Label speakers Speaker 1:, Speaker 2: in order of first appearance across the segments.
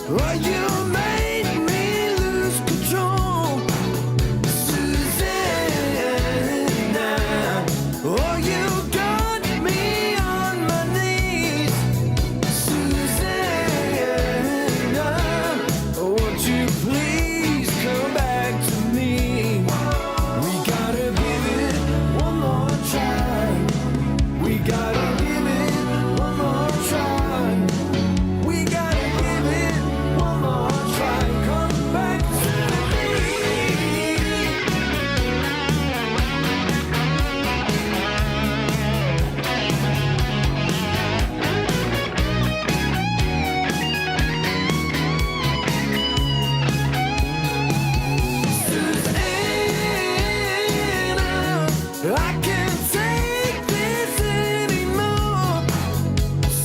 Speaker 1: Oh, you made me lose control, Susanna. Oh, you got me on my knees, Susanna. Won't you please come back to me? We gotta give it one more try. We gotta give it one more try. We gotta give it one more try. Come back to me. Susanna, I can't take this anymore.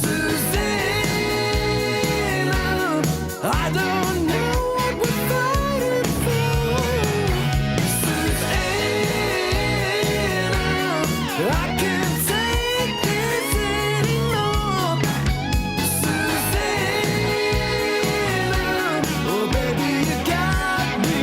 Speaker 1: Susanna, I don't know what we're fighting for. Susanna, I can't take this anymore. Susanna, oh baby, you got me.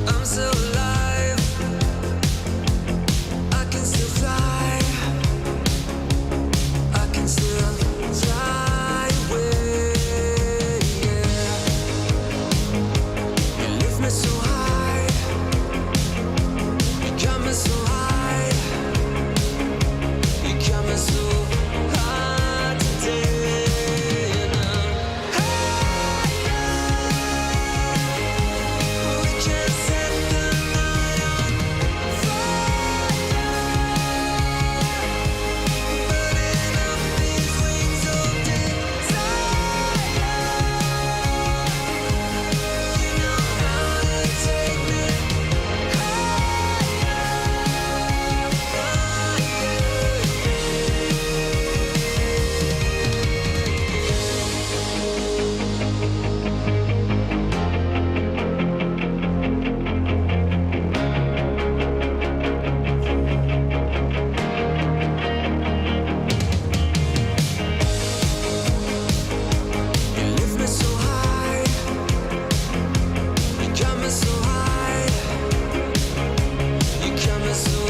Speaker 2: I'm still alive. I can still fly. I can still fly away. Yeah. You lift me so high. You got me so high. You got me so high today. And I'm higher. We can set the night on fire, burning up these wings of desire. You know how to take me You lift me so high. You got me so high. You got me so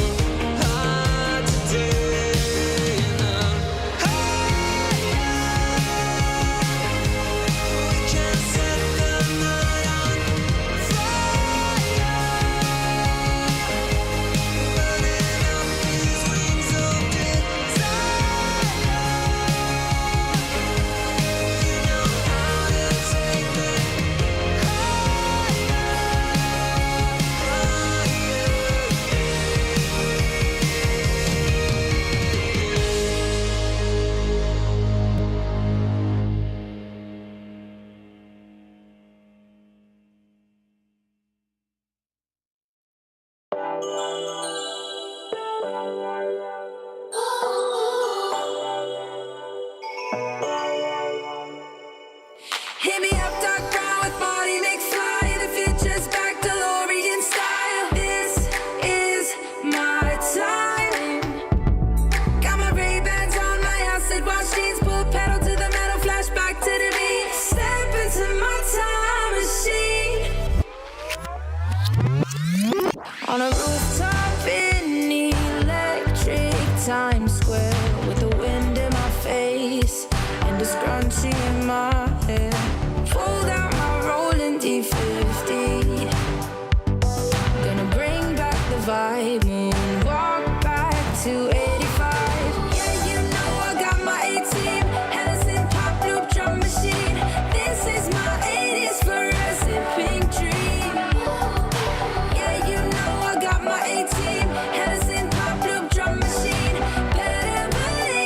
Speaker 2: high today. And I'm higher. We can set the night on fire, burning up these wings of desire. You know how to take me
Speaker 3: Hit me up, dark brown with body mix fly. The future's back, DeLorean style. This is my time. Got my Ray-Bans on, my acid wash jeans, pull pedal to the metal, flashback to the beat. Step into my time machine. On a rooftop in electric Times Square, with the wind in my face and a scrunchie in my hair. Fold out my rolling D50. Gonna bring back the vibe, moonwalk back to 85. Yeah, you know I got my A-team, Hennessy pop loop drum machine. This is my 80s fluorescent pink dream. Yeah, you know I got my A-team, Hennessy pop loop drum machine. Better believe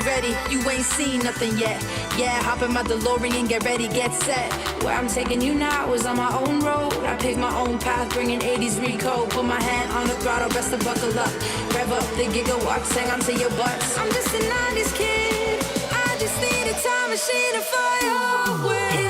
Speaker 3: get ready, you ain't seen nothing yet. Yeah, hop in my DeLorean, get ready, get set. Where I'm taking you now is on my own road. I pick my own path, bringing 80s recode. Put my hand on the throttle, best to buckle up. Rev up the gigawatts, hang on to your butts. I'm just a 90s kid, I just need a time machine to fly away.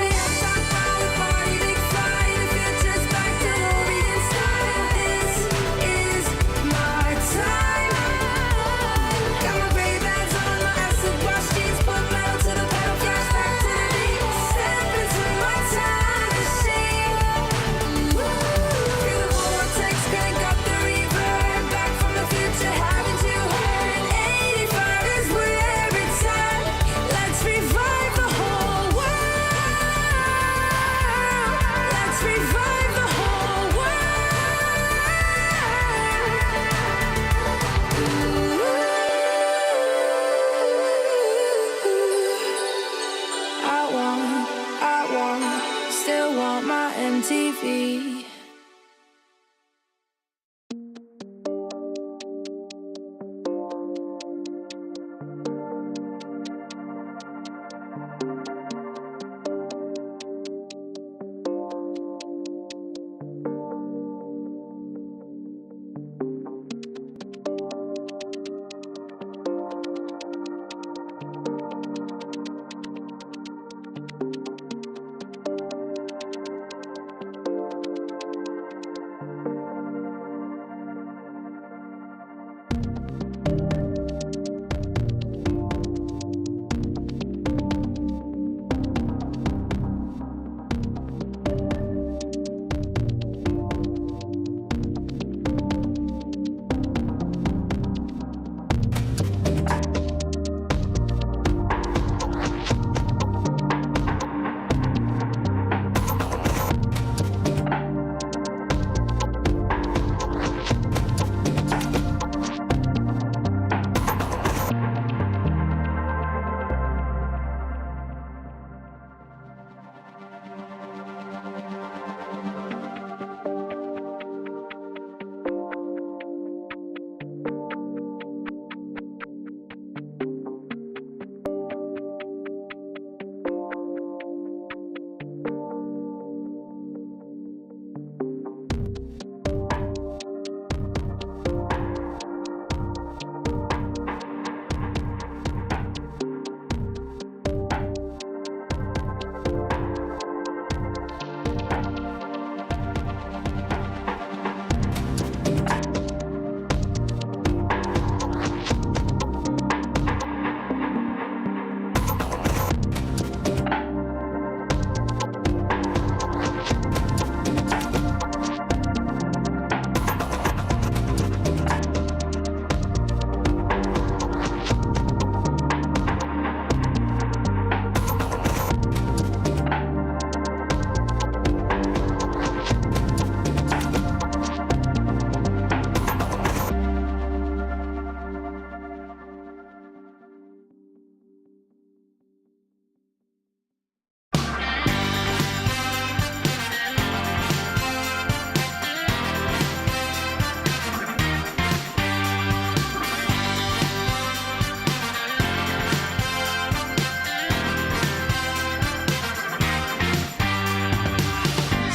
Speaker 3: Still want my MTV.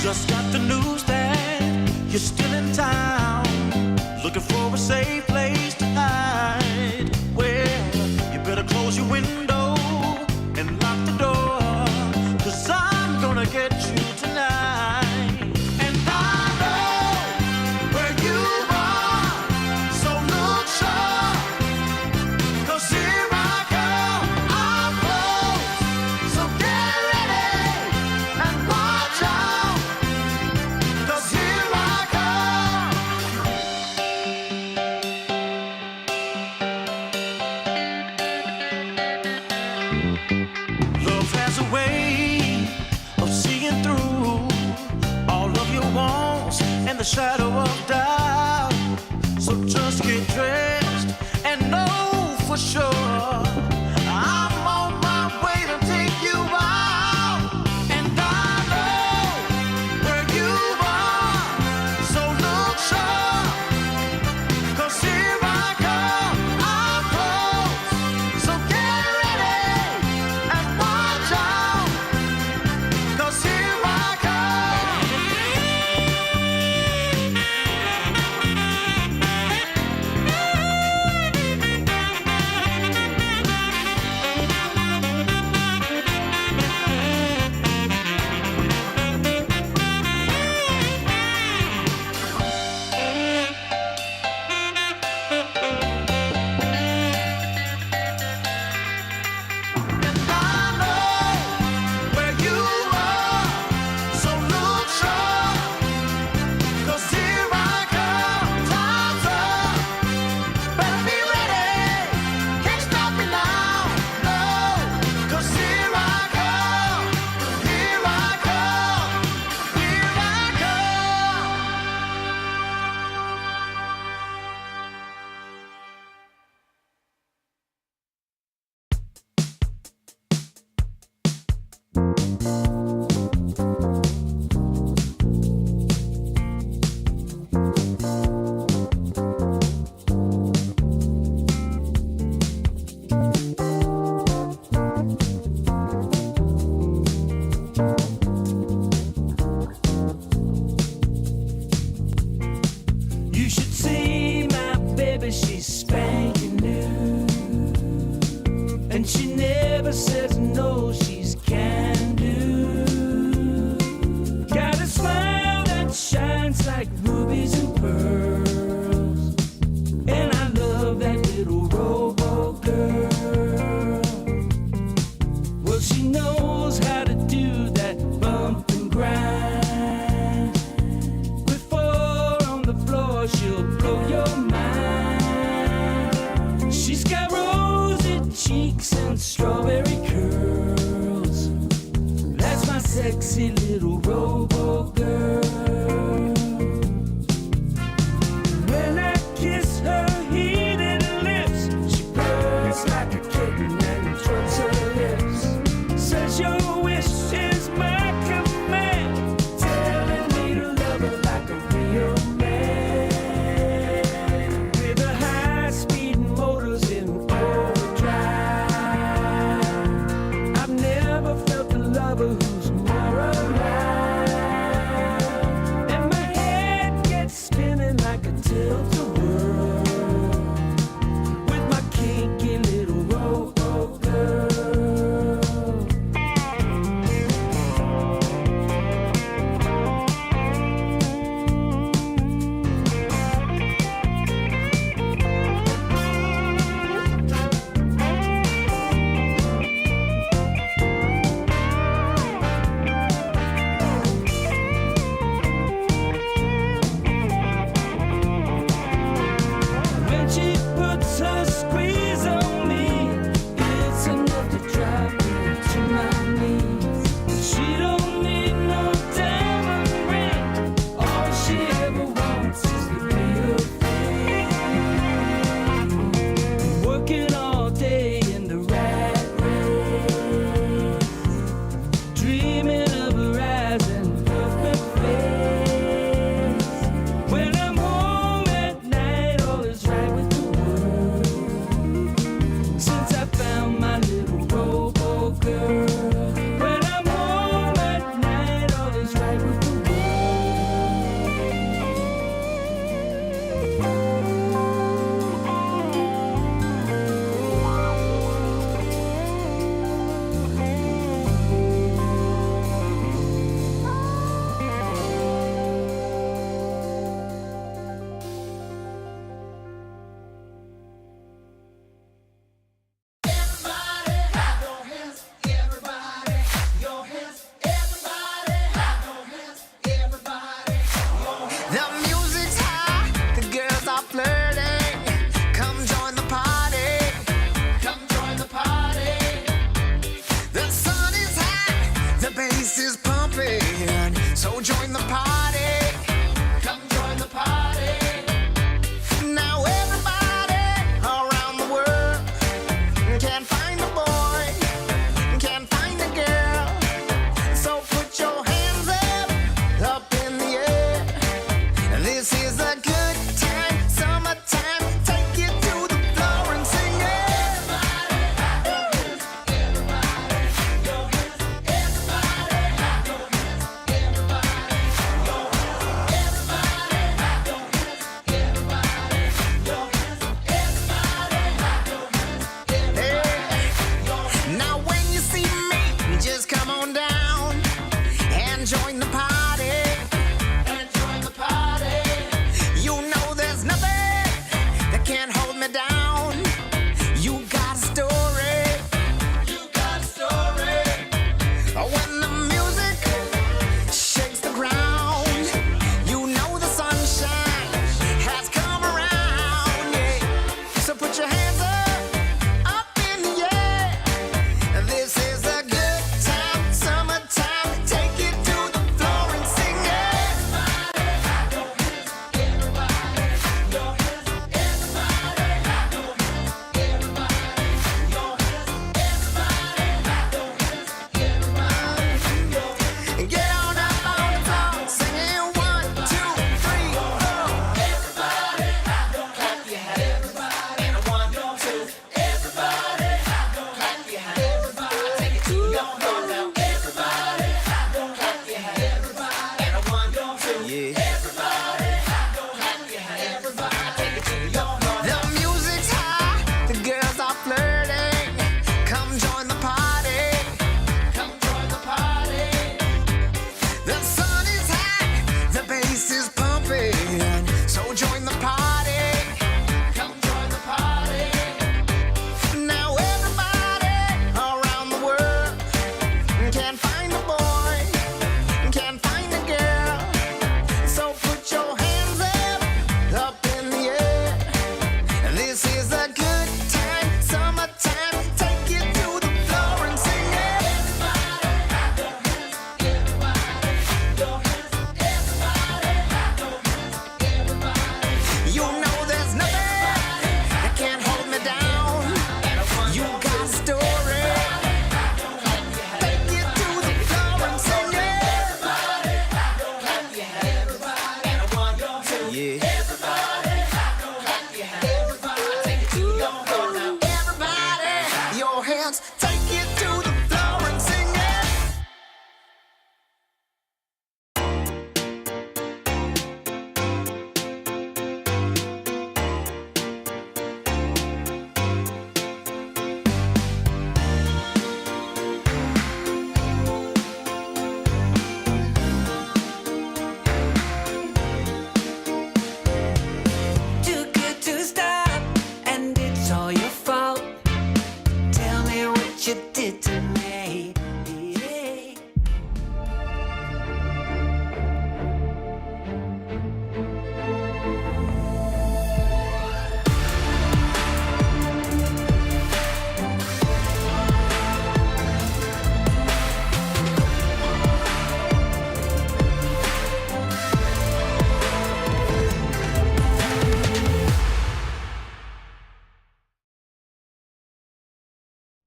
Speaker 1: Just got the news that you're still in town, looking for a safe place to hide. Well, you better close your window and lock the door, 'cause I'm gonna get you tonight. And I know where you are, so look sharp, 'cause here I come, I'm close, so get ready and watch out, 'cause here I come. Love has a way of seeing through all of your wants and the shadow of doubt. So just get dressed and know for sure I'm on my way to take you out. And I know where you are, so look sharp, 'cause here I come, I'm close, so get never says no, she's can do. Got a smile that shines like rubies and pearls, and I love that little robo girl. Well, she knows how to do that bump and grind. With four on the floor, she'll blow your mind. She's got rosy cheeks and strawberry curls. That's my sexy little robo girl. When I kiss her heated lips, she purrs like a kitten and twirls her lips. Says your wish is my command, telling me to love her like a real man. With the high-speed motors in overdrive, I've never felt a lover who's more alive.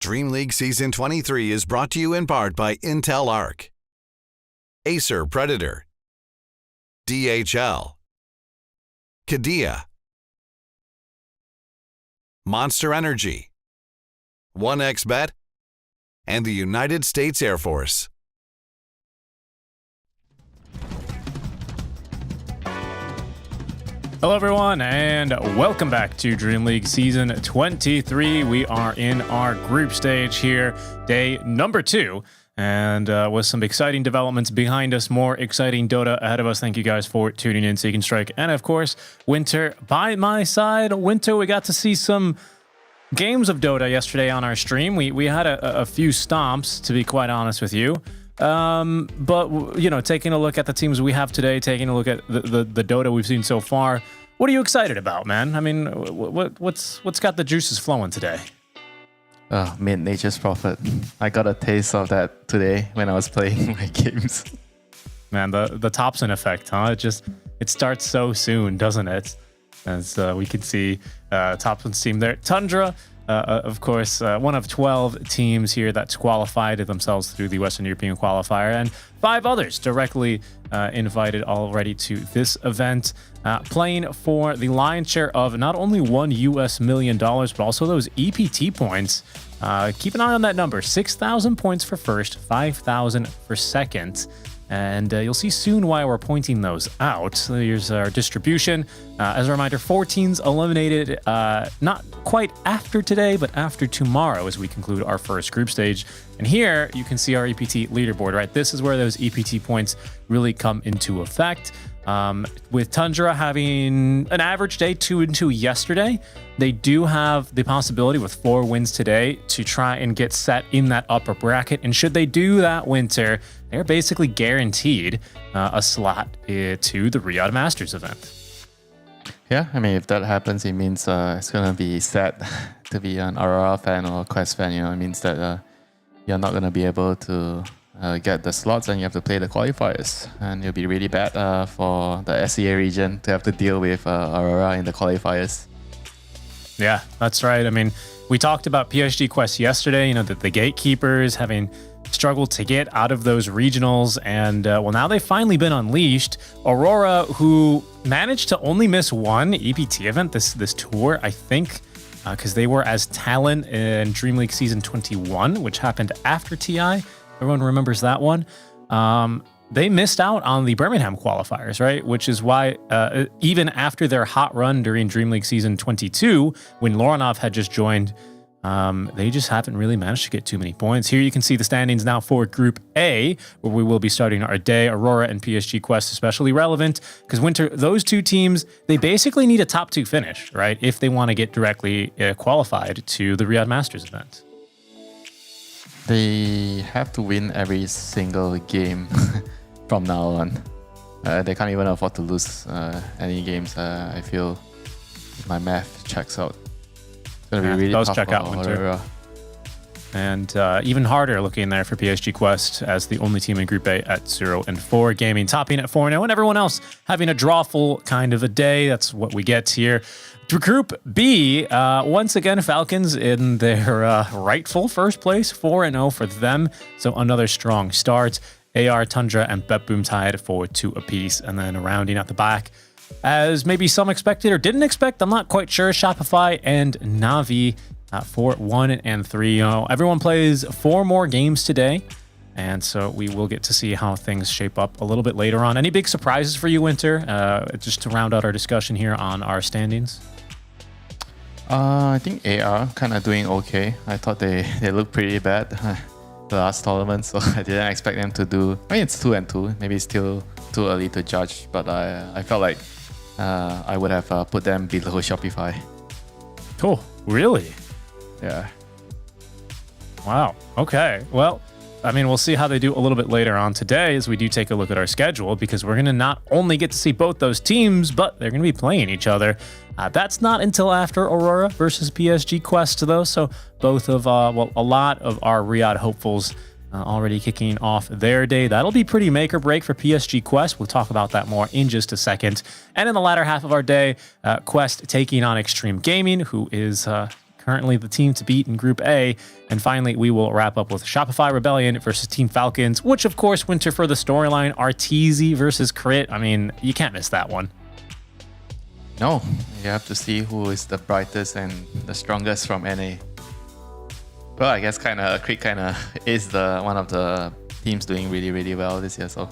Speaker 4: DreamLeague Season 23 is brought to you in part by Intel Arc, Acer Predator, DHL, Kadia, Monster Energy, 1xBet, and the United States Air Force.
Speaker 5: Hello, everyone, and welcome back to Dream League Season 23. We are in our group stage here, day number 2, and with some exciting developments behind us, more exciting Dota ahead of us. Thank you guys for tuning in, Seek and Strike, and of course, Winter by my side. Winter, we got to see some games of Dota yesterday on our stream. We had a few stomps, to be quite honest with you. But, you know, taking a look at the teams we have today, taking a look at the Dota we've seen so far, what are you excited about, man? I mean, what's got the juices flowing today?
Speaker 6: Nature's Prophet. I got a taste of that today when I was playing my games.
Speaker 5: Man, the Thompson effect, huh? It starts so soon, doesn't it? As we can see Thompson's team there. Tundra, of course, one of 12 teams here that's qualified themselves through the Western European qualifier, and 5 others directly invited already to this event, playing for the lion's share of not only $1 million, but also those EPT points. Keep an eye on that number, 6,000 points for first, 5,000 for second. And you'll see soon why we're pointing those out. So here's our distribution. As a reminder, 4 teams eliminated, not quite after today, but after tomorrow as we conclude our first group stage. And here you can see our EPT leaderboard, right? This is where those EPT points really come into effect. With Tundra having an average day 2-2 yesterday, they do have the possibility with 4 wins today to try and get set in that upper bracket. And should they do that, Winter, they're basically guaranteed a slot to the Riyadh Masters event.
Speaker 6: Yeah, I mean, if that happens, it means it's going to be sad to be an Aurora fan or Quest fan. You know, it means that you're not going to be able to get the slots and you have to play the qualifiers. And it'll be really bad for the SEA region to have to deal with Aurora in the qualifiers.
Speaker 5: Yeah, that's right. I mean, we talked about PSG Quest yesterday, you know, that the gatekeepers having struggled to get out of those regionals, and well, now they've finally been unleashed. Aurora, who managed to only miss one EPT event this tour, I think, because they were as Talon in Dream League Season 21, which happened after TI. Everyone remembers that one. They missed out on the Birmingham qualifiers, right? Which is why even after their hot run during Dream League Season 22, when Loranov had just joined, they just haven't really managed to get too many points. Here you can see the standings now for Group A, where we will be starting our day. Aurora and PSG Quest especially relevant, because Winter, those 2 teams, they basically need a top 2 finish, right? If they want to get directly qualified to the Riyadh Masters event.
Speaker 6: They have to win every single game from now on. They can't even afford to lose any games. I feel my math checks out. It's going to be really tough
Speaker 5: check out, Winter. And even harder looking there for PSG Quest as the only team in Group A at 0-4. Gaming topping at 4-0, and everyone else having a drawful kind of a day. That's what we get here. Group B, once again, Falcons in their rightful first place, 4-0 for them. So another strong start. AR, Tundra, and Betboom tied for 2 apiece. And then rounding at the back, as maybe some expected or didn't expect, I'm not quite sure, Shopify and Navi for 1 and 3. You know, everyone plays 4 more games today. And so we will get to see how things shape up a little bit later on. Any big surprises for you, Winter? Just to round out our discussion here on our standings.
Speaker 6: I think AR kind of doing okay. I thought they looked pretty bad the last tournament, so I didn't expect them to do. I mean, it's 2-2. Maybe it's still too early to judge, but I felt like I would have put them below Shopify.
Speaker 5: Cool. Really?
Speaker 6: Yeah.
Speaker 5: Wow. Okay. Well, I mean, we'll see how they do a little bit later on today as we do take a look at our schedule, because we're going to not only get to see both those teams, but they're going to be playing each other. That's not until after Aurora versus PSG Quest, though. So both of, well, a lot of our Riyadh hopefuls already kicking off their day. That'll be pretty make or break for PSG Quest. We'll talk about that more in just a second. And in the latter half of our day, Quest taking on Extreme Gaming, who is currently the team to beat in Group A. And finally, we will wrap up with Shopify Rebellion versus Team Falcons, which of course, Winter, for the storyline, Arteezy versus Crit. I mean, you can't miss that one.
Speaker 6: No, you have to see who is the brightest and the strongest from NA. Well, I guess Crit is the one of the teams doing really, really well this year. So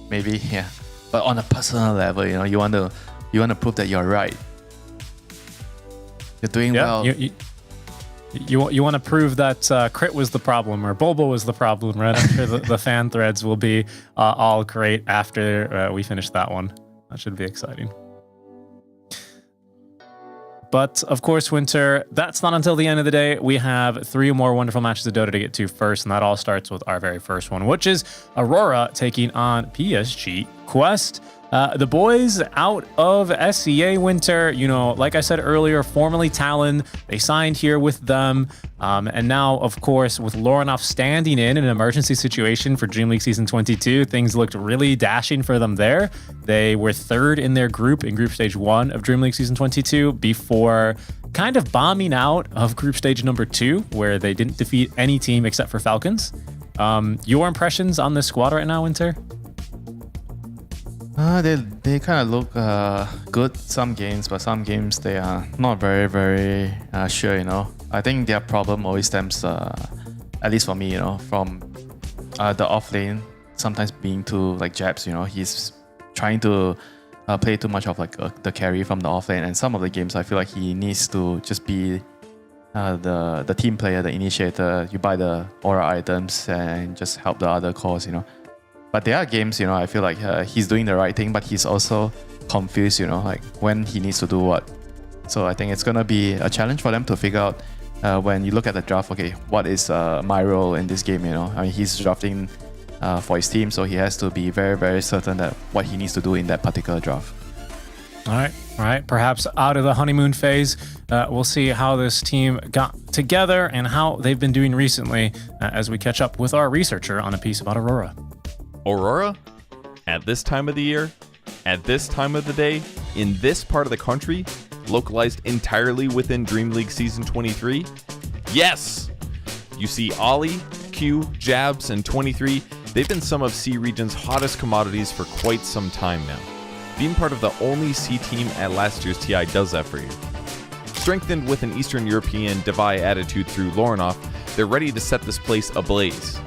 Speaker 6: maybe, yeah. But on a personal level, you want to prove that you're right. You're doing well.
Speaker 5: You want to prove that Crit was the problem or Bobo was the problem, right? I'm sure the fan threads will be all great after we finish that one. That should be exciting. But of course, Winter, that's not until the end of the day. We have 3 more wonderful matches of Dota to get to first, and that all starts with our very first one, which is Aurora taking on PSG Quest. The boys out of SCA, Winter, like I said earlier, formerly Talon, they signed here with them. And now, of course, with Lorinoff standing in an emergency situation for DreamLeague Season 22, things looked really dashing for them there. They were 3rd in their group in Group Stage 1 of DreamLeague Season 22 before kind of bombing out of Group Stage number 2, where they didn't defeat any team except for Falcons. Your impressions on this squad right now, Winter?
Speaker 6: They kind of look good some games, but some games they are not very, very sure, I think their problem always stems, at least for me, from the off lane sometimes being too like jabs, he's trying to play too much of like the carry from the off lane, and some of the games I feel like he needs to just be the team player, the initiator. You buy the aura items and just help the other cause, But there are games, I feel like he's doing the right thing, but he's also confused, like when he needs to do what. So I think it's going to be a challenge for them to figure out when you look at the draft, okay, what is my role in this game, I mean, he's drafting for his team, so he has to be very, very certain that what he needs to do in that particular draft.
Speaker 5: All right. Perhaps out of the honeymoon phase, we'll see how this team got together and how they've been doing recently as we catch up with our researcher on a piece about Aurora.
Speaker 7: Aurora, at this time of the year, at this time of the day, in this part of the country, localized entirely within DreamLeague Season 23? Yes! You see Ollie, Q, Jabs, and 23, they've been some of C Region's hottest commodities for quite some time now. Being part of the only C team at last year's TI does that for you. Strengthened with an Eastern European Divai attitude through Lorinoff, they're ready to set this place ablaze.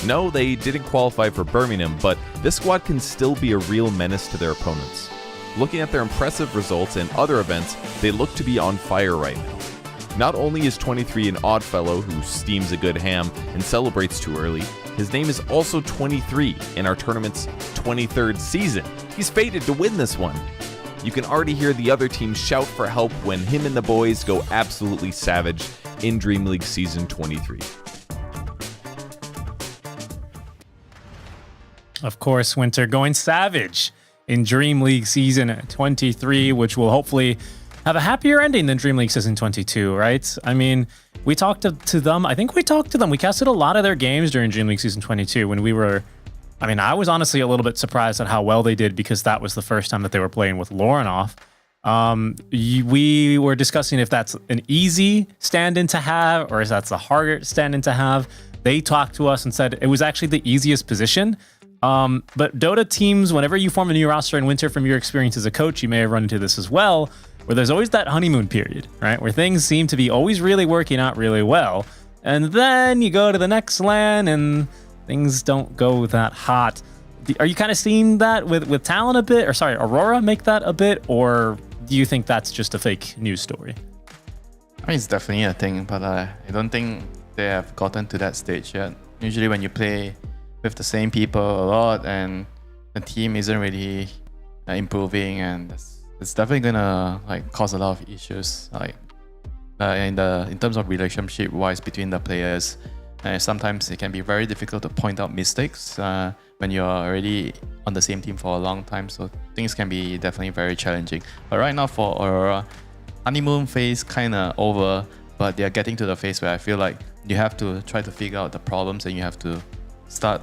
Speaker 7: No, they didn't qualify for Birmingham, but this squad can still be a real menace to their opponents. Looking at their impressive results in other events, they look to be on fire right now. Not only is 23 an odd fellow who steams a good ham and celebrates too early, his name is also 23 in our tournament's 23rd season. He's fated to win this one. You can already hear the other teams shout for help when him and the boys go absolutely savage in DreamLeague Season 23.
Speaker 5: Of course, Winter going savage in DreamLeague Season 23, which will hopefully have a happier ending than DreamLeague Season 22, right? I mean, we talked to them. I think we talked to them. We casted a lot of their games during DreamLeague Season 22 when we were... I mean, I was honestly a little bit surprised at how well they did because that was the first time that they were playing with Lorinoff. We were discussing if that's an easy stand-in to have or if that's a harder stand-in to have. They talked to us and said it was actually the easiest position. But Dota teams, whenever you form a new roster in Winter, from your experience as a coach, you may have run into this as well, where there's always that honeymoon period, right? Where things seem to be always really working out really well. And then you go to the next LAN and things don't go that hot. Are you kind of seeing that with Talon a bit? Or sorry, Aurora make that a bit? Or do you think that's just a fake news story?
Speaker 6: I mean, it's definitely a thing, but I don't think they have gotten to that stage yet. Usually when you play with the same people a lot and the team isn't really improving, and it's definitely gonna like cause a lot of issues, like in terms of relationship wise between the players. Sometimes it can be very difficult to point out mistakes when you're already on the same team for a long time, so things can be definitely very challenging. But right now for Aurora, honeymoon phase kind of over, but they're getting to the phase where I feel like you have to try to figure out the problems and you have to start,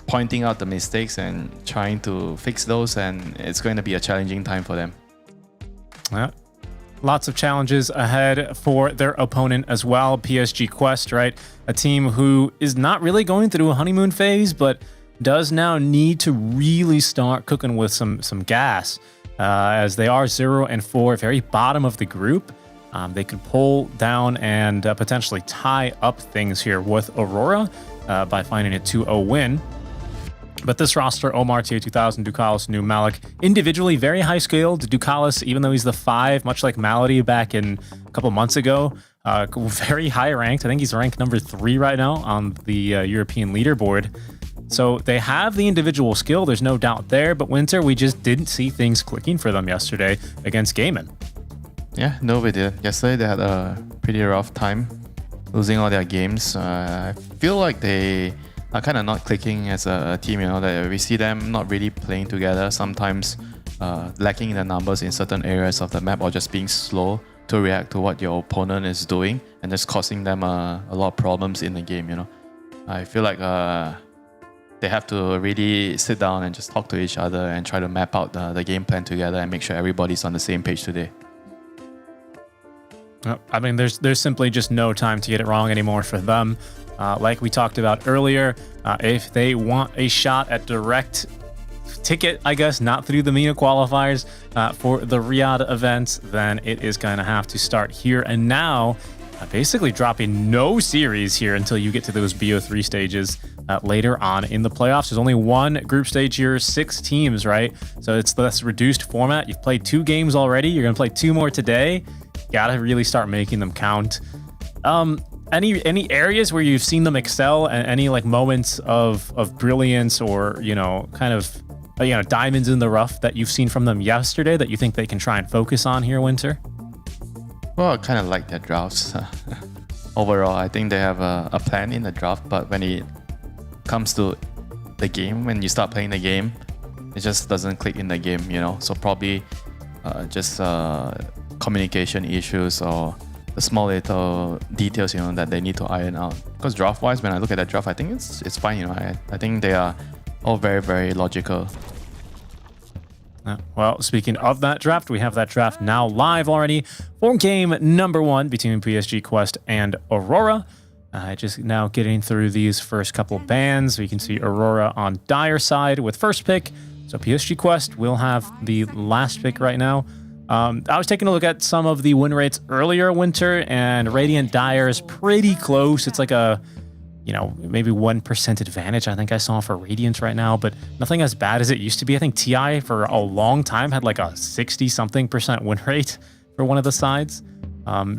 Speaker 6: pointing out the mistakes and trying to fix those, and it's going to be a challenging time for them.
Speaker 5: Yeah. lots of challenges ahead for their opponent as well, PSG Quest, right? A team who is not really going through a honeymoon phase, but does now need to really start cooking with some gas, as they are 0-4, very bottom of the group. They could pull down and potentially tie up things here with Aurora by finding a 2-0 win. But this roster, Omar, tier 2000, Ducalis, New Malik, individually very high skilled. Ducalis, even though he's the 5, much like Malady back in a couple months ago, very high ranked. I think he's ranked number 3 right now on the European leaderboard. So they have the individual skill, there's no doubt there, but Winter, we just didn't see things clicking for them yesterday against Gaiman.
Speaker 6: Yeah, no, we did. Yesterday they had a pretty rough time losing all their games. I feel like they are kind of not clicking as a team, you know, that we see them not really playing together, sometimes lacking in the numbers in certain areas of the map, or just being slow to react to what your opponent is doing, and just causing them a lot of problems in the game, you know. I feel like they have to really sit down and just talk to each other and try to map out the game plan together and make sure everybody's on the same page today.
Speaker 5: I mean, there's simply just no time to get it wrong anymore for them. Like we talked about earlier, if they want a shot at direct ticket, I guess, not through the MENA qualifiers for the Riyadh event, then it is going to have to start here and now, basically dropping no series here until you get to those BO3 stages later on in the playoffs. There's only one group stage here, 6 teams, right? So it's this reduced format. You've played 2 games already. You're going to play 2 more today. Gotta really start making them count. Any areas where you've seen them excel, and any like moments of brilliance, or kind of diamonds in the rough that you've seen from them yesterday that you think they can try and focus on here, Winter?
Speaker 6: Well, I kind of like their drafts. Overall, I think they have a plan in the draft, but when it comes to the game, when you start playing the game, it just doesn't click in the game, you know. So probably just communication issues, or the small little details, you know, that they need to iron out. Because draft-wise, when I look at that draft, I think it's fine, you know. I think they are all very, very logical.
Speaker 5: Well, speaking of that draft, we have that draft now live already for game number 1 between PSG Quest and Aurora. Just now getting through these first couple bans. We can see Aurora on Dire side with first pick. So PSG Quest will have the last pick right now. I was taking a look at some of the win rates earlier, Winter, and Radiant Dire is pretty close. It's like a, maybe 1% advantage I think I saw for Radiant right now, but nothing as bad as it used to be. I think TI for a long time had like a 60-something% win rate for one of the sides.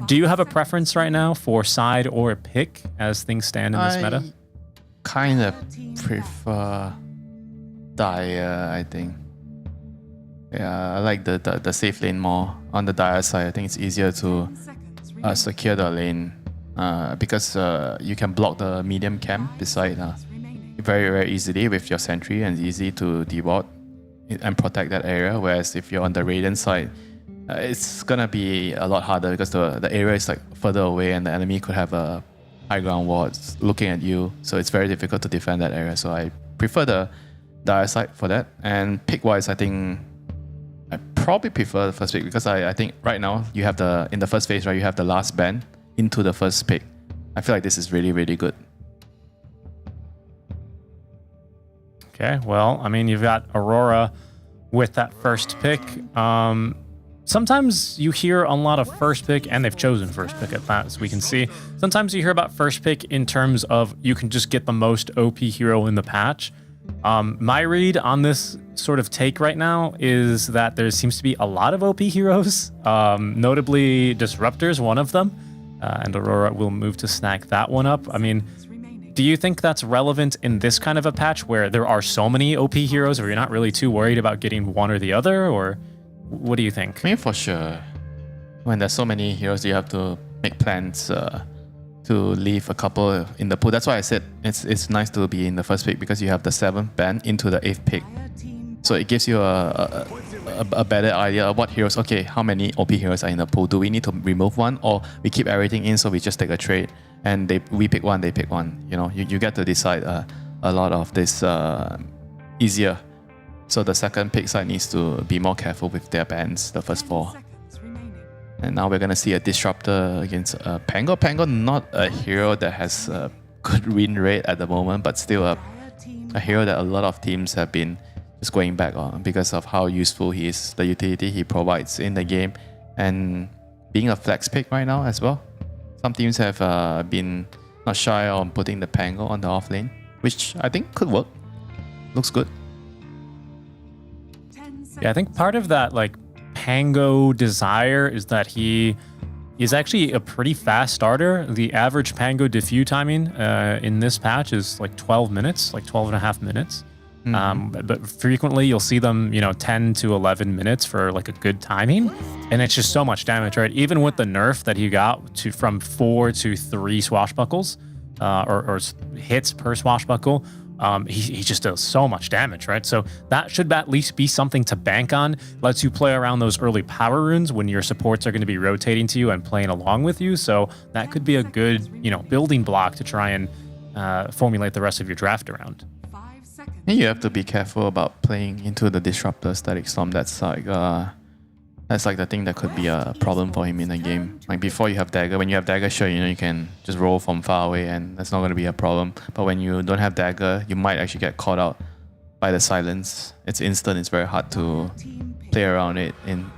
Speaker 5: Do you have a preference right now for side or pick as things stand in this meta?
Speaker 6: Kind of prefer Dire, I think. Yeah, I like the safe lane more on the Dire side. I think it's easier to secure the lane because you can block the medium camp beside very, very easily with your sentry, and it's easy to deward and protect that area. Whereas if you're on the Radiant side, it's gonna be a lot harder because the area is like further away, and the enemy could have a high ground wall looking at you. So it's very difficult to defend that area. So I prefer the Dire side for that. And pick-wise, I think I probably prefer the first pick, because I think right now you have in the first phase, right, you have the last ban into the first pick. I feel like this is really, really good.
Speaker 5: Okay, well, I mean, you've got Aurora with that first pick. Sometimes you hear a lot of first pick, and they've chosen first pick at that, as we can see. Sometimes you hear about first pick in terms of you can just get the most OP hero in the patch. My read on this sort of take right now is that there seems to be a lot of OP heroes, notably Disruptor's one of them, and Aurora will move to snag that one up. I mean, do you think that's relevant in this kind of a patch where there are so many OP heroes, where you're not really too worried about getting one or the other, or what do you think?
Speaker 6: I mean, for sure, when there's so many heroes, you have to make plans to leave a couple in the pool. That's why I said it's nice to be in the first pick, because you have the 7th ban into the 8th pick. So it gives you a better idea of what heroes, okay, how many OP heroes are in the pool. Do we need to remove one, or we keep everything in, so we just take a trade and we pick one, they pick one. You know, you get to decide a lot of this easier. So the second pick side needs to be more careful with their bans, the first 4. And now we're gonna see a disruptor against Pango. Pango, not a hero that has a good win rate at the moment, but still a hero that a lot of teams have been just going back on because of how useful he is, the utility he provides in the game, and being a flex pick right now as well. Some teams have been not shy on putting the Pango on the off lane, which I think could work. Looks good.
Speaker 5: Yeah, I think part of that like Pango desire is that he is actually a pretty fast starter. The average Pango defuse timing in this patch is like 12 minutes, like 12 and a half minutes. But frequently you'll see them, 10 to 11 minutes for like a good timing. And it's just so much damage, right? Even with the nerf that he got from 4 to 3 swashbuckles or hits per swashbuckle, he just does so much damage, right? So that should at least be something to bank on. Lets you play around those early power runes when your supports are going to be rotating to you and playing along with you. So that could be a good, building block to try and formulate the rest of your draft around.
Speaker 6: And you have to be careful about playing into the disruptor static storm. That's like the thing that could be a problem for him in the game. Like before you have dagger, when you have dagger, sure, you can just roll from far away and that's not going to be a problem. But when you don't have dagger, you might actually get caught out by the silence. It's instant. It's very hard to play around it in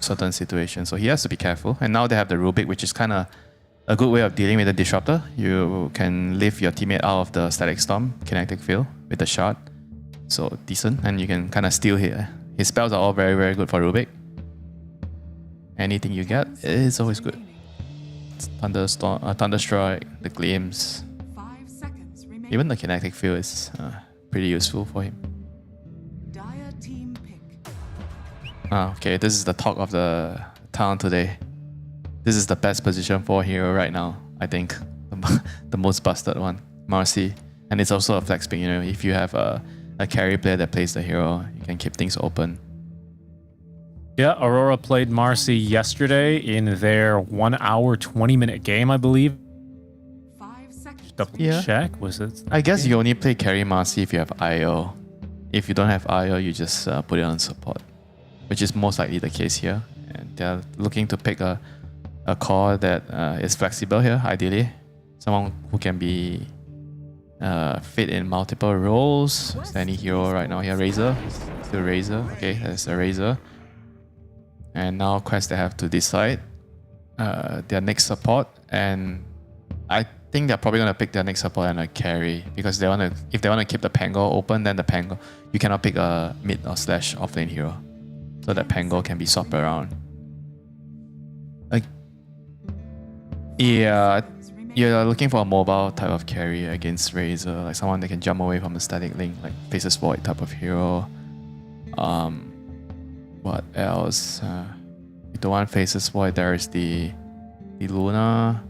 Speaker 6: certain situations. So he has to be careful. And now they have the Rubik, which is kind of a good way of dealing with the disruptor. You can lift your teammate out of the static storm, kinetic field with the shard. So decent, and you can kind of steal here. His spells are all very, very good for Rubik. Anything you get is always good. Thunderstorm, Thunderstrike, the Gleams. Even the kinetic field is pretty useful for him. Okay, this is the talk of the town today. This is the best position for hero right now, I think. The most busted one, Marcy. And it's also a flex pick, if you have a carry player that plays the hero, you can keep things open.
Speaker 5: Yeah, Aurora played Marcy yesterday in their 1 hour, 20-minute game, I believe. Double check, was it?
Speaker 6: I guess you only play carry Marcy if you have IO. If you don't have IO, you just put it on support, which is most likely the case here. And they're looking to pick a core that is flexible here, ideally. Someone who can be fit in multiple roles. Is there any hero right now here? Razor? Still Razor. Okay, that's a Razor. And now Quest, they have to decide their next support. And I think they're probably going to pick their next support and a carry. Because if they want to keep the Pango open, then the Pango, you cannot pick a mid or slash offlane hero. So that Pango can be swapped around. Yeah, you're looking for a mobile type of carry against Razor, like someone that can jump away from the static link, like Faces Void type of hero. What else? If the one Faces Void, there is the Luna.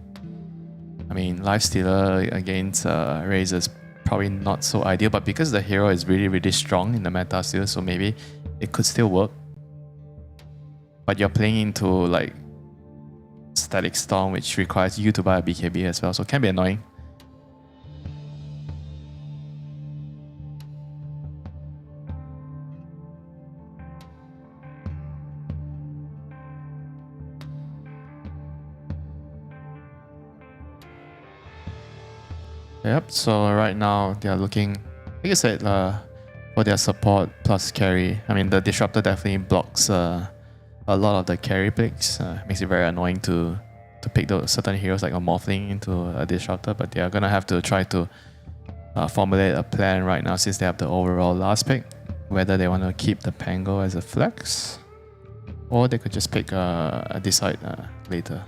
Speaker 6: I mean, Lifestealer against Razor is probably not so ideal, but because the hero is really, really strong in the meta still, so maybe it could still work. But you're playing into like Static Storm, which requires you to buy a BKB as well, so it can be annoying. Yep, so right now they are looking, like I said, for their support plus carry. I mean, the Disruptor definitely blocks a lot of the carry picks. Makes it very annoying to pick those certain heroes like a Morphling into a Disruptor, but they are gonna have to try to formulate a plan right now since they have the overall last pick, whether they want to keep the Pango as a flex or they could just pick decide later.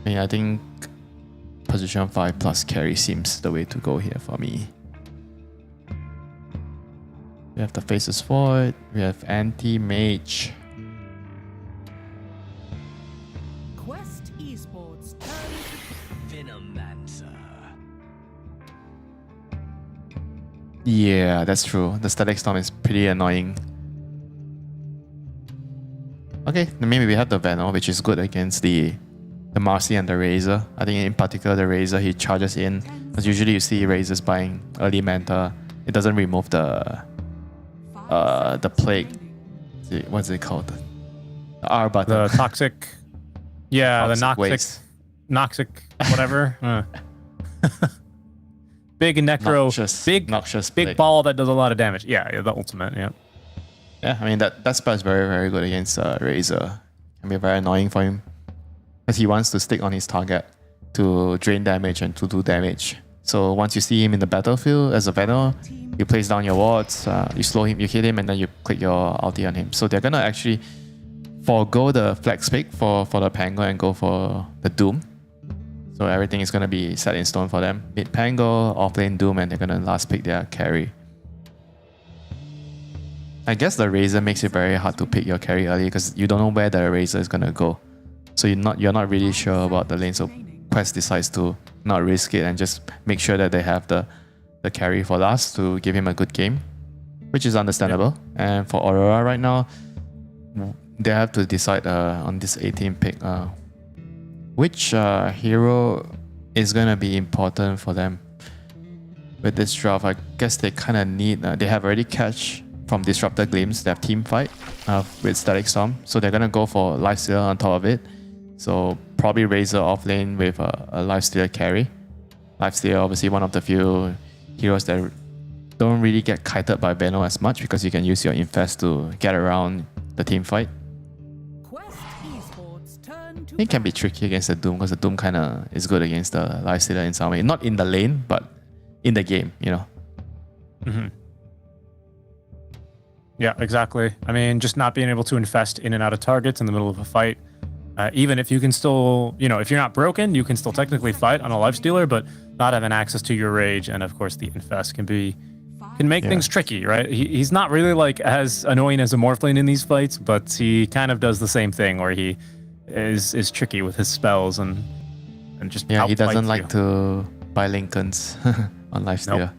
Speaker 6: I mean, I think position 5 plus carry seems the way to go here for me. We have the Faces Void, we have Anti-Mage.
Speaker 2: Quest Esports Venomancer.
Speaker 6: Yeah, that's true. The Static Storm is pretty annoying. Okay, maybe we have the Venom, which is good against the Marcy and the Razor. I think in particular the Razor, he charges in. Because usually you see Razors buying early Manta. It doesn't remove the plague. What's it called? The R button.
Speaker 5: The toxic. Yeah,
Speaker 6: Toxic
Speaker 5: the noxic.
Speaker 6: waste.
Speaker 5: Noxic, whatever. Big necro.
Speaker 6: Noxious
Speaker 5: Big
Speaker 6: blade.
Speaker 5: ball that does a lot of damage. Yeah, the ultimate. Yeah.
Speaker 6: Yeah, I mean that spell is very, very good against Razor. Can be very annoying for him. Because he wants to stick on his target to drain damage and to do damage. So once you see him in the battlefield as a Venom, you place down your wards, you slow him, you hit him, and then you click your ulti on him. So they're gonna actually forego the flex pick for the Pango and go for the Doom. So everything is gonna be set in stone for them. Mid Pango, offlane Doom, and they're gonna last pick their carry. I guess the Razor makes it very hard to pick your carry early because you don't know where the Razor is gonna go. So you're not really sure about the lane. So Quest decides to not risk it and just make sure that they have the carry for last to give him a good game, which is understandable. And for Aurora right now, they have to decide on this 18 pick which hero is gonna be important for them with this draft. I guess they kind of need. They have already catch from Disruptor Glimpse. They have team fight with Static Storm, so they're gonna go for Lifestealer on top of it. So probably Razor off lane with a Lifestealer carry. Lifestealer obviously one of the few heroes that don't really get kited by Beno as much because you can use your Infest to get around the team fight. It can be tricky against the Doom because the Doom kind of is good against the Lifestealer in some way. Not in the lane, but in the game, you know.
Speaker 5: Mm-hmm. Yeah, exactly. I mean, just not being able to infest in and out of targets in the middle of a fight. Even if you can still, if you're not broken, you can still technically fight on a Lifestealer, but not having access to your rage and of course the infest can make things tricky, right? He's not really like as annoying as a Morphlane in these fights, but he kind of does the same thing where he is tricky with his spells and just
Speaker 6: he doesn't
Speaker 5: outfights
Speaker 6: like
Speaker 5: you.
Speaker 6: to buy Lincolns on Lifestealer.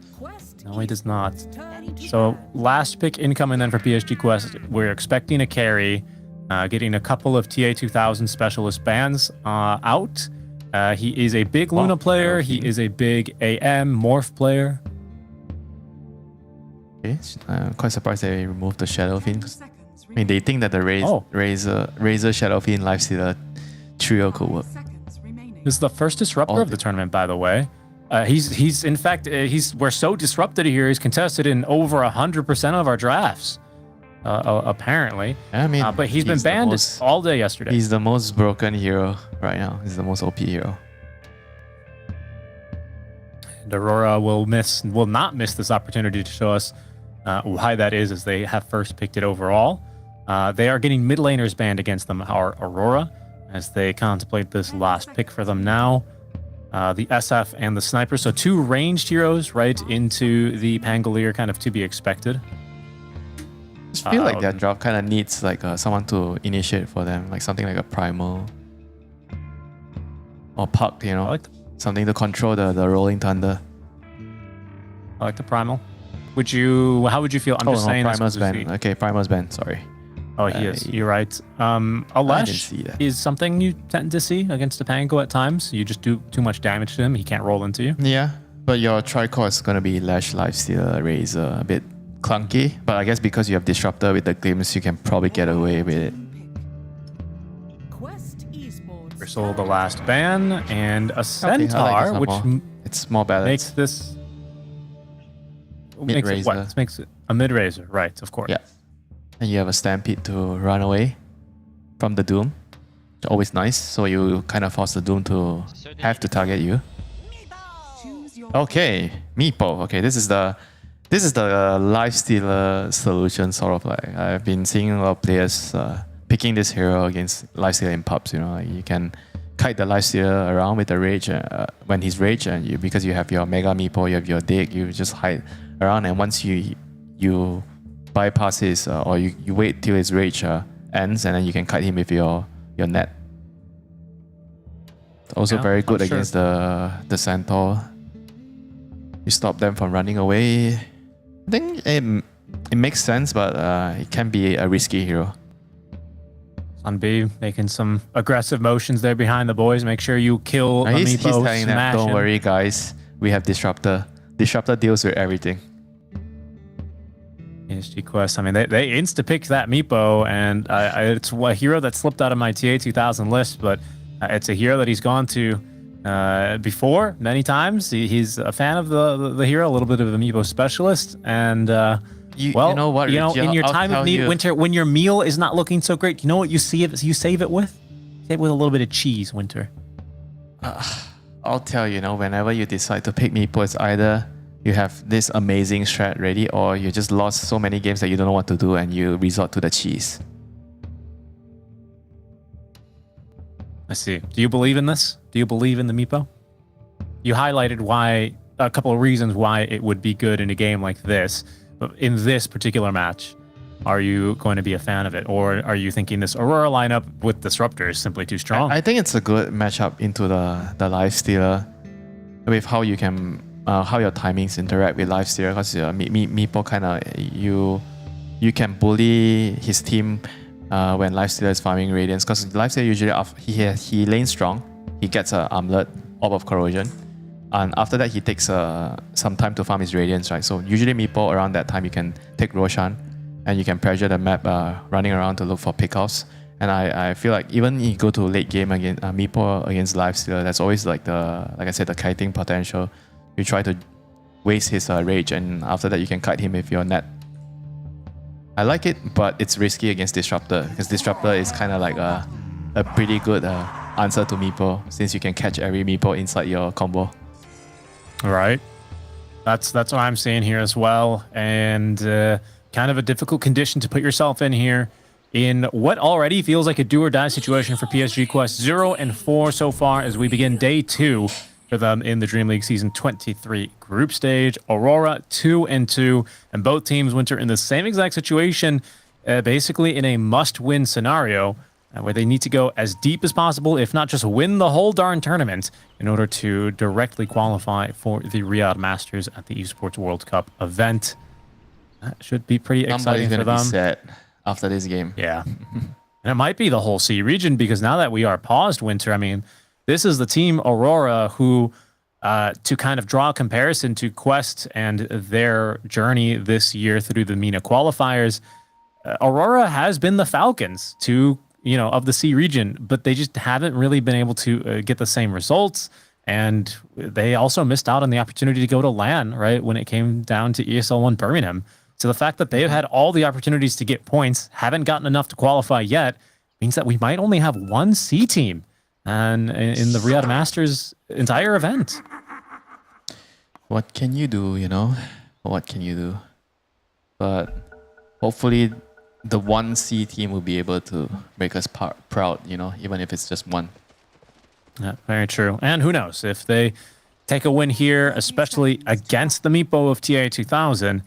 Speaker 5: No, he does not. So last pick incoming then for PSG Quest. We're expecting a carry, getting a couple of TA 2000 specialist bands out. He is a big Luna player. He is a big AM Morph player.
Speaker 6: Okay, I'm quite surprised they removed the Shadow Fiend. I mean, they think that the Razor Shadow Fiend Lifestealer trio could work.
Speaker 5: This is the first disruptor of the tournament, by the way. He's in fact we're so disrupted here. He's contested in over 100% of our drafts, apparently.
Speaker 6: I mean,
Speaker 5: but he's been banned all day yesterday.
Speaker 6: He's the most broken hero right now. He's the most OP hero.
Speaker 5: And Aurora will not miss this opportunity to show us why that is, as they have first picked it overall. They are getting mid laners banned against them, our Aurora, as they contemplate this last pick for them now. The SF and the Sniper. So two ranged heroes right into the Pangolier, kind of to be expected.
Speaker 6: I just feel like their draft kind of needs like someone to initiate for them, like something like a Primal or Puck, something to control the Rolling Thunder.
Speaker 5: I like the Primal. How would you feel? I'm just saying
Speaker 6: Primal's
Speaker 5: this.
Speaker 6: banned. Okay, Primal's banned, sorry.
Speaker 5: Oh, he is. You're right. Alesh is something you tend to see against the Pango at times. You just do too much damage to him. He can't roll into you.
Speaker 6: Yeah, but your Tricore is going to be Lash, Lifestealer, Razor, a bit clunky. But I guess because you have Disruptor with the Glimpse, you can probably get away with it.
Speaker 5: Bristle the last ban, and a Centaur,
Speaker 6: it's more balanced.
Speaker 5: Makes this...
Speaker 6: Mid-Razor.
Speaker 5: Makes it a mid-Razor, right, of course.
Speaker 6: Yeah. And you have a Stampede to run away from the Doom. Always nice. So you kind of force the Doom to have to target you. Okay, Meepo. Okay, this is the Lifestealer solution, sort of like. I've been seeing a lot of players picking this hero against Lifestealer in pubs. You can kite the Lifestealer around with the Rage when he's Rage, and because you have your Mega Meepo, you have your Dig, you just hide around, and once you bypass his or you wait till his rage ends, and then you can kite him with your net. Also very good against the Centaur. You stop them from running away. I think it makes sense, but it can be a risky hero.
Speaker 5: Sunb making some aggressive motions there behind the boys. Make sure you kill Amiibo.
Speaker 6: He's telling them, don't
Speaker 5: him.
Speaker 6: worry guys, we have Disruptor. Disruptor deals with everything.
Speaker 5: PSG Quest. I mean, they insta-picked that Meepo, and it's a hero that slipped out of my TA 2000 list, but it's a hero that he's gone to before many times. He's a fan of the hero, a little bit of a Meepo specialist, and
Speaker 6: You know what?
Speaker 5: in your
Speaker 6: I'll
Speaker 5: time of
Speaker 6: tell
Speaker 5: need,
Speaker 6: you.
Speaker 5: Winter, when your meal is not looking so great, you know what you save it with? Save it with a little bit of cheese, Winter.
Speaker 6: I'll tell you, whenever you decide to pick Meepo, it's either you have this amazing strat ready, or you just lost so many games that you don't know what to do and you resort to the cheese.
Speaker 5: I see. Do you believe in this? Do you believe in the Meepo? You highlighted a couple of reasons why it would be good in a game like this, but in this particular match, are you going to be a fan of it, or are you thinking this Aurora lineup with Disruptor is simply too strong?
Speaker 6: I think it's a good matchup into the Lifestealer with how you can how your timings interact with Lifestealer, because Meepo kind of you can bully his team when Lifestealer is farming Radiance, because Lifestealer usually he lanes strong, he gets an Armlet, Orb of Corrosion, and after that he takes some time to farm his Radiance, right? So usually Meepo around that time you can take Roshan and you can pressure the map running around to look for pickoffs. And I feel like even you go to late game against Meepo against Lifestealer, that's always like I said, the kiting potential. You try to waste his rage, and after that you can kite him with your net. I like it, but it's risky against Disruptor, because Disruptor is kind of like a pretty good answer to Meepo, since you can catch every Meepo inside your combo.
Speaker 5: Right. That's what I'm seeing here as well, and kind of a difficult condition to put yourself in here in what already feels like a do or die situation for PSG Quest. 0-4 so far as we begin day 2 for them in the DreamLeague Season 23 group stage. Aurora 2-2, and both teams, Winter, in the same exact situation, basically in a must-win scenario where they need to go as deep as possible, if not just win the whole darn tournament, in order to directly qualify for the Riyadh Masters at the Esports World Cup event. That should be pretty exciting for them.
Speaker 6: Somebody's gonna be sad after this game.
Speaker 5: Yeah. And it might be the whole C region, because now that we are paused, Winter, I mean, this is the team Aurora who, to kind of draw a comparison to Quest and their journey this year through the MENA qualifiers, Aurora has been the Falcons of the C region, but they just haven't really been able to get the same results. And they also missed out on the opportunity to go to LAN, right, when it came down to ESL 1 Birmingham. So the fact that they've had all the opportunities to get points, haven't gotten enough to qualify yet, means that we might only have one C team and in the Riyadh Masters entire event.
Speaker 6: What can you do, What can you do? But hopefully the 1C team will be able to make us proud, even if it's just one.
Speaker 5: Yeah, very true. And who knows, if they take a win here, especially against the Meepo of TA 2000,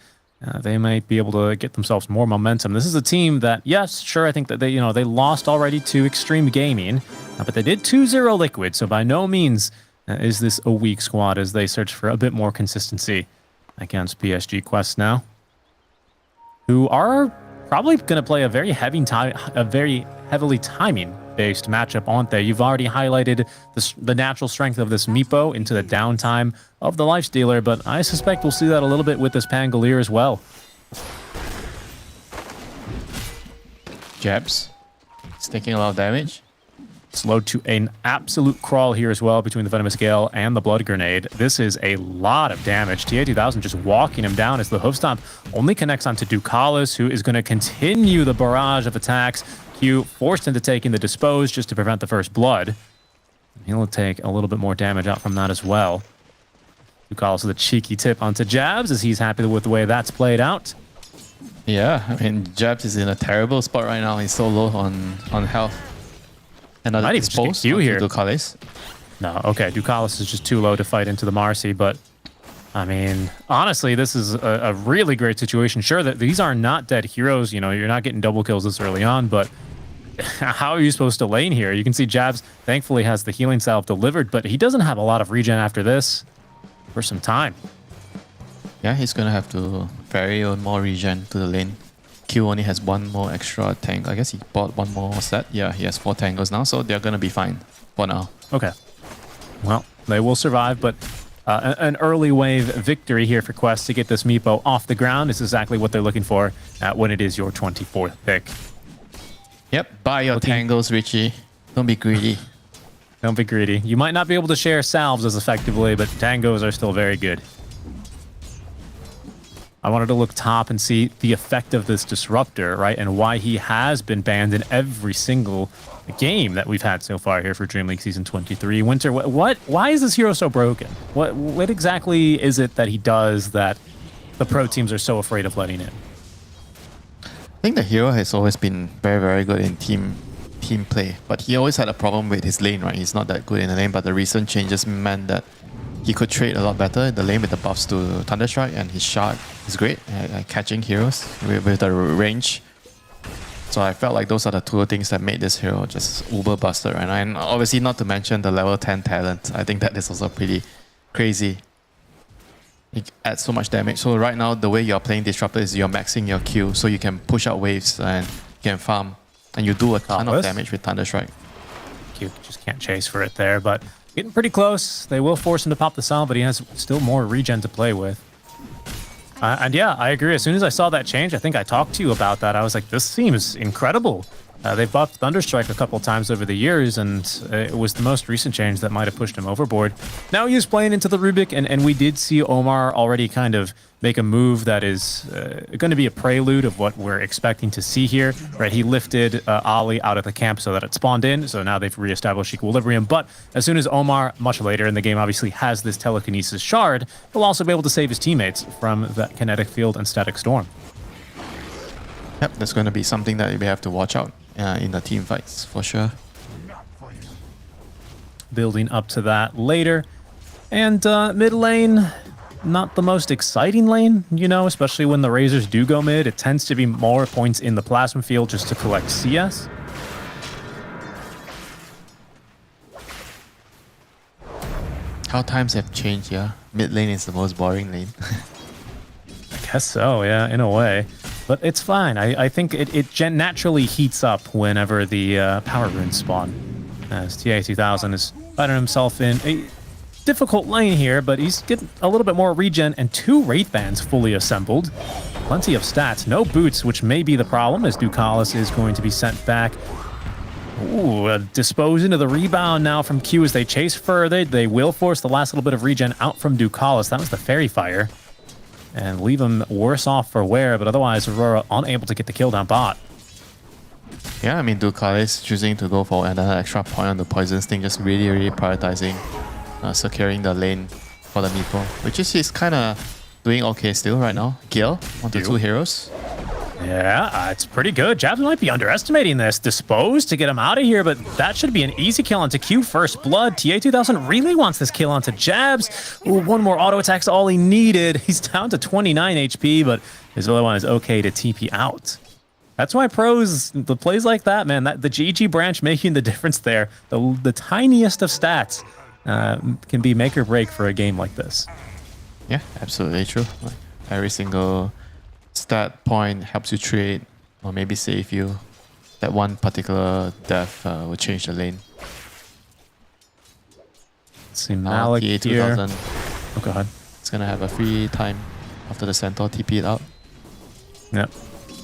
Speaker 5: they might be able to get themselves more momentum. This is a team that, yes, sure, I think that they lost already to Extreme Gaming, but they did 2-0 Liquid, so by no means is this a weak squad as they search for a bit more consistency against PSG Quest now, who are probably going to play a very heavily timing-based matchup, aren't they? You've already highlighted the natural strength of this Meepo into the downtime of the Lifestealer, but I suspect we'll see that a little bit with this Pangolier as well.
Speaker 6: Jabs. It's taking a lot of damage.
Speaker 5: Slowed to an absolute crawl here as well between the Venomous Gale and the Blood Grenade. This is a lot of damage. TA2000 just walking him down as the Hoofstomp only connects onto Ducalis, who is going to continue the barrage of attacks. Q forced into taking the Dispose just to prevent the first blood. He'll take a little bit more damage out from that as well. Ducalis with a cheeky tip onto Jabs as he's happy with the way that's played out.
Speaker 6: Yeah, I mean, Jabs is in a terrible spot right now. He's so low on health. Another
Speaker 5: Might even just get
Speaker 6: Dispose
Speaker 5: Q here.
Speaker 6: Ducalis.
Speaker 5: No, okay, Ducalis is just too low to fight into the Marcy, but I mean, honestly, this is a really great situation. Sure, that these are not dead heroes, you're not getting double kills this early on, but how are you supposed to lane here? You can see Jabs thankfully has the healing salve delivered, but he doesn't have a lot of regen after this for some time.
Speaker 6: Yeah, he's gonna have to ferry on more regen to the lane. Q only has one more extra tank. I guess he bought one more set. Yeah, he has 4 tangos now, so they're gonna be fine for now.
Speaker 5: Okay. Well, they will survive, but an early wave victory here for Quest to get this Meepo off the ground is exactly what they're looking for when it is your 24th pick.
Speaker 6: Yep, buy your tangles, Richie. Don't be greedy.
Speaker 5: Don't be greedy. You might not be able to share salves as effectively, but tangos are still very good. I wanted to look top and see the effect of this disruptor, right? And why he has been banned in every single game that we've had so far here for Dream League Season 23. Winter, why is this hero so broken? What exactly is it that he does that the pro teams are so afraid of letting in?
Speaker 6: I think the hero has always been very, very good in team play, but he always had a problem with his lane, right? He's not that good in the lane, but the recent changes meant that he could trade a lot better in the lane with the buffs to Thunderstrike, and his shot is great at catching heroes with the range. So I felt like those are the two things that made this hero just uber busted, right? And obviously not to mention the level 10 talent. I think that is also pretty crazy. It adds so much damage. So right now, the way you're playing Disruptor is you're maxing your Q, so you can push out waves and you can farm. And you do a ton of damage with Thunderstrike.
Speaker 5: Q just can't chase for it there, but getting pretty close. They will force him to pop the salve, but he has still more regen to play with. And yeah, I agree. As soon as I saw that change, I think I talked to you about that. I was like, this seems incredible. They've buffed Thunderstrike a couple times over the years, and it was the most recent change that might have pushed him overboard. Now he is playing into the Rubik, and we did see Omar already kind of make a move that is going to be a prelude of what we're expecting to see here. Right? He lifted Ali out of the camp so that it spawned in, so now they've reestablished equilibrium. But as soon as Omar, much later in the game, obviously has this telekinesis shard, he'll also be able to save his teammates from that kinetic field and static storm.
Speaker 6: Yep, that's going to be something that we have to watch out in the team fights, for sure.
Speaker 5: Building up to that later. And mid lane, not the most exciting lane, you know, especially when the Razors do go mid. It tends to be more points in the plasma field just to collect CS.
Speaker 6: How times have changed, yeah. Mid lane is the most boring lane.
Speaker 5: I guess so, yeah, in a way. But it's fine. I think it naturally heats up whenever the power runes spawn. As TA2000 is finding himself in a difficult lane here, but he's getting a little bit more regen and 2 Wraith Bands fully assembled. Plenty of stats. No boots, which may be the problem, as Ducalis is going to be sent back. Ooh, disposing of the rebound now from Q as they chase further. They will force the last little bit of regen out from Ducalis. That was the Fairy Fire. And leave him worse off for wear, but otherwise Aurora unable to get the kill down bot.
Speaker 6: Yeah, I mean, Ducalis choosing to go for another extra point on the Poison Sting, just really prioritizing securing the lane for the Meepo, which is he's kind of doing okay still right now. Gale, 1 to 2 heroes.
Speaker 5: Yeah, it's pretty good. Jabs might be underestimating this. Disposed to get him out of here, but that should be an easy kill onto Q first blood. TA2000 really wants this kill onto Jabs. Ooh, 1 more auto attack's all he needed. He's down to 29 HP, but his other one is okay to TP out. That's why pros, the plays like that, man, the GG branch making the difference there. The tiniest of stats can be make or break for a game like this.
Speaker 6: Yeah, absolutely true. Like, every single stat point helps you trade or maybe save you. That one particular death will change the lane.
Speaker 5: Let's see, Malik here.
Speaker 6: TA2000.
Speaker 5: Oh god.
Speaker 6: It's gonna have a free time after the Centaur TP'd out.
Speaker 5: Yep.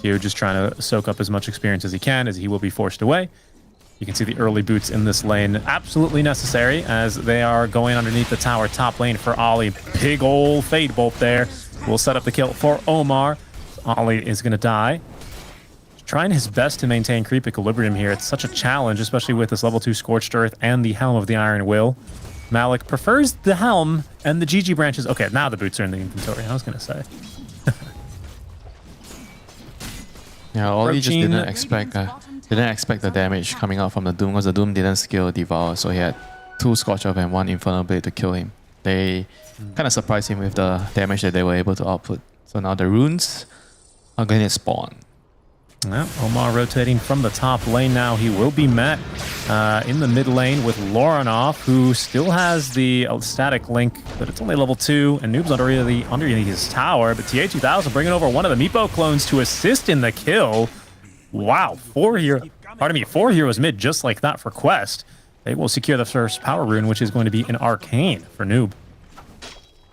Speaker 5: Q just trying to soak up as much experience as he can, as he will be forced away. You can see the early boots in this lane absolutely necessary as they are going underneath the tower top lane for Ollie. Big old Fade Bolt there will set up the kill for Omar. Ollie is going to die. Trying his best to maintain creep equilibrium here. It's such a challenge, especially with this level 2 Scorched Earth and the Helm of the Iron Will. Malik prefers the Helm and the GG branches. Okay, now the boots are in the inventory. I was going to say.
Speaker 6: Yeah, Ollie just didn't expect the damage coming out from the Doom because the Doom didn't skill Devour, so he had 2 Scorch Earth and 1 Infernal Blade to kill him. They kind of surprised him with the damage that they were able to output. So now the runes are going to spawn.
Speaker 5: Well, Omar rotating from the top lane now. He will be met in the mid lane with Loranov, who still has the static link, but it's only level 2, and Noob's underneath his tower. But TA2000 bringing over one of the Meepo clones to assist in the kill. Wow, 4 heroes mid just like that for Quest. They will secure the first power rune, which is going to be an Arcane for Noob.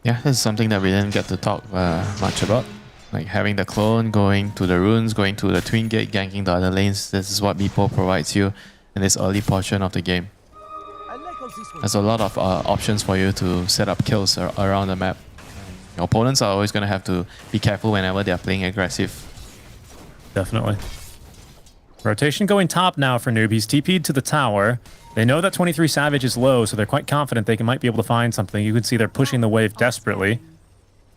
Speaker 6: Yeah, this is something that we didn't get to talk much about. Like having the clone, going to the runes, going to the twin gate, ganking the other lanes. This is what Meepo provides you in this early portion of the game. There's a lot of options for you to set up kills around the map. Your opponents are always going to have to be careful whenever they're playing aggressive.
Speaker 5: Definitely. Rotation going top now for Noob. He's TP'd to the tower. They know that 23 Savage is low, so they're quite confident they might be able to find something. You can see they're pushing the wave desperately.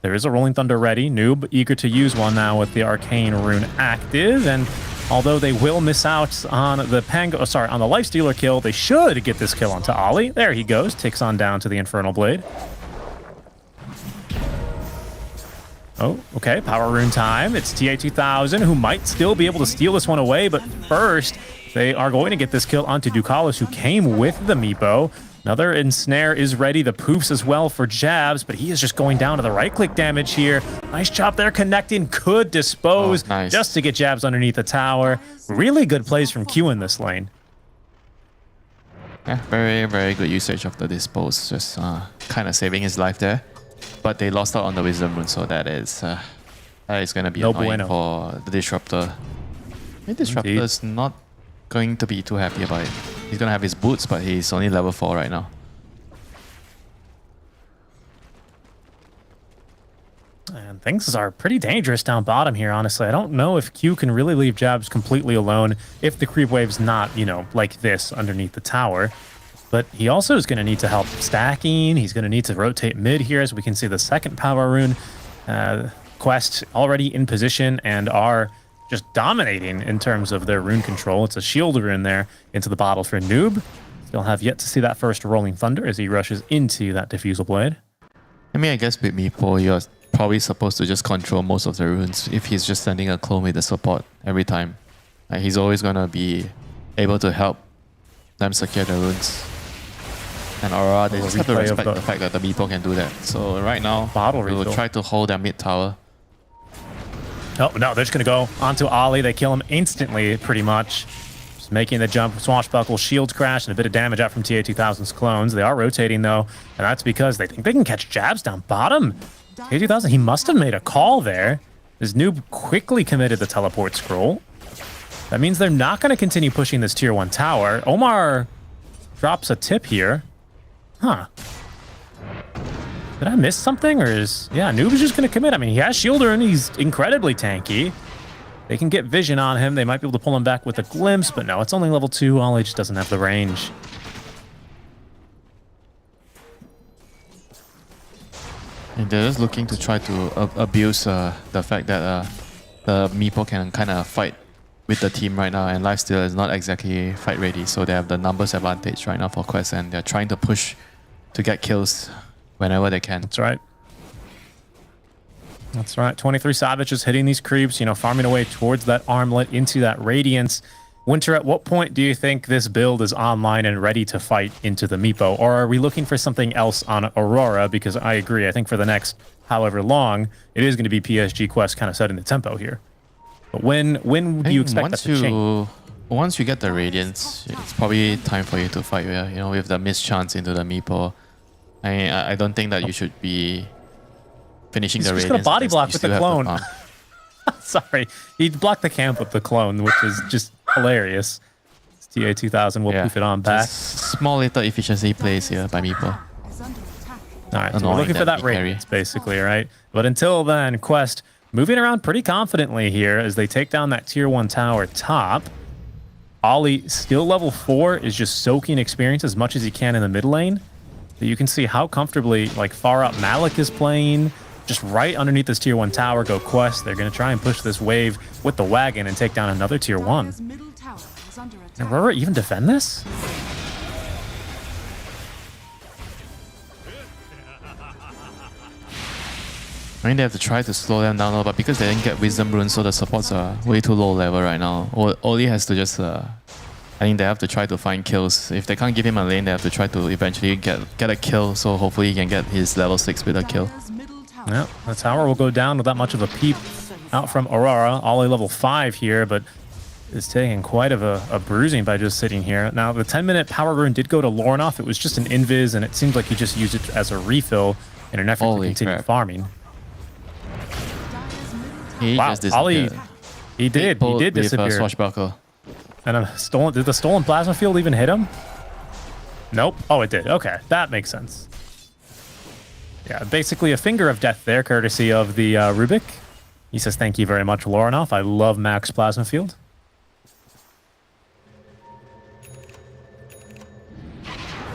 Speaker 5: There is a Rolling Thunder ready. Noob eager to use one now with the Arcane Rune active, and although they will miss out on the on the Lifestealer kill, they should get this kill onto Ollie. There he goes, ticks on down to the Infernal Blade. Oh, okay, Power Rune time. It's TA2000 who might still be able to steal this one away, but first they are going to get this kill onto Ducalis, who came with the Meepo. Another Ensnare is ready, the poofs as well for Jabs, but he is just going down to the right-click damage here. Nice chop there, connecting, could dispose
Speaker 6: nice.
Speaker 5: just to get Jabs underneath the tower. Really good plays from Q in this lane.
Speaker 6: Yeah, very, very good usage of the dispose, just kind of saving his life there. But they lost out on the Wisdom Rune, so that is going to be
Speaker 5: No
Speaker 6: annoying
Speaker 5: bueno.
Speaker 6: for the Disruptor. The Disruptor
Speaker 5: Indeed.
Speaker 6: is not going to be too happy about it. He's going to have his boots, but he's only level 4 right now.
Speaker 5: And things are pretty dangerous down bottom here, honestly. I don't know if Q can really leave Jabs completely alone if the creep wave's not, you know, like this underneath the tower. But he also is going to need to help stacking. He's going to need to rotate mid here, as we can see the second Power Rune quest already in position and are just dominating in terms of their rune control. It's a shield rune there into the bottle for Noob. Still have yet to see that first Rolling Thunder as he rushes into that Diffusal Blade.
Speaker 6: I mean, I guess with Meepo, you're probably supposed to just control most of the runes if he's just sending a clone with the support every time. Like, he's always going to be able to help them secure the runes. And Aurora, they just have to
Speaker 5: replay of
Speaker 6: respect
Speaker 5: the-
Speaker 6: the fact that the Meepo can do that. So right now,
Speaker 5: Bottle
Speaker 6: we will
Speaker 5: refill.
Speaker 6: try to hold their mid tower.
Speaker 5: Oh, no, they're just going to go onto Ollie. They kill him instantly, pretty much. Just making the jump, swashbuckle, shields crash, and a bit of damage out from TA2000's clones. They are rotating, though, and that's because they think they can catch Jabs down bottom. TA2000, he must have made a call there. His Noob quickly committed the teleport scroll. That means they're not going to continue pushing this tier 1 tower. Omar drops a tip here. Huh. Did I miss something, or is... Yeah, Noob is just going to commit. I mean, he has Shielder, and he's incredibly tanky. They can get vision on him. They might be able to pull him back with a glimpse, but no, it's only level 2. Ollie just doesn't have the range.
Speaker 6: And they're just looking to try to abuse the fact that the Meepo can kind of fight with the team right now, and Lifesteal is not exactly fight ready, so they have the numbers advantage right now for Quest, and they're trying to push to get kills whenever they can.
Speaker 5: That's right. That's right. 23 Savage is hitting these creeps, you know, farming away towards that armlet into that Radiance. Winter, at what point do you think this build is online and ready to fight into the Meepo? Or are we looking for something else on Aurora? Because I agree, I think for the next however long, it is going to be PSG Quest kind of setting the tempo here. But when do you expect that to change?
Speaker 6: Once you get the Radiance, it's probably time for you to fight, you know, with the mischance into the Meepo. I don't think that you should be finishing
Speaker 5: He's
Speaker 6: the
Speaker 5: just
Speaker 6: Radiance.
Speaker 5: gonna body
Speaker 6: unless
Speaker 5: block
Speaker 6: you
Speaker 5: with
Speaker 6: still
Speaker 5: the
Speaker 6: have
Speaker 5: clone.
Speaker 6: farm.
Speaker 5: Sorry, he blocked the camp with the clone, which is just hilarious. TA2000 will poof it on back.
Speaker 6: Just small little efficiency plays here by Meepo.
Speaker 5: All right, so we're
Speaker 6: Annoying
Speaker 5: looking for
Speaker 6: that
Speaker 5: that
Speaker 6: we carry.
Speaker 5: Radiance, basically, right? But until then, Quest moving around pretty confidently here as they take down that tier 1 tower top. Ollie, still level 4, is just soaking experience as much as he can in the mid lane. But you can see how comfortably, like, far up Malik is playing. Just right underneath this tier 1 tower go Quest. They're going to try and push this wave with the wagon and take down another tier 1. Can Aurora even defend this?
Speaker 6: I mean, they have to try to slow them down a little, but because they didn't get Wisdom Runes, so the supports are way too low level right now. Oli has to just... I think they have to try to find kills. If they can't give him a lane, they have to try to eventually get a kill, so hopefully he can get his level 6 with a kill.
Speaker 5: Yeah, the tower will go down without much of a peep out from Aurora. Ollie level 5 here, but is taking quite of a bruising by just sitting here. Now, the 10-minute power rune did go to Lornoff. It was just an invis, and it seems like he just used it as a refill. in an effort to
Speaker 6: Holy
Speaker 5: continue
Speaker 6: crap.
Speaker 5: farming.
Speaker 6: He
Speaker 5: Wow,
Speaker 6: just
Speaker 5: Ollie,
Speaker 6: disappeared.
Speaker 5: he did
Speaker 6: With
Speaker 5: disappear.
Speaker 6: Swashbuckle.
Speaker 5: And did the stolen plasma field even hit him? Nope. Oh, it did. Okay, that makes sense. Yeah, basically a finger of death there, courtesy of the Rubik. He says, thank you very much, Loranoff. I love Max Plasma Field.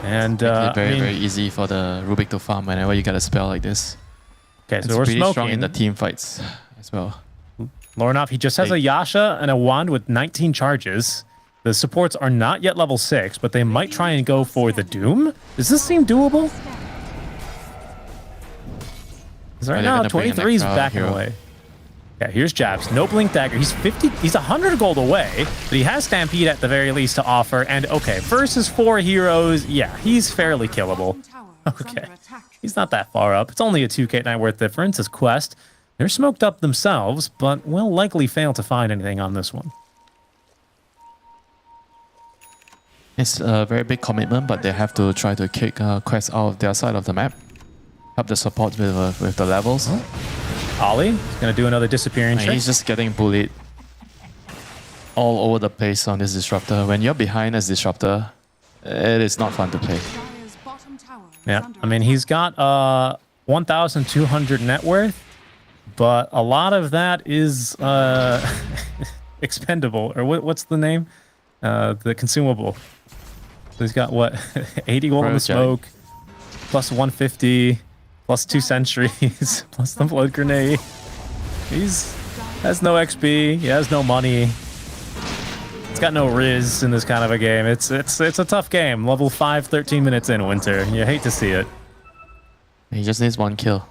Speaker 5: And
Speaker 6: Very easy for the Rubik to farm whenever you get a spell like this.
Speaker 5: okay,
Speaker 6: It's
Speaker 5: so we're
Speaker 6: pretty
Speaker 5: smoking.
Speaker 6: strong in the team fights as well.
Speaker 5: Loranoff, he just has a Yasha and a wand with 19 charges. The supports are not yet level 6, but they might try and go for the Doom. Does this seem doable? Because right
Speaker 6: Are they
Speaker 5: now,
Speaker 6: gonna bring an
Speaker 5: 23 is
Speaker 6: extra
Speaker 5: backing
Speaker 6: hero?
Speaker 5: away. Yeah, here's Jabs. No Blink Dagger. He's 50. He's 100 gold away, but he has Stampede at the very least to offer. And okay, versus 4 heroes, yeah, he's fairly killable. Okay, he's not that far up. It's only a 2k net worth difference as Quest. They're smoked up themselves, but will likely fail to find anything on this one.
Speaker 6: It's a very big commitment, but they have to try to kick Quest out of their side of the map. Help the support with the levels.
Speaker 5: Ollie is going to do another disappearing
Speaker 6: And
Speaker 5: trick.
Speaker 6: he's just getting bullied all over the place on this Disruptor. When you're behind as Disruptor, it is not fun to play.
Speaker 5: Yeah, I mean, he's got 1,200 net worth, but a lot of that is expendable. Or what's the name? The consumable. So he's got, what, 80 gold in the
Speaker 6: Project.
Speaker 5: smoke, plus 150, plus 2 sentries, plus the blood grenade. He's has no XP, he has no money. It's got no Riz in this kind of a game. It's a tough game. Level 5, 13 minutes in, Winter. You hate to see it.
Speaker 6: He just needs one kill.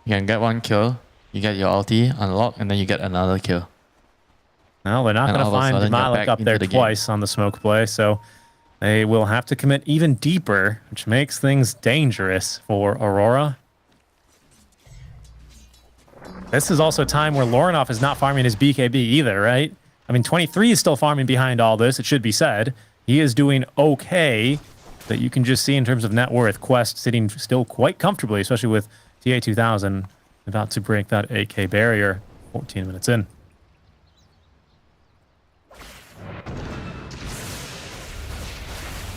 Speaker 6: You can get one kill, you get your ulti unlocked, and then you get another kill.
Speaker 5: No, they're not
Speaker 6: And
Speaker 5: going to
Speaker 6: all of a
Speaker 5: find
Speaker 6: sudden you're
Speaker 5: Malik
Speaker 6: back
Speaker 5: up there
Speaker 6: into the game.
Speaker 5: twice on the smoke play, so they will have to commit even deeper, which makes things dangerous for Aurora. This is also a time where Loranoff is not farming his BKB either, right? I mean, 23 is still farming behind all this, it should be said. He is doing okay, that you can just see in terms of net worth. Quest sitting still quite comfortably, especially with TA2000 about to break that AK barrier 14 minutes in.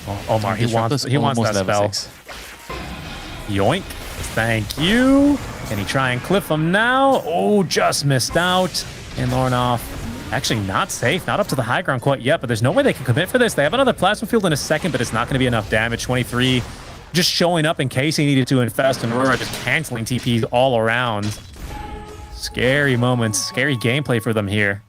Speaker 5: Oh, Omar, he wants that
Speaker 6: Almost level
Speaker 5: spell.
Speaker 6: 6.
Speaker 5: Yoink. Thank you. Can he try and cliff him now? Oh, just missed out. And Loranoff actually not safe. Not up to the high ground quite yet, but there's no way they can commit for this. They have another plasma field in a second, but it's not going to be enough damage. 23 just showing up in case he needed to infest, and Aurora just canceling TPs all around. Scary moments. Scary gameplay for them here.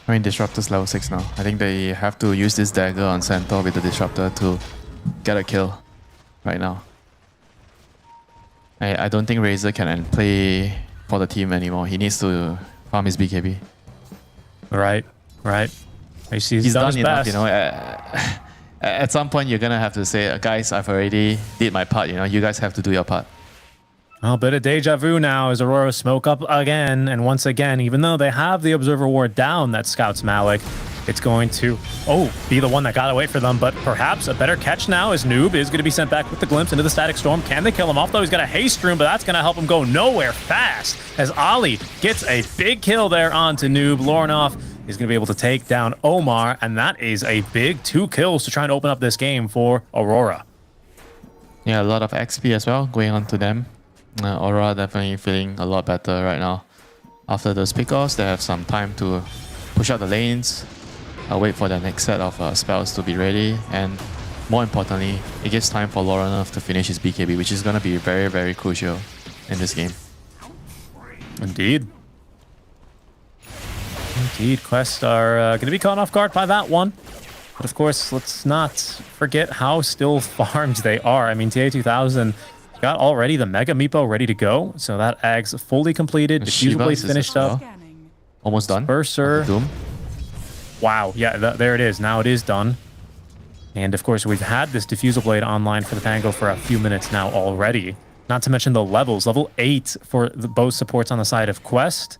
Speaker 6: I mean, Disruptor's level 6 now. I think they have to use this dagger on Centaur with the Disruptor to get a kill right now. I don't think Razor can play for the team anymore. He needs to farm his BKB.
Speaker 5: Right. He's done
Speaker 6: done
Speaker 5: his
Speaker 6: enough,
Speaker 5: best.
Speaker 6: you know. At some point, you're gonna have to say, guys, I've already did my part. You know, you guys have to do your part.
Speaker 5: A bit of deja vu now as Aurora smoke up again, and once again, even though they have the Observer Ward down that scouts Malik, it's going to, be the one that got away for them, but perhaps a better catch now as Noob is going to be sent back with the glimpse into the Static Storm. Can they kill him off, though? He's got a haste room, but that's going to help him go nowhere fast as Ollie gets a big kill there onto Noob. Loranoff is going to be able to take down Omar, and that is a big 2 kills to try and open up this game for Aurora.
Speaker 6: Yeah, a lot of XP as well going on to them. Aurora definitely feeling a lot better right now. After those pickoffs, they have some time to push out the lanes, wait for the next set of spells to be ready, and more importantly, it gives time for Loranoff to finish his BKB, which is going to be very, very crucial in this game.
Speaker 5: Indeed. Quest are going to be caught off guard by that one. But of course, let's not forget how still farmed they are. I mean, TA2000 got already the Mega Meepo ready to go. So that Ag's fully completed. Diffusal
Speaker 6: Shiva
Speaker 5: Blade
Speaker 6: is
Speaker 5: finished
Speaker 6: as well.
Speaker 5: up.
Speaker 6: Almost done.
Speaker 5: Bursar.
Speaker 6: Doom.
Speaker 5: Wow. Yeah, there it is. Now it is done. And of course, we've had this Diffusal Blade online for the Pango for a few minutes now already. Not to mention the levels. Level 8 for both supports on the side of Quest.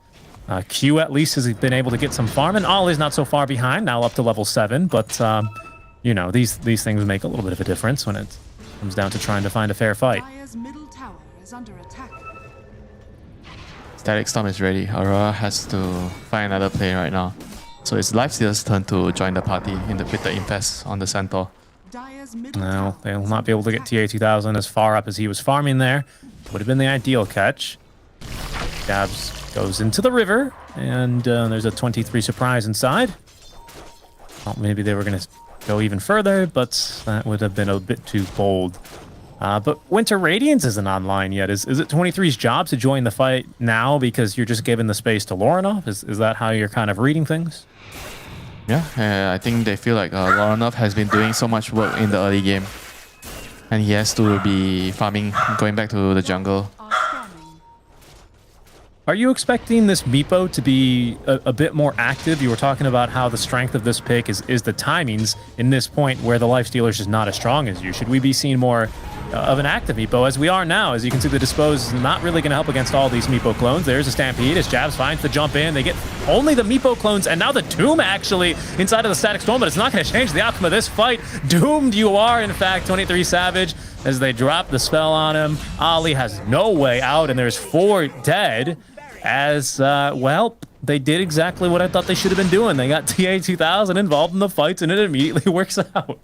Speaker 5: Q at least has been able to get some farm, and Ollie's not so far behind, now up to level 7. But you know, these things make a little bit of a difference when it comes down to trying to find a fair fight.
Speaker 8: Dire's middle tower is under attack.
Speaker 6: Static Storm is ready. Aurora has to find another play right now. So it's Lifesteal's turn to join the party with the Infest on the Centaur.
Speaker 8: Dire's middle
Speaker 5: No,
Speaker 8: tower
Speaker 5: they'll
Speaker 8: has
Speaker 5: not be able to get TA2000 as far up as he was farming there. Would have been the ideal catch. Jabs goes into the river, and there's a 23 surprise inside. Well, maybe they were going to go even further, but that would have been a bit too bold. But Winter Radiance isn't online yet. Is it 23's job to join the fight now because you're just giving the space to Lorinov? Is that how you're kind of reading things?
Speaker 6: Yeah, I think they feel like Lorinov has been doing so much work in the early game. And he has to be farming, going back to the jungle.
Speaker 8: are scanning.
Speaker 5: Are you expecting this Meepo to be a bit more active? You were talking about how the strength of this pick is the timings in this point where the Lifestealer is just not as strong as you. Should we be seeing more of an active Meepo as we are now? As you can see, the Dispose is not really going to help against all these Meepo clones. There's a Stampede as Jabs finds the jump in. They get only the Meepo clones and now the Doom actually inside of the Static Storm, but it's not going to change the outcome of this fight. Doomed you are, in fact, 23 Savage, as they drop the spell on him. Ali has no way out, and there's 4 dead as, well, they did exactly what I thought they should have been doing. They got TA2000 involved in the fights, and it immediately works out.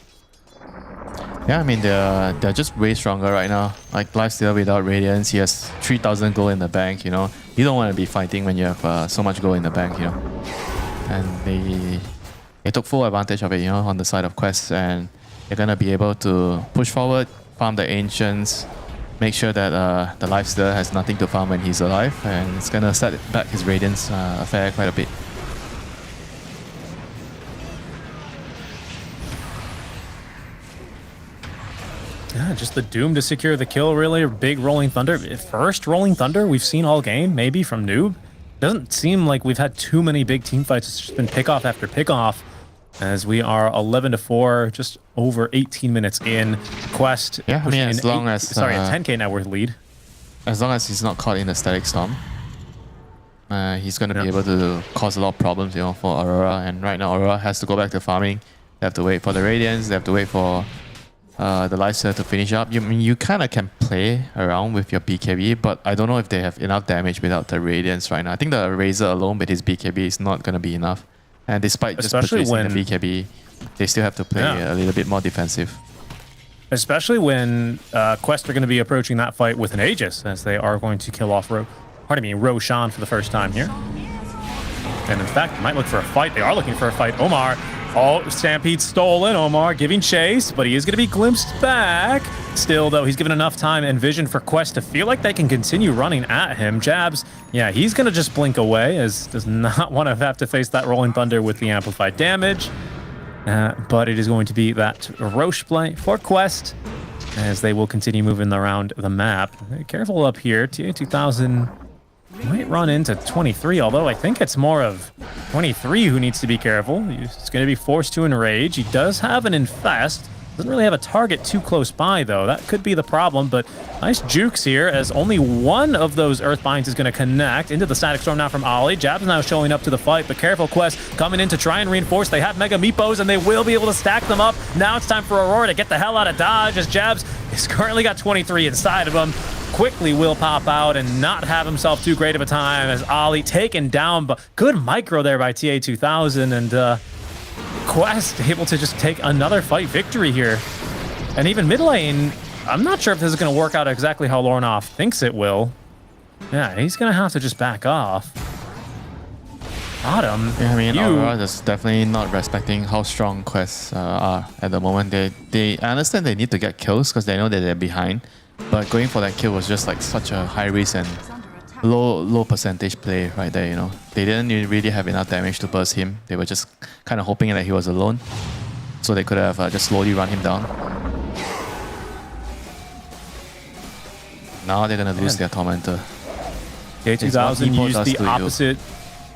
Speaker 6: Yeah, I mean, they're just way stronger right now. Like, Lifesteal without Radiance, he has 3,000 gold in the bank, you know. You don't want to be fighting when you have so much gold in the bank, you know. And they took full advantage of it, you know, on the side of Quest, and they're going to be able to push forward, farm the Ancients, make sure that the Lifesteal has nothing to farm when he's alive, and it's going to set back his Radiance affair quite a bit.
Speaker 5: Yeah, just the Doom to secure the kill, really. Big Rolling Thunder. First Rolling Thunder we've seen all game, maybe from Noob. Doesn't seem like we've had too many big team fights. It's just been pickoff after pickoff as we are 11-4, just over 18 minutes in. Quest.
Speaker 6: Yeah, I mean, as long as...
Speaker 5: Sorry, a 10k net worth lead.
Speaker 6: As long as he's not caught in the Static Storm, he's going to be able to cause a lot of problems, you know, for Aurora. And right now, Aurora has to go back to farming. They have to wait for the Radiance. They have to wait for the Lifesteal to finish up. You kind of can play around with your BKB, but I don't know if they have enough damage without the Radiance right now. I think the Razor alone with his BKB is not going to be enough. And despite
Speaker 5: Especially
Speaker 6: just purchasing
Speaker 5: when-
Speaker 6: the BKB, they still have to play a little bit more defensive.
Speaker 5: Especially when Quest are going to be approaching that fight with an Aegis, as they are going to kill off Roshan for the first time here. And in fact, they might look for a fight. They are looking for a fight. Omar. Oh, Stampede stolen. Omar giving chase, but he is going to be glimpsed back. Still, though, he's given enough time and vision for Quest to feel like they can continue running at him. Jabs, yeah, he's going to just blink away, as does not want to have to face that Rolling Thunder with the amplified damage. But it is going to be that Roche play for Quest, as they will continue moving around the map. Careful up here. TA2000 might run into 23, although I think it's more of 23 who needs to be careful. He's going to be forced to enrage. He does have an infest. Doesn't really have a target too close by, though. That could be the problem, but nice jukes here, as only one of those Earthbinds is going to connect into the Static Storm now from Ollie. Jab's now showing up to the fight, but careful, Quest coming in to try and reinforce. They have Mega Meepos, and they will be able to stack them up. Now it's time for Aurora to get the hell out of Dodge, as Jabs has currently got 23 inside of him. Quickly will pop out and not have himself too great of a time, as Ollie taken down, but good micro there by TA2000, and Quest able to just take another fight victory here. And even mid lane, I'm not sure if this is going to work out exactly how Lorinov thinks it will. Yeah, he's going to have to just back off. Bottom.
Speaker 6: Yeah, I mean, Aurora is definitely not respecting how strong Quests are at the moment. I understand they need to get kills because they know that they're behind, but going for that kill was just like such a high risk and low percentage play right there, you know. They didn't really have enough damage to burst him. They were just kind of hoping that he was alone, so they could have just slowly run him down. Now they're gonna lose their Tormentor.
Speaker 5: TA2000 used the opposite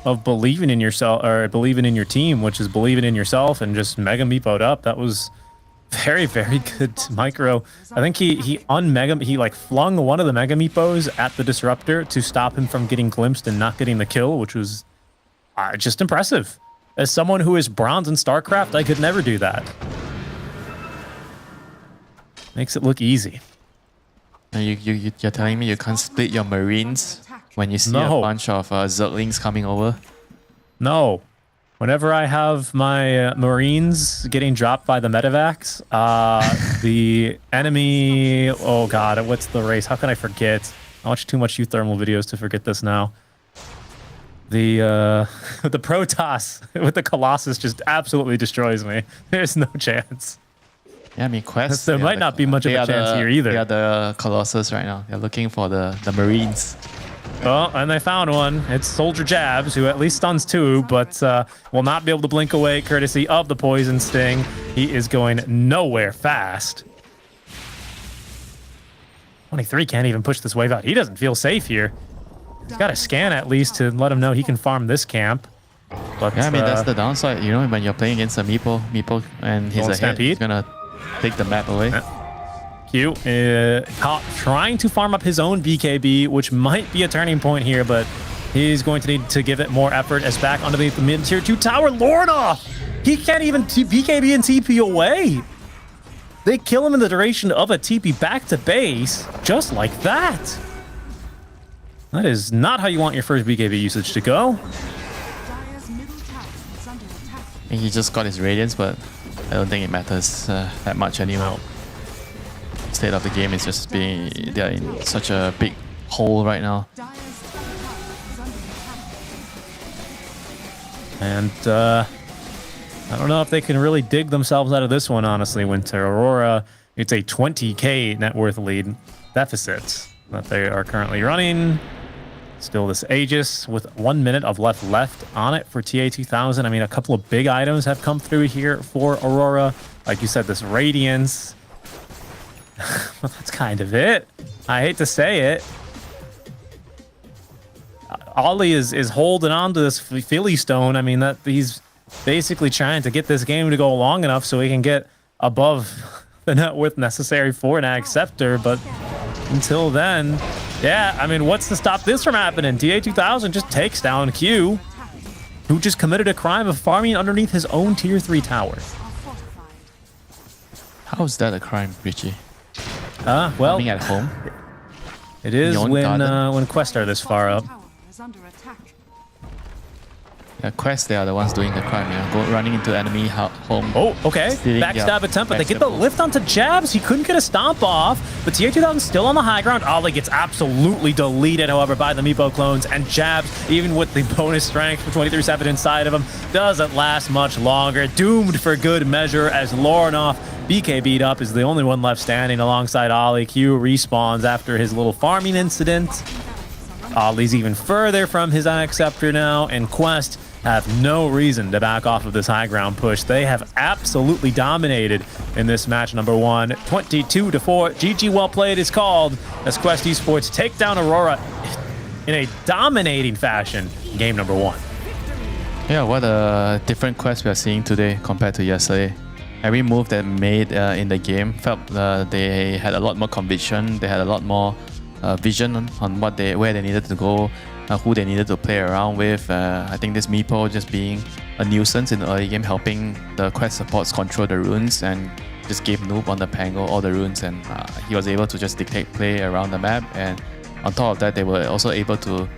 Speaker 5: of believing in yourself, or believing in your team, which is believing in yourself, and just mega meepoed up. That was very, very good micro. I think he like flung one of the mega meepos at the disruptor to stop him from getting glimpsed and not getting the kill, which was just impressive. As someone who is bronze in StarCraft, I could never do that. Makes it look easy.
Speaker 6: And you're telling me you can't split your Marines when you see
Speaker 5: No.
Speaker 6: a bunch of Zerglings coming over?
Speaker 5: No. Whenever I have my Marines getting dropped by the medevacs, the enemy... Oh, God. What's the race? How can I forget? I watch too much U-thermal videos to forget this now. The Protoss with the Colossus just absolutely destroys me. There's no chance.
Speaker 6: Yeah, I mean, Quest.
Speaker 5: There might not be much of a chance here either.
Speaker 6: They are the Colossus right now. They're looking for the Marines.
Speaker 5: Oh, and they found one. It's Soldier Jabs, who at least stuns 2, but will not be able to blink away courtesy of the Poison Sting. He is going nowhere fast. 23 can't even push this wave out. He doesn't feel safe here. He's got a scan at least to let him know he can farm this camp. But,
Speaker 6: Yeah, I mean, that's the downside. You know, when you're playing against a Meepo and he's
Speaker 5: Going
Speaker 6: ahead,
Speaker 5: Stampede?
Speaker 6: he's going to take the map away.
Speaker 5: Q caught trying to farm up his own BKB, which might be a turning point here, but he's going to need to give it more effort as back underneath the mid-tier 2 tower. Lornoff! He can't even BKB and TP away. They kill him in the duration of a TP back to base, just like that. That is not how you want your first BKB usage to go.
Speaker 8: Dire's middle tower is under attack.
Speaker 6: And he just got his Radiance, but I don't think it matters that much anymore. State of the game is just they're in such a big hole right now.
Speaker 8: Dire's top tower is under attack.
Speaker 5: And I don't know if they can really dig themselves out of this one, honestly, Winter. Aurora, it's a 20k net worth lead deficit that they are currently running. Still this Aegis with 1 minute of left on it for TA2000. I mean, a couple of big items have come through here for Aurora. Like you said, this Radiance. Well, that's kind of it. I hate to say it. Ollie is holding on to this Philly Stone. I mean, that he's basically trying to get this game to go long enough so he can get above the net worth necessary for an Acceptor. But until then, yeah, I mean, what's to stop this from happening? TA2000 just takes down Q, who just committed a crime of farming underneath his own tier 3 tower.
Speaker 8: Are fortified.
Speaker 6: How is that a crime, Richie?
Speaker 5: Well,
Speaker 6: Farming at home?
Speaker 5: it is
Speaker 6: your own
Speaker 5: when
Speaker 6: garden?
Speaker 5: Quest are this far up.
Speaker 8: Tower is under attack.
Speaker 6: Yeah, Quest, they are the ones doing the crime, running into enemy home.
Speaker 5: Oh, okay.
Speaker 6: Stealing their
Speaker 5: Backstab attempt, but they get the
Speaker 6: vegetables.
Speaker 5: lift onto Jabs. He couldn't get a stomp off, but TA2000 still on the high ground. Ollie gets absolutely deleted, however, by the Meepo clones, and Jabs, even with the bonus strength for 23-7 inside of him, doesn't last much longer. Doomed for good measure as Lornoff, BKB'd up, is the only one left standing alongside Ollie. Q respawns after his little farming incident. Ollie's even further from his Acceptor now, and Quest have no reason to back off of this high ground push. They have absolutely dominated in this match number 1. 22-4. GG well played is called as Quest Esports take down Aurora in a dominating fashion in game number 1.
Speaker 6: Yeah, what a different Quest we are seeing today compared to yesterday. Every move they made in the game felt they had a lot more conviction. They had a lot more vision on where they needed to go, who they needed to play around with. I think this Meepo just being a nuisance in the early game, helping the Quest supports control the runes, and just gave Noob on the Pango all the runes, and he was able to just dictate play around the map. And on top of that, they were also able to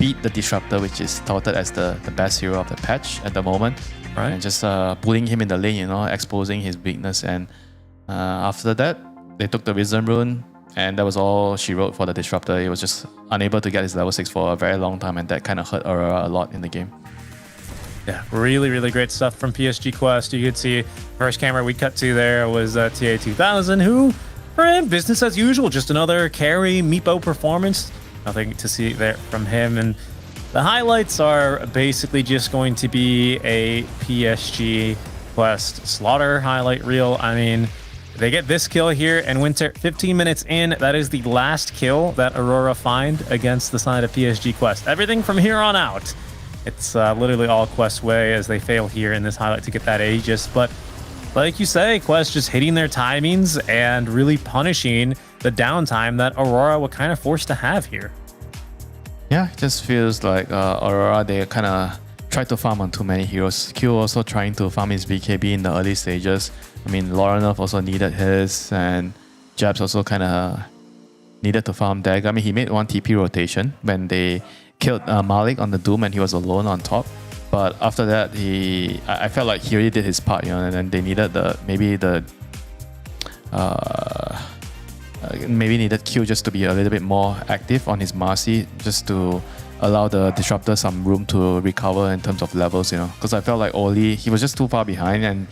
Speaker 6: beat the Disruptor, which is touted as the best hero of the patch at the moment.
Speaker 5: Right.
Speaker 6: And just pulling him in the lane, exposing his weakness. And after that, they took the Wisdom Rune, and that was all she wrote for the Disruptor. He was just unable to get his level 6 for a very long time, and that kind of hurt Aurora a lot in the game.
Speaker 5: Yeah, really, really great stuff from PSG Quest. You could see first camera we cut to there was TA2000, who, for him, business as usual. Just another carry Meepo performance. Nothing to see there from him. And the highlights are basically just going to be a PSG Quest slaughter highlight reel. I mean, they get this kill here, and Winter, 15 minutes in, that is the last kill that Aurora find against the side of PSG Quest. Everything from here on out, it's literally all Quest way as they fail here in this highlight to get that Aegis. But like you say, Quest just hitting their timings and really punishing the downtime that Aurora were kind of forced to have here.
Speaker 6: Yeah, it just feels like Aurora, they kind of tried to farm on too many heroes. Q also trying to farm his BKB in the early stages. I mean, Lorenov also needed his, and Jabs also kind of needed to farm Dag. I mean, he made one TP rotation when they killed Malik on the Doom and he was alone on top. But after that, I felt like he already did his part, you know, and then they needed maybe needed Q just to be a little bit more active on his Marcy, just to allow the Disruptor some room to recover in terms of levels, you know. Because I felt like Oli, he was just too far behind and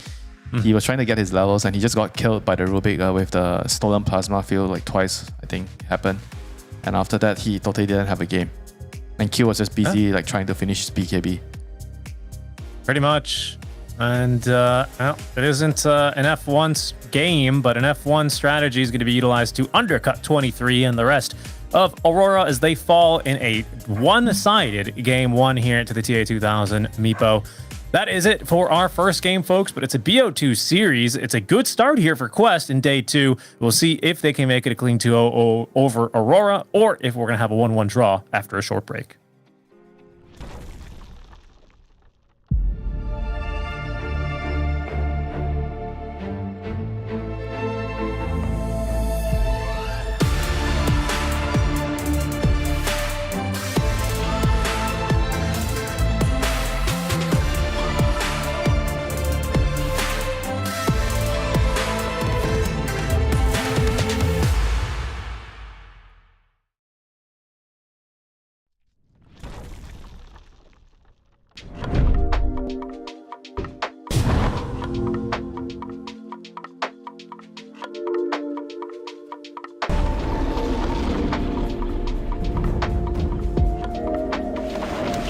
Speaker 6: he was trying to get his levels and he just got killed by the Rubik with the stolen plasma field like twice, I think, happened. And after that, he totally didn't have a game. And Q was just busy like trying to finish his BKB.
Speaker 5: Pretty much. And well, it isn't an F1 game, but an F1 strategy is going to be utilized to undercut 23 and the rest of Aurora as they fall in a one-sided game one here to the TA2000 Meepo. That is it for our first game, folks, but it's a BO2 series. It's a good start here for Quest in day 2. We'll see if they can make it a clean 2-0 over Aurora, or if we're going to have a 1-1 draw after a short break.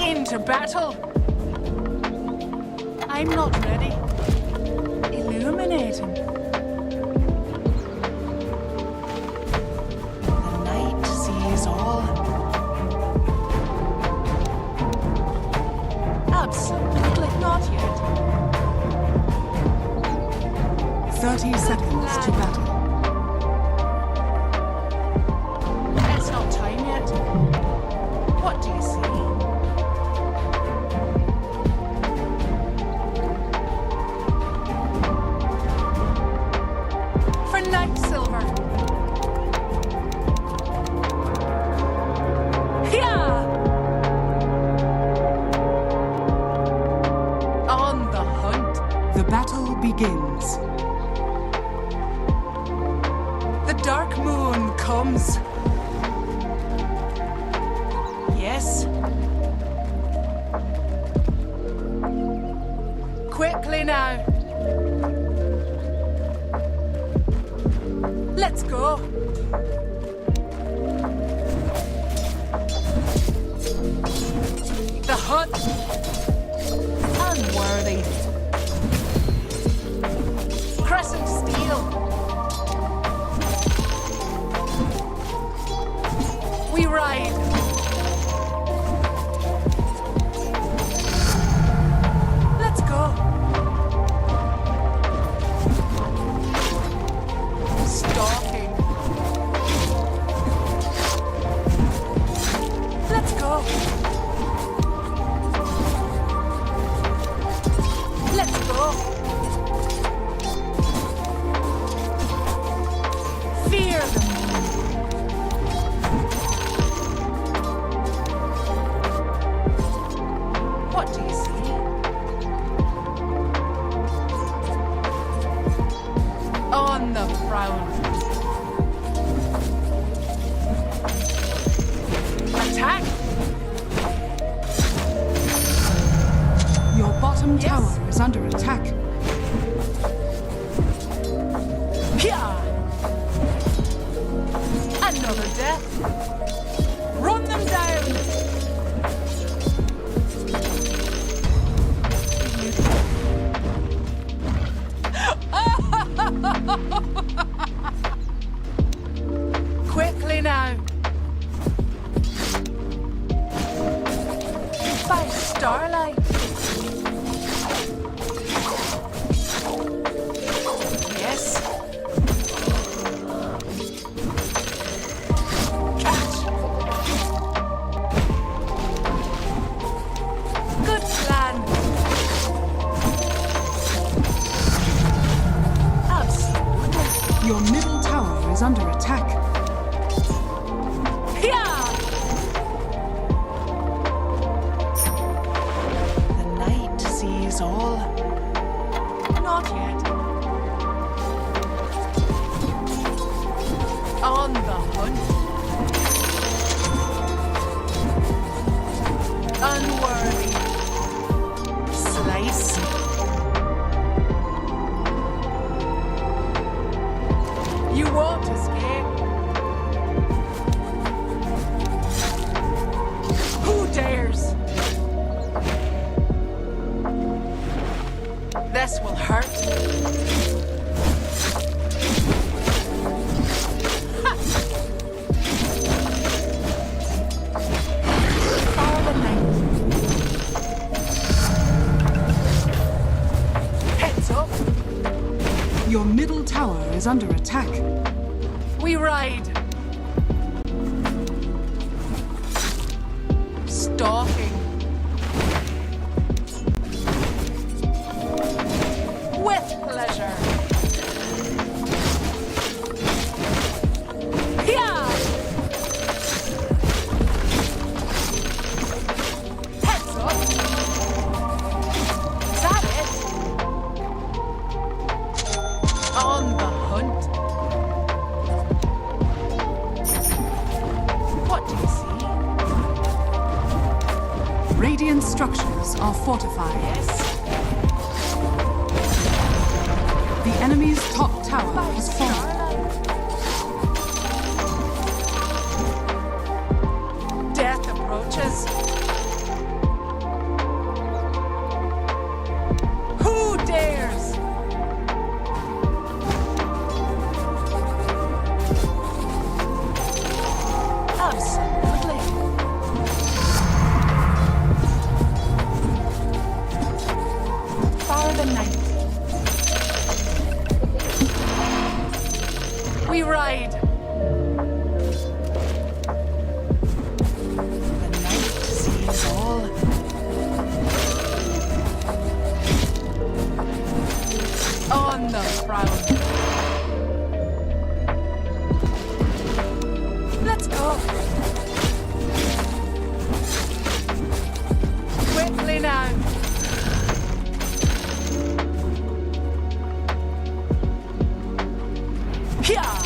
Speaker 8: Into battle. I'm not ready. Illuminating. The night sees all. Absolutely not yet. 30 seconds to battle. It's not time yet. What do you see? Night silver. Yeah. On the hunt. The battle begins. The dark moon comes. Yes. Quickly now. Let's go. The hunt. Unworthy. Crescent steel. We ride. Let's go. Stalking. Let's go. Let's go. Fear the moon. What do you see? On the prowl. Attack! Your bottom Yes. tower is under attack. Yeah. Another death. Run them down. Quickly now. By starlight. Yes. Catch. Good plan. Absolutely.
Speaker 9: Your middle tower is is under attack.
Speaker 8: The night sees all. Not yet. On the hunt. Unworthy. Slice. You won't escape. Who dares? This will hurt. Ha! Follow the night. Heads up.
Speaker 9: Your middle tower is under attack.
Speaker 8: We ride. Stalking. With pleasure. Yeah. Heads up. Is that it? On the hunt. What do you see?
Speaker 9: Radiant structures are fortified.
Speaker 8: Yes.
Speaker 9: The enemy's top tower has fallen.
Speaker 8: Death approaches. Who dares? Absolutely. Follow the night. We ride. The night sees all. On the prowl. Let's go. Quickly now. Yeah.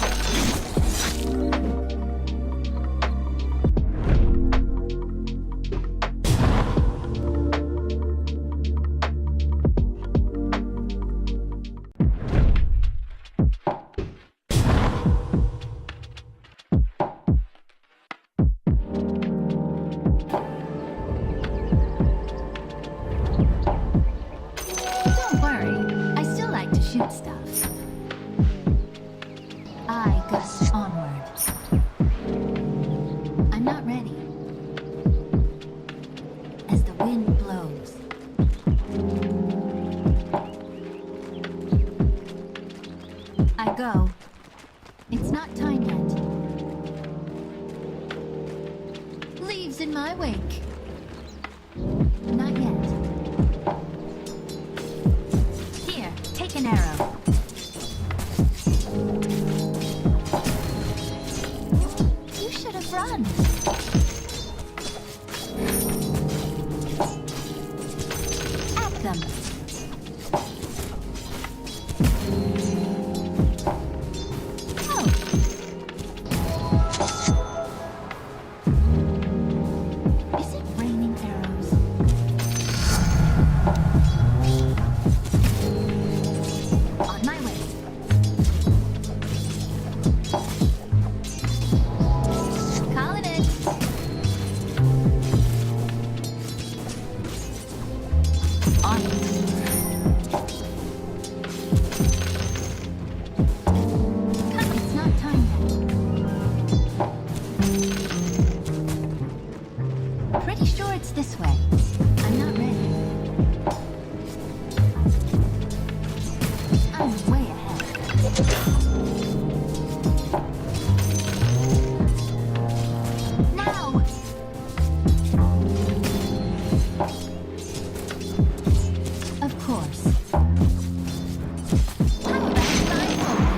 Speaker 10: Don't worry, I still like to shoot stuff. I gust onward. I'm not ready. As the wind blows. I go. It's not time yet. Leaves in my wake. Not yet. Here, take an arrow. You should have run. At them. Oh. Is it raining arrows? On my way. Calling it. On it. Come, it's not time yet. Pretty sure it's this way. I'm not ready. I'm way ahead. Now! Of course. How about blindfolded?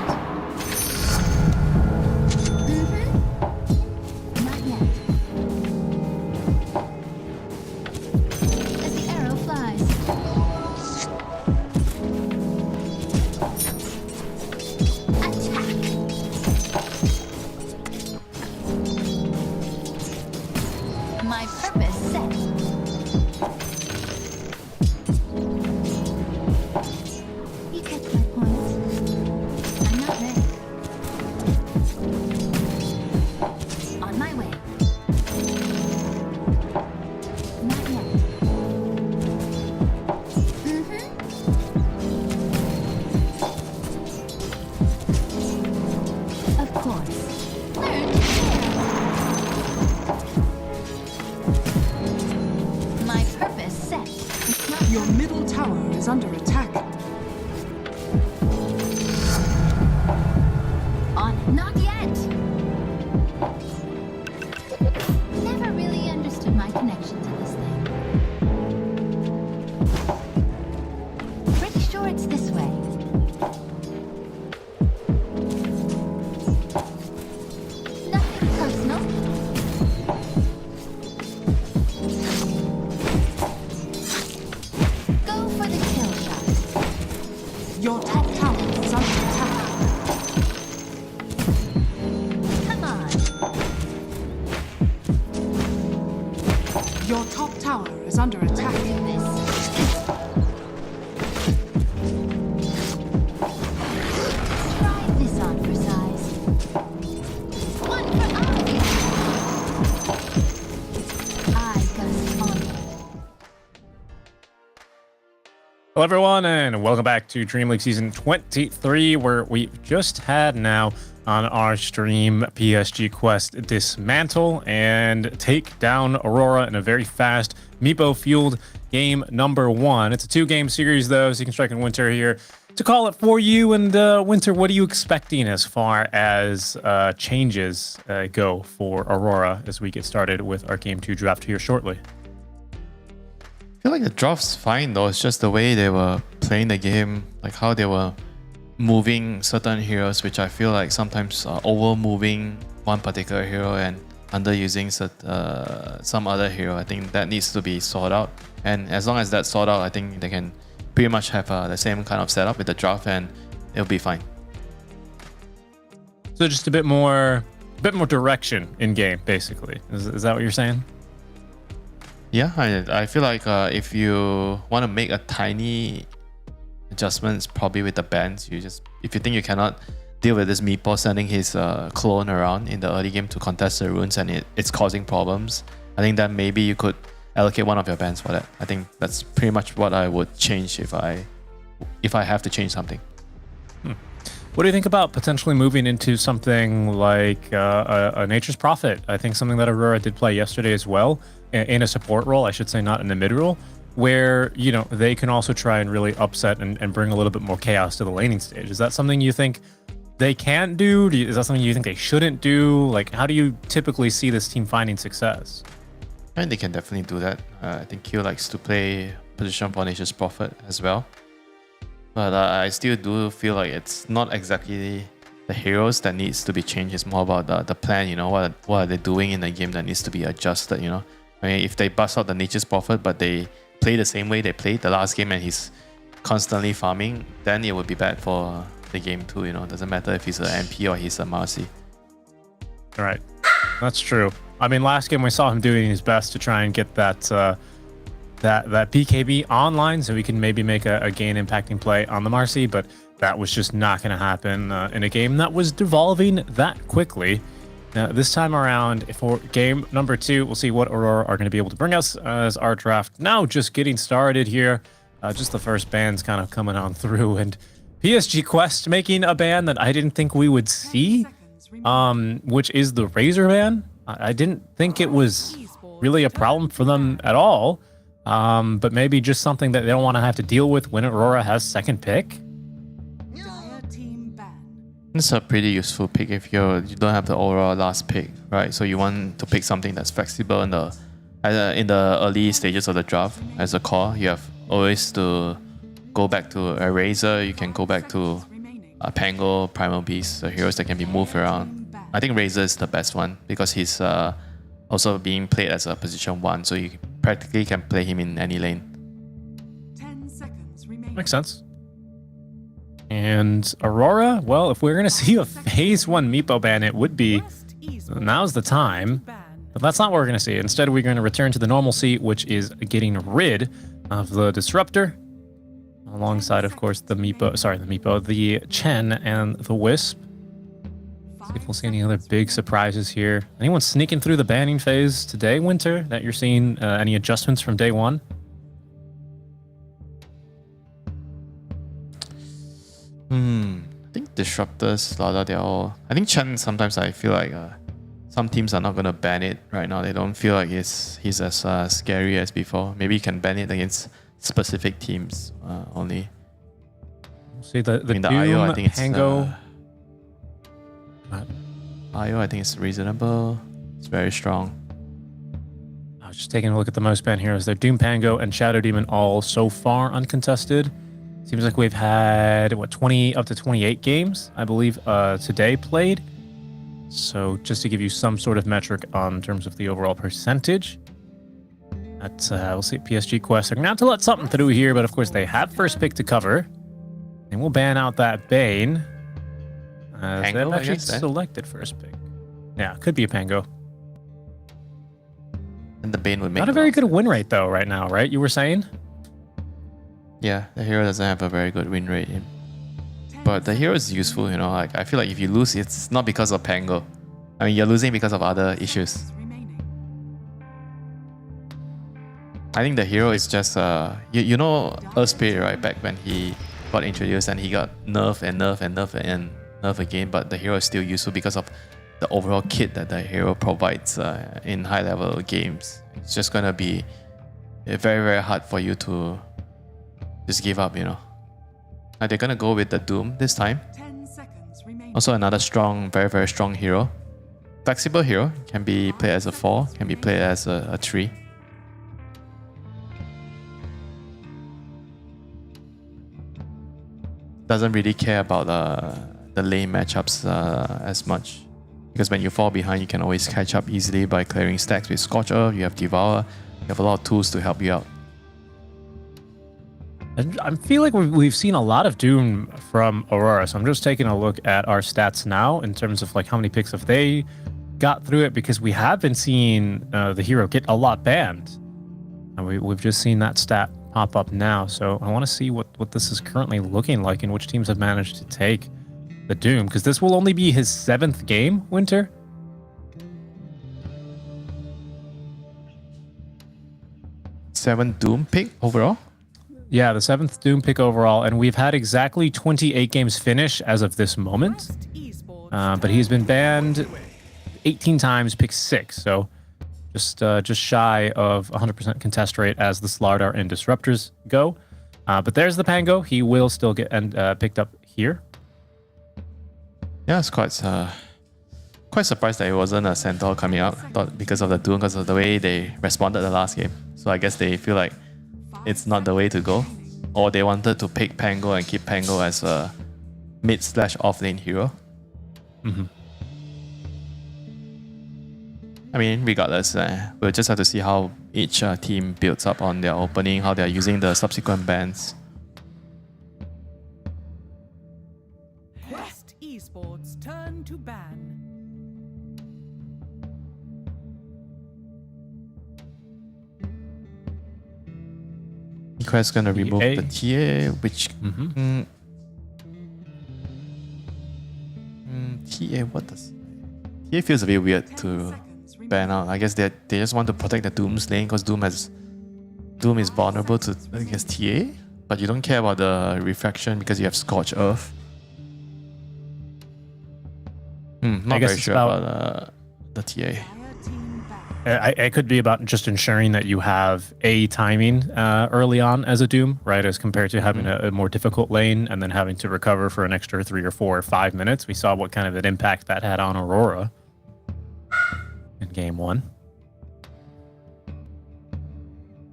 Speaker 9: choice.
Speaker 10: Learn to share. My purpose set. It's not
Speaker 9: Your middle tower is under attack.
Speaker 10: on. Not yet. Never really understood my connection to this thing. Pretty sure it's this way. Nothing personal. Go for the kill shot.
Speaker 9: Your top tower is under attack.
Speaker 10: Come on.
Speaker 9: Your top tower is under attack.
Speaker 10: Let's do this. Try this on for size. One for I gust onward.
Speaker 5: Hello, everyone, and welcome back to DreamLeague Season 23, where we've just had now on our stream PSG Quest dismantle and take down Aurora in a very fast Meepo-fueled game number 1. It's a 2-game series, though, so you can strike in Winter here to call it for you. And Winter, what are you expecting as far as changes go for Aurora as we get started with our Game 2 draft here shortly?
Speaker 6: I feel like the draft's fine though. It's just the way they were playing the game, like how they were moving certain heroes, which I feel like sometimes over moving one particular hero and underusing some other hero. I think that needs to be sorted out. And as long as that's sorted out, I think they can pretty much have the same kind of setup with the draft, and it'll be fine.
Speaker 5: So just a bit more direction in game, basically. Is that what you're saying?
Speaker 6: Yeah, I feel like if you want to make a tiny adjustments, probably with the bans, if you think you cannot deal with this Meepo sending his clone around in the early game to contest the runes and it's causing problems, I think that maybe you could allocate one of your bans for that. I think that's pretty much what I would change if I have to change something.
Speaker 5: What do you think about potentially moving into something like a Nature's Prophet? I think something that Aurora did play yesterday as well, in a support role, I should say, not in the mid role, where, you know, they can also try and really upset and bring a little bit more chaos to the laning stage. Is that something you think they can do? Is that something you think they shouldn't do? Like, how do you typically see this team finding success?
Speaker 6: I think they can definitely do that. I think Q likes to play position for Nature's Prophet as well. But I still do feel like it's not exactly the heroes that needs to be changed. It's more about the plan, you know, what are they doing in the game that needs to be adjusted, you know. I mean, if they bust out the Nature's Prophet, but they play the same way they played the last game and he's constantly farming, then it would be bad for the game too, you know. It doesn't matter if he's an MP or he's a Marcy.
Speaker 5: Right. That's true. I mean, last game we saw him doing his best to try and get that BKB online so we can maybe make a game impacting play on the Marcy, but that was just not going to happen in a game that was devolving that quickly. Now, this time around, for game number 2, we'll see what Aurora are going to be able to bring us as our draft now just getting started here. Just the first bands kind of coming on through, and PSG Quest making a ban that I didn't think we would see, which is the Razor ban. I didn't think it was really a problem for them at all, but maybe just something that they don't want to have to deal with when Aurora has second pick.
Speaker 6: It's a pretty useful pick if you don't have the overall last pick, right? So you want to pick something that's flexible in the early stages of the draft as a core. You have always to go back to a Razor. You can go back to a Pango, Primal Beast, the heroes that can be moved around. I think Razor is the best one because he's also being played as a position 1, so you practically can play him in any lane.
Speaker 9: 10 seconds remaining.
Speaker 5: Makes sense. And Aurora, well, if we're going to see a phase 1 Meepo ban, it would be now's the time. But that's not what we're going to see. Instead, we're going to return to the normalcy, which is getting rid of the Disruptor, alongside, of course, the Chen and the Wisp. See if we'll see any other big surprises here. Anyone sneaking through the banning phase today, Winter, that you're seeing any adjustments from day 1?
Speaker 6: I think Disruptors, Lada, they're all... I think Chen, sometimes I feel like some teams are not going to ban it right now. They don't feel like he's as scary as before. Maybe you can ban it against specific teams only.
Speaker 5: See the
Speaker 6: I mean,
Speaker 5: Doom,
Speaker 6: IO, I think it's...
Speaker 5: Pango.
Speaker 6: IO, I think it's reasonable. It's very strong.
Speaker 5: I was just taking a look at the most banned heroes. They're Doom, Pango, and Shadow Demon all so far uncontested. Seems like we've had, what, 20 up to 28 games, I believe, today played. So just to give you some sort of metric on terms of the overall percentage. That's, we'll see at PSG Quest. They're going to have to let something through here, but of course they have first pick to cover. And we'll ban out that Bane. They have actually selected first pick. Yeah, could be a Pango.
Speaker 6: And the Bane would make
Speaker 5: Not a very good win rate though right now, right? You were saying?
Speaker 6: Yeah, the hero doesn't have a very good win rate. But the hero is useful, you know. Like I feel like if you lose, it's not because of Pango. I mean, you're losing because of other issues. I think the hero is just you know Earth Spirit, right? Back when he got introduced and he got nerfed and nerfed again, but the hero is still useful because of the overall kit that the hero provides in high level games. It's just gonna be very, very hard for you to just give up, you know. They're gonna go with the Doom this time.
Speaker 9: 10 seconds remaining.
Speaker 6: Also another strong, very, very strong hero. Flexible hero, can be played as a 4, can be played as a 3. Doesn't really care about the lane matchups as much. Because when you fall behind, you can always catch up easily by clearing stacks with Scorch Earth, you have Devour, you have a lot of tools to help you out.
Speaker 5: I feel like we've seen a lot of Doom from Aurora, so I'm just taking a look at our stats now in terms of like how many picks have they got through it, because we have been seeing the hero get a lot banned. And we've just seen that stat pop up now, so I want to see what this is currently looking like and which teams have managed to take the Doom, because this will only be his 7th game, Winter.
Speaker 6: Seven Doom pick overall?
Speaker 5: Yeah, the 7th Doom pick overall, and we've had exactly 28 games finish as of this moment. But he's been banned 18 times, picked 6, so just shy of 100% contest rate as the Slardar and Disruptors go. But there's the Pango. He will still get picked up here.
Speaker 6: Yeah, it's quite surprised that it wasn't a Centaur coming out. Thought because of the Doom, because of the way they responded the last game. So I guess they feel like it's not the way to go. Or they wanted to pick Pango and keep Pango as a mid/off lane hero.
Speaker 5: Mm-hmm.
Speaker 6: I mean, regardless, we'll just have to see how each team builds up on their opening, how they're using the subsequent bans.
Speaker 9: Quest Esports turn to ban.
Speaker 6: Quest gonna remove
Speaker 5: TA.
Speaker 6: the TA, which TA, what does TA feels a bit weird to ban out. I guess they just want to protect the Doom's lane because Doom is vulnerable to, I guess, TA, but you don't care about the refraction because you have Scorch Earth. Not very sure about the TA.
Speaker 5: It could be about just ensuring that you have a timing early on as a Doom, right? As compared to having a more difficult lane and then having to recover for an extra 3 or 4 or 5 minutes. We saw what kind of an impact that had on Aurora in game 1.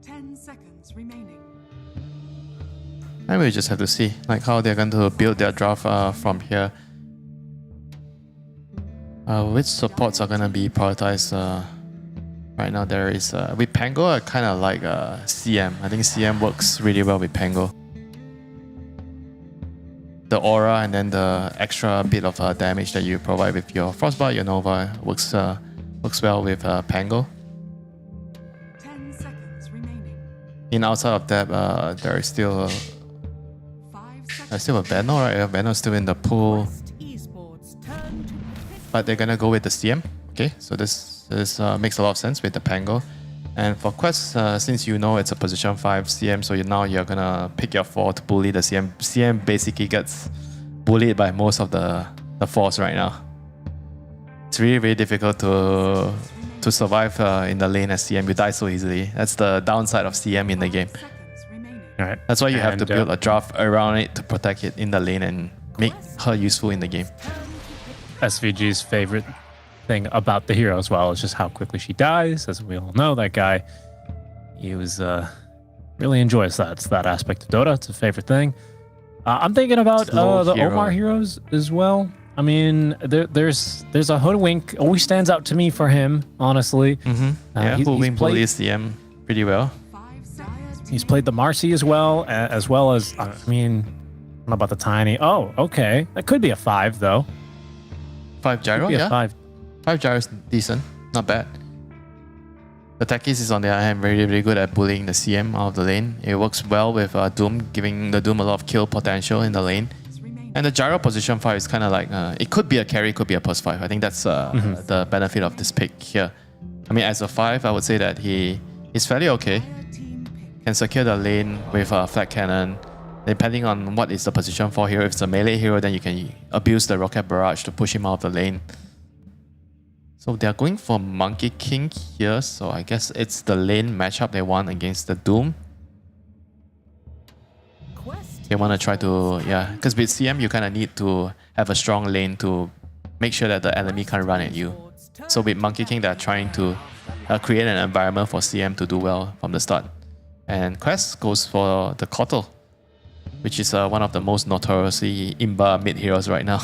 Speaker 9: 10 seconds remaining.
Speaker 6: And we just have to see like how they're going to build their draft from here. Which supports are going to be prioritized. Right now there is, with Pango, I kind of like CM. I think CM works really well with Pango. The aura and then the extra bit of damage that you provide with your Frostbite, your Nova, works well with Pango.
Speaker 9: 10 seconds remaining.
Speaker 6: In outside of that, there is still
Speaker 9: 5 seconds.
Speaker 6: there's still a Venom, right? Venom's still in the pool.
Speaker 9: Quest Esports turn to
Speaker 6: But they're gonna go with the CM. Okay, so this makes a lot of sense with the Pango. And for Quest, since you know it's a position 5 CM, so now you're gonna pick your 4 to bully the CM. CM basically gets bullied by most of the force right now. It's really, really difficult to survive in the lane as CM. You die so easily. That's the downside of CM in the game.
Speaker 5: All right.
Speaker 6: That's why you have to build a draft around it to protect it in the lane and make her useful in the game.
Speaker 5: SVG's favorite thing about the hero as well is just how quickly she dies. As we all know, that guy, he was really enjoys that. It's that aspect of Dota. It's a favorite thing. I'm thinking about the Omar heroes as well. I mean, there's a Hoodwink always stands out to me for him, honestly.
Speaker 6: Yeah, Hoodwink bullies CM pretty well.
Speaker 5: He's played the Marcy as well as I mean, I don't know about the Tiny. Oh, okay, that could be a 5 though.
Speaker 6: 5 gyro,
Speaker 5: Could be a
Speaker 6: yeah.
Speaker 5: 5.
Speaker 6: 5 gyro is decent, not bad. The Techies is on the other hand very, very good at bullying the CM out of the lane. It works well with Doom, giving the Doom a lot of kill potential in the lane. And the gyro position 5 is kind of like, it could be a carry, could be a +5. I think that's the benefit of this pick here. I mean, as a 5, I would say that he is fairly okay. Can secure the lane with a flat cannon. Depending on what is the position for hero. If it's a melee hero, then you can abuse the rocket barrage to push him out of the lane. So they're going for Monkey King here. So I guess it's the lane matchup they want against the Doom. They want to try to, yeah, because with CM you kind of need to have a strong lane to make sure that the enemy can't run at you. So with Monkey King, they're trying to create an environment for CM to do well from the start. And Quest goes for the Kotl, which is one of the most notoriously imba mid heroes right now.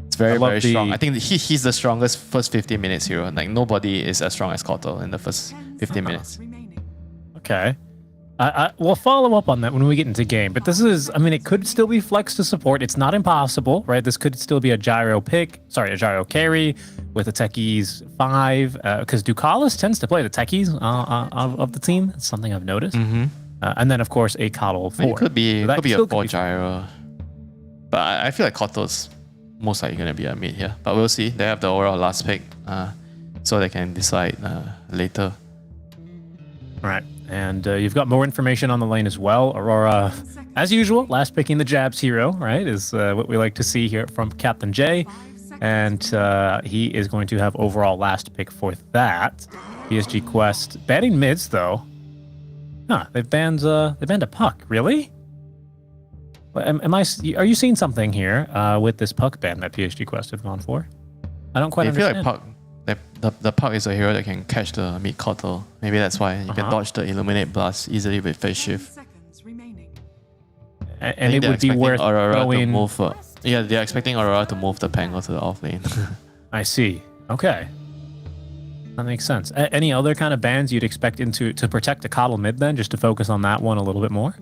Speaker 6: It's very, very strong. I think he's the strongest first 15 minutes hero. Like nobody is as strong as Kotl in the first 15 minutes.
Speaker 5: Okay. We'll follow up on that when we get into game, but this is, I mean, it could still be flex to support. It's not impossible, right? This could still be a gyro carry with a Techies 5, because Ducalis tends to play the Techies of the team. It's something I've noticed. And then, of course, a Kotl 4.
Speaker 6: It could be,
Speaker 5: So
Speaker 6: a 4 gyro. But I feel like Kotl's most likely going to be a mid here. But we'll see. They have the overall last pick, so they can decide later.
Speaker 5: All right. And you've got more information on the lane as well. Aurora, as usual, last picking the Jabs hero, right, is what we like to see here from Captain J. And he is going to have overall last pick for that. PSG Quest banning mids, though. Huh, they've banned a Puck. Really? Are you seeing something here with this Puck ban that PSG Quest have gone for? I don't quite understand.
Speaker 6: I feel like the Puck is a hero that can catch the mid Kotl. Maybe that's why you can dodge the Illuminate Blast easily with Phase Shift.
Speaker 5: And it would be worth
Speaker 6: Aurora
Speaker 5: going...
Speaker 6: to move. Yeah, they're expecting Aurora to move the Pango to the off lane.
Speaker 5: I see. Okay. That makes sense. Any other kind of bans you'd expect to protect the Kotl mid then, just to focus on that one a little bit more?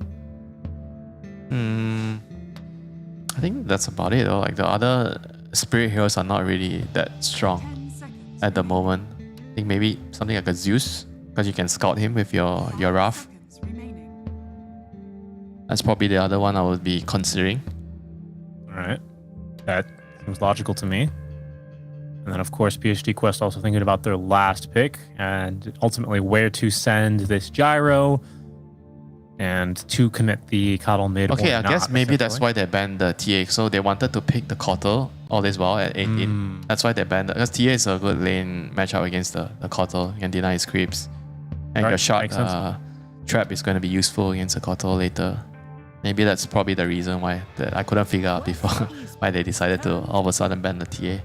Speaker 6: I think that's about it though. Like the other spirit heroes are not really that strong at the moment. I think maybe something like a Zeus, because you can scout him with your Wrath. That's probably the other one I would be considering.
Speaker 5: Alright. That seems logical to me. And then, of course, PSG Quest also thinking about their last pick and ultimately where to send this gyro and to commit the Kotl mid.
Speaker 6: Okay,
Speaker 5: or
Speaker 6: I
Speaker 5: not,
Speaker 6: guess maybe that's why they banned the TA. So they wanted to pick the Kotl all this while at 18. That's why they banned it. Because TA is a good lane matchup against the Kotl. You can deny his creeps. And
Speaker 5: Right,
Speaker 6: your shot
Speaker 5: makes sense.
Speaker 6: trap is going to be useful against the Kotl later. Maybe that's probably the reason why I couldn't figure out before why they decided to all of a sudden ban the TA.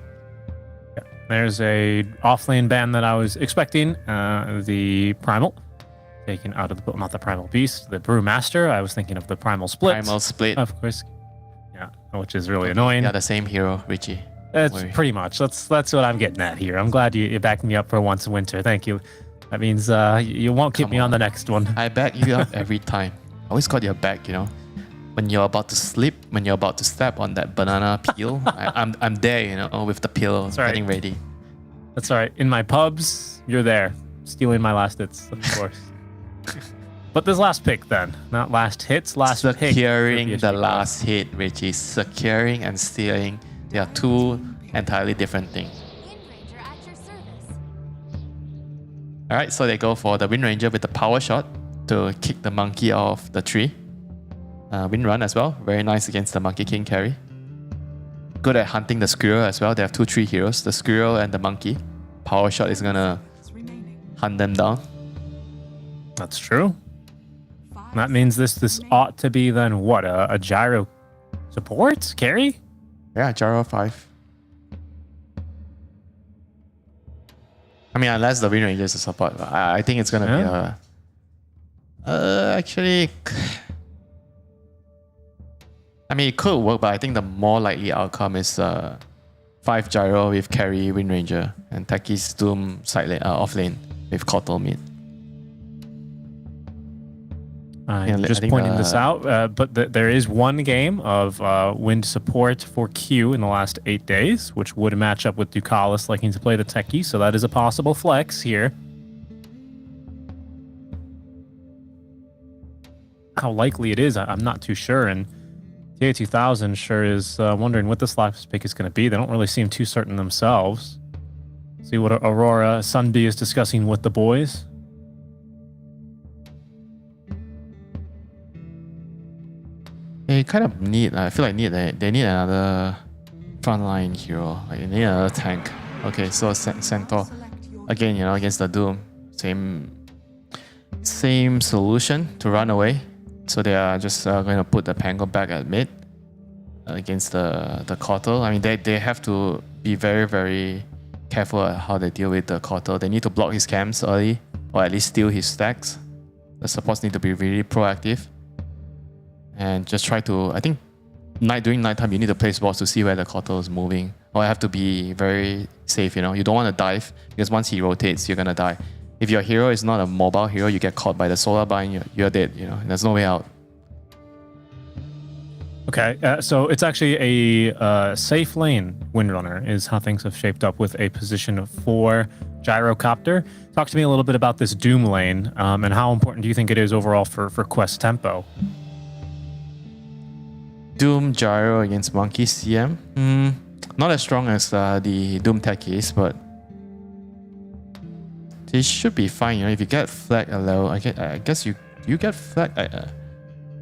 Speaker 5: There's a offlane ban that I was expecting. The Primal. Taken out of the... Not the Primal Beast. The Brewmaster. I was thinking of the Primal Split.
Speaker 6: Primal Split.
Speaker 5: Of course. Yeah, which is really annoying.
Speaker 6: Yeah, the same hero, Richie.
Speaker 5: That's pretty much. That's what I'm getting at here. I'm glad you backed me up for once in winter. Thank you. That means you won't keep me on the next one.
Speaker 6: I back you up every time. I always got your back, you know. When you're about to sleep, when you're about to step on that banana peel, I'm there, you know, with the peel, getting ready.
Speaker 5: That's all right. In my pubs, you're there, stealing my last hits, of course. But this last pick then, not last hits, last pick.
Speaker 6: Securing the last hit, Richie. Securing and stealing, they are two entirely different things. Alright, so they go for the Wind Ranger with the power shot to kick the monkey off the tree. Wind Run as well, very nice against the Monkey King carry. good at hunting the squirrel as well. They have 2-3 heroes, the squirrel and the monkey. Power shot is gonna hunt them down.
Speaker 5: That's true. That means this ought to be then what, a gyro support carry?
Speaker 6: Yeah, Gyro 5. I mean, unless the Wind Ranger is a support, I think it's gonna be a. Actually, I mean, it could work, but I think the more likely outcome is 5 Gyro with carry Wind Ranger and Techi's Doom side lane, off lane with Kotal mid.
Speaker 5: I'm just pointing this out, but there is one game of wind support for Q in the last 8 days, which would match up with Ducalis liking to play the Techie, so that is a possible flex here. How likely it is, I'm not too sure, and TA2000 sure is wondering what this last pick is going to be. They don't really seem too certain themselves. See what Aurora Sunbee is discussing with the boys.
Speaker 6: They kind of need, I feel like they need another frontline hero. Like they need another tank. Okay, so Centaur. Again, you know, against the Doom. Same solution to run away. So they are just going to put the Pango back at mid against the Kotal. I mean, they have to be very, very careful at how they deal with the Kotal. They need to block his camps early, or at least steal his stacks. The supports need to be really proactive. And just try to, I think, during nighttime, you need to place balls to see where the Kotal is moving. Or you have to be very safe, you know. You don't want to dive, because once he rotates, you're going to die. If your hero is not a mobile hero, you get caught by the solar bind, you're dead, you know. And there's no way out.
Speaker 5: Okay, so it's actually a safe lane Windrunner is how things have shaped up with a position for Gyrocopter. Talk to me a little bit about this Doom lane and how important do you think it is overall for quest tempo?
Speaker 6: Doom Gyro against Monkey CM. Not as strong as the Doom Techies, but they should be fine. You know, if you get flag a level, I guess you get flag.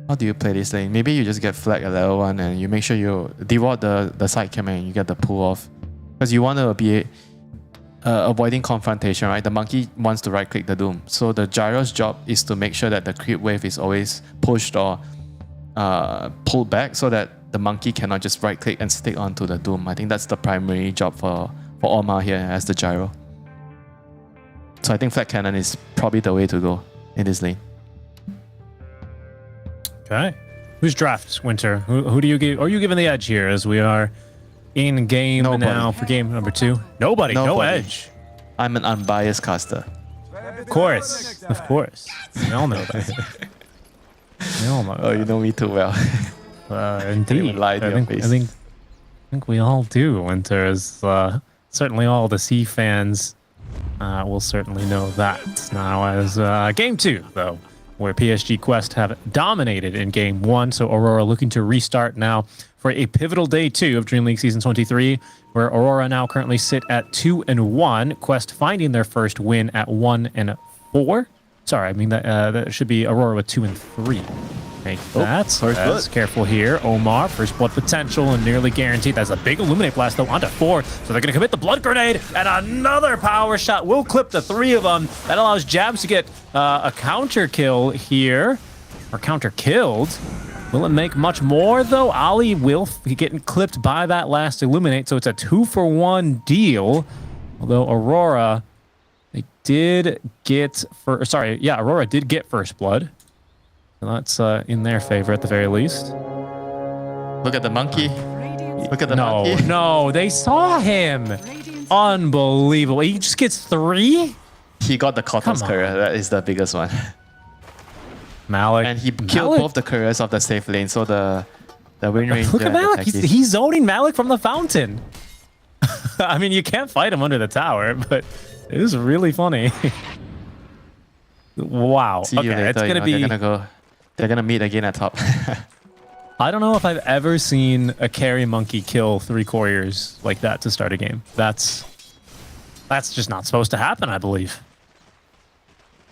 Speaker 6: How do you play this lane? Maybe you just get flag at level 1 and you make sure you deward the side cam and you get the pull off. Because you want to be avoiding confrontation, right? The monkey wants to right click the Doom. So the Gyro's job is to make sure that the creep wave is always pushed or pulled back so that the monkey cannot just right click and stick onto the Doom. I think that's the primary job for Orma here as the Gyro. So I think flag cannon is probably the way to go in this lane.
Speaker 5: Okay. Who's drafts, Winter? Who do you give? Are you giving the edge here as we are in game now for game number 2? Nobody. No edge.
Speaker 6: I'm an unbiased caster.
Speaker 5: Of course. We all know that. We all know
Speaker 6: Oh, you know me too well.
Speaker 5: Indeed. I think we all do, Winter, as certainly all the C fans will certainly know that. Now, as game 2, though, where PSG Quest have dominated in game 1, so Aurora looking to restart now for a pivotal day 2 of DreamLeague Season 23, where Aurora now currently sit at 2-1, Quest finding their first win at 1-4. Sorry, I mean that should be Aurora with 2-3. Make that. That's careful here. Omar, first blood potential and nearly guaranteed. That's a big Illuminate Blast though, onto 4. So they're going to commit the Blood Grenade, and another power shot will clip the 3 of them. That allows Jabs to get a counter kill here, or counter killed. Will it make much more though? Ali will be getting clipped by that last Illuminate, so it's a 2-for-1 deal. Although Aurora, they did get Aurora did get first blood. So that's in their favor at the very least.
Speaker 6: Look at the monkey. Look at the monkey.
Speaker 5: No, they saw him. Unbelievable. He just gets 3?
Speaker 6: He got the Kotal's courier. That is the biggest one.
Speaker 5: Malik.
Speaker 6: And he killed both the couriers of the safe lane. So the Wind Ranger.
Speaker 5: Look at Malik. He's zoning Malik from the fountain. I mean, you can't fight him under the tower, but it is really funny. Wow.
Speaker 6: See you later. It's gonna be. They're gonna meet again at top.
Speaker 5: I don't know if I've ever seen a carry monkey kill 3 couriers like that to start a game. That's just not supposed to happen, I believe.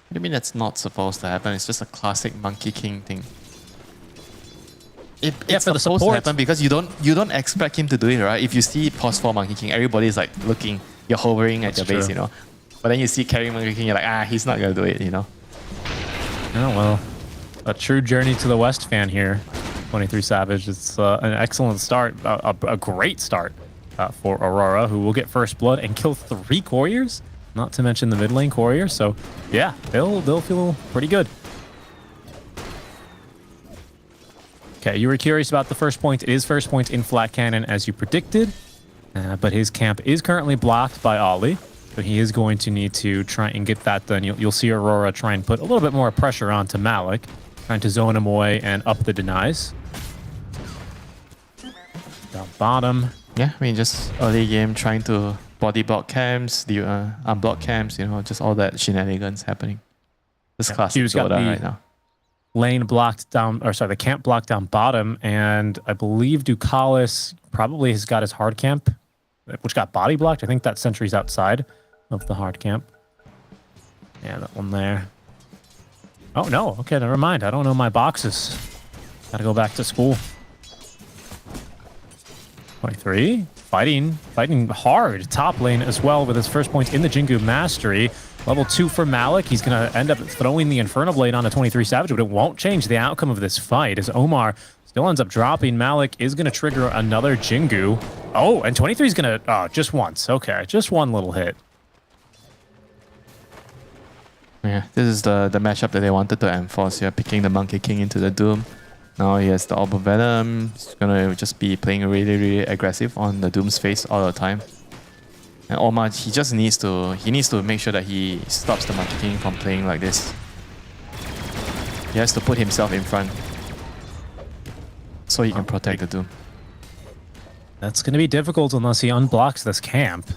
Speaker 6: What do you mean that's not supposed to happen? It's just a classic Monkey King thing. It's
Speaker 5: for the
Speaker 6: supposed to
Speaker 5: support.
Speaker 6: happen because you don't expect him to do it, right? If you see pause 4 Monkey King, everybody's like looking, you're hovering at
Speaker 5: That's
Speaker 6: your base,
Speaker 5: true.
Speaker 6: you know. But then you see carry Monkey King, you're like, he's not gonna do it, you know.
Speaker 5: Oh, well, a true Journey to the West fan here. 23 Savage. It's an excellent start, a great start for Aurora, who will get first blood and kill 3 couriers, not to mention the mid lane courier. So, yeah, they'll feel pretty good. Okay, you were curious about the first point. It is first point in Flat Cannon, as you predicted, but his camp is currently blocked by Ollie. So he is going to need to try and get that done. You'll see Aurora try and put a little bit more pressure onto Malik, trying to zone him away and up the denies. Down bottom.
Speaker 6: Yeah, I mean, just early game trying to body block camps, the unblock camps, you know, just all that shenanigans happening. This classic
Speaker 5: Q's got
Speaker 6: Dota
Speaker 5: the
Speaker 6: right now.
Speaker 5: lane blocked down, or sorry, the camp blocked down bottom, and I believe Ducalis probably has got his hard camp, which got body blocked. I think that sentry's outside of the hard camp. Yeah, that one there. Oh, no. Okay, never mind. I don't know my boxes. Gotta go back to school. 23. Fighting hard. Top lane as well with his first point in the Jingu Mastery. Level 2 for Malik. He's going to end up throwing the Inferno Blade on a 23 Savage, but it won't change the outcome of this fight as Omar still ends up dropping. Malik is going to trigger another Jingu. Oh, and 23 is going to... Oh, just once. Okay, just one little hit.
Speaker 6: Yeah, this is the matchup that they wanted to enforce here, picking the Monkey King into the Doom. Now he has the Orb of Venom. He's gonna just be playing really aggressive on the Doom's face all the time. And Omar, he needs to make sure that he stops the Monkey King from playing like this. He has to put himself in front so he can protect the Doom.
Speaker 5: That's going to be difficult unless he unblocks this camp.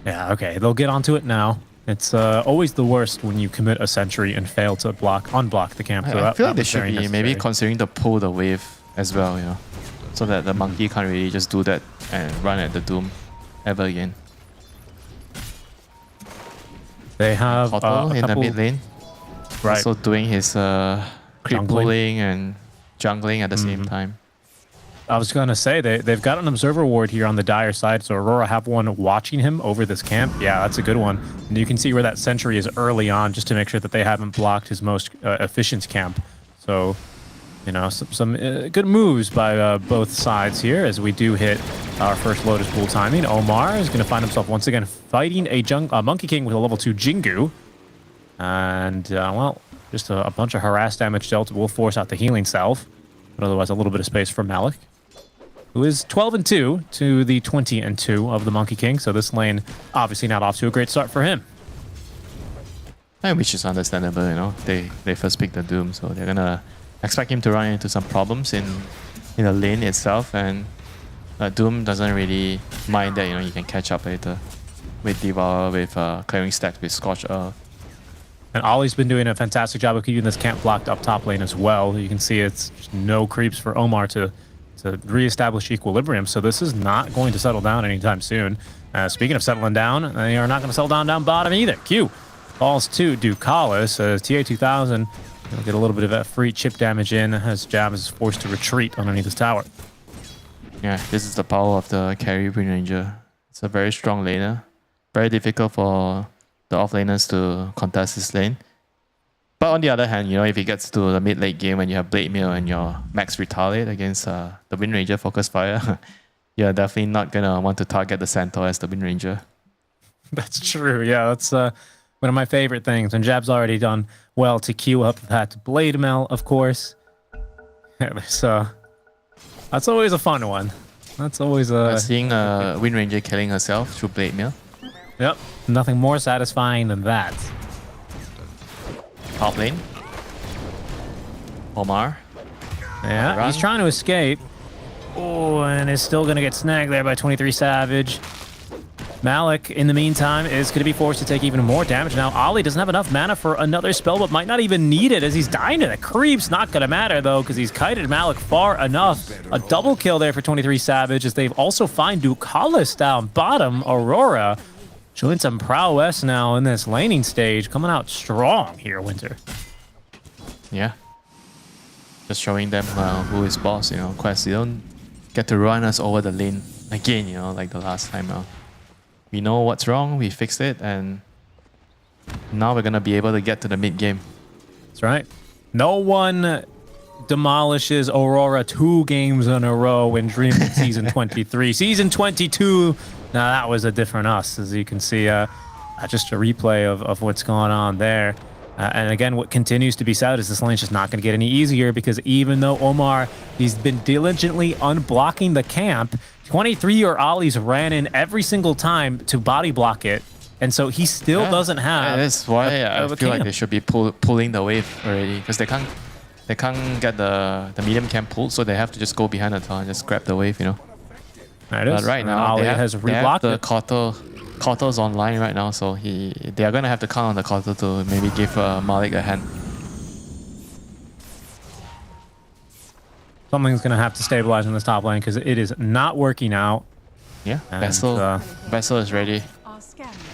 Speaker 5: Yeah, okay, they'll get onto it now. It's always the worst when you commit a sentry and fail to unblock the camp. So
Speaker 6: I feel like
Speaker 5: that
Speaker 6: they
Speaker 5: was
Speaker 6: should
Speaker 5: very
Speaker 6: be
Speaker 5: necessary.
Speaker 6: maybe considering to pull the wave as well, you know, so that the Monkey can't really just do that and run at the Doom ever again.
Speaker 5: They have
Speaker 6: Cotto
Speaker 5: a
Speaker 6: in the
Speaker 5: couple,
Speaker 6: mid lane,
Speaker 5: right?
Speaker 6: also doing his creep
Speaker 5: Jungling.
Speaker 6: pulling and jungling at the same time.
Speaker 5: I was going to say, they've got an observer ward here on the Dire side, so Aurora have one watching him over this camp. Yeah, that's a good one. And you can see where that sentry is early on, just to make sure that they haven't blocked his most efficient camp. So, you know, some good moves by both sides here as we do hit our first Lotus Pool timing. Omar is going to find himself once again fighting a Monkey King with a level 2 Jingu. And, well, just a bunch of harass damage dealt will force out the healing salve. But otherwise, a little bit of space for Malik, who is 12-2 to the 20-2 of the Monkey King. So this lane obviously not off to a great start for him.
Speaker 6: Which is understandable, you know. They first picked the Doom, so they're gonna expect him to run into some problems in the lane itself, and Doom doesn't really mind that, you know, he can catch up later with Devour, with clearing stacks with Scorch Earth.
Speaker 5: And Ollie's been doing a fantastic job of keeping this camp blocked up top lane as well. You can see it's just no creeps for Omar to reestablish equilibrium. So this is not going to settle down anytime soon. Speaking of settling down, they are not going to settle down bottom either. Q falls to Ducalis. TA2000 will get a little bit of that free chip damage in as Jab is forced to retreat underneath his tower.
Speaker 6: Yeah, this is the power of the carry Wind Ranger. It's a very strong laner. Very difficult for the offlaners to contest this lane. But on the other hand, you know, if it gets to the mid-late game when you have Blade Mail and your max retaliate against the Wind Ranger Focus Fire, you're definitely not going to want to target the Centaur as the Wind Ranger.
Speaker 5: That's true. Yeah, that's one of my favorite things. And Jab's already done well to queue up that Blade Mail, of course. So that's always a fun one. That's always a...
Speaker 6: Seeing Wind Ranger killing herself through Blade Mail.
Speaker 5: Yep. Nothing more satisfying than that.
Speaker 6: Top lane. Omar.
Speaker 5: Yeah,
Speaker 6: Run.
Speaker 5: he's trying to escape. Oh, and is still going to get snagged there by 23 Savage. Malik, in the meantime, is going to be forced to take even more damage. Now, Ollie doesn't have enough mana for another spell, but might not even need it as he's dying to the creeps. Not going to matter, though, because he's kited Malik far enough. A double kill there for 23 Savage as they've also find Ducalis down bottom. Aurora showing some prowess now in this laning stage, coming out strong here, Winter.
Speaker 6: Yeah. just showing them who is boss. You know, Quest, you don't get to run us over the lane again. You know, like the last time. We know what's wrong. We fixed it, and now we're gonna be able to get to the mid game.
Speaker 5: That's right. No one demolishes Aurora 2 games in a row in DreamLeague Season 23. Season 22, now that was a different us, as you can see. Just a replay of what's going on there. And again, what continues to be sad is this lane's just not going to get any easier, because even though Omar, he's been diligently unblocking the camp, 23 or Ollie's ran in every single time to body block it. And so he still doesn't have.
Speaker 6: That's why I feel like they should be pulling the wave already, because they can't get the medium camp pulled, so they have to just go behind the tower and just grab the wave, you know.
Speaker 5: There it is.
Speaker 6: But right now
Speaker 5: Ollie has reblocked
Speaker 6: the
Speaker 5: it.
Speaker 6: Kotto's online right now, so they are gonna have to count on the Kotto to maybe give Malik a hand.
Speaker 5: Something's going to have to stabilize in this top lane, because it is not working out.
Speaker 6: Yeah,
Speaker 5: And,
Speaker 6: Vessel is ready.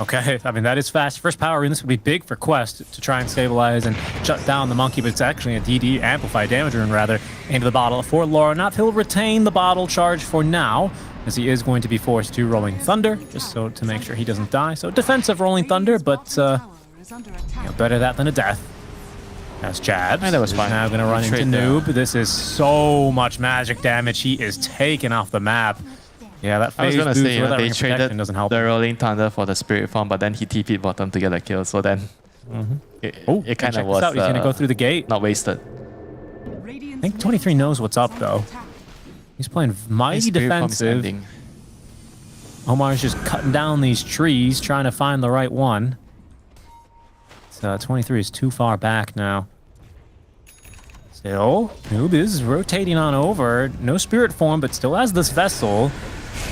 Speaker 5: Okay, I mean, that is fast. First power rune, this would be big for Quest to try and stabilize and shut down the monkey, but it's actually a DD, amplified damage rune rather, into the bottle for Laura. He'll retain the bottle charge for now, as he is going to be forced to Rolling Thunder, just so to make sure he doesn't die. So defensive Rolling Thunder, but better that than a death. That's Jabs.
Speaker 6: That was fine.
Speaker 5: Now going to run into Noob. This is so much magic damage. He is taken off the map. Yeah, that
Speaker 6: I was
Speaker 5: phase
Speaker 6: gonna
Speaker 5: boost
Speaker 6: say,
Speaker 5: with that
Speaker 6: they
Speaker 5: ring of
Speaker 6: traded
Speaker 5: protection doesn't help.
Speaker 6: the Rolling Thunder for the Spirit Form, but then he TP'd bottom to get a kill. So then it kind of was
Speaker 5: He's going to go through the gate.
Speaker 6: not wasted.
Speaker 5: I think 23 knows what's up, though. He's playing mighty
Speaker 6: Spirit Form is
Speaker 5: defensive.
Speaker 6: ending.
Speaker 5: Omar's just cutting down these trees, trying to find the right one. So 23 is too far back now. Still, Noob is rotating on over. No Spirit Form, but still has this Vessel.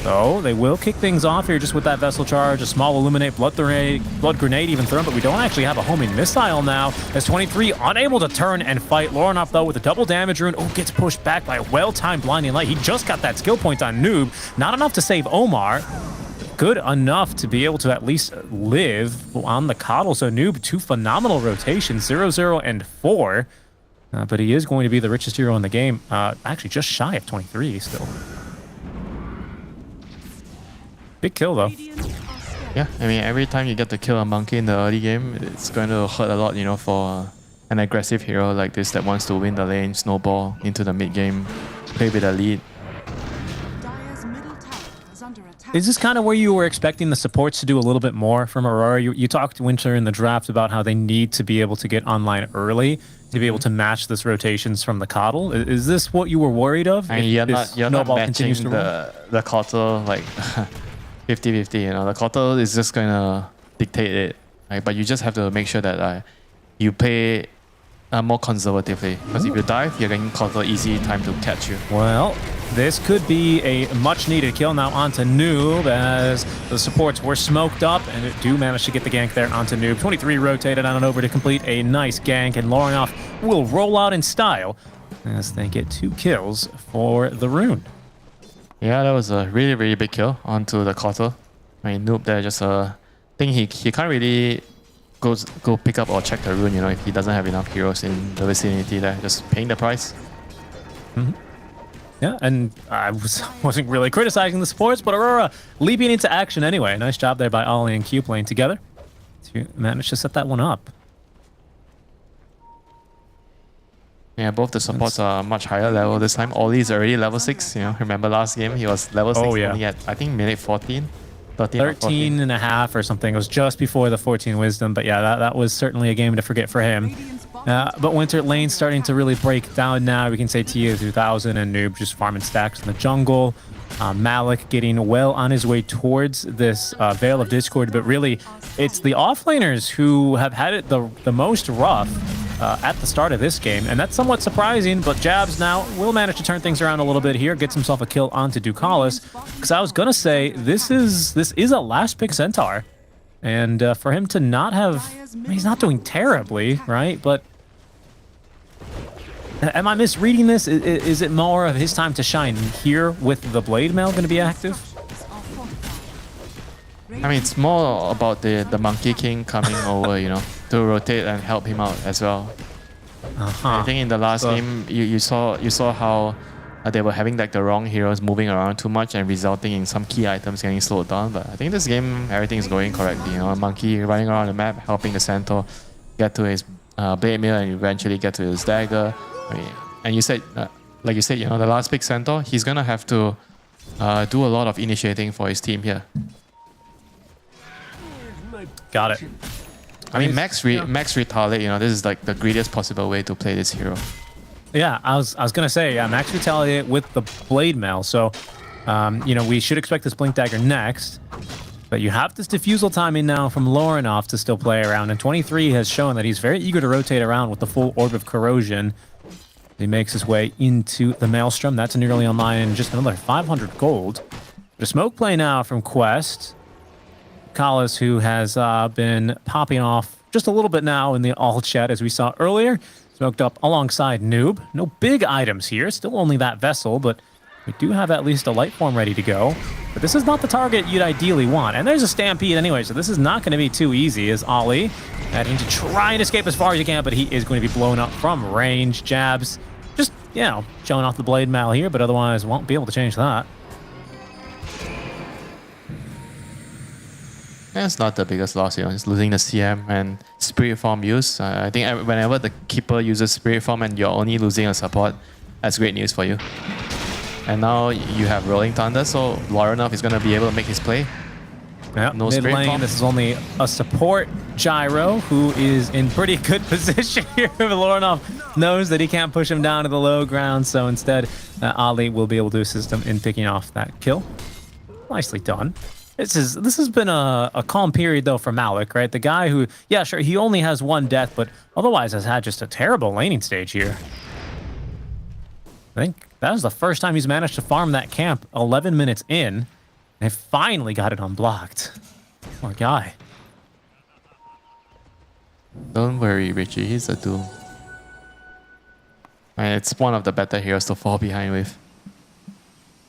Speaker 5: So they will kick things off here just with that Vessel charge. A small Illuminate blood grenade even thrown, but we don't actually have a homing missile now. As 23 unable to turn and fight. Lorinov, though, with a double damage rune. Oh, gets pushed back by a well-timed blinding light. He just got that skill point on Noob. Not enough to save Omar. Good enough to be able to at least live on the coddle. So Noob, 2 phenomenal rotations, 0, 0, and 4. But he is going to be the richest hero in the game. Actually, just shy of 23 still. Big kill, though.
Speaker 6: Yeah, I mean, every time you get to kill a monkey in the early game, it's going to hurt a lot, you know, for an aggressive hero like this that wants to win the lane, snowball into the mid game, play with a lead.
Speaker 5: Is this kind of where you were expecting the supports to do a little bit more from Aurora? You talked to Winter in the draft about how they need to be able to get online early to be able to match this rotations from the coddle. Is this what you were worried of?
Speaker 6: And you're not matching the Kotto like 50-50, you know. The Kotto is just going to dictate it, right? But you just have to make sure that you play more conservatively, because if you dive, you're getting Kotto easy time to catch you.
Speaker 5: Well, this could be a much-needed kill now onto Noob, as the supports were smoked up and do manage to get the gank there onto Noob. 23 rotated on and over to complete a nice gank, and Lorinov will roll out in style as they get 2 kills for the rune.
Speaker 6: Yeah, that was a really, really big kill onto the Kotto. I mean, Noob there just think he can't really go pick up or check the rune, you know, if he doesn't have enough heroes in the vicinity there, just paying the price.
Speaker 5: Yeah, and I wasn't really criticizing the supports, but Aurora leaping into action anyway. Nice job there by Ollie and Q playing together to manage to set that one up.
Speaker 6: Yeah, both the supports are much higher level this time. Ollie's already level 6, you know. Remember last game, he was level 6 only at, I think, minute 14.
Speaker 5: 13 and a half or something. It was just before the 14 wisdom, but yeah, that was certainly a game to forget for him. But Winter lane's starting to really break down now. We can say Tia 2000 and Noob just farming stacks in the jungle. Malik getting well on his way towards this Veil of Discord, but really it's the offlaners who have had it the most rough at the start of this game, and that's somewhat surprising, but Jabs now will manage to turn things around a little bit here, gets himself a kill onto Ducalis, because I was gonna say this is a last pick Centaur, and for him to not have, he's not doing terribly, right? But am I misreading this? Is it more of his time to shine here with the Blade Mail going to be active?
Speaker 6: I mean, it's more about the Monkey King coming over, you know, to rotate and help him out as well. I think in the last game, you saw how they were having like the wrong heroes moving around too much and resulting in some key items getting slowed down. But I think this game, everything is going correctly. You know, Monkey running around the map, helping the Centaur get to his blade mail and eventually get to his dagger. I mean, and you said, like you said, you know, the last big Centaur, he's gonna have to do a lot of initiating for his team here.
Speaker 5: Got it.
Speaker 6: I mean, max retaliate. You know, this is like the greatest possible way to play this hero.
Speaker 5: Yeah, I was gonna say, yeah, max retaliate with the blade mail. So, you know, we should expect this blink dagger next. But you have this diffusal timing now from Lorinov to still play around, and 23 has shown that he's very eager to rotate around with the full orb of corrosion. He makes his way into the Maelstrom. That's nearly online, and just another 500 gold. But a smoke play now from Quest. Kalas, who has been popping off just a little bit now in the all chat, as we saw earlier. Smoked up alongside Noob. No big items here, still only that vessel, but we do have at least a light form ready to go. But this is not the target you'd ideally want. And there's a Stampede anyway, so this is not going to be too easy, as Ollie heading to try and escape as far as he can, but he is going to be blown up from range. Jabs, just, you know, showing off the blade mail here, but otherwise won't be able to change that.
Speaker 6: Yeah, it's not the biggest loss, you know, it's losing the CM and Spirit Form use. I think whenever the Keeper uses Spirit Form and you're only losing a support, that's great news for you. And now you have Rolling Thunder, so Lorinov is going to be able to make his play.
Speaker 5: Yeah,
Speaker 6: no
Speaker 5: mid
Speaker 6: Spirit
Speaker 5: lane,
Speaker 6: Form.
Speaker 5: this is only a support Gyro, who is in pretty good position here. Lorinov knows that he can't push him down to the low ground, so instead, Ali will be able to assist him in picking off that kill. Nicely done. This has been a calm period, though, for Malik, right? The guy who, yeah, sure, he only has one death, but otherwise has had just a terrible laning stage here. I think that was the first time he's managed to farm that camp 11 minutes in, and finally got it unblocked. Poor guy.
Speaker 6: Don't worry, Richie, he's a Doom. And it's one of the better heroes to fall behind with.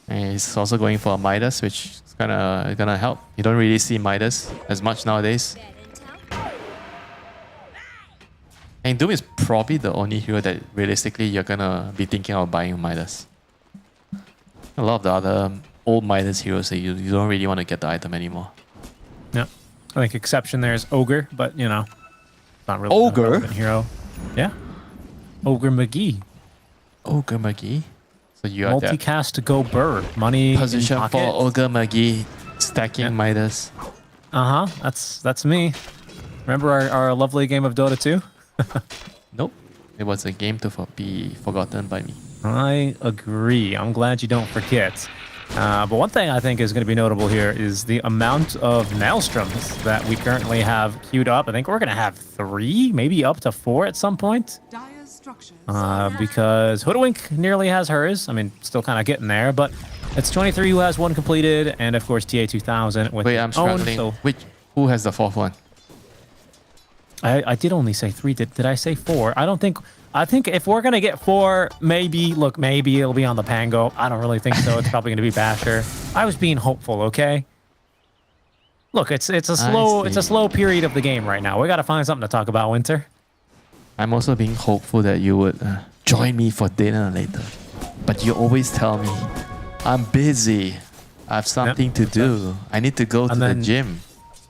Speaker 6: And he's also going for a Midas, which is gonna help. You don't really see Midas as much nowadays. And Doom is probably the only hero that realistically you're gonna be thinking of buying Midas. A lot of the other old Midas heroes that you don't really want to get the item anymore.
Speaker 5: Yeah, I think exception there is Ogre, but you know, not really
Speaker 6: Ogre?
Speaker 5: a relevant hero. Yeah, Ogre McGee.
Speaker 6: Ogre McGee. So you are that
Speaker 5: Multicast to go Burr. Money
Speaker 6: position
Speaker 5: in
Speaker 6: for
Speaker 5: pocket.
Speaker 6: Ogre McGee stacking Midas.
Speaker 5: That's me. Remember our lovely game of Dota 2?
Speaker 6: Nope. It was a game to be forgotten by me.
Speaker 5: I agree. I'm glad you don't forget. But one thing I think is going to be notable here is the amount of Maelstroms that we currently have queued up. I think we're going to have 3, maybe up to 4 at some point. Because Hoodwink nearly has hers. I mean, still kind of getting there, but it's 23 who has one completed, and of course TA2000 with
Speaker 6: Wait,
Speaker 5: his
Speaker 6: I'm struggling.
Speaker 5: own. So
Speaker 6: Who has the 4th one?
Speaker 5: I did only say 3. Did I say 4? I think if we're gonna get 4, maybe it'll be on the Pango. I don't really think so. It's probably gonna be Basher. I was being hopeful, okay? Look, it's a slow period of the game right now. We gotta find something to talk about, Winter.
Speaker 6: I'm also being hopeful that you would join me for dinner later. But you always tell me, I'm busy. I have something to do. I need to go to the gym.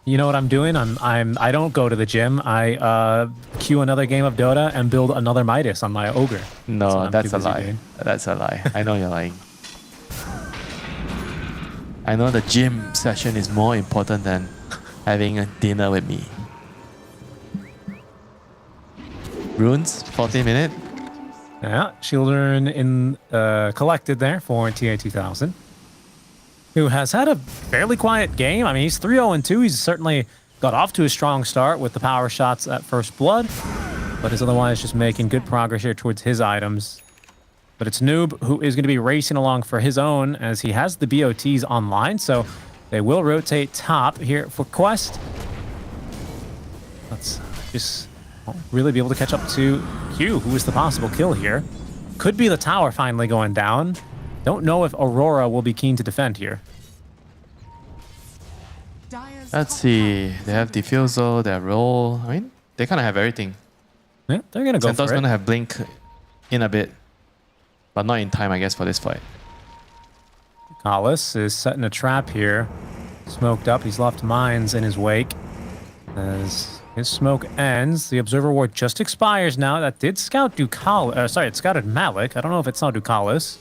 Speaker 5: You know what I'm doing? I don't go to the gym. I queue another game of Dota and build another Midas on my Ogre.
Speaker 6: No, that's a lie. That's a lie. I know you're lying. I know the gym session is more important than having a dinner with me. Runes, 14 minute.
Speaker 5: Yeah, Shieldern in collected there for TA2000, who has had a fairly quiet game. I mean, he's 3-0-2. He's certainly got off to a strong start with the power shots at first blood, but is otherwise just making good progress here towards his items. But it's Noob who is going to be racing along for his own, as he has the BOTs online, so they will rotate top here for Quest. Let's just really be able to catch up to Q, who is the possible kill here. Could be the tower finally going down. Don't know if Aurora will be keen to defend here.
Speaker 6: Let's see. They have Diffusal, they have Roll. I mean, they kind of have everything.
Speaker 5: Yeah, they're gonna go
Speaker 6: Centaur's
Speaker 5: for
Speaker 6: gonna
Speaker 5: it.
Speaker 6: have blink in a bit, but not in time, I guess, for this fight.
Speaker 5: Collis is setting a trap here. Smoked up. He's left mines in his wake. As his smoke ends, the Observer Ward just expires now. That did scout Ducalis. Sorry, it scouted Malik. I don't know if it saw Ducalis.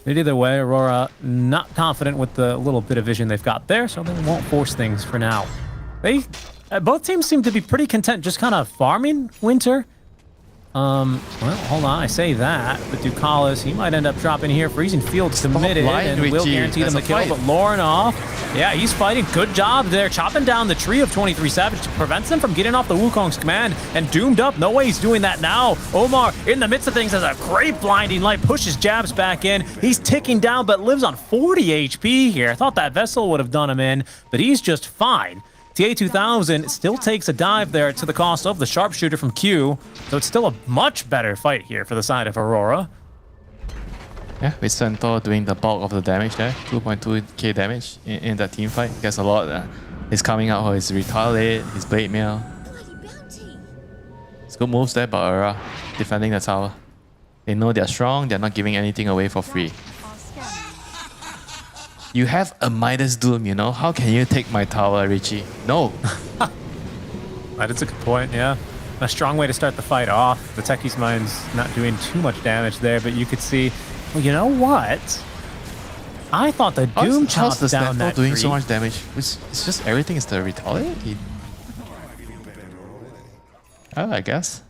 Speaker 5: But either way, Aurora not confident with the little bit of vision they've got there, so they won't force things for now. They both teams seem to be pretty content just kind of farming Winter. Well, hold on, I say that, but Ducalis, he might end up dropping here. Freezing Field submitted
Speaker 6: blind,
Speaker 5: and will
Speaker 6: Richie.
Speaker 5: guarantee them the
Speaker 6: That's a
Speaker 5: kill,
Speaker 6: fight.
Speaker 5: but Lorinov, yeah, he's fighting. Good job there, chopping down the tree of 23 Savage to prevent them from getting off the Wukong's command, and doomed up. No way he's doing that now. Omar, in the midst of things, has a great blinding light, pushes jabs back in. He's ticking down, but lives on 40 HP here. I thought that Vessel would have done him in, but he's just fine. TA2000 still takes a dive there to the cost of the sharpshooter from Q, so it's still a much better fight here for the side of Aurora.
Speaker 6: Yeah, with Centaur doing the bulk of the damage there. 2.2k damage in that team fight. Guess a lot is coming out for his Retaliate, his Blade Mail. It's good moves there, but Aurora defending the tower. They know they're strong, they're not giving anything away for free. You have a Midas Doom, you know? How can you take my tower, Richie? No.
Speaker 5: That is a good point, yeah. A strong way to start the fight off. The Techie's Mine's not doing too much damage there, but you could see, well, you know what? I thought the Doom
Speaker 6: How's the
Speaker 5: chopped down
Speaker 6: Centaur
Speaker 5: that
Speaker 6: doing
Speaker 5: tree.
Speaker 6: so much damage? It's just everything is the Retaliate? Oh, I guess.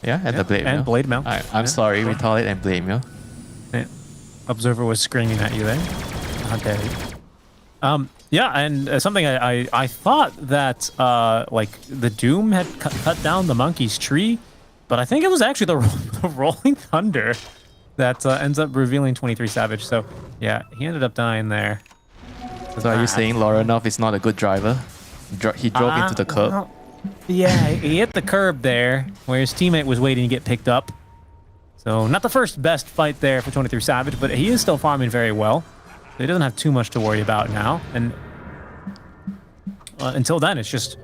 Speaker 6: Yeah, and the Blade Mail.
Speaker 5: And Blade Mail.
Speaker 6: I'm sorry, Retaliate and Blade Mail.
Speaker 5: Yeah. Observer was screaming at you there. How dare you? Yeah, and something I thought that like the Doom had cut down the monkey's tree, but I think it was actually the Rolling Thunder that ends up revealing 23 Savage. So yeah, he ended up dying there.
Speaker 6: So are you saying Lorinov is not a good driver? He drove into the curb.
Speaker 5: Well, yeah, he hit the curb there, where his teammate was waiting to get picked up. So not the first best fight there for 23 Savage, but he is still farming very well. So he doesn't have too much to worry about now. And until then, it's just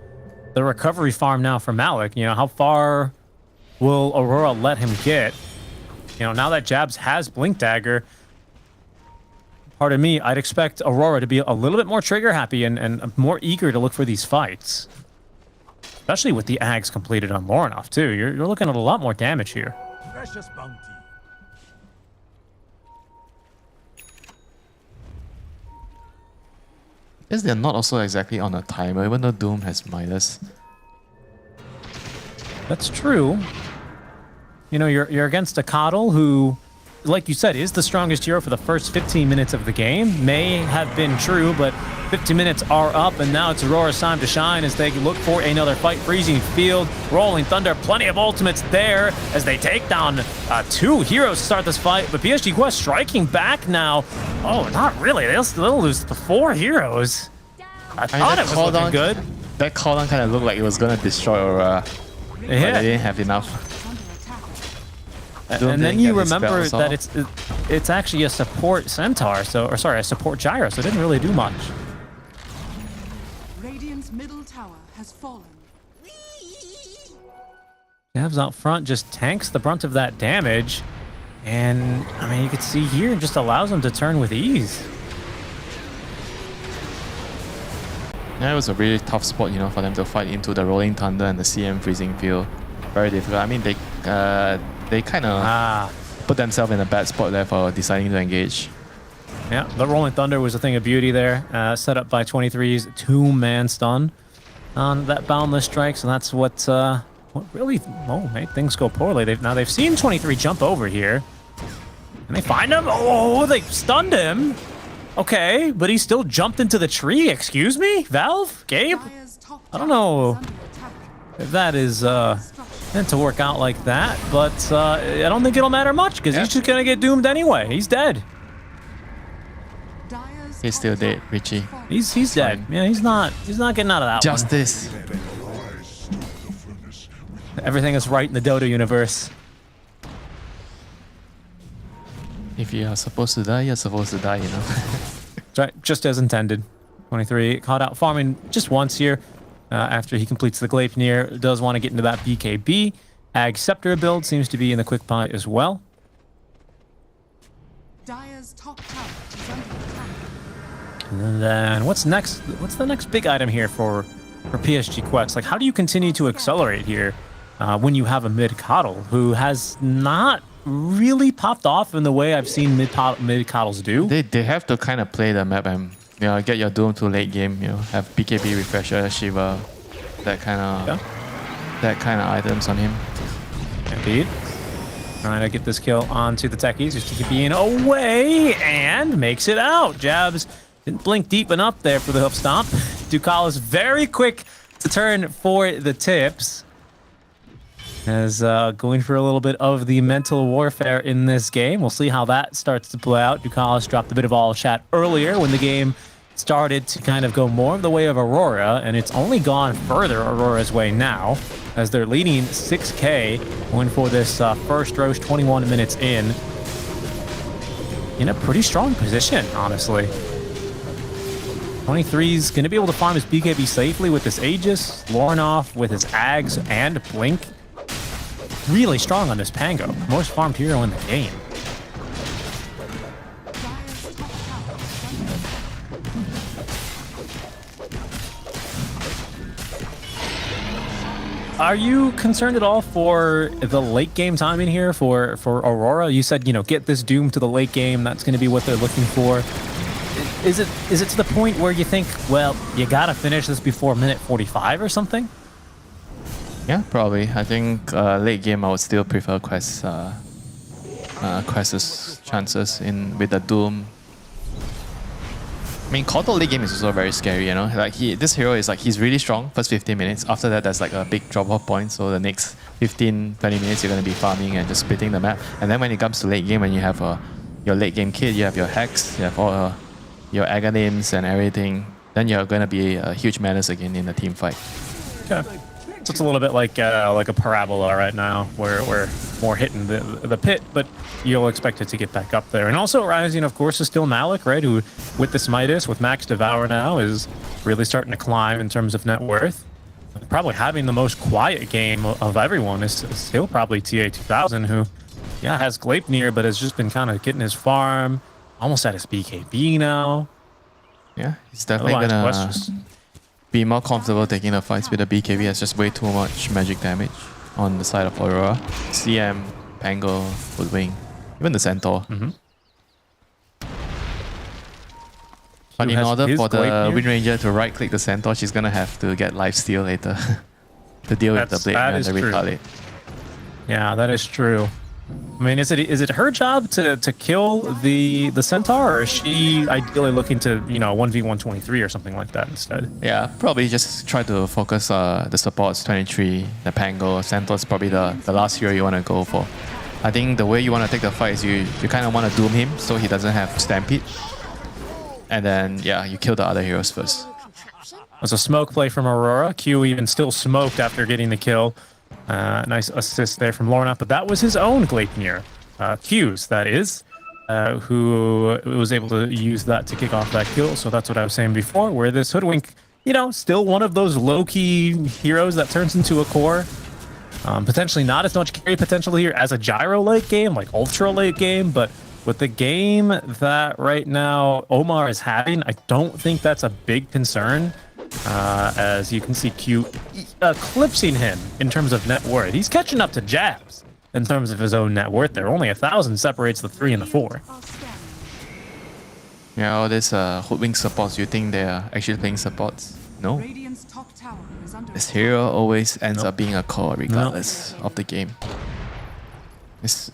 Speaker 5: the recovery farm now for Malik. You know, how far will Aurora let him get? You know, now that Jabs has Blink Dagger, pardon me, I'd expect Aurora to be a little bit more trigger happy and more eager to look for these fights. Especially with the Ags completed on Lorinov too. You're looking at a lot more damage here.
Speaker 1: Precious bounty.
Speaker 6: Guess they're not also exactly on a timer, even though Doom has Midas.
Speaker 5: That's true. You know, you're against a Coddle who, like you said, is the strongest hero for the first 15 minutes of the game. May have been true, but 15 minutes are up, and now it's Aurora's time to shine as they look for another fight. Freezing Field, Rolling Thunder, plenty of ultimates there as they take down two heroes to start this fight, but PSG Quest striking back now. Oh, not really. They'll lose the 4 heroes. I thought it was looking good.
Speaker 6: That cooldown kind of looked like it was going to destroy Aurora, but they didn't have enough.
Speaker 5: And then you remember that it's actually a support Centaur, a support Gyro, so it didn't really do much.
Speaker 9: Radiant's middle tower has fallen.
Speaker 5: Javs out front just tanks the brunt of that damage, and I mean you could see here it just allows them to turn with ease.
Speaker 6: Yeah, it was a really tough spot, you know, for them to fight into the Rolling Thunder and the CM Freezing Field. Very difficult. I mean, they kind of put themselves in a bad spot there for deciding to engage.
Speaker 5: Yeah, the Rolling Thunder was a thing of beauty there, set up by 23's 2-man stun on that Boundless Strike, so that's what really made things go poorly. They've seen 23 jump over here, and they find him. Oh, they stunned him. Okay, but he still jumped into the tree. Excuse me, Valve, Gabe. I don't know if that is meant to work out like that, but I don't think it'll matter much because he's just gonna get doomed anyway. He's dead.
Speaker 6: He's still dead, Richie.
Speaker 5: He's dead. Yeah, he's not getting out of that
Speaker 6: Justice.
Speaker 5: one. Everything is right in the Dota universe.
Speaker 6: If you are supposed to die, you're supposed to die, you know.
Speaker 5: Right, just as intended. 23 caught out farming just once here. after he completes the Gleipnir. Does want to get into that BKB. Ag Scepter build seems to be in the quick buy as well.
Speaker 9: Dire's top tower is under attack.
Speaker 5: And then what's next? What's the next big item here for PSG Quest? Like, how do you continue to accelerate here when you have a mid coddle who has not really popped off in the way I've seen mid coddles do?
Speaker 6: They have to kind of play the map and get your Doom to late game. Have BKB refresher, Shiva, that kind of items on him.
Speaker 5: Indeed. Trying to get this kill onto the techies, just to keep being away, and makes it out. Jabs didn't blink deep enough there for the hoof stomp. Ducal is very quick to turn for the tips. As going for a little bit of the mental warfare in this game. We'll see how that starts to play out. Ducalis dropped a bit of all chat earlier when the game started to kind of go more of the way of Aurora, and it's only gone further Aurora's way now, as they're leading 6K, going for this first roast 21 minutes in a pretty strong position, honestly. 23's going to be able to farm his BKB safely with this Aegis, Lornoff with his Ags and Blink. Really strong on this Pango, most farmed hero in the game.
Speaker 9: Dire's top tower is under
Speaker 5: Are you concerned at all for the late game timing here for Aurora? You said, get this Doom to the late game. That's going to be what they're looking for. Is it to the point where you think, well, you got to finish this before minute 45 or something?
Speaker 6: Yeah, probably. I think late game I would still prefer Quest's chances with the Doom. I mean, Kotal late game is also very scary, Like this hero is he's really strong first 15 minutes. After that, there's a big drop-off point. So the next 15, 20 minutes, you're going to be farming and just splitting the map. And then when it comes to late game, when you have your late game kit, you have your Hex, you have all your Aghanims and everything, then you're going to be a huge menace again in the team fight.
Speaker 5: Okay. So it's a little bit like a parabola right now, where we're more hitting the pit, but you'll expect it to get back up there. And also rising, of course, is still Malik, right? Who, with this Midas, with Max Devour now, is really starting to climb in terms of net worth. Probably having the most quiet game of everyone is still probably TA2000, who, has Gleipnir, but has just been kind of getting his farm, almost at his BKB now.
Speaker 6: Yeah, he's definitely gonna be more comfortable taking the fights with the BKB. Has just way too much magic damage on the side of Aurora. CM, Pango, Woodwing, even the Centaur. But in order for the Wind Ranger to right click the Centaur, she's gonna have to get lifesteal later to deal with the Blade and the retaliate.
Speaker 5: Yeah, that is true. I mean, is it her job to kill the Centaur, or is she ideally looking to 1v123 or something like that instead? Yeah,
Speaker 6: Probably just try to focus the supports 23, the Pango. Centaur is probably the last hero you want to go for. I think the way you want to take the fight is you kind of want to doom him so he doesn't have Stampede. And then, you kill the other heroes first.
Speaker 5: It's a smoke play from Aurora. Q even still smoked after getting the kill. Nice assist there from Lorna, but that was his own Gleipnir. Q's, that is, who was able to use that to kick off that kill. So that's what I was saying before, where this Hoodwink, still one of those low-key heroes that turns into a core. Potentially not as much carry potential here as a Gyro late game, like ultra late game, but with the game that right now Omar is having, I don't think that's a big concern. As you can see, Q eclipsing him in terms of net worth. He's catching up to Jabs in terms of his own net worth there. Only 1,000 separates the 3 and the 4.
Speaker 6: Yeah, all these Hoodwink supports, you think they are actually playing supports? No.
Speaker 9: Radiant's top tower is under
Speaker 6: This hero always ends up being a core regardless of the game. It's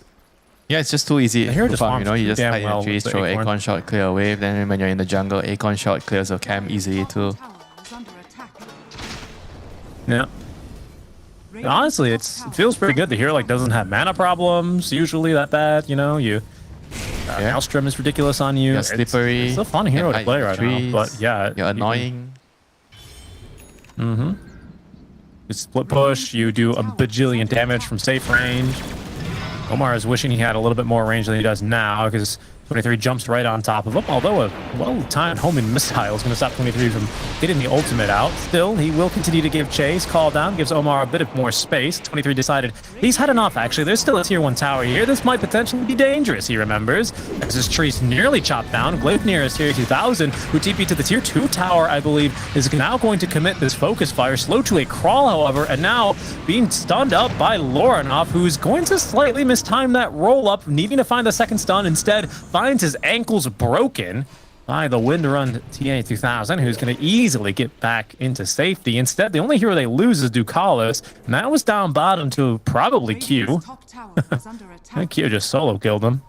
Speaker 6: just too easy to farm, you just hide in trees, throw Acorn Shot, clear a wave, then when you're in the jungle, Acorn Shot clears a camp easily too.
Speaker 5: Yeah. Honestly, it feels pretty good. The hero doesn't have mana problems usually that bad. Maelstrom is ridiculous on you.
Speaker 6: You're slippery.
Speaker 5: It's a fun hero to play right now. But
Speaker 6: you're annoying.
Speaker 5: You split push. You do a bajillion damage from safe range. Omar is wishing he had a little bit more range than he does now, because 23 jumps right on top of him, although a well-timed homing missile is going to stop 23 from getting the ultimate out. Still, he will continue to give chase. Call down gives Omar a bit of more space. 23 decided he's had enough, actually. There's still a tier 1 tower here. This might potentially be dangerous, he remembers. As his tree's nearly chopped down, Gleipnir is tier 2000, who TP to the tier 2 tower, I believe, is now going to commit this focus fire. Slow to a crawl, however, and now being stunned up by Lorinov, who's going to slightly mistime that roll up, needing to find the second stun. Instead, finds his ankles broken by the Windrun TA2000, who's going to easily get back into safety. Instead, the only hero they lose is Ducalis, and that was down bottom to probably Q. And Q just solo killed him.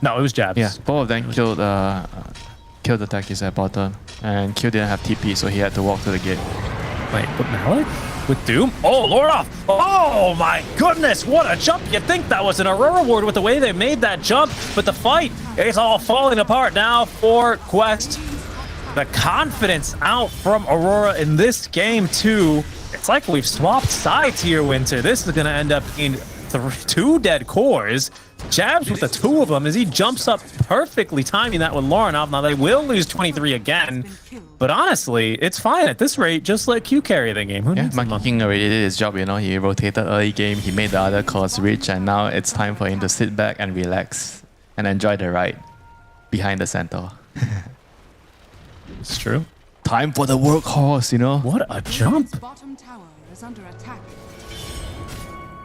Speaker 5: No, it was Jabs.
Speaker 6: Yeah, both of them killed the techies at bottom, and Q didn't have TP, so he had to walk to the gate.
Speaker 5: Wait, but Malik? With Doom? Oh, Lorinov! Oh my goodness, what a jump! You'd think that was an Aurora ward with the way they made that jump, but the fight is all falling apart now for Quest. The confidence out from Aurora in this game too. It's like we've swapped sides here, Winter. This is going to end up being 2 dead cores. Jabs with the 2 of them as he jumps up perfectly, timing that with Lorinov. Now they will lose 23 again, but honestly, it's fine at this rate. Just let Q carry the game. Who needs
Speaker 6: Monkey King already did his job, you know. He rotated early game, he made the other cores rich, and now it's time for him to sit back and relax and enjoy the ride behind the centaur.
Speaker 5: It's true.
Speaker 6: Time for the workhorse, you know.
Speaker 5: What a jump!
Speaker 9: Bottom tower is under attack.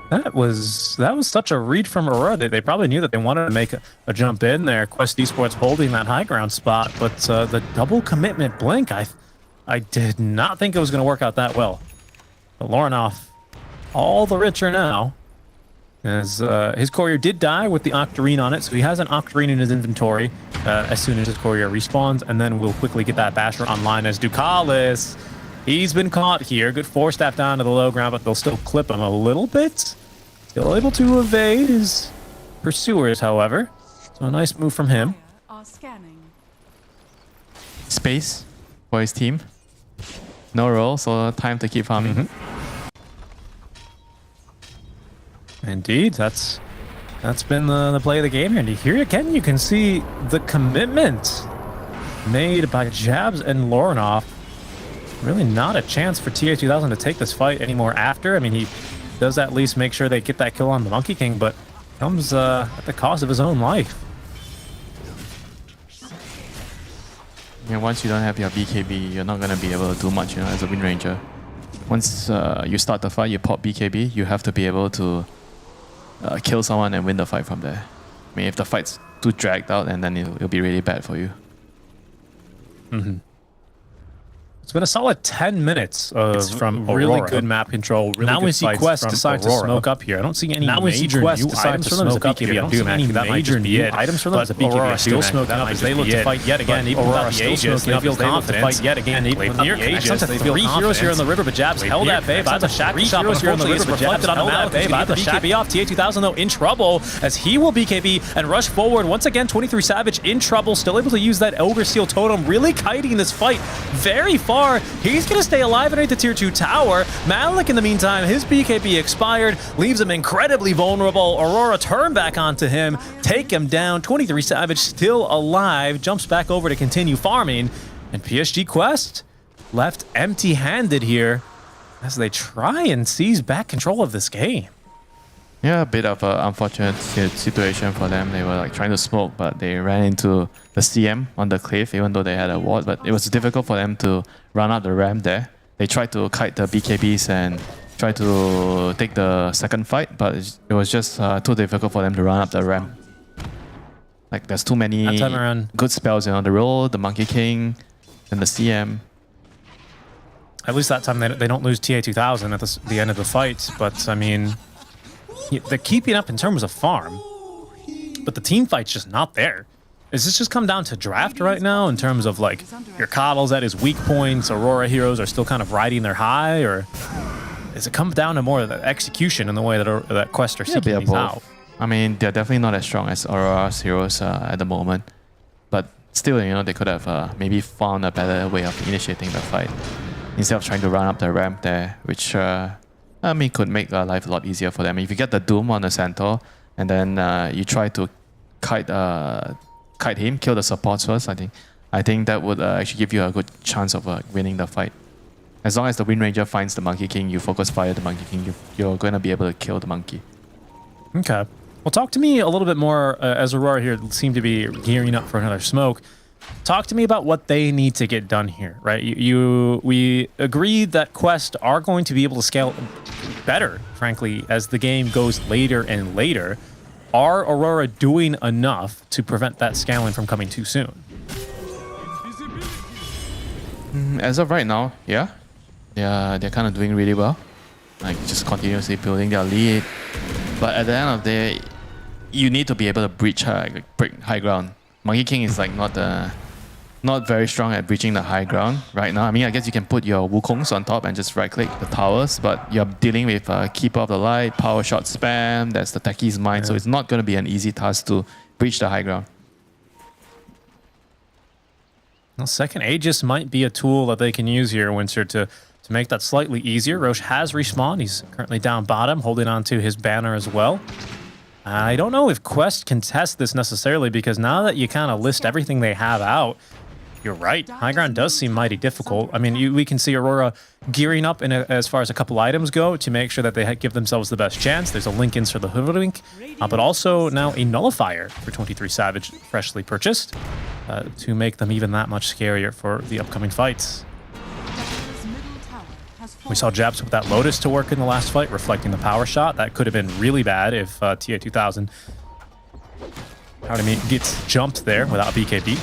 Speaker 5: That was such a read from Aurora. They probably knew that they wanted to make a jump in there. Quest Esports holding that high ground spot, but the double commitment blink, I did not think it was going to work out that well. But Lorinov, all the richer now, as his courier did die with the Octarine on it, so he has an Octarine in his inventory as soon as his courier respawns, and then we'll quickly get that Basher online as Ducalis. He's been caught here. Good 4-step down to the low ground, but they'll still clip him a little bit. Still able to evade his pursuers, however. So a nice move from him.
Speaker 9: Are scanning.
Speaker 6: Space for his team. No roll, so time to keep farming.
Speaker 5: Indeed, that's been the play of the game here. And here again, you can see the commitment made by Jabs and Lorinov. Really not a chance for TA2000 to take this fight anymore after. I mean, he does at least make sure they get that kill on the Monkey King, but comes at the cost of his own life.
Speaker 6: Yeah, once you don't have your BKB, you're not going to be able to do much, you know, as a Wind Ranger. Once you start the fight, you pop BKB, you have to be able to kill someone and win the fight from there. I mean, if the fight's too dragged out, and then it'll be really bad for you.
Speaker 5: It's been a solid 10 minutes of
Speaker 11: from
Speaker 5: really
Speaker 11: Aurora.
Speaker 5: good map control. Really
Speaker 11: Now
Speaker 5: good
Speaker 11: we see
Speaker 5: fights
Speaker 11: Quest
Speaker 5: from
Speaker 11: decide to
Speaker 5: Aurora.
Speaker 11: smoke up here. I don't see any
Speaker 5: Now we see
Speaker 11: major
Speaker 5: Quest
Speaker 11: new
Speaker 5: decide
Speaker 11: items
Speaker 5: to
Speaker 11: from them as a
Speaker 5: smoke up
Speaker 11: BKB.
Speaker 5: here.
Speaker 11: I
Speaker 5: I
Speaker 11: don't see any
Speaker 5: that might
Speaker 11: major
Speaker 5: just be
Speaker 11: new
Speaker 5: it.
Speaker 11: items from them as a
Speaker 5: But Aurora
Speaker 11: BKB.
Speaker 5: still smoking up as they look to fight yet again. Even without the Aegis, they feel confident. Fight yet again. Even without the Aegis, they feel 3 heroes here in the river, but Jabs held that babe. I the Shack shot here in the river, but Jabs held that babe. I the BKB off. TA2000 though in trouble as he will BKB and rush forward once again. 23 Savage in trouble, still able to use that Ogre Seal Totem, really kiting this fight very far. He's gonna stay alive underneath the tier 2 tower. Malik in the meantime, his BKB expired, leaves him incredibly vulnerable. Aurora turn back onto him, take him down. 23 Savage still alive, jumps back over to continue farming, and PSG Quest left empty-handed here as they try and seize back control of this game.
Speaker 6: Yeah, a bit of an unfortunate situation for them. They were like trying to smoke, but they ran into the CM on the cliff, even though they had a ward. But it was difficult for them to run up the ramp there. They tried to kite the BKBs and try to take the second fight, but it was just too difficult for them to run up the ramp. Like, there's too many
Speaker 5: That time around,
Speaker 6: good spells, you know, the roll, the Monkey King, and the CM.
Speaker 5: at least that time they don't lose TA2000 at the end of the fight. But I mean, they're keeping up in terms of farm, but the team fight's just not there. Does this just come down to draft right now in terms of like your Coddle's at his weak points, Aurora heroes are still kind of riding their high, or does it come down to more of the execution in the way that Quest are seeking these out?
Speaker 6: I mean, they're definitely not as strong as Aurora's heroes at the moment, but still, you know, they could have maybe found a better way of initiating the fight instead of trying to run up the ramp there, which I mean could make life a lot easier for them. If you get the Doom on the Centaur and then you try to kite him, kill the supports first. I think that would actually give you a good chance of winning the fight. As long as the Wind Ranger finds the Monkey King, you focus fire the Monkey King, you're going to be able to kill the monkey.
Speaker 5: Okay. Well, talk to me a little bit more as Aurora here seem to be gearing up for another smoke. Talk to me about what they need to get done here, right? We agreed that Quest are going to be able to scale better, frankly, as the game goes later and later. Are Aurora doing enough to prevent that scaling from coming too soon?
Speaker 6: As of right now, yeah. They're kind of doing really well. Like, just continuously building their lead. But at the end of the day, you need to be able to break high ground. Monkey King is like not very strong at breaching the high ground right now. I mean, I guess you can put your Wukongs on top and just right-click the towers, but you're dealing with Keeper of the Light, Power Shot Spam, that's the Techie's Mind, so it's not going to be an easy task to breach the high ground.
Speaker 5: Well, second Aegis might be a tool that they can use here, Winter, to make that slightly easier. Roche has respawned. He's currently down bottom, holding on to his banner as well. I don't know if Quest can test this necessarily, because now that you kind of list everything they have out, you're right. High ground does seem mighty difficult. I mean, we can see Aurora gearing up as far as a couple items go to make sure that they give themselves the best chance. There's a link in for the Hoodwink, but also now a Nullifier for 23 Savage, freshly purchased, to make them even that much scarier for the upcoming fights. We saw Japs with that Lotus to work in the last fight, reflecting the power shot. That could have been really bad if TA2000 gets jumped there without BKB.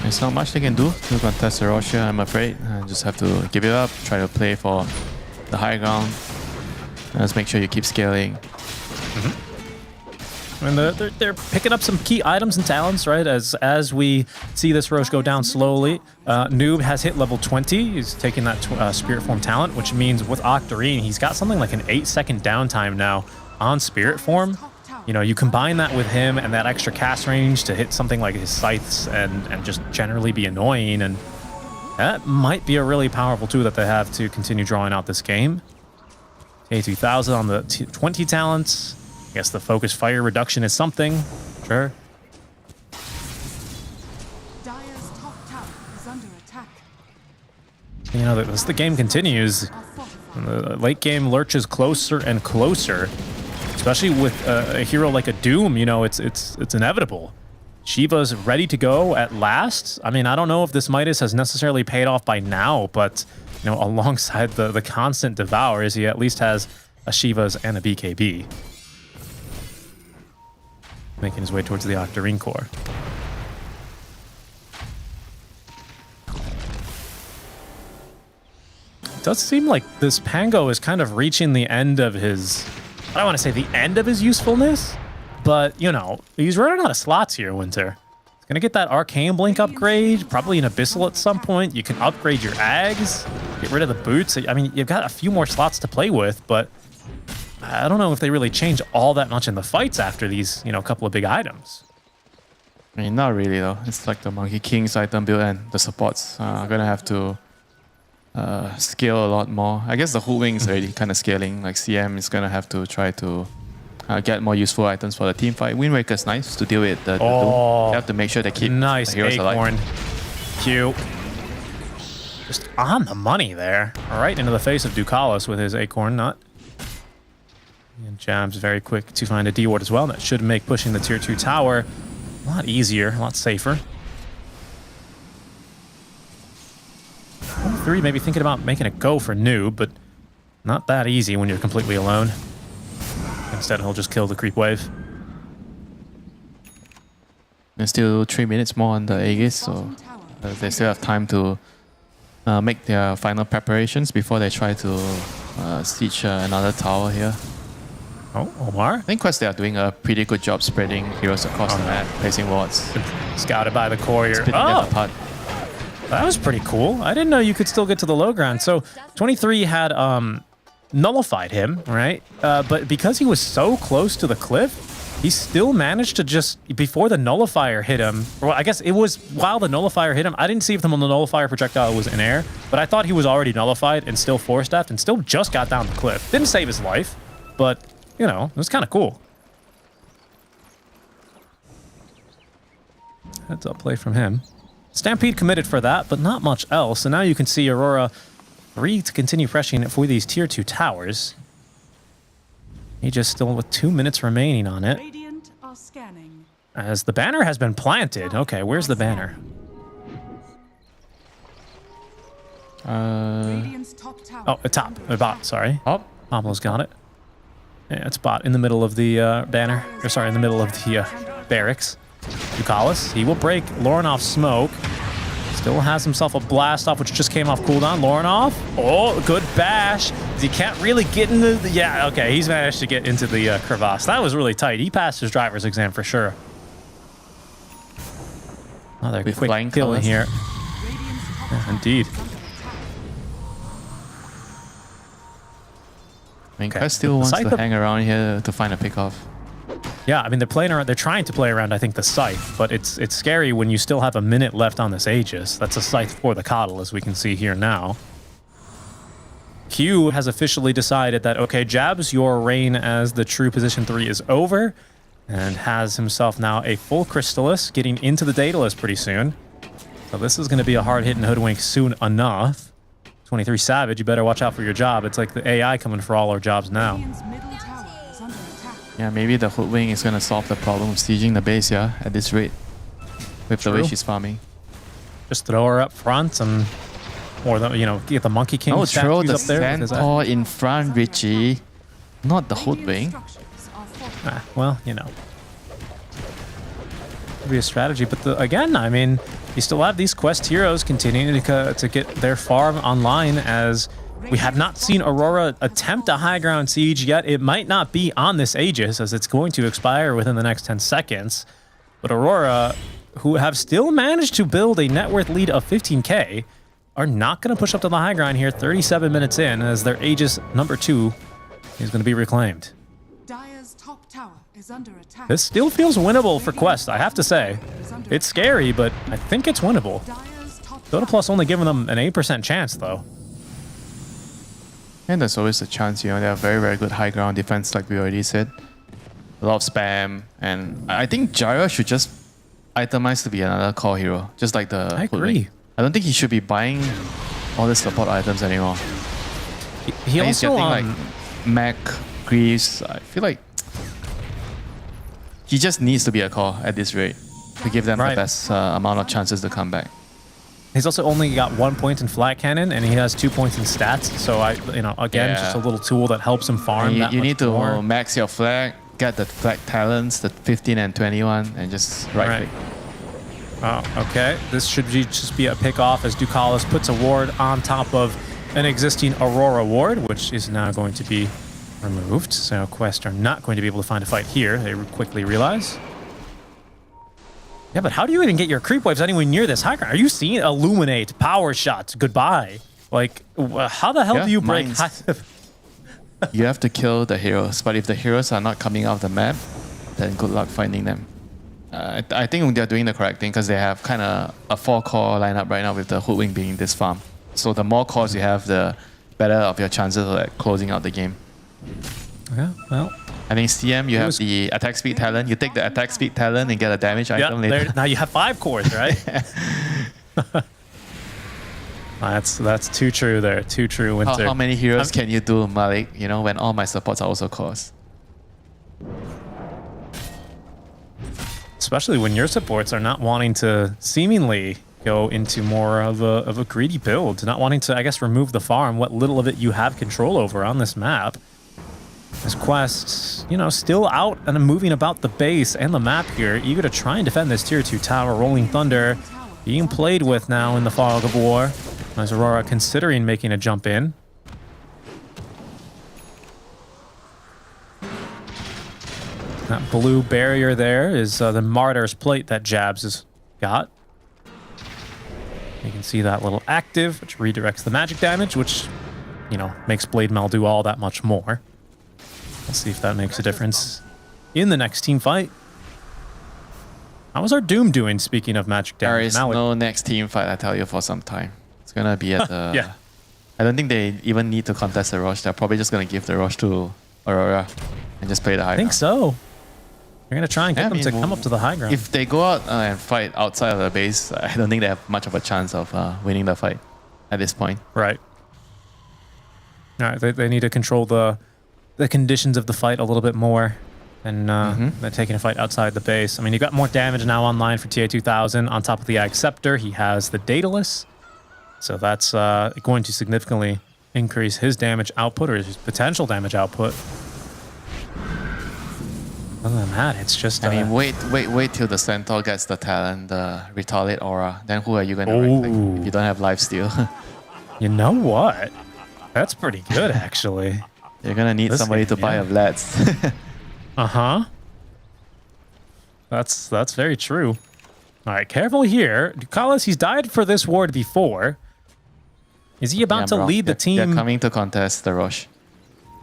Speaker 6: There's not much they can do to contest Erosia, I'm afraid. I just have to give it up, try to play for the high ground. Just make sure you keep scaling.
Speaker 5: I mean, they're picking up some key items and talents, right? As we see this Roche go down slowly. Noob has hit level 20. He's taking that Spirit Form talent, which means with Octarine, he's got something like an 8-second downtime now on Spirit Form. You know, you combine that with him and that extra cast range to hit something like his scythes and just generally be annoying, and that might be a really powerful tool that they have to continue drawing out this game. A2000 on the 20 talents. I guess the focus fire reduction is something. Sure.
Speaker 9: Dire's top tower is under attack.
Speaker 5: You know, as the game continues, the late game lurches closer and closer. Especially with a hero like a Doom, you know, it's inevitable. Shiva's ready to go at last. I mean, I don't know if this Midas has necessarily paid off by now, but you know, alongside the constant devours, he at least has a Shiva's and a BKB. Making his way towards the Octarine core. It does seem like this Pango is kind of reaching the end of his... I don't want to say the end of his usefulness, but, you know, he's running out of slots here, Winter. He's going to get that Arcane Blink upgrade, probably an Abyssal at some point. You can upgrade your Ags, get rid of the boots. I mean, you've got a few more slots to play with, but I don't know if they really change all that much in the fights after these, you know, couple of big items.
Speaker 6: I mean, not really, though. It's like the Monkey King's item build, and the supports are going to have to scale a lot more. I guess the Hoodwink is already kind of scaling. Like CM is going to have to try to get more useful items for the team fight. Wind Waker is nice to deal with the Doom. You have to make sure they keep
Speaker 5: nice
Speaker 6: the heroes
Speaker 5: Acorn.
Speaker 6: alive.
Speaker 5: Cute. Just on the money there. Right into the face of Ducalis with his Acorn Nut. And Jab's very quick to find a D-ward as well. That should make pushing the tier 2 tower a lot easier, a lot safer. 3 maybe thinking about making a go for Noob, but not that easy when you're completely alone. Instead, he'll just kill the creep wave.
Speaker 6: There's still 3 minutes more on the Aegis, so they still have time to make their final preparations before they try to siege another tower here.
Speaker 5: Oh, Omar?
Speaker 6: I think Quest, they are doing a pretty good job spreading heroes across the map, placing wards.
Speaker 5: Scouted by the courier.
Speaker 6: Splitting them apart.
Speaker 5: That was pretty cool. I didn't know you could still get to the low ground. So 23 had nullified him, right? But because he was so close to the cliff, he still managed to just, before the nullifier hit him, well, I guess it was while the nullifier hit him. I didn't see if the nullifier projectile was in air, but I thought he was already nullified and still force-staffed and still just got down the cliff. Didn't save his life, but, you know, it was kind of cool. Heads up play from him. Stampede committed for that, but not much else. And now you can see Aurora free to continue pressuring for these tier 2 towers. He just still with 2 minutes remaining on it.
Speaker 9: Radiant are scanning.
Speaker 5: As the banner has been planted. Okay, where's the banner?
Speaker 9: Radiant's top tower.
Speaker 5: Oh, top. Bot, sorry.
Speaker 6: Oh,
Speaker 5: Pablo's got it. Yeah, it's bot in the middle of the banner. Or sorry, in the middle of the barracks. Ducalis, he will break Lauren off smoke. Still has himself a blast off, which just came off cooldown. Lauren off. Oh, good bash. He can't really get into the... Yeah, okay, he's managed to get into the crevasse. That was really tight. He passed his driver's exam for sure. Another
Speaker 6: With
Speaker 5: quick
Speaker 6: flying
Speaker 5: kill in
Speaker 6: colours.
Speaker 5: here. Yeah, indeed.
Speaker 6: I mean,
Speaker 5: Okay,
Speaker 6: Quest still
Speaker 5: the
Speaker 6: wants
Speaker 5: Scythe
Speaker 6: to
Speaker 5: of-
Speaker 6: hang around here to find a pickoff.
Speaker 5: Yeah, I mean, they're playing around. They're trying to play around, I think, the Scythe, but it's scary when you still have a minute left on this Aegis. That's a Scythe for the Coddle, as we can see here now. Q has officially decided that, okay, Jabs, your reign as the true position 3 is over, and has himself now a full Crystallis, getting into the Daedalus pretty soon. So this is going to be a hard-hitting Hoodwink soon enough. 23 Savage, you better watch out for your job. It's like the AI coming for all our jobs now.
Speaker 9: Radiant's middle tower is under attack.
Speaker 6: Yeah, maybe the Hoodwing is going to solve the problem of sieging the base, yeah, at this rate. With the way
Speaker 5: True.
Speaker 6: she's farming.
Speaker 5: Just throw her up front and... Or, the, you know, get the Monkey King
Speaker 6: No, throw
Speaker 5: statues
Speaker 6: the
Speaker 5: up there. because
Speaker 6: Centaur in front, Richie. Not the Hoodwing.
Speaker 9: Structures are fortified.
Speaker 5: well, you know. Could be a strategy, but again, I mean, you still have these quest heroes continuing to get their farm online, as we have not seen Aurora attempt a high ground siege yet. It might not be on this Aegis, as it's going to expire within the next 10 seconds. But Aurora, who have still managed to build a net worth lead of 15k, are not going to push up to the high ground here 37 minutes in, as their Aegis number 2 is going to be reclaimed.
Speaker 9: Dire's top tower is under attack.
Speaker 5: This still feels winnable for Quest, I have to say. It's scary, but I think it's winnable.
Speaker 9: Dire's top
Speaker 5: Dota Plus only giving them an 8% chance, though.
Speaker 6: And there's always a chance, you know, they have very, very good high ground defense, like we already said. A lot of spam, and I think Gyra should just itemize to be another core hero, just like the
Speaker 5: I agree.
Speaker 6: Hoodwing. I don't think he should be buying all the support items anymore.
Speaker 5: He
Speaker 6: And he's
Speaker 5: also,
Speaker 6: getting like Mac, Greaves. I feel like he just needs to be a core at this rate to give them
Speaker 5: Right.
Speaker 6: the best amount of chances to come back.
Speaker 5: he's also only got 1 point in flat cannon, and he has 2 points in stats. So again,
Speaker 6: Yeah.
Speaker 5: just a little tool that helps him farm.
Speaker 6: And
Speaker 5: that
Speaker 6: you
Speaker 5: much
Speaker 6: need to
Speaker 5: more.
Speaker 6: max your flag, get the flag talents, the 15 and 21, and just right click.
Speaker 5: Oh, okay. This should just be a pick off, as Ducalis puts a ward on top of an existing Aurora ward, which is now going to be removed. So Quest are not going to be able to find a fight here, they quickly realize. Yeah, but how do you even get your creep waves anywhere near this high ground? Are you seeing Illuminate, Power Shots, goodbye? Like, how the hell
Speaker 6: Yeah,
Speaker 5: do you break
Speaker 6: mines. You have to kill the heroes, but if the heroes are not coming off the map, then good luck finding them. I think they're doing the correct thing, because they have kind of a 4-core lineup right now with the Hoodwing being this farm. So the more cores you have, the better of your chances of like, closing out the game.
Speaker 5: Yeah, well,
Speaker 6: I think CM, you have
Speaker 5: was-
Speaker 6: the attack speed talent. You take the attack speed talent and get a damage
Speaker 5: yeah,
Speaker 6: item later.
Speaker 5: now you have 5 cores, right? That's too true there. Too true, Winter.
Speaker 6: How many heroes can you do, Malik, you know, when all my supports are also cores?
Speaker 5: Especially when your supports are not wanting to seemingly go into more of a greedy build, not wanting to, I guess, remove the farm, what little of it you have control over on this map. This Quest, still out and moving about the base and the map here, eager to try and defend this tier 2 tower. Rolling Thunder being played with now in the fog of war, as Aurora considering making a jump in. That blue barrier there is the Martyr's Plate that Jabs has got. You can see that little active, which redirects the magic damage, which, makes Blade Mail do all that much more. Let's see if that makes a difference. in the next team fight. How is our Doom doing, speaking of magic
Speaker 6: There
Speaker 5: damage?
Speaker 6: is
Speaker 5: Malik?
Speaker 6: no next team fight, I tell you, for some time. It's gonna be at the...
Speaker 5: Yeah.
Speaker 6: I don't think they even need to contest the Roche. They're probably just gonna give the Roche to Aurora and just play the high
Speaker 5: I think
Speaker 6: ground.
Speaker 5: so. They're going to try and get
Speaker 6: Yeah,
Speaker 5: them
Speaker 6: I
Speaker 5: to
Speaker 6: mean,
Speaker 5: come up to the high ground.
Speaker 6: If they go out and fight outside of the base, I don't think they have much of a chance of winning the fight at this point.
Speaker 5: Right. All right, they need to control the conditions of the fight a little bit more than than taking a fight outside the base. I mean, you got more damage now online for TA2000 on top of the Ag Scepter. He has the Daedalus, so that's going to significantly increase his damage output or his potential damage output. Other than that, it's just...
Speaker 6: I mean, wait till the Centaur gets the talent, the Retaliate Aura. Then who are you going to right-click if you don't have lifesteal?
Speaker 5: You know what? That's pretty good, actually.
Speaker 6: You're going to need
Speaker 5: This
Speaker 6: somebody
Speaker 5: game,
Speaker 6: to buy
Speaker 5: yeah.
Speaker 6: a Vlads.
Speaker 5: Uh-huh. That's very true. All right, careful here. Ducalis, he's died for this ward before. Is he about to
Speaker 6: bro.
Speaker 5: lead the team?
Speaker 6: They're coming to contest the Roche.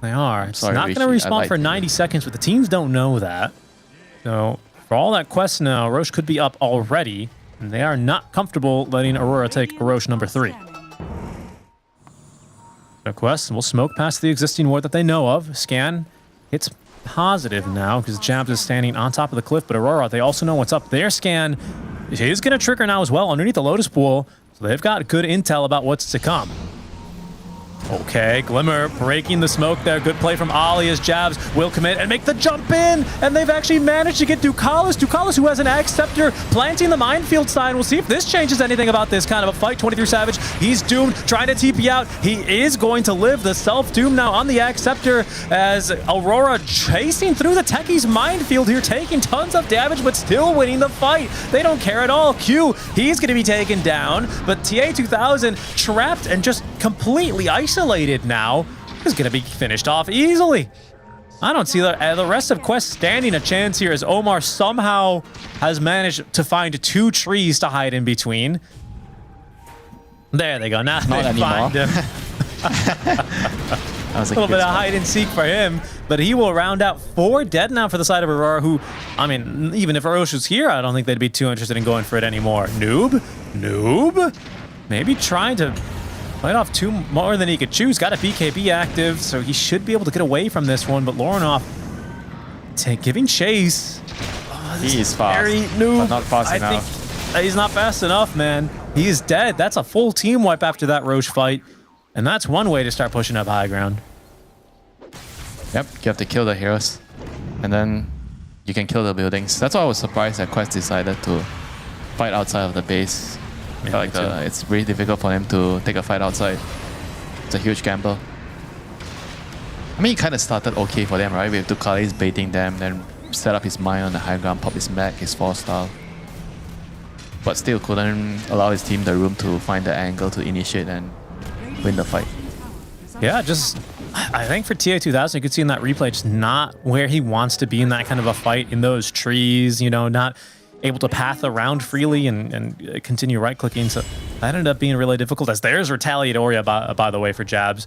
Speaker 5: They are. It's
Speaker 6: sorry,
Speaker 5: not going to
Speaker 6: Rishi, I
Speaker 5: respawn
Speaker 6: lied
Speaker 5: for
Speaker 6: to you.
Speaker 5: 90 seconds, but the teams don't know that. So, for all that quest now, Roche could be up already, and they are not comfortable letting Aurora take Roche number 3. So quest will smoke past the existing ward that they know of. Scan hits positive now because Jabs is standing on top of the cliff, but Aurora, they also know what's up. Their scan is going to trigger now as well underneath the Lotus Pool, so they've got good intel about what's to come. Okay, Glimmer breaking the smoke there. Good play from Ali as Jabs will commit and make the jump in. And they've actually managed to get Ducalis. Ducalis, who has an Ag Scepter, planting the minefield sign. We'll see if this changes anything about this kind of a fight. 23 Savage, he's doomed, trying to TP out. He is going to live the self-doom now on the Ag Scepter as Aurora chasing through the Techie's minefield here, taking tons of damage, but still winning the fight. They don't care at all. Q, he's going to be taken down, but TA2000 trapped and just completely isolated now is going to be finished off easily. I don't see the rest of Quest standing a chance here as Omar somehow has managed to find 2 trees to hide in between. There they go. Now
Speaker 6: Not
Speaker 5: they
Speaker 6: anymore.
Speaker 5: find him.
Speaker 6: That was
Speaker 5: A little
Speaker 6: good
Speaker 5: bit of
Speaker 6: spot.
Speaker 5: hide and seek for him, but he will round out 4 dead now for the side of Aurora, who, I mean, even if Orochi was here, I don't think they'd be too interested in going for it anymore. Noob? Maybe trying to fight off 2 more than he could choose. Got a BKB active, so he should be able to get away from this one, but Lornoff giving chase. Oh, this
Speaker 6: He is fast,
Speaker 5: very Noob.
Speaker 6: but not fast
Speaker 5: I
Speaker 6: enough.
Speaker 5: think he's not fast enough, man. He is dead. That's a full team wipe after that Roche fight. And that's one way to start pushing up high ground.
Speaker 6: Yep, you have to kill the heroes. And then you can kill the buildings. That's why I was surprised that Quest decided to fight outside of the base. I feel like
Speaker 5: me too.
Speaker 6: it's really difficult for them to take a fight outside. It's a huge gamble. I mean, it kind of started okay for them, right? With Ducalis baiting them, then set up his mine on the high ground, pop his mech, his 4-star. But still couldn't allow his team the room to find the angle to initiate and win the fight.
Speaker 5: Yeah, just I think for TA2000, you could see in that replay, just not where he wants to be in that kind of a fight, in those trees, you know, not able to path around freely and continue right-clicking. So that ended up being really difficult, as there's Retaliatoria, by the way, for Jabs.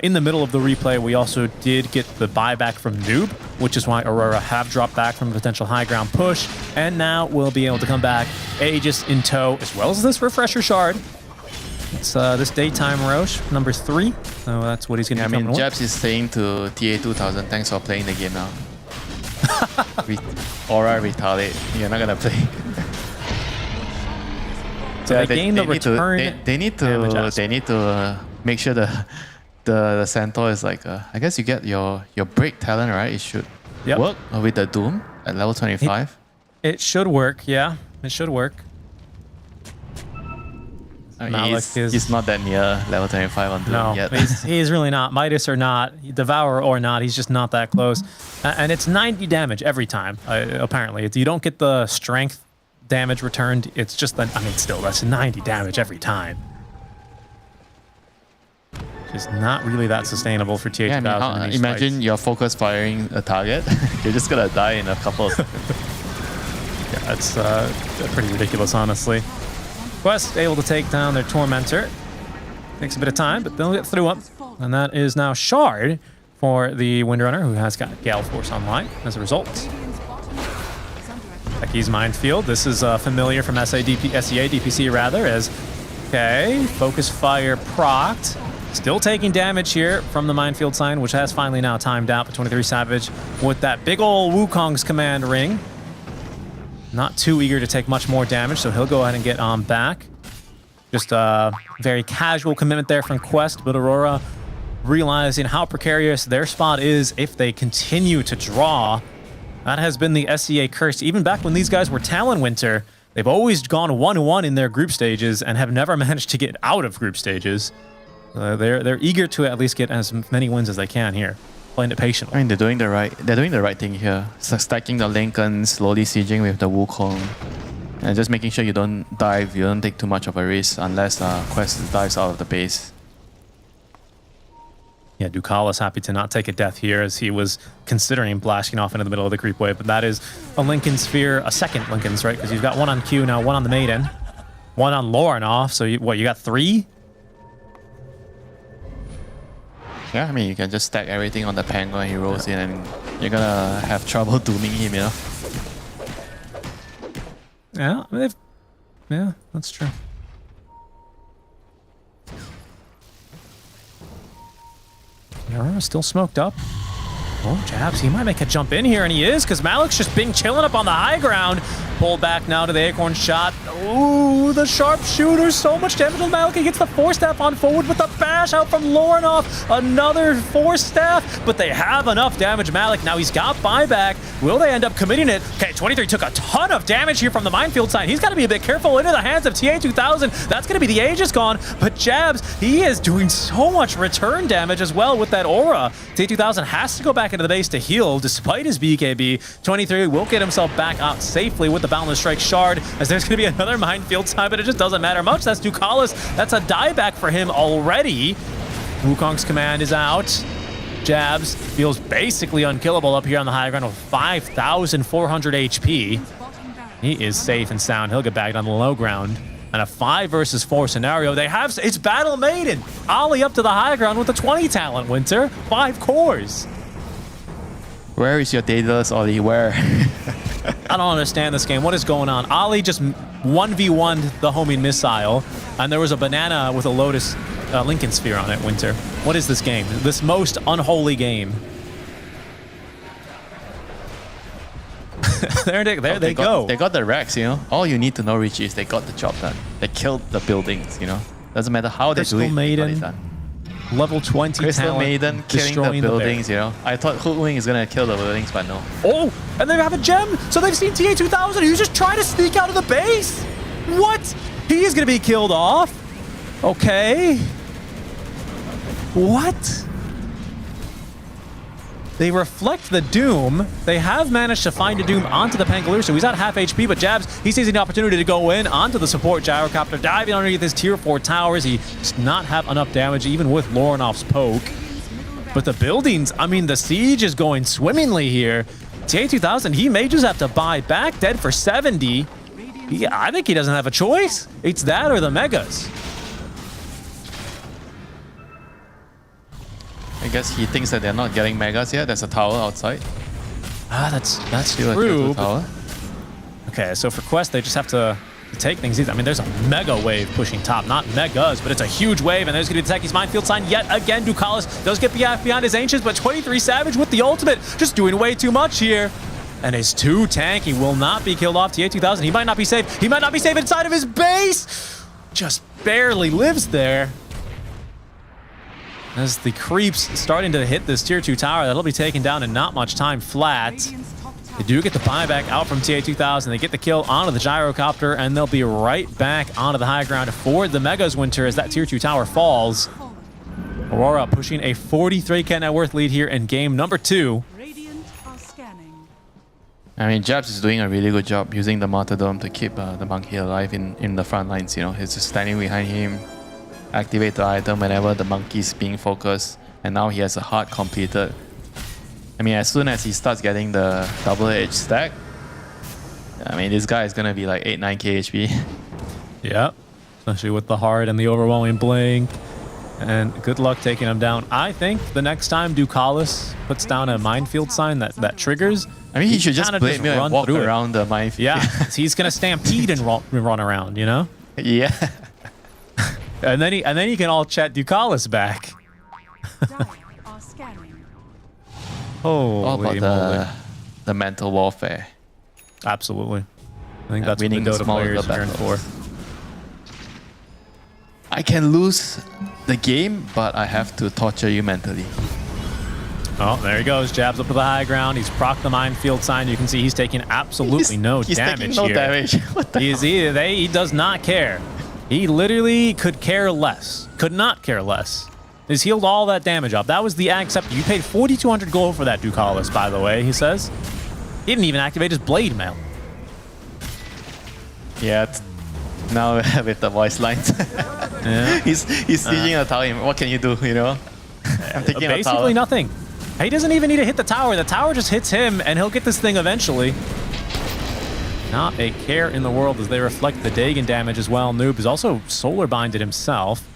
Speaker 5: In the middle of the replay, we also did get the buyback from Noob, which is why Aurora have dropped back from a potential high ground push, and now we'll be able to come back, Aegis in tow, as well as this Refresher Shard. It's this daytime Roche, number 3. So that's what he's going to
Speaker 6: I
Speaker 5: be
Speaker 6: mean,
Speaker 5: coming with.
Speaker 6: Jabs is saying to TA2000, thanks for playing the game now. Aura Retaliate, you're not gonna play.
Speaker 5: So they gain the return.
Speaker 6: They need to make sure the Centaur is like, I guess you get your break talent, right? It should work with the Doom at level 25.
Speaker 5: It should work, yeah. It should work.
Speaker 6: He's not that near level 25 on Doom yet.
Speaker 5: he's really not. Midas or not, Devourer or not, he's just not that close. And it's 90 damage every time, apparently. You don't get the strength damage returned. It's just, I mean, still, that's 90 damage every time. Just not really that sustainable for TH2000.
Speaker 6: Yeah, I mean, imagine you're focus firing a target. You're just gonna die in a couple of seconds.
Speaker 5: Yeah, it's pretty ridiculous, honestly. Quest able to take down their Tormentor. Takes a bit of time, but they'll get through him. And that is now Shard for the Windrunner, who has got Gale Force online as a result. Techies Minefield. This is familiar from SEA DPC rather, as okay, Focus Fire procced. Still taking damage here from the Minefield sign, which has finally now timed out. But 23 Savage with that big ol' Wukong's command ring. Not too eager to take much more damage, so he'll go ahead and get on back. Just a very casual commitment there from Quest, but Aurora realizing how precarious their spot is if they continue to draw. That has been the SEA curse. Even back when these guys were Talonwinter, they've always gone 1-1 in their group stages and have never managed to get out of group stages. They're eager to at least get as many wins as they can here, playing it patiently.
Speaker 6: I mean, they're doing the right thing here. So stacking the Lincoln, slowly sieging with the Wukong, and just making sure you don't dive, you don't take too much of a risk unless Quest dives out of the base.
Speaker 5: Yeah, Ducala's happy to not take a death here as he was considering blasting off into the middle of the creep wave, but that is a Lincoln Sphere, a second Lincoln's, right? Because you've got one on Q now, one on the Maiden, one on Lauren off, so you got 3?
Speaker 6: Yeah, I mean, you can just stack everything on the Pango and he rolls in and you're gonna have trouble dooming him, you know?
Speaker 5: Yeah, that's true. Aurora still smoked up. Oh, Jabs, he might make a jump in here, and he is, because Malik's just been chilling up on the high ground. Pulled back now to the Acorn shot. Ooh, the sharpshooter, so much damage on Malik. He gets the 4-staff on forward with the bash out from Lorinov. Another 4-staff, but they have enough damage. Malik, now he's got buyback. Will they end up committing it? Okay, 23 took a ton of damage here from the Minefield side. He's got to be a bit careful into the hands of TA2000. That's going to be the Aegis gone, but Jabs, he is doing so much return damage as well with that aura. TA2000 has to go back into the base to heal despite his BKB. 23 will get himself back out safely with the Boundless Strike shard, as there's going to be another Minefield time, but it just doesn't matter much. That's Ducalis. That's a dieback for him already. Wukong's command is out. Jabs feels basically unkillable up here on the high ground with 5,400 HP. He is safe and sound. He'll get back on the low ground. And a 5 versus 4 scenario. They have, it's Battle Maiden. Ollie up to the high ground with a 20 talent, Winter. 5 cores.
Speaker 6: Where is your Daedalus, Ollie? Where?
Speaker 5: I don't understand this game. What is going on? Ollie just 1v1'd the homing missile, and there was a banana with a Lotus Lincoln Sphere on it, Winter. What is this game? This most unholy game. there they go.
Speaker 6: They got the Rex, you know? All you need to know, Richie, is they got the job done. They killed the buildings, you know? Doesn't matter how they do it, they got it done.
Speaker 5: Level 20
Speaker 6: Crystal
Speaker 5: talent,
Speaker 6: Maiden killing the buildings, you know? I thought Hoodwing is gonna kill the buildings, but no.
Speaker 5: Oh, and they have a gem. So they've seen TA2000. He's just trying to sneak out of the base. What? He is gonna be killed off. Okay. What? They reflect the Doom. They have managed to find a Doom onto the Pangolier, so he's at half HP, but Jabs, he sees the opportunity to go in onto the support Gyrocopter, diving underneath his tier 4 towers. He does not have enough damage, even with Lorinov's poke. But the buildings, I mean, the siege is going swimmingly here. TA2000, he may just have to buy back, dead for 70. Yeah, I think he doesn't have a choice. It's that or the Megas.
Speaker 6: I guess he thinks that they're not getting Megas yet. There's a tower outside.
Speaker 5: Ah, that's
Speaker 6: Still
Speaker 5: true.
Speaker 6: a tower.
Speaker 5: Okay, so for Quest, they just have to take things easy. I mean, there's a mega wave pushing top. Not megas, but it's a huge wave, and there's going to be the Techies Minefield sign yet again. Ducalis does get behind his Ancients, but 23 Savage with the ultimate, just doing way too much here. And his 2 tank, he will not be killed off. TA2000, he might not be safe. He might not be safe inside of his base. Just barely lives there. As the creeps starting to hit this tier 2 tower, that'll be taken down in not much time flat. They do get the buyback out from TA2000. They get the kill onto the Gyrocopter, and they'll be right back onto the high ground for the Megas, Winter, as that tier 2 tower falls. Aurora pushing a 43k net worth lead here in game number 2.
Speaker 6: I mean, Jabs is doing a really good job using the Martyrdom to keep the monkey alive in the front lines, you know? He's just standing behind him, activate the item whenever the monkey's being focused, and now he has a heart completed. I mean, as soon as he starts getting the double-edged stack, I mean, this guy is gonna be like 8-9k HP.
Speaker 5: Yeah, especially with the heart and the overwhelming blink. And good luck taking him down. I think the next time Ducalis puts down a minefield sign that triggers,
Speaker 6: I mean, he should just
Speaker 5: kinda
Speaker 6: blame me and
Speaker 5: run
Speaker 6: walk
Speaker 5: through it.
Speaker 6: around the minefield.
Speaker 5: Yeah, he's gonna stampede and run around, you know.
Speaker 6: Yeah.
Speaker 5: And then he can all chat Ducalis back.
Speaker 9: Dire are scanning.
Speaker 5: Holy
Speaker 6: All about
Speaker 5: moly.
Speaker 6: the mental warfare.
Speaker 5: Absolutely. I think
Speaker 6: Yeah,
Speaker 5: that's what the
Speaker 6: winning
Speaker 5: Dota
Speaker 6: small
Speaker 5: players
Speaker 6: little
Speaker 5: yearn for.
Speaker 6: battles. I can lose the game, but I have to torture you mentally.
Speaker 5: Oh, there he goes. Jabs up to the high ground. He's procced the minefield sign. You can see he's taking absolutely no
Speaker 6: He's
Speaker 5: damage
Speaker 6: taking no
Speaker 5: here.
Speaker 6: damage. What the
Speaker 5: He does not care. He literally could care less. Could not care less. He's healed all that damage up. That was the accept. You paid 4,200 gold for that Ducalis, by the way, he says. He didn't even activate his blade mail.
Speaker 6: Yeah, now with the voice lines.
Speaker 5: Yeah.
Speaker 6: he's teaching a tower. What can you do, you know? I'm taking a tower.
Speaker 5: Basically nothing. He doesn't even need to hit the tower. The tower just hits him, and he'll get this thing eventually. Not a care in the world as they reflect the Dagon damage as well. Noob is also solar binded himself.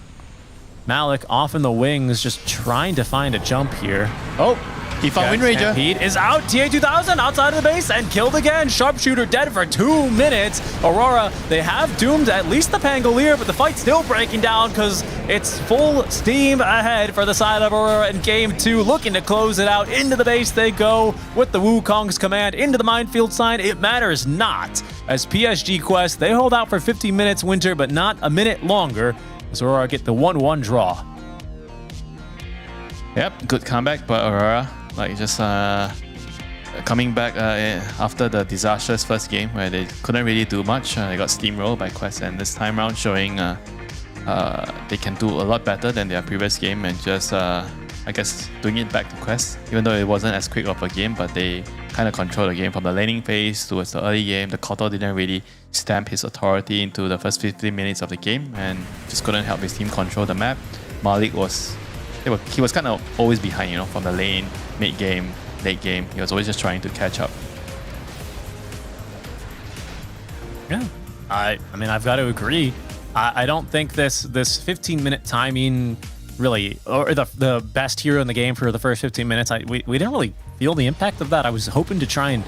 Speaker 5: Malik off in the wings, just trying to find a jump here.
Speaker 6: Oh, he found Wind Ranger.
Speaker 5: Pete is out. TA2000 outside of the base and killed again. Sharpshooter dead for 2 minutes. Aurora, they have doomed at least the Pangolier, but the fight's still breaking down because it's full steam ahead for the side of Aurora in game 2. Looking to close it out. Into the base they go with the Wukong's command. Into the minefield sign. It matters not. As PSG Quest, they hold out for 50 minutes, Winter, but not a minute longer. As Aurora get the 1-1 draw.
Speaker 6: Yep, good comeback, but Aurora, like just coming back after the disastrous first game where they couldn't really do much. They got steamrolled by Quest, and this time around showing they can do a lot better than their previous game, and just I guess doing it back to Quest, even though it wasn't as quick of a game, but they kind of controlled the game from the laning phase towards the early game. The Kotor didn't really stamp his authority into the first 15 minutes of the game and just couldn't help his team control the map. Malik he was kind of always behind, you know, from the lane, mid game, late game. He was always just trying to catch up.
Speaker 5: Yeah, I mean, I've got to agree. I don't think this 15-minute timing really, or the best hero in the game for the first 15 minutes. We didn't really feel the impact of that. I was hoping to try and,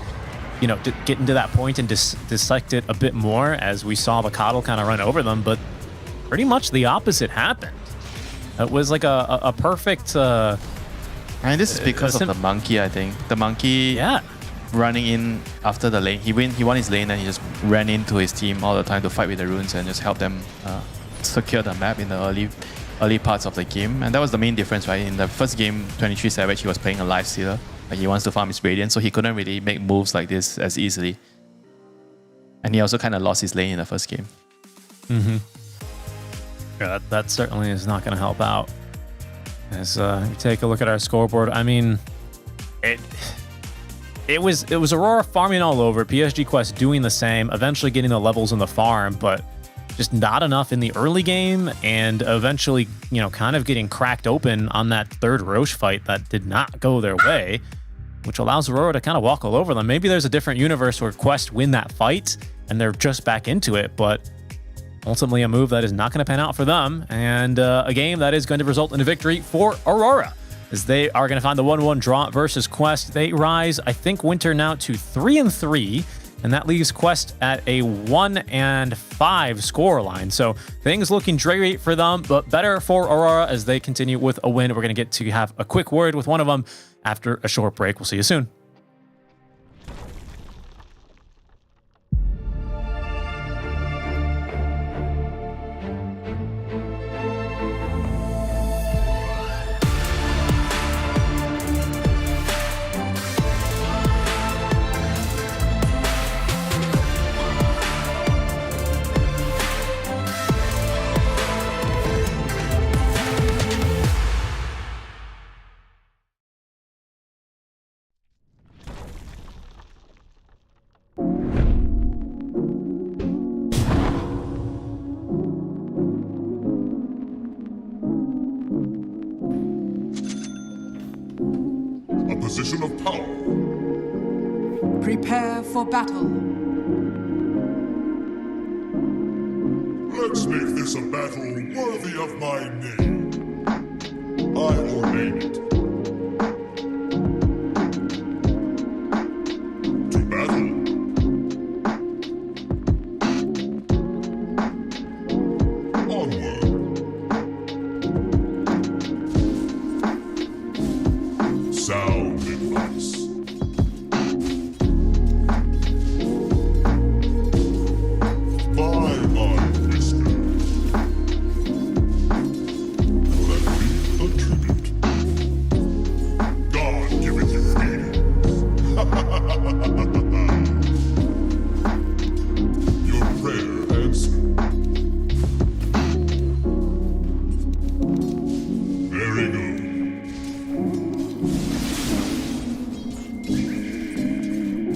Speaker 5: you know, to get into that point and dissect it a bit more as we saw the Coddle kind of run over them, but pretty much the opposite happened. It was like a perfect.
Speaker 6: And this is because of the monkey, I think. The monkey.
Speaker 5: Yeah.
Speaker 6: Running in after the lane. He won his lane and he just ran into his team all the time to fight with the runes and just help them secure the map in the early parts of the game. And that was the main difference, right? In the first game, 23 Savage, he was playing a life stealer. Like he wants to farm his Radiant, so he couldn't really make moves like this as easily. And he also kind of lost his lane in the first game.
Speaker 5: Mm-hmm. Yeah, that certainly is not going to help out. As we take a look at our scoreboard, I mean, it was Aurora farming all over, PSG Quest doing the same, eventually getting the levels in the farm, but just not enough in the early game, and eventually, you know, kind of getting cracked open on that third Roche fight that did not go their way, which allows Aurora to kind of walk all over them. Maybe there's a different universe where Quest win that fight and they're just back into it, but ultimately a move that is not going to pan out for them, and a game that is going to result in a victory for Aurora, as they are going to find the 1-1 draw versus Quest. They rise, I think, Winter now to 3-3, and that leaves Quest at a 1-5 scoreline. So things looking great for them, but better for Aurora as they continue with a win. We're going to get to have a quick word with one of them after a short break. We'll see you soon.
Speaker 11: Position of power.
Speaker 9: Prepare for battle.
Speaker 11: Let's make this a battle worthy of my name. ordain it. To battle. Onward. Sound advice. By my whisper. Let me a tribute. God giveth you feelings. Your prayer answered. Very good.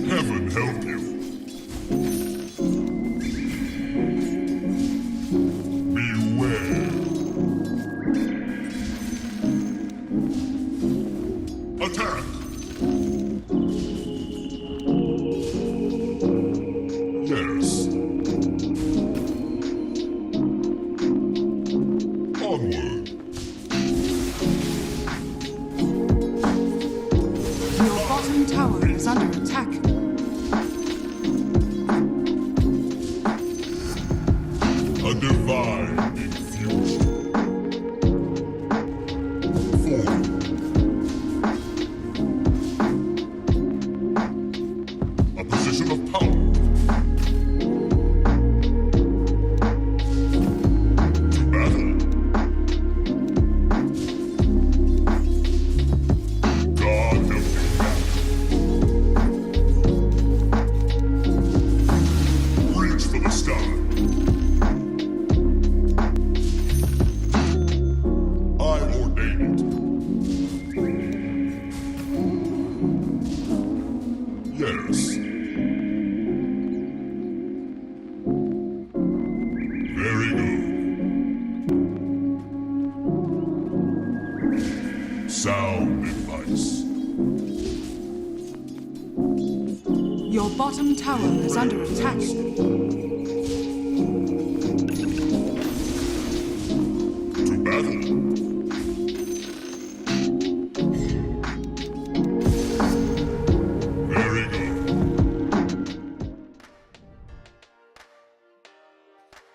Speaker 11: Heaven help you. Beware. Attack. Yes. Onward.
Speaker 9: Your bottom tower is under attack.
Speaker 11: A divine infusion. Form. A position of power. To battle. God help you. Reach for the sky. I ordain it. Yes. Very good. Sound advice.
Speaker 9: Your bottom tower is under attack.
Speaker 11: To battle. Very good.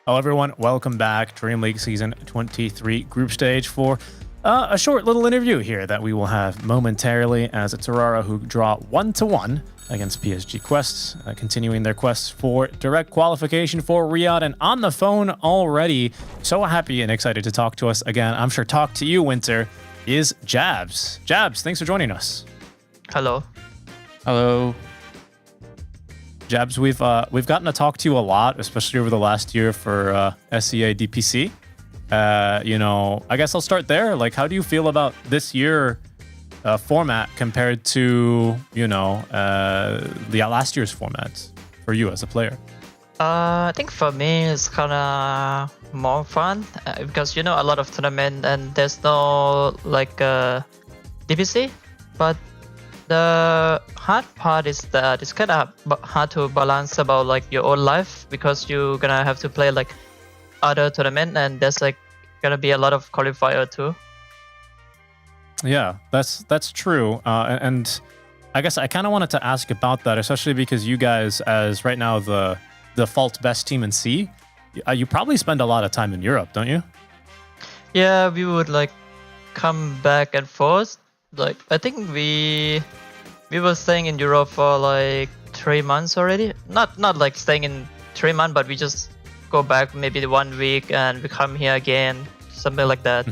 Speaker 5: Hello, everyone. Welcome back. Dream League Season 23 group stage for a short little interview here that we will have momentarily as it's Aurora who draw 1-1 against PSG Quests, continuing their quests for direct qualification for Riyadh. And on the phone already, so happy and excited to talk to us again. I'm sure talk to you, Winter, is Jabs. Jabs, thanks for joining us.
Speaker 12: Hello.
Speaker 6: Hello.
Speaker 5: Jabs, we've gotten to talk to you a lot, especially over the last year for SEA DPC. I guess I'll start there. Like, how do you feel about this year format compared to, the last year's formats for you as a player?
Speaker 12: I think for me it's kind of more fun because a lot of tournament and there's no DPC, but the hard part is that it's kind of hard to balance about your own life because you're gonna have to play other tournament and there's gonna be a lot of qualifier too.
Speaker 5: Yeah, that's true. And I guess I kind of wanted to ask about that, especially because you guys, as right now the default best team in C, you probably spend a lot of time in Europe, don't you?
Speaker 12: Yeah, we would come back and forth. I think we were staying in Europe for 3 months already. Not staying in 3 months, but we just go back maybe 1 week and we come here again, something like that.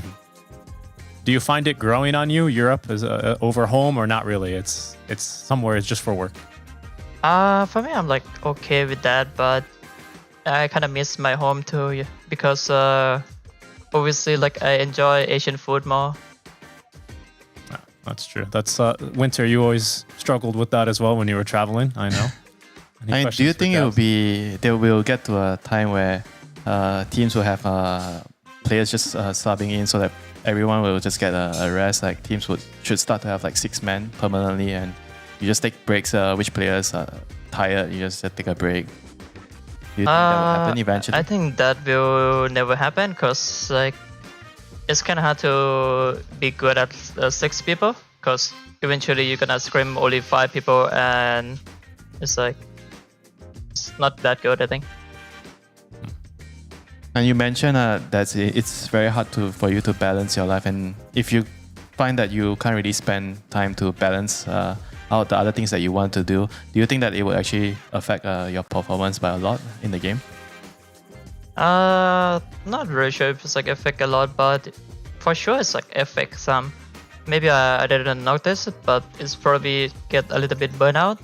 Speaker 5: Do you find it growing on you, Europe, is over home, or not really? It's somewhere. It's just for work.
Speaker 12: For me, I'm okay with that, but I kind of miss my home too, yeah, because obviously I enjoy Asian food more.
Speaker 5: That's true. That's Winter. You always struggled with that as well when you were traveling. I know.
Speaker 6: Do you think they will get to a time where teams will have players just subbing in so that everyone will just get a rest? Teams should start to have 6 men permanently, and you just take breaks. Which players are tired, you just take a break. Do you think that will happen eventually?
Speaker 12: I think that will never happen because it's kind of hard to be good at 6 people, because eventually you're gonna scrim only 5 people, and it's like it's not that good, I think.
Speaker 6: And you mentioned that it's very hard for you to balance your life, and if you find that you can't really spend time to balance out the other things that you want to do you think that it will actually affect your performance by a lot in the game?
Speaker 12: Not really sure if it's like affect a lot, but for sure it's like affect some. Maybe I didn't notice it, but it's probably get a little bit burnout.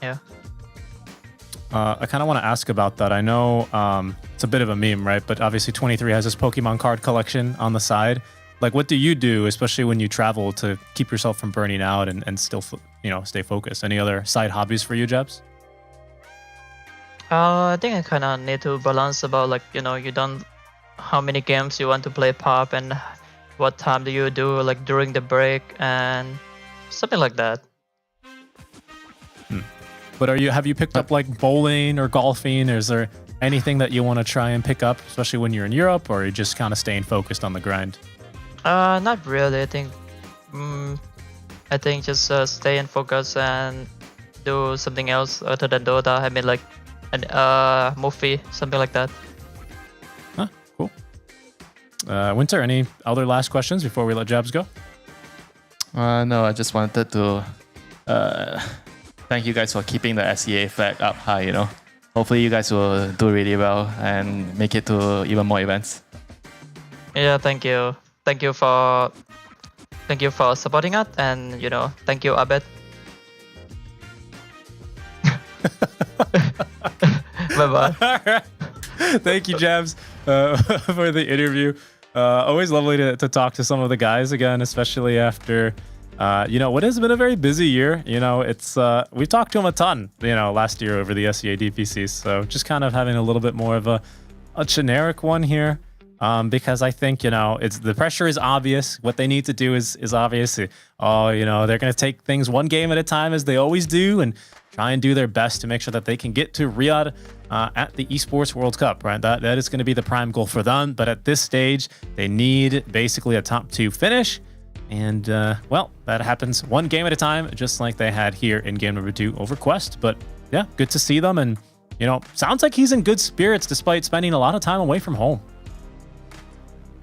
Speaker 12: Yeah.
Speaker 5: I kind of want to ask about that. I know it's a bit of a meme, right? But obviously 23 has this Pokemon card collection on the side. Like, what do you do, especially when you travel, to keep yourself from burning out and still, stay focused? Any other side hobbies for you, Jebs?
Speaker 12: I think I kind of need to balance about like, you don't how many games you want to play pop and what time do you do like during the break and something like that.
Speaker 5: But have you picked up like bowling or golfing? Or is there anything that you want to try and pick up, especially when you're in Europe, or are you just kind of staying focused on the grind?
Speaker 12: Not really. I think just stay in focus and do something else other than Dota. I mean, like an movie, something like that.
Speaker 5: Huh, cool. Winter, any other last questions before we let Jabs go?
Speaker 6: No, I just wanted to thank you guys for keeping the SEA flag up high. Hopefully you guys will do really well and make it to even more events.
Speaker 12: Yeah, thank you. Thank you for supporting us, and thank you, Abed. Bye bye.
Speaker 5: Thank you, Jabs, for the interview. Always lovely to talk to some of the guys again, especially after what has been a very busy year. It's we talked to him a ton, last year over the SEA DPC. So just kind of having a little bit more of a generic one here. Because I think, it's the pressure is obvious. What they need to do is obvious. They're going to take things one game at a time, as they always do, and try and do their best to make sure that they can get to Riyadh at the Esports World Cup, right? That is going to be the prime goal for them. But at this stage, they need basically a top 2 finish. And, that happens one game at a time, just like they had here in game number 2 over Quest. But yeah, good to see them. And, sounds like he's in good spirits despite spending a lot of time away from home.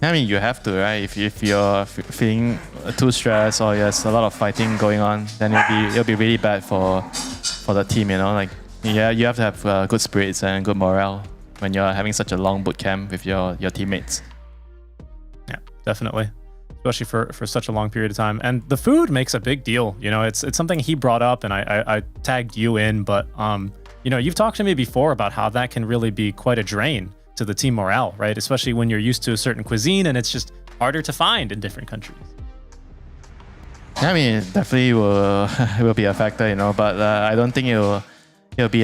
Speaker 6: I mean, you have to, right? If you're feeling too stressed or there's a lot of fighting going on, then it'll be really bad for the team. You have to have good spirits and good morale when you're having such a long boot camp with your teammates.
Speaker 5: Yeah, definitely, especially for such a long period of time. And the food makes a big deal. It's something he brought up, and I tagged you in, but you've talked to me before about how that can really be quite a drain to the team morale, right? Especially when you're used to a certain cuisine and it's just harder to find in different countries.
Speaker 6: Yeah, I mean, it definitely will be a factor, but I don't think it'll be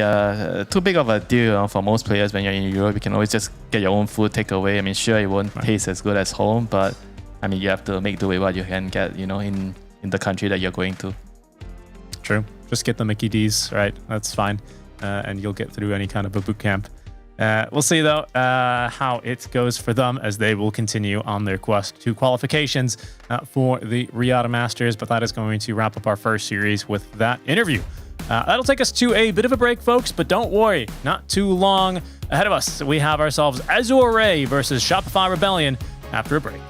Speaker 6: too big of a deal for most players. When you're in Europe, you can always just get your own food takeaway. I mean, sure, it won't taste as good as home, but I mean, you have to make do with what you can get, in the country that you're going to.
Speaker 5: True. Just get the Mickey D's, right? That's fine. And you'll get through any kind of a boot camp. We'll see, though, how it goes for them as they will continue on their quest to qualifications for the Riyadh Masters. But that is going to wrap up our first series with that interview. That'll take us to a bit of a break, folks, but don't worry, not too long ahead of us. We have ourselves Azure versus Shopify Rebellion after a break.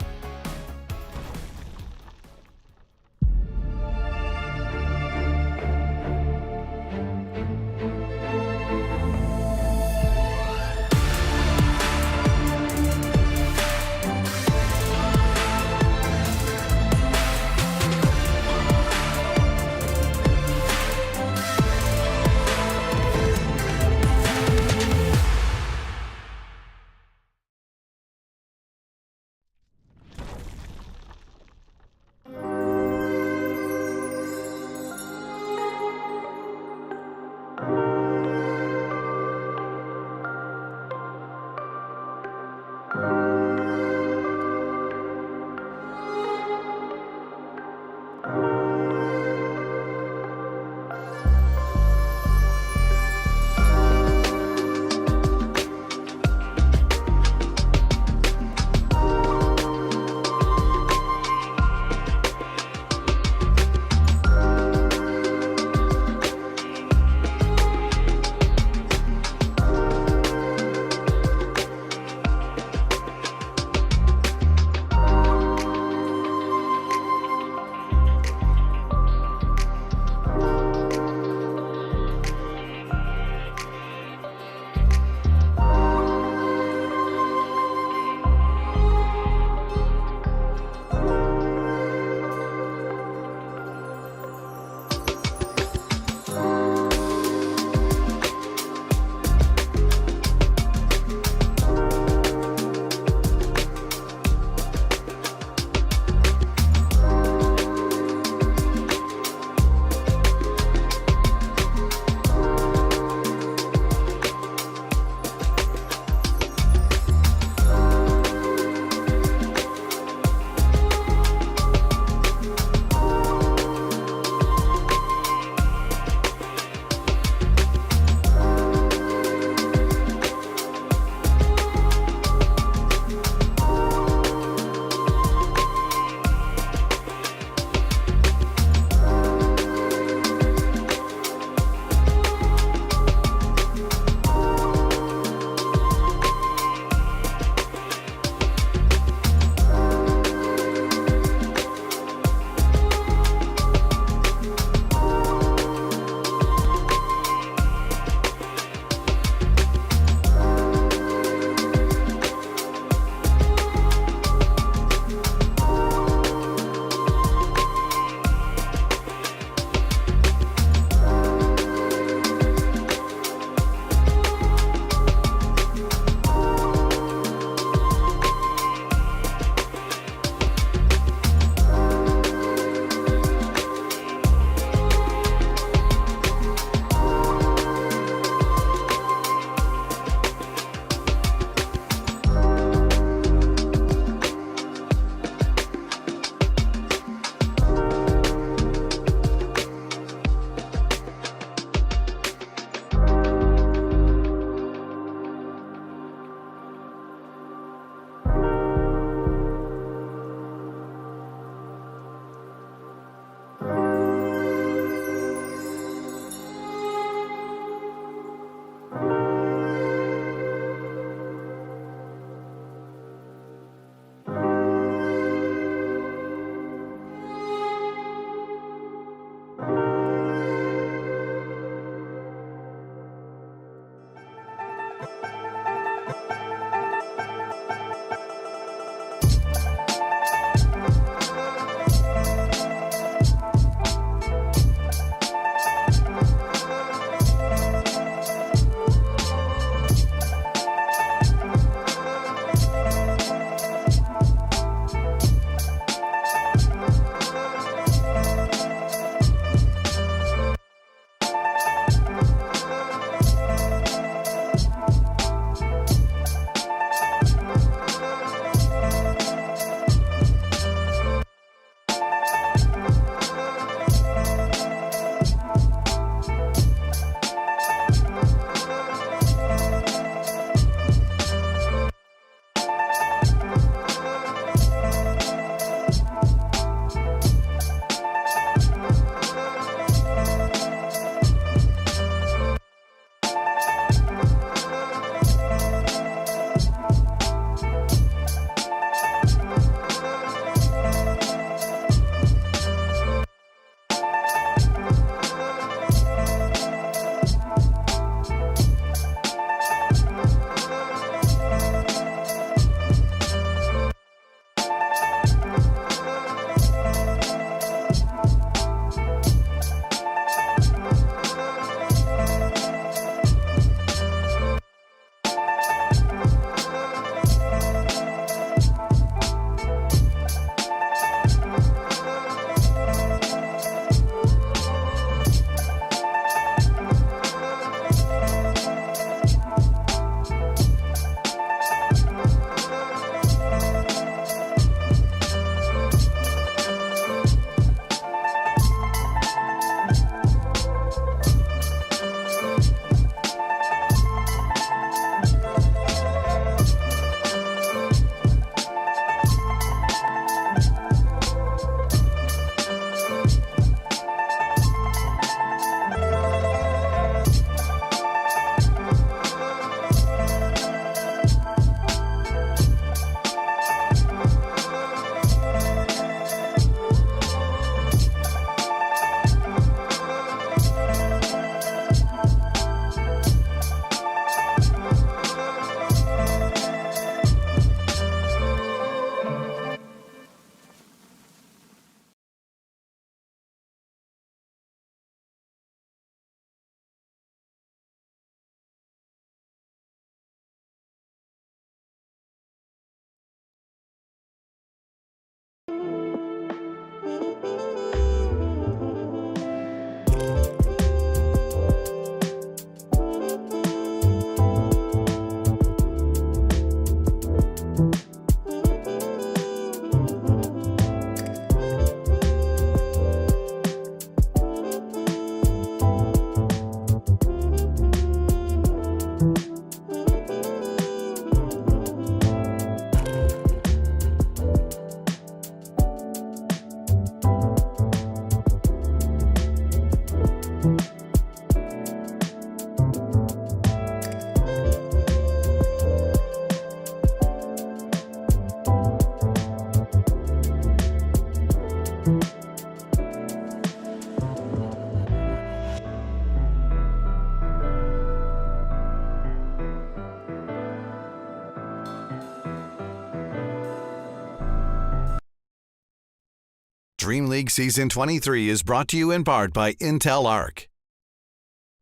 Speaker 4: Dream League Season 23 is brought to you in part by Intel Arc,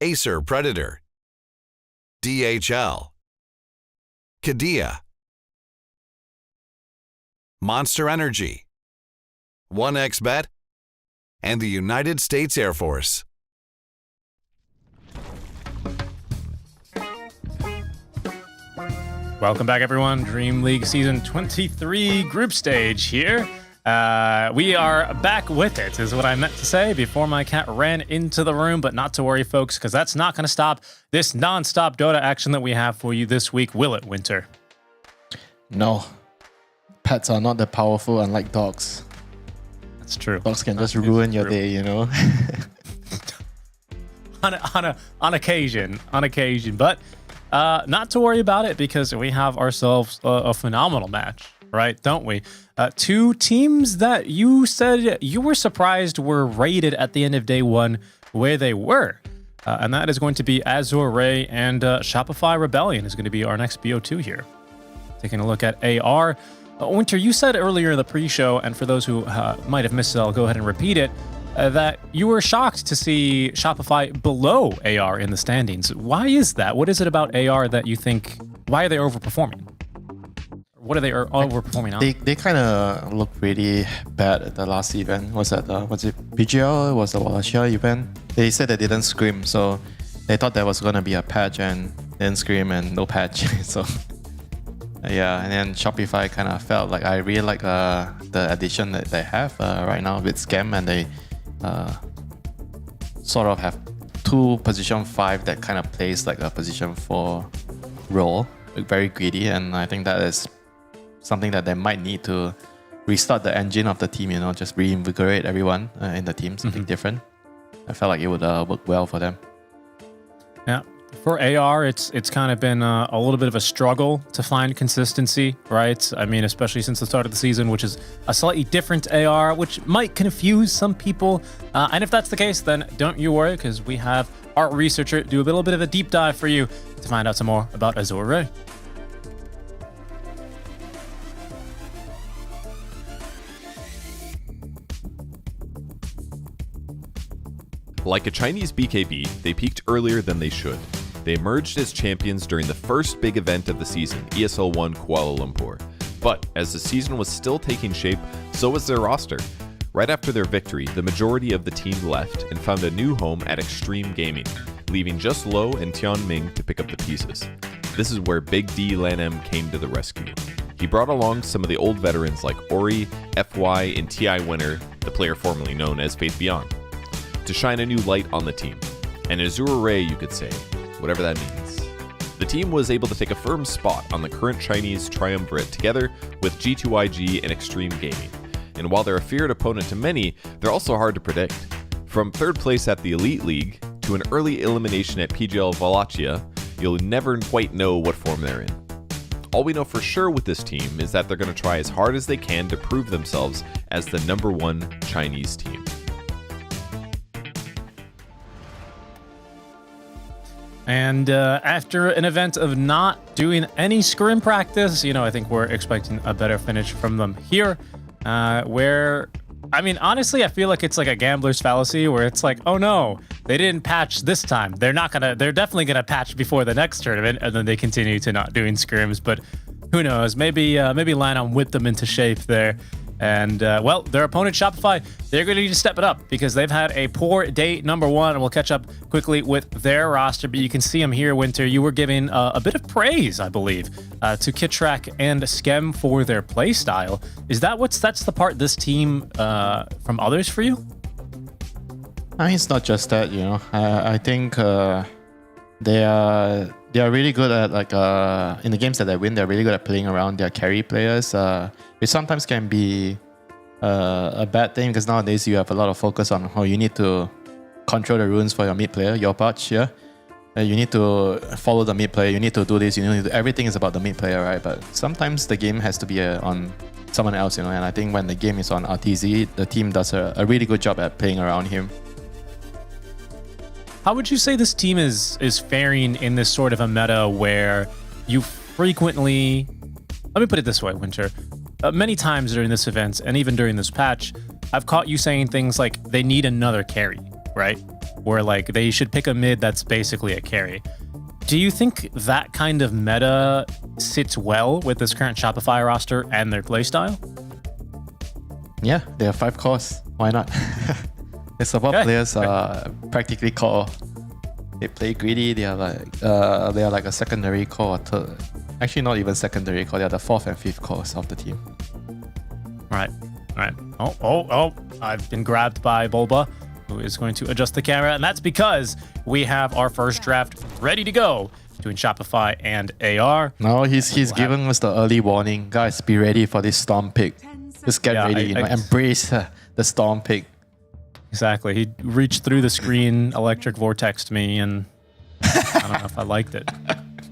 Speaker 4: Acer Predator, DHL, Kadia, Monster Energy, 1xBet, and the United States Air Force.
Speaker 5: Welcome back, everyone. Dream League Season 23 group stage here. We are back with it, is what I meant to say before my cat ran into the room, but not to worry, folks, because that's not going to stop this non-stop Dota action that we have for you this week, will it, Winter?
Speaker 6: No. Pets are not that powerful, unlike dogs.
Speaker 5: That's true.
Speaker 6: Dogs can just ruin your day, you know?
Speaker 5: on occasion, but not to worry about it, because we have ourselves a phenomenal match, right? Don't we? Two teams that you said you were surprised were rated at the end of day one where they were. And that is going to be Azure Ray and Shopify Rebellion is going to be our next BO2 here. Taking a look at AR. Winter, you said earlier in the pre-show, and for those who might have missed it, I'll go ahead and repeat it, that you were shocked to see Shopify below AR in the standings. Why is that? What is it about AR that you think, why are they overperforming? What are they overperforming on?
Speaker 6: They kind of look really bad at the last event. Was it PGL? Was the Wallachia event? They said they didn't scrim, so they thought there was going to be a patch and didn't scrim and no patch. So yeah, and then Shopify kind of felt like, I really like the addition that they have right now with Scam, and they sort of have two position 5 that kind of plays like a position 4 role, like very greedy, and I think that is something that they might need to restart the engine of the team, you know, just reinvigorate everyone in the team, something different. I felt like it would work well for them.
Speaker 5: Yeah. For AR, it's kind of been a little bit of a struggle to find consistency, right? I mean, especially since the start of the season, which is a slightly different AR, which might confuse some people. And if that's the case, then don't you worry, because we have our researcher do a little bit of a deep dive for you to find out some more about Azure Ray.
Speaker 7: Like a Chinese BKB, they peaked earlier than they should. They emerged as champions during the first big event of the season, ESL 1 Kuala Lumpur. But as the season was still taking shape, so was their roster. Right after their victory, the majority of the team left and found a new home at Extreme Gaming, leaving just Lo and Tian Ming to pick up the pieces. This is where Big D Lanem came to the rescue. He brought along some of the old veterans like Ori, FY, and TI Winner, the player formerly known as Faith Beyond, to shine a new light on the team. An Azure Ray, you could say, whatever that means. The team was able to take a firm spot on the current Chinese triumvirate together with G2IG and Extreme Gaming. And while they're a feared opponent to many, they're also hard to predict. From third place at the Elite League to an early elimination at PGL Wallachia, you'll never quite know what form they're in. All we know for sure with this team is that they're going to try as hard as they can to prove themselves as the #1 Chinese team.
Speaker 5: And after an event of not doing any scrim practice, you know, I think we're expecting a better finish from them here. Where, I mean, honestly, I feel like it's like a gambler's fallacy where it's like, oh no, they didn't patch this time. They're definitely gonna patch before the next tournament, and then they continue to not doing scrims. But who knows? Maybe Lanham whipped them into shape there. And, well, their opponent, Shopify, they're going to need to step it up because they've had a poor day #1, and we'll catch up quickly with their roster. But you can see them here, Winter. You were giving a bit of praise, I believe, to Kittrack and Skem for their play style. Is that what sets apart this team from others for you?
Speaker 6: I mean, it's not just that, you know. I think they are really good at, like, in the games that they win, they're really good at playing around their carry players, which sometimes can be a bad thing because nowadays you have a lot of focus on how you need to control the runes for your mid player, your patch, yeah? You need to follow the mid player, you need to do this, you need to, everything is about the mid player, right? But sometimes the game has to be on someone else, you know, and I think when the game is on RTZ, the team does a really good job at playing around him.
Speaker 5: How would you say this team is faring in this sort of a meta where you frequently, let me put it this way, Winter, many times during this event and even during this patch, I've caught you saying things like they need another carry, right? Where like they should pick a mid that's basically a carry. Do you think that kind of meta sits well with this current Shopify roster and their playstyle?
Speaker 6: Yeah, they have 5 cores. Why not? The support players practically core. They play greedy. They are like a secondary core. Actually, not even secondary core. They are the 4th and 5th cores of the team.
Speaker 5: Right. Oh! I've been grabbed by Bulba, who is going to adjust the camera, and that's because we have our first draft ready to go between Shopify and AR.
Speaker 6: No, he's giving us the early warning. Guys, be ready for this Storm pick. Just get ready, embrace the Storm pick.
Speaker 5: Exactly. He reached through the screen, electric vortexed me, and I don't know if I liked it.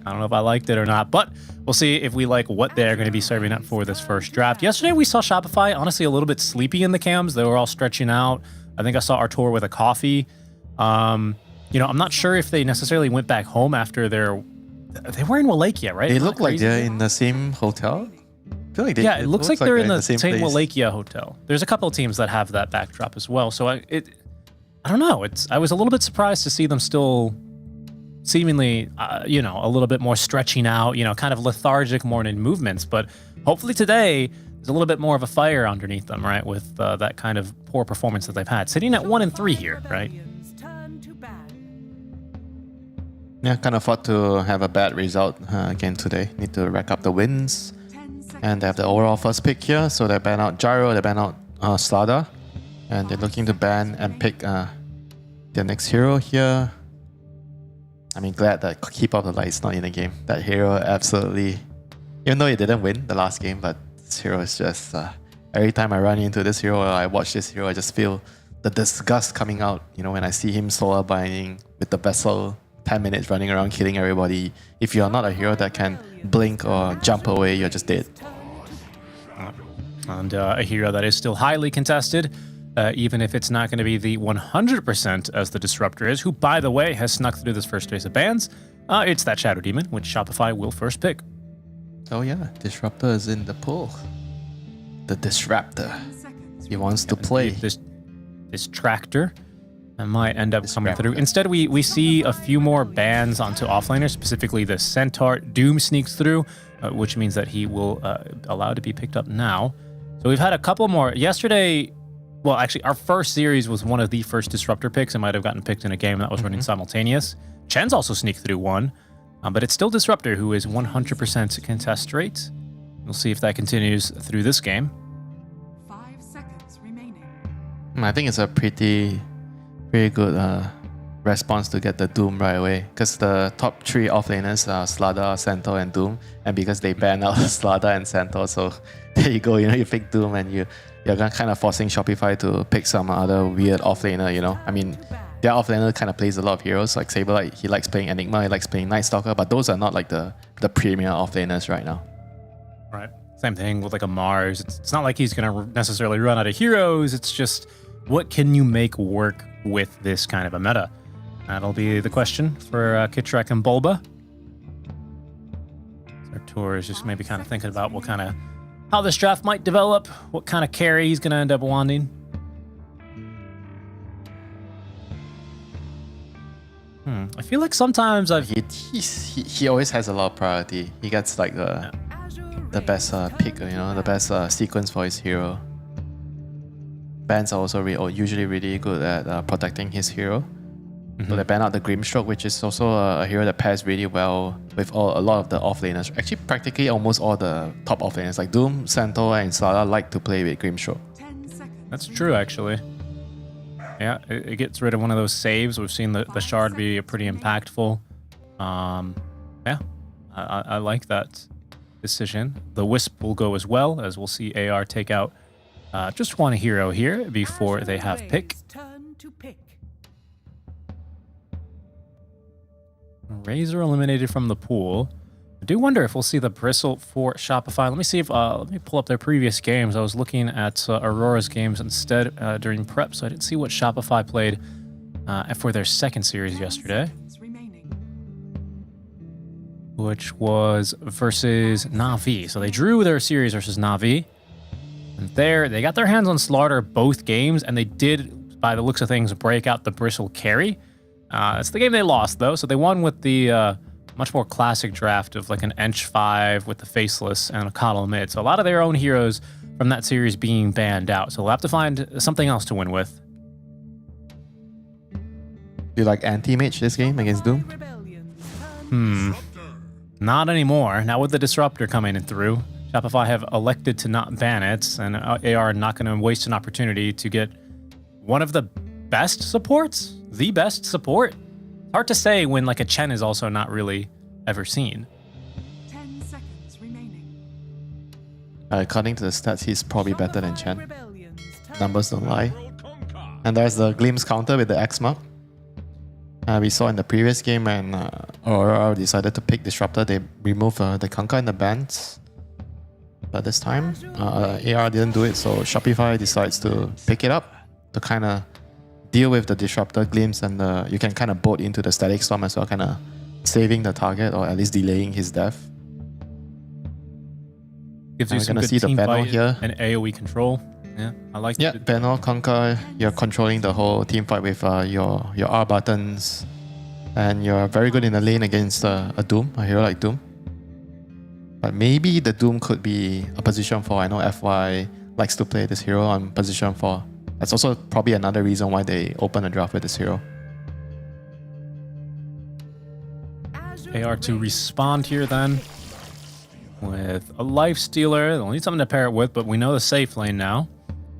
Speaker 5: I don't know if I liked it or not, but we'll see if we like what they're going to be serving up for this first draft. Yesterday, we saw Shopify, honestly, a little bit sleepy in the cams. They were all stretching out. I think I saw Artur with a coffee. I'm not sure if they necessarily went back home after they were in Wallachia, right?
Speaker 6: They look like they're in the same hotel. I feel like
Speaker 5: it looks like they're in the same
Speaker 6: place.
Speaker 5: Wallachia hotel. There's a couple of teams that have that backdrop as well. So I don't know. I was a little bit surprised to see them still seemingly, a little bit more stretching out, kind of lethargic morning movements. But hopefully today, there's a little bit more of a fire underneath them, right? With that kind of poor performance that they've had. Sitting at 1-3 here, right?
Speaker 6: Yeah, kind of thought to have a bad result again today. Need to rack up the wins. And they have the overall first pick here. So they ban out Gyro, they ban out Slada. And they're looking to ban and pick their next hero here. I mean, glad that Keep Up the Light's not in the game. That hero absolutely... Even though he didn't win the last game, but this hero is just... every time I run into this hero or I watch this hero, I just feel the disgust coming out. When I see him solo binding with the vessel, 10 minutes running around killing everybody. If you're not a hero that can blink or jump away, you're just dead.
Speaker 5: And a hero that is still highly contested, even if it's not going to be the 100% as the Disruptor is, who, by the way, has snuck through this first phase of bans. It's that Shadow Demon, which Shopify will first pick.
Speaker 6: Oh yeah, Disruptor is in the pool. The Disruptor. He wants to play.
Speaker 5: This Tractor might end up coming through. Instead, we see a few more bans onto offlaners, specifically the Centaur. Doom sneaks through, which means that he will allow to be picked up now. So we've had a couple more. Yesterday, well, actually, our first series was one of the first Disruptor picks. It might have gotten picked in a game that was running simultaneous. Chen's also sneaked through one, but it's still Disruptor, who is 100% contest rate. We'll see if that continues through this game.
Speaker 9: 5 seconds remaining.
Speaker 6: I think it's a pretty good response to get the Doom right away, because the top 3 offlaners are Slada, Centaur, and Doom, and because they ban out Slada and Centaur, so there you go. You pick Doom, and you're kind of forcing Shopify to pick some other weird offlaner. I mean, their offlaner kind of plays a lot of heroes, like Saber. He likes playing Enigma, he likes playing Night Stalker, but those are not like the premier offlaners right now.
Speaker 5: Right. Same thing with like a Mars. It's not like he's going to necessarily run out of heroes. It's just, what can you make work with this kind of a meta? That'll be the question for Kitrak and Bulba. Artur is just maybe kind of thinking about how this draft might develop, what kind of carry he's going to end up wanting. I feel like sometimes
Speaker 6: he always has a lot of priority. He gets like the best pick, the best sequence for his hero. Bans are also usually really good at protecting his hero. So they ban out the Grimstroke, which is also a hero that pairs really well with a lot of the offlaners. Actually, practically almost all the top offlaners, like Doom, Centaur, and Slada, like to play with Grimstroke.
Speaker 5: That's true, actually. Yeah, it gets rid of one of those saves. We've seen the Shard be pretty impactful. Yeah, I like that decision. The Wisp will go as well, as we'll see AR take out just one hero here before they have pick. Razor eliminated from the pool. I do wonder if we'll see the Bristle for Shopify. Let me see if let me pull up their previous games. I was looking at Aurora's games instead during prep, so I didn't see what Shopify played for their second series yesterday, which was versus Na'Vi. So they drew their series versus Na'Vi, There, they got their hands on Slaughter both games, and they did, by the looks of things, break out the Bristle carry. It's the game they lost, though, so they won with the much more classic draft of like an Ench 5 with the Faceless and a Coddle mid. So a lot of their own heroes from that series being banned out. So we'll have to find something else to win with.
Speaker 6: Do you like anti-mage this game against Doom?
Speaker 5: Not anymore. Now with the Disruptor coming in through, Shopify have elected to not ban it, and AR are not going to waste an opportunity to get one of the best supports? The best support? Hard to say when like a Chen is also not really ever seen.
Speaker 9: 10 seconds remaining.
Speaker 6: According to the stats, he's probably better than Chen. Numbers don't lie. And there's the Glimpse counter with the X mark. We saw in the previous game when Aurora decided to pick Disruptor, they removed the Kanka in the bans. But this time, AR didn't do it, so Shopify decides to pick it up to kind of deal with the Disruptor Glimpse, and you can kind of boat into the Static Storm as well, kind of saving the target or at least delaying his death.
Speaker 5: Gives you some good team fight here and AoE control. Yeah, I like that.
Speaker 6: Yeah, panel, Conquer, you're controlling the whole team fight with your R buttons, and you're very good in the lane against a Doom, a hero like Doom. But maybe the Doom could be a position 4. I know FY likes to play this hero on position 4. That's also probably another reason why they open a draft with this hero.
Speaker 5: AR to respond here then with a Life Stealer. They'll need something to pair it with, but we know the safe lane now,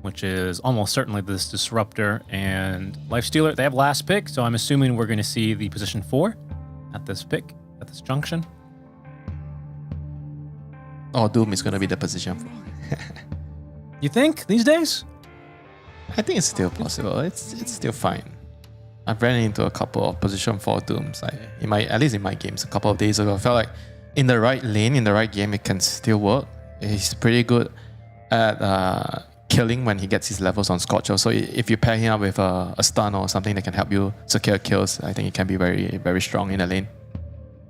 Speaker 5: which is almost certainly this Disruptor and Life Stealer. They have last pick, so I'm assuming we're going to see the position 4 at this pick, at this junction.
Speaker 6: Oh, Doom is going to be the position 4.
Speaker 5: You think these days?
Speaker 6: I think it's still possible. It's still fine. I've ran into a couple of position 4 Dooms. At least in my games a couple of days ago. I felt like in the right lane, in the right game, it can still work. He's pretty good at killing when he gets his levels on Scorcher. So if you pair him up with a stun or something that can help you secure kills, I think it can be very, very strong in the lane.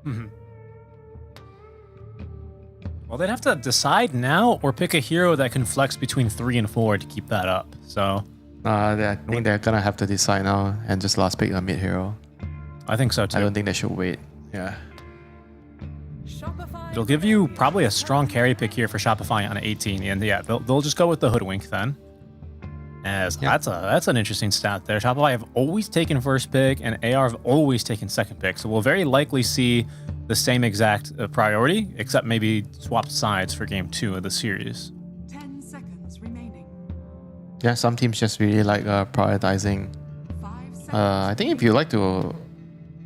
Speaker 5: Mm-hmm. Well, they'd have to decide now or pick a hero that can flex between 3 and 4 to keep that up. So
Speaker 6: I think they're gonna have to decide now and just last pick a mid hero.
Speaker 5: I think so too.
Speaker 6: I don't think they should wait. Yeah.
Speaker 5: It'll give you probably a strong carry pick here for Shopify on 18, and yeah, they'll just go with the Hoodwink then. As that's an interesting stat there. Shopify have always taken first pick, and AR have always taken second pick. So we'll very likely see the same exact priority, except maybe swap sides for game 2 of the series.
Speaker 9: 10 seconds remaining.
Speaker 6: Yeah, some teams just really like prioritizing. I think if you like to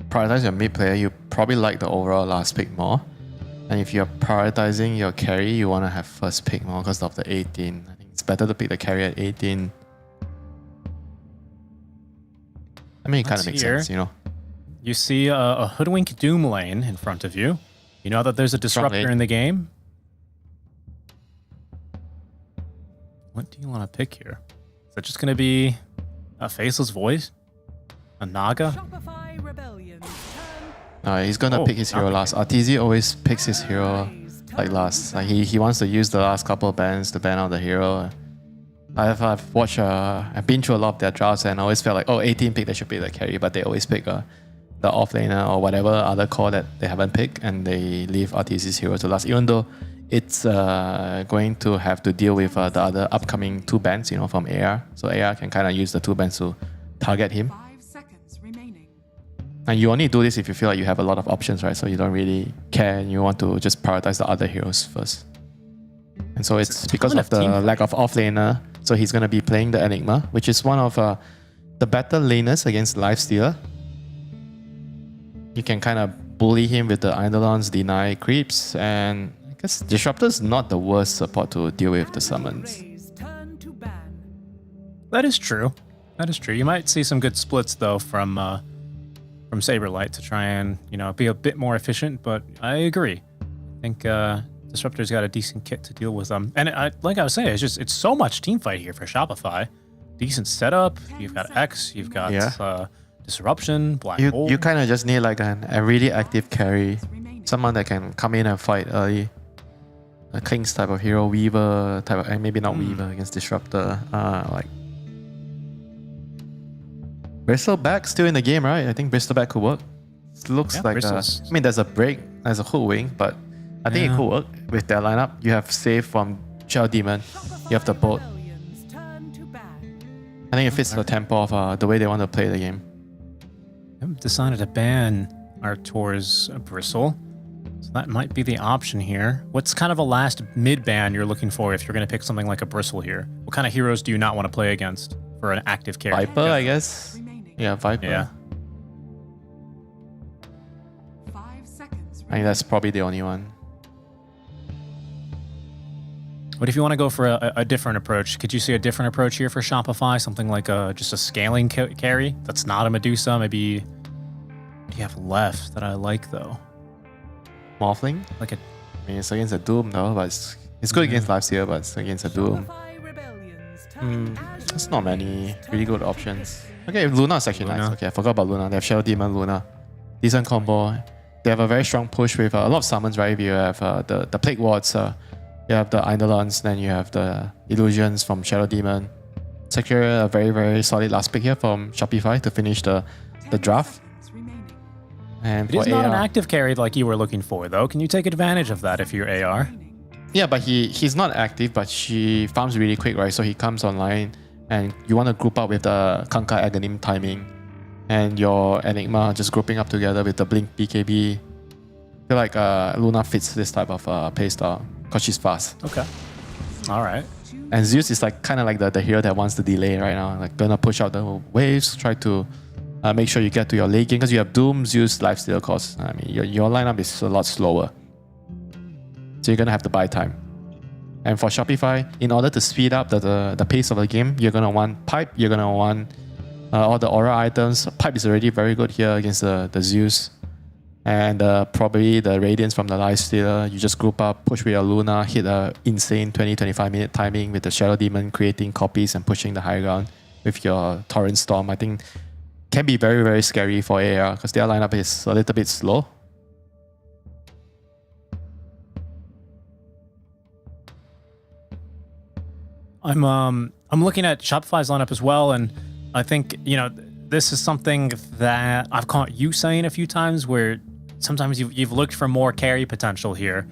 Speaker 6: prioritize your mid player, you probably like the overall last pick more. And if you're prioritizing your carry, you want to have first pick more because of the 18. I think it's better to pick the carry at 18. I mean, it kind of makes sense, you know.
Speaker 5: You see a Hoodwink Doom lane in front of you. You know that there's a Disruptor in the game. What do you want to pick here? Is that just going to be a Faceless Voice? A Naga?
Speaker 9: Shopify Rebellion.
Speaker 6: He's going to pick his hero last. Arteezy always picks his hero like last. Like he wants to use the last couple of bans to ban out the hero. I've watched, I've been through a lot of their drafts and I always felt like, oh, 18 pick, they should pick the carry, but they always pick the offlaner or whatever other core that they haven't picked, and they leave Arteezy's hero to last, even though it's going to have to deal with the other upcoming 2 bans, you know, from AR. So AR can kind of use the 2 bans to target him.
Speaker 9: 5 seconds remaining.
Speaker 6: And you only do this if you feel like you have a lot of options, right? So you don't really care and you want to just prioritize the other heroes first. And so it's because of the lack of offlaner. So he's going to be playing the Enigma, which is one of the better laners against Lifestealer. You can kind of bully him with the Eidolons, deny creeps, and I guess Disruptor's not the worst support to deal with the summons.
Speaker 5: That is true. That is true. You might see some good splits though from Saberlight to try and, you know, be a bit more efficient, but I agree. I think Disruptor's got a decent kit to deal with them. And like I was saying, it's so much team fight here for Shopify. Decent setup. You've got X, you've got Disruption, Black Hole.
Speaker 6: You kind of just need like a really active carry. Someone that can come in and fight early. a King's type of hero, Weaver type of, maybe not Weaver against Disruptor. Like Bristleback still in the game, right? I think Bristleback could work. Looks like
Speaker 5: Bristles.
Speaker 6: I mean, there's a break, there's a hook wing, but I think it could work with their lineup. You have Save from Shadow Demon, you have the boat. I think it fits the tempo of the way they want to play the game.
Speaker 5: I've decided to ban Artor's Bristle. So that might be the option here. What's kind of a last mid ban you're looking for if you're going to pick something like a Bristle here? What kind of heroes do you not want to play against for an active character?
Speaker 6: Viper, I guess. Yeah, Viper.
Speaker 5: Yeah.
Speaker 6: I think that's probably the only one.
Speaker 5: What if you want to go for a different approach? Could you see a different approach here for Shopify? Something like just a scaling carry that's not a Medusa? Maybe. What do you have left that I like though?
Speaker 6: Morphling?
Speaker 5: Like a.
Speaker 6: I mean, it's against a Doom though, but it's good against Lifesteal, but it's against a Doom. There's not many really good options. Okay, Luna's actually nice. Okay, I forgot about Luna. They have Shadow Demon, Luna. Decent combo. They have a very strong push with a lot of summons, right? You have the Plague Wards, you have the Eidolons, then you have the Illusions from Shadow Demon. It's actually a very, very solid last pick here from Shopify to finish the draft. And
Speaker 5: It is not an active carry like you were looking for, though. Can you take advantage of that if you're AR?
Speaker 6: Yeah, but he's not active, but she farms really quick, right? So he comes online, and you want to group up with the Kanka Aghanim timing, and your Enigma just grouping up together with the Blink BKB. I feel like Luna fits this type of playstyle because she's fast.
Speaker 5: Okay. All right.
Speaker 6: And Zeus is like kind of like the hero that wants to delay right now, like gonna push out the waves, try to make sure you get to your late game because you have Doom, Zeus, Lifesteal cost. I mean, your lineup is a lot slower, so you're gonna have to buy time. And for Shopify, in order to speed up the pace of the game, you're gonna want Pipe, you're gonna want all the aura items. Pipe is already very good here against the Zeus. And probably the Radiance from the Lifestealer. You just group up, push with your Luna, hit a insane 20-25 minute timing with the Shadow Demon, creating copies and pushing the high ground with your Torrent Storm. I think can be very, very scary for AR because their lineup is a little bit slow.
Speaker 5: I'm looking at Shopify's lineup as well, and I think, you know, this is something that I've caught you saying a few times where sometimes you've looked for more carry potential here.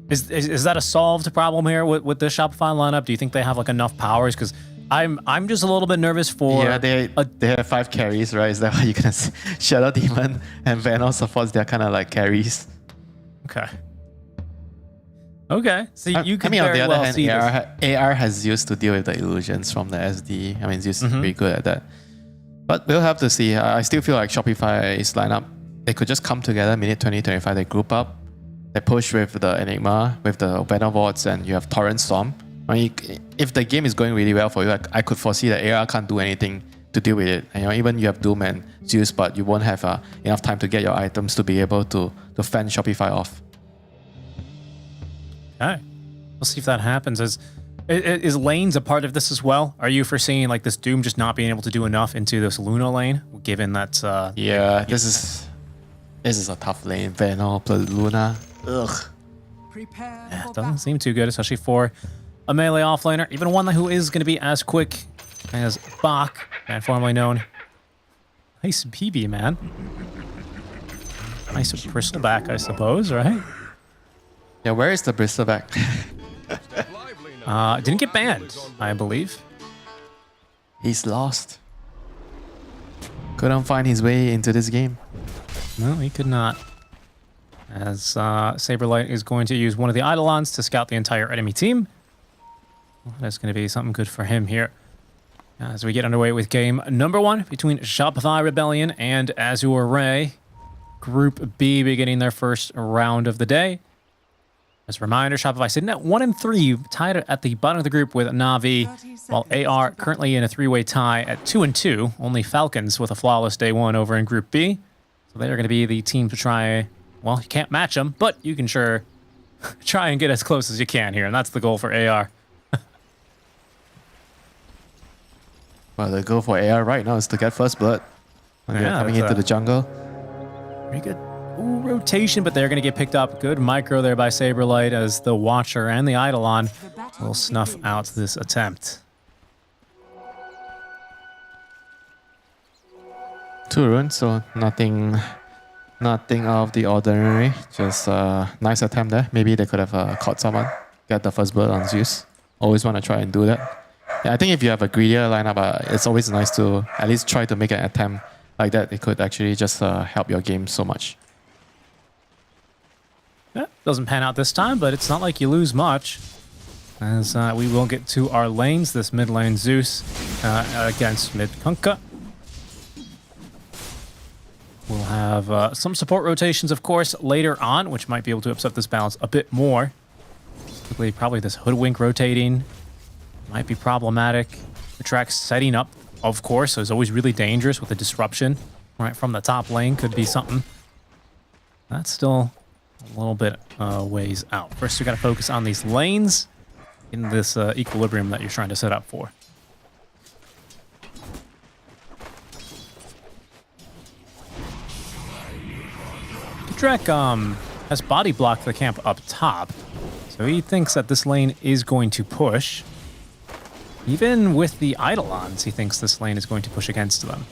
Speaker 5: Is that a solved problem here with the Shopify lineup? Do you think they have like enough powers? Because I'm just a little bit nervous for...
Speaker 6: Yeah, they have 5 carries, right? Is that what you're going to see? Shadow Demon and Venom supports, they're kind of like carries.
Speaker 5: Okay. So you can
Speaker 6: on the
Speaker 5: very
Speaker 6: other
Speaker 5: well
Speaker 6: hand,
Speaker 5: see this.
Speaker 6: AR has used to deal with the illusions from the SD. I mean, Zeus is pretty good at that. But we'll have to see. I still feel like Shopify's lineup, they could just come together minute 20-25. They group up, they push with the Enigma, with the Venom Wards, and you have Torrent Storm. I mean, if the game is going really well for you, I could foresee that AR can't do anything to deal with it. And, you know, even you have Doom and Zeus, but you won't have enough time to get your items to be able to fend Shopify off.
Speaker 5: Okay. We'll see if that happens. Is lanes a part of this as well? Are you foreseeing like this Doom just not being able to do enough into this Luna lane, given that...
Speaker 6: yeah, this is a tough lane. Venom plus Luna. Ugh.
Speaker 5: Yeah, doesn't seem too good, especially for a melee offlaner. Even one who is going to be as quick as Bach, and formerly known. Nice PB, man. Nice Bristleback, I suppose, right?
Speaker 6: Yeah, where is the Bristleback?
Speaker 5: Didn't get banned, I believe.
Speaker 6: He's lost. Couldn't find his way into this game.
Speaker 5: No, he could not. As Saberlight is going to use one of the Eidolons to scout the entire enemy team. Well, that's going to be something good for him here. As we get underway with game number 1 between Shopify Rebellion and Azure Ray. Group B beginning their first round of the day. As a reminder, Shopify sitting at 1-3, tied at the bottom of the group with Na'Vi, while AR currently in a 3-way tie at 2-2. Only Falcons with a flawless day 1 over in Group B. So they're going to be the team to try. Well, you can't match them, but you can sure try and get as close as you can here, and that's the goal for AR.
Speaker 6: Well, the goal for AR right now is to get first blood. When they're coming into the jungle.
Speaker 5: Pretty good rotation, but they're going to get picked up. Good micro there by Saberlight as the Watcher and the Eidolon will snuff out this attempt.
Speaker 6: 2 runes, so nothing out of the ordinary. Just a nice attempt there. Maybe they could have caught someone, get the first blood on Zeus. Always want to try and do that. Yeah, I think if you have a greedier lineup, it's always nice to at least try to make an attempt like that. It could actually just help your game so much.
Speaker 5: Yeah, doesn't pan out this time, but it's not like you lose much. As we will get to our lanes. This mid lane Zeus against mid Kunkka. We'll have some support rotations, of course, later on, which might be able to upset this balance a bit more. Specifically, probably this Hoodwink rotating might be problematic. The track's setting up, of course, so it's always really dangerous with a disruption right from the top lane. Could be something. That's still a little bit ways out. First, we got to focus on these lanes in this equilibrium that you're trying to set up for. Drek has body blocked the camp up top, so he thinks that this lane is going to push. Even with the Eidolons, he thinks this lane is going to push against them.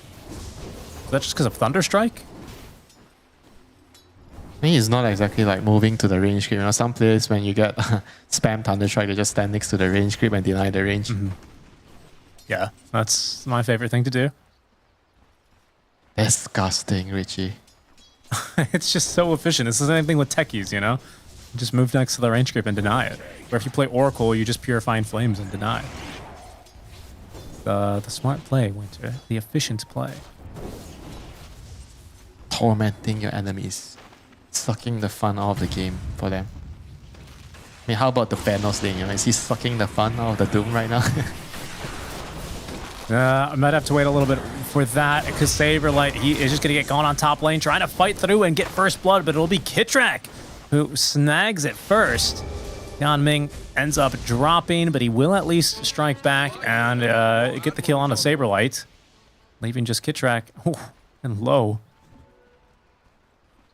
Speaker 5: Is that just because of Thunderstrike?
Speaker 6: I think he's not exactly like moving to the range creep. You know, some players when you get spam Thunderstrike, they just stand next to the range creep and deny the range.
Speaker 5: Mm-hmm. Yeah, that's my favorite thing to do.
Speaker 6: Disgusting, Richie.
Speaker 5: It's just so efficient. It's the same thing with techies, you know? You just move next to the range creep and deny it. Or if you play Oracle, you just Purifying Flames and deny. The smart play, Winter. The efficient play.
Speaker 6: Tormenting your enemies. Sucking the fun out of the game for them. I mean, how about the Thanos lane? You know, is he sucking the fun out of the Doom right now?
Speaker 5: I might have to wait a little bit for that because Saberlight, he is just going to get going on top lane, trying to fight through and get first blood, but it'll be Kitrak who snags it first. Ming ends up dropping, but he will at least strike back and get the kill on a Saberlight, leaving just Kitrak and low.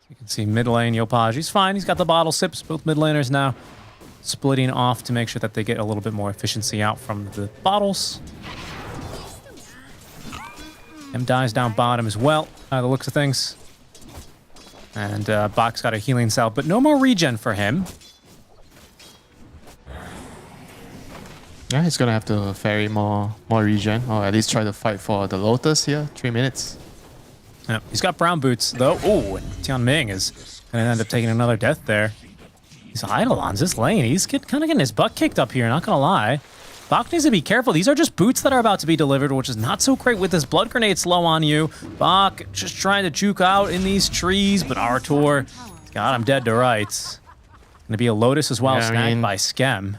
Speaker 5: You can see mid lane Yopaj. He's fine. He's got the bottle sips. Both mid laners now splitting off to make sure that they get a little bit more efficiency out from the bottles. M dies down bottom as well, by the looks of things. And Bach's got a healing cell, but no more regen for him.
Speaker 6: Yeah, he's gonna have to ferry more regen, or at least try to fight for the Lotus here. 3 minutes.
Speaker 5: Yep. He's got brown boots, though. Oh, and Tianming is going to end up taking another death there. These Eidolons, this lane, he's kind of getting his butt kicked up here, not going to lie. Bach needs to be careful. These are just boots that are about to be delivered, which is not so great with this blood grenade slow on you. Bach just trying to juke out in these trees, but Artur got him dead to rights. Going to be a Lotus as well,
Speaker 6: Yeah,
Speaker 5: snagged by Skem.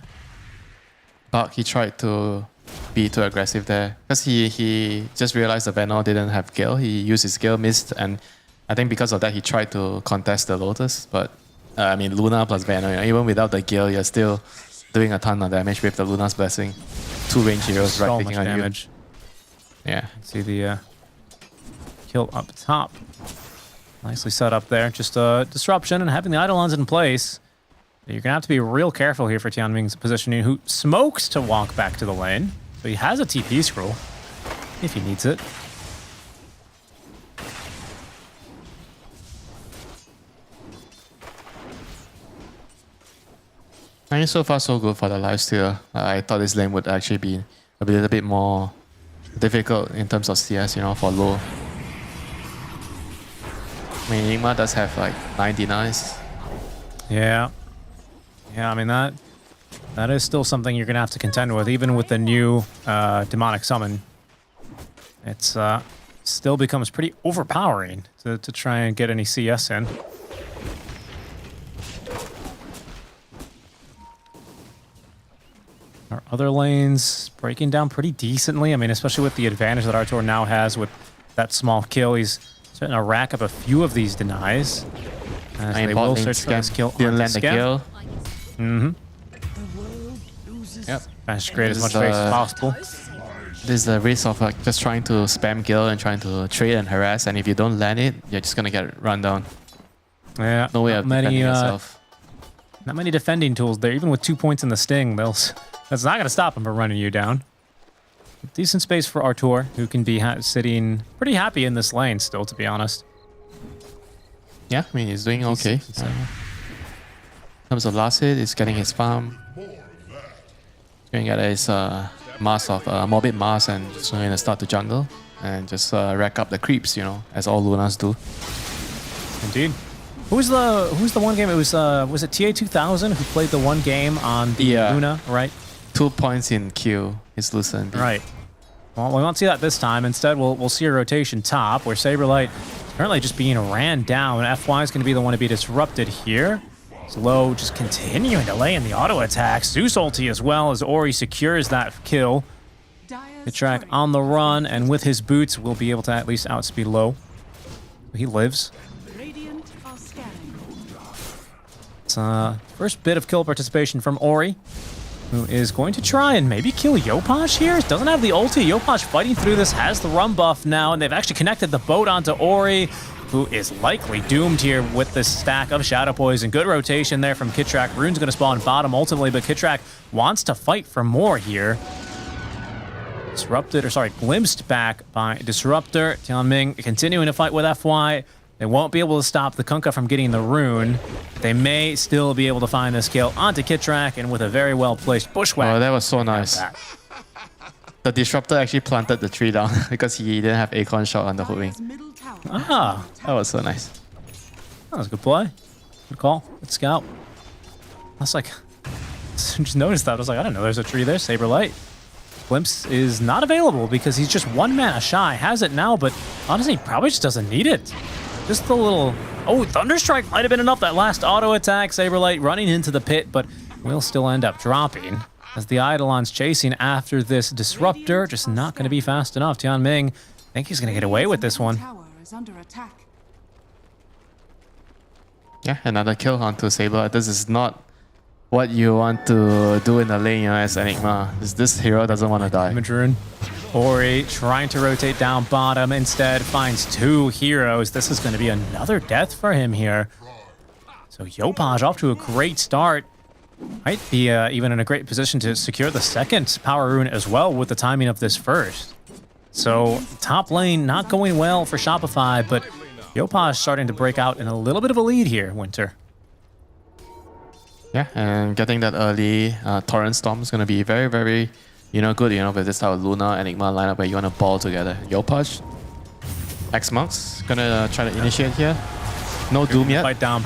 Speaker 6: Bach, he tried to be too aggressive there because he just realized the Venom didn't have Gale. He used his Gale, missed, and I think because of that he tried to contest the Lotus. But I mean, Luna plus Venom, you know, even without the Gale, you're still doing a ton of damage with the Luna's Blessing. 2 range heroes
Speaker 5: So
Speaker 6: right
Speaker 5: much
Speaker 6: clicking on
Speaker 5: damage.
Speaker 6: you. Yeah.
Speaker 5: See the kill up top. Nicely set up there. Just a disruption and having the Eidolons in place. You're going to have to be real careful here for Tianming's positioning, who smokes to walk back to the lane. So he has a TP scroll if he needs it.
Speaker 6: I mean, so far so good for the lifesteal. I thought this lane would actually be a little bit more difficult in terms of CS, you know, for low. I mean, Igma does have like 99s.
Speaker 5: Yeah. Yeah, I mean, that is still something you're going to have to contend with, even with the new demonic summon. It's still becomes pretty overpowering to try and get any CS in. Our other lanes breaking down pretty decently. I mean, especially with the advantage that Artur now has with that small kill. He's starting to rack up a few of these denies. As they will search for this kill
Speaker 6: didn't
Speaker 5: on
Speaker 6: land the kill.
Speaker 5: Mm-hmm.
Speaker 6: Yep.
Speaker 5: Trying to create as much space as possible.
Speaker 6: There's the risk of like just trying to spam Gale and trying to trade and harass, and if you don't land it, you're just gonna get run down.
Speaker 5: Yeah,
Speaker 6: No way of defending yourself.
Speaker 5: Not many defending tools there. Even with 2 points in the sting, that's not going to stop him from running you down. Decent space for Artur, who can be sitting pretty happy in this lane still, to be honest.
Speaker 6: Yeah, I mean, he's doing okay. In terms of last hit, he's getting his farm. Going to get his mass of Morbid Mass and just going to start to jungle and just rack up the creeps, you know, as all Lunas do.
Speaker 5: Indeed. Who's the one game? It was it TA 2000 who played the one game on the Luna, right?
Speaker 6: 2 points in Q is Lucent.
Speaker 5: Right. Well, we won't see that this time. Instead, we'll see a rotation top where Saberlight is currently just being ran down. FY is going to be the one to be disrupted here. Slow just continuing to lay in the auto attack. Zeus ulti as well as Ori secures that kill. Kitrak on the run, and with his boots, will be able to at least outspeed low. He lives. It's first bit of kill participation from Ori, who is going to try and maybe kill Yopaj here. Doesn't have the ulti. Yopaj fighting through this, has the run buff now, and they've actually connected the boat onto Ori, who is likely doomed here with this stack of Shadow Poison. Good rotation there from Kitrak. Rune's going to spawn bottom ultimately, but Kitrak wants to fight for more here. Glimpsed back by Disruptor. Tianming continuing to fight with FY. They won't be able to stop the Kunkka from getting the rune. They may still be able to find this kill onto Kitrak, and with a very well-placed bushwhack.
Speaker 6: Oh, that was so nice. The Disruptor actually planted the tree down because he didn't have Acorn shot on the hoodwing.
Speaker 5: Ah,
Speaker 6: that was so nice.
Speaker 5: That was a good play. Good call. Good scout. I was like, just noticed that. I was like, I don't know there's a tree there. Saberlight. Glimpse is not available because he's just 1 mana shy. Has it now, but honestly, he probably just doesn't need it. Just the little... Oh, Thunderstrike might have been enough. That last auto attack. Saberlight running into the pit, but will still end up dropping. As the Eidolon's chasing after this Disruptor. Just not going to be fast enough. Tianming, I think he's going to get away with this one.
Speaker 6: Yeah, another kill onto Saber. This is not what you want to do in the lane, you know, as Enigma. This hero doesn't want to die.
Speaker 5: Damage rune. Ori trying to rotate down bottom, instead finds 2 heroes. This is going to be another death for him here. So Yopaj off to a great start. Might be even in a great position to secure the second power rune as well with the timing of this first. So top lane not going well for Shopify, but Yopaj starting to break out in a little bit of a lead here, Winter.
Speaker 6: Yeah, and getting that early Torrent Storm is going to be very, very, good, with this type of Luna Enigma lineup where you want to ball together. Yopaj, X-Monks, going to try to initiate here. No Doom yet.
Speaker 5: Fight down.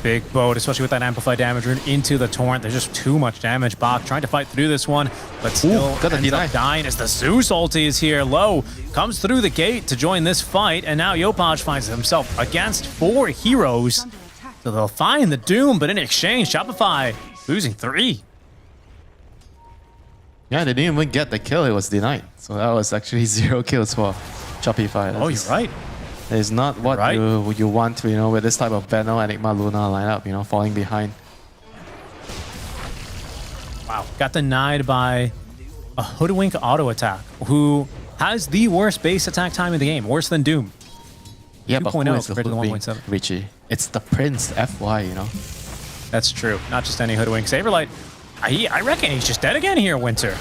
Speaker 5: Big boat, especially with that amplified damage rune into the torrent. There's just too much damage. Bach trying to fight through this one, but still ends up dying as the Zeus ulti is here. Low comes through the gate to join this fight, and now Yopaj finds himself against 4 heroes. So they'll find the Doom, but in exchange, Shopify losing 3.
Speaker 6: Yeah, they didn't even get the kill. It was denied. So that was actually 0 kills for Shopify.
Speaker 5: Oh, you're right.
Speaker 6: It's not what you want, with this type of Banner Enigma Luna lineup, falling behind.
Speaker 5: Wow, got denied by a Hoodwink auto attack, who has the worst base attack time in the game, worse than Doom.
Speaker 6: Yeah, but who is the
Speaker 5: compared to the 1.7.
Speaker 6: Richie? It's the Prince, FY,
Speaker 5: That's true. Not just any Hoodwink. Saberlight, I reckon he's just dead again here, Winter.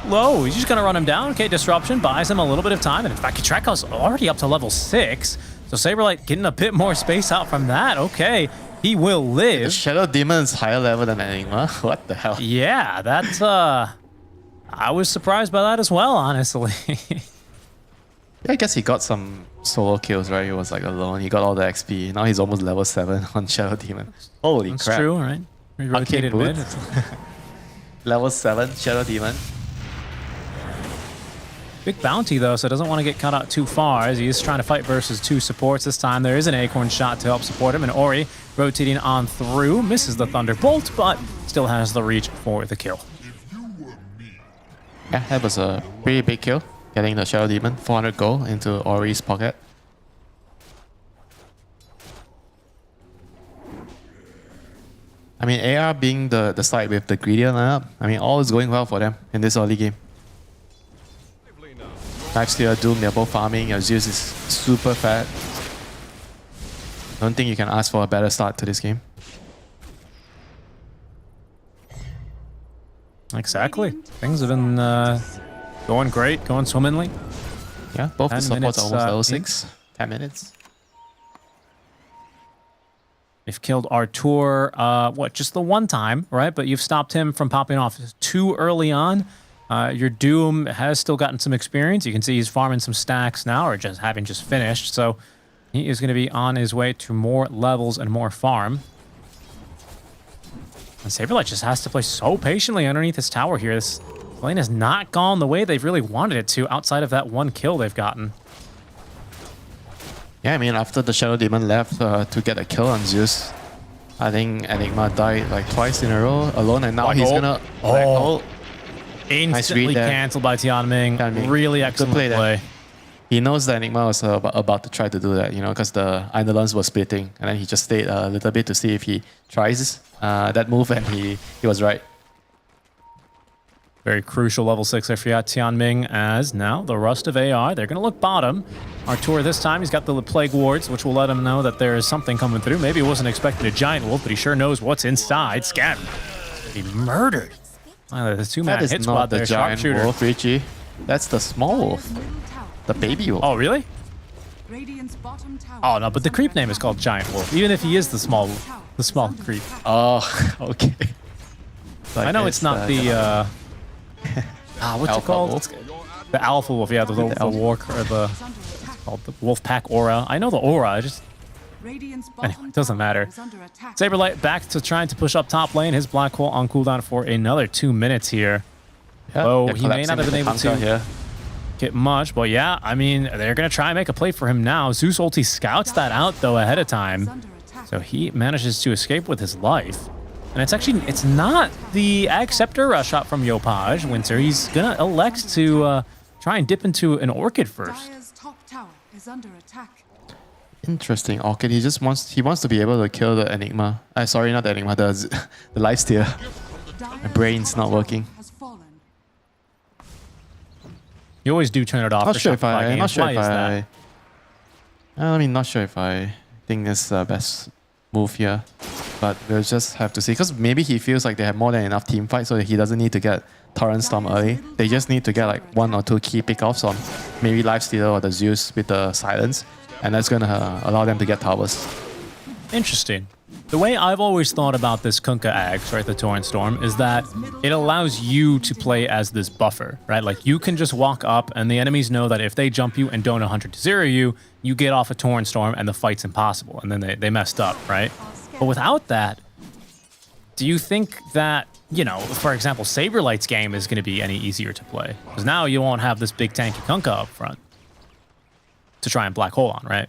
Speaker 5: Low, he's just going to run him down. Okay, Disruption buys him a little bit of time. And in fact, Kitrak's already up to level 6. So Saberlight getting a bit more space out from that. Okay, he will live.
Speaker 6: The Shadow Demon is higher level than Enigma. What the hell?
Speaker 5: Yeah, that's... I was surprised by that as well, honestly.
Speaker 6: Yeah, I guess he got some solo kills, right? He was like alone. He got all the XP. Now he's almost level 7 on Shadow Demon. Holy
Speaker 5: That's
Speaker 6: crap.
Speaker 5: true, right? We rotated mid.
Speaker 6: Level 7 Shadow Demon.
Speaker 5: Big bounty though, so doesn't want to get cut out too far as he is trying to fight versus 2 supports. This time there is an Acorn shot to help support him, and Ori rotating on through, misses the Thunderbolt, but still has the reach for the kill.
Speaker 6: Yeah, that was a pretty big kill. Getting the Shadow Demon, 400 gold into Ori's pocket. I mean, AR being the side with the greedier lineup, all is going well for them in this early game. Lifesteal, Doom, they're both farming. Your Zeus is super fat. don't think you can ask for a better start to this game.
Speaker 5: Exactly. Things have been going great, going swimmingly.
Speaker 6: Yeah, both the
Speaker 5: 10
Speaker 6: supports
Speaker 5: minutes,
Speaker 6: are almost level
Speaker 5: in.
Speaker 6: 6. 10 minutes.
Speaker 5: They've killed Artur, just the one time, right? But you've stopped him from popping off too early on. Your Doom has still gotten some experience. You can see he's farming some stacks now, or just having just finished. So he is going to be on his way to more levels and more farm. And Saberlight just has to play so patiently underneath this tower here. This lane has not gone the way they've really wanted it to, outside of that one kill they've gotten.
Speaker 6: Yeah, I mean, after the Shadow Demon left to get a kill on Zeus, I think Enigma died like twice in a row alone, and now
Speaker 5: Black
Speaker 6: he's
Speaker 5: ult.
Speaker 6: gonna...
Speaker 5: Oh.
Speaker 6: Nice
Speaker 5: Instantly
Speaker 6: read there.
Speaker 5: cancelled by Tianming.
Speaker 6: Tianming.
Speaker 5: Really
Speaker 6: Good
Speaker 5: excellent
Speaker 6: play
Speaker 5: play.
Speaker 6: there. He knows that Enigma was about to try to do that, you know, because the Eidolons were splitting, and then he just stayed a little bit to see if he tries that move, and he was right.
Speaker 5: Very crucial level 6 there for Tianming, as now the Rust of AR, they're going to look bottom. Artur this time, he's got the Plague Wards, which will let him know that there is something coming through. Maybe he wasn't expecting a Giant Wolf, but he sure knows what's inside. Scam. He murdered. Wow, there's 2-man
Speaker 6: That
Speaker 5: hit
Speaker 6: is
Speaker 5: squad
Speaker 6: not the
Speaker 5: there.
Speaker 6: giant
Speaker 5: Sharpshooter.
Speaker 6: wolf, Richie. That's the small wolf. The baby wolf.
Speaker 5: Oh, really?
Speaker 9: Radiant's bottom tower
Speaker 5: Oh, no, but the creep name is called Giant Wolf, even if he is the small creep.
Speaker 6: Oh, okay. Like
Speaker 5: I know it's not the... what's it
Speaker 6: Alpha
Speaker 5: called?
Speaker 6: wolf.
Speaker 5: The Alpha Wolf, yeah, the called the Wolf Pack Aura. I know the aura, I just... Anyway, it doesn't matter. Saberlight back to trying to push up top lane. His Black Hole on cooldown for another 2 minutes here.
Speaker 6: Yeah,
Speaker 5: Oh,
Speaker 6: they're
Speaker 5: he may not have been able
Speaker 6: collapsing with the
Speaker 5: to
Speaker 6: Kanka here.
Speaker 5: get much, but yeah, I mean, they're going to try and make a play for him now. Zeus ulti scouts that out, though, ahead of time. So he manages to escape with his life. And it's not the Ag Scepter shot from Yopaj, Winter. He's going to elect to try and dip into an Orchid first.
Speaker 9: Dire's top tower is under attack.
Speaker 6: Interesting. Orchid, he wants to be able to kill the Enigma. Sorry, not the Enigma, the Lifesteal. My brain's not working.
Speaker 9: Has fallen.
Speaker 5: You always do turn it off.
Speaker 6: Not
Speaker 5: for
Speaker 6: sure if
Speaker 5: Shopify
Speaker 6: I.
Speaker 5: games.
Speaker 6: Not sure
Speaker 5: Why
Speaker 6: if
Speaker 5: is
Speaker 6: I.
Speaker 5: that?
Speaker 6: I mean, not sure if I think it's the best move here, but we'll just have to see. Because maybe he feels like they have more than enough team fight, so he doesn't need to get Torrent Storm early. They just need to get like 1 or 2 key pickoffs on maybe Lifestealer or the Zeus with the silence, and that's gonna allow them to get towers.
Speaker 5: Interesting. The way I've always thought about this Kunkka Ags, right, the Torrent Storm, is that it allows you to play as this buffer, right? Like, you can just walk up, and the enemies know that if they jump you and don't 100-0 you, you get off a Torrent Storm, and the fight's impossible, and then they messed up, right? But without that, do you think that, you know, for example, Saberlight's game is going to be any easier to play? Because now you won't have this big tanky Kunkka up front to try and black hole on, right?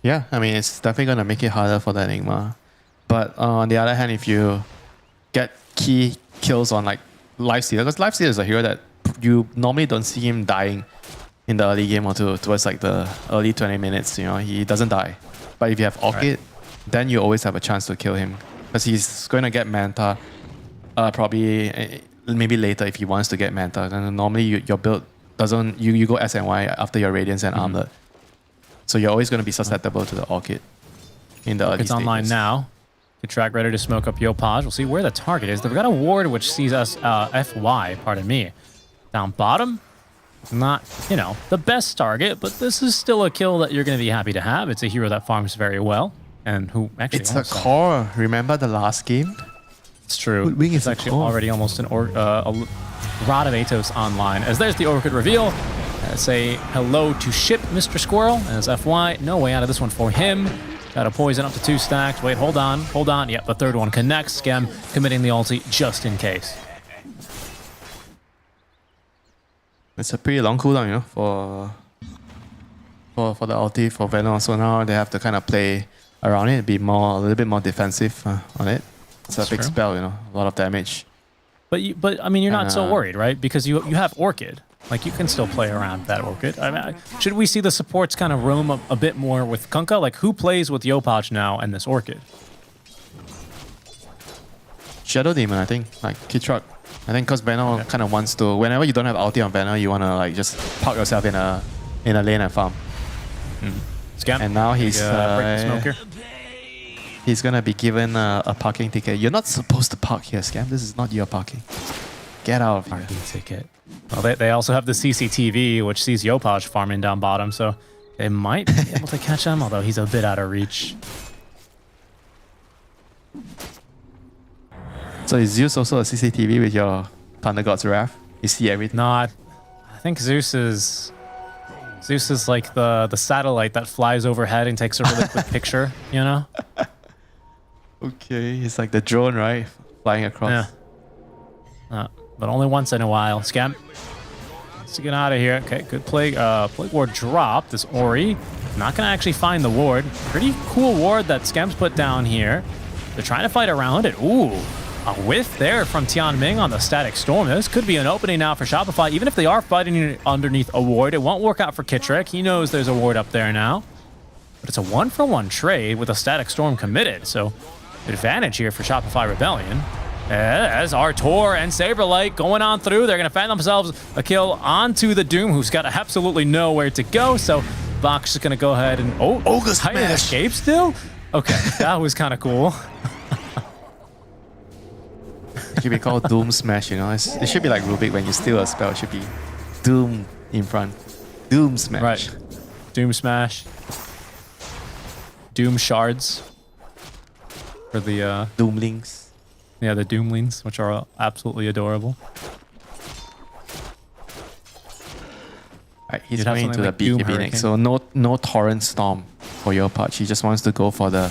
Speaker 6: Yeah, I mean, it's definitely going to make it harder for the Enigma. But on the other hand, if you get key kills on like Lifestealer, because Lifestealer is a hero that you normally don't see him dying in the early game or towards like the early 20 minutes, you know, he doesn't die. But if you have Orchid, then you always have a chance to kill him. Because he's going to get Manta probably maybe later if he wants to get Manta. And normally your build doesn't, you go SNY after your Radiance and Armlet. So you're always going to be susceptible to the Orchid in the early
Speaker 5: It's
Speaker 6: stages.
Speaker 5: online now. Good track ready to smoke up Yopaj. We'll see where the target is. They've got a ward which sees us, FY, pardon me. Down bottom. Not, you know, the best target, but this is still a kill that you're going to be happy to have. It's a hero that farms very well and who actually
Speaker 6: It's a
Speaker 5: also-
Speaker 6: core. Remember the last game?
Speaker 5: It's true.
Speaker 6: Wing is
Speaker 5: It's
Speaker 6: a
Speaker 5: actually
Speaker 6: core.
Speaker 5: already almost a Rod of Atos online. As there's the Orchid reveal. Say hello to Ship, Mr. Squirrel. As FY, no way out of this one for him. Got a poison up to 2 stacks. Wait, hold on. Yep, the third one connects. Scam committing the ulti just in case.
Speaker 6: It's a pretty long cooldown, you know, for the ulti for Venom. So now they have to kind of play around it, be a little bit more defensive on it. It's a big
Speaker 5: true.
Speaker 6: spell, you know, a lot of damage.
Speaker 5: But I mean, you're not
Speaker 6: And,
Speaker 5: so worried, right? Because you have Orchid. Like, you can still play around that Orchid. I mean, should we see the supports kind of roam a bit more with Kunkka? Like, who plays with Yopaj now and this Orchid?
Speaker 6: Shadow Demon, I think, like Kitruck. I think because Venom kind of wants to, whenever you don't have ulti on Venom, you want to like just park yourself in a lane and farm.
Speaker 5: Scam.
Speaker 6: And now he's
Speaker 5: break the smoke here.
Speaker 6: he's gonna be given a parking ticket. You're not supposed to park here, Scam. This is not your parking. Get out of here.
Speaker 5: Parking ticket. Well, they also have the CCTV, which sees Yopaj farming down bottom, so they might be able to catch him, although he's a bit out of reach.
Speaker 6: So is Zeus also a CCTV with your Thunder God's Wrath? You see everything?
Speaker 5: No, I think Zeus is like the satellite that flies overhead and takes a really quick picture, you know?
Speaker 6: Okay, he's like the drone, right? Flying across.
Speaker 5: Yeah. But only once in a while. Scam. Let's get out of here. Okay, good play. Plague Ward drop. This Ori. Not going to actually find the ward. Pretty cool ward that Scam's put down here. They're trying to fight around it. Ooh, a whiff there from Tianming on the Static Storm. This could be an opening now for Shopify. Even if they are fighting underneath a ward, it won't work out for Kitrek. He knows there's a ward up there now. But it's a 1-for-1 trade with a Static Storm committed. So advantage here for Shopify Rebellion. As Artor and Saberlight going on through, they're going to find themselves a kill onto the Doom, who's got absolutely nowhere to go. So Bach's just going to go ahead and... Oh, Titan escape still? Okay, that was kind of cool.
Speaker 6: It should be called Doom Smash, you know? It should be like Rubik when you steal a spell. It should be Doom in front. Doom Smash.
Speaker 5: Right. Doom Smash. Doom Shards. For the...
Speaker 6: Doomlings.
Speaker 5: Yeah, the Doomlings, which are absolutely adorable.
Speaker 6: Right, he's going to the
Speaker 5: like
Speaker 6: BKB next, so no Torrent Storm for your part. He just wants to go for the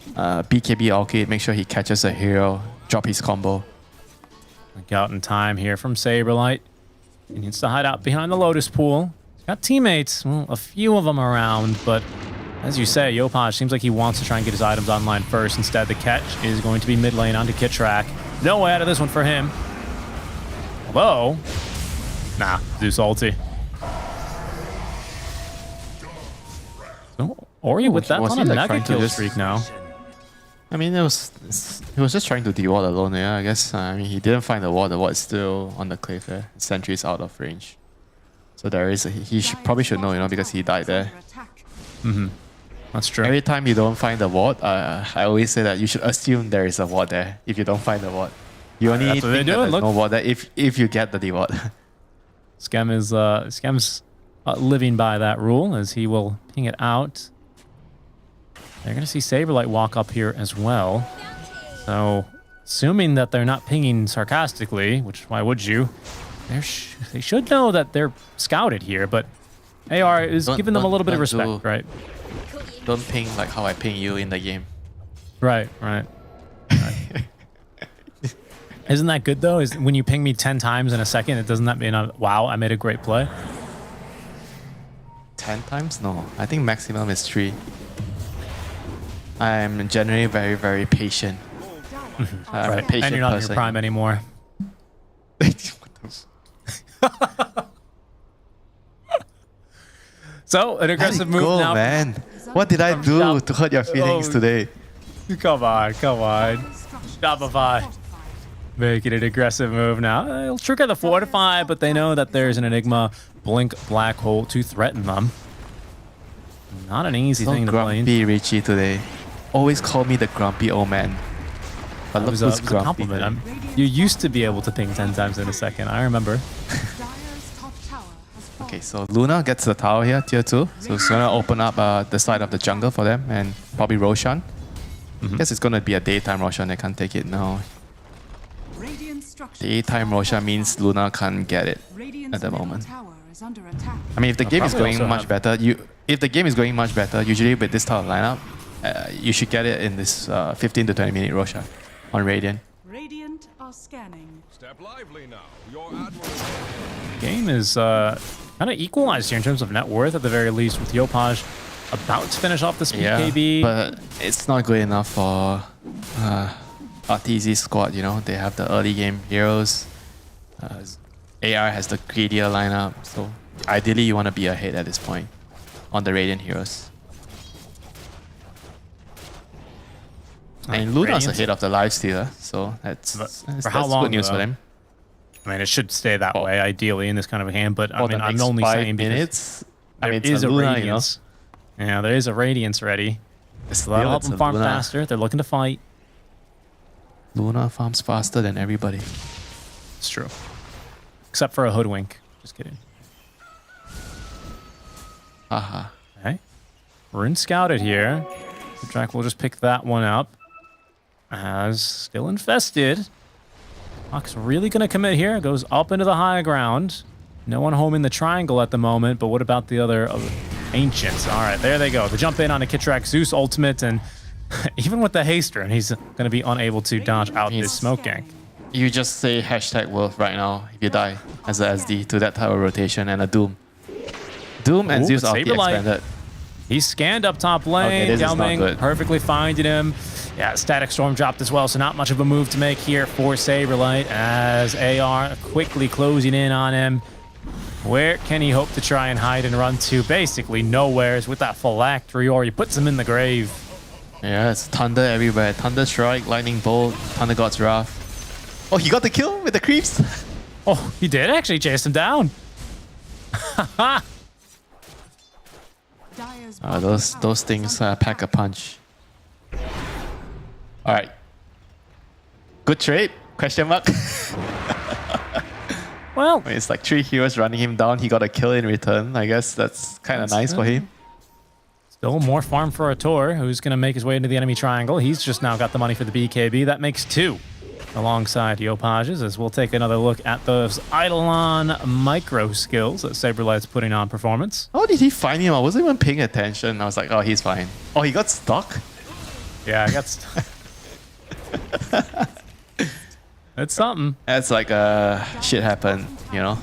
Speaker 6: BKB Orchid, make sure he catches a hero, drop his combo.
Speaker 5: Look out in time here from Saberlight. He needs to hide out behind the Lotus Pool. He's got teammates, well, a few of them around, but as you say, Yopaj seems like he wants to try and get his items online first. Instead, the catch is going to be mid lane onto Kitrak. No way out of this one for him. Although, nah, Zeus ulti. So, Ori with that on a mega kill streak now.
Speaker 6: I mean, he was just trying to de-ward alone, yeah, I guess. I mean, he didn't find the ward. The ward is still on the cliff there. Sentry is out of range. So there is probably should know, you know, because he died there.
Speaker 5: Mm-hmm. That's true.
Speaker 6: Every time you don't find the ward, I always say that you should assume there is a ward there if you don't find the ward. You only think that there's no ward there if you get the de-ward.
Speaker 5: Scam's living by that rule as he will ping it out. They're going to see Saberlight walk up here as well. So, assuming that they're not pinging sarcastically, which why would you? They should know that they're scouted here, but AR is giving them a little bit of respect, right?
Speaker 6: Don't ping like how I ping you in the game.
Speaker 5: Right. Isn't that good though? Is when you ping me 10 times in a second, doesn't that mean, wow, I made a great play?
Speaker 6: 10 times? No, I think maximum is 3. I'm generally very, very patient.
Speaker 5: Right.
Speaker 6: Patient
Speaker 5: and you're not in your prime anymore. So, an aggressive move now.
Speaker 6: Man. What did I do to hurt your feelings today?
Speaker 5: Come on. Shopify. Making an aggressive move now. They'll trigger the Fortify, but they know that there's an Enigma Blink Black Hole to threaten them. Not an easy thing to play.
Speaker 6: Grumpy Richie today. Always call me the grumpy old man. But look who's grumpy.
Speaker 5: Compliment. You used to be able to ping 10 times in a second. I remember.
Speaker 6: Okay, so Luna gets the tower here, tier 2. So it's gonna open up the side of the jungle for them and probably Roshan. Guess it's gonna be a daytime Roshan. They can't take it now. Daytime Roshan means Luna can't get it at the moment. I mean, if the game is going much better, usually with this type of lineup, you should get it in this 15 to 20 minute Roshan on Radiant.
Speaker 9: Radiant are scanning.
Speaker 11: Step lively now. Your admiral.
Speaker 5: Game is kind of equalized here in terms of net worth at the very least, with Yopaj about to finish off this BKB.
Speaker 6: Yeah, but it's not good enough for RTZ's squad, you know. They have the early game heroes. AR has the greedier lineup, so ideally you want to be ahead at this point on the Radiant heroes. And Luna's ahead of the lifestealer, so that's good news for them.
Speaker 5: I mean, it should stay that way, ideally, in this kind of a game, but I mean, I'm only saying
Speaker 6: minutes.
Speaker 5: I mean, it's a Luna, Radiance. Yeah, there is a Radiance ready. So that'll help them farm faster. They're looking to fight.
Speaker 6: Luna farms faster than everybody.
Speaker 5: It's true. Except for a Hoodwink. Just kidding.
Speaker 6: Haha.
Speaker 5: Okay. Rune scouted here. The Drac will just pick that one up. As still infested. Hawk's really going to commit here. Goes up into the high ground. No one home in the triangle at the moment, but what about the other Ancients? All right, there they go. The jump in on a Kitrak Zeus ultimate, and even with the haster, and he's going to be unable to dodge out this smoke gank.
Speaker 6: You just say #Wolf right now if you die as a SD to that type of rotation and a Doom. Doom and Zeus ulti expanded.
Speaker 5: He's scanned up top lane. Yao Ming perfectly finding him. Yeah, Static Storm dropped as well, so not much of a move to make here for Saberlight as AR quickly closing in on him. Where can he hope to try and hide and run to? Basically nowheres with that phylactery, or he puts him in the grave.
Speaker 6: Yeah, it's thunder everywhere. Thunder Strike, Lightning Bolt, Thunder God's Wrath. Oh, he got the kill with the creeps.
Speaker 5: Oh, he did actually chase him down.
Speaker 6: Those things pack a punch. All right. Good trade? Question mark.
Speaker 5: Well,
Speaker 6: it's like 3 heroes running him down. He got a kill in return. I guess that's kind of nice for him.
Speaker 5: Still more farm for Ator, who's going to make his way into the enemy triangle. He's just now got the money for the BKB. That makes 2 alongside Yopages, as we'll take another look at those Eidolon micro skills that Saberlight's putting on performance.
Speaker 6: How did he find him? I wasn't even paying attention. I was like, oh, he's fine. Oh, he got stuck?
Speaker 5: Yeah, I got stuck. It's something.
Speaker 6: That's like shit happened, you know?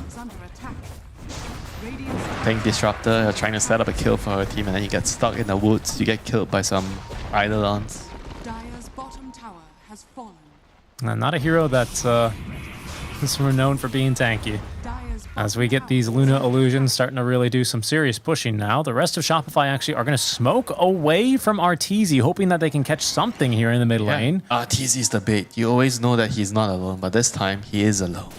Speaker 6: Playing Disruptor, you're trying to set up a kill for her team and then you get stuck in the woods. You get killed by some Eidolons.
Speaker 9: Dire's bottom tower has fallen.
Speaker 5: Not a hero that's known for being tanky. As we get these Luna illusions starting to really do some serious pushing now, the rest of Shopify actually are going to smoke away from Arteezy, hoping that they can catch something here in the mid lane.
Speaker 6: Arteezy's the bait. You always know that he's not alone, but this time he is alone.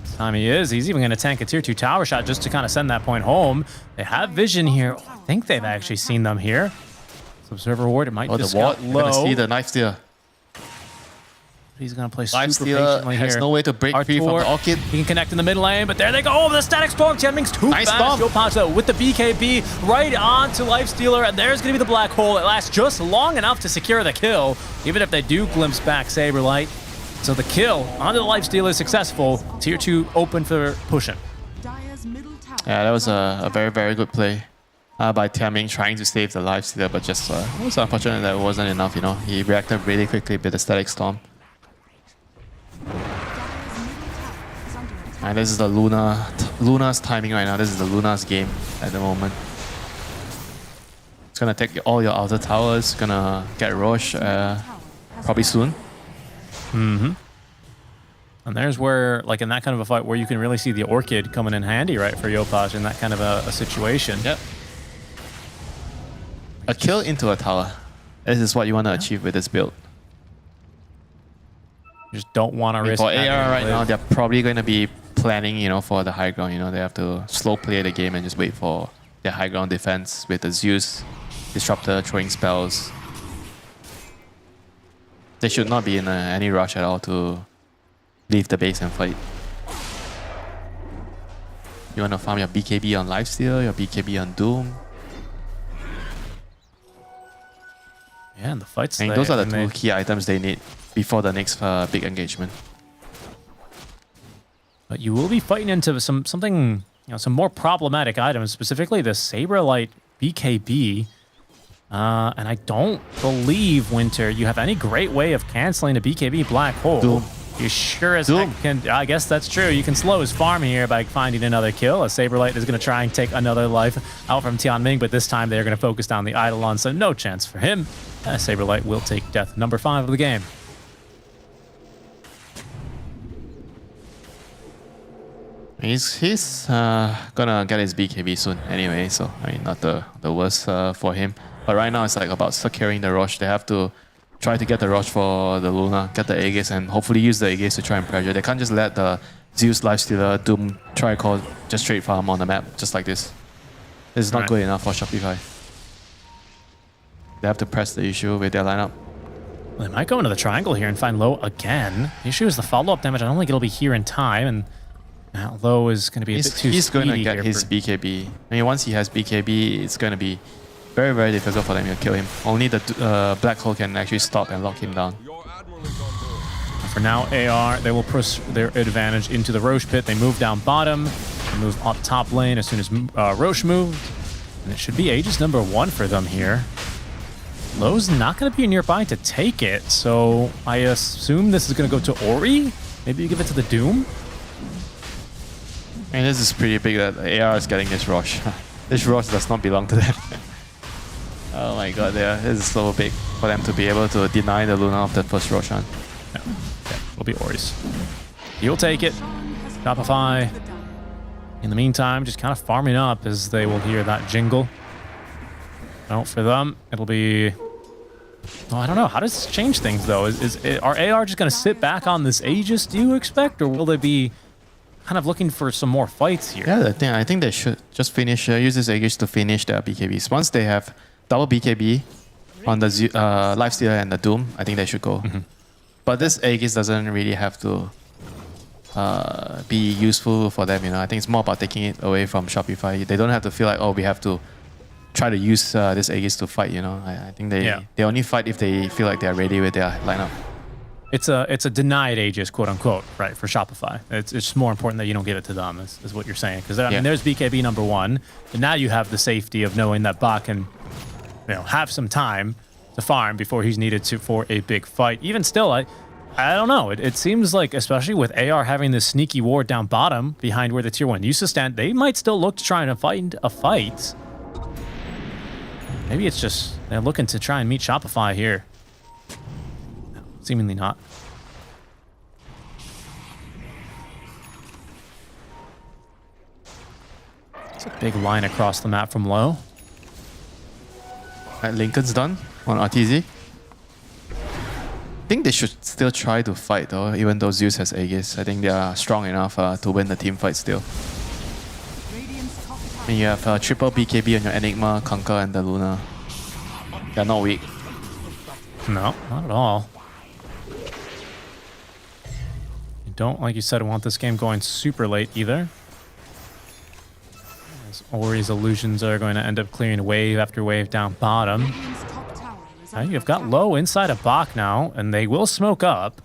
Speaker 5: This time he is. He's even going to tank a tier 2 tower shot just to kind of send that point home. They have vision here. Oh, I think they've actually seen them here. Observer ward, it might just got low.
Speaker 6: You're going to see the knife steal.
Speaker 5: He's going to play
Speaker 6: Life
Speaker 5: super
Speaker 6: Stealer
Speaker 5: patiently
Speaker 6: has
Speaker 5: here.
Speaker 6: no way to break free from the Orchid.
Speaker 5: He can connect in the mid lane, but there they go. Oh, the Static Storm. Tianming's too
Speaker 6: nice
Speaker 5: fast. Yopaj though with the BKB right onto Lifestealer, and there's going to be the black hole. It lasts just long enough to secure the kill, even if they do glimpse back Saberlight. So the kill onto the Lifestealer is successful. Tier 2 open for pushing.
Speaker 6: Yeah, that was a very, very good play by Tianming trying to save the Lifestealer, but just it was unfortunate that it wasn't enough, you know. He reacted really quickly with the Static Storm. And this is the Luna's timing right now. This is the Luna's game at the moment. It's gonna take all your outer towers. Gonna get Roche probably soon.
Speaker 5: And there's where, like in that kind of a fight, where you can really see the Orchid coming in handy, right, for Yopaj in that kind of a situation.
Speaker 6: Yep. A kill into a tower. This is what you want to achieve with this build.
Speaker 5: You just don't want to risk.
Speaker 6: For AR right now, they're probably going to be planning, you know, for the high ground. You know, they have to slow play the game and just wait for their high ground defense with the Zeus Disruptor throwing spells. They should not be in any rush at all to leave the base and fight. You want to farm your BKB on Lifesteal, your BKB on Doom.
Speaker 5: Yeah, and the fights.
Speaker 6: I think those are the 2 key items they need before the next big engagement.
Speaker 5: But you will be fighting into something, you know, some more problematic items, specifically the Saberlight BKB. And I don't believe, Winter, you have any great way of canceling a BKB black hole.
Speaker 6: Doom.
Speaker 5: You sure as heck can. I guess that's true. You can slow his farm here by finding another kill. As Saberlight is going to try and take another life out from Tianming, but this time they're going to focus down the Eidolon, so no chance for him. Saberlight will take death number 5 of the game.
Speaker 6: He's gonna get his BKB soon anyway, so I mean, not the worst for him. But right now it's like about securing the Roche. They have to try to get the Roche for the Luna, get the Aegis, and hopefully use the Aegis to try and pressure. They can't just let the Zeus, Lifestealer, Doom, Tricol just straight farm on the map, just like this. This is not good enough for Shopify. they have to press the issue with their lineup.
Speaker 5: Well, they might go into the triangle here and find Low again. The issue is the follow-up damage. I don't think it'll be here in time, and Low is going to be a bit too
Speaker 6: He's going to
Speaker 5: speedy
Speaker 6: get
Speaker 5: here
Speaker 6: his
Speaker 5: for-
Speaker 6: BKB. I mean, once he has BKB, it's going to be very, very difficult for them to kill him. Only the Black Hole can actually stop and lock him down.
Speaker 5: For now, AR, they will push their advantage into the Roche pit. They move down bottom, they move up top lane as soon as Roche moved. And it should be Aegis number 1 for them here. Low's not going to be nearby to take it, so I assume this is going to go to Ori? Maybe you give it to the Doom?
Speaker 6: I mean, this is pretty big that AR is getting this Roche. This Roche does not belong to them. Oh my god, this is so big for them to be able to deny the Luna of that first Roshan.
Speaker 5: Yeah, it'll be Ori's. He'll take it. Shopify. In the meantime, just kind of farming up as they will hear that jingle. Well, for them, it'll be... Oh, I don't know. How does this change things, though? Are AR just going to sit back on this Aegis, do you expect? Or will they be kind of looking for some more fights here?
Speaker 6: Yeah, I think they should just finish, use this Aegis to finish their BKBs. Once they have double BKB on the Lifestealer and the Doom, I think they should go. But this Aegis doesn't really have to be useful for them, you know. I think it's more about taking it away from Shopify. They don't have to feel like, oh, we have to try to use this Aegis to fight, you know. I think they only fight if they feel like they're ready with their lineup.
Speaker 5: It's a denied Aegis, quote unquote, right, for Shopify. It's just more important that you don't give it to them, is what you're saying. Because I mean, there's BKB number 1, and now you have the safety of knowing that Bach can, have some time to farm before he's needed to for a big fight. Even still, I don't know. It seems like, especially with AR having this sneaky ward down bottom behind where the tier 1 used to stand, they might still look to try and find a fight. Maybe it's just they're looking to try and meet Shopify here. Seemingly not. It's a big line across the map from Low.
Speaker 6: Lincoln's done on RTZ. I think they should still try to fight though, even though Zeus has Aegis. I think they are strong enough to win the team fight still. And you have triple BKB on your Enigma, Conquer, and the Luna. They're not weak.
Speaker 5: No, not at all. You don't, like you said, want this game going super late either. As Ori's illusions are going to end up clearing wave after wave down bottom. Now you've got Low inside of Bach now, and they will smoke up.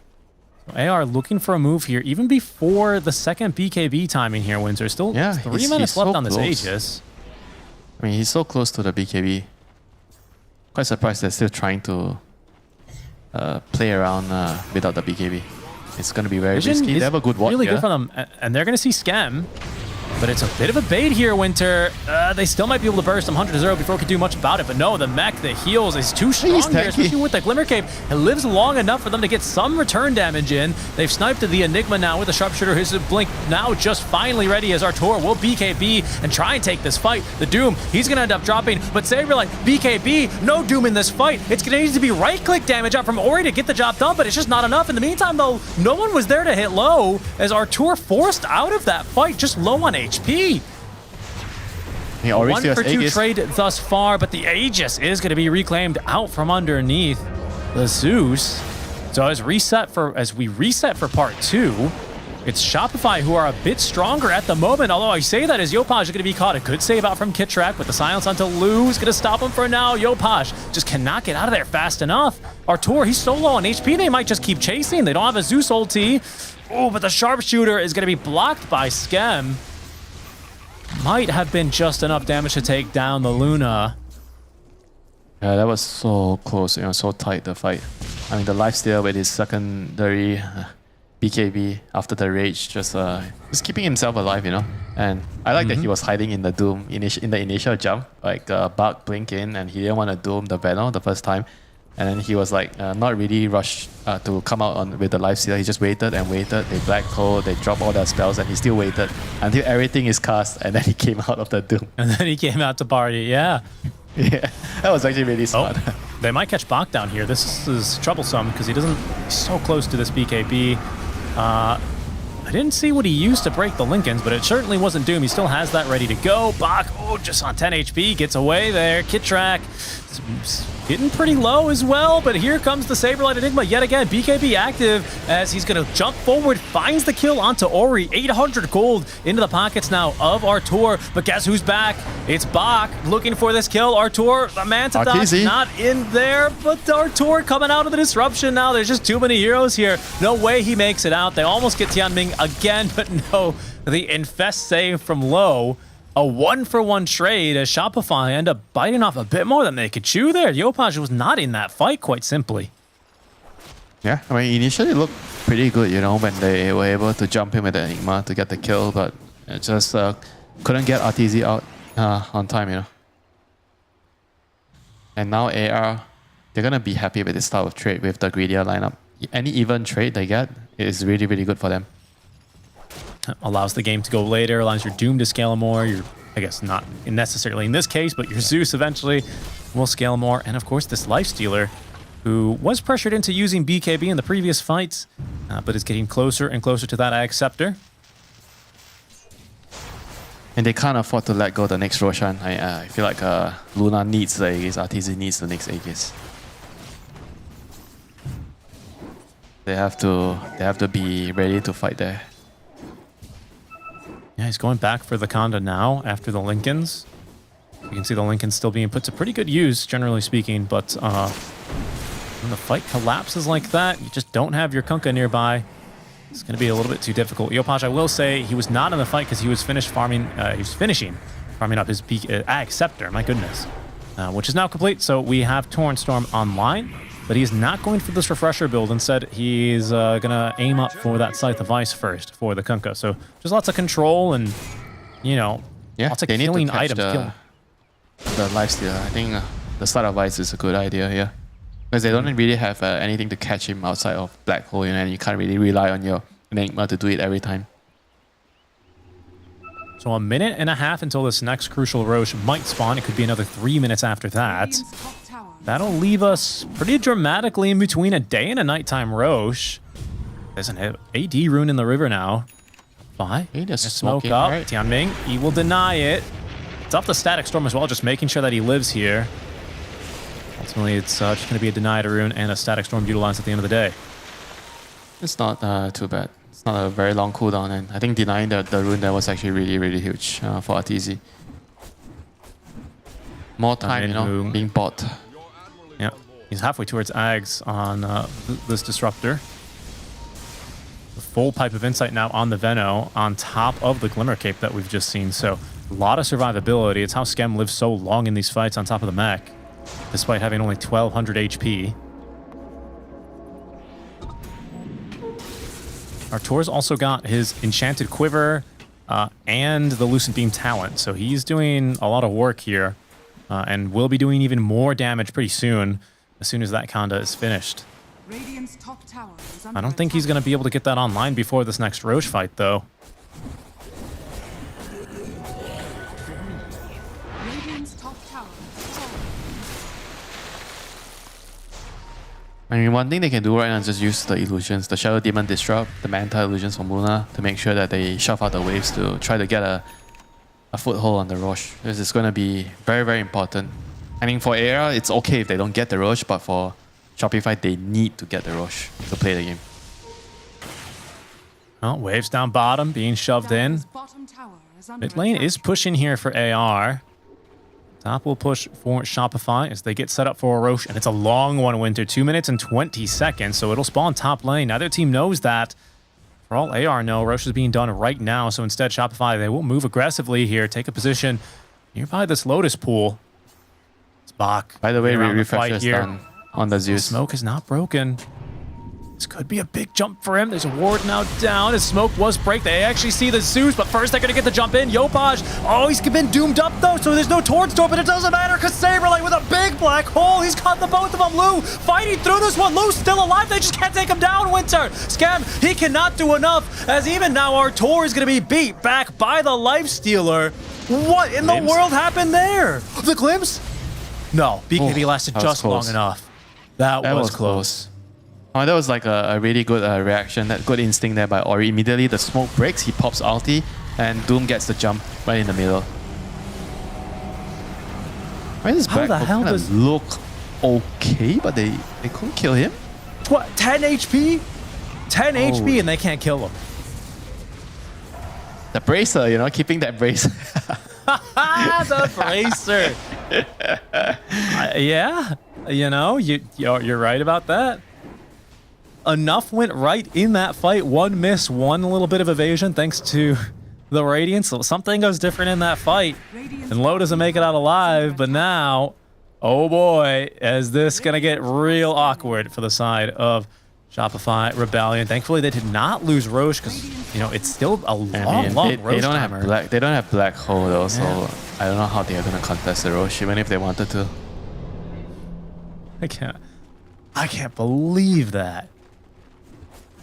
Speaker 5: So AR looking for a move here, even before the second BKB timing here, Windsor. Still 3 minutes left on this Aegis.
Speaker 6: I mean, he's so close to the BKB. Quite surprised they're still trying to play around without the BKB. It's going to be very risky. They have a good ward
Speaker 5: really
Speaker 6: here.
Speaker 5: good for them, and they're going to see Scam. But it's a bit of a bait here, Winter. They still might be able to burst them 100-0 before it can do much about it. But no, the mech, the heals, is too strong here, especially with the Glimmer Cape. It lives long enough for them to get some return damage in. They've sniped the Enigma now with the Sharpshooter. His Blink now just finally ready as Artur will BKB and try and take this fight. The Doom, he's going to end up dropping. But Saber, like, BKB, no Doom in this fight. It's going to need to be right-click damage out from Ori to get the job done, but it's just not enough. In the meantime, though, no one was there to hit Low as Artur forced out of that fight, just low on HP.
Speaker 6: Yeah,
Speaker 5: 1 for 2 trade thus far, but the Aegis is going to be reclaimed out from underneath the Zeus. So as we reset for part 2, it's Shopify who are a bit stronger at the moment. Although I say that as Yopaj is going to be caught. A good save out from Kitrak with the silence onto Lou. Is going to stop him for now. Yopaj just cannot get out of there fast enough. Artur, he's so low on HP, they might just keep chasing. They don't have a Zeus ulti. Oh, but the Sharpshooter is going to be blocked by Skem. Might have been just enough damage to take down the Luna.
Speaker 6: Yeah, that was so close, so tight, the fight. I mean, the lifesteal with his secondary BKB after the rage, just keeping himself alive, And I like that he was hiding in the Doom in the initial jump, like Bug blink in, and he didn't want to Doom the Venom the first time. And then he was like not really rushed to come out with the lifesteal. He just waited and waited. They black hole, they drop all their spells, and he still waited until everything is cast, and then he came out of the Doom.
Speaker 5: And then he came out to party, yeah.
Speaker 6: Yeah, that was actually really smart.
Speaker 5: Oh, they might catch Bach down here. This is troublesome because he's so close to this BKB. I didn't see what he used to break the Lincolns, but it certainly wasn't Doom. He still has that ready to go. Bach, just on 10 HP, gets away there. Kitrak Hitting pretty low as well, but here comes the Saberlight Enigma yet again. BKB active as he's going to jump forward, finds the kill onto Ori. 800 gold into the pockets now of Artur, but guess who's back? It's Bach looking for this kill. Artur, the Manta Dot's not in there, but Artur coming out of the disruption now. There's just too many heroes here. No way he makes it out. They almost get Tianming again, but no. The Infest save from low. A 1-for-1 trade as Shopify end up biting off a bit more than they could chew there. Yopaj was not in that fight, quite simply.
Speaker 6: Yeah, I mean, initially it looked pretty good, you know, when they were able to jump in with the Enigma to get the kill, but it just couldn't get RTZ out on time, you know. And now AR, they're going to be happy with this style of trade with the greedier lineup. Any even trade they get is really, really good for them.
Speaker 5: Allows the game to go later, allows your Doom to scale more, your, I guess not necessarily in this case, but your Zeus eventually will scale more. And of course this Lifestealer, who was pressured into using BKB in the previous fights, but is getting closer and closer to that Ag Scepter.
Speaker 6: And they can't afford to let go the next Roshan. I feel like Luna needs the Aegis, RTZ needs the next Aegis. They have to be ready to fight there.
Speaker 5: Yeah, he's going back for the Conda now after the Lincolns. You can see the Lincolns still being put to pretty good use, generally speaking, but when the fight collapses like that, you just don't have your Kunkka nearby. It's going to be a little bit too difficult. Yopaj, I will say, he was not in the fight because he was farming up his Ag Scepter, my goodness, which is now complete. So we have Torrent Storm online, but he's not going for this refresher build. Instead, he's going to aim up for that Scythe of Ice first for the Kunkka. So just lots of control and, you know, lots of killing items.
Speaker 6: The Lifestealer. I think the Scythe of Ice is a good idea here. Because they don't really have anything to catch him outside of Black Hole, and you can't really rely on your Enigma to do it every time.
Speaker 5: So 1.5 minutes until this next crucial Roche might spawn. It could be another 3 minutes after that. That'll leave us pretty dramatically in between a day and a nighttime Roche. There's an AD rune in the river now. Why? Smoke up. Right. Tianming, he will deny it. It's off the Static Storm as well, just making sure that he lives here. Ultimately, it's just going to be a denied rune and a Static Storm utilized at the end of the day.
Speaker 6: It's not too bad. It's not a very long cooldown, and I think denying the rune there was actually really, really huge for RTZ. More time, you know, being bought.
Speaker 5: Yeah, he's halfway towards Ags on this Disruptor. The full Pipe of Insight now on the Veno on top of the Glimmer Cape that we've just seen. So a lot of survivability. It's how Skem lives so long in these fights on top of the mech, despite having only 1200 HP. Artur's also got his Enchanted Quiver and the Lucent Beam talent. So he's doing a lot of work here. And will be doing even more damage pretty soon, as that Conda is finished.
Speaker 9: Top tower is
Speaker 5: I don't think he's going to be able to get that online before this next Roche fight, though.
Speaker 9: top tower.
Speaker 6: I mean, one thing they can do right now is just use the illusions, the Shadow Demon Disrupt, the Manta illusions from Luna, to make sure that they shove out the waves to try to get a foothold on the Roche. This is going to be very, very important. I mean, for AR, it's okay if they don't get the Roche, but for Shopify, they need to get the Roche to play the game.
Speaker 5: Well, waves down bottom, being shoved in. Mid lane is pushing here for AR. Top will push for Shopify as they get set up for a Roche, and it's a long one, Winter. 2 minutes and 20 seconds, so it'll spawn top lane. Neither team knows that. For all AR know, Roche is being done right now, so instead Shopify, they will move aggressively here, take a position nearby this Lotus pool. It's Bach.
Speaker 6: By the way, refresh is done on the Zeus.
Speaker 5: Smoke is not broken. This could be a big jump for him. There's a ward now down. His smoke was break. They actually see the Zeus, but first they're going to get the jump in. Yopaj, oh, he's been doomed up though, so there's no Torrent Storm, but it doesn't matter because Saberlight with a big black hole. He's got the both of them. Lou fighting through this one. Lou's still alive. They just can't take him down, Winter. Scam, he cannot do enough, as even now Artur is going to be beat back by the Lifestealer. What in the world happened there? The glimpse? No, BKB lasted just long enough. That was close.
Speaker 6: Oh, that was like a really good reaction, that good instinct there by Ori. Immediately the smoke breaks, he pops ulti, and Doom gets the jump right in the middle. I mean, this
Speaker 5: How the
Speaker 6: Black
Speaker 5: hell
Speaker 6: Hole
Speaker 5: does
Speaker 6: look okay, but they couldn't kill him.
Speaker 5: what 10 HP? 10 HP and they can't kill him.
Speaker 6: The bracer, you know, keeping that bracer.
Speaker 5: The bracer. Yeah, you know, you're right about that. Enough went right in that fight. One miss, one little bit of evasion thanks to the Radiance. So something goes different in that fight. And Low doesn't make it out alive, but now, oh boy, is this going to get real awkward for the side of Shopify Rebellion. Thankfully, they did not lose Roche because, you know, it's still a long Roche
Speaker 6: they don't
Speaker 5: timer.
Speaker 6: have Black Hole though, so I don't know how they are going to contest the Roche, even if they wanted to.
Speaker 5: I can't believe that.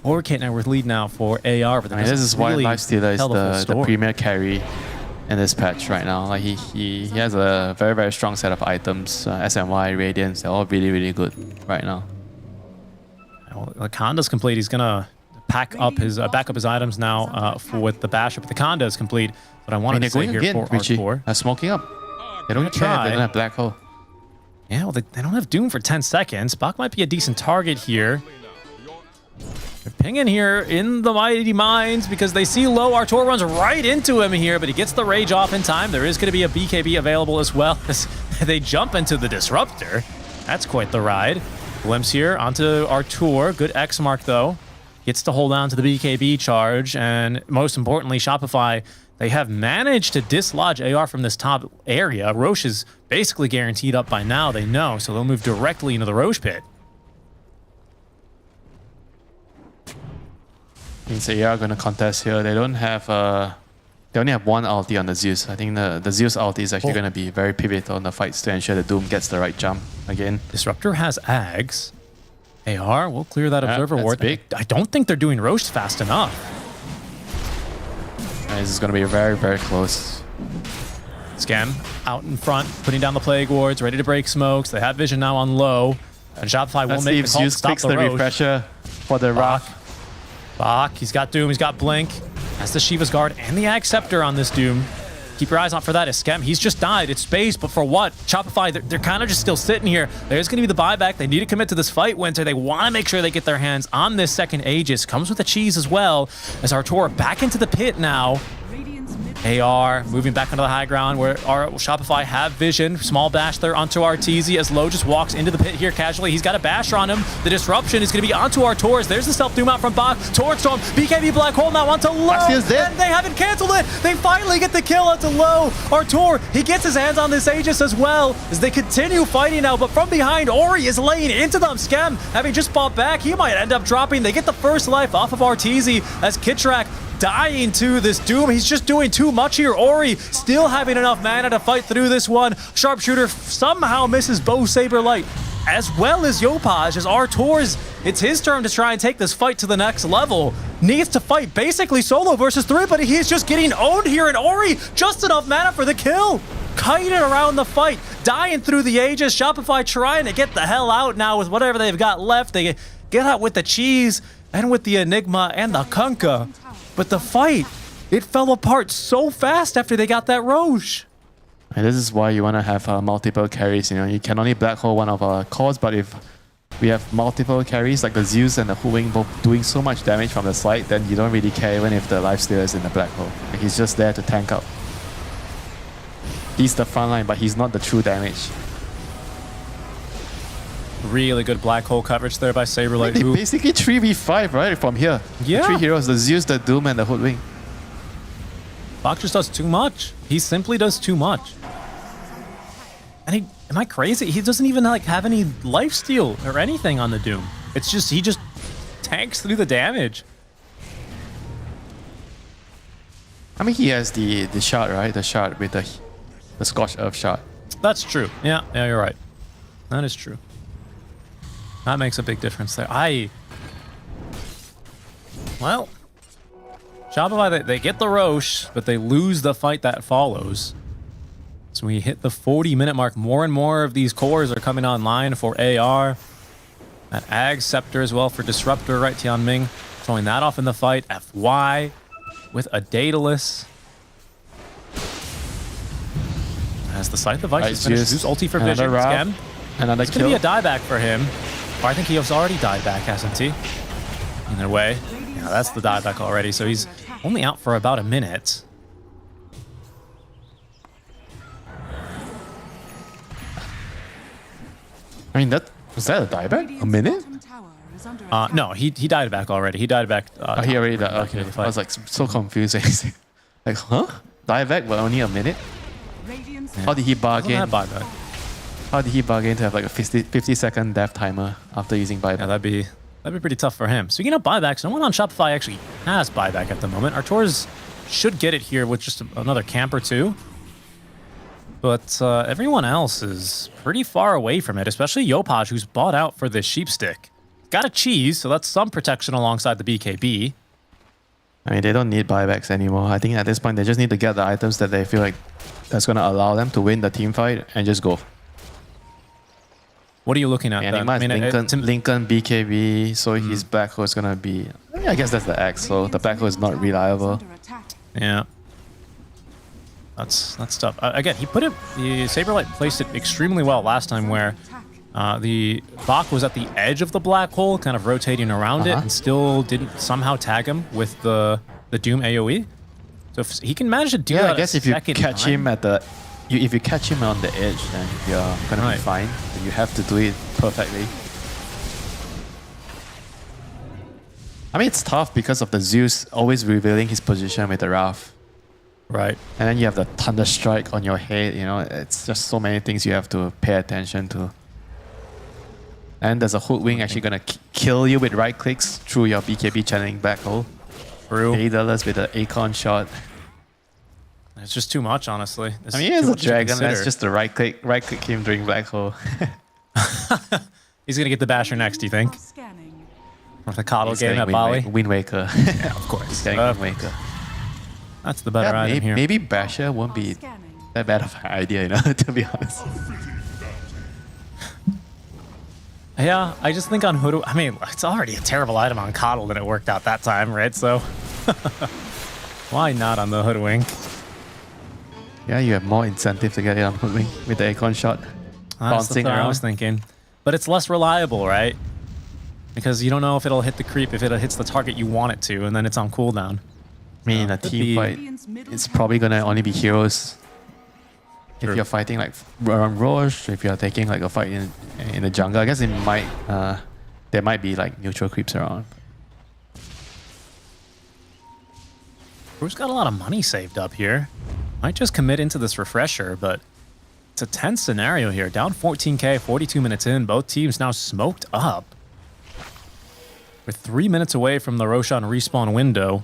Speaker 5: Hurricane Network lead now for AR, but
Speaker 6: this is why
Speaker 5: really
Speaker 6: Lifestealer is
Speaker 5: tell the full
Speaker 6: the
Speaker 5: story.
Speaker 6: premier carry in this patch right now. Like he has a very, very strong set of items. SMY, Radiance, they're all really, really good right now.
Speaker 5: Well, the Conda's complete. He's gonna back up his items now with the bash up. The Conda is complete. But I wanted to say here for
Speaker 6: Richie.
Speaker 5: R4.
Speaker 6: Smoking up. They don't care. They don't have Black Hole.
Speaker 5: Yeah, well, they don't have Doom for 10 seconds. Bach might be a decent target here. They're pinging here in the Mighty Mines because they see Low. Artur runs right into him here, but he gets the rage off in time. There is going to be a BKB available as well as they jump into the Disruptor. That's quite the ride. Glimpse here onto Artur. Good X mark, though. Gets to hold on to the BKB charge. And most importantly, Shopify, they have managed to dislodge AR from this top area. Roche is basically guaranteed up by now, they know, so they'll move directly into the Roche pit.
Speaker 6: Means they are going to contest here. They don't have they only have one ulti on the Zeus. I think the Zeus ulti is actually going to be very pivotal in the fights to ensure the Doom gets the right jump again.
Speaker 5: Disruptor has Ags. AR will clear that observer ward.
Speaker 6: Big.
Speaker 5: I don't think they're doing Roche fast enough.
Speaker 6: And this is going to be very, very close.
Speaker 5: Scam out in front, putting down the Plague Wards, ready to break smokes. They have vision now on Low. And Shopify will make the call to
Speaker 6: Zeus
Speaker 5: stop
Speaker 6: clicks
Speaker 5: the
Speaker 6: the
Speaker 5: Roche.
Speaker 6: refresher for the Rock.
Speaker 5: Bach, he's got Doom, he's got Blink. Has the Shiva's Guard and the Ag Scepter on this Doom. Keep your eyes out for that. Eskem, he's just died. It's space, but for what? Shopify, they're kind of just still sitting here. There's going to be the buyback. They need to commit to this fight, Winter. They want to make sure they get their hands on this second Aegis. Comes with a cheese as well, as Artur back into the pit now. AR moving back onto the high ground where our Shopify have vision. Small bash there onto Arteezy as Low just walks into the pit here casually. He's got a basher on him. The disruption is going to be onto Artur. There's the self-doom out from Bach. Torch Storm, BKB Black Hole now onto Low. And they haven't canceled it. They finally get the kill onto Low. Artur, he gets his hands on this Aegis as well as they continue fighting now. But from behind, Ori is laying into them. Scam, having just fought back, he might end up dropping. They get the first life off of Arteezy as Kitrak dying to this Doom. He's just doing too much here. Ori still having enough mana to fight through this one. Sharpshooter somehow misses Bow Saber Light as well as Yopaj as Artur's. It's his turn to try and take this fight to the next level. Needs to fight basically solo versus 3, but he's just getting owned here, and Ori just enough mana for the kill. Kiting around the fight, dying through the Aegis. Shopify trying to get the hell out now with whatever they've got left. They get out with the cheese and with the Enigma and the Kunkka. But the fight, it fell apart so fast after they got that Roche.
Speaker 6: And this is why you want to have multiple carries. You know, you can only black hole one of our cores, but if we have multiple carries like the Zeus and the Hu-Wing both doing so much damage from the slide, then you don't really care even if the Lifestealer is in the black hole. Like, he's just there to tank up. He's the front line, but he's not the true damage.
Speaker 5: Really good black hole coverage there by Saberlight.
Speaker 6: They basically 3v5 right from here.
Speaker 5: Yeah.
Speaker 6: The 3 heroes, the Zeus, the Doom, and the Hoodwing.
Speaker 5: Bach just does too much. He simply does too much. And am I crazy? He doesn't even like have any lifesteal or anything on the Doom. It's just, he just tanks through the damage.
Speaker 6: I mean, he has the shot, right? The shot with the Scorched Earth shot.
Speaker 5: That's true. Yeah, you're right. That is true. That makes a big difference there. Well, Shopify, they get the Roche, but they lose the fight that follows. So we hit the 40-minute mark. More and more of these cores are coming online for AR. That Ag Scepter as well for Disruptor, right? Tianming throwing that off in the fight. FY with a Daedalus. As the Scythe device
Speaker 6: Right,
Speaker 5: is finished.
Speaker 6: Zeus,
Speaker 5: Zeus ulti for
Speaker 6: another
Speaker 5: vision
Speaker 6: round,
Speaker 5: again.
Speaker 6: Another
Speaker 5: It's going to
Speaker 6: kill.
Speaker 5: be a dieback for him. Or I think he has already died back, hasn't he? Either way. Yeah, that's the dieback already. So he's only out for about a minute.
Speaker 6: I mean, was that a dieback? A minute?
Speaker 5: No, he died back already. He died back.
Speaker 6: Oh, he already died. Okay. I was like so confused. Like, huh? Dieback, but only a minute? How did he bargain?
Speaker 5: Buyback.
Speaker 6: How did he bargain to have like a 50-second death timer after using buyback?
Speaker 5: Yeah, that'd be pretty tough for him. Speaking of buybacks, no one on Shopify actually has buyback at the moment. Arturs should get it here with just another camp or two. But everyone else is pretty far away from it, especially Yopaj, who's bought out for this sheep stick. Got a cheese, so that's some protection alongside the BKB.
Speaker 6: I mean, they don't need buybacks anymore. I think at this point, they just need to get the items that they feel like that's going to allow them to win the team fight and just go.
Speaker 5: What are you looking at?
Speaker 6: Yeah, I mean, Lincoln, BKB, so his backhoe is going to be... I guess that's the X, so the backhoe is not reliable.
Speaker 5: Yeah. That's tough. Again, the Saberlight placed it extremely well last time where the Bach was at the edge of the black hole, kind of rotating around it, and still didn't somehow tag him with the Doom AoE. So if he can manage to do that
Speaker 6: I guess if you catch him at the... If you catch him on the edge, then you're going to be fine. You have to do it perfectly. I mean, it's tough because of the Zeus always revealing his position with the Wrath.
Speaker 5: Right.
Speaker 6: And then you have the Thunder Strike on your head, you know, it's just so many things you have to pay attention to. And there's a Hoodwink actually going to kill you with right clicks through your BKB channeling back hole.
Speaker 5: True.
Speaker 6: $8 with the Acorn shot.
Speaker 5: It's just too much, honestly.
Speaker 6: I mean, it's a dragon, that's just the right click him during black hole.
Speaker 5: He's going to get the Basher next, do you think? Or the Coddle game at Bali?
Speaker 6: Wind Waker.
Speaker 5: Of course.
Speaker 6: Wind Waker.
Speaker 5: That's the better item here.
Speaker 6: Maybe Basher won't be that bad of an idea, you know, to be honest.
Speaker 5: Yeah, I just think on Hoodoo, I mean, it's already a terrible item on Coddle and it worked out that time, right? So, why not on the Hoodwink?
Speaker 6: Yeah, you have more incentive to get it on Hoodwink with the Acorn shot.
Speaker 5: That's what I was thinking. But it's less reliable, right? Because you don't know if it'll hit the creep, if it hits the target you want it to, and then it's on cooldown.
Speaker 6: I mean, in a team fight, it's probably going to only be heroes.
Speaker 5: True.
Speaker 6: If you're fighting like around Roche, if you're taking like a fight in the jungle, I guess it might there might be like neutral creeps around.
Speaker 5: Bruce got a lot of money saved up here. Might just commit into this refresher, but it's a tense scenario here. Down 14k, 42 minutes in. Both teams now smoked up. We're 3 minutes away from the Roshan respawn window.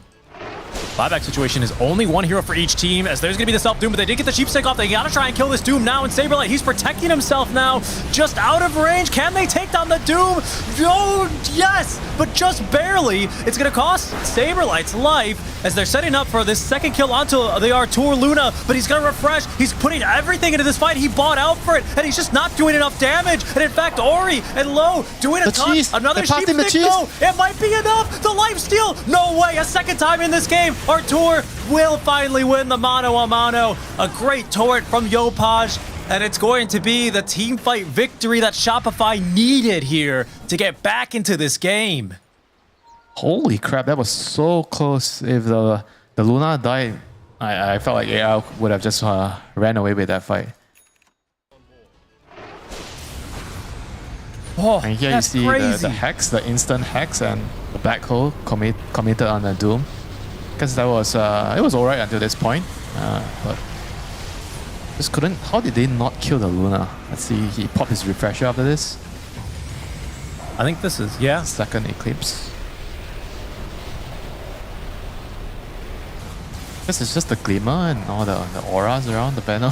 Speaker 5: Buyback situation is only one hero for each team, as there's going to be the self-doom, but they did get the sheep stick off. They got to try and kill this Doom now, and Saberlight, he's protecting himself now, just out of range. Can they take down the Doom? Oh, yes, but just barely. It's going to cost Saberlight's life as they're setting up for this second kill onto the Artur Luna, but he's going to refresh. He's putting everything into this fight. He bought out for it, and he's just not doing enough damage. And in fact, Ori and Low doing a ton. Another sheep stick, no, it might be enough. The lifesteal, no way, a second time in this game. Artur will finally win the mano-a-mano. A great turret from Yopaj, and it's going to be the team fight victory that Shopify needed here to get back into this game.
Speaker 6: Holy crap, that was so close. If the Luna died, I felt like AI would have just ran away with that fight.
Speaker 5: Oh,
Speaker 6: and here you see the hex, the instant hex, and the back hole committed on the Doom. Because that was it was alright until this point, but just couldn't. How did they not kill the Luna? Let's see. He popped his refresher after this.
Speaker 5: I think this is
Speaker 6: second Eclipse. This is just the glimmer and all the auras around the panel.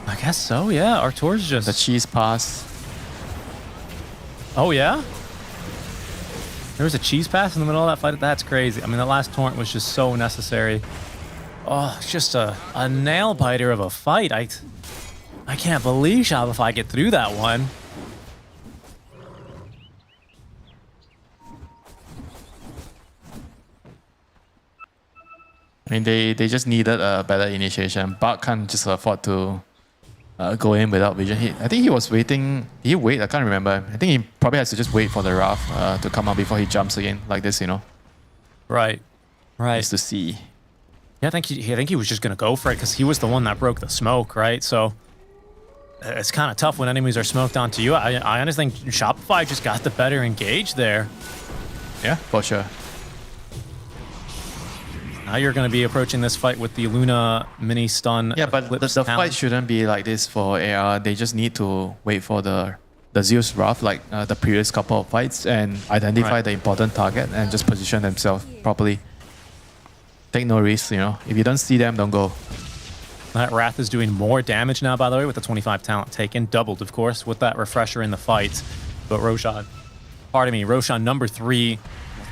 Speaker 5: I guess so. Yeah, Artur's just
Speaker 6: the cheese pass.
Speaker 5: Oh yeah. There was a cheese pass in the middle of that fight. That's crazy. I mean, the last torrent was just so necessary. Oh, it's just a nail biter of a fight. I can't believe Shopify get through that one.
Speaker 6: I mean, they just needed a better initiation. Bart can't just afford to go in without vision. I think he was waiting. Did he wait? I can't remember. I think he probably has to just wait for the Wrath to come out before he jumps again like this, you know.
Speaker 5: Right.
Speaker 6: Just to see.
Speaker 5: Yeah, I think he was just gonna go for it because he was the one that broke the smoke, right? So it's kind of tough when enemies are smoked onto you. I honestly think Shopify just got the better engage there.
Speaker 6: Yeah, for sure.
Speaker 5: Now you're going to be approaching this fight with the Luna mini stun.
Speaker 6: Yeah, but the fight shouldn't be like this for AR. They just need to wait for the Zeus Wrath like the previous couple of fights and identify the important target and just position themselves properly. Take no risks, you know. If you don't see them, don't go.
Speaker 5: That Wrath is doing more damage now, by the way, with the 25 talent taken. Doubled, of course, with that refresher in the fight. But Roshan number 3.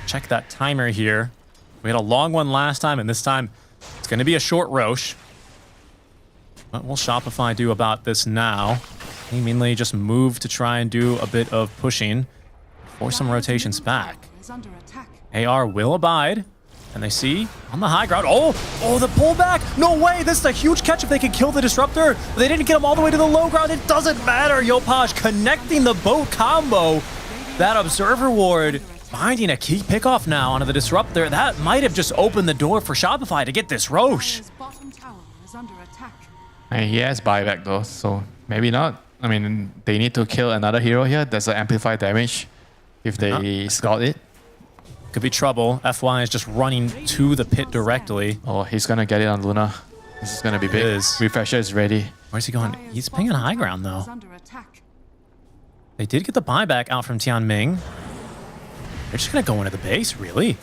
Speaker 5: Check that timer here. We had a long one last time, and this time it's going to be a short Rosh. What will Shopify do about this now? He mainly just move to try and do a bit of pushing. Force some rotations back. AR will abide. And they see on the high ground. Oh, the pullback. No way. This is a huge catch if they can kill the Disruptor. They didn't get him all the way to the low ground. It doesn't matter. Yopaj connecting the boat combo. That Observer Ward finding a key pickoff now onto the Disruptor. That might have just opened the door for Shopify to get this Rosh.
Speaker 6: And he has buyback though, so maybe not. I mean, they need to kill another hero here. There's an amplified damage if they scout it.
Speaker 5: Could be trouble. FY is just running to the pit directly.
Speaker 6: Oh, he's gonna get it on Luna. This is gonna be big. Refresher is ready.
Speaker 5: Where's he going? He's pinging high ground though. They did get the buyback out from Tianming. They're just gonna go into the base, really.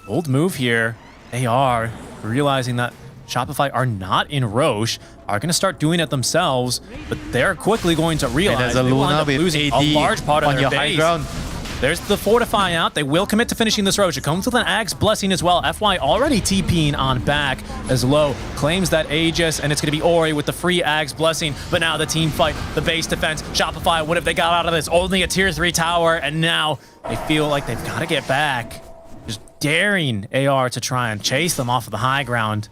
Speaker 5: Bold move here. They are realizing that Shopify are not in Roche, are going to start doing it themselves, but they're quickly going to realize
Speaker 6: they will end up
Speaker 5: losing a large part of their base. High ground. There's the Fortify out. They will commit to finishing this Roche. It comes with an Ag's Blessing as well. FY already TPing on back as Low claims that Aegis, and it's going to be Ori with the free Ag's Blessing. But now the team fight, the base defense. Shopify, what have they got out of this? Only a tier 3 tower, and now they feel like they've got to get back. Just daring AR to try and chase them off of the high ground.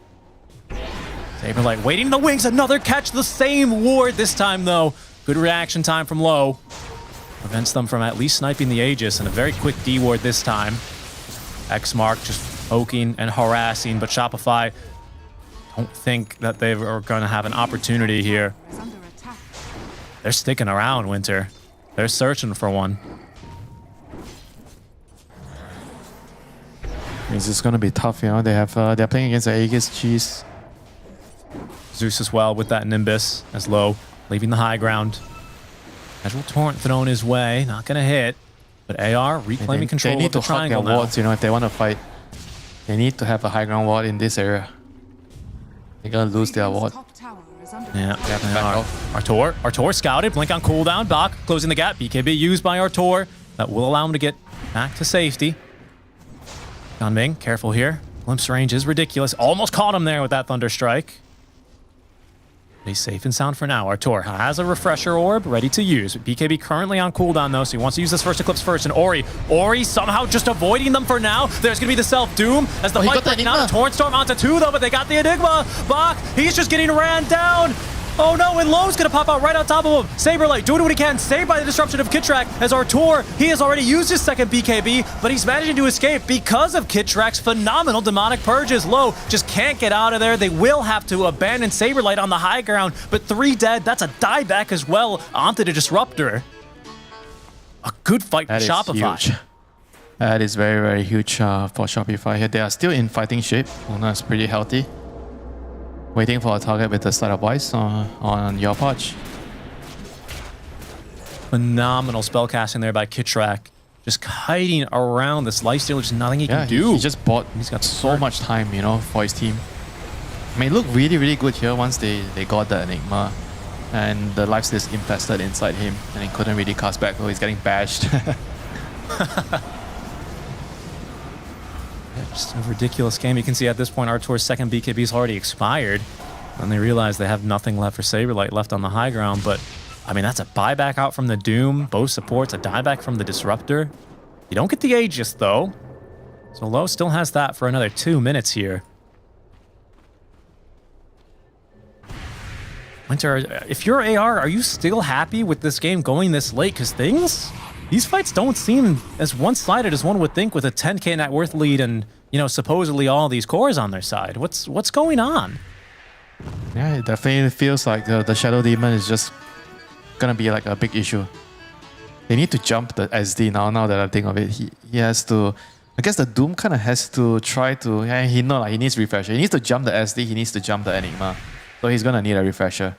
Speaker 5: Saberlight waiting in the wings. Another catch, the same ward this time, though. Good reaction time from Low. Prevents them from at least sniping the Aegis, and a very quick D ward this time. X-Mark just poking and harassing, but Shopify don't think that they are going to have an opportunity here. They're sticking around, Winter. They're searching for one.
Speaker 6: This is going to be tough, you know. They're playing against the Aegis Cheese.
Speaker 5: Zeus as well with that Nimbus as Low, leaving the high ground. Casual Torrent thrown his way, not going to hit. But AR reclaiming control of the triangle now.
Speaker 6: Wards, you know, if they want to fight, they need to have a high ground ward in this area. They're going to lose their ward.
Speaker 5: Yeah, Artur scouted, blink on cooldown. Bach closing the gap. BKB used by Artur. That will allow him to get back to safety. Ganming, careful here. Glimpse range is ridiculous. Almost caught him there with that Thunder Strike. He's safe and sound for now. Artur has a refresher orb ready to use. BKB currently on cooldown though, so he wants to use this first eclipse first. And Ori somehow just avoiding them for now. There's gonna be the self-doom as the fight breaking out. Torrent Storm onto 2 though, but they got the Enigma. Bach, he's just getting ran down. Oh no, and Low's gonna pop out right on top of him. Saberlight doing what he can, saved by the disruption of Kitrak as Artur, he has already used his second BKB, but he's managing to escape because of Kitrak's phenomenal demonic purges. Low just can't get out of there. They will have to abandon Saberlight on the high ground, but 3 dead, that's a dieback as well onto the Disruptor. A good fight for Shopify.
Speaker 6: Huge. That is very, very huge for Shopify here. They are still in fighting shape. Luna is pretty healthy. Waiting for a target with the slide of Wise on your patch.
Speaker 5: Phenomenal spellcasting there by Kitrak. Just hiding around this lifesteal. There's nothing he can do.
Speaker 6: He just bought He's got so much time, you know, for his team. I mean, it looked really, really good here once they got the Enigma. And the lifesteal is infested inside him. And he couldn't really cast back, so he's getting bashed.
Speaker 5: Just a ridiculous game. You can see at this point Artur's second BKB is already expired. And they realize they have nothing left for Saberlight left on the high ground. But, I mean, that's a buyback out from the Doom. Both supports, a dieback from the Disruptor. You don't get the Aegis, though. So Low still has that for another 2 minutes here. Winter, if you're AR, are you still happy with this game going this late? Because these fights don't seem as one-sided as one would think with a 10k net worth lead and, you know, supposedly all these cores on their side. What's going on?
Speaker 6: Yeah, it definitely feels like the Shadow Demon is just gonna be like a big issue. They need to jump the SD now that I think of it. He has to, I guess the Doom kind of has to try to, yeah, he needs refresher. He needs to jump the SD, he needs to jump the Enigma. So he's gonna need a refresher.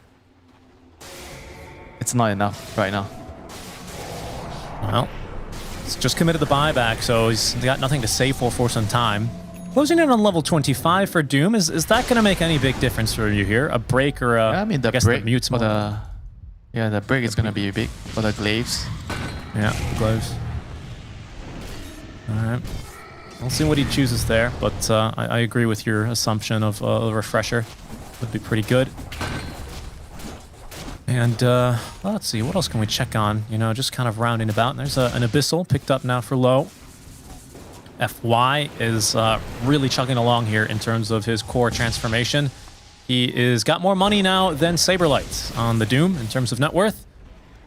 Speaker 6: It's not enough right now.
Speaker 5: Well, he's just committed the buyback, so he's got nothing to save for some time. Closing in on level 25 for Doom, is that going to make any big difference for you here? A break or a...
Speaker 6: Yeah, I mean, the
Speaker 5: guess
Speaker 6: break
Speaker 5: the mute's
Speaker 6: for
Speaker 5: more...
Speaker 6: the break is going to be big for the glaives.
Speaker 5: Yeah, the glaives. Alright. We'll see what he chooses there, but I agree with your assumption of a refresher. Would be pretty good. And well, let's see, what else can we check on? You know, just kind of rounding about. There's an Abyssal picked up now for low. FY is really chugging along here in terms of his core transformation. He is got more money now than Saberlight on the Doom in terms of net worth.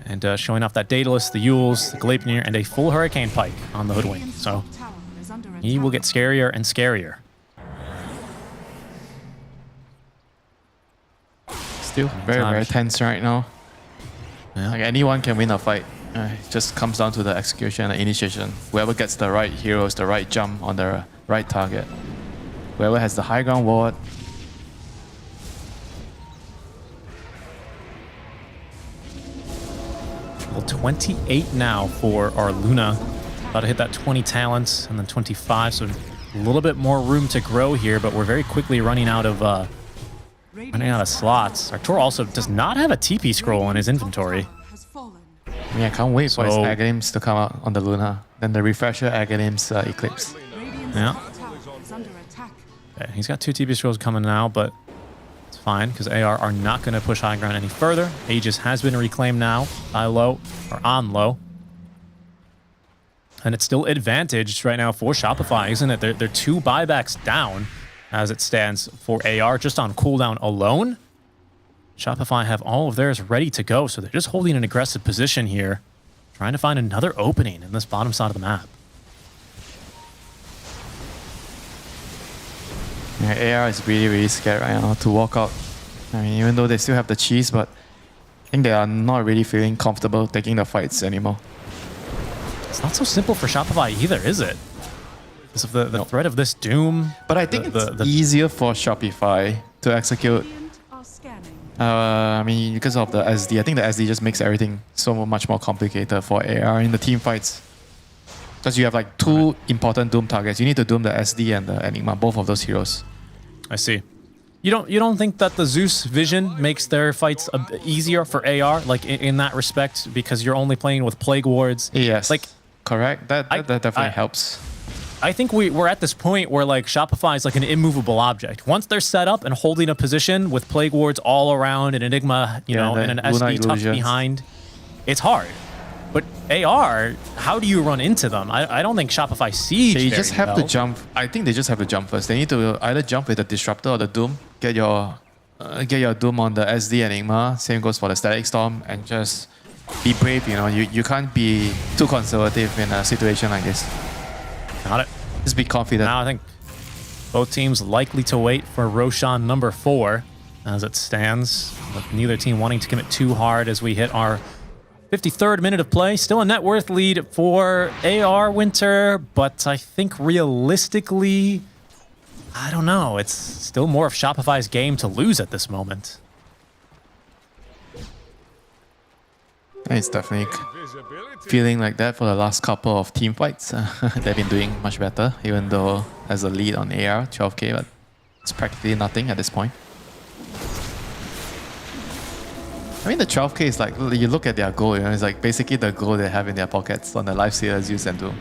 Speaker 5: And showing off that Daedalus, the Yules, the Gleipnir, and a full Hurricane Pike on the Hoodwink. So he will get scarier and scarier.
Speaker 6: Still very tense right now.
Speaker 5: Yeah.
Speaker 6: Like anyone can win a fight. It just comes down to the execution and initiation. Whoever gets the right heroes, the right jump on the right target. Whoever has the high ground ward.
Speaker 5: Well, 28 now for our Luna. About to hit that 20 talents and then 25, so a little bit more room to grow here, but we're very quickly running out of slots. Artur also does not have a TP scroll in his inventory.
Speaker 6: I mean, I can't wait for his Aghanim's to come out on the Luna. Then the refresher Aghanim's Eclipse.
Speaker 5: Yeah. Okay, he's got 2 TP scrolls coming now, but it's fine because AR are not going to push high ground any further. Aegis has been reclaimed now by low, or on low. And it's still advantaged right now for Shopify, isn't it? They're 2 buybacks down as it stands for AR just on cooldown alone. Shopify have all of theirs ready to go, so they're just holding an aggressive position here, trying to find another opening in this bottom side of the map.
Speaker 6: Yeah, AR is really scared right now to walk out. I mean, even though they still have the cheese, but I think they are not really feeling comfortable taking the fights anymore.
Speaker 5: It's not so simple for Shopify either, is it? Because of the threat of this Doom.
Speaker 6: But I think it's easier for Shopify to execute. I mean, because of the SD, I think the SD just makes everything so much more complicated for AR in the team fights. Because you have like 2 important Doom targets. You need to Doom the SD and the Enigma, both of those heroes.
Speaker 5: I see. You don't think that the Zeus vision makes their fights easier for AR, like in that respect, because you're only playing with Plague Wards?
Speaker 6: Yes,
Speaker 5: like
Speaker 6: correct. That definitely helps.
Speaker 5: I think we're at this point where like Shopify is like an immovable object. Once they're set up and holding a position with Plague Wards all around and Enigma, you know, and an SD tucked behind, it's hard. But AR, how do you run into them? I don't think Shopify siege.
Speaker 6: They just have to jump. I think they just have to jump first. They need to either jump with the Disruptor or the Doom. Get your Doom on the SD Enigma. Same goes for the Static Storm, and just be brave. You know, you can't be too conservative in a situation like this.
Speaker 5: Got it.
Speaker 6: Just be confident.
Speaker 5: Now I think both teams likely to wait for Roshan number 4 as it stands. With neither team wanting to commit too hard as we hit our 53rd minute of play. Still a net worth lead for AR Winter, but I think realistically, I don't know. It's still more of Shopify's game to lose at this moment.
Speaker 6: It's definitely feeling like that for the last couple of team fights. They've been doing much better, even though as a lead on AR, 12k, but it's practically nothing at this point. I mean, the 12k is like, you look at their goal, you know, it's like basically the goal they have in their pockets on the Lifestealers, Zeus and Doom.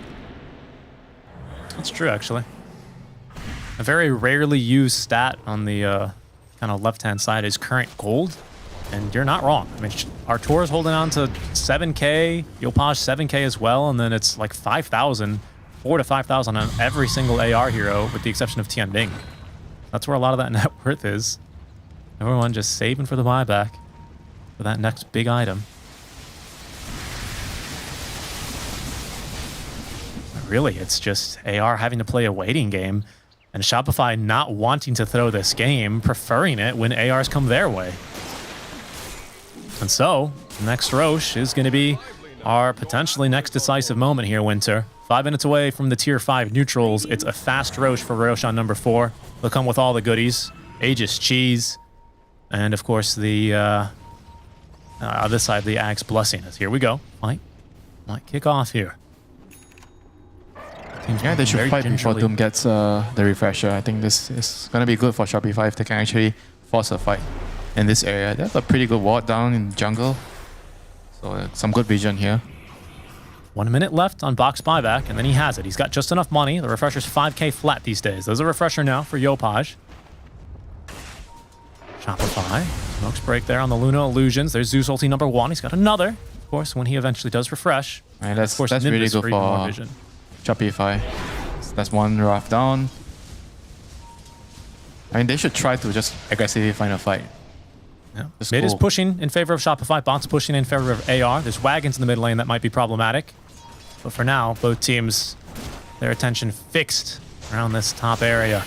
Speaker 5: That's true, actually. A very rarely used stat on the kind of left-hand side is current gold. And you're not wrong. I mean, Artur is holding on to 7k, Yopaj 7k as well, and then it's like 5,000, 4 to 5,000 on every single AR hero, with the exception of Tian Bing. That's where a lot of that net worth is. Everyone just saving for the buyback. for that next big item. Really, it's just AR having to play a waiting game and Shopify not wanting to throw this game, preferring it when ARs come their way. And so, the next Roche is going to be our potentially next decisive moment here, Winter. 5 minutes away from the tier 5 neutrals. It's a fast Roche for Roche on number 4. They'll come with all the goodies. Aegis Cheese. And of course the other side, the Axe Blessing. As here we go. Might kick off here.
Speaker 6: Yeah, they should fight before Doom gets the refresher. I think this is going to be good for Shopify if they can actually force a fight in this area. They have a pretty good ward down in jungle. So some good vision here.
Speaker 5: 1 minute left on box buyback, and then he has it. He's got just enough money. The refresher's 5k flat these days. There's a refresher now for Yopaj. Shopify. Smokes break there on the Luna Illusions. There's Zeus ulti number 1. He's got another, of course, when he eventually does refresh.
Speaker 6: Right, that's
Speaker 5: Nimbus
Speaker 6: really good
Speaker 5: even more
Speaker 6: for
Speaker 5: vision.
Speaker 6: Shopify. That's one rough down. I mean, they should try to just aggressively find a fight.
Speaker 5: Yeah. Mid is pushing in favor of Shopify. Bot's pushing in favor of AR. There's wagons in the mid lane that might be problematic. But for now, both teams, their attention fixed around this top area.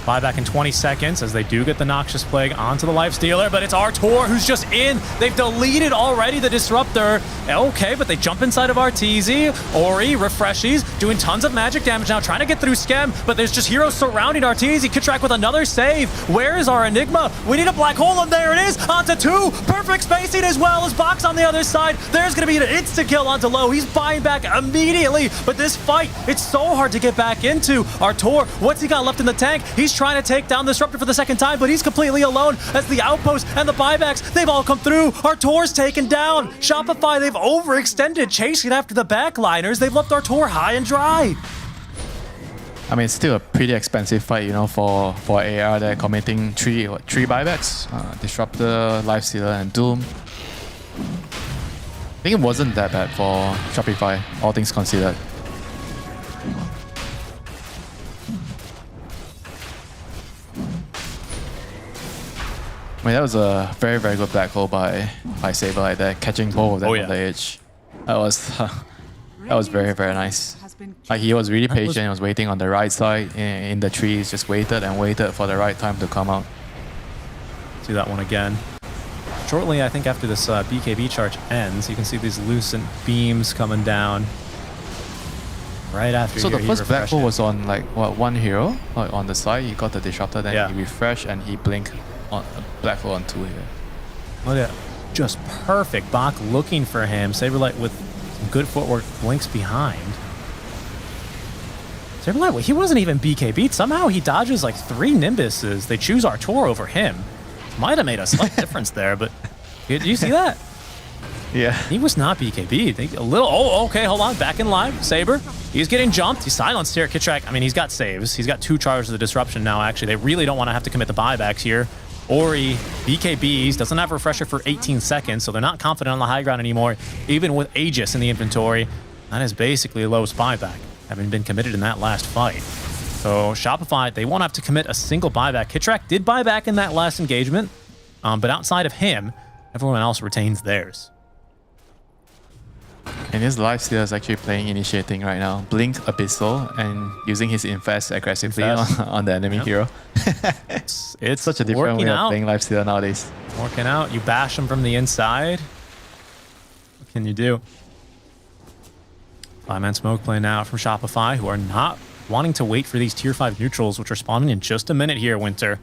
Speaker 5: Buyback in 20 seconds as they do get the Noxious Plague onto the Lifestealer, but it's Artur who's just in. They've deleted already the Disruptor. Okay, but they jump inside of Arteezy. Ori, refreshes, doing tons of magic damage now, trying to get through Skem, but there's just heroes surrounding Arteezy. Kitrak with another save. Where is our Enigma? We need a black hole, and there it is, onto 2. Perfect spacing as well as Box on the other side. There's going to be an instant kill onto Low. He's buying back immediately, but this fight, it's so hard to get back into. Artur, what's he got left in the tank? He's trying to take down Disruptor for the second time, but he's completely alone as the outposts and the buybacks, they've all come through. Artur's taken down. Shopify, they've overextended chasing after the backliners. They've left Artur high and dry.
Speaker 6: I mean, it's still a pretty expensive fight, you know, for AR. They're committing three buybacks. Disruptor, Lifestealer, and Doom. I think it wasn't that bad for Shopify, all things considered. I mean, that was a very, very good black hole by Saber like that, catching both of them on the edge. That was very, very nice. Like, he was really patient. He was waiting on the right side in the trees, just waited and waited for the right time to come out.
Speaker 5: See that one again. Shortly, I think after this BKB charge ends, you can see these lucent beams coming down. Right after.
Speaker 6: So the first black hole was on like what, one hero, like on the side. He got the disruptor, then he refreshed and he blinked on black hole on 2 here.
Speaker 5: Look at just perfect. Bach looking for him. Saberlight with some good footwork, blinks behind. Saberlight, he wasn't even BKB'd. Somehow he dodges like 3 Nimbuses. They choose Artur over him. Might have made a slight difference there, but did you see that?
Speaker 6: Yeah.
Speaker 5: He was not BKB'd. A little. Oh, okay, hold on. Back in line. Saber. He's getting jumped. He's silenced here. Kitrak, I mean, he's got saves. He's got 2 charges of the disruption now, actually. They really don't want to have to commit the buybacks here. Ori, BKBs, doesn't have a refresher for 18 seconds, so they're not confident on the high ground anymore, even with Aegis in the inventory. That is basically a low buyback, having been committed in that last fight. So Shopify, they won't have to commit a single buyback. Kitrak did buy back in that last engagement, but outside of him, everyone else retains theirs.
Speaker 6: And his Lifestealer is actually playing Initiating right now. Blink Abyssal and using his Infest aggressively on the enemy hero. It's such a different way of playing Lifestealer nowadays.
Speaker 5: Working out. You bash him from the inside. What can you do? 5-man smoke playing out from Shopify, who are not wanting to wait for these tier 5 neutrals, which are spawning in just a minute here, Winter.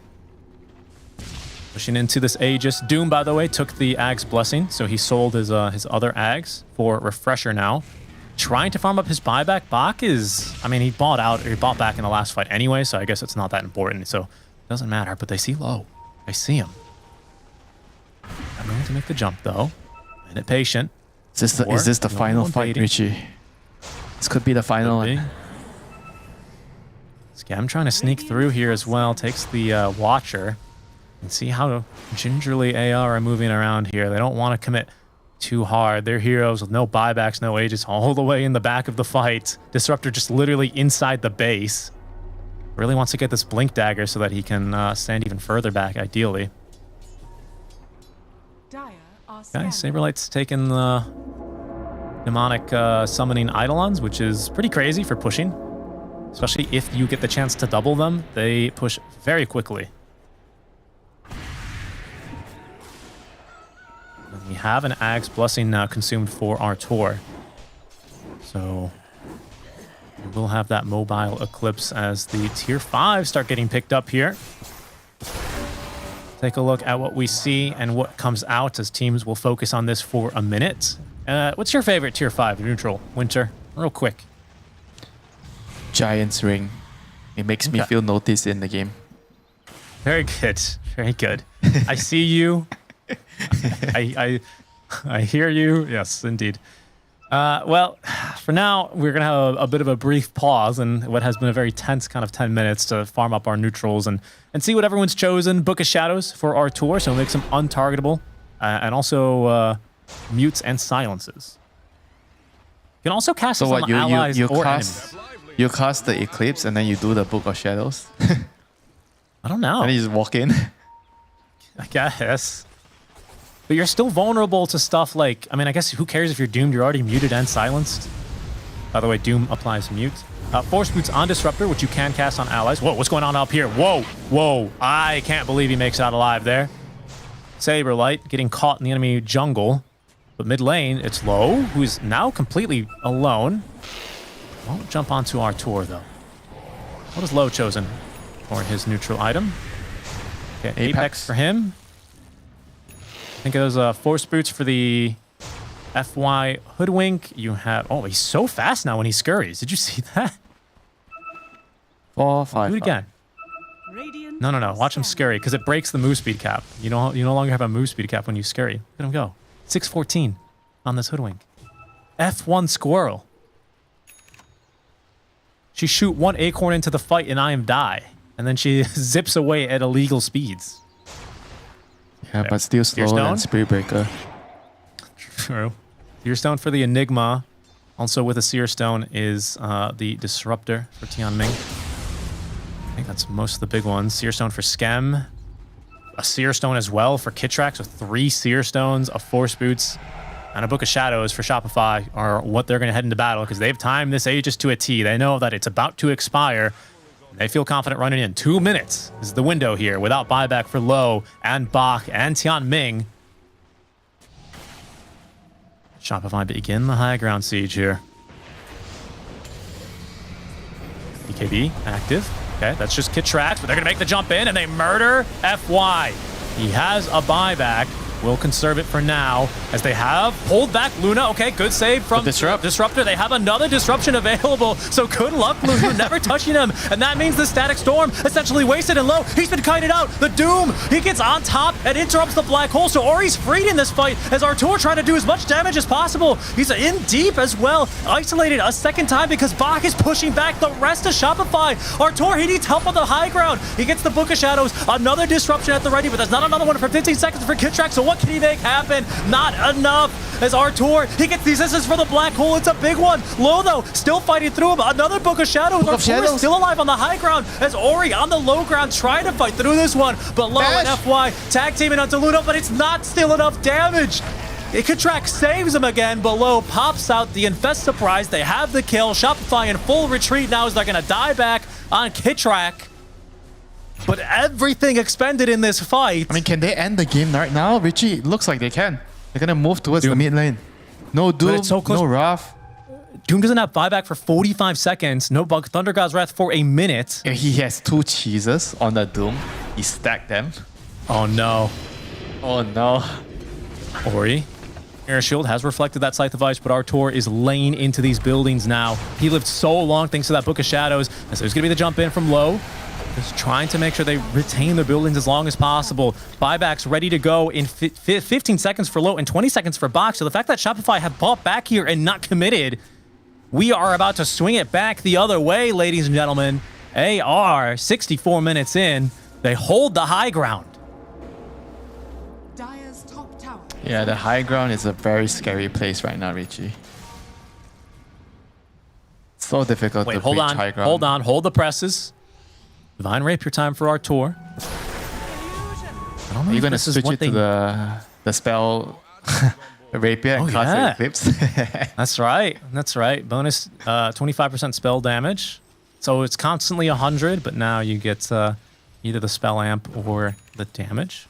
Speaker 5: Pushing into this Aegis. Doom, by the way, took the Ag's Blessing, so he sold his other Ags for Refresher now. Trying to farm up his buyback. Bach is, I mean, he bought back in the last fight anyway, so I guess it's not that important, so it doesn't matter. But they see Low. They see him. I'm going to make the jump, though. Minute patient.
Speaker 6: Is this the final fight, Richie? This could be the final one.
Speaker 5: Scam trying to sneak through here as well. Takes the Watcher. And see how gingerly AR are moving around here. They don't want to commit too hard. They're heroes with no buybacks, no Aegis, all the way in the back of the fight. Disruptor just literally inside the base. Really wants to get this Blink Dagger so that he can stand even further back, ideally.
Speaker 9: Dire are
Speaker 5: Okay, Saberlight's taking the demonic summoning Eidolons, which is pretty crazy for pushing. Especially if you get the chance to double them, they push very quickly. And we have an Ag's Blessing consumed for our tour. So we will have that mobile Eclipse as the tier 5 start getting picked up here. Take a look at what we see and what comes out as teams will focus on this for a minute. What's your favorite tier 5 neutral, Winter? Real quick.
Speaker 6: Giant's Ring. It makes me feel noticed in the game.
Speaker 5: Very good. Very good. I see you. I hear you. Yes, indeed. Well, for now, we're going to have a bit of a brief pause in what has been a very tense kind of 10 minutes to farm up our neutrals and see what everyone's chosen. Book of Shadows for our tour, so it makes them untargetable. And also mutes and silences. You can also cast this on the allies or enemies.
Speaker 6: You cast the Eclipse and then you do the Book of Shadows?
Speaker 5: I don't know.
Speaker 6: And you just walk in?
Speaker 5: I guess. But you're still vulnerable to stuff like, I mean, I guess who cares if you're doomed? You're already muted and silenced. By the way, Doom applies mute. Force Boots on Disruptor, which you can cast on allies. Whoa, what's going on up here? Whoa, whoa. I can't believe he makes it out alive there. Saberlight getting caught in the enemy jungle. But mid lane, it's Low, who's now completely alone. Won't jump onto our tour, though. What is Low chosen for his neutral item? Okay, Apex for him. I think it was Force Boots for the FY Hoodwink. You have... Oh, he's so fast now when he scurries. Did you see that?
Speaker 6: 4, 5.
Speaker 5: Do it again. No. Watch him scurry because it breaks the move speed cap. You no longer have a move speed cap when you scurry. Look at him go. 614 on this Hoodwink. F1 Squirrel. She shoot one acorn into the fight and I am die. And then she zips away at illegal speeds.
Speaker 6: Yeah, but still slower than Spirit Breaker.
Speaker 5: True. Seer Stone for the Enigma. Also with a Seer Stone is the Disruptor for Tianming. I think that's most of the big ones. Seer Stone for Skem. A Seer Stone as well for Kitrak. So 3 Seer Stones, a Force Boots, and a Book of Shadows for Shopify are what they're going to head into battle because they've timed this Aegis to a T. They know that it's about to expire. They feel confident running in. 2 minutes is the window here without buyback for Low and Bach and Tianming. Shopify begin the high ground siege here. BKB active. Okay, that's just Kitrak, but they're going to make the jump in and they murder FY. He has a buyback. We'll conserve it for now as they have pulled back Luna. Okay, good save from Disruptor. They have another disruption available, so good luck, Luna. Never touching him, and that means the Static Storm essentially wasted and Low. He's been kited out. The Doom, he gets on top and interrupts the Black Hole, so Ori's freed in this fight as Artur trying to do as much damage as possible. He's in deep as well, isolated a second time because Bach is pushing back the rest of Shopify. Artur, he needs help on the high ground. He gets the Book of Shadows, another disruption at the ready, but there's not another one for 15 seconds for Kitrak, so what can he make happen? Not enough as Artur, he gets the assistance for the Black Hole. It's a big one. Low, though, still fighting through him. Another Book of Shadows. Artur is still alive on the high ground as Ori on the low ground trying to fight through this one. But Low and FY tag teaming onto Luna, but it's not still enough damage. Kitrak saves him again. Below pops out the Infest Surprise. They have the kill. Shopify in full retreat now as they're going to die back on Kitrak. But everything expended in this fight.
Speaker 6: I mean, can they end the game right now? Richie, it looks like they can. They're going to move towards the mid lane. No Doom, so no Wrath.
Speaker 5: Doom doesn't have buyback for 45 seconds. No Bug Thunder God's Wrath for a minute.
Speaker 6: He has 2 cheeses on the Doom. He stacked them.
Speaker 5: Oh no.
Speaker 6: Oh no.
Speaker 5: Ori. Air Shield has reflected that Scythe of Ice, but Artur is laying into these buildings now. He lived so long thanks to that Book of Shadows. And so there's going to be the jump in from Low. Just trying to make sure they retain their buildings as long as possible. Buybacks ready to go in 15 seconds for Low and 20 seconds for Bach. So the fact that Shopify have bought back here and not committed, we are about to swing it back the other way, ladies and gentlemen. AR, 64 minutes in, they hold the high ground.
Speaker 9: Dire's top tower.
Speaker 6: Yeah, the high ground is a very scary place right now, Richie. So difficult to reach high ground.
Speaker 5: Hold the presses. Divine Rapier time for Artur. I don't know
Speaker 6: Are you going to switch it to the spell Rapier and cast
Speaker 5: yeah.
Speaker 6: Eclipse.
Speaker 5: That's right. That's right. Bonus 25% spell damage. So it's constantly 100, but now you get either the spell amp or the damage.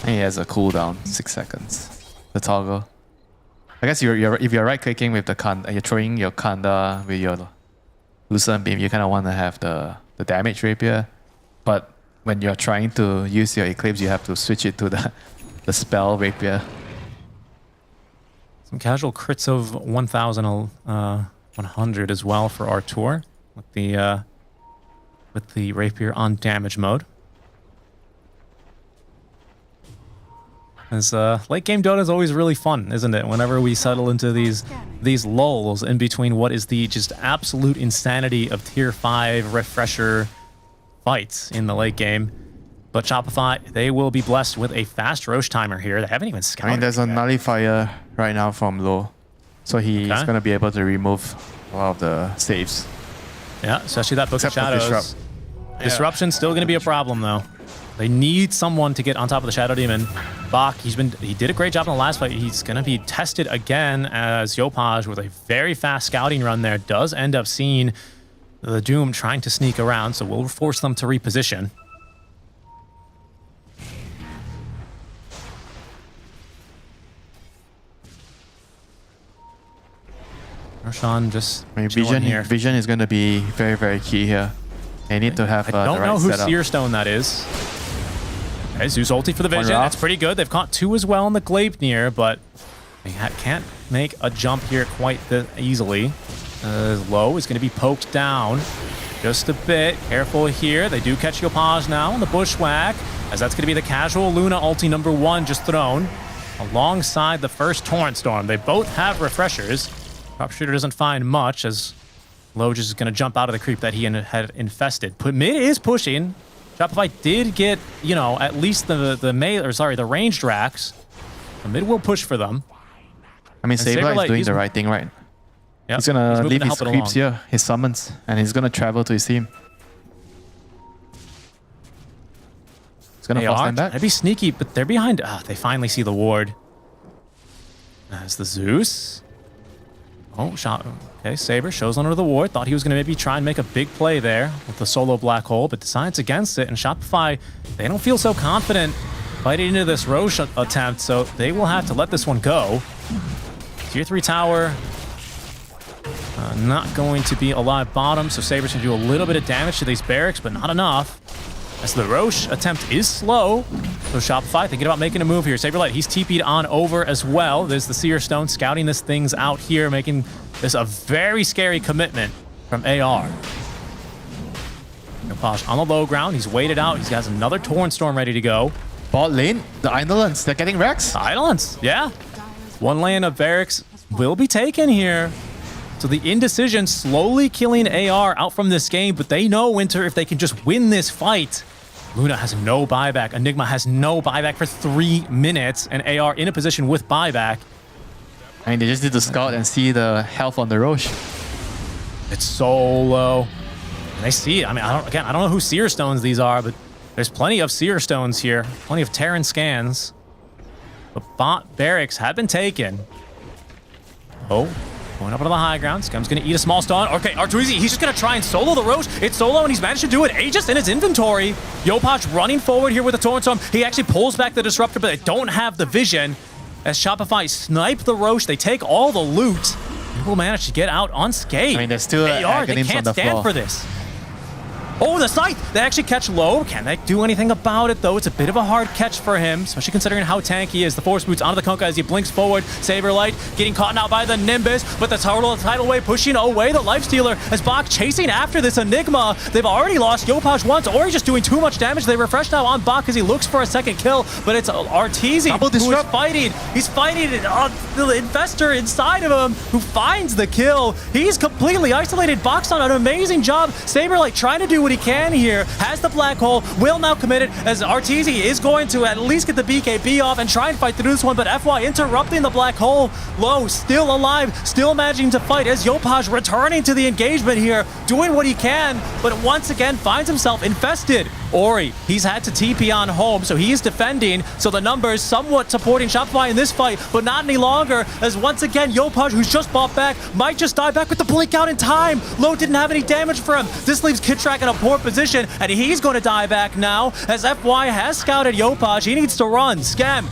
Speaker 6: And he has a cooldown, 6 seconds. The toggle. I guess if you're right clicking with the Kanda, you're throwing your Kanda with your Lucent Beam, you kind of want to have the damage rapier. But when you're trying to use your Eclipse, you have to switch it to the spell rapier.
Speaker 5: Some casual crits of 1,100 as well for Artur with the rapier on damage mode. As late game Dota is always really fun, isn't it? Whenever we settle into these lulls in between what is the just absolute insanity of tier 5 refresher fights in the late game. But Shopify, they will be blessed with a fast Roche timer here. They haven't even scouted.
Speaker 6: I mean, there's a nullifier right now from low, so he's going to be able to remove a lot of the saves.
Speaker 5: Yeah, especially that Book of Shadows.
Speaker 6: Disrupt.
Speaker 5: Disruption's still going to be a problem, though. They need someone to get on top of the Shadow Demon. Bach, he did a great job in the last fight. He's going to be tested again as Yopaj with a very fast scouting run there does end up seeing the Doom trying to sneak around, so we'll force them to reposition. Roshan just
Speaker 6: vision is going to be very, very key here. They need to have
Speaker 5: I don't
Speaker 6: the right
Speaker 5: know who
Speaker 6: setup.
Speaker 5: Seer Stone that is. Okay, Zeus ulti for the vision. That's pretty good. They've caught 2 as well in the Gleipnir, but they can't make a jump here quite that easily. Low is going to be poked down just a bit. Careful here. They do catch Yopaj now on the Bushwhack, as that's going to be the casual Luna ulti number 1 just thrown alongside the first Torrent Storm. They both have refreshers. Sharpshooter doesn't find much as Low just is going to jump out of the creep that he had infested. Mid is pushing. Shopify did get, you know, at least the ranged racks. The mid will push for them.
Speaker 6: I mean, Saberlight is doing the right thing, right?
Speaker 5: Yep.
Speaker 6: He's going to leave his creeps here, his summons, and he's going to travel to his team. He's going to force them back.
Speaker 5: They'd be sneaky, but they're behind. They finally see the ward. As the Zeus. Oh, shot. Okay, Saber shows under the ward. Thought he was going to maybe try and make a big play there with the solo black hole, but decides against it. And Shopify, they don't feel so confident fighting into this Roche attempt, so they will have to let this one go. Tier 3 tower, not going to be alive bottom, so Saber's going to do a little bit of damage to these barracks, but not enough. As the Roche attempt is slow, so Shopify thinking about making a move here. Saberlight, he's TP'd on over as well. There's the Seer Stone scouting this things out here, making this a very scary commitment from AR. Yopaj on the low ground, he's waited out. He's got another Torrent Storm ready to go.
Speaker 6: Bot lane, the Eidolons, they're getting Rex.
Speaker 5: Eidolons, yeah. One lane of barracks will be taken here. So the indecision slowly killing AR out from this game, but they know, Winter, if they can just win this fight. Luna has no buyback. Enigma has no buyback for 3 minutes, and AR in a position with buyback.
Speaker 6: I mean, they just need to scout and see the health on the Roche.
Speaker 5: It's so low. And they see it. I mean, I don't know who Seer Stones these are, but there's plenty of Seer Stones here. Plenty of Terran scans. But bot barracks have been taken. Oh. Going up onto the high ground. Scum's going to eat a small stun. Okay, Artuizi, he's just going to try and solo the Roche. It's solo, and he's managed to do it. Aegis in his inventory. Yopaj running forward here with the Torrent Storm. He actually pulls back the Disruptor, but they don't have the vision. As Shopify snipe the Roche, they take all the loot. They will manage to get out unscathed.
Speaker 6: I mean, there's still
Speaker 5: AR, they can't stand for this. Oh, the Scythe! They actually catch Low. Can they do anything about it, though? It's a bit of a hard catch for him, especially considering how tanky he is. The Force Boots onto the Kunkka as he blinks forward. Saberlight getting caught out by the Nimbus, but the tidal wave pushing away the Lifestealer as Bach chasing after this Enigma. They've already lost Yopaj once, or he's just doing too much damage. They refresh now on Bach as he looks for a second kill, but it's Arteezy who is fighting. He's fighting the Investor inside of him who finds the kill. He's completely isolated. Bach's done an amazing job. Saberlight trying to do what he can here. Has the black hole, will now commit it as Arteezy is going to at least get the BKB off and try and fight through this one, but FY interrupting the black hole. Low still alive, still managing to fight as Yopaj returning to the engagement here, doing what he can, but once again finds himself infested. Ori, he's had to TP on home, so he is defending, so the numbers somewhat supporting Shopify in this fight, but not any longer, as once again Yopaj, who's just bought back, might just die back with the blink out in time. Low didn't have any damage for him. This leaves Kidtrack in a poor position, and he's going to die back now, as FY has scouted Yopaj. He needs to run. Scam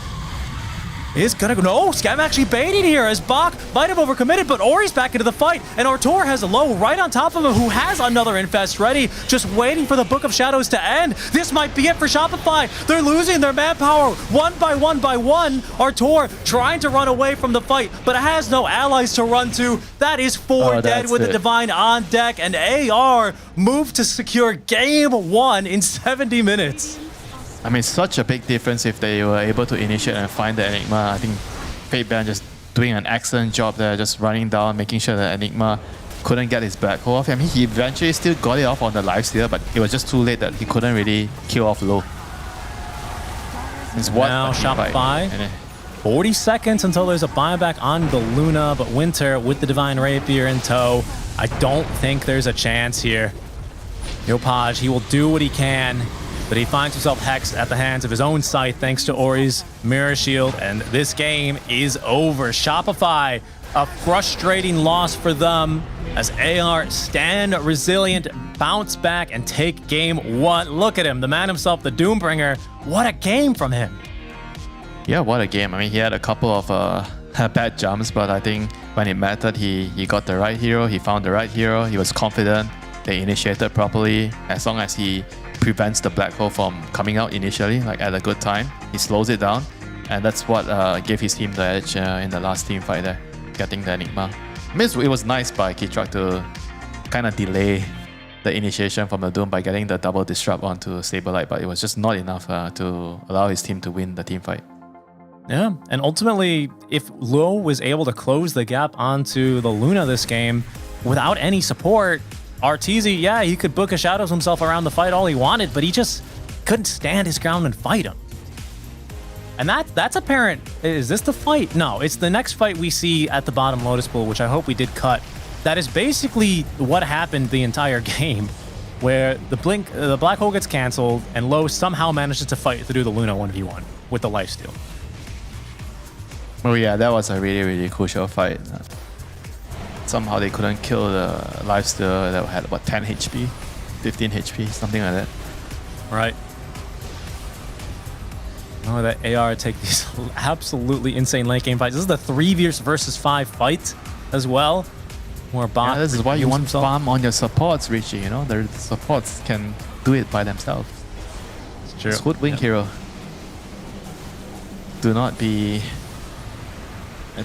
Speaker 5: is gonna go. No, Scam actually baiting here as Bach might have overcommitted, but Ori's back into the fight, and Artur has a Low right on top of him who has another infest ready, just waiting for the Book of Shadows to end. This might be it for Shopify. They're losing their manpower one by one by one. Artur trying to run away from the fight, but has no allies to run to. That is 4 dead with the Divine on deck, and AR moved to secure game 1 in 70 minutes.
Speaker 6: I mean, such a big difference if they were able to initiate and find the Enigma. I think Fateban just doing an excellent job there, just running down, making sure that Enigma couldn't get his black hole off. I mean, he eventually still got it off on the lifesteal, but it was just too late that he couldn't really kill off Low. It's what
Speaker 5: now Shopify. 40 seconds until there's a buyback on the Luna, but Winter with the Divine Rapier in tow. I don't think there's a chance here. Yopaj, he will do what he can, but he finds himself hexed at the hands of his own scythe thanks to Ori's Mirror Shield, and this game is over. Shopify, a frustrating loss for them as AR stand resilient, bounce back, and take game 1. Look at him, the man himself, the Doombringer. What a game from him.
Speaker 6: Yeah, what a game. I mean, he had a couple of bad jumps, but I think when it mattered, he got the right hero, he found the right hero, he was confident, they initiated properly. As long as he prevents the black hole from coming out initially, like at a good time, he slows it down, and that's what gave his team the edge in the last team fight there, getting the Enigma. I mean, it was nice by Kidtrack to kind of delay the initiation from the Doom by getting the double disrupt onto Saberlight, but it was just not enough to allow his team to win the team fight.
Speaker 5: Yeah, and ultimately, if Low was able to close the gap onto the Luna this game without any support, Arteezy, yeah, he could Book of Shadows himself around the fight all he wanted, but he just couldn't stand his ground and fight him. And that's apparent. Is this the fight? No, it's the next fight we see at the bottom Lotus Pool, which I hope we did cut. That is basically what happened the entire game, where the black hole gets canceled, and Low somehow manages to fight through the Luna 1v1 with the lifesteal.
Speaker 6: Oh yeah, that was a really, really crucial fight. Somehow they couldn't kill the lifesteal that had about 10 HP, 15 HP, something like that.
Speaker 5: Right. Oh, that AR take these absolutely insane late game fights. This is the 3 versus 5 fight as well. More bot.
Speaker 6: Yeah, this is why you want farm on your supports, Richie. You know, the supports can do it by themselves.
Speaker 5: It's true.
Speaker 6: It's Hoodwink hero. Do not be.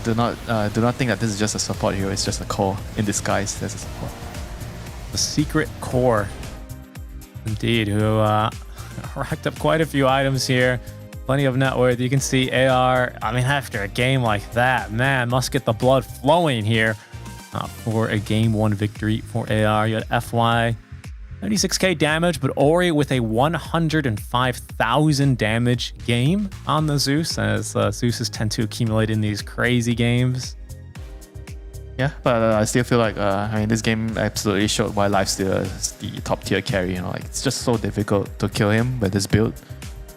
Speaker 6: Do not think that this is just a support hero. It's just a core in disguise as a support.
Speaker 5: The secret core, indeed, who racked up quite a few items here. Plenty of net worth. You can see AR. I mean, after a game like that, man, must get the blood flowing here for a game 1 victory for AR. You had FY 96k damage, but Ori with a 105,000 damage game on the Zeus, as Zeuses tend to accumulate in these crazy games.
Speaker 6: Yeah, but I still feel like I mean, this game absolutely showed why Lifesteal is the top tier carry. You know, like it's just so difficult to kill him with this build.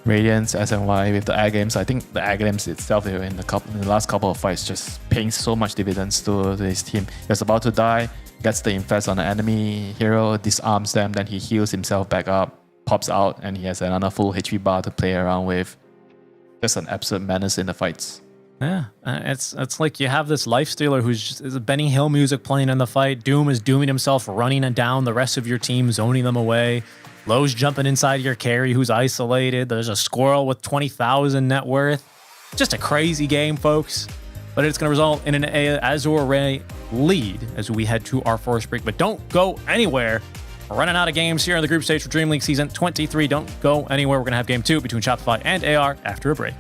Speaker 6: Radiance, SNY with the air games. I think the air games itself here in the last couple of fights just paying so much dividends to his team. He was about to die, gets the infest on the enemy hero, disarms them, then he heals himself back up, pops out, and he has another full HP bar to play around with. Just an absolute menace in the fights.
Speaker 5: Yeah, it's like you have this lifestealer who's just is Benny Hill music playing in the fight. Doom is dooming himself, running down the rest of your team, zoning them away. Low's jumping inside your carry who's isolated. There's a squirrel with 20,000 net worth. Just a crazy game, folks. But it's going to result in an Azure Ray lead as we head to our first break. But don't go anywhere. We're running out of games here on the group stage for DreamLeague Season 23. Don't go anywhere. We're going to have Game 2 between Shopify and AR after a break.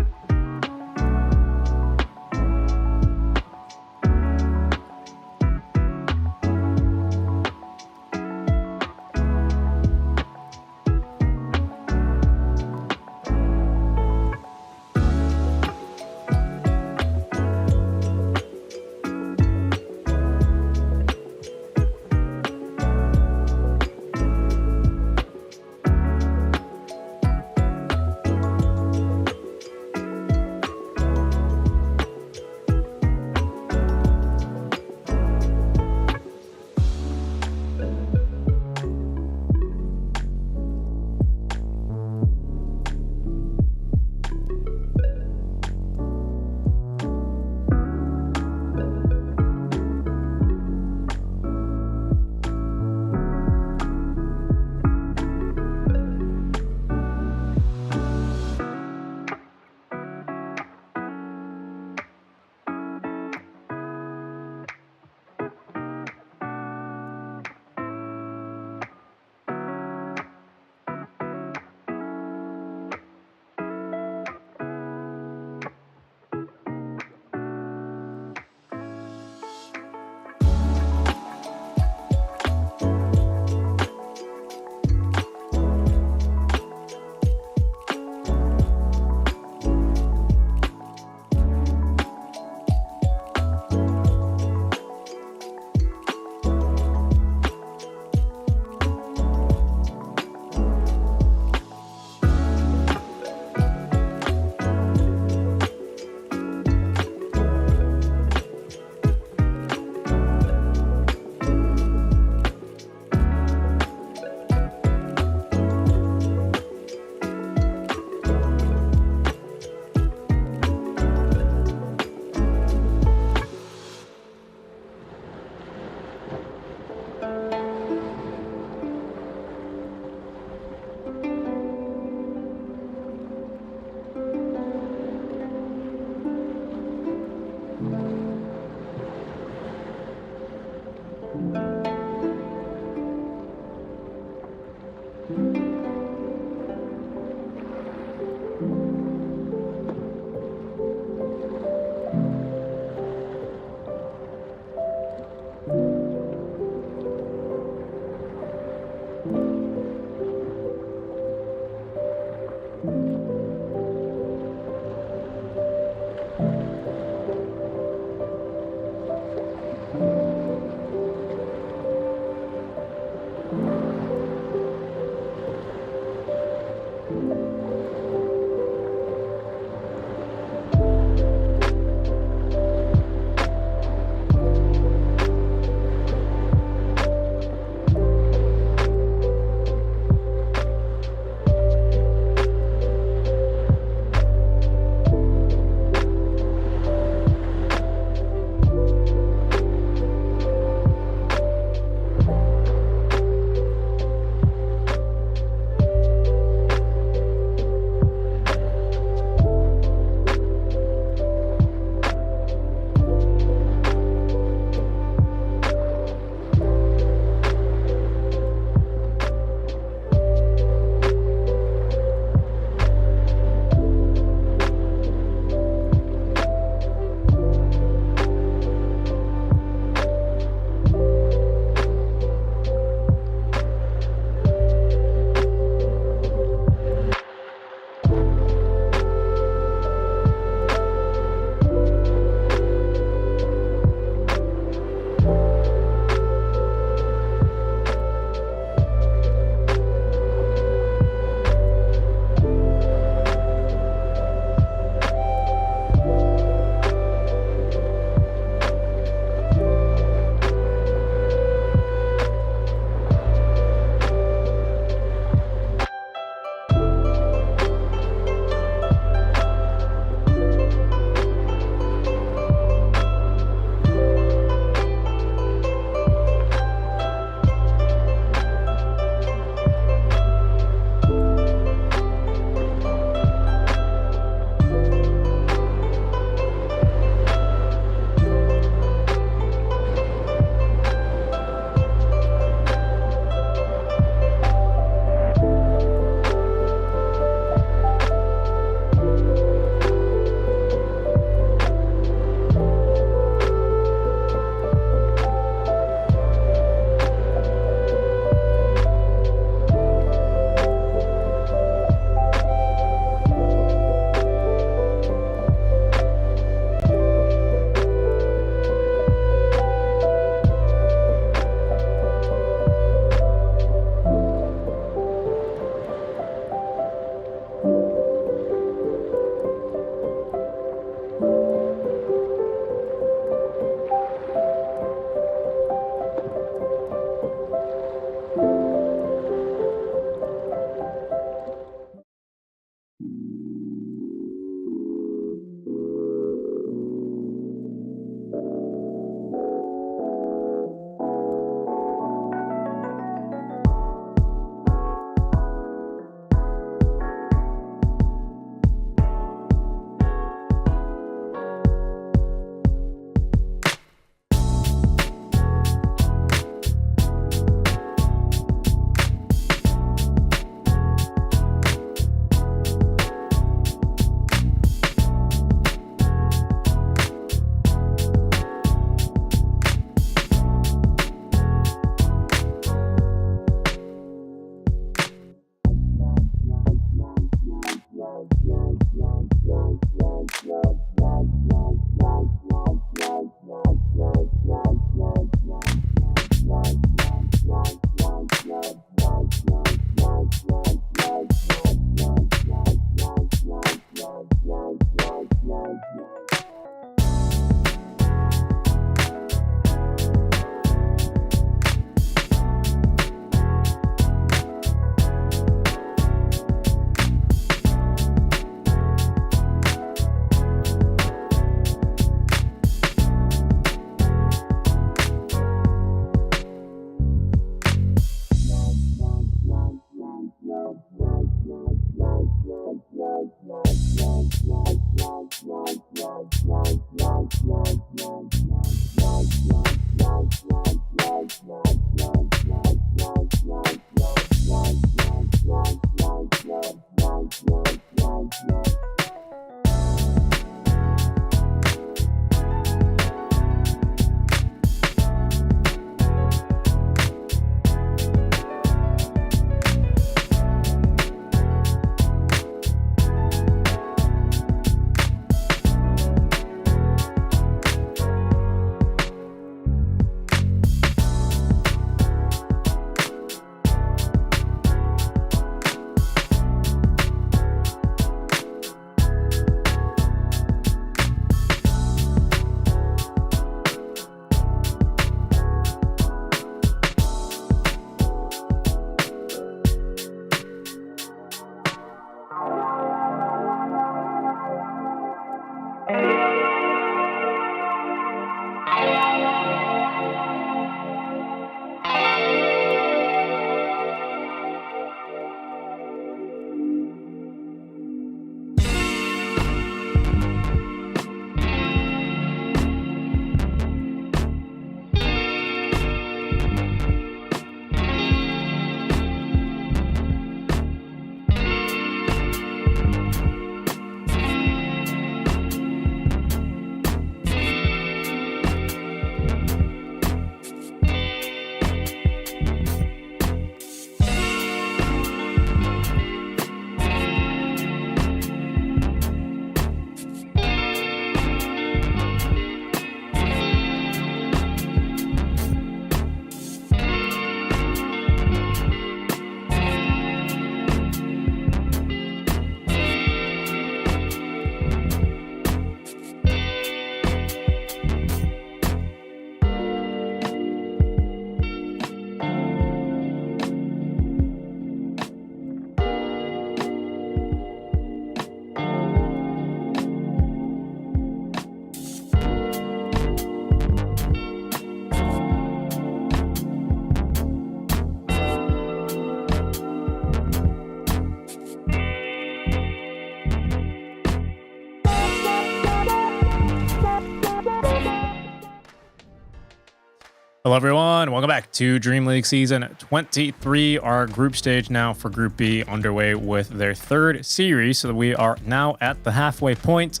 Speaker 5: Hello, everyone. Welcome back to Dream League Season 23. Our group stage now for Group B underway with their third series. So we are now at the halfway point.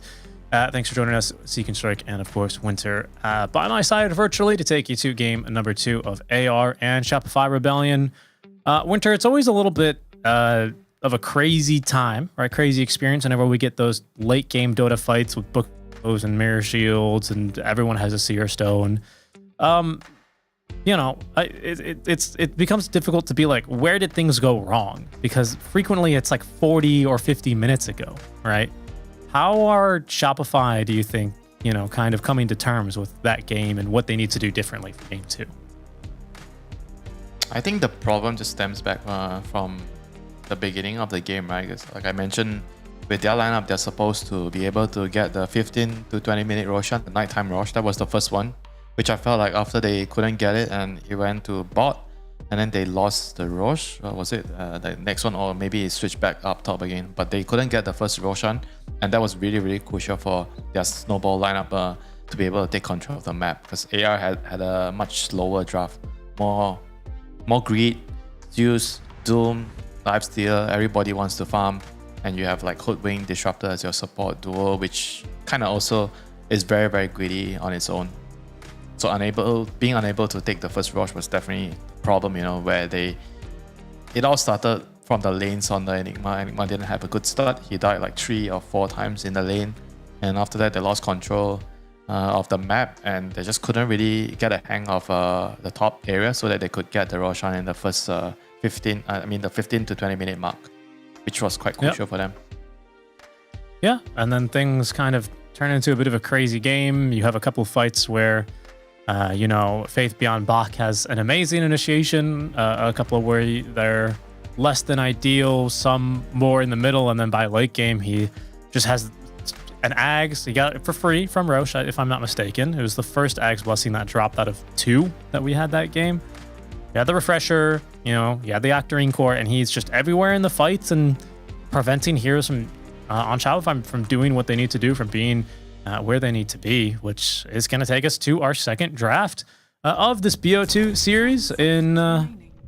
Speaker 5: Thanks for joining us, Seek and Strike, and of course, Winter by my side virtually to take you to game number 2 of AR and Shopify Rebellion. Winter, it's always a little bit of a crazy time, right? Crazy experience whenever we get those late game Dota fights with book bows and mirror shields, and everyone has a seer stone. You know, it becomes difficult to be like, where did things go wrong? Because frequently it's like 40 or 50 minutes ago, right? How are Shopify, do you think, you know, kind of coming to terms with that game and what they need to do differently for game 2?
Speaker 6: I think the problem just stems back from the beginning of the game, right? Because like I mentioned, with their lineup, they're supposed to be able to get the 15 to 20 minute Roshan, the nighttime Rosh. That was the first one, which I felt like after they couldn't get it and it went to bot, and then they lost the Rosh. Was it the next one, or maybe it switched back up top again? But they couldn't get the first Roshan, and that was really, really crucial for their snowball lineup to be able to take control of the map, because AR had a much slower draft, more greed, Zeus, Doom, Lifesteal. Everybody wants to farm, and you have like Hoodwink, Disruptor as your support duo, which kind of also is very, very greedy on its own. So being unable to take the first rush was definitely a problem, you know, where it all started from the lanes on the Enigma. Enigma didn't have a good start. He died like 3 or 4 times in the lane, and after that they lost control of the map, and they just couldn't really get a hang of the top area so that they could get the Roshan in the first 15 to 20 minute mark, which was quite crucial for them.
Speaker 5: Yeah, and then things kind of turn into a bit of a crazy game. You have a couple of fights where you know, Faith Beyond Bach has an amazing initiation, a couple where they're less than ideal, some more in the middle, and then by late game, he just has an Ags. He got it for free from Roche, if I'm not mistaken. It was the first Ags Blessing that dropped out of 2 that we had that game. He had the Refresher, you know, he had the Octarine Core, and he's just everywhere in the fights and preventing heroes from, on Shopify from doing what they need to do, from being where they need to be, which is going to take us to our second draft of this BO2 series.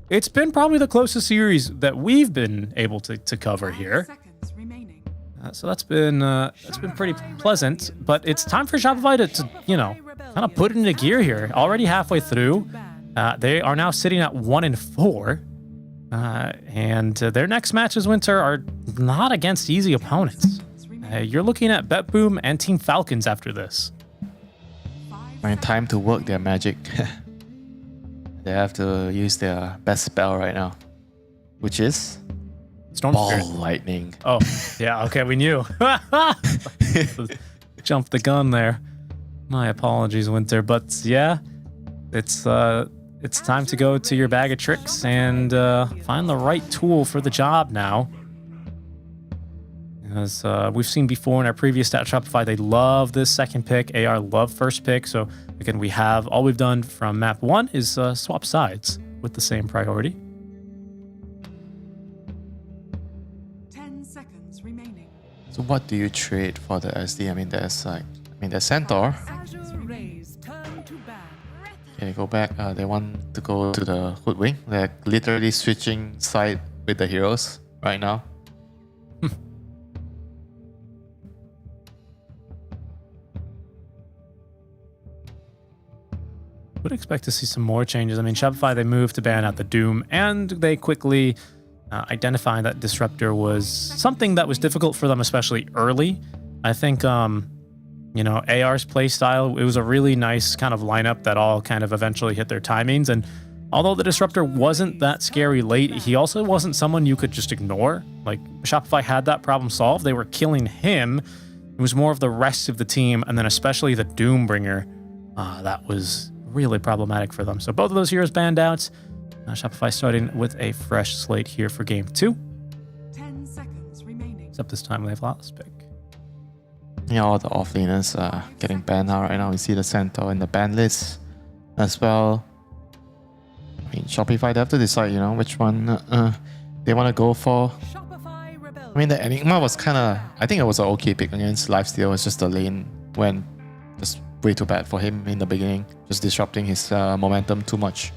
Speaker 5: It's been probably the closest series that we've been able to cover here. So that's been pretty pleasant. But it's time for Shopify to you know, kind of put it into gear here. Already halfway through, they are now sitting at 1-4, and their next matches, Winter, are not against easy opponents. You're looking at Bet Boom and Team Falcons after this.
Speaker 6: Time to work their magic. They have to use their best spell right now, which is
Speaker 5: Storm
Speaker 6: Ball
Speaker 5: Spirit.
Speaker 6: Lightning.
Speaker 5: Oh, yeah, okay, we knew. Jumped the gun there. My apologies, Winter. But yeah, it's time to go to your bag of tricks and find the right tool for the job now. As we've seen before in our previous stat Shopify, they love this second pick. AR love first pick. So again, all we've done from map 1 is swap sides with the same priority.
Speaker 9: 10 seconds remaining.
Speaker 6: So what do you trade for the SD? There's Centaur.
Speaker 9: Azure Rays turn to ban.
Speaker 6: Okay, go back. They want to go to the Hoodwink. They're literally switching side with the heroes right now.
Speaker 5: Would expect to see some more changes. I mean, Shopify, they moved to ban out the Doom, and they quickly identified that Disruptor was something that was difficult for them, especially early. I think, you know, AR's playstyle, it was a really nice kind of lineup that all kind of eventually hit their timings. And although the Disruptor wasn't that scary late, he also wasn't someone you could just ignore. Like, Shopify had that problem solved. They were killing him. It was more of the rest of the team, and then especially the Doombringer. That was really problematic for them. So both of those heroes banned out. Shopify starting with a fresh slate here for game 2.
Speaker 9: 10 seconds remaining.
Speaker 5: Except this time they have last pick.
Speaker 6: Yeah, all the offlaners are getting banned out right now. We see the Centaur in the ban list as well. I mean, Shopify, they have to decide, you know, which one they want to go for. I mean, the Enigma was kind of, I think it was an okay pick against Lifesteal. It's just the lane went just way too bad for him in the beginning, just disrupting his momentum too much.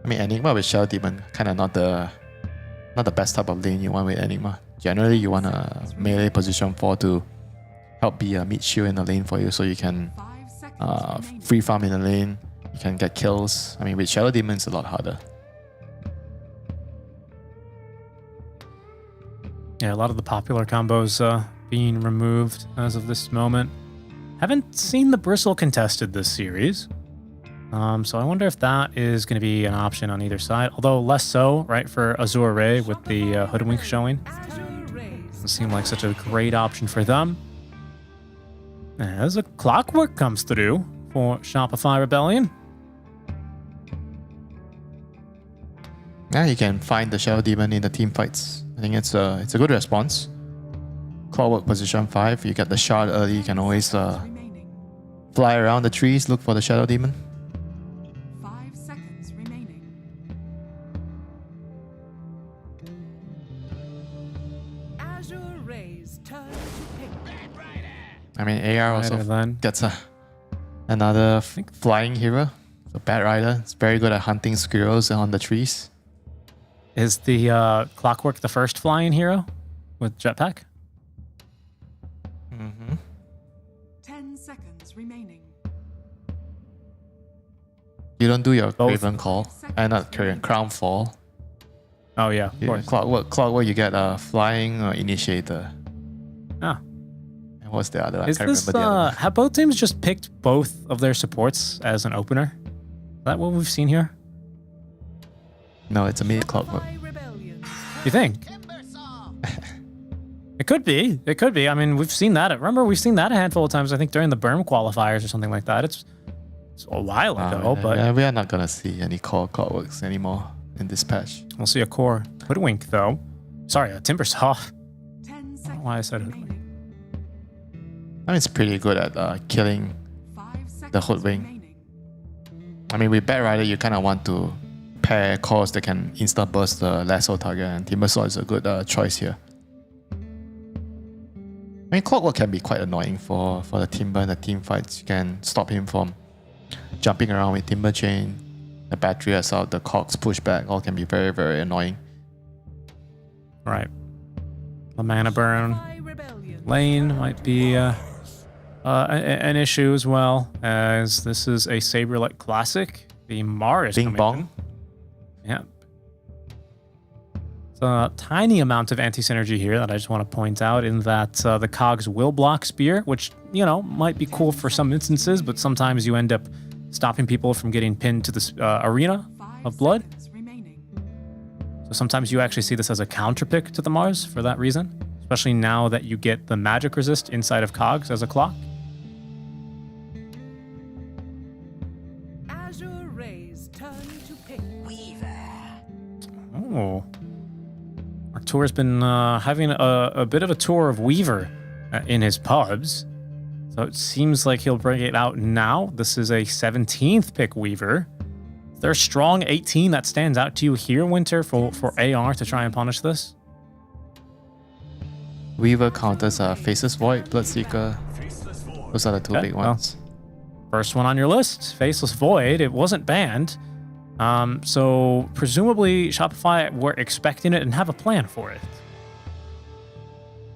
Speaker 6: I mean, Enigma with Shadow Demon, kind of not the best type of lane you want with Enigma. Generally, you want a melee position 4 to help be a mid shield in the lane for you, so you can free farm in the lane, you can get kills. I mean, with Shadow Demon, it's a lot harder.
Speaker 5: Yeah, a lot of the popular combos being removed as of this moment. Haven't seen the Bristle contested this series. So I wonder if that is going to be an option on either side. Although less so, right, for Azure Ray with the Hoodwink showing. Doesn't seem like such a great option for them. As a Clockwork comes through for Shopify Rebellion.
Speaker 6: Yeah, you can find the Shadow Demon in the team fights. I think it's a good response. Clockwork position 5. You get the shard early. You can always fly around the trees, look for the Shadow Demon.
Speaker 9: 5 seconds remaining. Azure Ray's turn to pick.
Speaker 6: I mean, AR also
Speaker 5: then
Speaker 6: gets another flying hero. So Bat Rider is very good at hunting squirrels on the trees.
Speaker 5: Is the Clockwork the first flying hero with Jetpack?
Speaker 9: 10 seconds remaining.
Speaker 6: You don't do your
Speaker 5: Both.
Speaker 6: Raven Call and not Crown Fall.
Speaker 5: Oh yeah, of course.
Speaker 6: Clockwork, you get a flying Initiator.
Speaker 5: Ah.
Speaker 6: And what's the other?
Speaker 5: Is
Speaker 6: I can't
Speaker 5: this,
Speaker 6: remember the other one.
Speaker 5: have both teams just picked both of their supports as an opener? Is that what we've seen here?
Speaker 6: No, it's a mid Clockwork.
Speaker 5: You think? It could be. It could be. I mean, we've seen that. Remember, we've seen that a handful of times, I think, during the Berm qualifiers or something like that. It's a while ago, but...
Speaker 6: Yeah, we are not going to see any core Clockworks anymore in this patch.
Speaker 5: We'll see a core Hoodwink, though. Sorry, a Timbersaw. I don't know why I said Hoodwink.
Speaker 6: I mean, it's pretty good at killing the Hoodwink. I mean, with Bat Rider, you kind of want to pair cores that can insta burst the lasso target, and Timbersaw is a good choice here. I mean, Clockwork can be quite annoying for the Timber in the team fights. You can stop him from jumping around with Timber Chain, the battery assault, the Cogs pushback, all can be very, very annoying.
Speaker 5: Right. The mana burn lane might be an issue as well, as this is a Saberlight Classic. The Mar is
Speaker 6: Bing
Speaker 5: coming
Speaker 6: bong.
Speaker 5: in. Yeah. It's a tiny amount of anti-synergy here that I just want to point out, in that the Cogs will block Spear, which, you know, might be cool for some instances, but sometimes you end up stopping people from getting pinned to the arena of blood. So sometimes you actually see this as a counter pick to the Mars for that reason, especially now that you get the magic resist inside of Cogs as a clock.
Speaker 9: Azure Ray's turn to pick.
Speaker 5: Oh. Artur's been having a bit of a tour of Weaver in his pubs. So it seems like he'll bring it out now. This is a 17th pick Weaver. Is there a strong 18 that stands out to you here, Winter, for AR to try and punish this?
Speaker 6: Weaver counters Faceless Void, Bloodseeker. Those are the two big ones.
Speaker 5: First one on your list, Faceless Void. It wasn't banned. So presumably Shopify were expecting it and have a plan for it.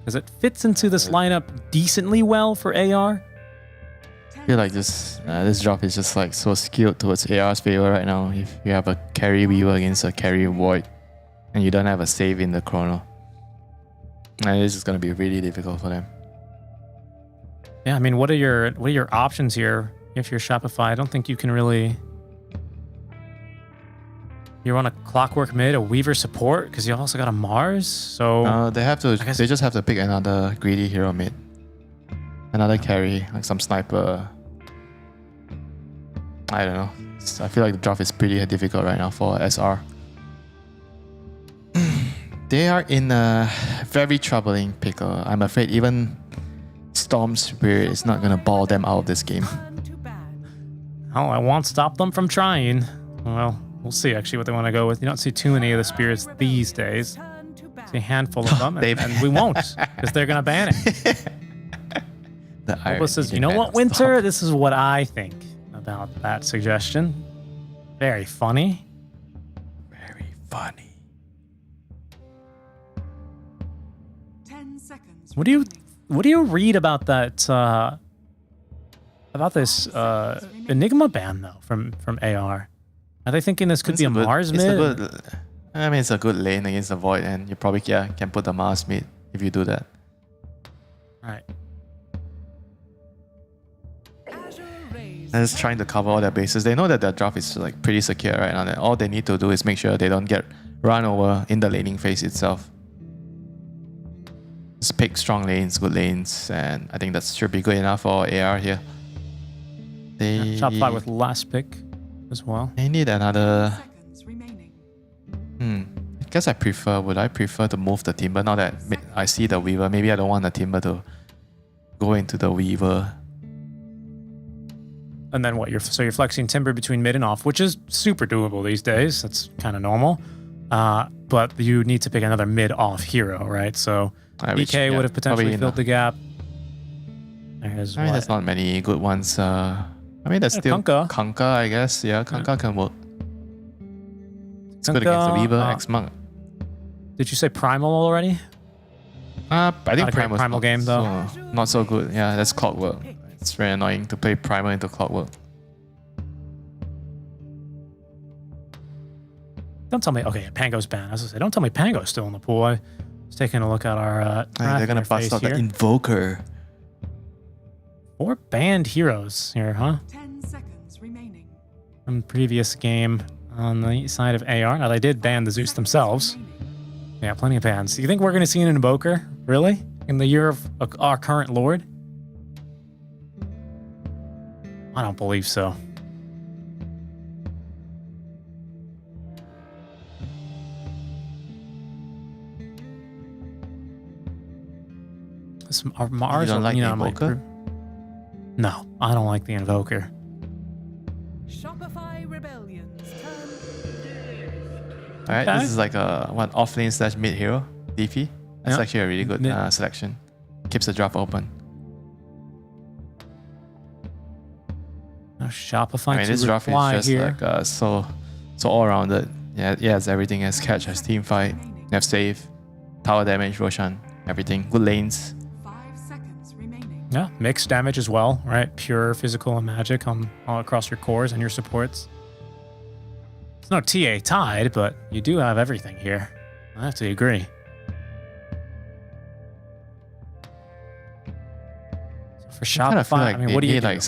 Speaker 5: Because it fits into this lineup decently well for AR.
Speaker 6: I feel like this drop is just like so skewed towards AR's favor right now. If you have a carry Weaver against a carry Void, and you don't have a save in the chrono, and this is gonna be really difficult for them.
Speaker 5: Yeah, I mean, what are your options here if you're Shopify? I don't think you can really. You run a Clockwork mid, a Weaver support, because you also got a Mars. So
Speaker 6: they just have to pick another greedy hero mid, another carry, like some sniper. I don't know. I feel like the draft is pretty difficult right now for SR. They are in a very troubling pickle. I'm afraid even Storm Spirit is not gonna ball them out of this game.
Speaker 5: Oh, I won't stop them from trying. Well, we'll see actually what they want to go with. You don't see too many of the spirits these days. See a handful of them, and we won't, because they're going to ban it.
Speaker 6: The irony
Speaker 5: Boba says, you
Speaker 6: didn't
Speaker 5: know what,
Speaker 6: stop.
Speaker 5: Winter? This is what I think about that suggestion. Very funny.
Speaker 6: Very funny.
Speaker 9: 10 seconds.
Speaker 5: What do you read about that about this Enigma ban though from AR? Are they thinking this could be a Mars
Speaker 6: it's a
Speaker 5: mid?
Speaker 6: good, I mean, it's a good lane against the Void, and you probably can put the Mars mid if you do that.
Speaker 5: Right.
Speaker 6: They're just trying to cover all their bases. They know that their draft is like pretty secure right now. All they need to do is make sure they don't get run over in the laning phase itself. Just pick strong lanes, good lanes, and I think that should be good enough for AR here. They
Speaker 5: Shopify with last pick as well.
Speaker 6: They need another.
Speaker 9: Seconds remaining.
Speaker 6: I guess would I prefer to move the Timber now that I see the Weaver? Maybe I don't want the Timber to go into the Weaver.
Speaker 5: And then what? You're flexing Timber between mid and off, which is super doable these days. That's kind of normal. But you need to pick another mid off hero, right? So EK would have potentially filled the gap. There's
Speaker 6: I mean, there's not many good ones. I mean, there's still Kanka, I guess. Yeah, Kanka can work. It's good against the Weaver, X-Monk.
Speaker 5: Did you say Primal already?
Speaker 6: I think
Speaker 5: Primal game though.
Speaker 6: Not so good. Yeah, that's Clockwork. It's very annoying to play Primal into Clockwork.
Speaker 5: Don't tell me. Okay, Pango's banned. As I say, don't tell me Pango's still in the pool. I was taking a look at our.
Speaker 6: They're gonna bust out the Invoker.
Speaker 5: 4 banned heroes here, huh?
Speaker 9: 10 seconds remaining.
Speaker 5: From previous game on the side of AR. Now they did ban the Zeus themselves. Yeah, plenty of bans. You think we're gonna see an Invoker? Really? In the year of our current Lord? I don't believe so. Our Mars,
Speaker 6: you don't like the Invoker?
Speaker 5: No, I don't like the Invoker.
Speaker 9: Shopify Rebellion's turn.
Speaker 6: Alright, this is like a offlane slash mid hero, DP. That's actually a really good selection. Keeps the draft open.
Speaker 5: Shopify.
Speaker 6: I mean, this draft is just
Speaker 5: here.
Speaker 6: like so all rounded. Yeah, it has everything. It has catch, has team fight, you have save, tower damage, Roshan, everything. Good lanes.
Speaker 9: 5 seconds remaining.
Speaker 5: Yeah, mixed damage as well, right? Pure physical and magic all across your cores and your supports. It's no TA tied, but you do have everything here. I have to agree. So for Shopify,
Speaker 6: I feel like
Speaker 5: I mean, what do you
Speaker 6: need
Speaker 5: do?
Speaker 6: like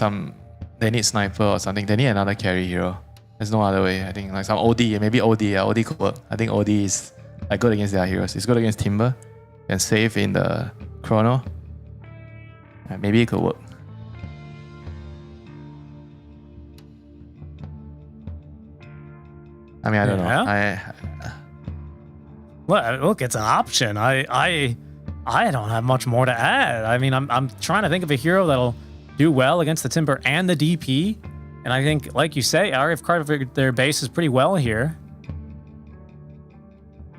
Speaker 6: they need sniper or something. They need another carry hero. There's no other way. I think like some OD, maybe OD. Yeah, OD could work. I think OD is like good against their heroes. It's good against Timber. Can save in the chrono. Maybe it could work. I mean, I don't know.
Speaker 5: Well, look, it's an option. I don't have much more to add. I mean, I'm trying to think of a hero that'll do well against the Timber and the DP. And I think, like you say, RF covered their bases pretty well here.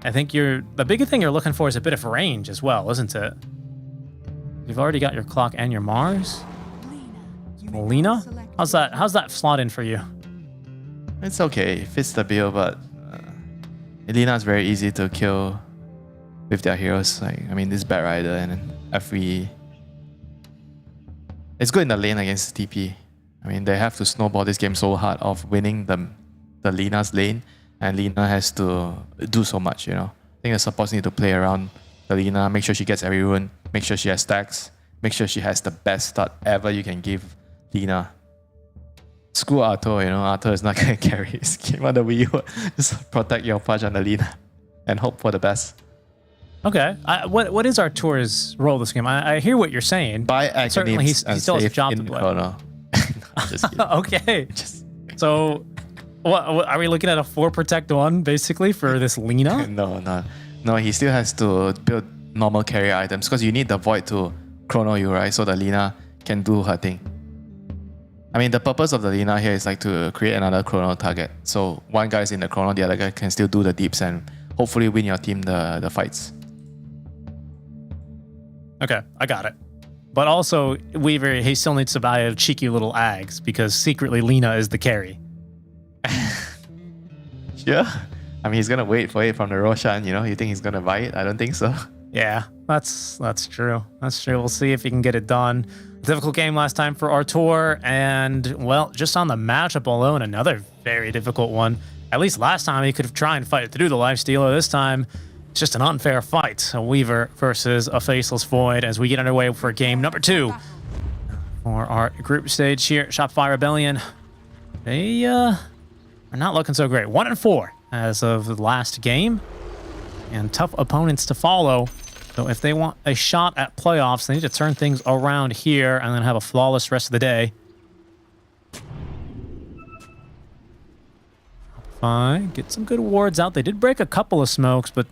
Speaker 5: I think the bigger thing you're looking for is a bit of range as well, isn't it? You've already got your Clock and your Mars. Lina? How's that slot in for you?
Speaker 6: It's okay. It fits the bill, but Elena is very easy to kill with their heroes. Like, I mean, this Bat Rider and then FV. It's good in the lane against TP. I mean, they have to snowball this game so hard of winning the Lina's lane, and Lina has to do so much, you know. I think the supports need to play around the Lina, make sure she gets every rune, make sure she has stacks, make sure she has the best start ever you can give Lina. Screw Arthur, you know, Arthur is not going to carry his game on the Wii U. Just protect your punch on the Lina and hope for the best.
Speaker 5: Okay. What is Artur's role this game? I hear what you're saying.
Speaker 6: Buy
Speaker 5: certainly he still has a job to play.
Speaker 6: Chrono. Just kidding.
Speaker 5: Okay. So, what are we looking at a 4 protect 1 basically for this Lina?
Speaker 6: No. He still has to build normal carry items because you need the Void to chrono you, right? So the Lina can do her thing. I mean, the purpose of the Lina here is like to create another chrono target. So one guy is in the chrono, the other guy can still do the deeps and hopefully win your team the fights.
Speaker 5: Okay, I got it. But also, Weaver, he still needs to buy a cheeky little Ags because secretly Lina is the carry.
Speaker 6: Sure. I mean, he's gonna wait for it from the Roshan. You know, you think he's gonna buy it? I don't think so.
Speaker 5: Yeah, that's true. That's true. We'll see if he can get it done. Difficult game last time for Artur, and well, just on the matchup alone, another very difficult one. At least last time he could have tried and fight it through the lifestealer. This time, it's just an unfair fight. A Weaver versus a Faceless Void as we get underway for game number 2 for our group stage here. Shopify Rebellion, they are not looking so great. 1-4 as of the last game, and tough opponents to follow. So if they want a shot at playoffs, they need to turn things around here and then have a flawless rest of the day. Fine, get some good wards out. They did break a couple of smokes, but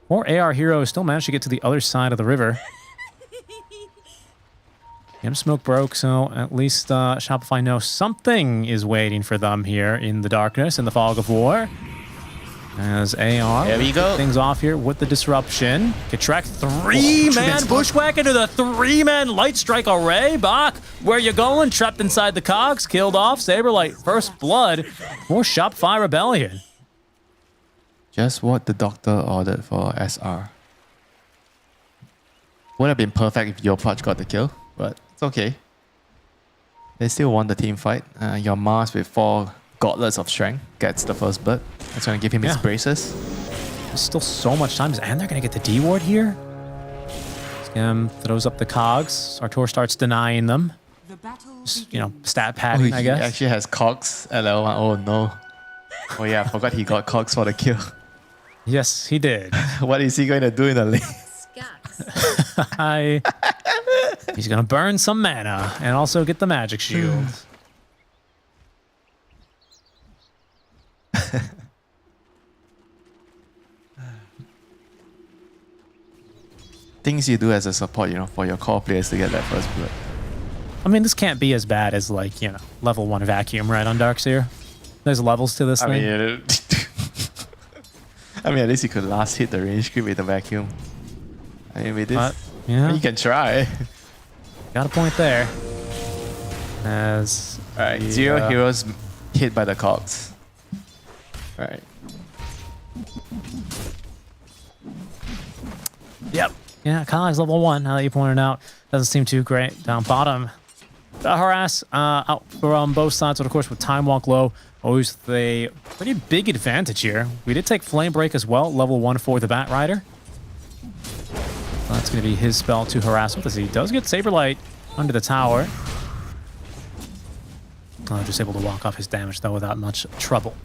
Speaker 5: more AR heroes still managed to get to the other side of the river. Smoke broke, so at least Shopify knows something is waiting for them here in the darkness, in the fog of war. As AR,
Speaker 6: there we go.
Speaker 5: Things off here with the disruption. Kitrak, 3-man bushwhack into the 3-man light strike array. Bach, where you going? Trapped inside the cogs, killed off. Saberlight, first blood for Shopify Rebellion.
Speaker 6: Just what the doctor ordered for SR. Would have been perfect if your Pudge got the kill, but it's okay. They still won the team fight. Your Mars with 4 gauntlets of strength gets the first blood. That's going to give him his braces.
Speaker 5: There's still so much time. And they're going to get the D ward here. Scam throws up the cogs. Artur starts denying them. Just, you know, stat padding, I guess.
Speaker 6: He actually has cogs at level 1. Oh no. Oh yeah, I forgot he got cogs for the kill.
Speaker 5: Yes, he did.
Speaker 6: What is he going to do in the lane?
Speaker 5: He's going to burn some mana and also get the magic shield.
Speaker 6: Things you do as a support, you know, for your core players to get that first blood.
Speaker 5: I mean, this can't be as bad as, like, you know, level 1 vacuum, right, on Darkseer? There's levels to this thing.
Speaker 6: I mean, at least you could last hit the range creep with the vacuum. I mean, with this,
Speaker 5: yeah,
Speaker 6: you can try.
Speaker 5: Got a point there. As
Speaker 6: Alright, 0 heroes hit by the cogs. Alright.
Speaker 5: Yep. Yeah, Kai's level 1, now that you pointed out. Doesn't seem too great. Down bottom. The harass out from both sides, but of course with Time Walk low, always a pretty big advantage here. We did take Flame Break as well, level 1 for the Bat Rider. That's going to be his spell to harass with us. He does get Saberlight under the tower. Just able to walk off his damage though without much trouble.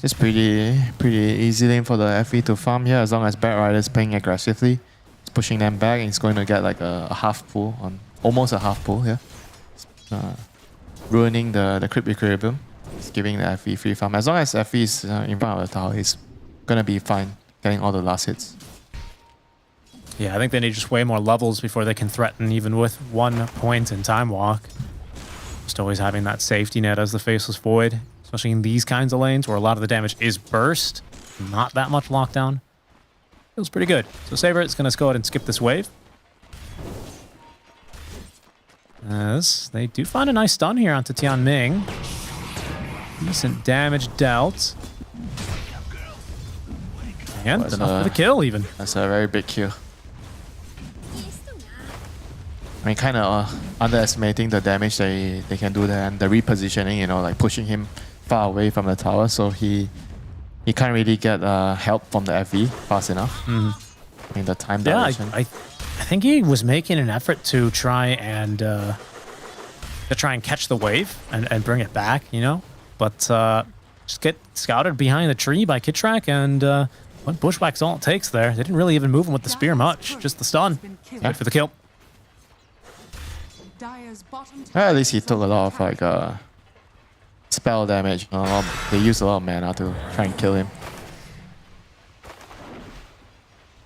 Speaker 6: It's pretty easy lane for the FE to farm here as long as Bat Rider's playing aggressively. He's pushing them back and he's going to get like a half pull on almost a half pull here. Ruining the creep equilibrium. He's giving the FE free farm. As long as FE is in front of the tower, he's gonna be fine getting all the last hits.
Speaker 5: Yeah, I think they need just way more levels before they can threaten even with 1 point in Time Walk. Just always having that safety net as the Faceless Void, especially in these kinds of lanes where a lot of the damage is burst, not that much lockdown. Feels pretty good. So Saber is going to go ahead and skip this wave. As they do find a nice stun here onto Tian Ming. Decent damage dealt. And enough for the kill even.
Speaker 6: That's a very big kill. I mean, kind of underestimating the damage they can do there and the repositioning, you know, like pushing him far away from the tower, so he can't really get help from the FE fast enough. I mean, the time dilation.
Speaker 5: I think he was making an effort to try and catch the wave and bring it back, you know, but just get scouted behind the tree by Kitrak, and one bushwhack's all it takes there. They didn't really even move him with the spear much, just the stun. Right for the kill.
Speaker 6: Well, at least he took a lot of like spell damage. They used a lot of mana to try and kill him.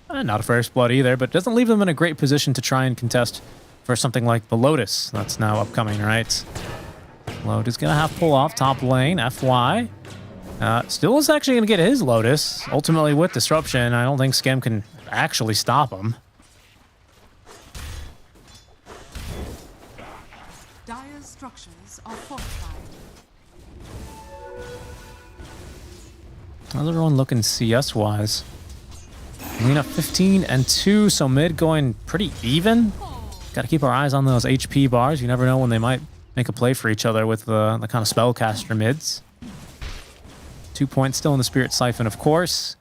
Speaker 5: Not a first blood either, but doesn't leave them in a great position to try and contest for something like the Lotus that's now upcoming, right? Lotus gonna have pull off top lane, FY. Still is actually going to get his Lotus. Ultimately, with Disruption, I don't think Skem can actually stop him.
Speaker 9: Dire's structures are fortified.
Speaker 5: How's everyone looking CS-wise? Lena 15 and 2, so mid going pretty even. Got to keep our eyes on those HP bars. You never know when they might make a play for each other with the kind of spellcaster mids. 2 points still in the Spirit Siphon, of course.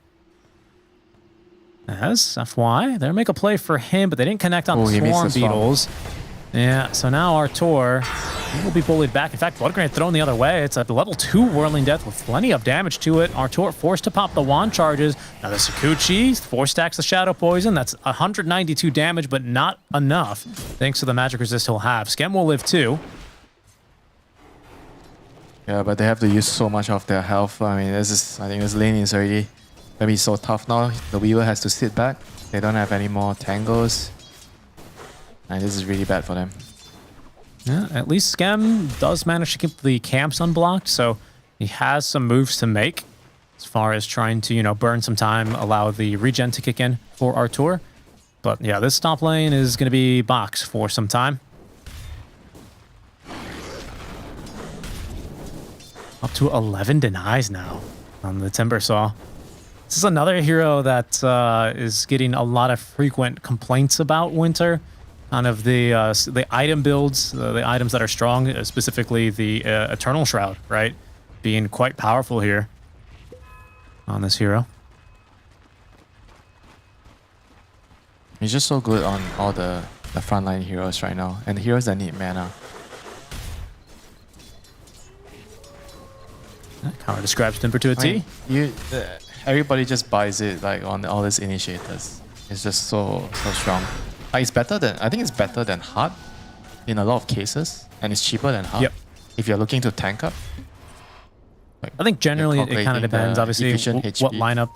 Speaker 5: As FY, they'll make a play for him, but they didn't connect on the Swarm Beetles. Yeah, so now Artur will be bullied back. In fact, Blood Grenade thrown the other way. It's a level 2 Whirling Death with plenty of damage to it. Artur forced to pop the wand charges. Now the Sakuchi 4 stacks the Shadow Poison. That's 192 damage, but not enough thanks to the magic resist he'll have. Skem will live too.
Speaker 6: Yeah, but they have to use so much of their health. I mean, I think this lane is already gonna be so tough now. The Weaver has to sit back. They don't have any more tangles. And this is really bad for them.
Speaker 5: Yeah, at least Skem does manage to keep the camps unblocked, so he has some moves to make as far as trying to, you know, burn some time, allow the regen to kick in for Artur. But yeah, this top lane is going to be box for some time. Up to 11 denies now on the Timbersaw. This is another hero that is getting a lot of frequent complaints about Winter. Kind of the item builds, the items that are strong, specifically the Eternal Shroud, right? Being quite powerful here on this hero.
Speaker 6: He's just so good on all the frontline heroes right now. And the heroes that need mana.
Speaker 5: That counter describes Timber to a T.
Speaker 6: Everybody just buys it like on all these initiators. It's just so strong. It's better than, I think it's better than Heart in a lot of cases, and it's cheaper than Heart.
Speaker 5: Yep.
Speaker 6: If you're looking to tank up. Like,
Speaker 5: I think generally it kind of depends, obviously, what lineup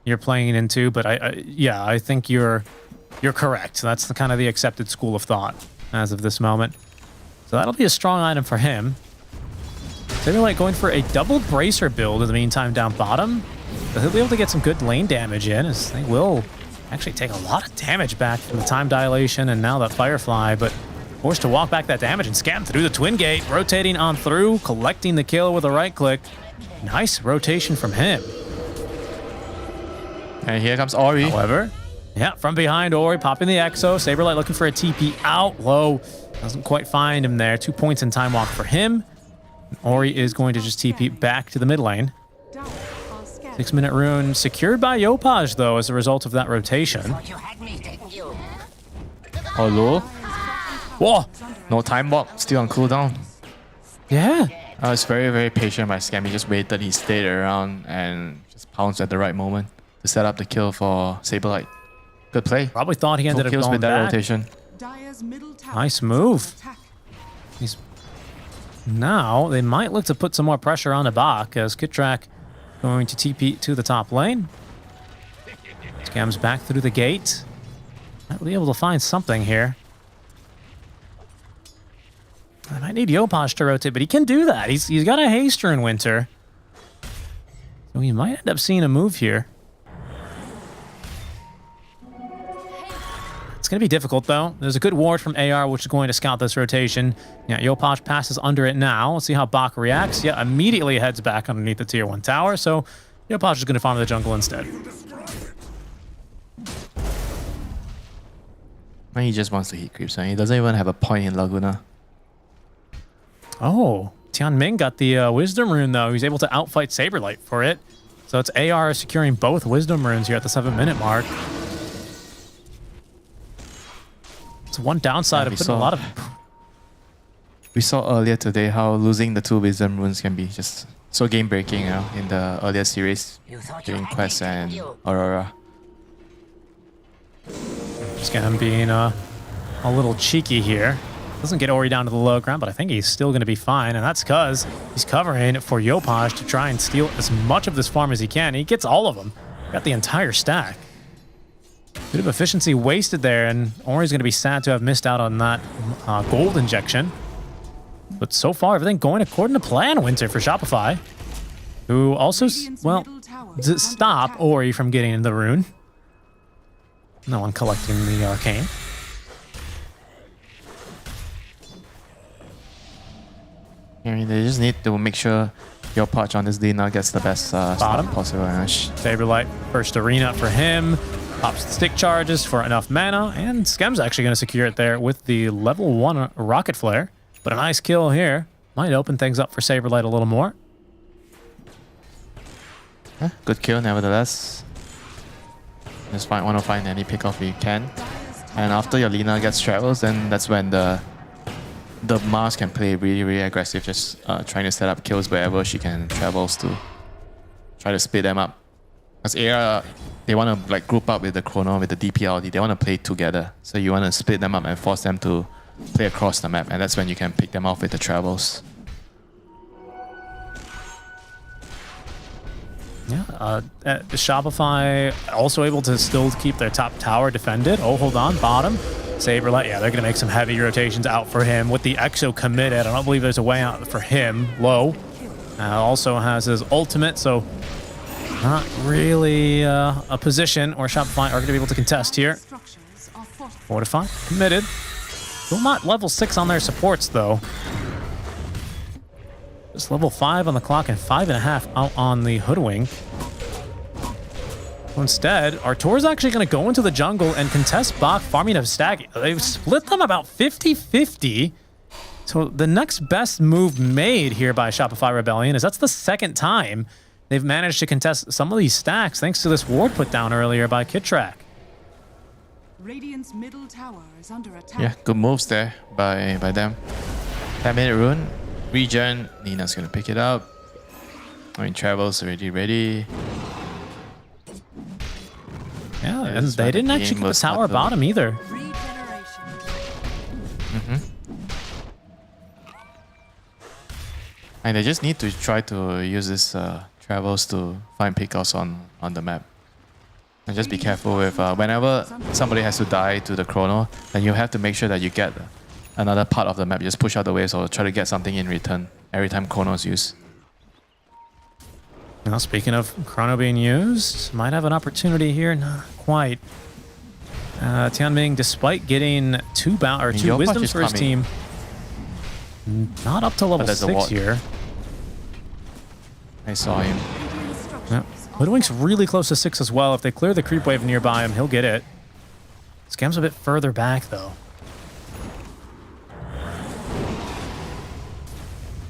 Speaker 5: you're playing into. But I think you're correct. That's the kind of the accepted school of thought as of this moment. So that'll be a strong item for him. They're like going for a double bracer build in the meantime down bottom. But he'll be able to get some good lane damage in, as they will actually take a lot of damage back from the time dilation and now that Firefly, but forced to walk back that damage and scam through the Twin Gate, rotating on through, collecting the kill with a right click. Nice rotation from him.
Speaker 6: And here comes Ori.
Speaker 5: However, yeah, from behind Ori, popping the Exo. Saberlight looking for a TP out low. Doesn't quite find him there. 2 points in time walk for him. Ori is going to just TP back to the mid lane. 6-minute rune secured by Yopaj, though, as a result of that rotation.
Speaker 6: Oh, low.
Speaker 5: Whoa!
Speaker 6: No time walk, still on cooldown.
Speaker 5: Yeah.
Speaker 6: I was very, very patient by Scam. He just waited, he stayed around and just pounced at the right moment to set up the kill for Saberlight. Good play.
Speaker 5: Probably thought he ended up
Speaker 6: kills
Speaker 5: going
Speaker 6: with that
Speaker 5: back.
Speaker 6: rotation.
Speaker 5: Nice move. Now, they might look to put some more pressure on the Bach as Kitrak going to TP to the top lane. Scams back through the gate. Might be able to find something here. I might need Yopaj to rotate, but he can do that. He's got a haster in Winter. So we might end up seeing a move here. It's going to be difficult, though. There's a good ward from AR, which is going to scout this rotation. Yeah, Yopaj passes under it now. Let's see how Bach reacts. Yeah, immediately heads back underneath the tier 1 tower, so Yopaj is going to farm the jungle instead.
Speaker 6: He just wants to hit creeps, and he doesn't even have a point in Laguna.
Speaker 5: Oh, Tian Ming got the Wisdom Rune, though. He's able to outfight Saberlight for it. So it's AR securing both Wisdom Runes here at the 7-minute mark. It's one downside of putting a lot of...
Speaker 6: We saw earlier today how losing the 2 Wisdom Runes can be just so game-breaking, you know, in the earlier series during Quest and Aurora.
Speaker 5: Just him being a little cheeky here. Doesn't get Ori down to the low ground, but I think he's still going to be fine, and that's because he's covering for Yopaj to try and steal as much of this farm as he can. He gets all of them. Got the entire stack. Bit of efficiency wasted there, and Ori's going to be sad to have missed out on that gold injection. But so far, everything going according to plan, Winter, for Shopify. who also, well, stop Ori from getting in the rune. No one collecting the arcane.
Speaker 6: I mean, they just need to make sure your patch on this Lina gets the best start possible.
Speaker 5: Saberlight, first arena for him. Pops the stick charges for enough mana, and Skem's actually going to secure it there with the level 1 rocket flare. But a nice kill here might open things up for Saberlight a little more.
Speaker 6: Yeah, good kill nevertheless. Just want to find any pick off you can. And after your Lina gets travels, then that's when the Mars can play really aggressive, just trying to set up kills wherever she can travels to. Try to split them up. Because AR, they want to like group up with the Chrono, with the DPLD. They want to play together. So you want to split them up and force them to play across the map. And that's when you can pick them off with the travels.
Speaker 5: Yeah, Shopify also able to still keep their top tower defended. Oh, hold on, bottom. Saberlight, yeah, they're going to make some heavy rotations out for him. With the Exo committed, I don't believe there's a way out for him. Low. Also has his ultimate, so not really a position where Shopify are going to be able to contest here. Fortify, committed. Still not level 6 on their supports, though. Just level 5 on the clock and 5.5 out on the Hoodwink. Instead, Artur's actually going to go into the jungle and contest Bach, farming of Stag. They've split them about 50-50. So the next best move made here by Shopify Rebellion is that's the second time they've managed to contest some of these stacks thanks to this ward put down earlier by Kitrak.
Speaker 9: Radiant's middle tower is under attack.
Speaker 6: Yeah, good moves there by them. 10-minute rune. Regen. Nina's going to pick it up. I mean, Travel's already ready.
Speaker 5: Yeah, and they didn't actually keep the tower bottom either.
Speaker 6: And they just need to try to use this travels to find pickoffs on the map. And just be careful with whenever somebody has to die to the Chrono, then you have to make sure that you get another part of the map. Just push out the waves or try to get something in return every time Chrono's used.
Speaker 5: Now, speaking of Chrono being used, might have an opportunity here. Not quite. Tianming, despite getting two wisdoms for his team, not up to level 6 here.
Speaker 6: I saw him.
Speaker 5: Yeah. Hoodwink's really close to 6 as well. If they clear the creep wave nearby him, he'll get it. Scam's a bit further back, though.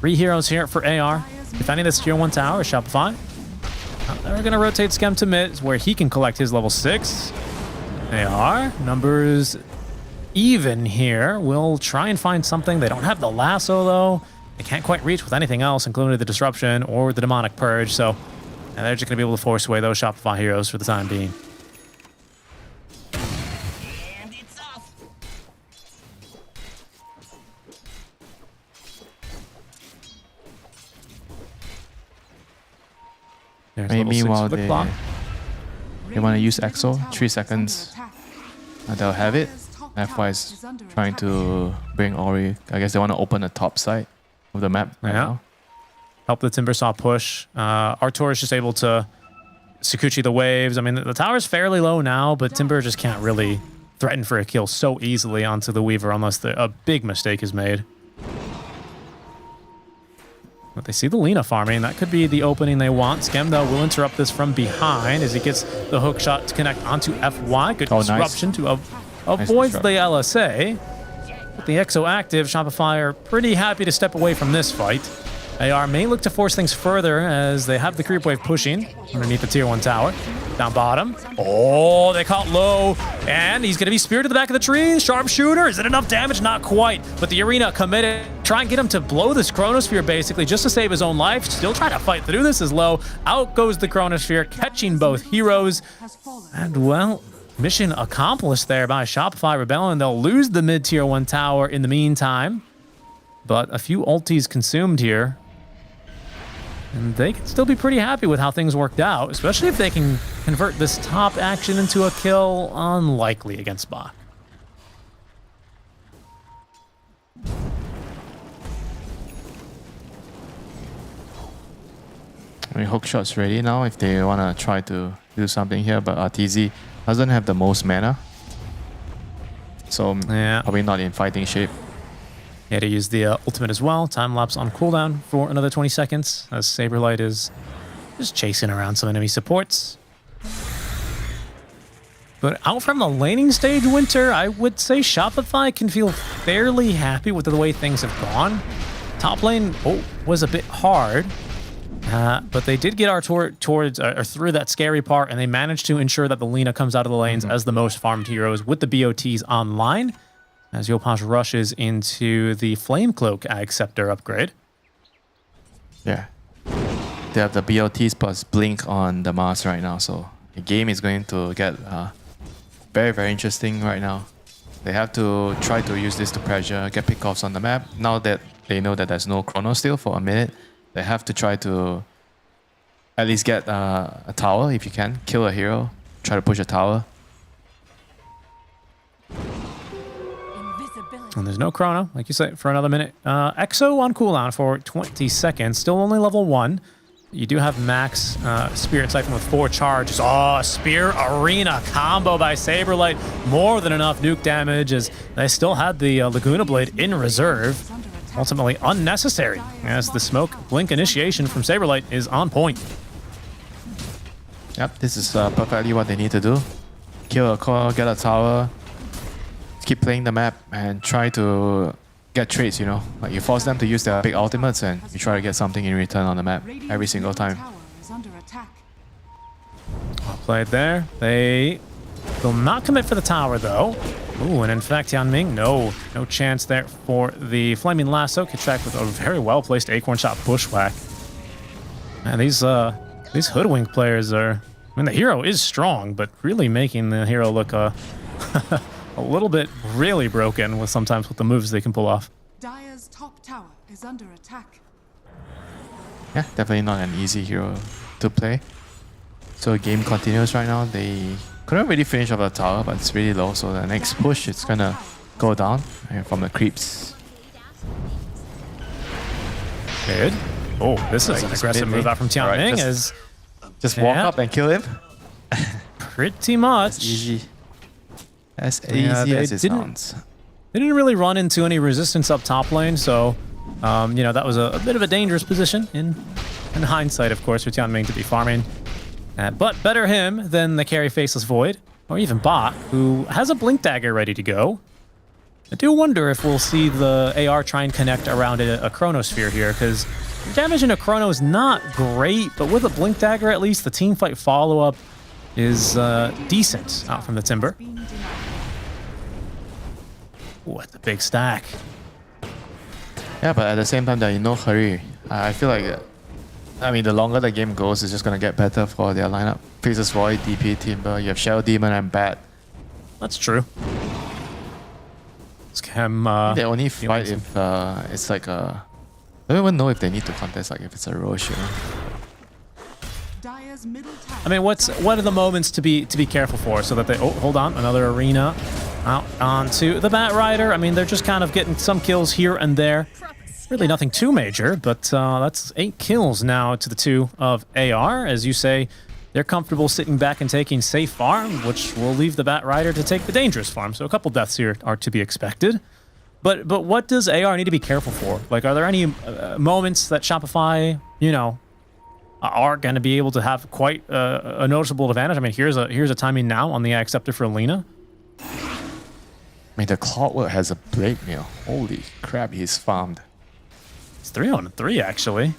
Speaker 5: 3 heroes here for AR. Defending this tier 1 tower is Shopify. They're going to rotate Scam to mid, where he can collect his level 6. AR, numbers even here. We'll try and find something. They don't have the lasso, though. They can't quite reach with anything else, including the Disruption or the Demonic Purge, so they're just going to be able to force away those Shopify heroes for the time being.
Speaker 6: Maybe while they want to use Exo, 3 seconds, they'll have it. F5 is trying to bring Ori. I guess they want to open the top side of the map right now.
Speaker 5: Help the Timbersaw push. Artur is just able to Sakuchi the waves. I mean, the tower's fairly low now, but Timber just can't really threaten for a kill so easily onto the Weaver unless a big mistake is made. But they see the Lina farming. That could be the opening they want. Scam, though, will interrupt this from behind as he gets the hook shot to connect onto FY. Good disruption to avoid the LSA. With the Exo active, Shopify are pretty happy to step away from this fight. AR may look to force things further as they have the creep wave pushing underneath the tier 1 tower. Down bottom. Oh, they caught low. And he's going to be speared to the back of the tree. Sharpshooter. Is it enough damage? Not quite. But the arena committed. Try and get him to blow this Chronosphere, basically, just to save his own life. Still trying to fight through this as low. Out goes the Chronosphere, catching both heroes. And, well, mission accomplished there by Shopify Rebellion. They'll lose the mid-tier 1 tower in the meantime. But a few ultis consumed here. And they can still be pretty happy with how things worked out, especially if they can convert this top action into a kill. Unlikely against Bach.
Speaker 6: I mean, hook shot's ready now if they want to try to do something here, but RTZ doesn't have the most mana. So
Speaker 5: Yeah.
Speaker 6: probably not in fighting shape.
Speaker 5: He had to use the ultimate as well. Time lapse on cooldown for another 20 seconds as Saberlight is just chasing around some enemy supports. But out from the laning stage, Winter, I would say Shopify can feel fairly happy with the way things have gone. Top lane was a bit hard, but they did get our through that scary part, and they managed to ensure that the Lina comes out of the lanes as the most farmed heroes with the BOTs online. As Yopaj rushes into the Flame Cloak Ag Scepter upgrade.
Speaker 6: Yeah. They have the BOTs plus Blink on the Mars right now, so the game is going to get very, very interesting right now. They have to try to use this to pressure, get pickoffs on the map. Now that they know that there's no chrono steal for a minute, they have to try to at least get a tower if you can. Kill a hero, try to push a tower.
Speaker 5: And there's no chrono, like you say, for another minute. Exo on cooldown for 20 seconds. Still only level 1. You do have max Spirit Siphon with 4 charges. Oh, Spear Arena combo by Saberlight. More than enough nuke damage as they still had the Laguna Blade in reserve. Ultimately unnecessary as the Smoke Blink initiation from Saberlight is on point.
Speaker 6: Yep, this is perfectly what they need to do. Kill a core, get a tower, keep playing the map and try to get trades, you know. Like you force them to use their big ultimates and you try to get something in return on the map every single time.
Speaker 5: Well played there. They will not commit for the tower though. Ooh, and in fact, Yanming, no chance there for the Flaming Lasso. Kitchak with a very well-placed Acorn Shot Bushwhack. Man, these Hoodwink players are... I mean, the hero is strong, but really making the hero look a little bit really broken with sometimes with the moves they can pull off.
Speaker 9: Dire's top tower is under attack.
Speaker 6: Yeah, definitely not an easy hero to play. So the game continues right now. They couldn't really finish off the tower, but it's really low. So the next push, it's gonna go down from the creeps.
Speaker 5: Good. Oh, this is an aggressive move out from Tianming.
Speaker 6: Just walk up and kill him.
Speaker 5: Pretty much.
Speaker 6: That's easy. As easy as it sounds.
Speaker 5: They didn't really run into any resistance up top lane, so you know, that was a bit of a dangerous position in hindsight, of course, for Tianming to be farming. But better him than the carry Faceless Void, or even Bot, who has a Blink Dagger ready to go. I do wonder if we'll see the AR try and connect around a Chronosphere here, because damage in a Chrono is not great, but with a Blink Dagger at least, the teamfight follow-up is decent out from the Timber. What the big stack.
Speaker 6: Yeah, but at the same time, they're in no hurry. I feel like, I mean, the longer the game goes, it's just going to get better for their lineup. Faceless Void, DP, Timber, you have Shadow Demon and Bat.
Speaker 5: That's true. Scam,
Speaker 6: they only fight if it's like a... I don't even know if they need to contest, like if it's a Roche, you know?
Speaker 5: I mean, what are the moments to be careful for so that they... Oh, hold on. Another arena out onto the Bat Rider. I mean, they're just kind of getting some kills here and there. Really nothing too major, but that's 8 kills now to the 2 of AR. As you say, they're comfortable sitting back and taking safe farm, which will leave the Bat Rider to take the dangerous farm. So a couple deaths here are to be expected. But what does AR need to be careful for? Like, are there any moments that Shopify, you know, are going to be able to have quite a noticeable advantage? I mean, here's a timing now on the Acceptor for Lina.
Speaker 6: I mean, the Clockwork has a Blade Mail. Holy crap, he's farmed.
Speaker 5: It's 3-on-3, actually.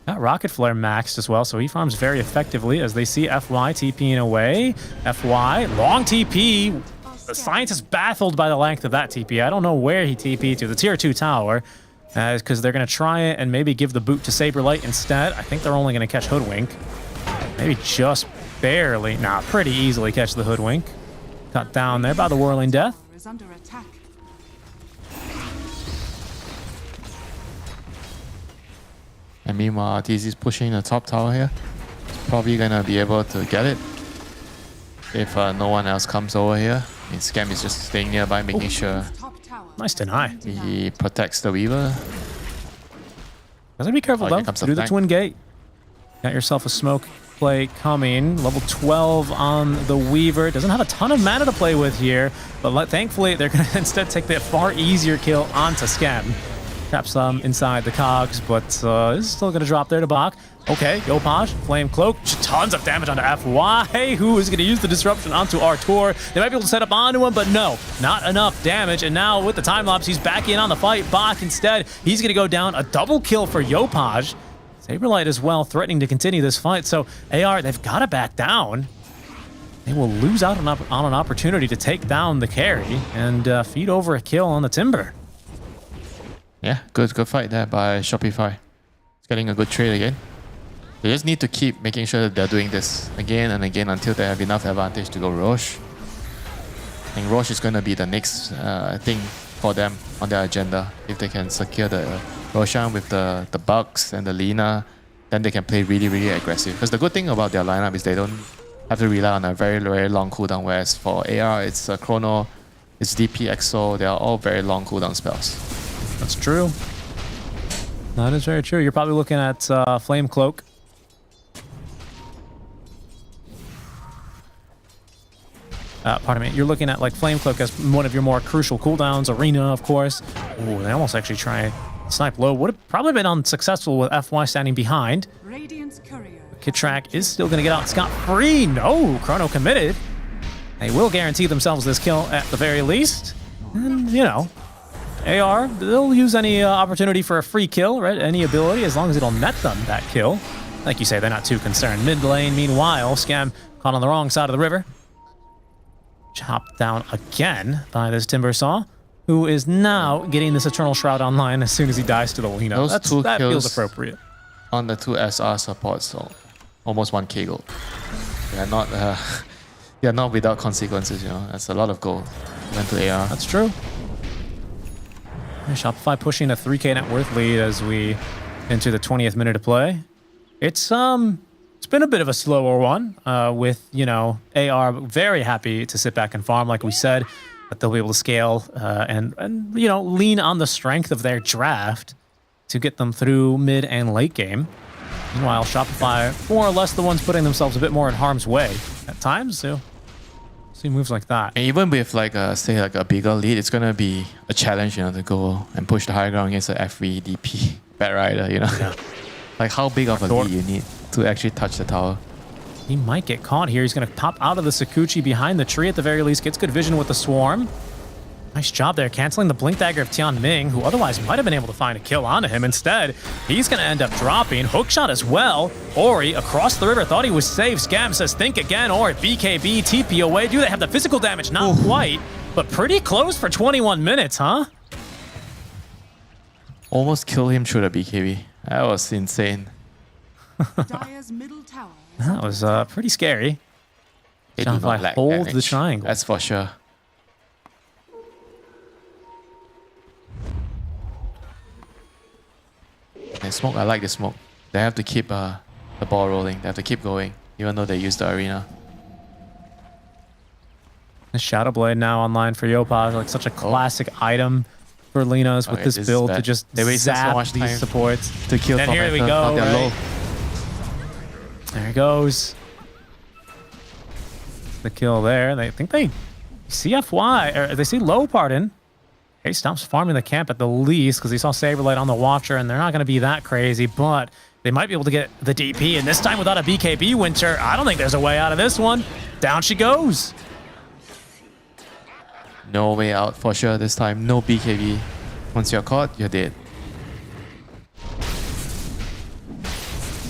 Speaker 5: Got Rocket Flare maxed as well, so he farms very effectively as they see FY TPing away. FY, long TP. The Scientist baffled by the length of that TP. I don't know where he TP'd to. The tier 2 tower. Because they're going to try it and maybe give the boot to Saberlight instead. I think they're only going to catch Hoodwink. Maybe just barely. Nah, pretty easily catch the Hoodwink. Cut down there by the Whirling Death.
Speaker 6: And meanwhile, TZ's pushing the top tower here. Probably going to be able to get it. If no one else comes over here. I mean, Scam is just staying nearby, making sure...
Speaker 5: Nice deny.
Speaker 6: He protects the Weaver.
Speaker 5: Gotta be careful though. Through the Twin Gate. Got yourself a smoke play coming. Level 12 on the Weaver. Doesn't have a ton of mana to play with here, but thankfully they're going to instead take the far easier kill onto Scam. Traps some inside the cogs, but is still going to drop there to Bach. Okay, Yopaj, Flame Cloak, tons of damage onto FY, who is going to use the disruption onto Artur. They might be able to set up onto him, but no, not enough damage. And now with the time lapse, he's back in on the fight. Bach instead, he's going to go down. A double kill for Yopaj. Saberlight as well, threatening to continue this fight. So AR, they've got to back down. They will lose out on an opportunity to take down the carry and feed over a kill on the Timber.
Speaker 6: Yeah, good fight there by Shopify. It's getting a good trade again. They just need to keep making sure that they're doing this again and again until they have enough advantage to go Roche. I think Roche is going to be the next thing for them on their agenda. If they can secure the Roshan with the Bugs and the Lina, then they can play really, really aggressive. Because the good thing about their lineup is they don't have to rely on a very, very long cooldown, whereas for AR, it's Chrono, it's DP, EXO, they are all very long cooldown spells.
Speaker 5: That's true. That is very true. You're probably looking at Flame Cloak. Pardon me. You're looking at like Flame Cloak as one of your more crucial cooldowns. Arena, of course. Oh, they almost actually try snipe low. Would have probably been unsuccessful with FY standing behind. Kitrak is still going to get out scot-free. No, Chrono committed. They will guarantee themselves this kill at the very least. And, you know, AR, they'll use any opportunity for a free kill, right? Any ability, as long as it'll net them that kill. Like you say, they're not too concerned. Mid lane, meanwhile, Scam caught on the wrong side of the river. Chopped down again by this Timbersaw, who is now getting this Eternal Shroud online as soon as he dies to the Lina. That feels appropriate.
Speaker 6: On the two SR supports, so almost 1k gold. They are not without consequences, you know. That's a lot of gold went to AR.
Speaker 5: That's true. Shopify pushing a 3k net worth lead as we enter the 20th minute of play. It's been a bit of a slower one with, you know, AR very happy to sit back and farm, like we said, but they'll be able to scale and you know, lean on the strength of their draft to get them through mid and late game. Meanwhile, Shopify, more or less the ones putting themselves a bit more in harm's way at times. So see moves like that.
Speaker 6: And even with like say like a bigger lead, it's gonna be a challenge, you know, to go and push the high ground against the FV DP Bat Rider, you know. Yeah. Like how big of a lead you need to actually touch the tower.
Speaker 5: He might get caught here. He's gonna pop out of the Sakuchi behind the tree at the very least. Gets good vision with the swarm. Nice job there, canceling the Blink Dagger of Tian Ming, who otherwise might have been able to find a kill onto him. Instead, he's going to end up dropping. Hookshot as well. Ori across the river thought he was safe. Scam says, think again. Ori, BKB, TP away. Do they have the physical damage? Not quite, but pretty close for 21 minutes, huh?
Speaker 6: Almost kill him through the BKB. That was insane.
Speaker 5: That was pretty scary. Shopify hold the triangle.
Speaker 6: That's for sure. And smoke, I like the smoke. They have to keep the ball rolling. They have to keep going, even though they use the arena.
Speaker 5: The Shadow Blade now online for Yopaj, like such a classic item for Linas with this build to just zap so much these supports.
Speaker 6: To kill
Speaker 5: and here we go. Right? There he goes. The kill there. They think they see FY, or they see low, pardon. He stops farming the camp at the least because he saw Saberlight on the Watcher, and they're not going to be that crazy, but they might be able to get the DP, and this time without a BKB Winter, I don't think there's a way out of this one. Down she goes.
Speaker 6: No way out for sure this time. No BKB. Once you're caught, you're dead.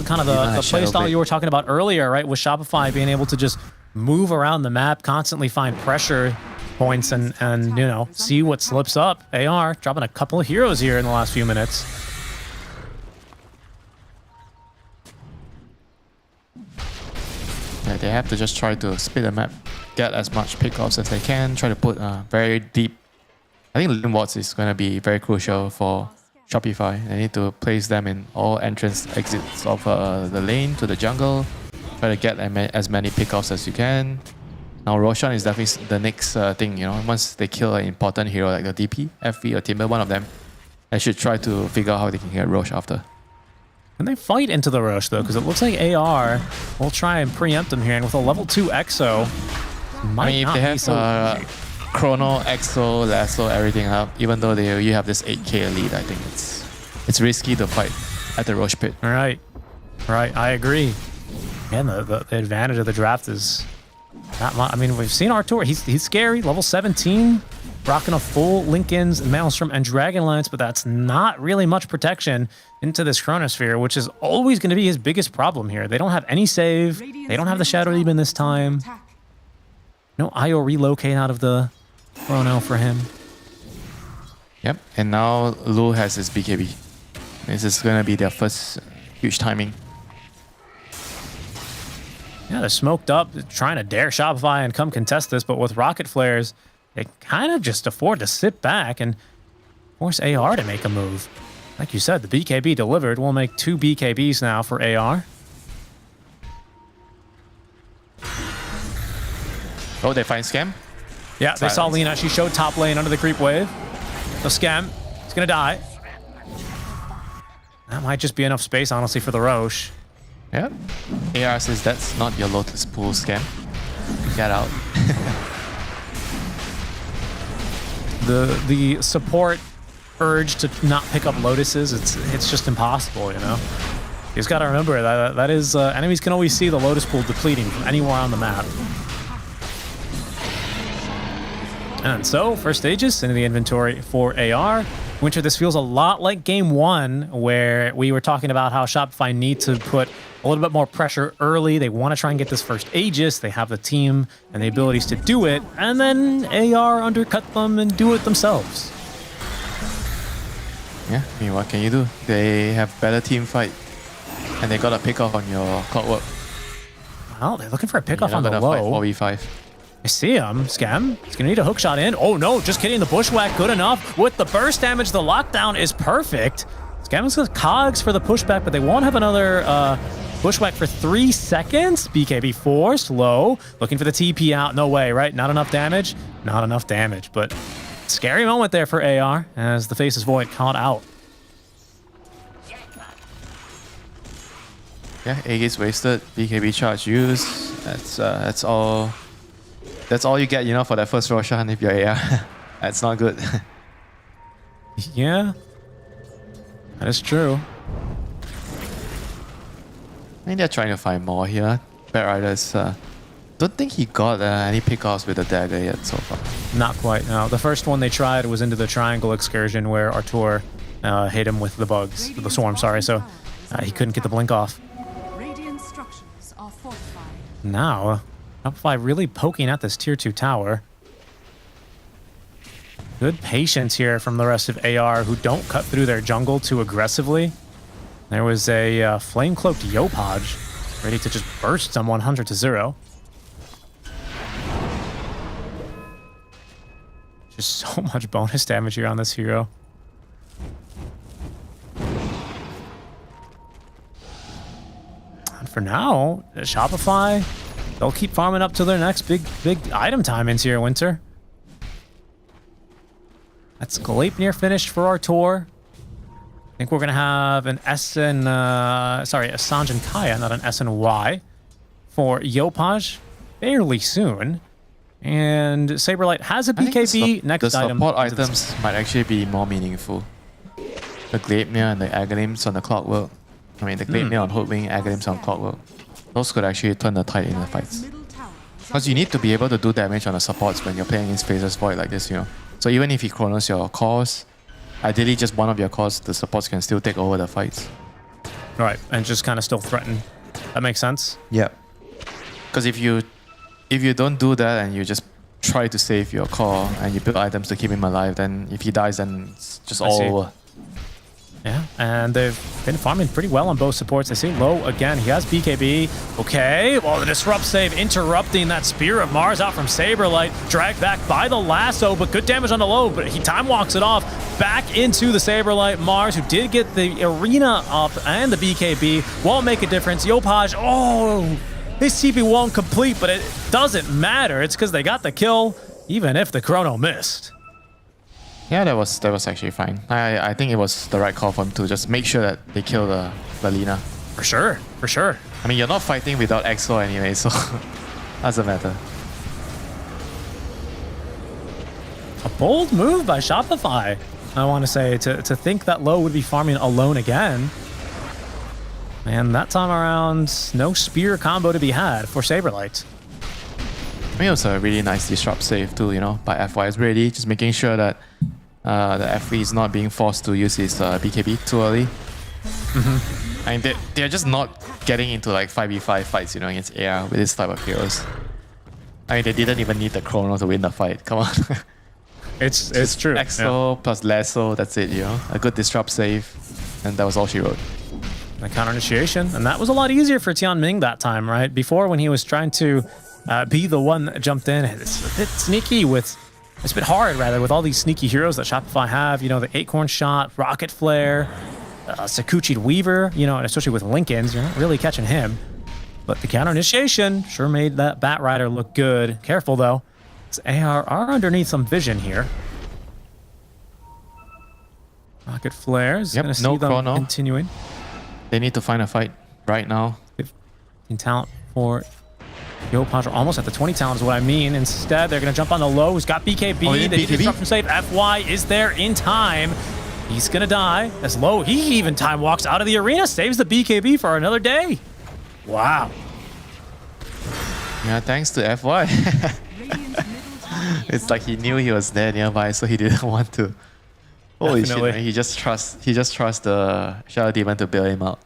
Speaker 5: Kind of the playstyle you were talking about earlier, right? With Shopify being able to just move around the map, constantly find pressure points and you know, see what slips up. AR dropping a couple of heroes here in the last few minutes.
Speaker 6: Yeah, they have to just try to split the map, get as much pickoffs as they can, try to put very deep. I think lane wards is going to be very crucial for Shopify. They need to place them in all entrance exits of the lane to the jungle. Try to get as many pickoffs as you can. Now Roshan is definitely the next thing, you know. Once they kill an important hero like the DP, FV or Timber, one of them, they should try to figure out how they can get Rosh after.
Speaker 5: Can they fight into the Roche, though? Because it looks like AR will try and preempt them here. And with a level 2 EXO,
Speaker 6: I mean, if they have Chrono, EXO, Lasso, everything up, even though you have this 8k lead, I think it's risky to fight at the Roche pit.
Speaker 5: Right. I agree. And the advantage of the draft is not much. I mean, we've seen Artur. He's scary. Level 17, rocking a full Linken's, Maelstrom, and Dragonlance, but that's not really much protection into this Chronosphere, which is always going to be his biggest problem here. They don't have any save. They don't have the Shadow Demon this time. No IO relocate out of the Chrono for him.
Speaker 6: Yep, and now Lu has his BKB. This is going to be their first huge timing.
Speaker 5: Yeah, they're smoked up, trying to dare Shopify and come contest this, but with Rocket Flares, they kind of just afford to sit back and force AR to make a move. Like you said, the BKB delivered. We'll make 2 BKBs now for AR.
Speaker 6: Oh, they find Scam?
Speaker 5: Yeah, they saw Lina. She showed top lane under the creep wave. So Scam, he's going to die. That might just be enough space, honestly, for the Roche.
Speaker 6: Yep. AR says that's not your Lotus Pool, Scam. Get out.
Speaker 5: The support urge to not pick up Lotuses, it's just impossible, you know? You just got to remember that is enemies can always see the Lotus Pool depleting from anywhere on the map. And so, first stages into the inventory for AR. Winter, this feels a lot like game 1, where we were talking about how Shopify need to put a little bit more pressure early. They want to try and get this first Aegis. They have the team and the abilities to do it. And then AR undercut them and do it themselves.
Speaker 6: Yeah, I mean, what can you do? They have better team fight. And they got a pick off on your clockwork.
Speaker 5: Well, they're looking for a pickoff on the low.
Speaker 6: 4v5.
Speaker 5: I see him. Scam. He's going to need a hook shot in. Oh, no. Just kidding. The bushwhack good enough. With the burst damage, the lockdown is perfect. Scam's got cogs for the pushback, but they won't have another bushwhack for 3 seconds. BKB forced. Low. Looking for the TP out. No way, right? Not enough damage? Not enough damage, but scary moment there for AR as the Faceless Void caught out.
Speaker 6: Yeah, Aegis wasted. BKB charge used. That's all. That's all you get, you know, for that first Roshan if you're AR. That's not good.
Speaker 5: Yeah, that is true.
Speaker 6: I think they're trying to find more here. Bad Riders, don't think he got any pickoffs with the dagger yet so far.
Speaker 5: Not quite, no. The first one they tried was into the triangle excursion where Artur hit him with the bugs, the swarm, sorry, so he couldn't get the blink off.
Speaker 9: Radiant structures are fortified.
Speaker 5: Now, Shopify really poking at this tier 2 tower. Good patience here from the rest of AR who don't cut through their jungle too aggressively. There was a flame-cloaked Yopaj ready to just burst someone 100 to 0. Just so much bonus damage here on this hero. And for now, Shopify, they'll keep farming up to their next big item time into here, Winter. That's Gleipnir finished for our tour. I think we're going to have an S and, sorry, a Sanj and Kaya, not an S and Y, for Yopaj fairly soon. And Saberlight has a BKB. Next item.
Speaker 6: The support items might actually be more meaningful. The Gleipnir and the Aghanim's on the clockwork. I mean, the Gleipnir on Hoodwing, Aghanim's on clockwork. Those could actually turn the tide in the fights. Because you need to be able to do damage on the supports when you're playing against Faceless Void like this, you know. So even if he chronos your cores, ideally just one of your cores, the supports can still take over the fights.
Speaker 5: Right, and just kind of still threaten. That makes sense?
Speaker 6: Yeah. Because if you don't do that and you just try to save your core and you build items to keep him alive, then if he dies, then it's just all over.
Speaker 5: Yeah, and they've been farming pretty well on both supports. They see Low again. He has BKB. Okay, well, the Disrupt save interrupting that Spear of Mars out from Saberlight. Dragged back by the lasso, but good damage on the Low, but he time walks it off. Back into the Saberlight Mars, who did get the Arena up and the BKB. Won't make a difference. Yopaj, oh, his TP won't complete, but it doesn't matter. It's because they got the kill, even if the Chrono missed.
Speaker 6: Yeah, that was actually fine. I think it was the right call for him to just make sure that they kill the the Lina.
Speaker 5: For sure, for sure.
Speaker 6: I mean, you're not fighting without EXO anyway, so doesn't matter.
Speaker 5: A bold move by Shopify, I want to say, to think that Low would be farming alone again. And that time around, no spear combo to be had for Saberlight.
Speaker 6: I mean, it was a really nice disrupt save too, you know, by FY. It's really just making sure that the FV is not being forced to use his BKB too early. I mean, they're just not getting into like 5v5 fights, you know, against AR with this type of heroes. I mean, they didn't even need the Chrono to win the fight. Come on.
Speaker 5: It's true.
Speaker 6: EXO plus Lasso, that's it, you know. A good disrupt save, and that was all she wrote.
Speaker 5: The counter initiation, and that was a lot easier for Tianming that time, right? Before, when he was trying to be the one that jumped in, it's a bit sneaky with, it's a bit hard rather with all these sneaky heroes that Shopify have. You know, the Acorn Shot, Rocket Flare, Sakuchi'd Weaver, you know, and especially with Lincoln's, you're not really catching him. But the counter initiation sure made that Bat Rider look good. Careful though, AR are underneath some vision here. Rocket Flares,
Speaker 6: yep,
Speaker 5: gonna see
Speaker 6: no
Speaker 5: them
Speaker 6: chrono.
Speaker 5: continuing.
Speaker 6: They need to find a fight right now.
Speaker 5: 15 talent for Yopaj, almost at the 20 talent is what I mean. Instead, they're going to jump on the Low, who's got BKB. They need to disrupt from safe. FY is there in time. He's going to die. As Low, he even time walks out of the arena, saves the BKB for another day. Wow.
Speaker 6: Yeah, thanks to FY. It's like he knew he was there nearby, so he didn't want to. Holy
Speaker 5: Definitely.
Speaker 6: shit, man. He just trusts the Shadow Demon to bail him out.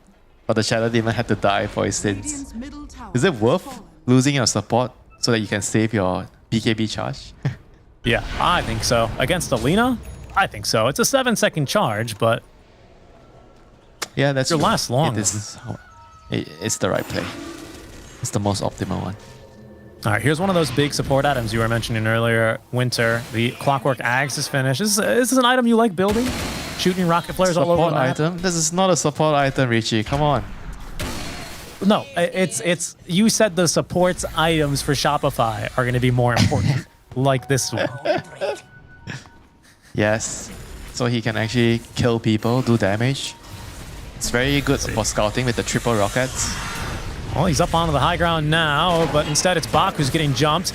Speaker 6: But the Shadow Demon had to die for his sins. Is it worth losing your support so that you can save your BKB charge?
Speaker 5: Yeah, I think so. Against Alina, I think so. It's a 7-second charge, but
Speaker 6: yeah, that's
Speaker 5: it'll
Speaker 6: true.
Speaker 5: last long.
Speaker 6: It's the right play. It's the most optimal one.
Speaker 5: All right, here's one of those big support items you were mentioning earlier, Winter. The Clockwork Axe is finished. Is this an item you like building? Shooting rocket flares all over the map?
Speaker 6: Support item? This is not a support item, Richie. Come on.
Speaker 5: No, it's you said the supports items for Shopify are going to be more important, like this one.
Speaker 6: Yes. So he can actually kill people, do damage. It's very good for scouting with the triple rockets.
Speaker 5: Well, he's up onto the high ground now, but instead it's Bach who's getting jumped,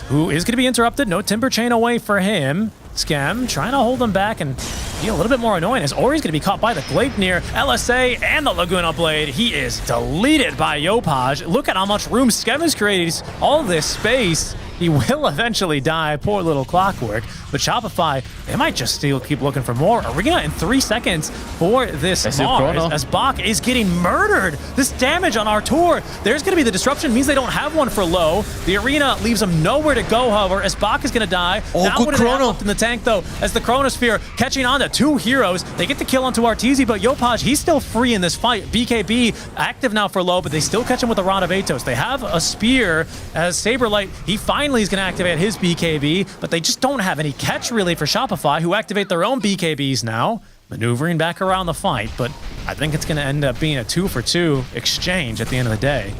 Speaker 5: who is going to be interrupted. No Timber Chain away for him. Scam trying to hold him back and be a little bit more annoying as Ori's going to be caught by the Gleipnir, LSA, and the Laguna Blade. He is deleted by Yopaj. Look at how much room Scam has created. He's all this space. He will eventually die, poor little Clockwork. But Shopify, they might just still keep looking for more. Arena in 3 seconds for this Mars as Bach is getting murdered. This damage on our tour. There's going to be the disruption, means they don't have one for Low. The Arena leaves him nowhere to go, however, as Bach is going to die.
Speaker 6: Oh,
Speaker 5: now
Speaker 6: good
Speaker 5: what do they have
Speaker 6: chrono.
Speaker 5: left in the tank, though, as the Chronosphere catching on to 2 heroes. They get the kill onto Arteezy, but Yopaj, he's still free in this fight. BKB active now for Low, but they still catch him with a Rod of Atos. They have a spear as Saberlight, he finally is going to activate his BKB, but they just don't have any catch really for Shopify, who activate their own BKBs now, maneuvering back around the fight. But I think it's going to end up being a 2-for-2 exchange at the end of the day.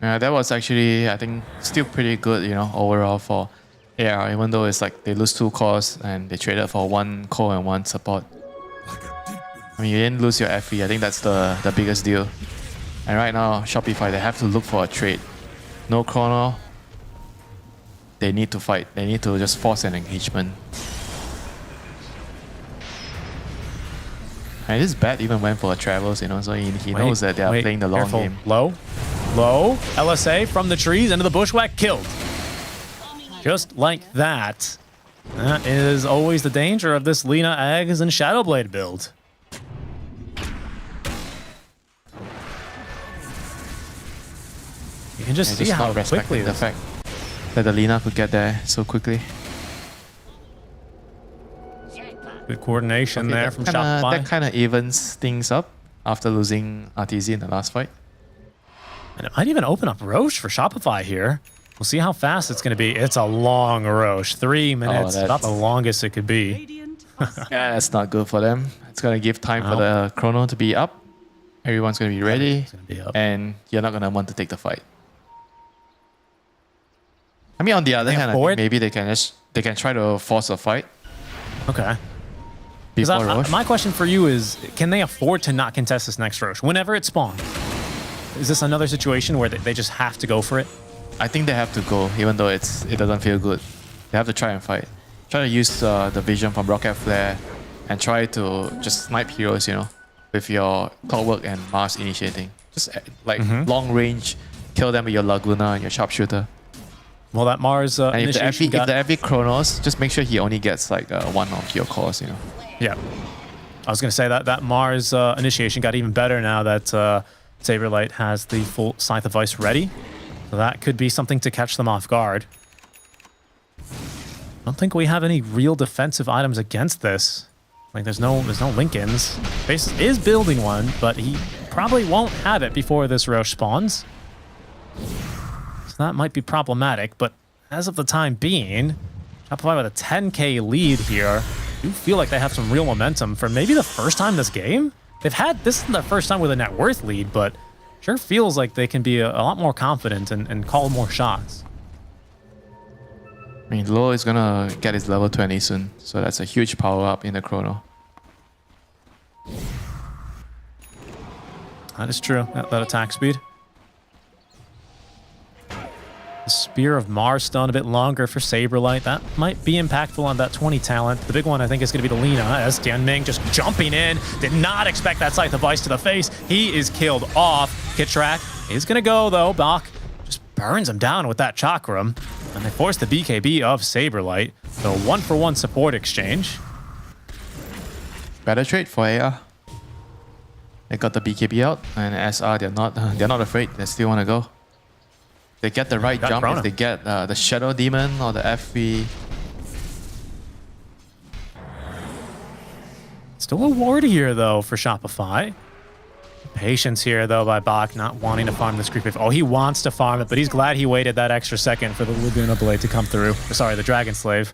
Speaker 6: Yeah, that was actually, I think, still pretty good, you know, overall for AR, even though it's like they lose 2 cores and they traded for 1 core and 1 support. I mean, you didn't lose your FE. I think that's the biggest deal. And right now, Shopify, they have to look for a trade. No chrono. They need to fight. They need to just force an engagement. And this bat even went for a travels, you know, so he knows that they are playing the long game.
Speaker 5: Low, LSA from the trees into the bushwhack, killed. Just like that. That is always the danger of this Lina Eggs and Shadowblade build. You can just see how quickly
Speaker 6: the fact that the Lina could get there so quickly.
Speaker 5: Good coordination there from Shopify.
Speaker 6: That kind of evens things up after losing Arteezy in the last fight.
Speaker 5: And it might even open up Roche for Shopify here. We'll see how fast it's going to be. It's a long Roche. 3 minutes. About the longest it could be.
Speaker 6: Yeah, that's not good for them. It's going to give time for the chrono to be up. Everyone's going to be ready. And you're not going to want to take the fight. I mean, on the other hand, I think maybe they can try to force a fight.
Speaker 5: Okay.
Speaker 6: Before Roche?
Speaker 5: My question for you is, can they afford to not contest this next Roche whenever it spawns? Is this another situation where they just have to go for it?
Speaker 6: I think they have to go, even though it doesn't feel good. They have to try and fight. Try to use the vision from Rocket Flare and try to just snipe heroes, you know, with your Clockwork and Mars initiating. Just like long range, kill them with your Laguna and your Sharpshooter.
Speaker 5: Well, that Mars
Speaker 6: And if
Speaker 5: initiation
Speaker 6: the every Chronos, just make sure he only gets like one of your cores, you know.
Speaker 5: Yeah. I was going to say that Mars initiation got even better now that Saberlight has the full Scythe of Ice ready. So that could be something to catch them off guard. I don't think we have any real defensive items against this. Like there's no Lincolns. Base is building one, but he probably won't have it before this Roche spawns. So that might be problematic, but as of the time being, Shopify with a 10k lead here. I do feel like they have some real momentum for maybe the first time this game. This is their first time with a net worth lead, but sure feels like they can be a lot more confident and call more shots.
Speaker 6: I mean, Lo is gonna get his level 20 soon, so that's a huge power up in the Chrono.
Speaker 5: That is true, that attack speed. The Spear of Mars stun a bit longer for Saberlight. That might be impactful on that 20 talent. The big one, I think, is going to be the Lina, as Tianming just jumping in. Did not expect that Scythe of Ice to the face. He is killed off. Kitrak is going to go, though. Bach just burns him down with that Chakram. And they force the BKB of Saberlight. So 1-for-1 support exchange.
Speaker 6: Better trade for AR. They got the BKB out, and SR, they're not afraid. They still want to go. They get the right jump, if they get the Shadow Demon or the FV.
Speaker 5: Still a ward here, though, for Shopify. Patience here, though, by Bach, not wanting to farm this creep. Oh, he wants to farm it, but he's glad he waited that extra second for the Laguna Blade to come through. Sorry, the Dragon Slave.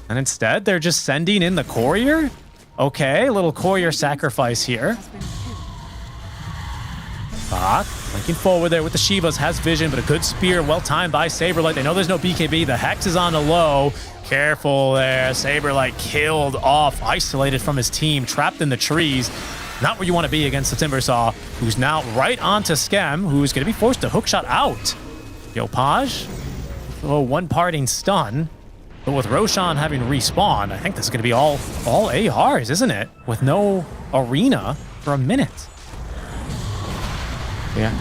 Speaker 5: And instead, they're just sending in the Courier? Okay, a little Courier sacrifice here. Bach linking forward there with the Shivas, has vision, but a good spear, well timed by Saberlight. They know there's no BKB. The Hex is on the low. Careful there. Saberlight killed off, isolated from his team, trapped in the trees. Not where you want to be against the Timbersaw, who's now right onto Skem, who's going to be forced to hookshot out. Yopaj, one parting stun. But with Roshan having respawn, I think this is going to be all ARs, isn't it? With no arena for a minute.
Speaker 6: Yeah,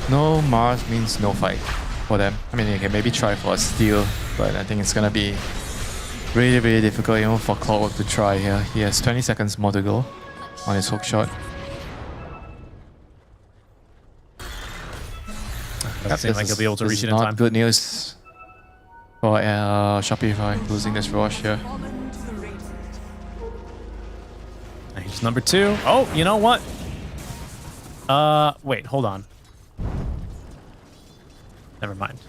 Speaker 6: no Mars means no fight for them. I mean, they can maybe try for a steal, but I think it's gonna be really, really difficult even for Clockwork to try here. He has 20 seconds more to go on his hook shot.
Speaker 5: Doesn't seem like he'll be able to reach it in
Speaker 6: not
Speaker 5: time.
Speaker 6: Good news for Shopify losing this rush here.
Speaker 5: He's number 2. Oh, you know what? Wait, hold on. Never mind.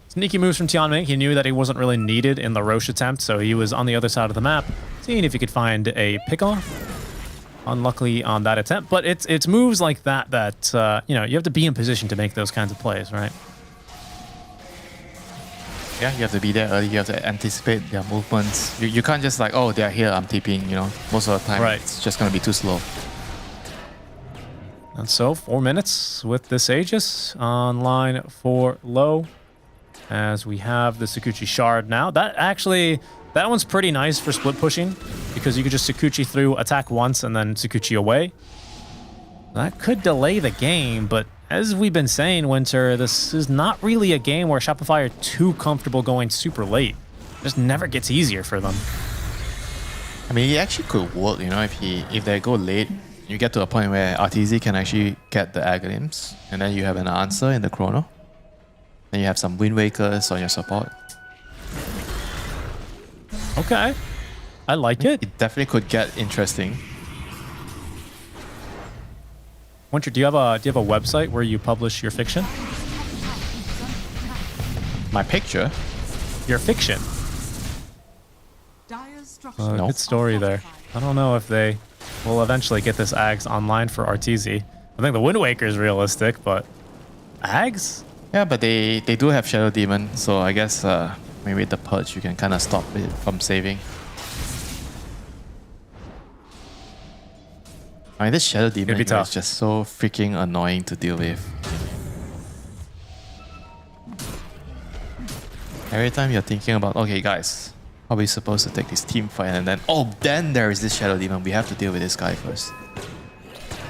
Speaker 5: Sneaky moves from Tianming. He knew that he wasn't really needed in the Roche attempt, so he was on the other side of the map, seeing if he could find a pickoff. Unluckily on that attempt, but it's moves like that you know, you have to be in position to make those kinds of plays, right?
Speaker 6: Yeah, you have to be there early. You have to anticipate their movements. You can't just like, oh, they're here, I'm TPing, you know. Most of the time,
Speaker 5: right,
Speaker 6: it's just going to be too slow.
Speaker 5: And so 4 minutes with this Aegis online for low, as we have the Sakuchi Shard now. That one's pretty nice for split pushing, because you could just Sakuchi through, attack once, and then Sakuchi away. That could delay the game, but as we've been saying, Winter, this is not really a game where Shopify are too comfortable going super late. It just never gets easier for them.
Speaker 6: I mean, it actually could work, you know, if they go late, you get to a point where RTZ can actually get the Aghanim's, and then you have an answer in the Chrono. Then you have some Wind Wakers on your support.
Speaker 5: Okay. I like it.
Speaker 6: It definitely could get interesting.
Speaker 5: Winter, do you have a website where you publish your fiction?
Speaker 6: My picture?
Speaker 5: Your fiction.
Speaker 6: No.
Speaker 5: Good story there. I don't know if they will eventually get this Ags online for RTZ. I think the Wind Waker is realistic, but Ags?
Speaker 6: Yeah, but they do have Shadow Demon, so I guess maybe with the Purge you can kind of stop it from saving. I mean, this Shadow Demon
Speaker 5: be
Speaker 6: is
Speaker 5: tough.
Speaker 6: just so freaking annoying to deal with. Every time you're thinking about, okay guys, how are we supposed to take this team fight, and then there is this Shadow Demon, we have to deal with this guy first.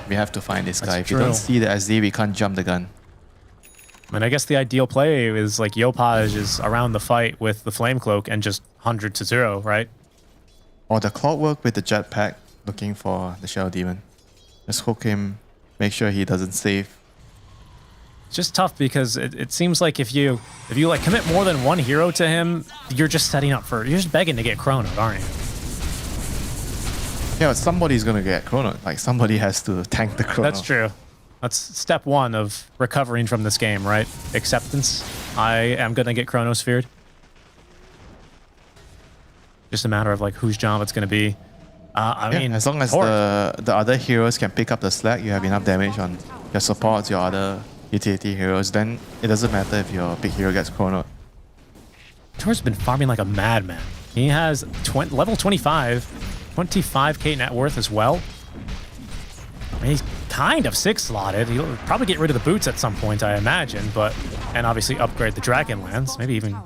Speaker 6: We have to find this guy. If you don't
Speaker 5: true.
Speaker 6: see the SD, we can't jump the gun.
Speaker 5: I mean, I guess the ideal play is like Yopaj is around the fight with the Flame Cloak and just 100 to 0, right?
Speaker 6: Or the Clockwork with the Jetpack, looking for the Shadow Demon. Just hook him, make sure he doesn't save.
Speaker 5: It's just tough because it seems like if you like commit more than one hero to him, you're just setting up for, you're just begging to get chronoed, aren't you?
Speaker 6: Yeah, but somebody's gonna get chrono. Like somebody has to tank the chrono.
Speaker 5: That's true. That's step one of recovering from this game, right? Acceptance. I am gonna get chronosphered. Just a matter of like whose job it's gonna be. I mean,
Speaker 6: as long as the other heroes can pick up the slack, you have enough damage on your supports, your other utility heroes, then it doesn't matter if your big hero gets chrono.
Speaker 5: Tor's been farming like a madman. He has level 25, 25k net worth as well. I mean, he's kind of 6-slotted. He'll probably get rid of the boots at some point, I imagine, and obviously upgrade the Dragonlance, maybe even.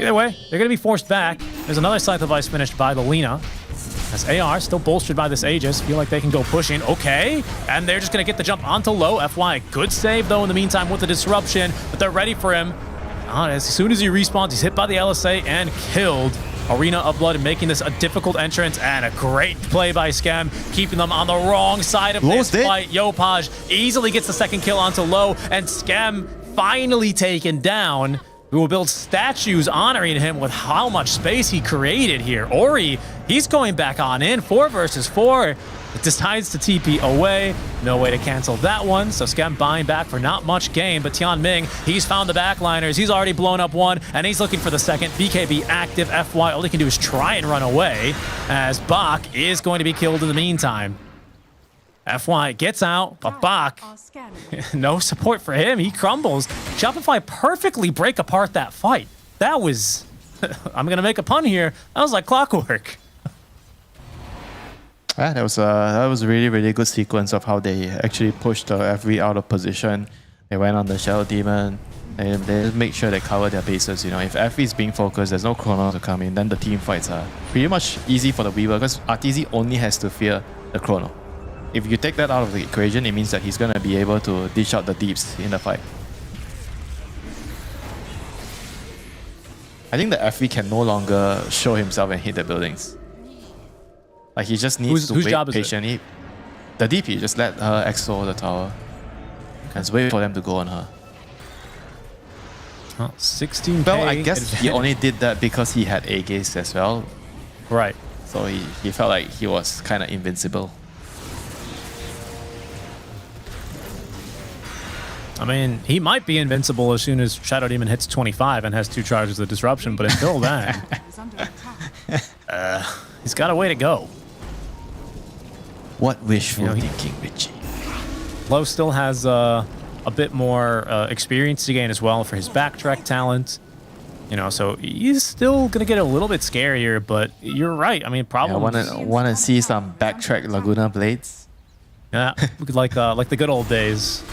Speaker 5: Either way, they're going to be forced back. There's another Scythe of Ice finished by the Lina. As AR, still bolstered by this Aegis, feel like they can go pushing. Okay, and they're just going to get the jump onto low. FY, good save, though, in the meantime with the disruption, but they're ready for him. As soon as he respawns, he's hit by the LSA and killed. Arena of Blood making this a difficult entrance, and a great play by Scam, keeping them on the wrong side of this fight. Yopaj easily gets the second kill onto low, and Scam finally taken down. We will build statues honoring him with how much space he created here. Ori, he's going back on in, 4 versus 4. It decides to TP away. No way to cancel that one. So Scam buying back for not much gain. But Tian Ming, he's found the backliners. He's already blown up one, and he's looking for the second. BKB active. FY, all he can do is try and run away, as Bach is going to be killed in the meantime. FY gets out, but Bach, no support for him. He crumbles. Shopify perfectly break apart that fight. That was, I'm going to make a pun here. That was like clockwork.
Speaker 6: Yeah, that was a really, really good sequence of how they actually pushed every out of position. They went on the Shadow Demon. They make sure they cover their bases. You know, if FV is being focused, there's no chrono to come in, then the team fights are pretty much easy for the Weaver, because RTZ only has to fear the chrono. If you take that out of the equation, it means that he's going to be able to dish out the deeps in the fight. I think the FV can no longer show himself and hit the buildings. Like, he just needs to wait patiently. The DP, just let her exo the tower. And just wait for them to go on her.
Speaker 5: Oh, 16k.
Speaker 6: Well, I guess he only did that because he had A-Gaze as well.
Speaker 5: Right.
Speaker 6: So he felt like he was kind of invincible.
Speaker 5: I mean, he might be invincible as soon as Shadow Demon hits 25 and has 2 charges of disruption, but until then, he's got a way to go.
Speaker 6: What wishful thinking, Richie?
Speaker 5: Low still has a bit more experience to gain as well for his backtrack talent. You know, so he's still going to get a little bit scarier, but you're right. I mean, probably...
Speaker 6: Yeah, want to see some backtrack Laguna Blades?
Speaker 5: Yeah, like the good old days.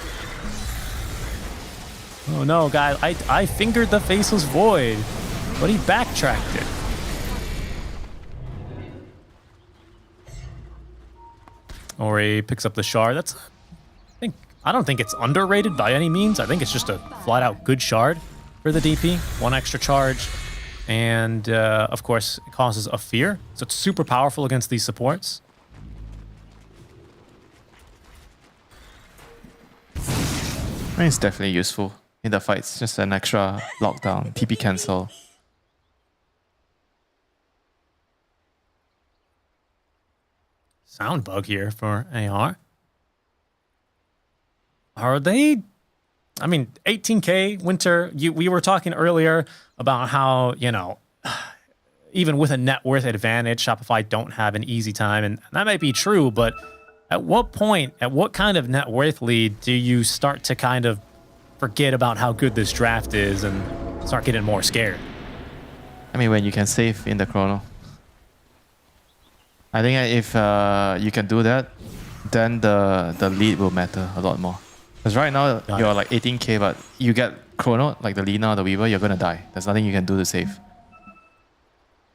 Speaker 5: Oh no, guys, I fingered the Faceless Void, but he backtracked it. Ori picks up the shard. I don't think it's underrated by any means. I think it's just a flat out good shard for the DP. 1 extra charge, and of course it causes a fear, so it's super powerful against these supports.
Speaker 6: I mean, it's definitely useful in the fights. Just an extra lockdown, TP cancel.
Speaker 5: Sound bug here for AR. Are they? I mean, 18k Winter. We were talking earlier about how, you know, even with a net worth advantage, Shopify don't have an easy time, and that might be true. But at what point, at what kind of net worth lead do you start to kind of forget about how good this draft is and start getting more scared.
Speaker 6: I mean, when you can save in the chrono. I think if you can do that, then the lead will matter a lot more. Because right now, you're like 18k, but you get chrono, like the Lina or the Weaver, you're gonna die. There's nothing you can do to save.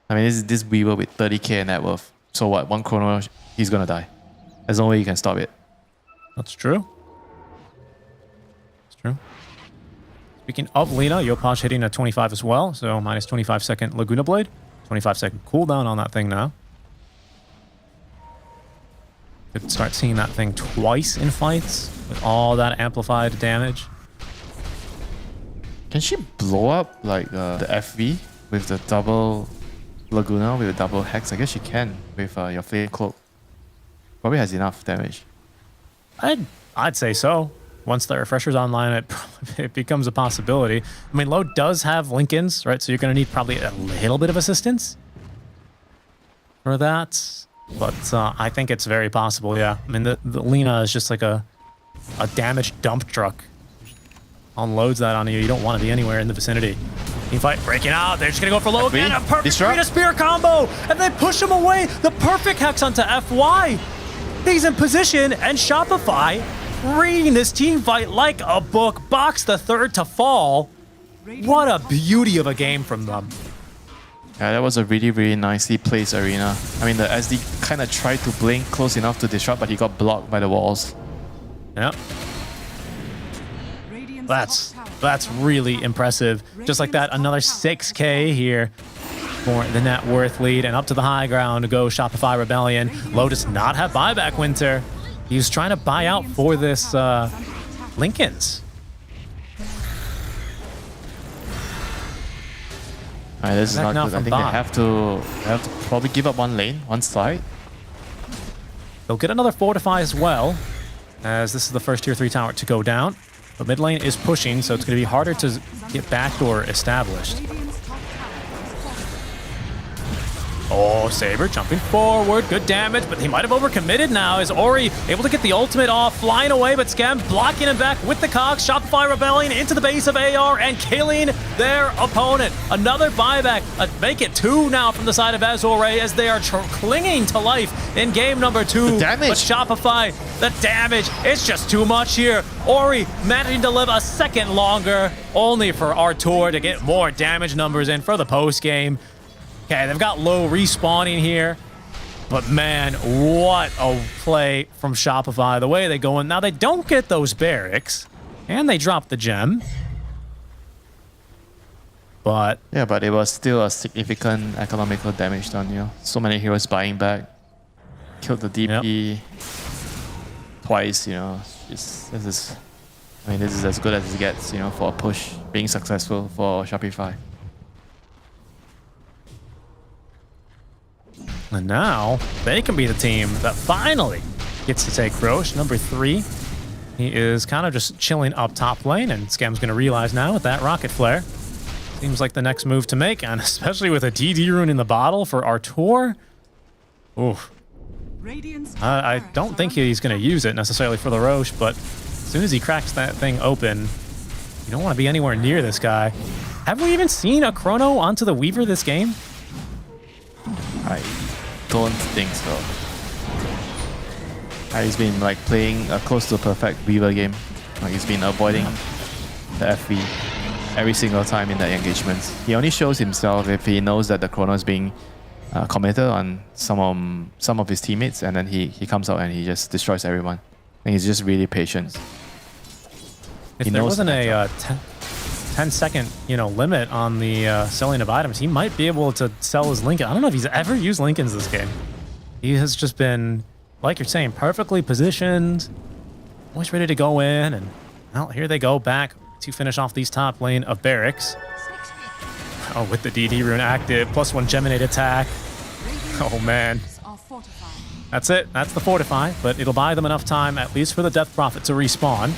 Speaker 6: I mean, this Weaver with 30k net worth. So what? One chrono, he's gonna die. There's no way you can stop it.
Speaker 5: That's true. That's true. Speaking of Lina, Yopaj hitting a 25 as well. So minus 25 second Laguna Blade. 25 second cooldown on that thing now. Could start seeing that thing twice in fights with all that amplified damage.
Speaker 6: Can she blow up like the FV with the double Laguna with a double Hex? I guess she can with your Flame Cloak. Probably has enough damage.
Speaker 5: I'd say so. Once the refresher's online, it becomes a possibility. I mean, Lo does have Lincolns, right? So you're going to need probably a little bit of assistance for that. But I think it's very possible, yeah. I mean, the Lina is just like a damaged dump truck. Unloads that on you. You don't want to be anywhere in the vicinity. Team fight breaking out. They're just going to go for Lo again. A perfect Rita Spear combo. And they push him away. The perfect Hex onto FY. He's in position, and Shopify reading this team fight like a book. Box the third to fall. What a beauty of a game from them.
Speaker 6: Yeah, that was a really, really nicely placed arena. I mean, the SD kind of tried to blink close enough to disrupt, but he got blocked by the walls.
Speaker 5: Yep. That's really impressive. Just like that, another 6k here for the net worth lead, and up to the high ground to go Shopify Rebellion. Lo does not have buyback Winter. He's trying to buy out for this Lincolns.
Speaker 6: Alright, this is not good. I think they have to probably give up one lane, one side.
Speaker 5: They'll get another Fortify as well, as this is the first tier 3 tower to go down. But mid lane is pushing, so it's going to be harder to get backdoor established. Oh, Saber jumping forward. Good damage, but he might have overcommitted now. Is Ori able to get the ultimate off, flying away, but Scam blocking him back with the cogs. Shopify Rebellion into the base of AR and killing their opponent. Another buyback. Make it 2 now from the side of Azure as they are clinging to life in game number 2.
Speaker 6: The damage.
Speaker 5: But Shopify, the damage, it's just too much here. Ori managing to live a second longer, only for Artur to get more damage numbers in for the post game. Okay, they've got Lo respawning here. But man, what a play from Shopify. The way they go in. Now, they don't get those barracks. And they drop the gem. But...
Speaker 6: yeah, but it was still a significant economical damage done, you know. So many heroes buying back. Killed the DP twice, you know. This is as good as it gets, you know, for a push being successful for Shopify.
Speaker 5: And now, they can be the team that finally gets to take Roche, number 3. He is kind of just chilling up top lane, and Scam's going to realize now with that Rocket Flare. Seems like the next move to make, and especially with a DD rune in the bottle for Artur. Oof. I don't think he's going to use it necessarily for the Roche, but as soon as he cracks that thing open, you don't want to be anywhere near this guy. Have we even seen a Chrono onto the Weaver this game?
Speaker 6: I don't think so. He's been like playing a close to perfect Weaver game. Like he's been avoiding the FV every single time in the engagements. He only shows himself if he knows that the Chrono is being committed on some of his teammates, and then he comes out and he just destroys everyone. And he's just really patient.
Speaker 5: If there wasn't a 10-second, limit on the selling of items, he might be able to sell his Lincoln. I don't know if he's ever used Lincolns this game. He has just been, like you're saying, perfectly positioned, always ready to go in, and well, here they go back to finish off these top lane of barracks. Oh, with the DD rune active, +1 Geminate attack. Oh man. That's it. That's the Fortify, but it'll buy them enough time, at least for the Death Prophet, to respawn.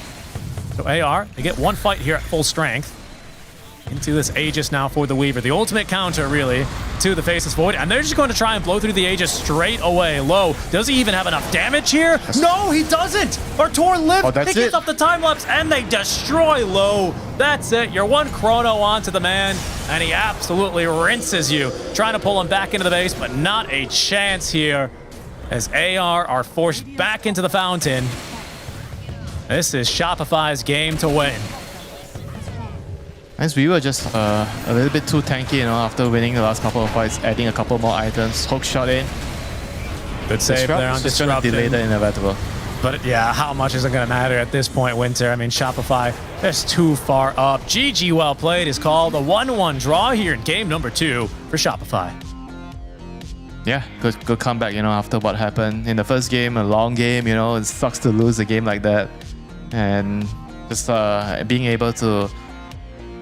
Speaker 5: So AR, they get one fight here at full strength. into this Aegis now for the Weaver. The ultimate counter, really, to the Faceless Void. And they're just going to try and blow through the Aegis straight away. Low, does he even have enough damage here? No, he doesn't! Artur lived,
Speaker 6: that's
Speaker 5: he gets
Speaker 6: it.
Speaker 5: up the time-lapse, and they destroy Low. That's it, you're one chrono onto the man, and he absolutely rinses you. Trying to pull him back into the base, but not a chance here, as AR are forced back into the fountain. This is Shopify's game to win.
Speaker 6: As we were just a little bit too tanky, you know, after winning the last couple of fights, adding a couple more items, hook shot in.
Speaker 5: Good save there on
Speaker 6: just trying to delay
Speaker 5: Disrupting.
Speaker 6: the inevitable.
Speaker 5: But yeah, how much is it going to matter at this point, Winter? I mean, Shopify, that's too far up. GG well played is called a 1-1 draw here in game number 2 for Shopify.
Speaker 6: Yeah, good comeback, you know, after what happened in the first game, a long game, you know, it sucks to lose a game like that. And just being able to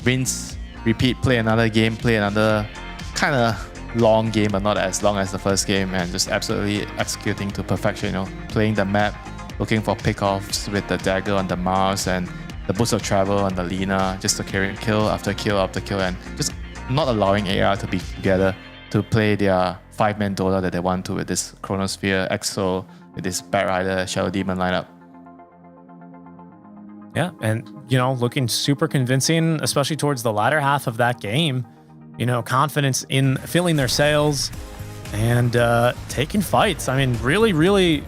Speaker 6: rinse, repeat, play another game, play another kind of long game, but not as long as the first game, and just absolutely executing to perfection, you know, playing the map, looking for pickoffs with the dagger on the Mars and the boost of travel on the Lina, just to carry kill after kill after kill, and just not allowing AR to be together to play their 5-man Dota that they want to with this Chronosphere, Exo, with this Bat Rider, Shadow Demon lineup.
Speaker 5: Yeah, and, you know, looking super convincing, especially towards the latter half of that game. You know, confidence in filling their sails and taking fights. I mean, really, really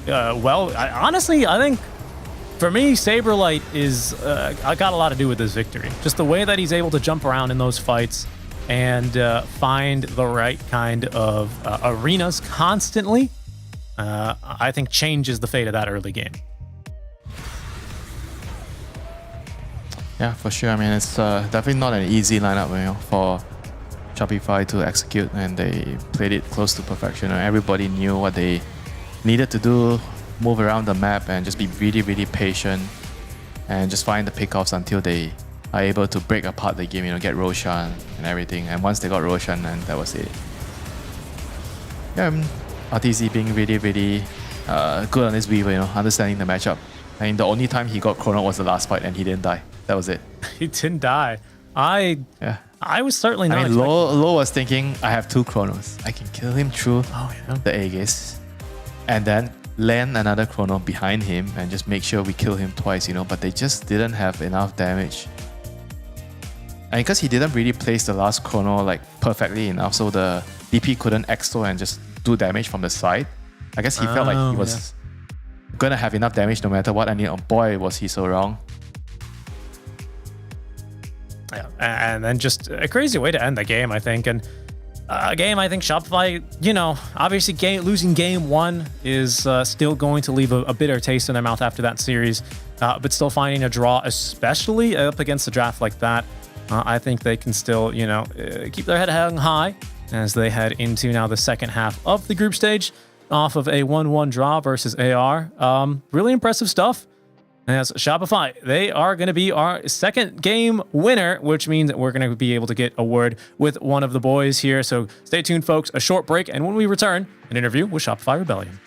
Speaker 5: well. Honestly, I think for me, Saberlight is got a lot to do with this victory. Just the way that he's able to jump around in those fights and find the right kind of arenas constantly, I think changes the fate of that early game.
Speaker 6: Yeah, for sure. I mean, it's definitely not an easy lineup, you know, for Shopify to execute, and they played it close to perfection. Everybody knew what they needed to do, move around the map, and just be really, really patient, and just find the pickoffs until they are able to break apart the game, you know, get Roshan and everything. And once they got Roshan, then that was it. Yeah, RTZ being really, really good on this Weaver, you know, understanding the matchup. I mean, the only time he got Chrono was the last fight, and he didn't die. That was it.
Speaker 5: He didn't die. I was certainly not.
Speaker 6: I mean, Lo was thinking, I have 2 Chronos. I can kill him through the Aegis, and then land another Chrono behind him and just make sure we kill him twice, you know. But they just didn't have enough damage. And because he didn't really place the last Chrono like perfectly enough, so the DP couldn't exo and just do damage from the side. I guess he felt like he was gonna have enough damage no matter what. And oh boy, was he so wrong.
Speaker 5: Yeah, and then just a crazy way to end the game, I think. And a game, I think Shopify, you know, obviously losing game 1 is still going to leave a bitter taste in their mouth after that series. But still finding a draw, especially up against the draft like that, I think they can still, you know, keep their head held high as they head into now the second half of the group stage off of a 1-1 draw versus AR. Really impressive stuff. As Shopify, they are going to be our second game winner, which means that we're going to be able to get a word with one of the boys here. So stay tuned, folks. A short break, and when we return, an interview with Shopify Rebellion.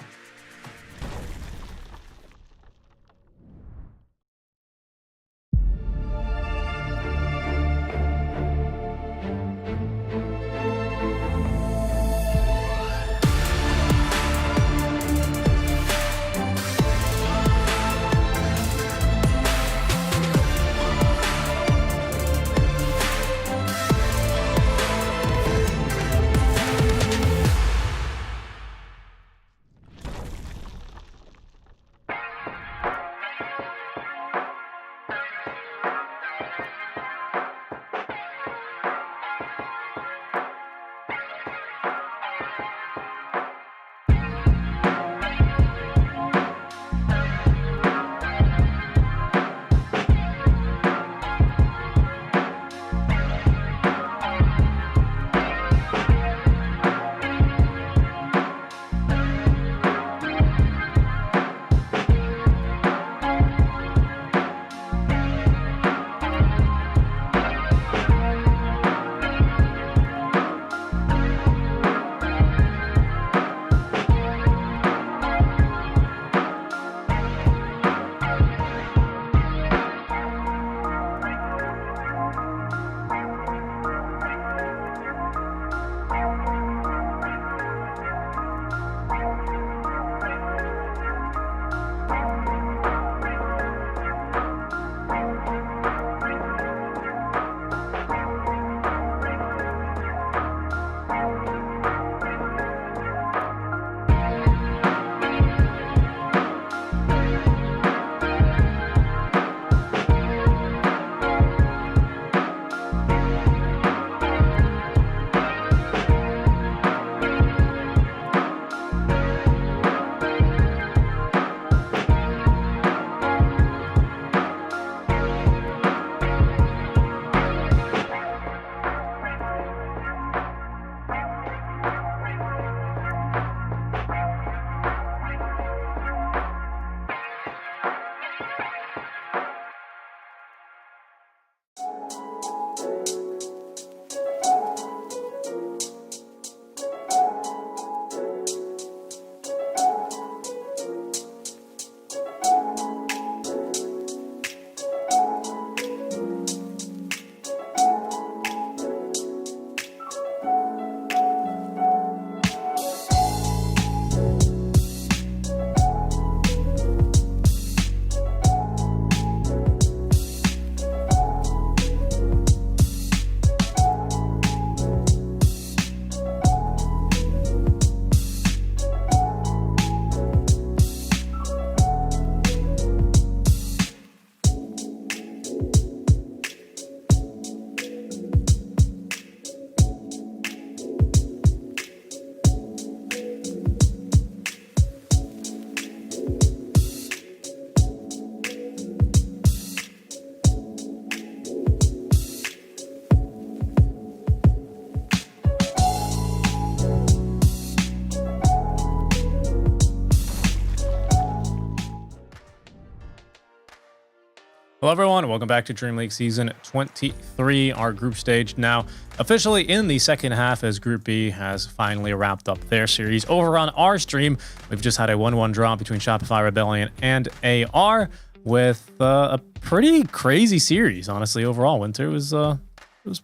Speaker 5: Hello, everyone. Welcome back to DreamLeague Season 23, our group stage now officially in the second half as Group B has finally wrapped up their series. Over on our stream, we've just had a 1-1 draw between Shopify Rebellion and AR with a pretty crazy series, honestly, overall. Winter, it was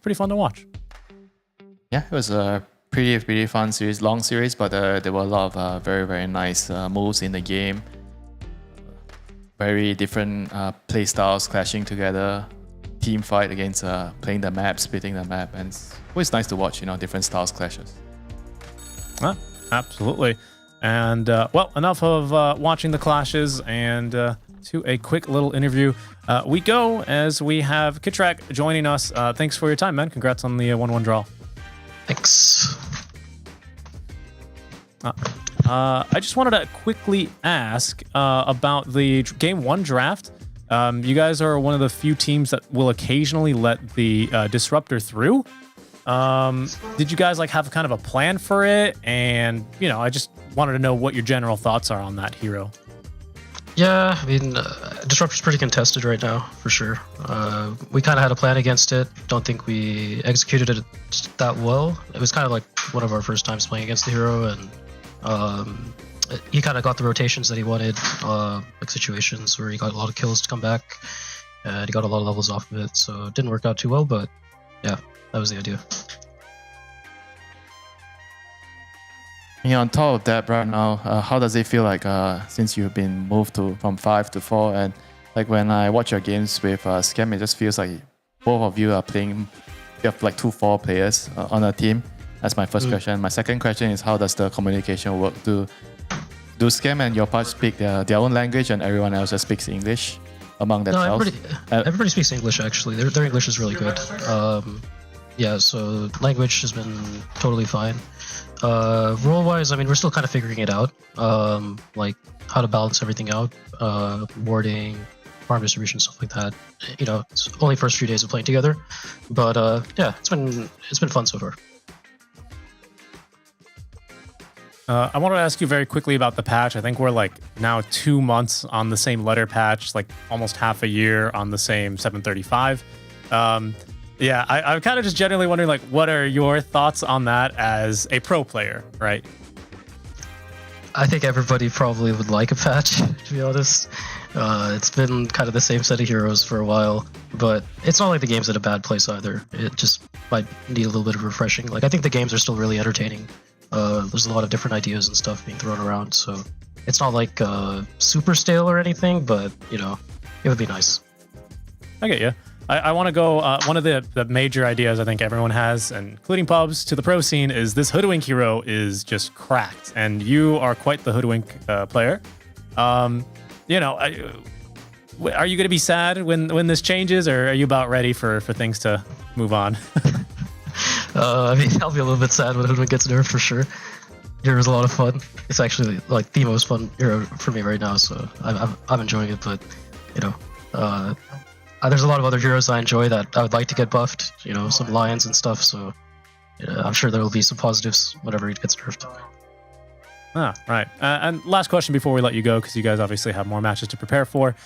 Speaker 5: pretty fun to watch.
Speaker 6: Yeah, it was a pretty fun series, long series, but there were a lot of very nice moves in the game. Very different play styles clashing together, team fight against playing the map, splitting the map, and it's always nice to watch, different styles clashes.
Speaker 5: Absolutely. And well, enough of watching the clashes, and to a quick little interview we go as we have Kitrak joining us. Thanks for your time, man. Congrats on the 1-1 draw.
Speaker 12: Thanks.
Speaker 5: I just wanted to quickly ask about the Game 1 draft. You guys are one of the few teams that will occasionally let the Disruptor through. Did you guys have kind of a plan for it? And, I just wanted to know what your general thoughts are on that hero.
Speaker 13: Yeah, I mean, Disruptor's pretty contested right now, for sure. We kind of had a plan against it. Don't think we executed it that well. It was kind of like one of our first times playing against the hero, and he kind of got the rotations that he wanted, like situations where he got a lot of kills to come back, and he got a lot of levels off of it, so it didn't work out too well, but yeah, that was the idea.
Speaker 6: On top of that, right now, how does it feel like since you've been moved from 5 to 4? And when I watch your games with Scam, it just feels like both of you are playing. You have 2-4 players on a team. That's my first question. My second question is, how does the communication work? Do Scam and your part speak their own language, and everyone else just speaks English among themselves?
Speaker 13: No, everybody speaks English, actually. Their English is really good. Yeah, so language has been totally fine. Role-wise, I mean, we're still kind of figuring it out, how to balance everything out, warding, farm distribution, stuff like that. It's only first few days of playing together, but yeah, it's been fun so far.
Speaker 5: I wanted to ask you very quickly about the patch. I think we're now 2 months on the same letter patch, almost half a year on the same 735. Yeah, I'm kind of just generally wondering, what are your thoughts on that as a pro player, right?
Speaker 13: I think everybody probably would like a patch, to be honest. It's been kind of the same set of heroes for a while, but it's not like the game's at a bad place either. It just might need a little bit of refreshing. I think the games are still really entertaining. There's a lot of different ideas and stuff being thrown around, so it's not super stale or anything, but, it would be nice.
Speaker 5: I get you. I want to go, one of the major ideas I think everyone has, and including pubs, to the pro scene, is this Hoodwink hero is just cracked, and you are quite the Hoodwink player. Are you going to be sad when this changes, or are you about ready for things to move on?
Speaker 13: I mean, I'll be a little bit sad when Hoodwink gets nerfed for sure. Hero's a lot of fun. It's actually the most fun hero for me right now, so I'm enjoying it, but, there's a lot of other heroes I enjoy that I would like to get buffed, some lions and stuff, so I'm sure there will be some positives whenever it gets nerfed.
Speaker 5: Right. And last question before we let you go, because you guys obviously have more matches to prepare for.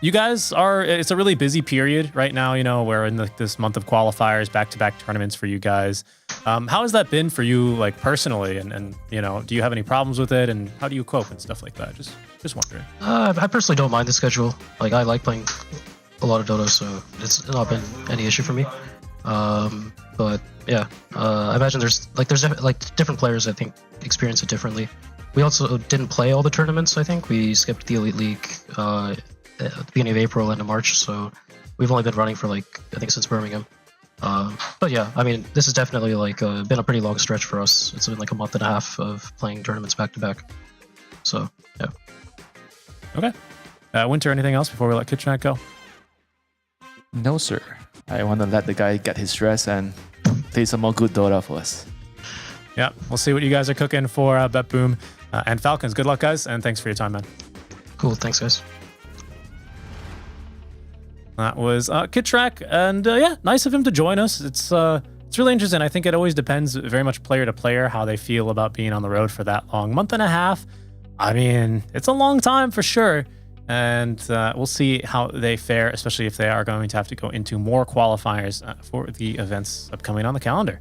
Speaker 5: You guys it's a really busy period right now, we're in this month of qualifiers, back-to-back tournaments for you guys. How has that been for you, personally, and do you have any problems with it, and how do you cope and stuff like that? Just wondering.
Speaker 13: I personally don't mind the schedule. I like playing a lot of Dota, so it's not been any issue for me. But yeah, I imagine there's different players I think experience it differently. We also didn't play all the tournaments. I think we skipped the Elite League at the beginning of April, end of March. So we've only been running for I think since Birmingham. But yeah, I mean, this has definitely been a pretty long stretch for us. It's been a month and a half of playing tournaments back to back. So yeah.
Speaker 5: Okay. Winter, anything else before we let Kitchener go?
Speaker 6: No, sir. I want to let the guy get his rest and play some more good Dota for us.
Speaker 5: Yeah, we'll see what you guys are cooking for Bet Boom and Falcons. Good luck, guys, and thanks for your time, man.
Speaker 13: Cool, thanks, guys.
Speaker 5: That was Kitrak, and yeah, nice of him to join us. It's really interesting. I think it always depends very much player to player how they feel about being on the road for that long. Month and a half. I mean, it's a long time for sure. and we'll see how they fare, especially if they are going to have to go into more qualifiers for the events upcoming on the calendar.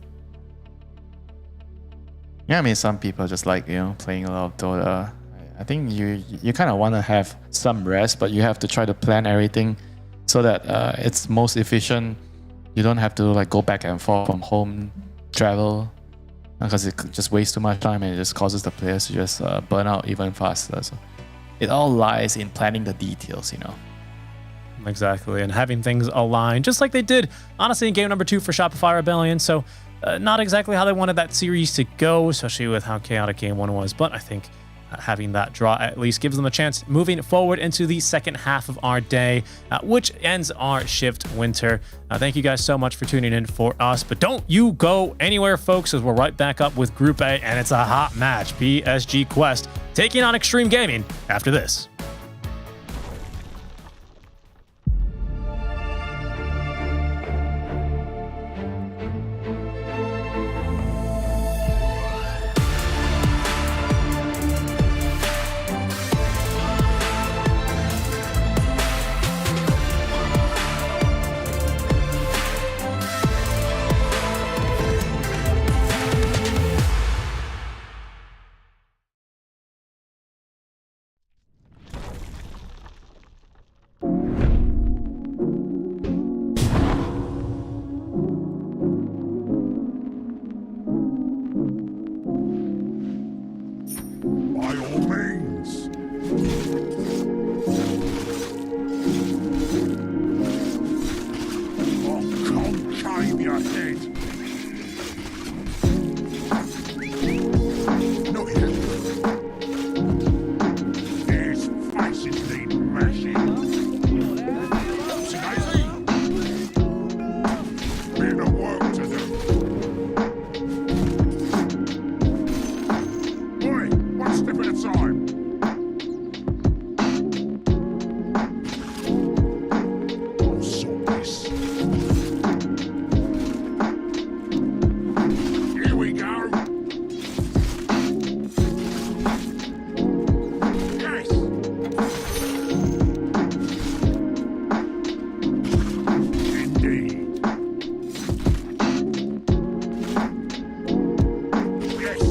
Speaker 6: Yeah, I mean, some people just like, playing a lot of Dota. I think you kind of want to have some rest, but you have to try to plan everything so that it's most efficient. You don't have to like go back and forth from home, travel, because it just wastes too much time and it just causes the players to just burn out even faster. So it all lies in planning the details,
Speaker 5: Exactly, and having things align, just like they did, honestly, in game number 2 for Shopify Rebellion. So not exactly how they wanted that series to go, especially with how chaotic game 1 was, but I think having that draw at least gives them a chance moving forward into the second half of our day, which ends our shift winter. Thank you guys so much for tuning in for us, but don't you go anywhere, folks, as we're right back up with Group A, and it's a hot match. PSG Quest taking on Extreme Gaming after this.
Speaker 11: By all means. I'll concave your head. Not yet. There's faces need mashing. Oopsie-daisy. Bit of work to do. Oi, one step at a time. I'll sort this. Here we go. Yes. Indeed. Yes.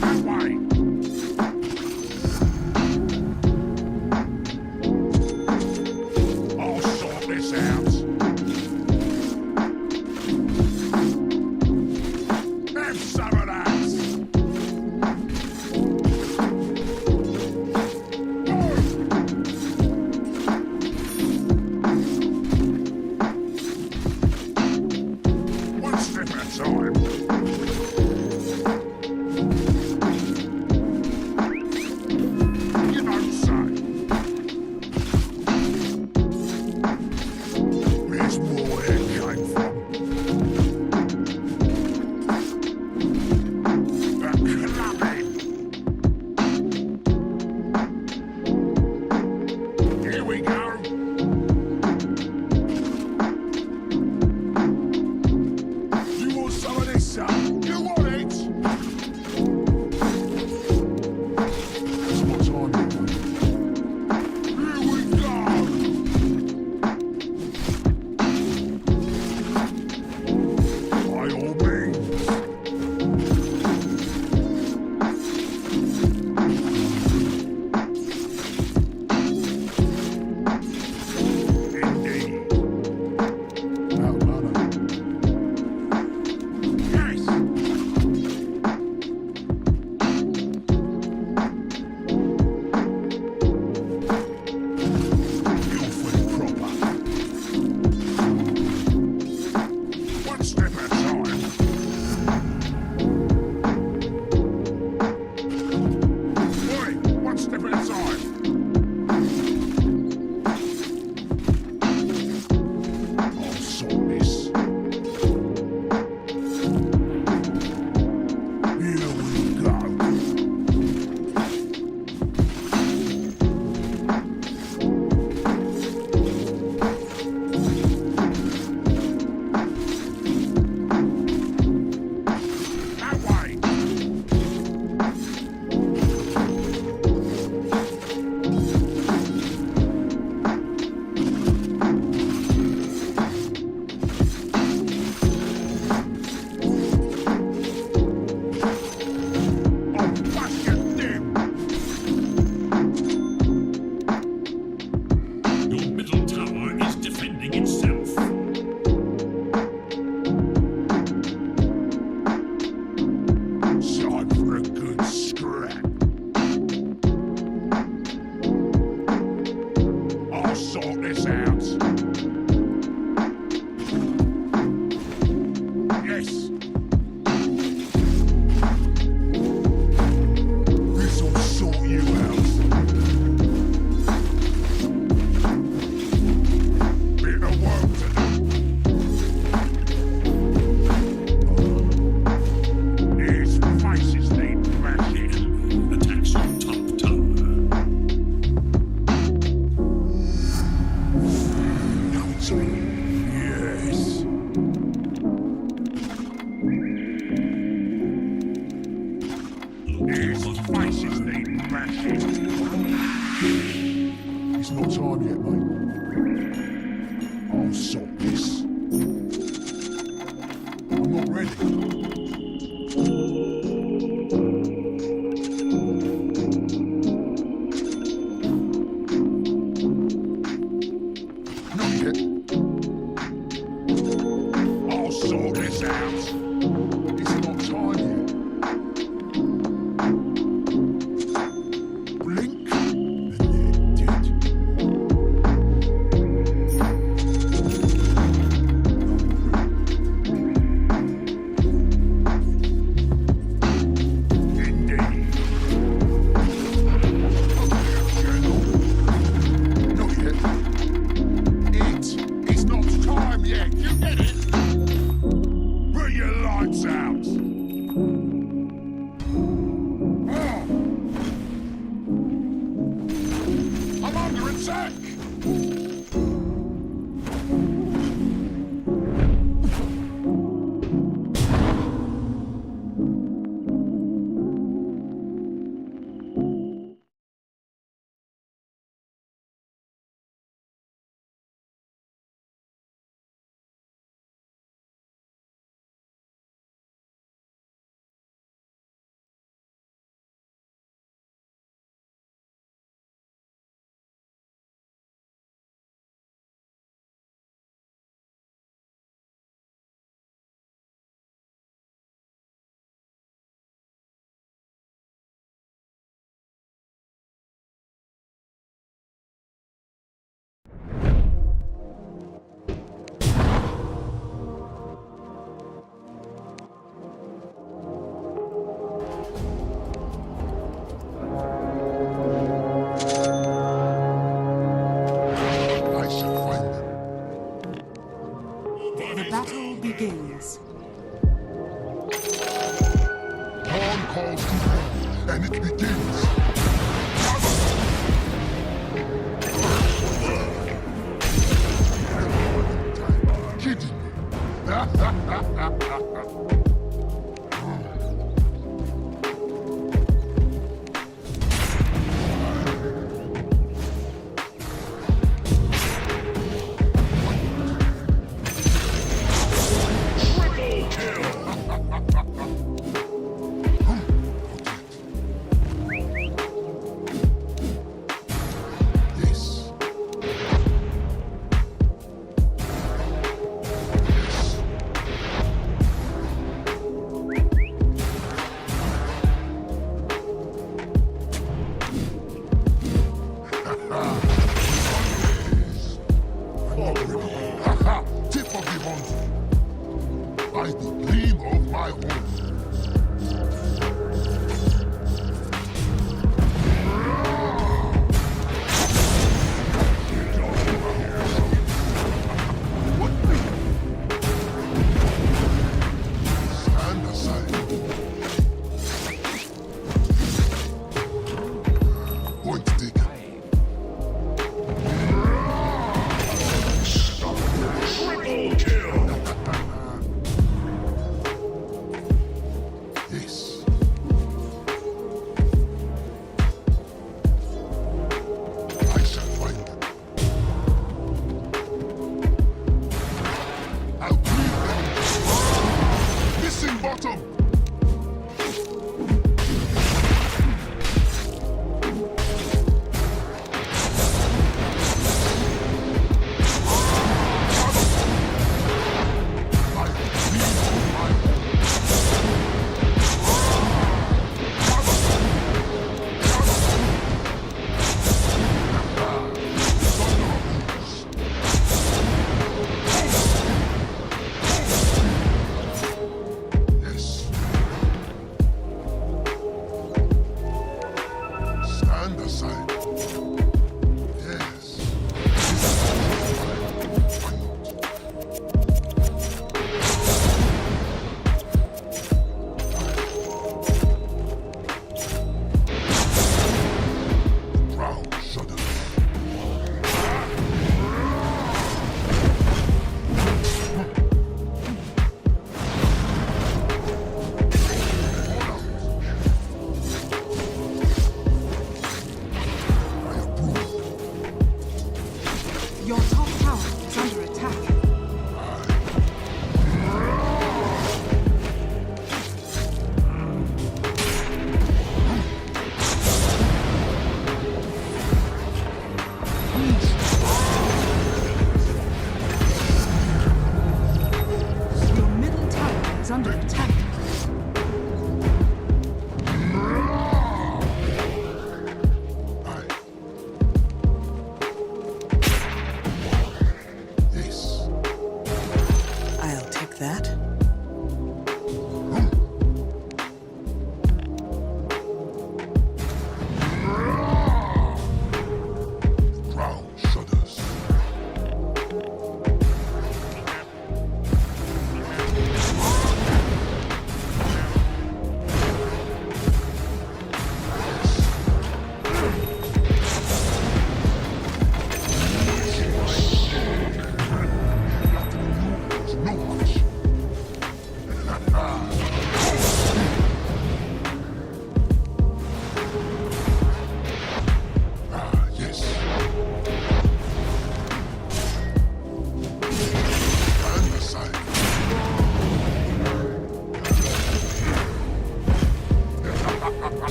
Speaker 11: That way. I'll sort this out. Have some of that. One step at a time. You don't say. Where's more where it came from? A clubbing. Here we go. You want some of this, son? You want it? That's what time it was. Here we go. By all means. Indeed. Oh, brother. Yes. His faces need mashing. It's not time yet, mate. I'll sort this. I'm not ready. Not yet. I'll sort this out. It's not time yet. Blink, and they're dead. Indeed. Journal. Not yet. It's not time yet. You get it? Put your lights out. I'm under attack! I shall find them.
Speaker 9: The battle begins.
Speaker 11: Dawn calls to dawn, and it begins. Kidding me? Yes. Tip of the horn. By the gleam of my horn. Stand aside. Point taken. Triple kill. Yes. I shall find them. I'll clean them. Missing bottom. I clean on my own. Yes.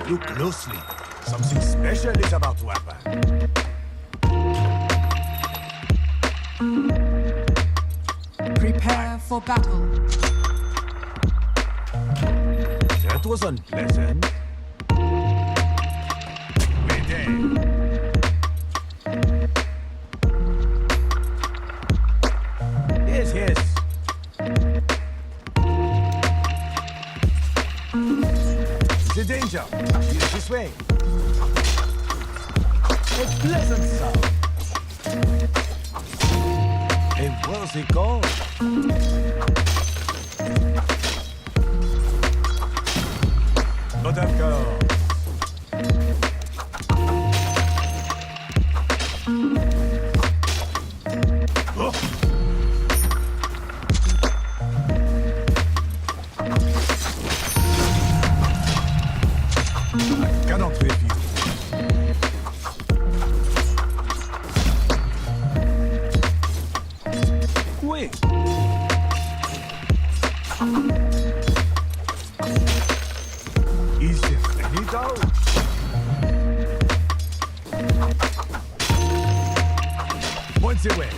Speaker 11: Look closely. Something special is about to happen.
Speaker 9: Prepare for battle.
Speaker 11: That was unpleasant. We're dead. Yes, yes. The danger is this way. A pleasant sound. A worthy goal. But of course. Oh. I cannot refuse. Wait. Is there any doubt? Points away.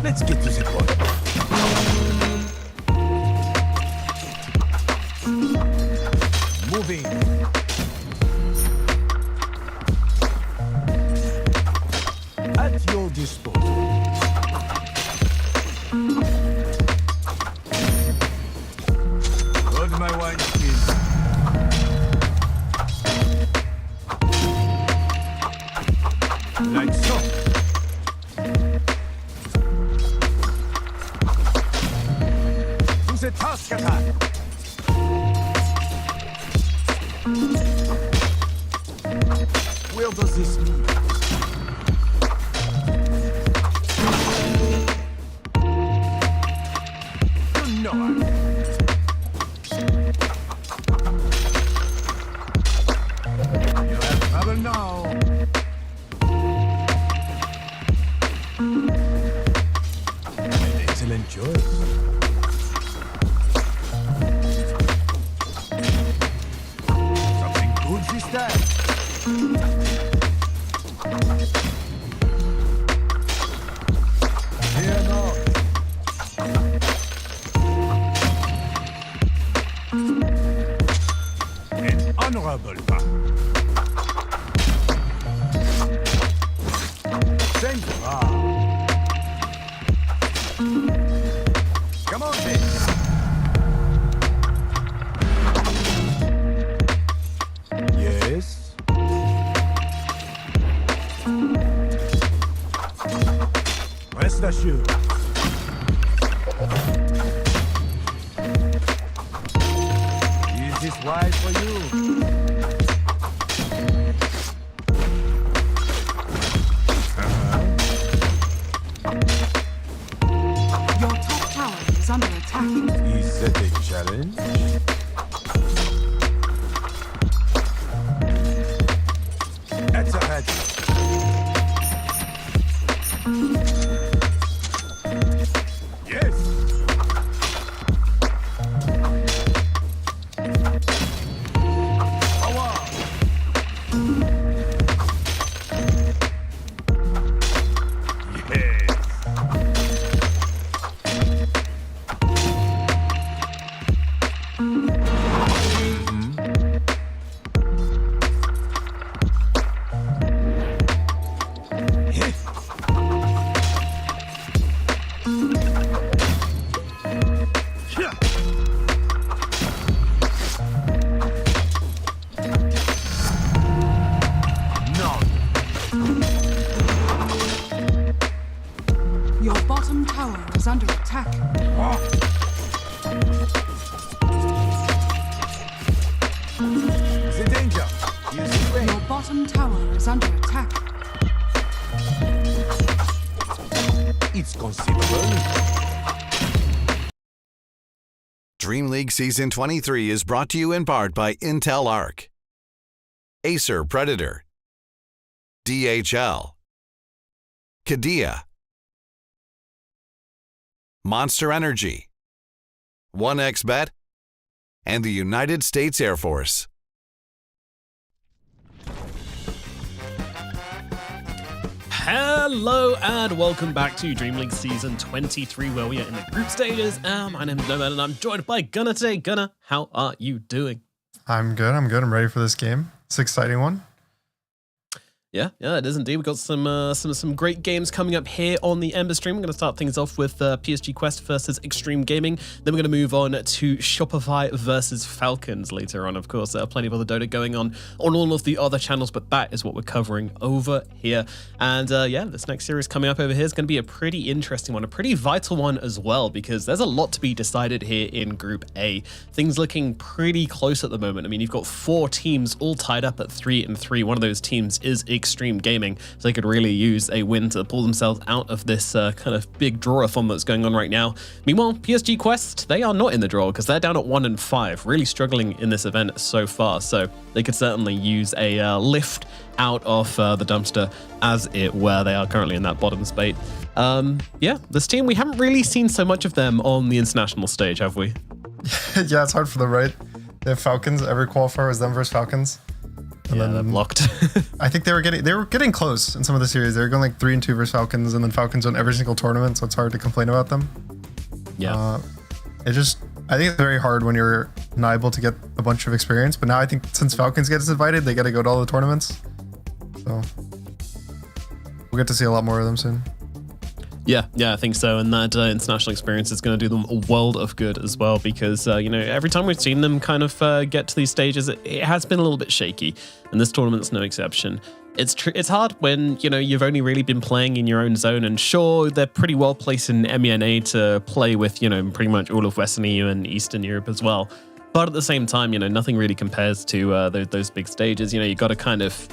Speaker 11: Let's get to the point. Moving. At your disposal. Hold my wine skin. Like so. To the task at hand. Where does this lead? You know I. You have trouble now. An excellent choice. Something good this time. Fear not. An honorable path. Thank you. Come on, then. Yes. Rest assured. Is this wise for you?
Speaker 9: Your top tower is under attack.
Speaker 11: Is that a challenge? That's a head. Yes. Power. Yes.
Speaker 9: Your bottom tower is under attack.
Speaker 11: The danger is this way.
Speaker 9: Your bottom tower is under attack.
Speaker 11: It's conceivable.
Speaker 4: DreamLeague Season 23 is brought to you in part by Intel Arc, Acer Predator, DHL, Kadia, Monster Energy, 1xBet, and the United States Air Force.
Speaker 14: Hello and welcome back to DreamLeague Season 23, where we are in the group stages. My name is Nomad and I'm joined by Gunnar today. Gunnar, how are you doing?
Speaker 15: I'm good. I'm ready for this game. It's an exciting one.
Speaker 14: Yeah, it is indeed. We've got some great games coming up here on the Ember stream. We're going to start things off with PSG Quest versus Extreme Gaming. Then we're going to move on to Shopify versus Falcons later on. Of course, there are plenty of other Dota going on all of the other channels, but that is what we're covering over here. And this next series coming up over here is going to be a pretty interesting one, a pretty vital one as well, because there's a lot to be decided here in Group A. Things looking pretty close at the moment. I mean, you've got 4 teams all tied up at 3-3. One of those teams is Extreme Gaming, so they could really use a win to pull themselves out of this kind of big draw-a-thon that's going on right now. Meanwhile, PSG Quest, they are not in the draw because they're down at 1-5, really struggling in this event so far, so they could certainly use a lift out of the dumpster, as it were. They are currently in that bottom spot. This team, we haven't really seen so much of them on the international stage, have we?
Speaker 15: Yeah, it's hard for them, right? They have Falcons. Every qualifier was them versus Falcons. And
Speaker 14: they're blocked.
Speaker 15: I think they were getting close in some of the series. They were going like 3-2 versus Falcons, and then Falcons won every single tournament, so it's hard to complain about them.
Speaker 14: Yeah.
Speaker 15: I think it's very hard when you're not able to get a bunch of experience. But now I think since Falcons gets invited, they got to go to all the tournaments. So we'll get to see a lot more of them soon.
Speaker 14: Yeah, I think so. And that international experience is going to do them a world of good as well, because, every time we've seen them kind of get to these stages, it has been a little bit shaky. And this tournament's no exception. It's hard when, you've only really been playing in your own zone. And sure, they're pretty well placed in MENA to play with, pretty much all of Western EU and Eastern Europe as well. But at the same time, nothing really compares to those big stages. You got to kind of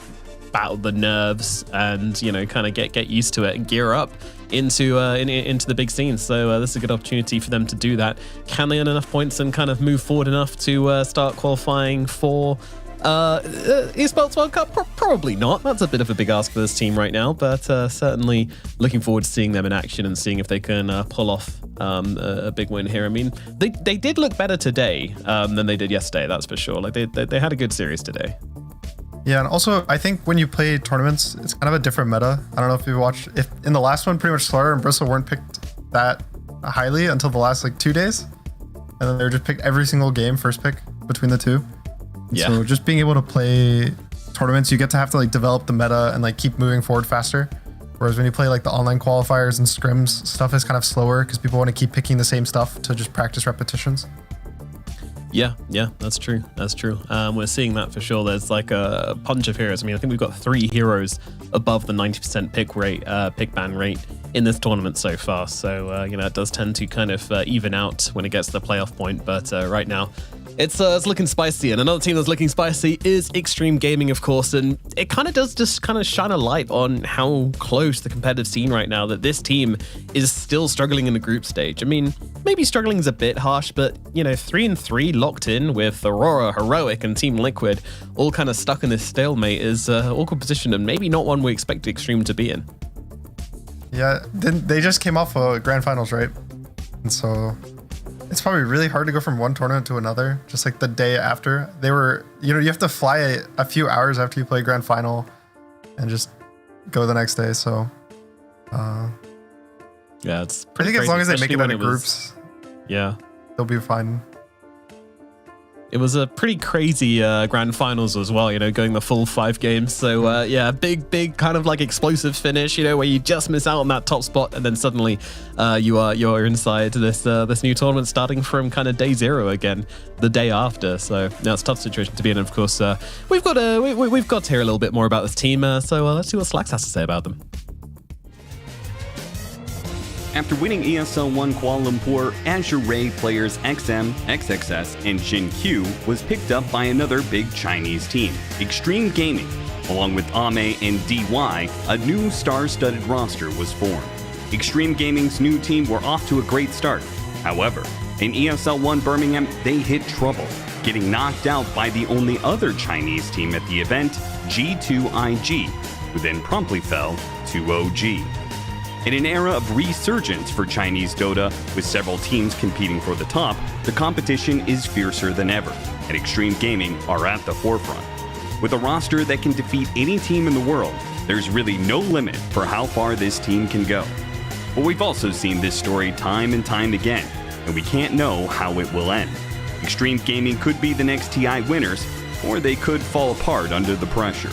Speaker 14: battle the nerves and kind of get used to it and gear up into the big scene. So this is a good opportunity for them to do that. Can they earn enough points and kind of move forward enough to start qualifying for Esports World Cup? Probably not. That's a bit of a big ask for this team right now, but certainly looking forward to seeing them in action and seeing if they can pull off a big win here. I mean, they did look better today than they did yesterday, that's for sure. Like they had a good series today.
Speaker 15: Yeah, and also I think when you play tournaments, it's kind of a different meta. I don't know if you watched. If in the last one, pretty much Slaughter and Bristle weren't picked that highly until the last 2 days, and then they were just picked every single game first pick between the two.
Speaker 14: Yeah.
Speaker 15: So just being able to play tournaments, you get to have to develop the meta and keep moving forward faster. Whereas when you play the online qualifiers and scrims, stuff is kind of slower because people want to keep picking the same stuff to just practice repetitions.
Speaker 14: Yeah, that's true. We're seeing that for sure. There's a bunch of heroes. I mean, I think we've got 3 heroes above the 90% pick ban rate in this tournament so far. So, it does tend to kind of even out when it gets to the playoff point. But right now, it's looking spicy. And another team that's looking spicy is Extreme Gaming, of course. And it kind of does just kind of shine a light on how close the competitive scene right now, that this team is still struggling in the group stage. I mean, maybe struggling is a bit harsh, but 3-3 locked in with Aurora, Heroic, and Team Liquid all kind of stuck in this stalemate is an awkward position, and maybe not one we expect Extreme to be in.
Speaker 15: Yeah, they just came off grand finals, right? And so it's probably really hard to go from one tournament to another, just the day after. They were, you have to fly a few hours after you play grand final and just go the next day. So
Speaker 14: yeah, it's
Speaker 15: I
Speaker 14: pretty
Speaker 15: think as
Speaker 14: crazy,
Speaker 15: long as they make it
Speaker 14: especially
Speaker 15: out of
Speaker 14: when
Speaker 15: groups,
Speaker 14: yeah,
Speaker 15: they'll be fine.
Speaker 14: It was a pretty crazy grand finals as well, going the full 5 games. So big kind of explosive finish, where you just miss out on that top spot, and then suddenly you're inside this new tournament starting from kind of day 0 again, the day after. So yeah, it's a tough situation to be in. And of course, we've got to hear a little bit more about this team. So let's see what Slacks has to say about them.
Speaker 16: After winning ESL 1 Kuala Lumpur, Azure Ray players XM, XXS, and Jin Q was picked up by another big Chinese team, Extreme Gaming. Along with Ame and DY, a new star-studded roster was formed. Extreme Gaming's new team were off to a great start. However, in ESL 1 Birmingham, they hit trouble, getting knocked out by the only other Chinese team at the event, G2IG, who then promptly fell to OG. In an era of resurgence for Chinese Dota, with several teams competing for the top, the competition is fiercer than ever, and Extreme Gaming are at the forefront. With a roster that can defeat any team in the world, there's really no limit for how far this team can go. But we've also seen this story time and time again, and we can't know how it will end. Extreme Gaming could be the next TI winners, or they could fall apart under the pressure.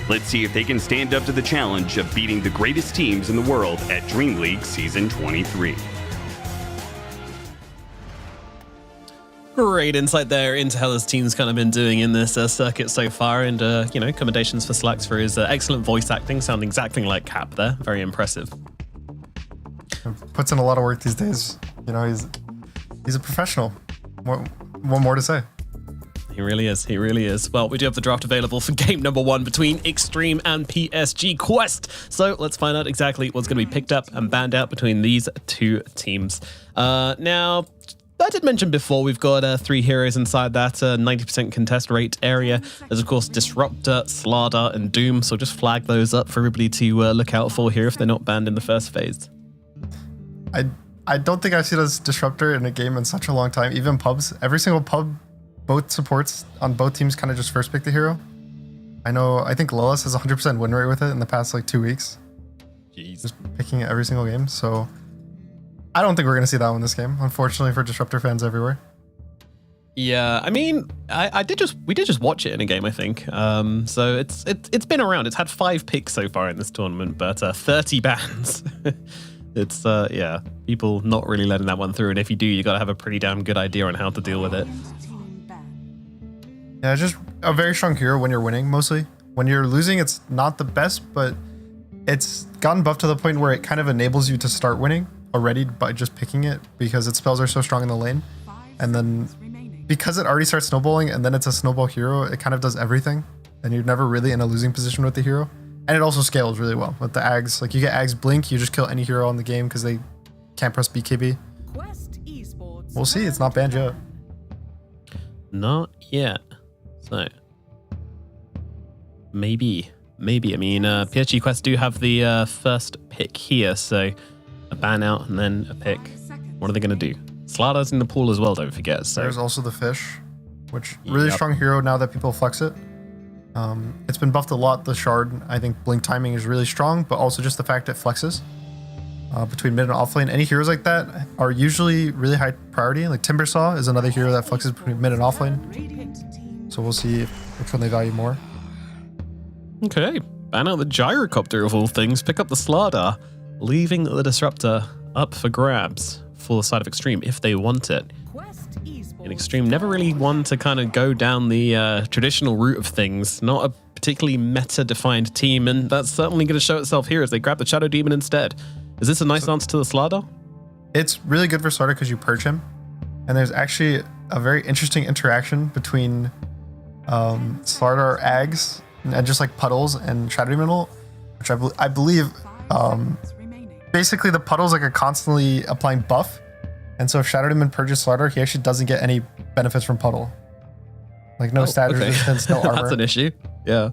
Speaker 16: Let's see if they can stand up to the challenge of beating the greatest teams in the world at DreamLeague Season 23.
Speaker 14: Great insight there into how this team's kind of been doing in this circuit so far, and commendations for Slacks for his excellent voice acting, sounding exactly like Cap there. Very impressive.
Speaker 15: Puts in a lot of work these days. You know, he's a professional. What more to say?
Speaker 14: He really is. He really is. Well, we do have the draft available for game number 1 between Extreme and PSG Quest. So let's find out exactly what's going to be picked up and banned out between these two teams. Now, I did mention before we've got 3 heroes inside that 90% contest rate area. There's, of course, Disruptor, Slardar, and Doom. So just flag those up for everybody to look out for here if they're not banned in the first phase.
Speaker 15: I don't think I've seen a Disruptor in a game in such a long time. Even pubs, every single pub, both supports on both teams kind of just first pick the hero. I think Lilith has 100% win rate with it in the past like 2 weeks.
Speaker 14: Jeez.
Speaker 15: Just picking it every single game. So I don't think we're going to see that one this game, unfortunately, for Disruptor fans everywhere.
Speaker 14: Yeah, I mean, we did just watch it in a game, I think. So it's been around. It's had 5 picks so far in this tournament, but 30 bans. It's people not really letting that one through, and if you do, you got to have a pretty damn good idea on how to deal with it.
Speaker 15: Yeah, it's just a very strong hero when you're winning, mostly. When you're losing, it's not the best, but it's gotten buffed to the point where it kind of enables you to start winning already by just picking it, because its spells are so strong in the lane. And then because it already starts snowballing and then it's a snowball hero, it kind of does everything, and you're never really in a losing position with the hero. And it also scales really well with the Ags. Like, you get Ags Blink, you just kill any hero on the game because they can't press BKB. We'll see, it's not banned yet.
Speaker 14: Not yet. So maybe. I mean, PSG Quest do have the first pick here, so a ban out and then a pick. What are they going to do? Slardar's in the pool as well, don't forget. So
Speaker 15: there's also the Fish, which really strong hero now that people flex it. It's been buffed a lot, the Shard. I think Blink timing is really strong, but also just the fact it flexes between mid and off lane. Any heroes like that are usually really high priority. Like Timbersaw is another hero that flexes between mid and off lane. So we'll see which one they value more.
Speaker 14: Okay, ban out the Gyrocopter of all things, pick up the Slardar, leaving the Disruptor up for grabs for the side of Extreme if they want it. In Extreme, never really one to kind of go down the traditional route of things, not a particularly meta-defined team, and that's certainly going to show itself here as they grab the Shadow Demon instead. Is this a nice answer to the Slardar?
Speaker 15: It's really good for Slardar because you purge him, and there's actually a very interesting interaction between Slardar Ags and just like Puddles and Shadow Demon ult, which I believe basically the Puddles like are constantly applying buff. And so if Shadow Demon purges Slardar, he actually doesn't get any benefits from Puddle. Like no stat resistance, no armor.
Speaker 14: That's an issue. Yeah.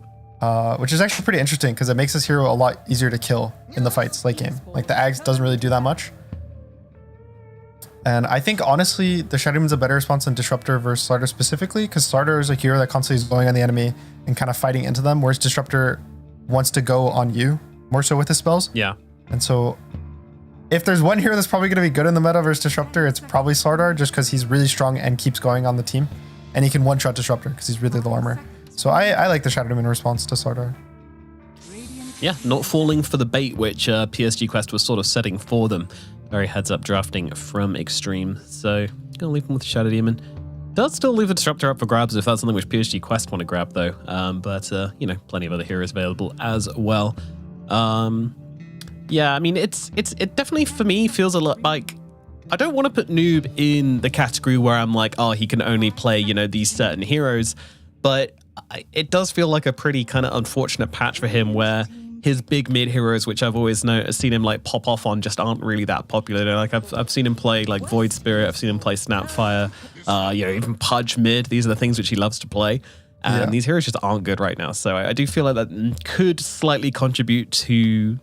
Speaker 15: Which is actually pretty interesting because it makes this hero a lot easier to kill in the fights late game. Like the Ags doesn't really do that much. And I think honestly, the Shadow Demon's a better response than Disruptor versus Slardar specifically, because Slardar is a hero that constantly is going on the enemy and kind of fighting into them, whereas Disruptor wants to go on you more so with his spells.
Speaker 14: Yeah.
Speaker 15: And so if there's one hero that's probably going to be good in the meta versus Disruptor, it's probably Slardar, just because he's really strong and keeps going on the team. And he can one-shot Disruptor because he's really low armor. So I like the Shadow Demon response to Slardar.
Speaker 14: Yeah, not falling for the bait which PSG Quest was sort of setting for them. Very heads-up drafting from Extreme. So, gonna leave him with Shadow Demon. Does still leave the Disruptor up for grabs if that's something which PSG Quest want to grab though. But plenty of other heroes available as well. Yeah, I mean, it definitely for me feels a lot like, I don't want to put Noob in the category where I'm like, oh, he can only play, these certain heroes, but it does feel like a pretty kind of unfortunate patch for him where his big mid heroes, which I've always seen him like pop off on, just aren't really that popular. Like I've seen him play like Void Spirit, I've seen him play Snapfire, even Pudge mid. These are the things which he loves to play. And these heroes just aren't good right now. So I do feel like that could slightly contribute to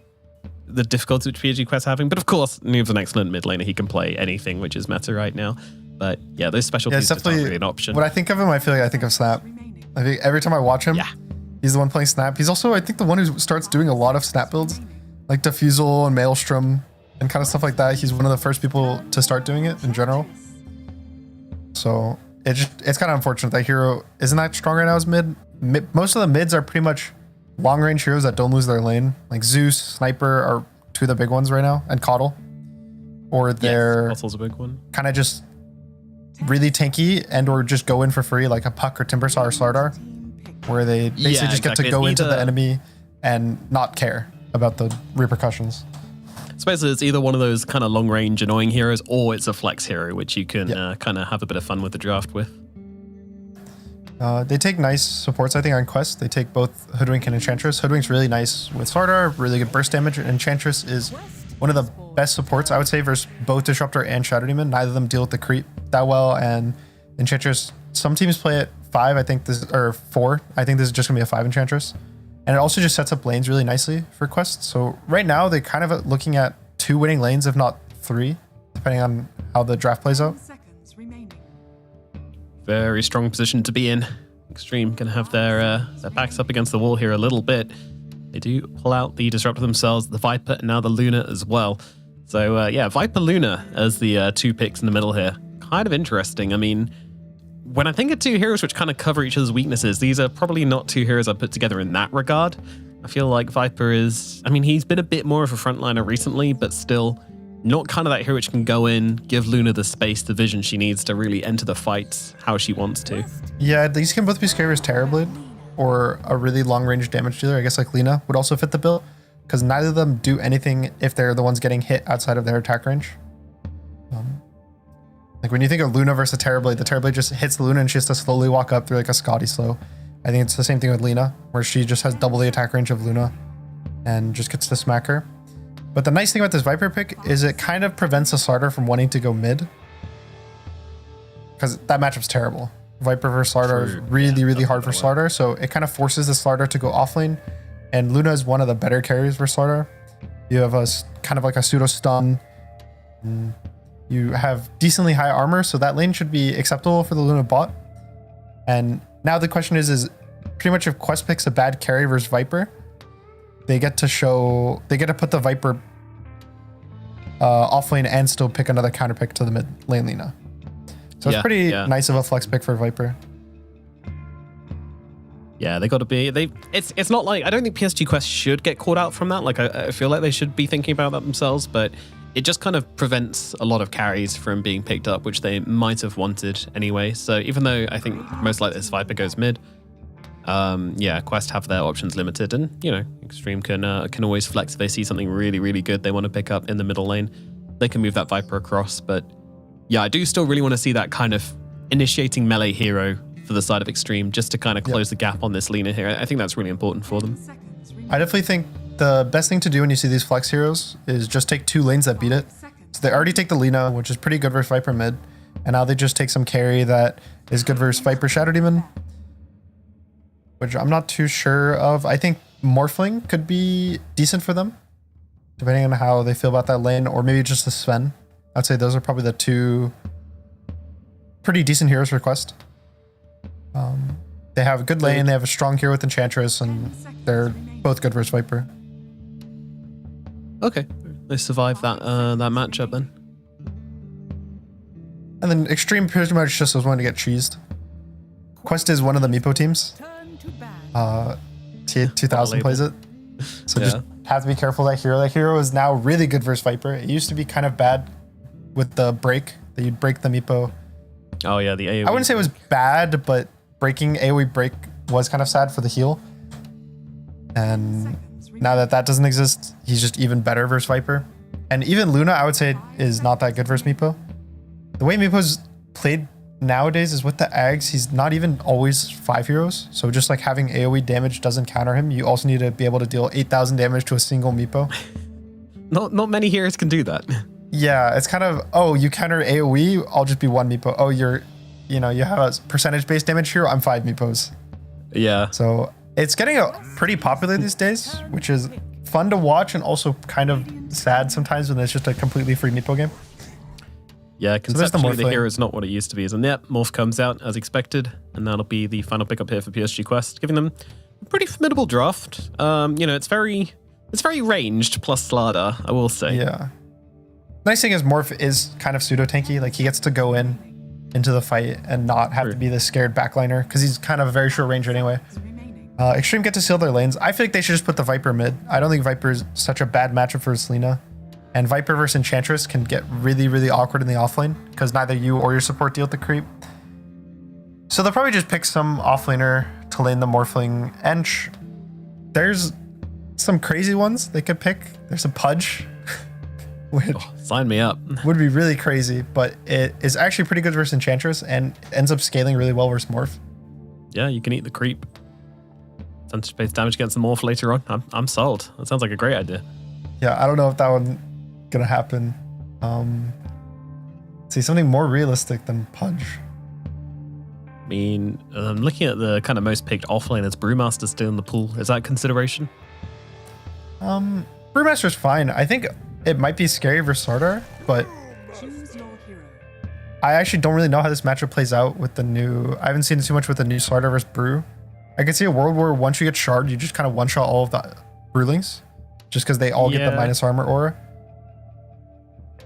Speaker 14: the difficulty which PSG Quest's having. But of course, Noob's an excellent mid laner. He can play anything, which is meta right now. But yeah, those special pieces aren't really an option.
Speaker 15: When I think of him, I feel like I think of Snap. I think every time I watch him, he's the one playing Snap. He's also, I think, the one who starts doing a lot of Snap builds, like Diffusal and Maelstrom and kind of stuff like that. He's one of the first people to start doing it in general. So it's kind of unfortunate that hero isn't that strong right now as mid. Most of the mids are pretty much long range heroes that don't lose their lane. Like Zeus, Sniper are two of the big ones right now, and Coddle. Or they're
Speaker 14: Coddle's a big one.
Speaker 15: Kind of just really tanky and or just go in for free like a Puck or Timbersaw or Slardar, where they basically just get to go into the enemy and not care about the repercussions.
Speaker 14: I suppose it's either one of those kind of long range annoying heroes, or it's a flex hero which you can kind of have a bit of fun with the draft with.
Speaker 15: They take nice supports, I think, on Quest. They take both Hoodwink and Enchantress. Hoodwink's really nice with Slardar, really good burst damage. Enchantress is one of the best supports, I would say, versus both Disruptor and Shadow Demon. Neither of them deal with the creep that well, and Enchantress, some teams play it 5, I think this, or 4. I think this is just gonna be a 5 Enchantress. And it also just sets up lanes really nicely for Quest. So right now they're kind of looking at 2 winning lanes, if not 3, depending on how the draft plays out.
Speaker 14: Very strong position to be in. Extreme can have their backs up against the wall here a little bit. They do pull out the Disruptor themselves, the Viper, and now the Luna as well. So yeah, Viper Luna as the 2 picks in the middle here. Kind of interesting. I mean, when I think of 2 heroes which kind of cover each other's weaknesses, these are probably not 2 heroes I put together in that regard. I feel like Viper is, I mean, he's been a bit more of a frontliner recently, but still not kind of that hero which can go in, give Luna the space, the vision she needs to really enter the fight how she wants to.
Speaker 15: Yeah, these can both be scary as Terrorblade or a really long range damage dealer. I guess like Lina would also fit the bill, because neither of them do anything if they're the ones getting hit outside of their attack range. Like when you think of Luna versus the Terrorblade just hits the Luna and she has to slowly walk up through like a Scotty slow. I think it's the same thing with Lina, where she just has double the attack range of Luna and just gets to smack her. But the nice thing about this Viper pick is it kind of prevents a Slardar from wanting to go mid, because that matchup's terrible. Viper versus Slardar is really hard for Slardar, so it kind of forces the Slardar to go offlane, and Luna is one of the better carries for Slardar. You have a kind of like a pseudo stun. You have decently high armor, so that lane should be acceptable for the Luna bot. And now the question is pretty much if Quest picks a bad carry versus Viper, they get to put the Viper off lane and still pick another counter pick to the mid lane Lina. So it's pretty nice of a flex pick for Viper.
Speaker 14: Yeah, they got to be. It's not like, I don't think PSG Quest should get caught out from that. Like I feel like they should be thinking about that themselves, but it just kind of prevents a lot of carries from being picked up, which they might have wanted anyway. So even though I think most likely this Viper goes mid, yeah, Quest have their options limited, and you know, Extreme can always flex if they see something really good they want to pick up in the middle lane. They can move that Viper across, but yeah, I do still really want to see that kind of initiating melee hero for the side of Extreme, just to kind of close the gap on this Lina here. I think that's really important for them.
Speaker 15: I definitely think the best thing to do when you see these flex heroes is just take 2 lanes that beat it. So they already take the Lina, which is pretty good versus Viper mid, and now they just take some carry that is good versus Viper Shadow Demon, which I'm not too sure of. I think Morphling could be decent for them, depending on how they feel about that lane, or maybe just the Sven. I'd say those are probably the 2 pretty decent heroes for Quest. They have a good lane, they have a strong hero with Enchantress, and they're both good versus Viper.
Speaker 14: Okay, they survived that that matchup then.
Speaker 15: And then Extreme pretty much just was one to get cheesed. Quest is one of the Meepo teams. T2000 plays it. So just have to be careful of that hero. That hero is now really good versus Viper. It used to be kind of bad with the break, that you'd break the Meepo.
Speaker 14: Oh yeah, the AoE.
Speaker 15: I wouldn't say it was bad, but breaking AoE break was kind of sad for the heal. And now that that doesn't exist, he's just even better versus Viper. And even Luna, I would say, is not that good versus Meepo. The way Meepo's played nowadays is with the Ags, he's not even always 5 heroes. So just like having AoE damage doesn't counter him. You also need to be able to deal 8,000 damage to a single Meepo.
Speaker 14: Not many heroes can do that.
Speaker 15: Yeah, it's kind of, oh, you counter AoE, I'll just be 1 Meepo. Oh, you have a percentage-based damage hero, I'm 5 Meepos.
Speaker 14: Yeah.
Speaker 15: So it's getting pretty popular these days, which is fun to watch and also kind of sad sometimes when it's just a completely free meatball game.
Speaker 14: Yeah, conceptually the
Speaker 15: morphling.
Speaker 14: hero is not what it used to be. And yep, Morph comes out as expected, and that'll be the final pickup here for PSG Quest, giving them a pretty formidable draft. It's very ranged plus Slardar, I will say.
Speaker 15: Yeah. Nice thing is Morph is kind of pseudo tanky. Like he gets to go into the fight and not have to be the scared backliner because he's kind of very short range anyway. Extreme get to seal their lanes. I feel like they should just put the Viper mid. I don't think Viper is such a bad matchup for Selena. And Viper versus Enchantress can get really, really awkward in the offlane because neither you or your support deal with the creep. So they'll probably just pick some offlaner to lane the Morphling Ench. There's some crazy ones they could pick. There's a Pudge, which
Speaker 14: sign me up.
Speaker 15: Would be really crazy, but it is actually pretty good versus Enchantress and ends up scaling really well versus Morph.
Speaker 14: Yeah, you can eat the creep. Percentage-based damage against the Morph later on. I'm sold. That sounds like a great idea.
Speaker 15: Yeah, I don't know if that one gonna happen. See, something more realistic than Pudge.
Speaker 14: I mean, looking at the kind of most picked offlaners, Brewmaster still in the pool. Is that consideration?
Speaker 15: Brewmaster's fine. I think it might be scary versus Sardar, but I actually don't really know how this matchup plays out with the new... I haven't seen too much with the new Sardar versus Brew. I can see a world where once you get Shard, you just kind of one-shot all of the Brewlings, just because they all get the minus armor aura.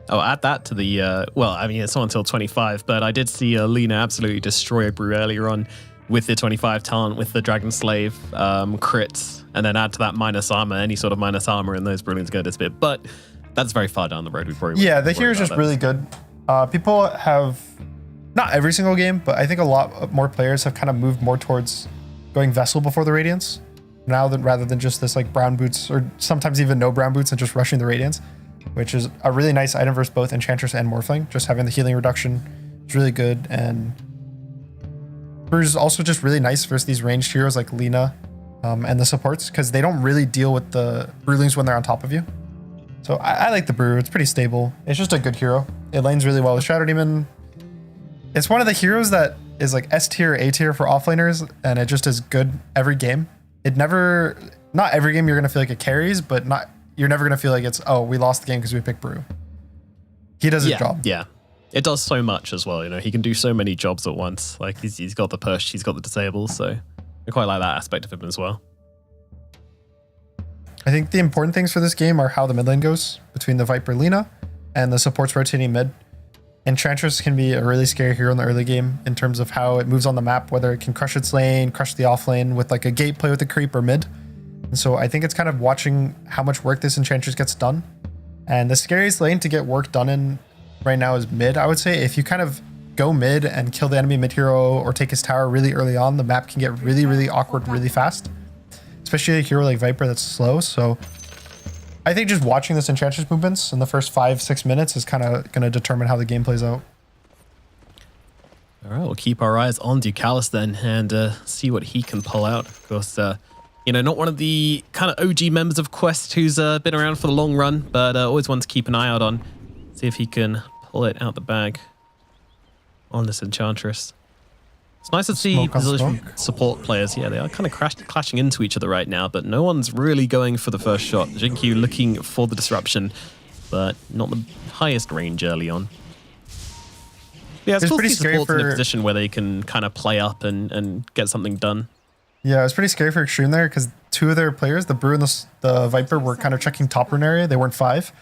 Speaker 14: Oh, add that to the... it's not until 25, but I did see Lena absolutely destroy a Brew earlier on with the 25 talent, with the Dragon Slave crits, and then add to that minus armor, any sort of minus armor, and those Brewlings go disappear. But that's very far down the road. We probably
Speaker 15: the hero is just really good. People have, not every single game, but I think a lot more players have kind of moved more towards going Vessel before the Radiance now rather than just this like brown boots or sometimes even no brown boots and just rushing the Radiance, which is a really nice item versus both Enchantress and Morphling. Just having the healing reduction is really good, and Brew's is also just really nice versus these ranged heroes like Lena and the supports because they don't really deal with the Brewlings when they're on top of you. So I like the Brew. It's pretty stable. It's just a good hero. It lanes really well with Shadow Demon. It's one of the heroes that is like S tier, A tier for offlaners, and it just is good every game. Not every game you're gonna feel like it carries, but you're never gonna feel like it's, oh, we lost the game because we picked Brew. He does his job.
Speaker 14: Yeah, it does so much as well. You know, he can do so many jobs at once. Like he's got the push, he's got the disable, so I quite like that aspect of him as well.
Speaker 15: I think the important things for this game are how the mid lane goes between the Viper Lena and the supports rotating mid. Enchantress can be a really scary hero in the early game in terms of how it moves on the map, whether it can crush its lane, crush the off lane with like a gate play with the creep or mid. And so I think it's kind of watching how much work this Enchantress gets done. And the scariest lane to get work done in right now is mid, I would say. If you kind of go mid and kill the enemy mid hero or take his tower really early on, the map can get really, really awkward really fast. Especially a hero like Viper that's slow. So I think just watching this Enchantress movements in the first 5-6 minutes is kind of going to determine how the game plays out.
Speaker 14: All right, we'll keep our eyes on Ducalis then and see what he can pull out. Of course, not one of the kind of OG members of Quest who's been around for the long run, but always one to keep an eye out on. See if he can pull it out the bag on this Enchantress. It's nice to see position support players. Yeah, they are kind of clashing into each other right now, but no one's really going for the first shot. Jinkyu looking for the disruption, but not the highest range early on. Yeah, it's cool to see support in a position where they can kind of play up and get something done.
Speaker 15: Yeah, it's pretty scary for Extreme there because two of their players, the Brew and the Viper, were kind of checking top rune area. They weren't 5,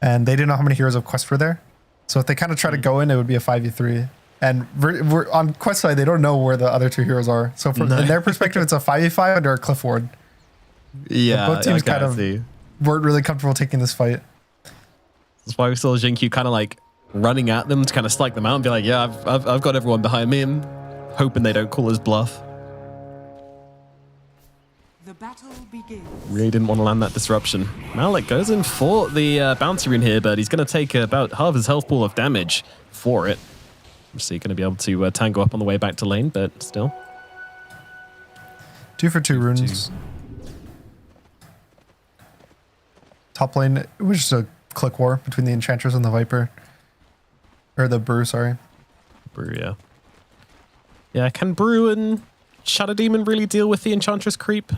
Speaker 15: and they didn't know how many heroes of Quest were there. So if they kind of try to go in, it would be a 5v3. And we're on Quest side, they don't know where the other two heroes are. So from in their perspective, it's a 5v5 under a cliff ward.
Speaker 14: Yeah,
Speaker 15: both teams kind of weren't really comfortable taking this fight.
Speaker 14: That's why we saw Jinkyu kind of like running at them to kind of psych them out and be like, yeah, I've got everyone behind me, and hoping they don't call his bluff.
Speaker 9: The battle begins.
Speaker 14: Really didn't want to land that disruption. Malik goes in for the bounty rune here, but he's going to take about half his health pool of damage for it. Obviously going to be able to tango up on the way back to lane, but still.
Speaker 15: 2 for 2 runes. Top lane, it was just a click war between the Enchantress and the Viper. Or the Brew, sorry.
Speaker 14: Brew, yeah. Yeah, can Brew and Shadow Demon really deal with the Enchantress creep?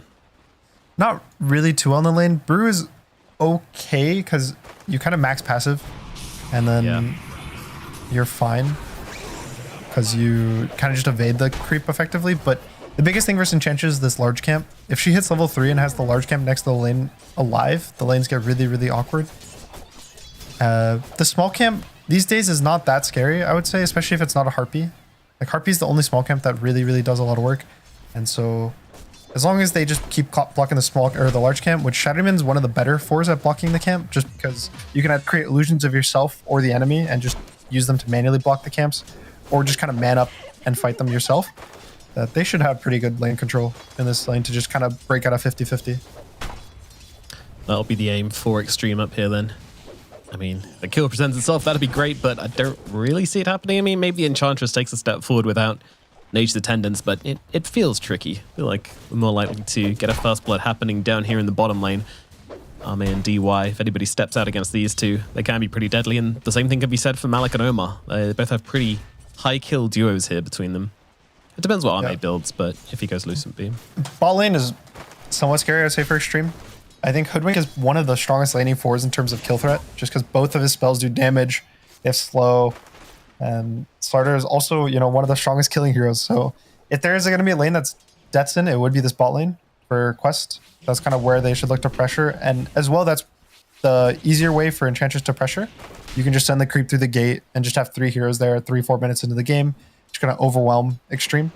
Speaker 15: not really too well in the lane. Brew is okay because you kind of max passive and then you're fine because you kind of just evade the creep effectively. But the biggest thing versus Enchantress is this large camp. If she hits level 3 and has the large camp next to the lane alive, the lanes get really, really awkward. The small camp these days is not that scary, I would say, especially if it's not a Harpy. Like, Harpy is the only small camp that really, really does a lot of work. And so as long as they just keep blocking the small or the large camp, which Shadowman's one of the better fours at blocking the camp, just because you can create illusions of yourself or the enemy and just use them to manually block the camps, or just kind of man up and fight them yourself. That they should have pretty good lane control in this lane to just kind of break out a 50-50.
Speaker 14: That'll be the aim for Extreme up here then. I mean, if the kill presents itself, that'd be great, but I don't really see it happening. I mean, maybe Enchantress takes a step forward without Nature's Attendants, but it feels tricky. I feel like we're more likely to get a first blood happening down here in the bottom lane. Arme and DY, if anybody steps out against these two, they can be pretty deadly, and the same thing can be said for Malik and Omar. They both have pretty high kill duos here between them. It depends what Arme builds, but if he goes Lucent Beam.
Speaker 15: Bot lane is somewhat scary, I'd say, for Extreme. I think Hoodwink is one of the strongest laning fours in terms of kill threat, just because both of his spells do damage. They have slow. And Slardar is also, you know, one of the strongest killing heroes. So if there is going to be a lane that's debts in, it would be this bot lane for Quest. That's kind of where they should look to pressure. And as well, that's the easier way for Enchantress to pressure. You can just send the creep through the gate and just have 3 heroes there 3-4 minutes into the game. Just going to overwhelm Extreme.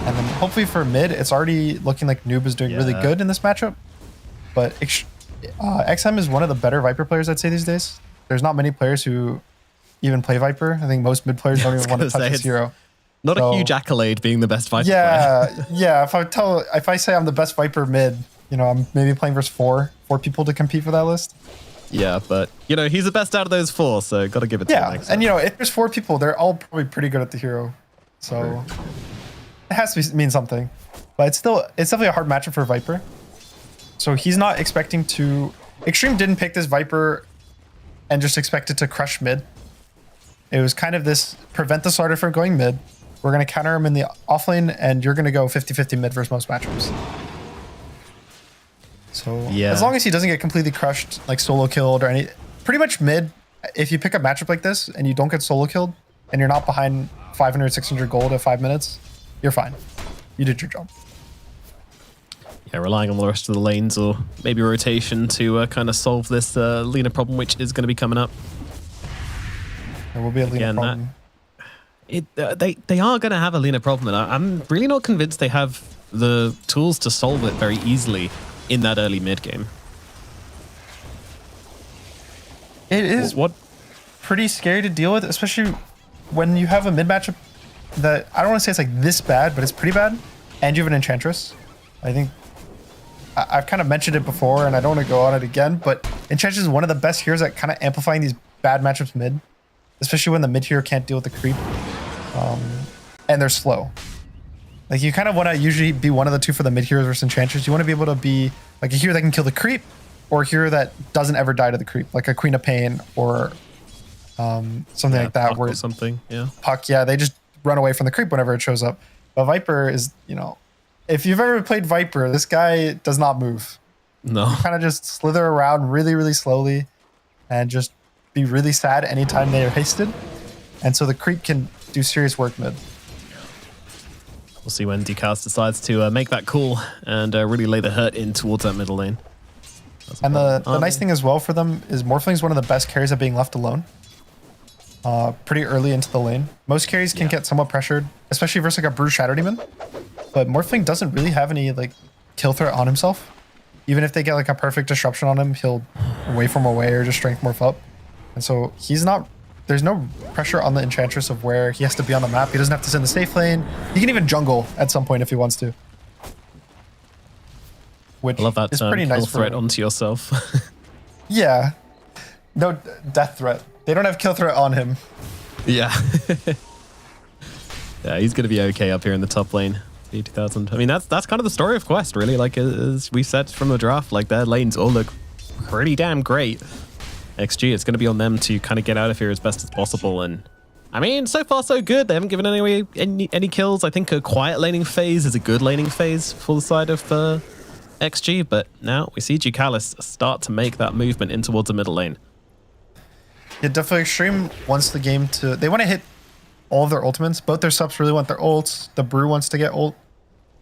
Speaker 15: And then hopefully for mid, it's already looking like Noob is doing really good in this matchup. But XM is one of the better Viper players, I'd say, these days. There's not many players who even play Viper. I think most mid players don't even want to touch this hero.
Speaker 14: Not a huge accolade being the best Viper player.
Speaker 15: Yeah. If I say I'm the best Viper mid, you know, I'm maybe playing versus four people to compete for that list.
Speaker 14: Yeah, but you know, he's the best out of those 4, so gotta give it to him.
Speaker 15: Yeah, and you know, if there's 4 people, they're all probably pretty good at the hero. So it has to mean something. But it's definitely a hard matchup for Viper. So he's not expecting to... Extreme didn't pick this Viper and just expect it to crush mid. It was kind of this, prevent the Slardar from going mid. We're going to counter him in the offlane, and you're going to go 50-50 mid versus most matchups. So as long as he doesn't get completely crushed, like solo killed or any... Pretty much mid, if you pick a matchup like this and you don't get solo killed, and you're not behind 500, 600 gold at 5 minutes, you're fine. You did your job.
Speaker 14: Yeah, relying on the rest of the lanes or maybe rotation to kind of solve this Lina problem, which is going to be coming up.
Speaker 15: There will be a Lina problem.
Speaker 14: They are going to have a Lina problem, and I'm really not convinced they have the tools to solve it very easily in that early mid game.
Speaker 15: It is pretty scary to deal with, especially when you have a mid matchup that I don't want to say it's like this bad, but it's pretty bad, and you have an Enchantress. I think I've kind of mentioned it before, and I don't want to go on it again, but Enchantress is one of the best heroes at kind of amplifying these bad matchups mid, especially when the mid hero can't deal with the creep, and they're slow. Like, you kind of want to usually be one of the two for the mid heroes versus Enchantress. You want to be able to be like a hero that can kill the creep, or a hero that doesn't ever die to the creep, like a Queen of Pain or something like that.
Speaker 14: Puck
Speaker 15: where
Speaker 14: or something,
Speaker 15: Puck, they just run away from the creep whenever it shows up. But Viper is, you know, if you've ever played Viper, this guy does not move.
Speaker 14: No.
Speaker 15: You kind of just slither around really, really slowly and just be really sad anytime they are hasted. And so the creep can do serious work mid.
Speaker 14: We'll see when Decast decides to make that call and really lay the hurt in towards that middle lane.
Speaker 15: And the nice thing as well for them is Morphling is one of the best carries at being left alone. Pretty early into the lane. Most carries can get somewhat pressured, especially versus like a Brew Shadow Demon. But Morphling doesn't really have any like kill threat on himself. Even if they get like a perfect disruption on him, he'll waveform away or just strength morph up. And so he's not... There's no pressure on the Enchantress of where he has to be on the map. He doesn't have to sit in the safe lane. He can even jungle at some point if he wants to. Which
Speaker 14: I love that
Speaker 15: is pretty nice
Speaker 14: kill threat onto yourself.
Speaker 15: Yeah. No death threat. They don't have kill threat on him.
Speaker 14: Yeah. Yeah, he's going to be okay up here in the top lane. 2000. I mean, that's kind of the story of Quest, really. Like, as we said from the draft, like, their lanes all look pretty damn great. XG, it's going to be on them to kind of get out of here as best as possible. And I mean, so far so good. They haven't given any kills. I think a quiet laning phase is a good laning phase for the side of XG, but now we see Ducalis start to make that movement in towards the middle lane.
Speaker 15: Yeah, definitely Extreme wants the game to... They want to hit all of their ultimates. Both their subs really want their ults. The Brew wants to get ult.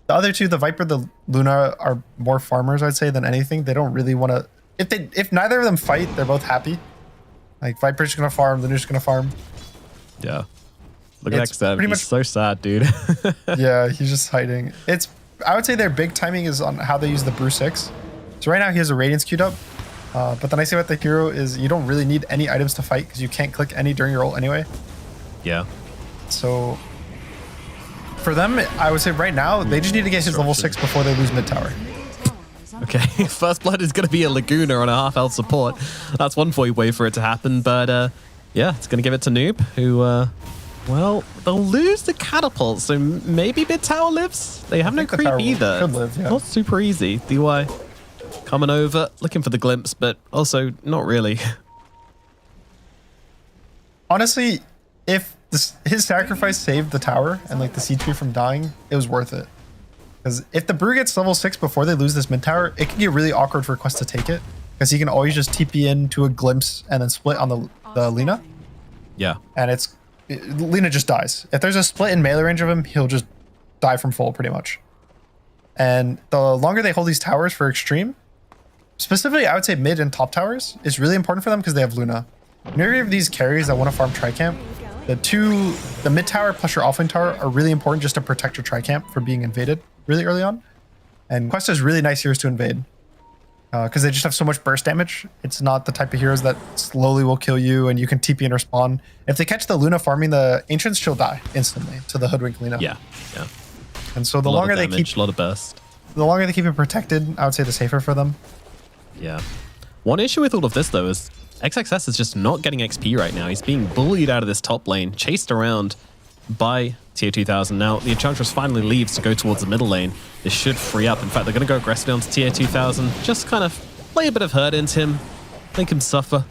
Speaker 15: The other two, the Viper, the Luna, are more farmers, I'd say, than anything. They don't really want to... If neither of them fight, they're both happy. Like, Viper's going to farm, Luna's going to farm.
Speaker 14: Yeah. Look at XM. He's
Speaker 15: much,
Speaker 14: so sad, dude.
Speaker 15: Yeah, he's just hiding. I would say their big timing is on how they use the Brew 6. So right now he has a Radiance queued up. But the nice thing about the hero is you don't really need any items to fight because you can't click any during your ult anyway.
Speaker 14: Yeah.
Speaker 15: So for them, I would say right now, they just need to get his level 6 before they lose mid tower.
Speaker 14: Okay, first blood is going to be a Laguna on a half health support. That's one way for it to happen, but yeah, it's going to give it to Noob, who, well, they'll lose the catapult, so maybe mid tower lives? They have no creep either.
Speaker 15: Could live, yeah.
Speaker 14: Not super easy. DY coming over, looking for the glimpse, but also not really.
Speaker 15: Honestly, if his sacrifice saved the tower and like the C2 from dying, it was worth it. Because if the Brew gets level 6 before they lose this mid tower, it can get really awkward for Quest to take it. Because he can always just TP into a glimpse and then split on the Lina.
Speaker 14: Yeah.
Speaker 15: And Lina just dies. If there's a split in melee range of him, he'll just die from full pretty much. And the longer they hold these towers for Extreme, specifically I would say mid and top towers, is really important for them because they have Luna. Whenever you have these carries that want to farm Tricamp, the mid tower plus your offlane tower are really important just to protect your Tricamp from being invaded really early on. And Quest has really nice heroes to invade because they just have so much burst damage. It's not the type of heroes that slowly will kill you and you can TP and respawn. If they catch the Luna farming the Ancients, she'll die instantly to the Hoodwink Lina.
Speaker 14: Yeah, yeah.
Speaker 15: And so the longer they keep...
Speaker 14: a lot of burst.
Speaker 15: The longer they keep it protected, I would say the safer for them.
Speaker 14: Yeah. One issue with all of this, though, is XXS is just not getting XP right now. He's being bullied out of this top lane, chased around by Tier 2000. Now, the Enchantress finally leaves to go towards the middle lane. This should free up. In fact, they're going to go aggressively onto Tier 2000. Just kind of play a bit of hurt into him. Make him suffer.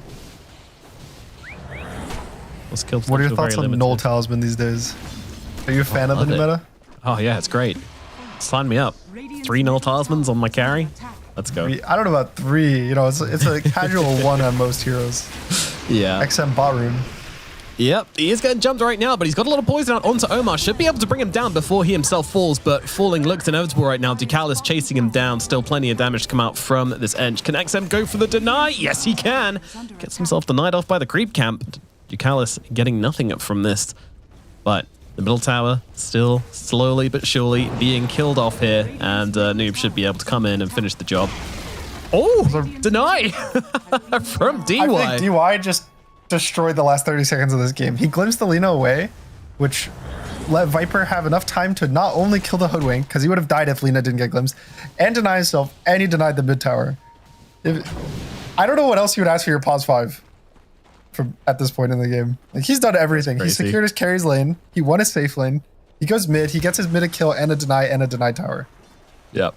Speaker 15: What are your thoughts on Null Talisman these days? Are you a fan of the new meta?
Speaker 14: Oh, yeah, it's great. Sign me up. 3 Null Talismans on my carry. Let's go.
Speaker 15: I don't know about 3. You know, it's a casual 1 on most heroes.
Speaker 14: Yeah.
Speaker 15: XM bot rune.
Speaker 14: Yep, he is getting jumped right now, but he's got a lot of poison out onto Omar. Should be able to bring him down before he himself falls, but falling looks inevitable right now. Ducalis chasing him down. Still plenty of damage to come out from this Ench. Can XM go for the deny? Yes, he can. Gets himself denied off by the creep camp. Ducalis getting nothing from this, but the middle tower still slowly but surely being killed off here, and Noob should be able to come in and finish the job. Oh, deny from DY.
Speaker 15: I think DY just destroyed the last 30 seconds of this game. He glimpsed the Lina away, which let Viper have enough time to not only kill the Hoodwink, because he would have died if Lina didn't get glimpsed, and deny himself, and he denied the mid tower. I don't know what else you would ask for your pause 5 from at this point in the game. Like, he's done everything. He secured his carries lane. He won his safe lane. He goes mid. He gets his mid kill and a deny tower.
Speaker 14: Yep.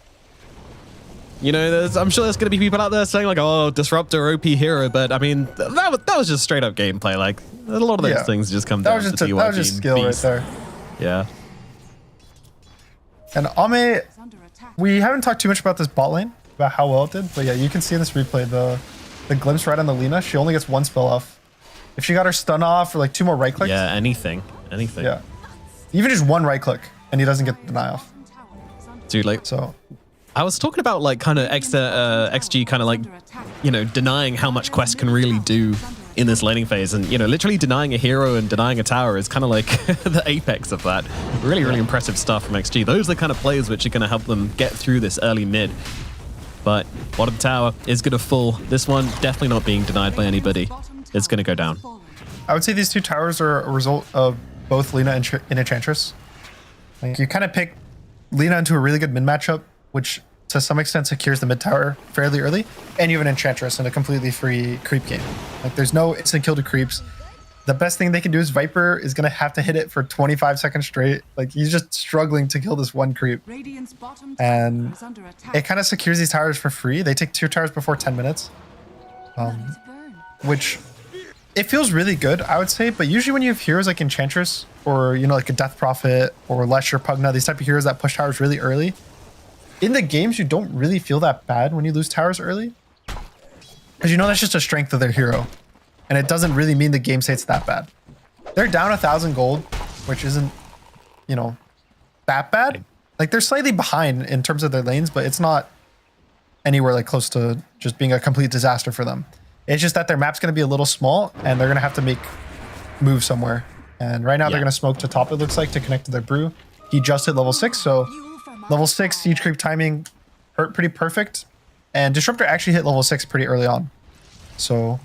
Speaker 14: You know, I'm sure there's going to be people out there saying like, "Oh, disruptor, OP hero," but I mean, that was just straight up gameplay. Like, a lot of those things just come down to TYG.
Speaker 15: That was just skill right there.
Speaker 14: Yeah.
Speaker 15: And Ame, we haven't talked too much about this bot lane, about how well it did, but yeah, you can see in this replay the glimpse right on the Lina. She only gets 1 spell off. If she got her stun off or like 2 more right clicks.
Speaker 14: Yeah, anything.
Speaker 15: Yeah. Even just 1 right click and he doesn't get the deny off.
Speaker 14: Dude, like,
Speaker 15: so
Speaker 14: I was talking about like kind of XG kind of like, you know, denying how much Quest can really do in this laning phase, and you know, literally denying a hero and denying a tower is kind of like the apex of that. Really, really impressive stuff from XG. Those are the kind of plays which are going to help them get through this early mid. But bottom tower is going to fall. This one definitely not being denied by anybody. It's going to go down.
Speaker 15: I would say these 2 towers are a result of both Lina and Enchantress. Like, you kind of pick Lina into a really good mid matchup, which to some extent secures the mid tower fairly early, and you have an Enchantress in a completely free creep game. Like, there's no instant kill to creeps. The best thing they can do is Viper is going to have to hit it for 25 seconds straight. Like, he's just struggling to kill this 1 creep. And it kind of secures these towers for free. They take 2 towers before 10 minutes. Which, it feels really good, I would say, but usually when you have heroes like Enchantress, or, you know, like a Death Prophet, or Lesher Pugna, these type of heroes that push towers really early, in the games, you don't really feel that bad when you lose towers early. Because you know that's just a strength of their hero. And it doesn't really mean the game state's that bad. They're down 1,000 gold, which isn't, you know, that bad. Like, they're slightly behind in terms of their lanes, but it's not anywhere like close to just being a complete disaster for them. It's just that their map's going to be a little small, and they're going to have to make moves somewhere. And right now they're going to smoke to top, it looks like, to connect to their brew. He just hit level 6, so level 6 siege creep timing pretty perfect. And Disruptor actually hit level 6 pretty early on. So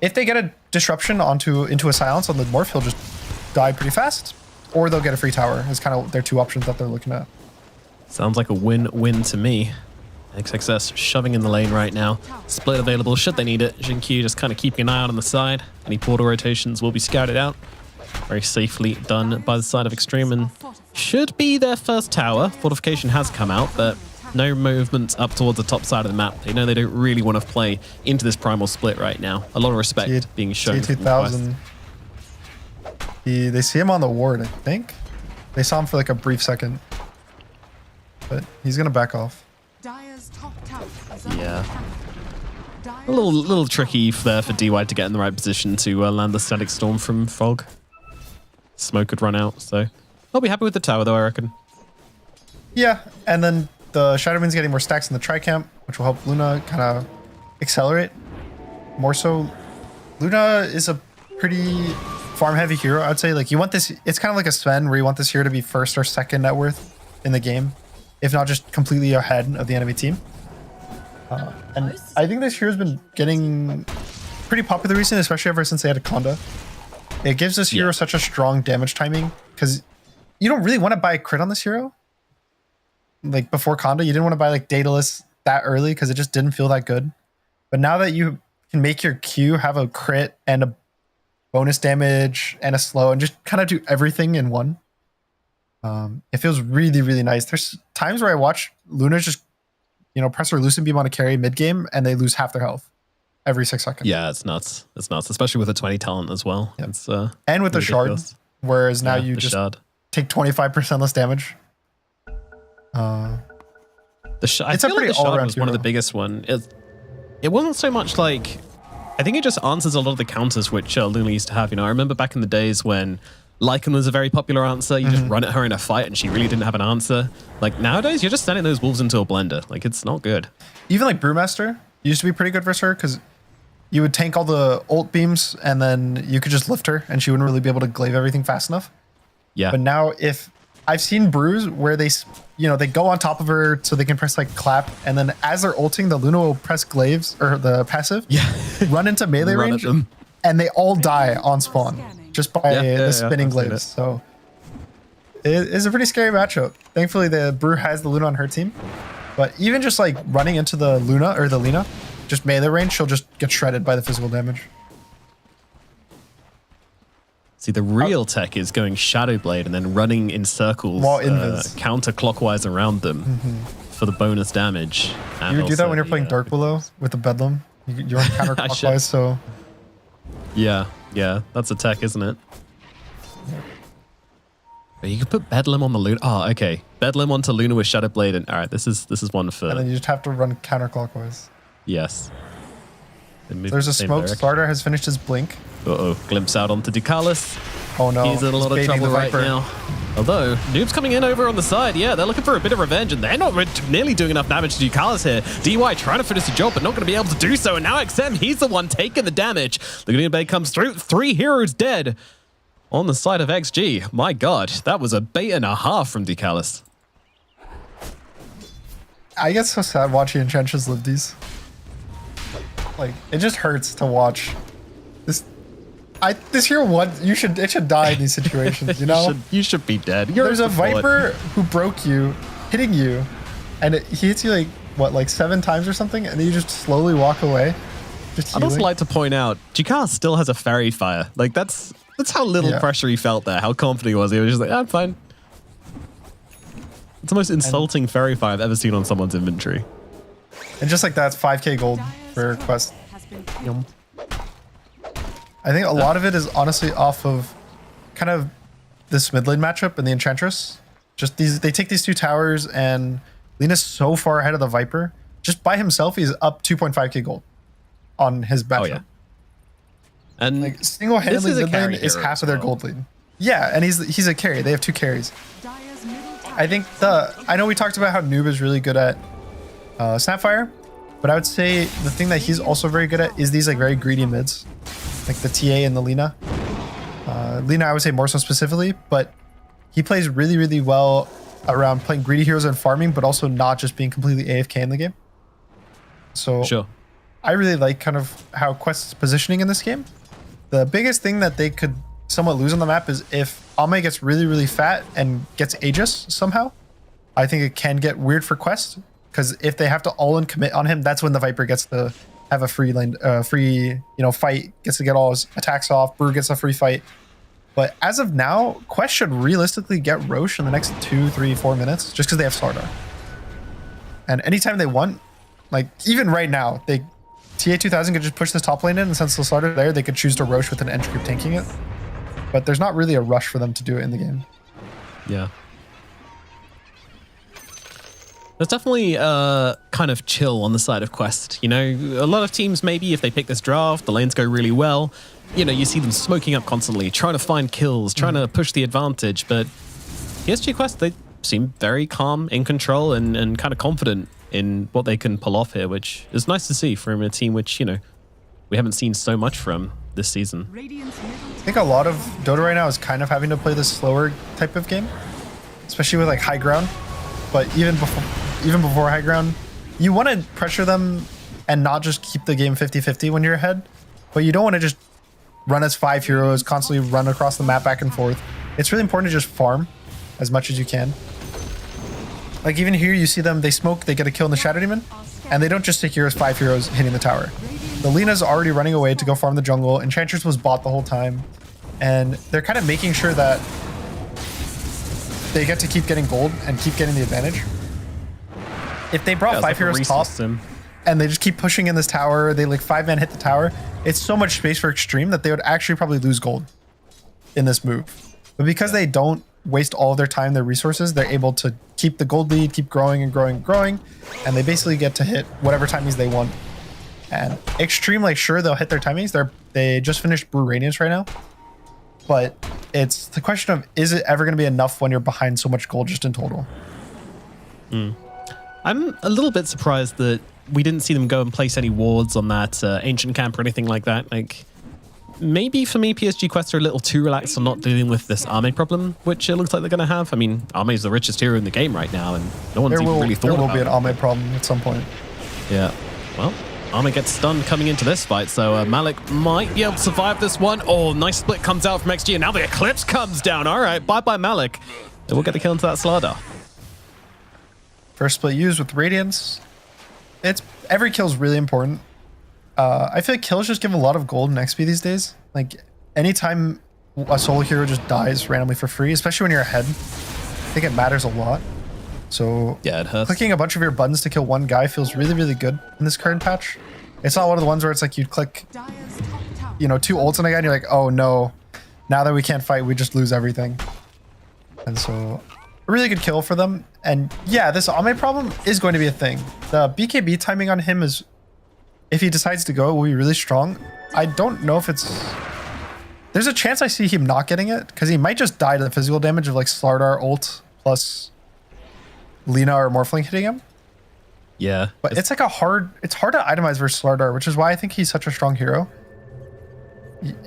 Speaker 15: if they get a disruption into a silence on the morph, he'll just die pretty fast. Or they'll get a free tower. It's kind of their two options that they're looking at.
Speaker 14: Sounds like a win-win to me. XXS shoving in the lane right now. Split available should they need it. Xingqiu just kind of keeping an eye out on the side. Any portal rotations will be scouted out. Very safely done by the side of Extreme, and should be their first tower. Fortification has come out, but no movement up towards the top side of the map. They know they don't really want to play into this primal split right now. A lot of respect being shown.
Speaker 15: 2000. They see him on the ward, I think. They saw him for like a brief second. But he's going to back off.
Speaker 14: Yeah. A little tricky there for DY to get in the right position to land the static storm from Fog. Smoke could run out, so I'll be happy with the tower though, I reckon.
Speaker 15: Yeah, and then the Shadowman's getting more stacks in the Tricamp, which will help Luna kind of accelerate more so. Luna is a pretty farm-heavy hero, I'd say. Like, you want this, it's kind of like a Sven, where you want this hero to be first or second net worth in the game, if not just completely ahead of the enemy team. And I think this hero's been getting pretty popular recently, especially ever since they had a Conda. It gives this hero such a strong damage timing, because you don't really want to buy a crit on this hero. Like, before Conda, you didn't want to buy like Daedalus that early because it just didn't feel that good. But now that you can make your Q have a crit and a bonus damage and a slow and just kind of do everything in one, it feels really, really nice. There's times where I watch Luna just, you know, press her Lucent Beam on a carry mid-game and they lose half their health every 6 seconds.
Speaker 14: Yeah, it's nuts. It's nuts, especially with a 20 talent as well. Yep. It's,
Speaker 15: and with the shard, whereas now you just take 25% less damage.
Speaker 14: I feel like the shard was one of the biggest one. It wasn't so much like, I think it just answers a lot of the counters which Luna used to have. You know, I remember back in the days when Lycan was a very popular answer. You just run at her in a fight and she really didn't have an answer. Like, nowadays, you're just sending those wolves into a blender. Like, it's not good.
Speaker 15: Even like Brewmaster used to be pretty good versus her, because you would tank all the ult beams and then you could just lift her and she wouldn't really be able to glaive everything fast enough.
Speaker 14: Yeah.
Speaker 15: But now, if I've seen brews where they, you know, they go on top of her so they can press like clap, and then as they're ulting, the Luna will press glaives or the passive, run into melee range, and they all die on spawn just by the spinning glaives. So it is a pretty scary matchup. Thankfully, the brew has the Luna on her team, but even just like running into the Luna or the Lina, just melee range, she'll just get shredded by the physical damage.
Speaker 14: See, the real tech is going Shadow Blade and then running in circles counterclockwise around them for the bonus damage.
Speaker 15: You would do that when you're playing Dark Willow with the Bedlam. You're counterclockwise, so...
Speaker 14: Yeah, that's a tech, isn't it? But you can put Bedlam on the Luna. Oh, okay. Bedlam onto Luna with Shadow Blade, and all right, this is one for...
Speaker 15: And then you just have to run counterclockwise.
Speaker 14: Yes.
Speaker 15: There's a smoke. Starter has finished his blink.
Speaker 14: Uh-oh. Glimpse out onto Ducalis.
Speaker 15: Oh no.
Speaker 14: He's in a lot of trouble right now. Although, Noob's coming in over on the side. Yeah, they're looking for a bit of revenge, and they're not nearly doing enough damage to Ducalis here. DY trying to finish the job, but not going to be able to do so. And now XM, he's the one taking the damage. The Green Bay comes through. 3 heroes dead on the side of XG. My God, that was a bait and a half from Ducalis.
Speaker 15: I get so sad watching Enchantress live these. Like, it just hurts to watch. This hero it should die in these situations, you know?
Speaker 14: you should be dead.
Speaker 15: There's a Viper who broke you, hitting you, and he hits you like, what, like 7 times or something, and then you just slowly walk away.
Speaker 14: I'd also like to point out, Ducalis still has a Fairy Fire. Like, that's how little pressure he felt there, how confident he was. He was just like, I'm fine. It's the most insulting Fairy Fire I've ever seen on someone's inventory.
Speaker 15: And just like that, it's 5k gold for quest. I think a lot of it is honestly off of kind of this mid lane matchup and the Enchantress. Just they take these 2 towers and Lina's so far ahead of the Viper. Just by himself, he's up 2.5k gold on his batch.
Speaker 14: Oh yeah. And
Speaker 15: like single-handedly, mid lane is half of their gold lead. Yeah, and he's a carry. They have 2 carries. I think I know we talked about how Noob is really good at Snapfire, but I would say the thing that he's also very good at is these like very greedy mids, like the TA and the Lina. Lina, I would say more so specifically, but he plays really, really well around playing greedy heroes and farming, but also not just being completely AFK in the game. So
Speaker 14: sure.
Speaker 15: I really like kind of how Quest's positioning in this game. The biggest thing that they could somewhat lose on the map is if Ame gets really, really fat and gets Aegis somehow. I think it can get weird for Quest, because if they have to all-in commit on him, that's when the Viper gets to have a free lane, fight, gets to get all his attacks off. Brew gets a free fight. But as of now, Quest should realistically get Roche in the next 2, 3, 4 minutes, just because they have Slardar. And anytime they want, like even right now, TA2000 could just push this top lane in, and since the Slardar there, they could choose to Roche with an edge group tanking it. But there's not really a rush for them to do it in the game.
Speaker 14: Yeah. There's definitely kind of chill on the side of Quest. You know, a lot of teams, maybe if they pick this draft, the lanes go really well. You know, you see them smoking up constantly, trying to find kills, trying to push the advantage. But PSG Quest, they seem very calm, in control, and kind of confident in what they can pull off here, which is nice to see from a team which, you know, we haven't seen so much from this season.
Speaker 15: I think a lot of Dota right now is kind of having to play this slower type of game, especially with like high ground. But even before high ground, you want to pressure them and not just keep the game 50-50 when you're ahead, but you don't want to just run as 5 heroes, constantly run across the map back and forth. It's really important to just farm as much as you can. Like even here, you see them, they smoke, they get a kill in the Shadow Demon, and they don't just stick here as 5 heroes hitting the tower. The Lina's already running away to go farm the jungle. Enchantress was bought the whole time, and they're kind of making sure that they get to keep getting gold and keep getting the advantage. If they brought 5 heroes top and they just keep pushing in this tower, they like 5-man hit the tower, it's so much space for Extreme that they would actually probably lose gold in this move. But because they don't waste all of their time, their resources, they're able to keep the gold lead, keep growing and growing and growing, and they basically get to hit whatever timings they want. And Extreme, like sure, they'll hit their timings. They just finished Brew Radiance right now. But it's the question of, is it ever going to be enough when you're behind so much gold just in total?
Speaker 14: I'm a little bit surprised that we didn't see them go and place any wards on that ancient camp or anything like that. Like, maybe for me, PSG Quest are a little too relaxed on not dealing with this Ame problem, which it looks like they're going to have. I mean, Ame is the richest hero in the game right now, and no one's even really thought about it.
Speaker 15: There will be an Ame problem at some point.
Speaker 14: Yeah. Well, Ame gets stunned coming into this fight, so Malik might be able to survive this one. Oh, nice split comes out from XG, and now the Eclipse comes down. All right, bye-bye Malik. And we'll get the kill into that Slardar.
Speaker 15: First split used with Radiance. Every kill is really important. I feel like kills just give a lot of gold and XP these days. Like, anytime a solo hero just dies randomly for free, especially when you're ahead, I think it matters a lot. So
Speaker 14: yeah, it hurts.
Speaker 15: Clicking a bunch of your buttons to kill one guy feels really, really good in this current patch. It's not one of the ones where it's like you'd click, 2 ults on a guy and you're like, oh no, now that we can't fight, we just lose everything. And so a really good kill for them. And yeah, this Ame problem is going to be a thing. The BKB timing on him is, if he decides to go, it will be really strong. I don't know if there's a chance I see him not getting it, because he might just die to the physical damage of like Slardar ult plus Lina or Morphling hitting him.
Speaker 14: Yeah.
Speaker 15: But it's like it's hard to itemize versus Slardar, which is why I think he's such a strong hero.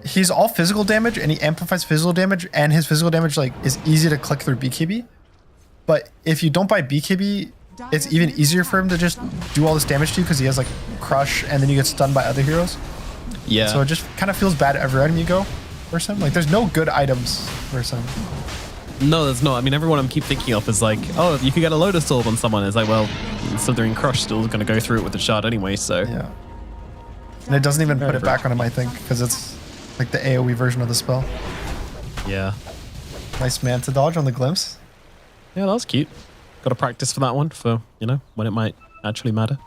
Speaker 15: He's all physical damage and he amplifies physical damage, and his physical damage like is easy to click through BKB. But if you don't buy BKB, it's even easier for him to just do all this damage to you because he has like Crush, and then you get stunned by other heroes.
Speaker 14: Yeah.
Speaker 15: So it just kind of feels bad every item you go versus him. Like there's no good items versus him.
Speaker 14: No, there's not. I mean, everyone I'm keep thinking of is like, oh, you could get a Lotus Orb on someone. It's like, well, Slithering Crush still going to go through it with the shard anyway, so.
Speaker 15: Yeah. And it doesn't even put it back on him, I think, because it's like the AoE version of the spell.
Speaker 14: Yeah.
Speaker 15: Nice Manta dodge on the Glimpse.
Speaker 14: Yeah, that was cute. Got to practice for that one for, when it might actually matter.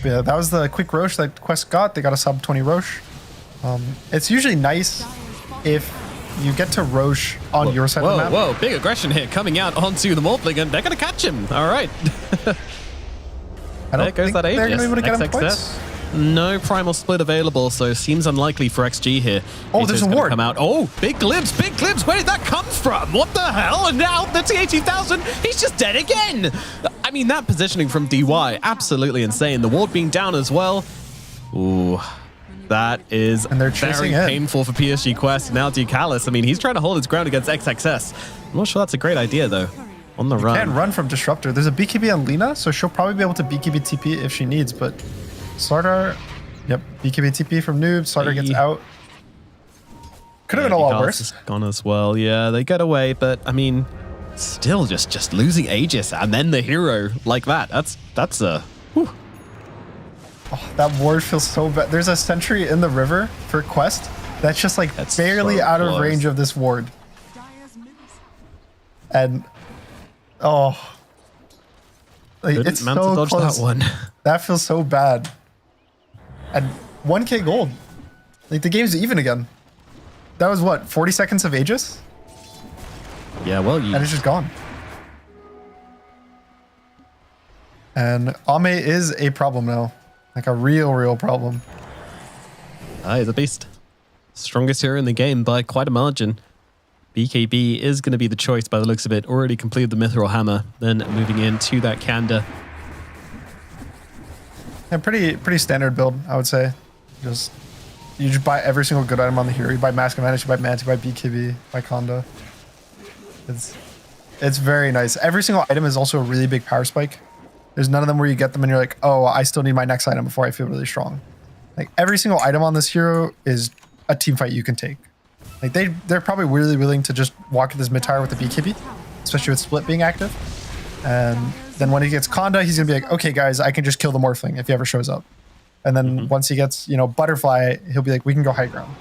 Speaker 15: But yeah, that was the quick Roche that Quest got. They got a sub 20 Roche. It's usually nice if you get to Roche on your side of the map.
Speaker 14: Whoa, big aggression here coming out onto the Morphling, and they're going to catch him. All right.
Speaker 15: I don't
Speaker 14: there goes
Speaker 15: think
Speaker 14: that
Speaker 15: they're
Speaker 14: Aegis.
Speaker 15: going to be able to get him
Speaker 14: XXS.
Speaker 15: points.
Speaker 14: No primal split available, so seems unlikely for XG here.
Speaker 15: Oh, there's a
Speaker 14: gonna
Speaker 15: ward.
Speaker 14: Come out. Oh, big glimpse, big glimpse. Where did that come from? What the hell? And now the T80,000, he's just dead again. I mean, that positioning from DY, absolutely insane. The ward being down as well. Ooh, that is very painful for PSG Quest. Now Ducalis, I mean, he's trying to hold his ground against XXS. I'm not sure that's a great idea, though. On the run.
Speaker 15: Can't run from Disruptor. There's a BKB on Lina, so she'll probably be able to BKB TP if she needs, but Slardar, yep, BKB TP from Noob. Slardar gets out. Could have been a lot worse.
Speaker 14: Gone as well. Yeah, they get away, but I mean, still just losing Aegis and then the hero like that. That's a. Whew.
Speaker 15: Oh, that ward feels so bad. There's a sentry in the river for Quest that's just like barely
Speaker 14: so
Speaker 15: out of
Speaker 14: close.
Speaker 15: range of this ward. And oh, like, it's
Speaker 14: Couldn't
Speaker 15: so
Speaker 14: dodge
Speaker 15: close.
Speaker 14: that one.
Speaker 15: That feels so bad. And 1k gold. Like the game's even again. That was what, 40 seconds of Aegis?
Speaker 14: Yeah, well,
Speaker 15: and it's just gone. And Ame is a problem now. Like a real problem.
Speaker 14: He's a beast. Strongest hero in the game by quite a margin. BKB is going to be the choice by the looks of it. Already completed the Mithril Hammer. Then moving into that Kanda.
Speaker 15: Yeah, pretty standard build, I would say. You just buy every single good item on the hero. You buy Mask of Madness, you buy Manta, you buy BKB, buy Konda. It's very nice. Every single item is also a really big power spike. There's none of them where you get them and you're like, oh, I still need my next item before I feel really strong. Like every single item on this hero is a team fight you can take. Like they're probably really willing to just walk this mid tower with the BKB, especially with Split being active. And then when he gets Konda, he's gonna be like, okay, guys, I can just kill the Morphling if he ever shows up. And then once he gets, Butterfly, he'll be like, we can go high ground.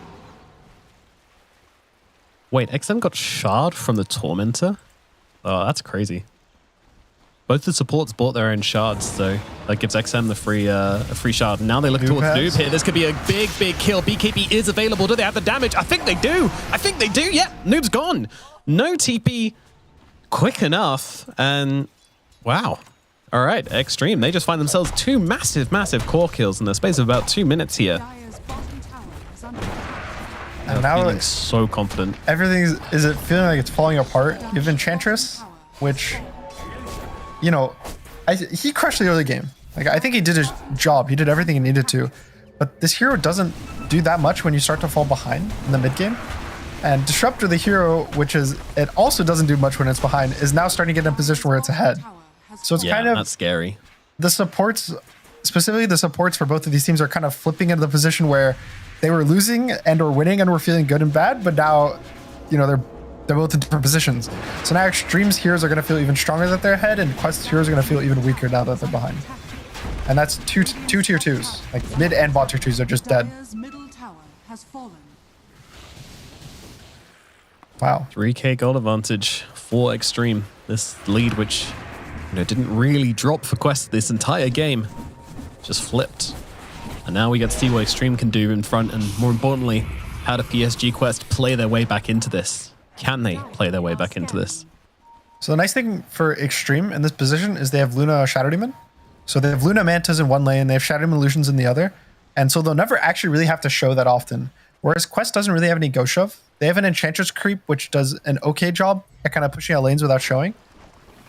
Speaker 14: Wait, XM got shard from the Tormentor? Oh, that's crazy. Both the supports bought their own shards, so that gives XM the free shard. Now they look towards Noob here. This could be a big kill. BKB is available. Do they have the damage? I think they do. Yeah, Noob's gone. No TP quick enough. And wow. All right, Extreme. They just find themselves two massive core kills in the space of about 2 minutes here.
Speaker 15: And now
Speaker 14: feeling so confident.
Speaker 15: Everything is it feeling like it's falling apart. You have Enchantress, which, he crushed the early game. Like I think he did his job. He did everything he needed to. But this hero doesn't do that much when you start to fall behind in the mid game. And Disruptor, the hero, it also doesn't do much when it's behind, is now starting to get in a position where it's ahead. So it's kind of
Speaker 14: that's scary.
Speaker 15: The supports, specifically the supports for both of these teams, are kind of flipping into the position where they were losing and or winning and were feeling good and bad, but now, they're both in different positions. So now Extreme's heroes are going to feel even stronger that they're ahead, and Quest's heroes are going to feel even weaker now that they're behind. And that's two tier 2s. Like mid and bot tier 2s are just dead. Wow.
Speaker 14: 3k gold advantage for Extreme. This lead, which didn't really drop for Quest this entire game, just flipped. And now we get to see what Extreme can do in front, and more importantly, how do PSG Quest play their way back into this? Can they play their way back into this?
Speaker 15: So the nice thing for Extreme in this position is they have Luna Shadow Demon. So they have Luna Mantas in one lane, they have Shadow Demon Illusions in the other. And so they'll never actually really have to show that often. Whereas Quest doesn't really have any Ghost Shove. They have an Enchantress creep, which does an okay job at kind of pushing out lanes without showing.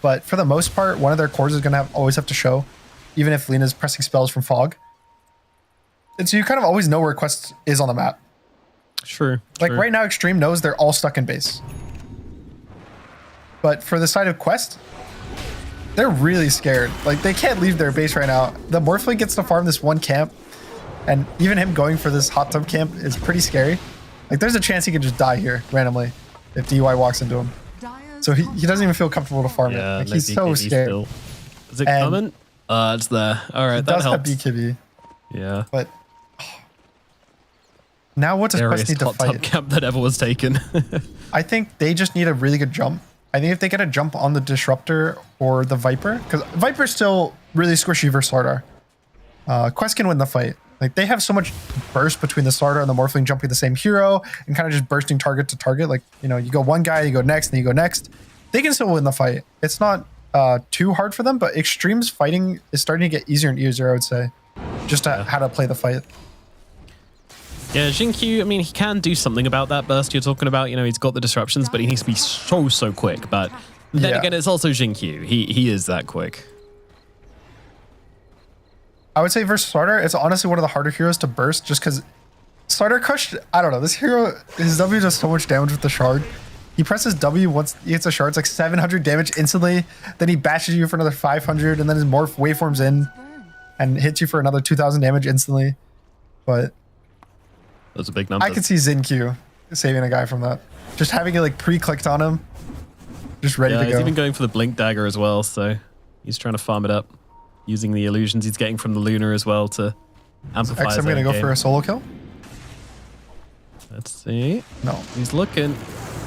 Speaker 15: But for the most part, one of their cores is going to always have to show, even if Lena's pressing spells from Fog. And so you kind of always know where Quest is on the map.
Speaker 14: Sure.
Speaker 15: Like right now, Extreme knows they're all stuck in base. But for the side of Quest, they're really scared. Like they can't leave their base right now. The Morphling gets to farm this one camp, and even him going for this hot tub camp is pretty scary. Like there's a chance he could just die here randomly if DY walks into him. So he doesn't even feel comfortable to farm it. Like he's so scared.
Speaker 14: Is it coming? It's there. All right, that helps.
Speaker 15: Have BKB.
Speaker 14: Yeah.
Speaker 15: But now what does Quest need to fight?
Speaker 14: Top camp that ever was taken.
Speaker 15: I think they just need a really good jump. I think if they get a jump on the Disruptor or the Viper, because Viper's still really squishy versus Slardar. Quest can win the fight. Like they have so much burst between the starter and the Morphling jumping the same hero and kind of just bursting target to target. Like, you know, you go one guy, you go next, and you go next. They can still win the fight. It's not too hard for them, but Extreme's fighting is starting to get easier and easier, I would say. Just how to play the fight.
Speaker 14: Yeah, Xingqiu, I mean, he can do something about that burst you're talking about. You know, he's got the disruptions, but he needs to be so quick. But then again, it's also Xingqiu. He is that quick.
Speaker 15: I would say versus Starter, it's honestly one of the harder heroes to burst just because Starter Crush, I don't know, this hero, his W does so much damage with the shard. He presses W once he hits a shard, it's like 700 damage instantly, then he bashes you for another 500, and then his morph waveforms in and hits you for another 2000 damage instantly. But
Speaker 14: those are big numbers.
Speaker 15: I could see Xingqiu saving a guy from that. Just having it like pre-clicked on him, just ready to go.
Speaker 14: He's even going for the Blink Dagger as well, so he's trying to farm it up. Using the illusions he's getting from the Lunar as well to amplify his
Speaker 15: I'm going to go for a solo kill.
Speaker 14: Let's see.
Speaker 15: No.
Speaker 14: He's looking.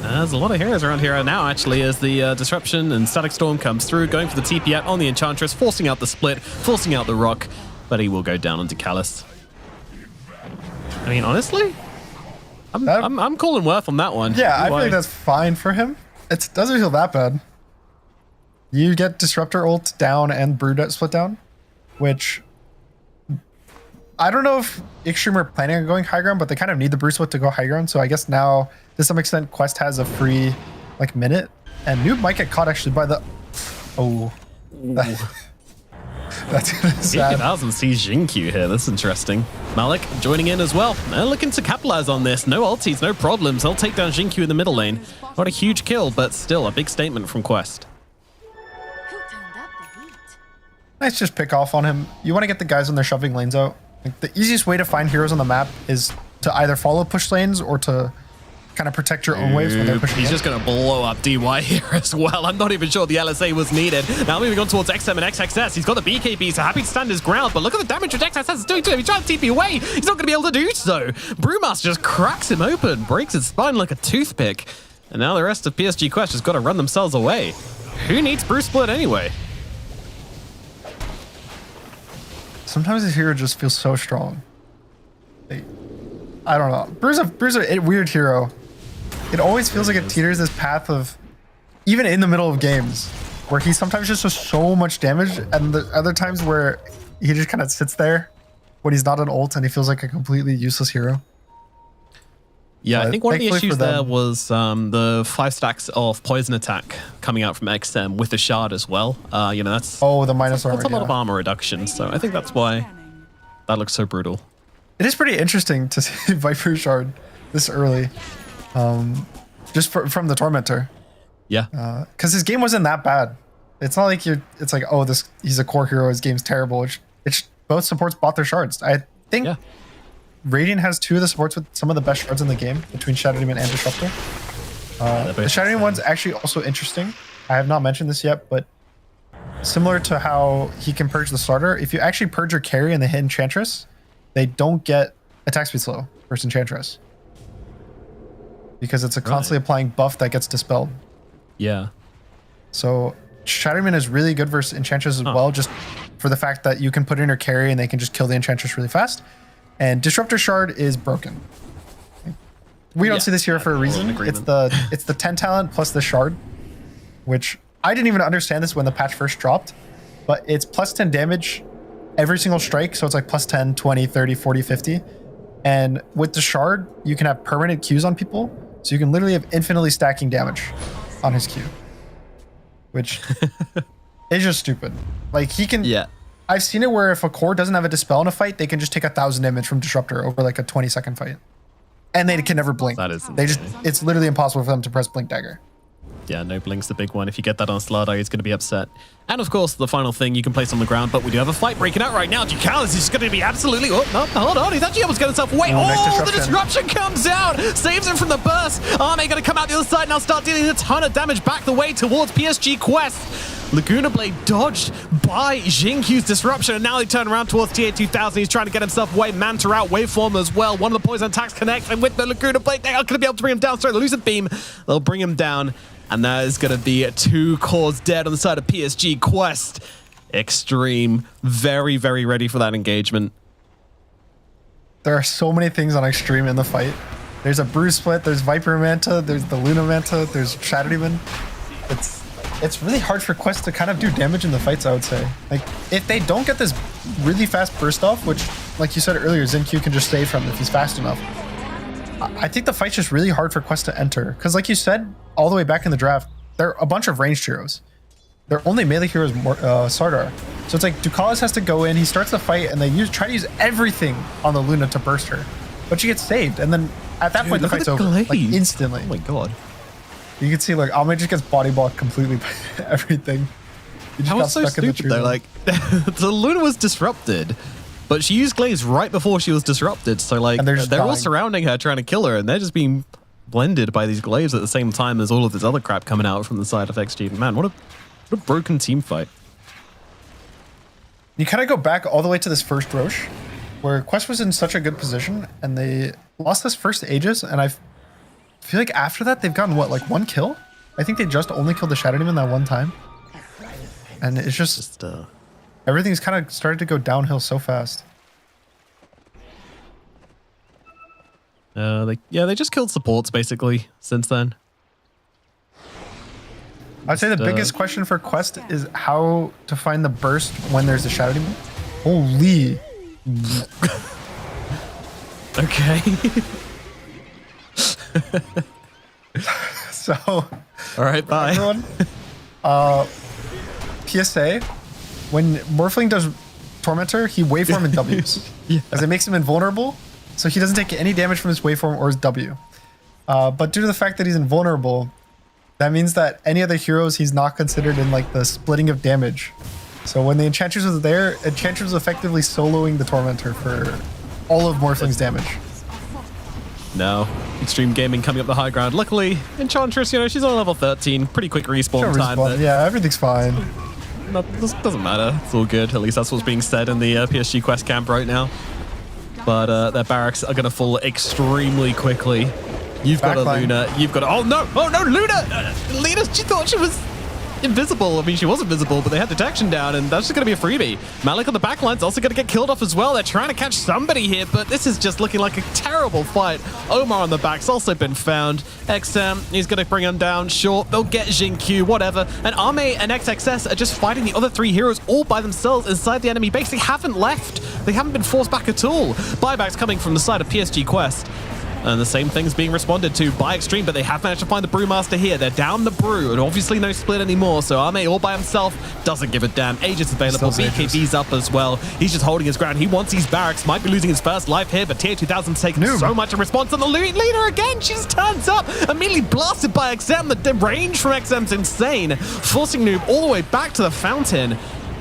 Speaker 14: There's a lot of heroes around here now, actually, as the Disruption and Static Storm comes through, going for the TP out on the Enchantress, forcing out the split, forcing out the rock, but he will go down onto Callus. I mean, honestly, I'm calling Worth on that one.
Speaker 15: Yeah, I feel like that's fine for him. It doesn't feel that bad. You get Disruptor ult down and Brood split down, which I don't know if Extreme are planning on going high ground, but they kind of need the Brood split to go high ground. So I guess now, to some extent, Quest has a free like minute, and Noob might get caught actually by the. Oh, that's gonna be sad.
Speaker 14: 50,000 sees Xingqiu here. That's interesting. Malik joining in as well. They're looking to capitalize on this. No ultis, no problems. They'll take down Xingqiu in the middle lane. Not a huge kill, but still a big statement from Quest.
Speaker 15: Let's just pick off on him. You want to get the guys when they're shoving lanes out. Like, the easiest way to find heroes on the map is to either follow push lanes or to kind of protect your own waves when they're pushing.
Speaker 14: He's just going to blow up DY here as well. I'm not even sure the LSA was needed. Now moving on towards XM and XXS. He's got the BKB, so happy to stand his ground, but look at the damage which XXS is doing to him. He's trying to TP away. He's not going to be able to do so. Brewmaster just cracks him open, breaks his spine like a toothpick. And now the rest of PSG Quest has got to run themselves away. Who needs Brew Split anyway?
Speaker 15: Sometimes this hero just feels so strong. I don't know. Brew's a weird hero. It always feels like it teeters this path of, even in the middle of games, where he sometimes just does so much damage, and the other times where he just kind of sits there when he's not an ult and he feels like a completely useless hero.
Speaker 14: Yeah,
Speaker 15: But
Speaker 14: I think one of the
Speaker 15: thankfully
Speaker 14: issues
Speaker 15: for them-
Speaker 14: there was the 5 stacks of poison attack coming out from XM with the shard as well. You know, that's
Speaker 15: the minus armor.
Speaker 14: that's a lot of armor reduction. So I think that's why that looks so brutal.
Speaker 15: It is pretty interesting to see Viper Shard this early, just from the Tormentor.
Speaker 14: Yeah,
Speaker 15: because his game wasn't that bad. It's not like it's like, oh, he's a core hero, his game's terrible. It's both supports bought their shards. I think Radiant has 2 of the supports with some of the best shards in the game between Shadow Demon and Disruptor. The Shadow Demon one's actually also interesting. I have not mentioned this yet, but similar to how he can purge the starter, if you actually purge your carry and they hit Enchantress, they don't get attack speed slow versus Enchantress. Because it's a constantly applying buff that gets dispelled.
Speaker 14: Yeah.
Speaker 15: So Shadow Demon is really good versus Enchantress as well, just for the fact that you can put in your carry and they can just kill the Enchantress really fast. And Disruptor Shard is broken. We don't see this here for a reason. It's the 10 talent plus the shard, which I didn't even understand this when the patch first dropped, but it's plus 10 damage every single strike. So it's like plus 10, 20, 30, 40, 50. And with the shard, you can have permanent Qs on people. So you can literally have infinitely stacking damage on his Q, which is just stupid. Like he can, I've seen it where if a core doesn't have a dispel in a fight, they can just take 1,000 damage from Disruptor over like a 20-second fight. And they can never blink.
Speaker 14: That is
Speaker 15: it's literally impossible for them to press Blink Dagger.
Speaker 14: Yeah, no blink's the big one. If you get that on Slardo, he's going to be upset. And of course, the final thing you can place on the ground, but we do have a fight breaking out right now. Ducalis is going to be absolutely... Oh, no, hold on. He's actually almost got himself away. Oh, the disruption comes out. Saves him from the burst. Arme going to come out the other side now, start dealing a ton of damage back the way towards PSG Quest. Laguna Blade dodged by Xingqiu's disruption, and now they turn around towards TA2000. He's trying to get himself away. Manta out, waveform as well. One of the poison attacks connects, and with the Laguna Blade, they are going to be able to bring him down. Sorry, the Lucid Beam, they'll bring him down. And that is going to be 2 cores dead on the side of PSG Quest. Extreme, very, very ready for that engagement.
Speaker 15: there are so many things on Extreme in the fight. There's a Bruise Split, there's Viper Manta, there's the Luna Manta, there's Shadow Demon. It's really hard for Quest to kind of do damage in the fights, I would say. Like, if they don't get this really fast burst off, which, like you said earlier, XinQ can just save from if he's fast enough, I think the fight's just really hard for Quest to enter. Because like you said, all the way back in the draft, they're a bunch of ranged heroes. Their only melee hero is Sardar. So it's like, Ducalis has to go in, he starts the fight, and they try to use everything on the Luna to burst her. But she gets saved, and then at that point the fight's over. Like, instantly.
Speaker 14: Oh my god.
Speaker 15: You can see, like, Ame just gets body blocked completely by everything. He just
Speaker 14: That
Speaker 15: got
Speaker 14: was so
Speaker 15: stuck in the
Speaker 14: stupid
Speaker 15: tree
Speaker 14: though.
Speaker 15: line.
Speaker 14: Like, the Luna was disrupted, but she used Glaze right before she was disrupted. So like,
Speaker 15: And
Speaker 14: they're all
Speaker 15: dying.
Speaker 14: surrounding her, trying to kill her, and they're just being blended by these Glaives at the same time as all of this other crap coming out from the side of XG. Man, what a broken team fight.
Speaker 15: You kind of go back all the way to this first Roche, where Quest was in such a good position, and they lost this first Aegis, and I feel like after that, they've gotten, what, like 1 kill? I think they just only killed the Shadow Demon that one time. And it's just everything's kind of started to go downhill so fast.
Speaker 14: They just killed supports basically since then.
Speaker 15: I'd say the biggest question for Quest is how to find the burst when there's a Shadow Demon. Holy.
Speaker 14: Okay.
Speaker 15: So,
Speaker 14: all right, bye.
Speaker 15: Everyone, PSA, when Morphling does Tormentor, he waveform in W's. As it makes him invulnerable, so he doesn't take any damage from his waveform or his W. But due to the fact that he's invulnerable, that means that any other heroes he's not considered in like the splitting of damage. So when the Enchantress was there, Enchantress was effectively soloing the Tormentor for all of Morphling's damage.
Speaker 14: No. Extreme Gaming coming up the high ground. Luckily, Enchantress, you know, she's on level 13. Pretty quick respawn time.
Speaker 15: Yeah, everything's fine.
Speaker 14: This doesn't matter. It's all good. At least that's what's being said in the PSG Quest camp right now. But their barracks are going to fall extremely quickly. You've got a Luna. You've got a... Oh, no! Oh, no! Luna! Luna, she thought she was invisible. I mean, she was invisible, but they had detection down, and that's just going to be a freebie. Malik on the back line's also going to get killed off as well. They're trying to catch somebody here, but this is just looking like a terrible fight. Omar on the back's also been found. XM, he's going to bring him down. Sure, they'll get XinQ, whatever. And Ame and XXS are just fighting the other 3 heroes all by themselves inside the enemy base. They haven't left. They haven't been forced back at all. Buybacks coming from the side of PSG Quest. And the same thing's being responded to by Extreme, but they have managed to find the Brewmaster here. They're down the Brew, and obviously no split anymore, so Ame all by himself doesn't give a damn. Aegis available, BKB's up as well. He's just holding his ground. He wants these barracks, might be losing his first life here, but Tier 2000's taken so much in response, and the leader again, she just turns up, immediately blasted by XM. The range from XM's insane, forcing Noob all the way back to the fountain.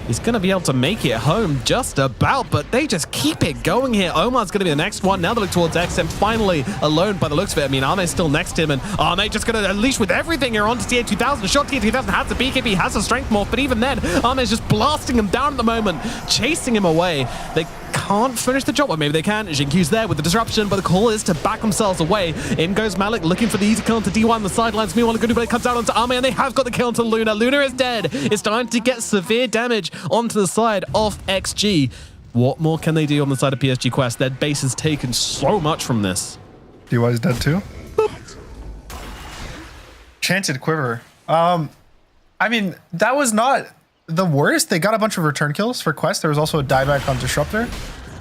Speaker 14: He's going to be able to make it home just about, but they just keep it going here. Omar's going to be the next one. Now they look towards XM, finally alone by the looks of it. I mean, Ame's still next to him, and Ame just going to unleash with everything here onto Tier 2000. Shot Tier 2000 has the BKB, has the strength morph, but even then, Ame's just blasting him down at the moment, chasing him away. They can't finish the job. Well, maybe they can. XinQ's there with the disruption, but the call is to back themselves away. In goes Malik, looking for the easy kill onto DY on the sidelines. Meanwhile, Goodbye comes out onto Ame, and they have got the kill onto Luna. Luna is dead. It's time to get severe damage onto the side of XG. What more can they do on the side of PSG Quest? Their base has taken so much from this.
Speaker 15: DY's dead too. Boop. Chanted Quiver. I mean, that was not the worst. They got a bunch of return kills for Quest. There was also a dieback on Disruptor.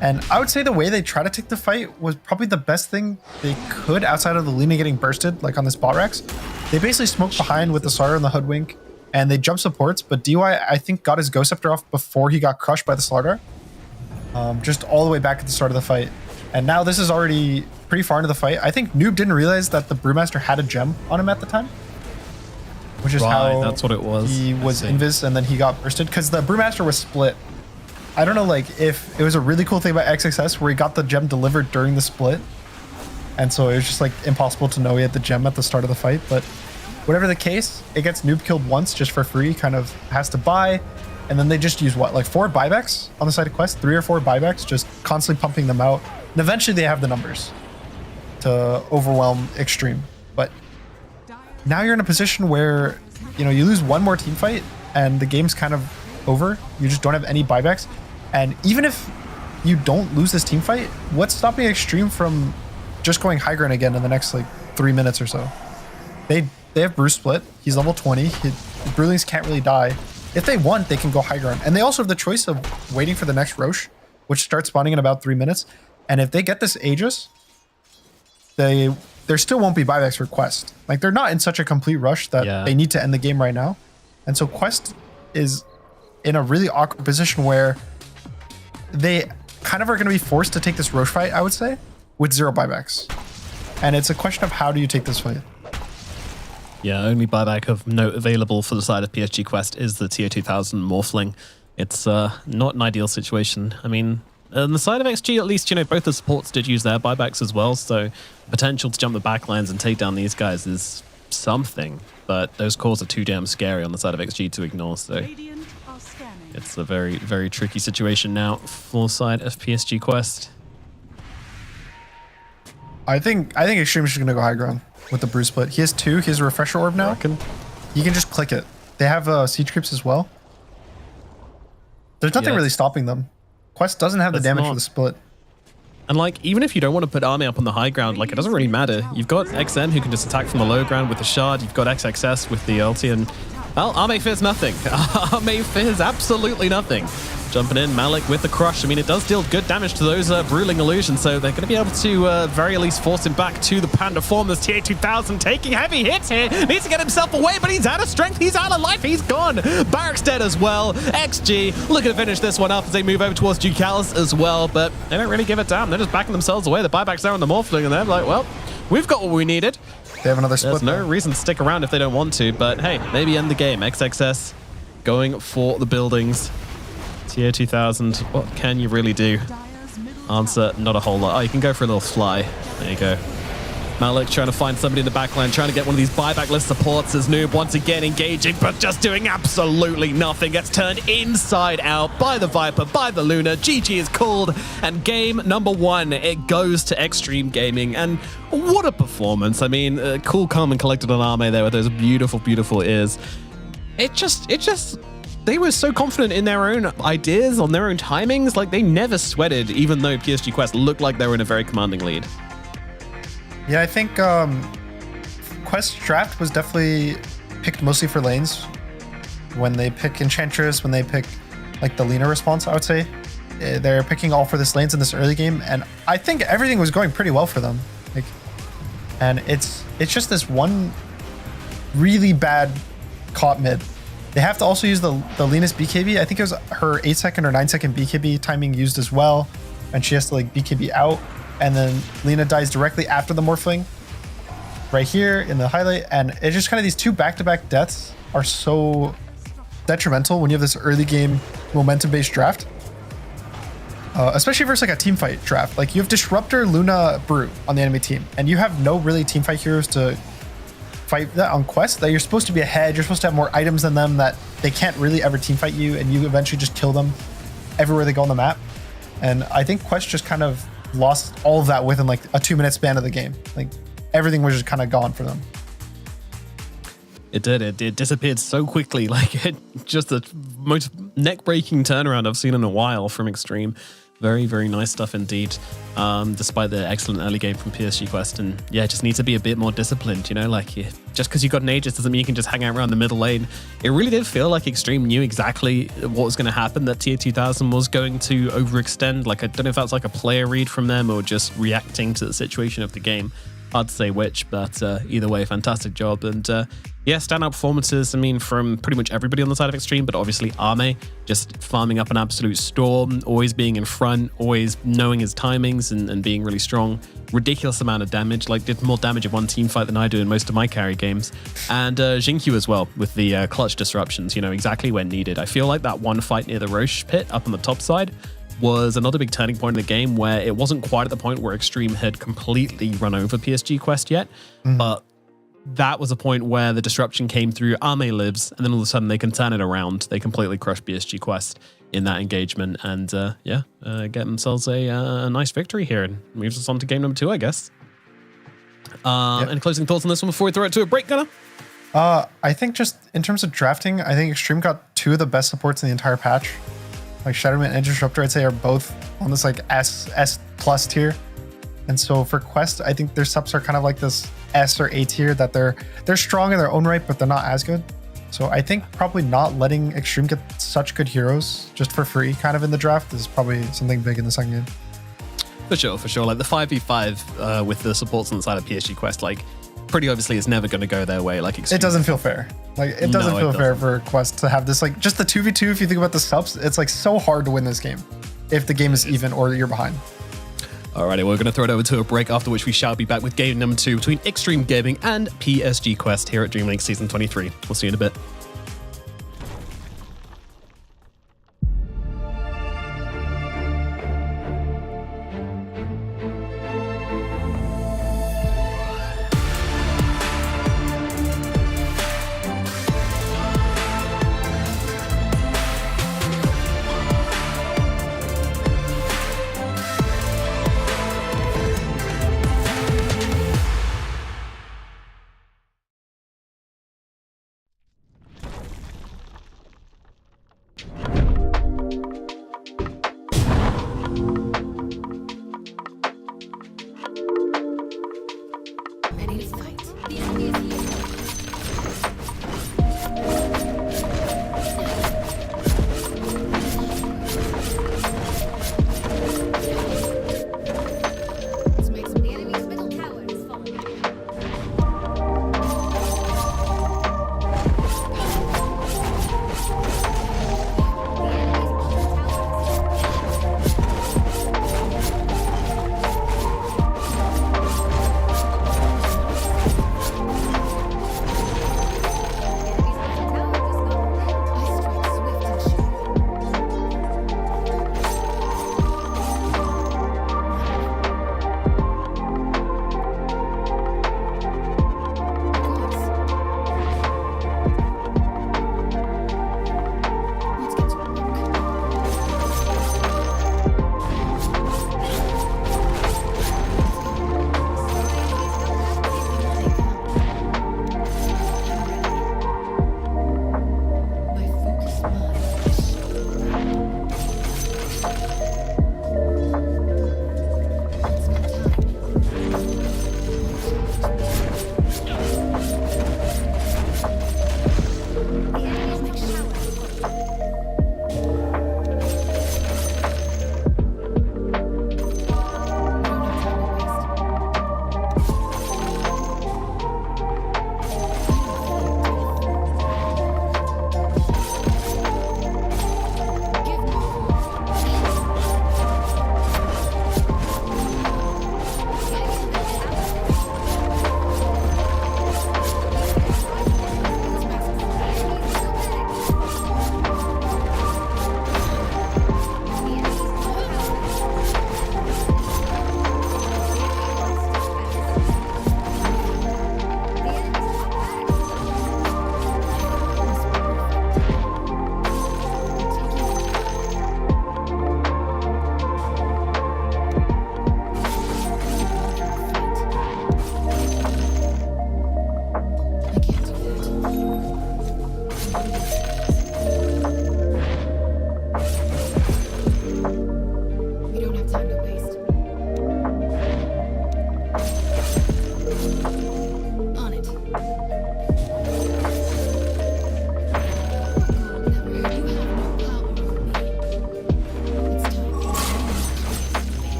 Speaker 15: And I would say the way they try to take the fight was probably the best thing they could outside of the Luna getting bursted, like on this bot Rex. They basically smoked behind with the Sara and the Hoodwink, and they jumped supports, but DY, I think, got his Ghost Scepter off before he got crushed by the Slardar. Just all the way back at the start of the fight. And now this is already pretty far into the fight. I think Noob didn't realize that the Brewmaster had a gem on him at the time, which is how
Speaker 14: that's what it was.
Speaker 15: He was invis and then he got bursted because the Brewmaster was split. I don't know, like, if it was a really cool thing about XXS where he got the gem delivered during the split, and so it was just like impossible to know he had the gem at the start of the fight. But whatever the case, it gets Noob killed once just for free, kind of has to buy, and then they just use what, like 4 buybacks on the side of Quest, 3 or 4 buybacks, just constantly pumping them out, and eventually they have the numbers to overwhelm Extreme. But now you're in a position where, you know, you lose one more team fight and the game's kind of over. You just don't have any buybacks. And even if you don't lose this team fight, what's stopping Extreme from just going high ground again in the next like 3 minutes or so? They have Bruce split. He's level 20. Brewlings can't really die. If they want, they can go high ground. And they also have the choice of waiting for the next Roche, which starts spawning in about 3 minutes. And if they get this Aegis, there still won't be buybacks for Quest. Like, they're not in such a complete rush that they need to end the game right now. And so Quest is in a really awkward position where they kind of are going to be forced to take this Roche fight, I would say, with 0 buybacks. And it's a question of how do you take this fight?
Speaker 14: Yeah, only buyback of note available for the side of PSG Quest is the tier 2000 Morphling. It's not an ideal situation. I mean, on the side of XG, at least, you know, both the supports did use their buybacks as well, so potential to jump the backlines and take down these guys is something, but those calls are too damn scary on the side of XG to ignore, so it's a very, very tricky situation now for the side of PSG Quest.
Speaker 15: I think Extreme's just going to go high ground with the Bruce split. He has 2. He has a refresher orb now. You can just click it. They have siege creeps as well. There's nothing really stopping them. Quest doesn't have the damage for the split.
Speaker 14: And like, even if you don't want to put army up on the high ground, like, it doesn't really matter. You've got XN who can just attack from the low ground with the shard. You've got XXS with the ulti, and well, Arme fears nothing. Arme fears absolutely nothing. Jumping in, Malik with the crush. I mean, it does deal good damage to those Bruling illusions, so they're going to be able to very least force him back to the Panda form. There's TA2000 taking heavy hits here. Needs to get himself away, but he's out of strength. He's out of life. He's gone. Barrack's dead as well. XG looking to finish this one up as they move over towards Ducalis as well, but they don't really give a damn. They're just backing themselves away. The buyback's there on the Morphling, and they're like, well, we've got what we needed.
Speaker 15: They have another split.
Speaker 14: There's no reason to stick around if they don't want to, but hey, maybe end the game. XXS going for the buildings. Tier 2000, what can you really do? Answer, not a whole lot. Oh, you can go for a little fly. There you go. Malik trying to find somebody in the backline, trying to get one of these buyback list supports as Noob once again engaging, but just doing absolutely nothing. Gets turned inside out by the Viper, by the Luna. GG is called, and game number 1, it goes to Extreme Gaming. And what a performance. I mean, cool, calm, and collected on Arme there with those beautiful, beautiful ears. It just, they were so confident in their own ideas, on their own timings. Like, they never sweated, even though PSG Quest looked like they were in a very commanding lead.
Speaker 15: Yeah, I think Quest draft was definitely picked mostly for lanes. When they pick Enchantress, when they pick like the Lina response, I would say. They're picking all for this lanes in this early game, and I think everything was going pretty well for them. Like, and it's just this one really bad caught mid. They have to also use the Lina's BKB. I think it was her 8-second or 9-second BKB timing used as well, and she has to like BKB out, and then Lina dies directly after the Morphling right here in the highlight, and it's just kind of these 2 back-to-back deaths are so detrimental when you have this early game momentum-based draft, especially versus like a team fight draft. Like, you have Disruptor, Luna, Brute on the enemy team, and you have no really team fight heroes to fight that on Quest. That you're supposed to be ahead, you're supposed to have more items than them, that they can't really ever team fight you, and you eventually just kill them everywhere they go on the map. And I think Quest just kind of lost all of that within like a 2-minute span of the game. Like, everything was just kind of gone for them.
Speaker 14: It did. It disappeared so quickly. Like, it just the most neck-breaking turnaround I've seen in a while from Extreme. Very, very nice stuff indeed. Despite the excellent early game from PSG Quest, and yeah, just need to be a bit more disciplined. You know, like, just because you got an Aegis doesn't mean you can just hang out around the middle lane. It really did feel like Extreme knew exactly what was going to happen. That tier 2000 was going to overextend. Like, I don't know if that's like a player read from them or just reacting to the situation of the game. Hard to say which, but either way, fantastic job. And yeah, standout performances, I mean, from pretty much everybody on the side of Extreme, but obviously Arme just farming up an absolute storm, always being in front, always knowing his timings and being really strong. Ridiculous amount of damage, like did more damage in one team fight than I do in most of my carry games. And Jinkyu as well with the clutch disruptions, you know, exactly when needed. I feel like that one fight near the Roche pit up on the top side was another big turning point in the game where it wasn't quite at the point where Extreme had completely run over PSG Quest yet, but that was a point where the disruption came through, Arme lives, and then all of a sudden they can turn it around. They completely crush PSG Quest in that engagement, and get themselves a nice victory here, and moves us on to game number 2, I guess. Any closing thoughts on this one before we throw it to a break, Gunnar?
Speaker 15: I think just in terms of drafting, I think Extreme got 2 of the best supports in the entire patch. like Shadowman and Disruptor, I'd say are both on this like S plus tier. And so for Quest, I think their subs are kind of like this S or A tier, that they're strong in their own right, but they're not as good. So I think probably not letting Extreme get such good heroes just for free kind of in the draft is probably something big in the second game.
Speaker 14: For sure. Like the 5v5 with the supports on the side of PSG Quest, like pretty obviously is never going to go their way. Like Extreme.
Speaker 15: It doesn't feel fair. Like it doesn't feel fair for Quest to have this, like just the 2v2. If you think about the subs, it's like so hard to win this game if the game is even or you're behind.
Speaker 14: Alrighty, we're going to throw it over to a break, after which we shall be back with game number 2 between Extreme Gaming and PSG Quest here at DreamLeague Season 23. We'll see you in a bit.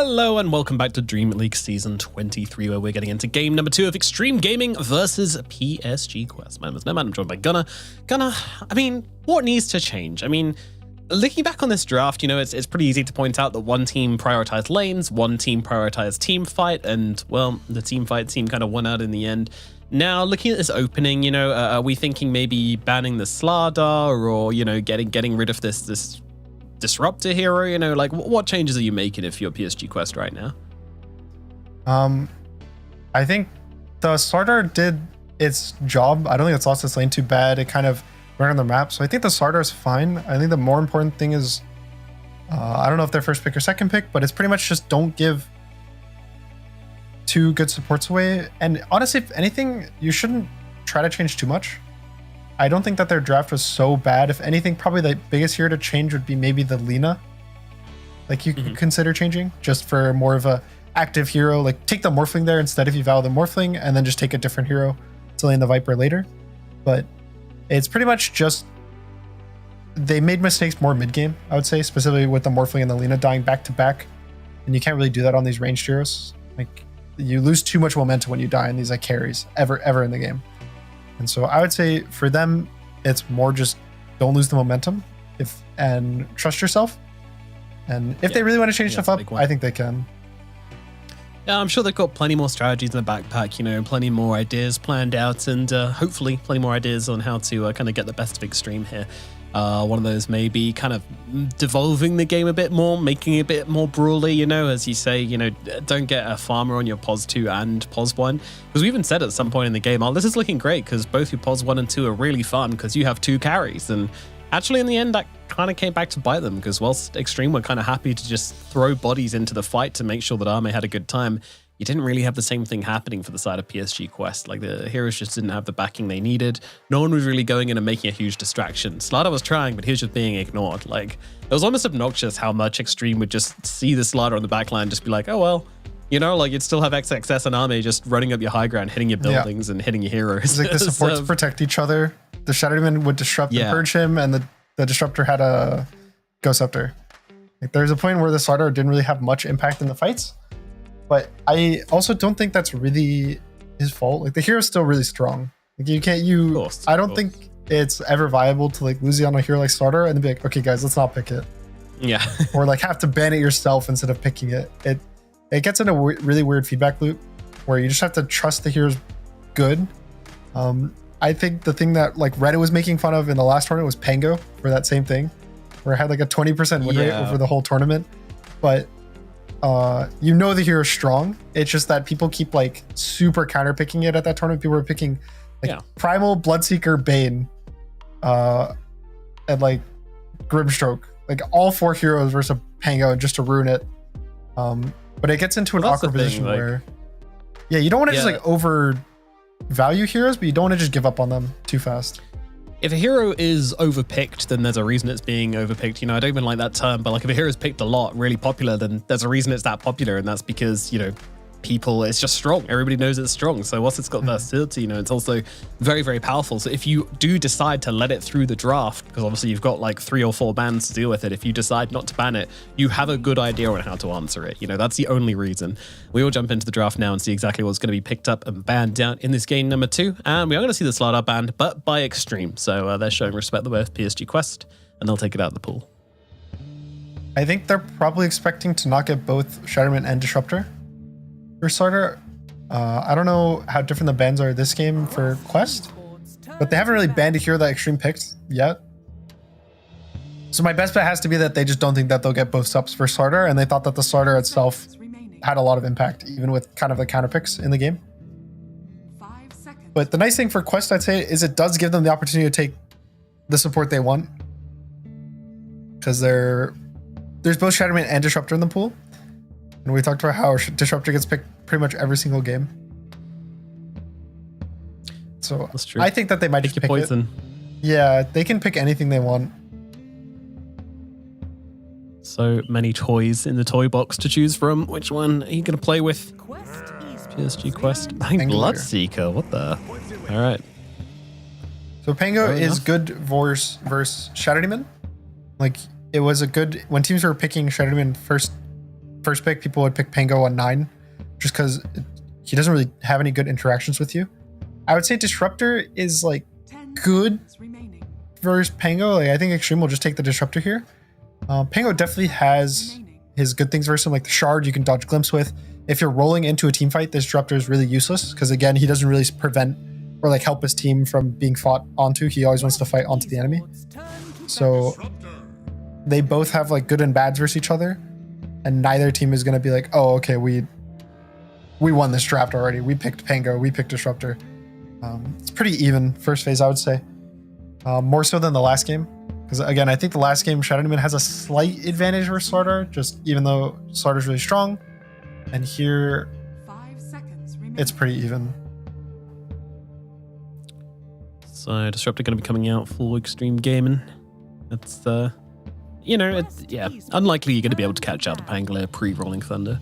Speaker 14: Hello and welcome back to Dream League Season 23, where we're getting into game number 2 of Extreme Gaming versus PSG Quest. My name is Nomad, I'm joined by Gunnar. Gunnar, I mean, what needs to change? I mean, looking back on this draft, you know, it's pretty easy to point out that one team prioritized lanes, one team prioritized team fight, and, well, the team fight team kind of won out in the end. Now, looking at this opening, you know, are we thinking maybe banning the Slardar or, you know, getting rid of this disruptor hero? You know, like, what changes are you making if you're PSG Quest right now?
Speaker 15: I think the Slardar did its job. I don't think it's lost its lane too bad. It kind of ran on the map. So I think the Slardar is fine. I think the more important thing is, I don't know if they're first pick or second pick, but it's pretty much just don't give two good supports away. And honestly, if anything, you shouldn't try to change too much. I don't think that their draft was so bad. If anything, probably the biggest hero to change would be maybe the Lina. Like, you could consider changing just for more of a active hero. Like, take the Morphling there instead if you value the Morphling, and then just take a different hero to lane the Viper later. But it's pretty much just they made mistakes more mid game, I would say, specifically with the Morphling and the Lina dying back to back. And you can't really do that on these ranged heroes. Like, you lose too much momentum when you die in these like carries ever in the game. And so I would say for them, it's more just don't lose the momentum and trust yourself. And if they really want to change stuff up, I think they can.
Speaker 14: Yeah, I'm sure they've got plenty more strategies in the backpack, you know, plenty more ideas planned out, and hopefully plenty more ideas on how to kind of get the best of Extreme here. One of those may be kind of devolving the game a bit more, making it a bit more brawly, you know, as you say, you know, don't get a farmer on your POS 2 and POS 1. Because we even said at some point in the game, oh, this is looking great because both your POS 1 and 2 are really fun because you have 2 carries. And actually in the end, that kind of came back to bite them because whilst Extreme were kind of happy to just throw bodies into the fight to make sure that Arme had a good time, you didn't really have the same thing happening for the side of PSG Quest. Like, the heroes just didn't have the backing they needed. No one was really going in and making a huge distraction. Slardar was trying, but he was just being ignored. Like, it was almost obnoxious how much Extreme would just see the Slardar on the backline and just be like, oh, well, you know, like, you'd still have XXS and Arme just running up your high ground, hitting your buildings and hitting your heroes.
Speaker 15: It's like the supports protect each other. The Shadow Demon would disrupt and purge him, and the Disruptor had a Ghost Scepter. Like, there's a point where the Slardar didn't really have much impact in the fights. But I also don't think that's really his fault. Like, the hero's still really strong. Like, you can't, I don't think it's ever viable to like lose it on a hero like Slardar and then be like, okay guys, let's not pick it.
Speaker 14: Yeah.
Speaker 15: Or like have to ban it yourself instead of picking it. It gets in a really weird feedback loop where you just have to trust the hero's good. I think the thing that like Reddit was making fun of in the last tournament was Pango for that same thing, where it had like a 20% win rate over the whole tournament. But you know the hero's strong. It's just that people keep like super counterpicking it at that tournament. People were picking like Primal, Bloodseeker, Bane, and like Grimstroke. Like all 4 heroes versus Pango just to ruin it. But it gets into an awkward position where you don't want to just like overvalue heroes, but you don't want to just give up on them too fast.
Speaker 14: If a hero is overpicked, then there's a reason it's being overpicked. You know, I don't even like that term, but like if a hero is picked a lot, really popular, then there's a reason it's that popular, and that's because, you know, it's just strong. Everybody knows it's strong. So once it's got versatility, you know, it's also very, very powerful. So if you do decide to let it through the draft, because obviously you've got like 3 or 4 bans to deal with it, if you decide not to ban it, you have a good idea on how to answer it. You know, that's the only reason. We will jump into the draft now and see exactly what's going to be picked up and banned down in this game number 2. And we are going to see the Slardar banned, but by Extreme. So they're showing respect the way of PSG Quest, and they'll take it out of the pool.
Speaker 15: I think they're probably expecting to not get both Shatterman and Disruptor for Slardar. I don't know how different the bans are this game for Quest, but they haven't really banned a hero that Extreme picked yet. So my best bet has to be that they just don't think that they'll get both subs for Slardar, and they thought that the Slardar itself had a lot of impact, even with kind of the counter picks in the game. But the nice thing for Quest, I'd say, is it does give them the opportunity to take the support they want, because there's both Shatterman and Disruptor in the pool. And we talked about how Disruptor gets picked pretty much every single game. So
Speaker 14: that's true.
Speaker 15: I think that they might just pick poison. Yeah, they can pick anything they want.
Speaker 14: So many toys in the toy box to choose from. Which one are you going to play with? PSG Quest. Bloodseeker. What the? All right.
Speaker 15: So Pango is good versus Shadow Demon. Like, it was a good when teams were picking Shadow Demon first first pick, people would pick Pango on 9, just because he doesn't really have any good interactions with you. I would say Disruptor is like good versus Pango. Like I think Extreme will just take the Disruptor here. Pango definitely has his good things versus him, like the Shard you can dodge Glimpse with. If you're rolling into a team fight, the Disruptor is really useless because again, he doesn't really prevent or like help his team from being fought onto. He always wants to fight onto the enemy. So they both have like good and bads versus each other, and neither team is going to be like, oh, okay, we won this draft already. We picked Pango, we picked Disruptor. It's pretty even first phase, I would say. More so than the last game. Because again, I think the last game, Shadow Demon has a slight advantage versus Slardar, just even though Slardar's really strong. And here, it's pretty even.
Speaker 14: So Disruptor going to be coming out full Extreme Gaming. That's, unlikely you're going to be able to catch out the Pangolier pre-Rolling Thunder.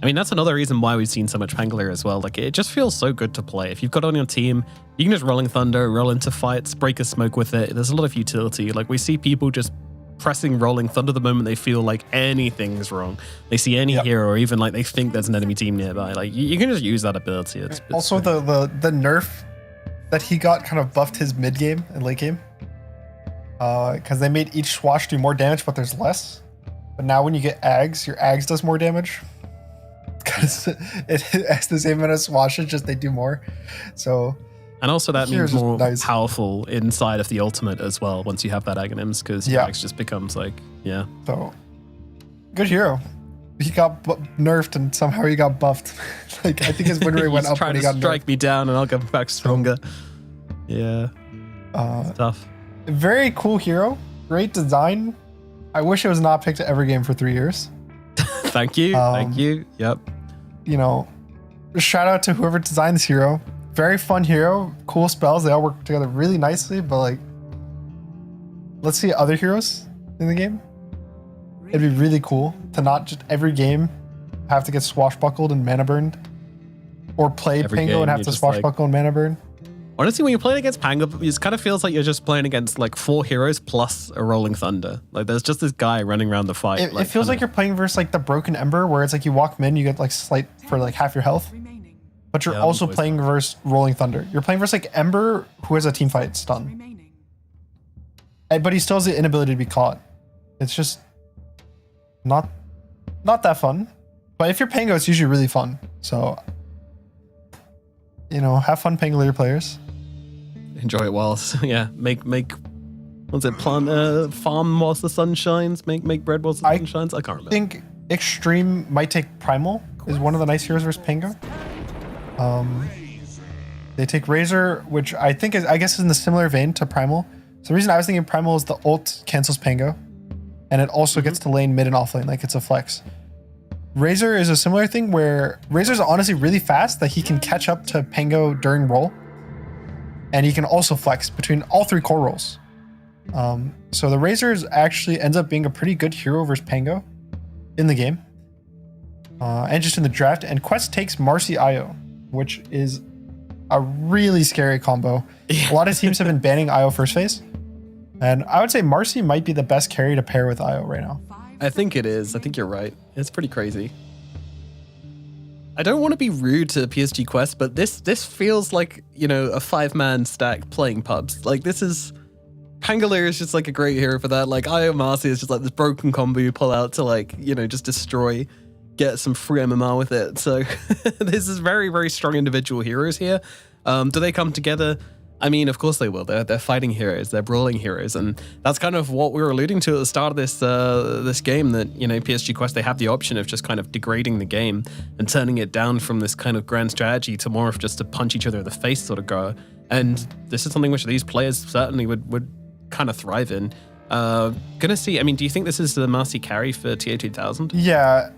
Speaker 14: I mean, that's another reason why we've seen so much Pangolier as well. Like, it just feels so good to play. If you've got it on your team, you can just Rolling Thunder, roll into fights, break a smoke with it. There's a lot of utility. Like, we see people just pressing Rolling Thunder the moment they feel like anything's wrong. They see any hero, or even like they think there's an enemy team nearby. Like, you can just use that ability. It's
Speaker 15: also, the nerf that he got kind of buffed his mid game and late game. Because they made each swash do more damage, but there's less. But now when you get Ags, your Ags does more damage. Because it has the same amount of swashes, just they do more. So,
Speaker 14: and also that means more powerful inside of the ultimate as well once you have that Aghanims, because Ags just becomes like,
Speaker 15: So, good hero. He got nerfed and somehow he got buffed. Like, I think his win rate went up when he got nerfed.
Speaker 14: Strike me down and I'll come back stronger. Yeah. It's tough.
Speaker 15: Very cool hero. Great design. I wish it was not picked every game for 3 years.
Speaker 14: Thank you. Thank you. Yep.
Speaker 15: You know, shout out to whoever designed this hero. Very fun hero. Cool spells. They all work together really nicely, but like, let's see other heroes in the game. It'd be really cool to not just every game have to get swashbuckled and mana burned, or play Pango and have to swashbuckle and mana burn.
Speaker 14: Honestly, when you're playing against Pango, it kind of feels like you're just playing against like 4 heroes plus a Rolling Thunder. Like there's just this guy running around the fight.
Speaker 15: It feels like you're playing versus like the Broken Ember, where it's like you walk mid, you get like slight for like half your health, but you're also playing versus Rolling Thunder. You're playing versus like Ember, who has a team fight stun, but he still has the inability to be caught. It's just not that fun. But if you're Pango, it's usually really fun. So, you know, have fun Pangolier players.
Speaker 14: Enjoy it whilst, make what's it, plant, farm whilst the sun shines, make bread whilst the sun shines. I can't remember.
Speaker 15: I think Extreme might take Primal is one of the nice heroes versus Pango. They take Razor, which I guess is in the similar vein to Primal. So the reason I was thinking Primal is the ult cancels Pango, and it also gets to lane mid and off lane, like it's a flex. Razor is a similar thing where Razor's honestly really fast that he can catch up to Pango during roll, and he can also flex between all 3 core rolls. So the Razor actually ends up being a pretty good hero versus Pango in the game, and just in the draft. And Quest takes Marcy Io, which is a really scary combo. A lot of teams have been banning Io first phase, and I would say Marcy might be the best carry to pair with Io right now.
Speaker 14: I think it is. I think you're right. It's pretty crazy. I don't want to be rude to PSG Quest, but this feels like, you know, a 5-man stack playing pubs. Like this is, Pangolier is just like a great hero for that. Like Io Marcy is just like this broken combo you pull out to like, you know, just destroy, get some free MMR with it. So this is very, very strong individual heroes here. Do they come together? I mean, of course they will. They're fighting heroes, they're brawling heroes, and that's kind of what we were alluding to at the start of this game. That, you know, PSG Quest, they have the option of just kind of degrading the game and turning it down from this kind of grand strategy to more of just to punch each other in the face sort of go. And this is something which these players certainly would kind of thrive in. Gonna see. I mean, do you think this is the Marcy carry for TA 2000?
Speaker 15: Yeah,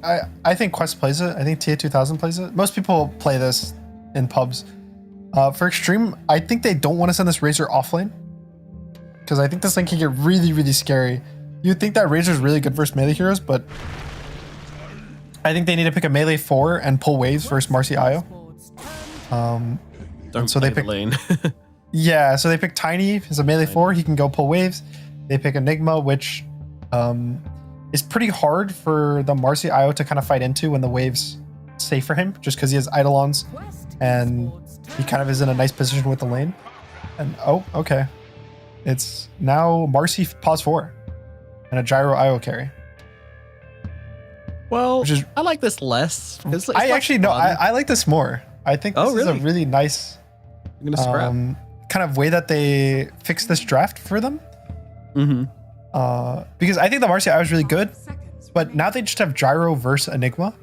Speaker 15: I think Quest plays it. I think TA 2000 plays it. Most people play this in pubs. For Extreme, I think they don't want to send this Razor offlane, because I think this thing can get really, really scary. You'd think that Razor's really good versus melee heroes, but I think they need to pick a melee 4 and pull waves versus Marcy Io.
Speaker 14: So they pick lane.
Speaker 15: Yeah, so they pick Tiny as a melee 4. He can go pull waves. They pick Enigma, which is pretty hard for the Marcy IO to kind of fight into when the wave's safe for him, just because he has Eidolons and he kind of is in a nice position with the lane. And oh, okay. It's now Marcy pause 4 and a gyro IO carry.
Speaker 14: Well, I like this less. It's
Speaker 15: I actually no, I like this more. I think this is a really nice
Speaker 14: scrap.
Speaker 15: kind of way that they fixed this draft for them. Because I think the Marcy IO is really good, but now they just have gyro versus Enigma,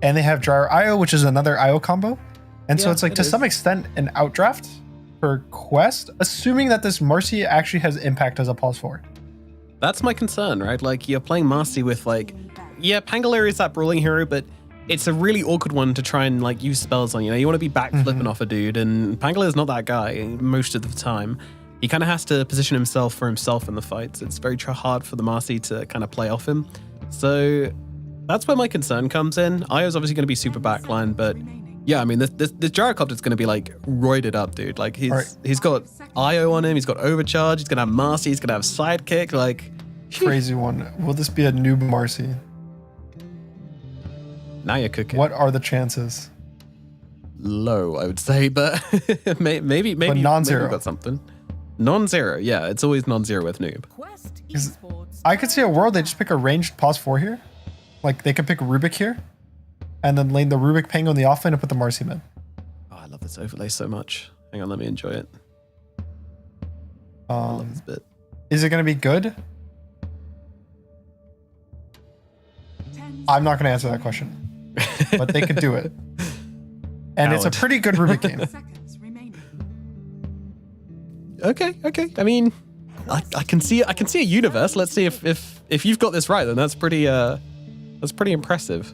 Speaker 15: and they have gyro IO, which is another IO combo. And so it's like to some extent an outdraft for Quest, assuming that this Marcy actually has impact as a pause 4.
Speaker 14: That's my concern, right? Like, you're playing Marcy with, like, Pangolier is that brawling hero, but it's a really awkward one to try and, like, use spells on. You know, you want to be backflipping off a dude, and Pangolier's not that guy most of the time. He kind of has to position himself for himself in the fights. It's very hard for the Marcy to kind of play off him. So that's where my concern comes in. IO's obviously going to be super backline, but yeah, I mean, this Gyrocopter's going to be like roided up, dude. Like he's got IO on him, he's got overcharge, he's going to have Marcy, he's going to have sidekick, like
Speaker 15: crazy one. Will this be a noob Marcy?
Speaker 14: Now you're cooking.
Speaker 15: What are the chances?
Speaker 14: Low, I would say, but maybe
Speaker 15: but non-zero.
Speaker 14: Maybe got something. Non-zero, yeah, it's always non-zero with noob.
Speaker 15: I could see a world they just pick a ranged pause 4 here. Like they could pick Rubik here, and then lane the Rubik Pango in the offlane and put the Marcy mid.
Speaker 14: Oh, I love this overlay so much. Hang on, let me enjoy it. I love this bit.
Speaker 15: Is it going to be good? I'm not going to answer that question, but they could do it. And it's a pretty good Rubik game.
Speaker 14: Okay. I mean, I can see a universe. Let's see if you've got this right, then that's pretty impressive.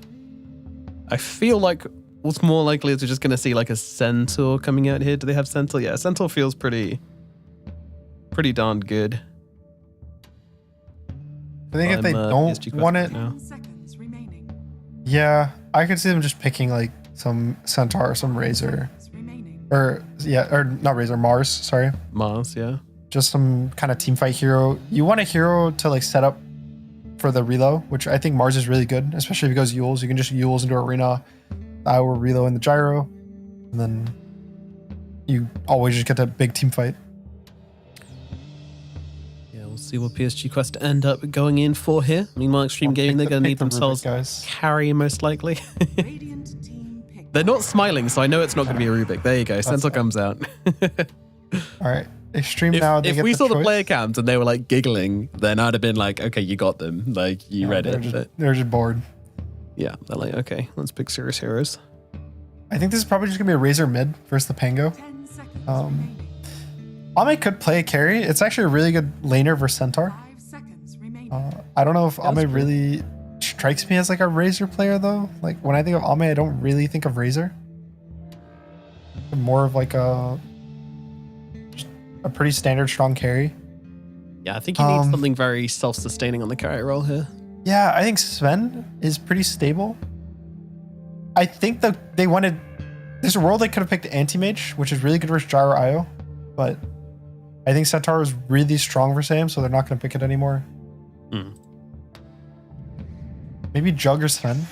Speaker 14: I feel like what's more likely is we're just gonna see like a Centaur coming out here. Do they have Centaur? Yeah, Centaur feels pretty darn good.
Speaker 15: I think if they don't want it, yeah, I could see them just picking like some Centaur or some Razor. Or not Razor, Mars, sorry.
Speaker 14: Mars, yeah.
Speaker 15: Just some kind of team fight hero. You want a hero to like set up for the reload, which I think Mars is really good, especially if it goes Yules. You can just Yules into arena, or reload in the gyro, and then you always just get that big team fight.
Speaker 14: Yeah, we'll see what PSG Quest end up going in for here. Meanwhile, Extreme Gaming, they're going to need themselves carry most likely. They're not smiling, so I know it's not going to be a Rubik. There you go. Centaur comes out.
Speaker 15: All right. Extreme now.
Speaker 14: If we saw the player cams and they were like giggling, then I'd have been like, okay, you got them. Like, you read it.
Speaker 15: They're just bored.
Speaker 14: Yeah. They're like, okay, let's pick serious heroes.
Speaker 15: I think this is probably just going to be a Razor mid versus the Pango. Ame could play a carry. It's actually a really good laner versus Centaur. I don't know if Ame really strikes me as like a Razor player though. Like when I think of Ame, I don't really think of Razor. More of like a pretty standard strong carry.
Speaker 14: Yeah, I think you need something very self-sustaining on the carry role here.
Speaker 15: Yeah, I think Sven is pretty stable. I think that they wanted, there's a world they could have picked Anti-Mage, which is really good versus Gyro IO, but I think Centaur is really strong versus him, so they're not going to pick it anymore. Maybe Jug or Sven.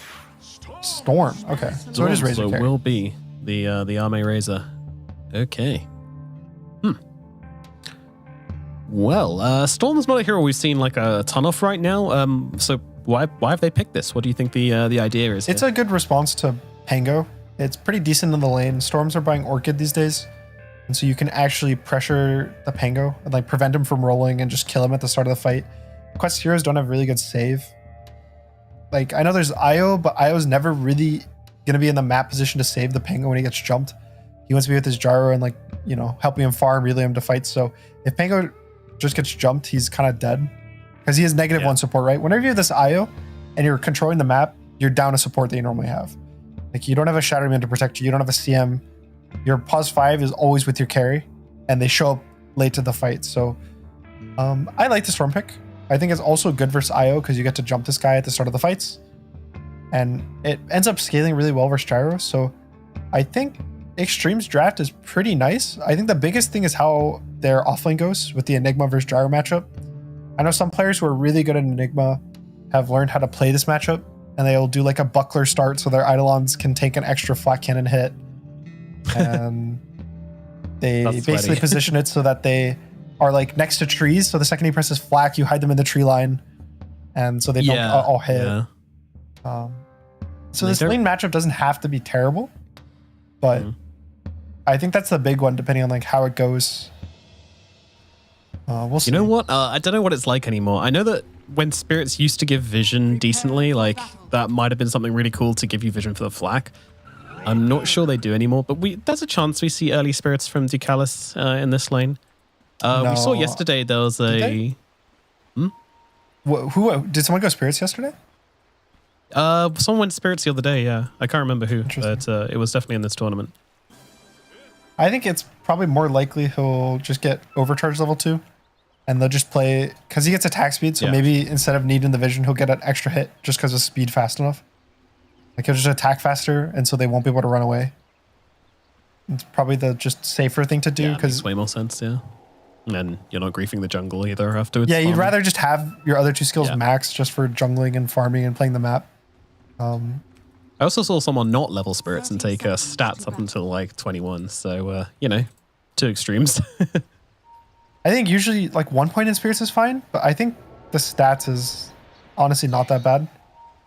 Speaker 15: Storm. Okay, so it is Razor.
Speaker 14: So
Speaker 15: carry.
Speaker 14: will be the Ame Razor. Okay. Well, Storm's not a hero we've seen like a ton of right now. So why have they picked this? What do you think the idea is?
Speaker 15: It's a good response to Pango. It's pretty decent in the lane. Storms are buying Orchid these days, and so you can actually pressure the Pango and like prevent him from rolling and just kill him at the start of the fight. Quest heroes don't have really good save. Like I know there's Io, but Io's never really gonna be in the map position to save the Pango when he gets jumped. He wants to be with his gyro and like, you know, helping him farm, relay him to fight. So if Pango just gets jumped, he's kind of dead because he has -1 support, right? Whenever you have this IO and you're controlling the map, you're down a support that you normally have. Like you don't have a Shadow Man to protect you. You don't have a CM. Your +5 is always with your carry and they show up late to the fight. So I like the Storm pick. I think it's also good versus IO because you get to jump this guy at the start of the fights and it ends up scaling really well versus Gyro. So I think Extreme's draft is pretty nice. I think the biggest thing is how their offlane goes with the Enigma versus Gyro matchup. I know some players who are really good at Enigma have learned how to play this matchup, and they'll do like a buckler start so their Eidolons can take an extra flat cannon hit. And they basically position it so that they are like next to trees. So the second he presses flak, you hide them in the tree line, and so they don't all hit.
Speaker 14: Yeah.
Speaker 15: So this lane matchup doesn't have to be terrible, but I think that's the big one, depending on like how it goes. We'll see.
Speaker 14: You know what? I don't know what it's like anymore. I know that when Spirits used to give vision decently, like that might have been something really cool to give you vision for the flak. I'm not sure they do anymore, but there's a chance we see early Spirits from Ducalis in this lane. We saw yesterday there was a...
Speaker 15: Who did someone go Spirits yesterday?
Speaker 14: Someone went Spirits the other day, yeah. I can't remember who, but it was definitely in this tournament.
Speaker 15: I think it's probably more likely he'll just get Overcharge level 2, and they'll just play, because he gets attack speed, so maybe instead of needing the vision, he'll get an extra hit just because of speed fast enough. Like he'll just attack faster, and so they won't be able to run away. It's probably the just safer thing to do, because
Speaker 14: makes way more sense, yeah. And then you're not griefing the jungle either afterwards.
Speaker 15: Yeah, you'd rather just have your other two skills max just for jungling and farming and playing the map.
Speaker 14: I also saw someone not level Spirits and take stats up until like 21. So, you know, two extremes.
Speaker 15: I think usually like 1 point in Spirits is fine, but I think the stats is honestly not that bad.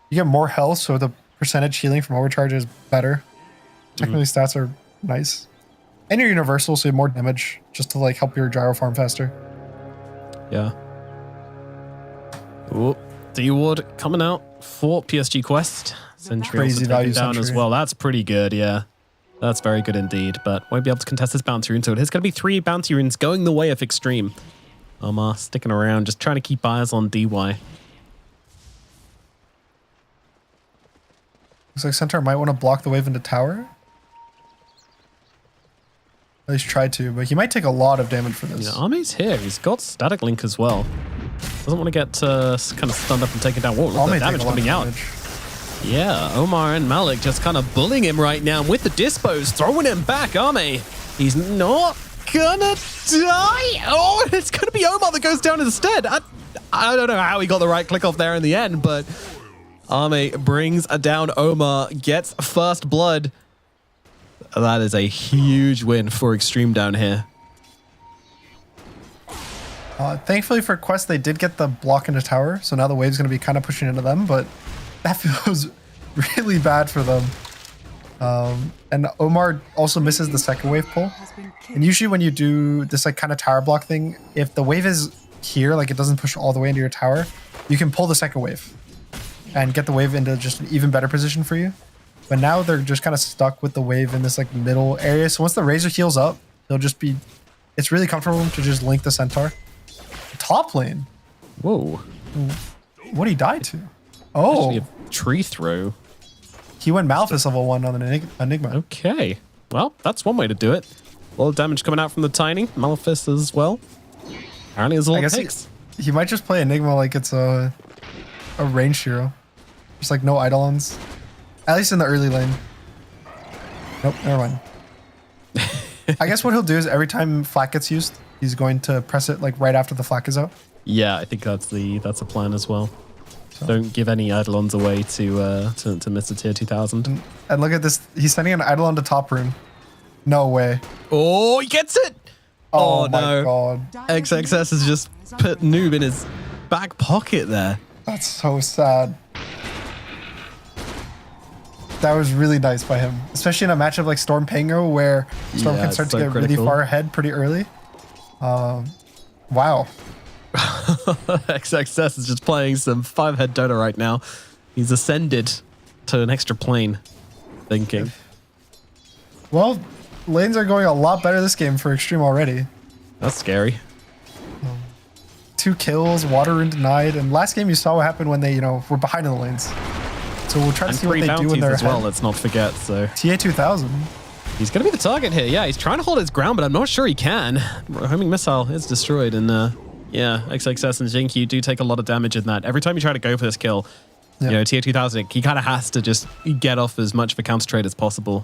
Speaker 15: You get more health, so the percentage healing from Overcharge is better. Technically, stats are nice. And you're universal, so you have more damage just to like help your gyro farm faster.
Speaker 14: Yeah. Ooh, D-Ward coming out for PSG Quest. Sentry
Speaker 15: Crazy
Speaker 14: also
Speaker 15: value
Speaker 14: taken down
Speaker 15: Sentry.
Speaker 14: as well. That's pretty good, yeah. That's very good indeed, but won't be able to contest this bounty rune. So it is going to be 3 bounty runes going the way of Extreme. Omar sticking around, just trying to keep eyes on DY.
Speaker 15: Looks like Centaur might want to block the wave into tower. At least try to, but he might take a lot of damage for this.
Speaker 14: Yeah, Ame's here. He's got Static Link as well. Doesn't want to get kind of stunned up and taken down. Whoa, look at the damage coming out. Yeah, Omar and Malik just kind of bullying him right now with the dispos, throwing him back. Ame, he's not gonna die. Oh, it's gonna be Omar that goes down instead. I don't know how he got the right click off there in the end, but Ame brings down Omar, gets first blood. That is a huge win for Extreme down here.
Speaker 15: Thankfully for Quest, they did get the block into tower, so now the wave's going to be kind of pushing into them, but that feels really bad for them. And Omar also misses the second wave pull. And usually when you do this like kind of tower block thing, if the wave is here, like it doesn't push all the way into your tower, you can pull the second wave and get the wave into just an even better position for you. But now they're just kind of stuck with the wave in this like middle area. So once the Razor heals up, they'll just be, it's really comfortable to just link the Centaur. Top lane.
Speaker 14: Whoa.
Speaker 15: What did he die to? Oh.
Speaker 14: Actually, a tree throw.
Speaker 15: He went Malphus level 1 on an Enigma.
Speaker 14: Okay. Well, that's one way to do it. A lot of damage coming out from the Tiny. Malphus as well. Apparently it's all it takes.
Speaker 15: He might just play Enigma like it's a ranged hero. Just like no Eidolons. At least in the early lane. Nope, never mind. I guess what he'll do is every time flak gets used, he's going to press it like right after the flak is out.
Speaker 14: Yeah, I think that's a plan as well. So. Don't give any Eidolons away to miss a tier 2000.
Speaker 15: And look at this. He's sending an Eidolon to top rune. No way.
Speaker 14: Oh, he gets it!
Speaker 15: Oh,
Speaker 14: no.
Speaker 15: My God.
Speaker 14: XXS has just put Noob in his back pocket there.
Speaker 15: That's so sad. That was really nice by him. Especially in a matchup like Storm Pango where Storm can start to get really far ahead pretty early. Wow.
Speaker 14: XXS is just playing some 5-head Dota right now. He's ascended to an extra plane thinking.
Speaker 15: Well, lanes are going a lot better this game for Extreme already.
Speaker 14: That's scary.
Speaker 15: 2 kills, water rune denied, and last game you saw what happened when they, were behind in the lanes. So we'll try to see what they do when they're
Speaker 14: as well,
Speaker 15: ahead.
Speaker 14: let's not forget. So
Speaker 15: TA 2000.
Speaker 14: He's going to be the target here. Yeah, he's trying to hold his ground, but I'm not sure he can. Homing missile is destroyed, and yeah, XXS and Jinkyu do take a lot of damage in that. Every time you try to go for this kill, TA 2000, he kind of has to just get off as much of a counter trade as possible.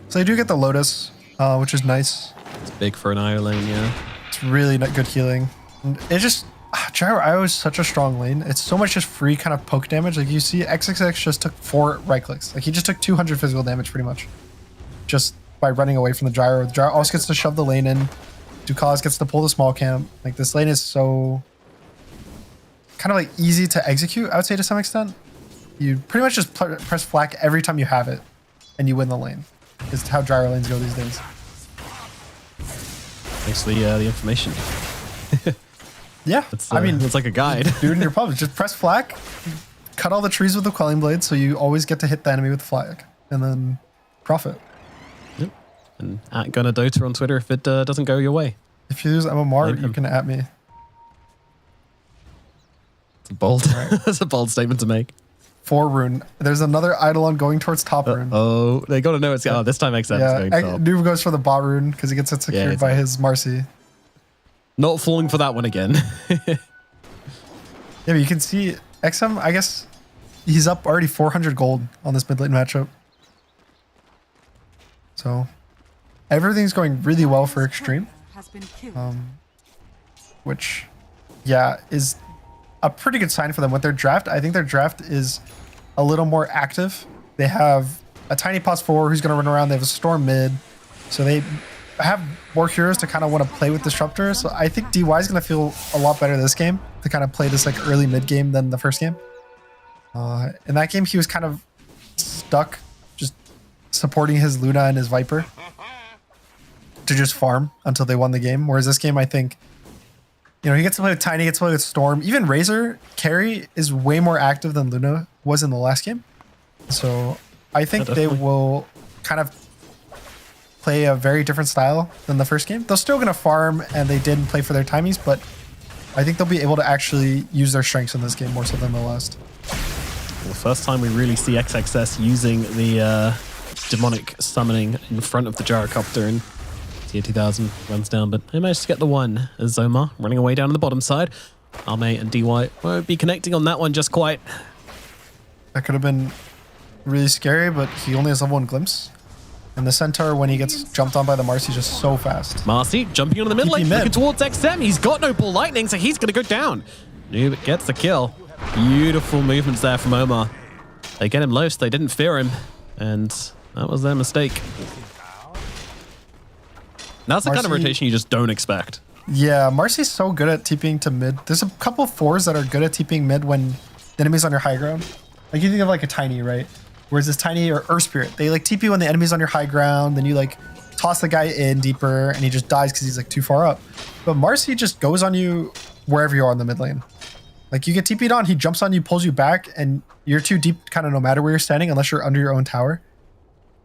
Speaker 15: So they do get the Lotus, which is nice.
Speaker 14: It's big for an IO lane, yeah.
Speaker 15: It's really not good healing. And it's just, Gyro is such a strong lane. It's so much just free kind of poke damage. Like you see, XXX just took 4 right clicks. Like he just took 200 physical damage pretty much, just by running away from the Gyro. The Gyro also gets to shove the lane in. Ducalis gets to pull the small camp. Like this lane is so kind of like easy to execute, I would say to some extent. You pretty much just press flak every time you have it, and you win the lane. Is how Gyro lanes go these days.
Speaker 14: Thanks for the information.
Speaker 15: Yeah, I mean,
Speaker 14: it's like a guide.
Speaker 15: Do it in your pub. Just press flak, cut all the trees with the quelling blade, so you always get to hit the enemy with flak, and then profit.
Speaker 14: Yep. And at Gunner Dota on Twitter if it doesn't go your way.
Speaker 15: If you use MMR, you can at me.
Speaker 14: It's bold. Right. That's a bold statement to make.
Speaker 15: 4 rune. There's another Eidolon going towards top rune.
Speaker 14: Oh, they got to know it's this time XM is going top.
Speaker 15: Noob goes for the bot rune because he gets it secured by his Marcy.
Speaker 14: Not falling for that one again.
Speaker 15: Yeah, but you can see XM, I guess he's up already 400 gold on this mid lane matchup. So everything's going really well for Extreme. Which, yeah, is a pretty good sign for them. With their draft, I think their draft is a little more active. They have a Tiny Pots 4 who's going to run around. They have a Storm mid. So they have more heroes to kind of want to play with Disruptor. So I think DY is going to feel a lot better this game to kind of play this like early mid game than the first game. In that game, he was kind of stuck just supporting his Luna and his Viper to just farm until they won the game. Whereas this game, I think, you know, he gets to play with Tiny, gets to play with Storm. Even Razor carry is way more active than Luna was in the last game. So I think they will kind of play a very different style than the first game. They're still going to farm, and they did play for their timings, but I think they'll be able to actually use their strengths in this game more so than the last.
Speaker 14: Well, first time we really see XXS using the demonic summoning in front of the Gyrocopter, and Tier 2000 runs down, but they managed to get the one as Zomar running away down on the bottom side. Arme and DY won't be connecting on that one just quite.
Speaker 15: That could have been really scary, but he only has level 1 glimpse. And the Centaur, when he gets jumped on by the Marcy, is just so fast.
Speaker 14: Marcy jumping onto the mid lane, looking towards XM. He's got no ball lightning, so he's going to go down. Noob gets the kill. Beautiful movements there from Omar. They get him low, so they didn't fear him. And that was their mistake. That's the kind of rotation you just don't expect.
Speaker 15: Yeah, Marcy's so good at TPing to mid. There's a couple of 4s that are good at TPing mid when the enemy's on your high ground. Like you think of like a Tiny, right? Whereas this Tiny or Earth Spirit, they like TP when the enemy's on your high ground, then you like toss the guy in deeper and he just dies because he's like too far up. But Marcy just goes on you wherever you are in the mid lane. Like you get TP'd on, he jumps on you, pulls you back, and you're too deep kind of no matter where you're standing unless you're under your own tower.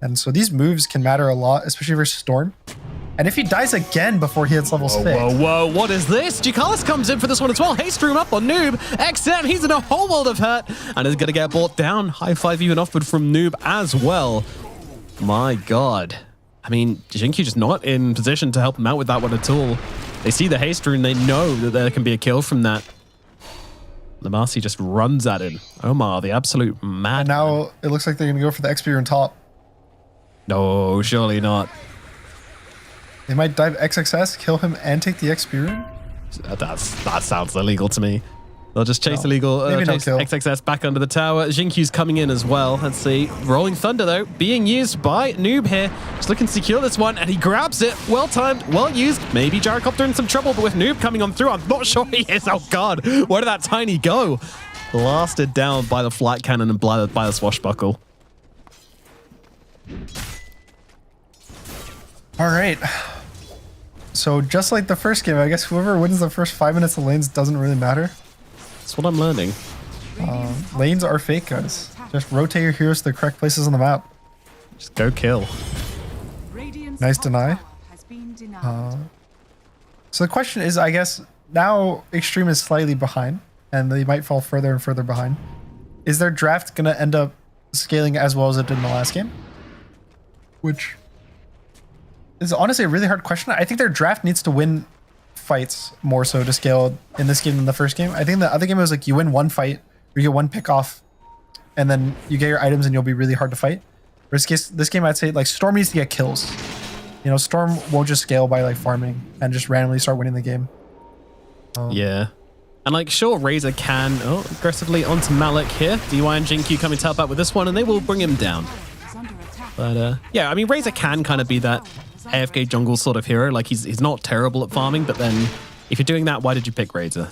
Speaker 15: And so these moves can matter a lot, especially versus Storm. And if he dies again before he hits level 6.
Speaker 14: Whoa, what is this? Ducalis comes in for this one as well. Haste room up on Noob. XM, he's in a whole world of hurt and is going to get brought down. High five even offered from Noob as well. My God. I mean, Jinky just not in position to help him out with that one at all. They see the haste rune. They know that there can be a kill from that. The Marcy just runs at him. Omar, the absolute mad.
Speaker 15: And now it looks like they're going to go for the XP rune top.
Speaker 14: No, surely not.
Speaker 15: They might dive XXS, kill him, and take the XP rune?
Speaker 14: That sounds illegal to me. They'll just chase chase XXS back under the tower. Jinkyu's coming in as well. Let's see. Rolling Thunder, though, being used by Noob here. Just looking to secure this one, and he grabs it. Well timed, well used. Maybe Gyrocopter in some trouble, but with Noob coming on through, I'm not sure he is. Oh, God. Where did that Tiny go? Blasted down by the flat cannon and by the swashbuckle.
Speaker 15: All right. So just like the first game, I guess whoever wins the first 5 minutes of lanes doesn't really matter.
Speaker 14: That's what I'm learning.
Speaker 15: Lanes are fake, guys. Just rotate your heroes to the correct places on the map.
Speaker 14: Just go kill.
Speaker 15: Nice deny. So the question is, I guess, now Extreme is slightly behind, and they might fall further and further behind. Is their draft going to end up scaling as well as it did in the last game? Which is honestly a really hard question. I think their draft needs to win fights more so to scale in this game than the first game. I think the other game was like you win one fight, or you get one pick off, and then you get your items and you'll be really hard to fight. This game, I'd say like Storm needs to get kills. You know, Storm won't just scale by like farming and just randomly start winning the game.
Speaker 14: Yeah. And like, sure, Razor can aggressively onto Malik here. DY and Jinkyu coming to help out with this one, and they will bring him down. But yeah, I mean, Razor can kind of be that AFK jungle sort of hero. Like, he's not terrible at farming, but then if you're doing that, why did you pick Razor?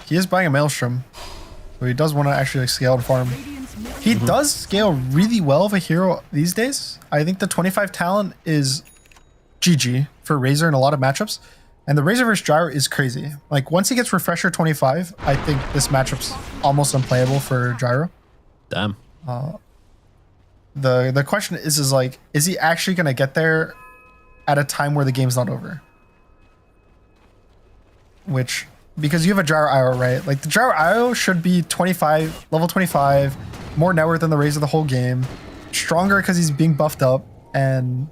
Speaker 15: He is buying a Maelstrom, so he does want to actually scale and farm. He does scale really well of a hero these days. I think the 25 talent is GG for Razor in a lot of matchups. And the Razor versus Gyro is crazy. Like, once he gets Refresher 25, I think this matchup's almost unplayable for Gyro.
Speaker 14: Damn.
Speaker 15: The question is like, is he actually going to get there at a time where the game's not over? Which, because you have a Gyro IO, right? Like, the Gyro IO should be 25, level 25, more network than the Razor the whole game, stronger because he's being buffed up, and,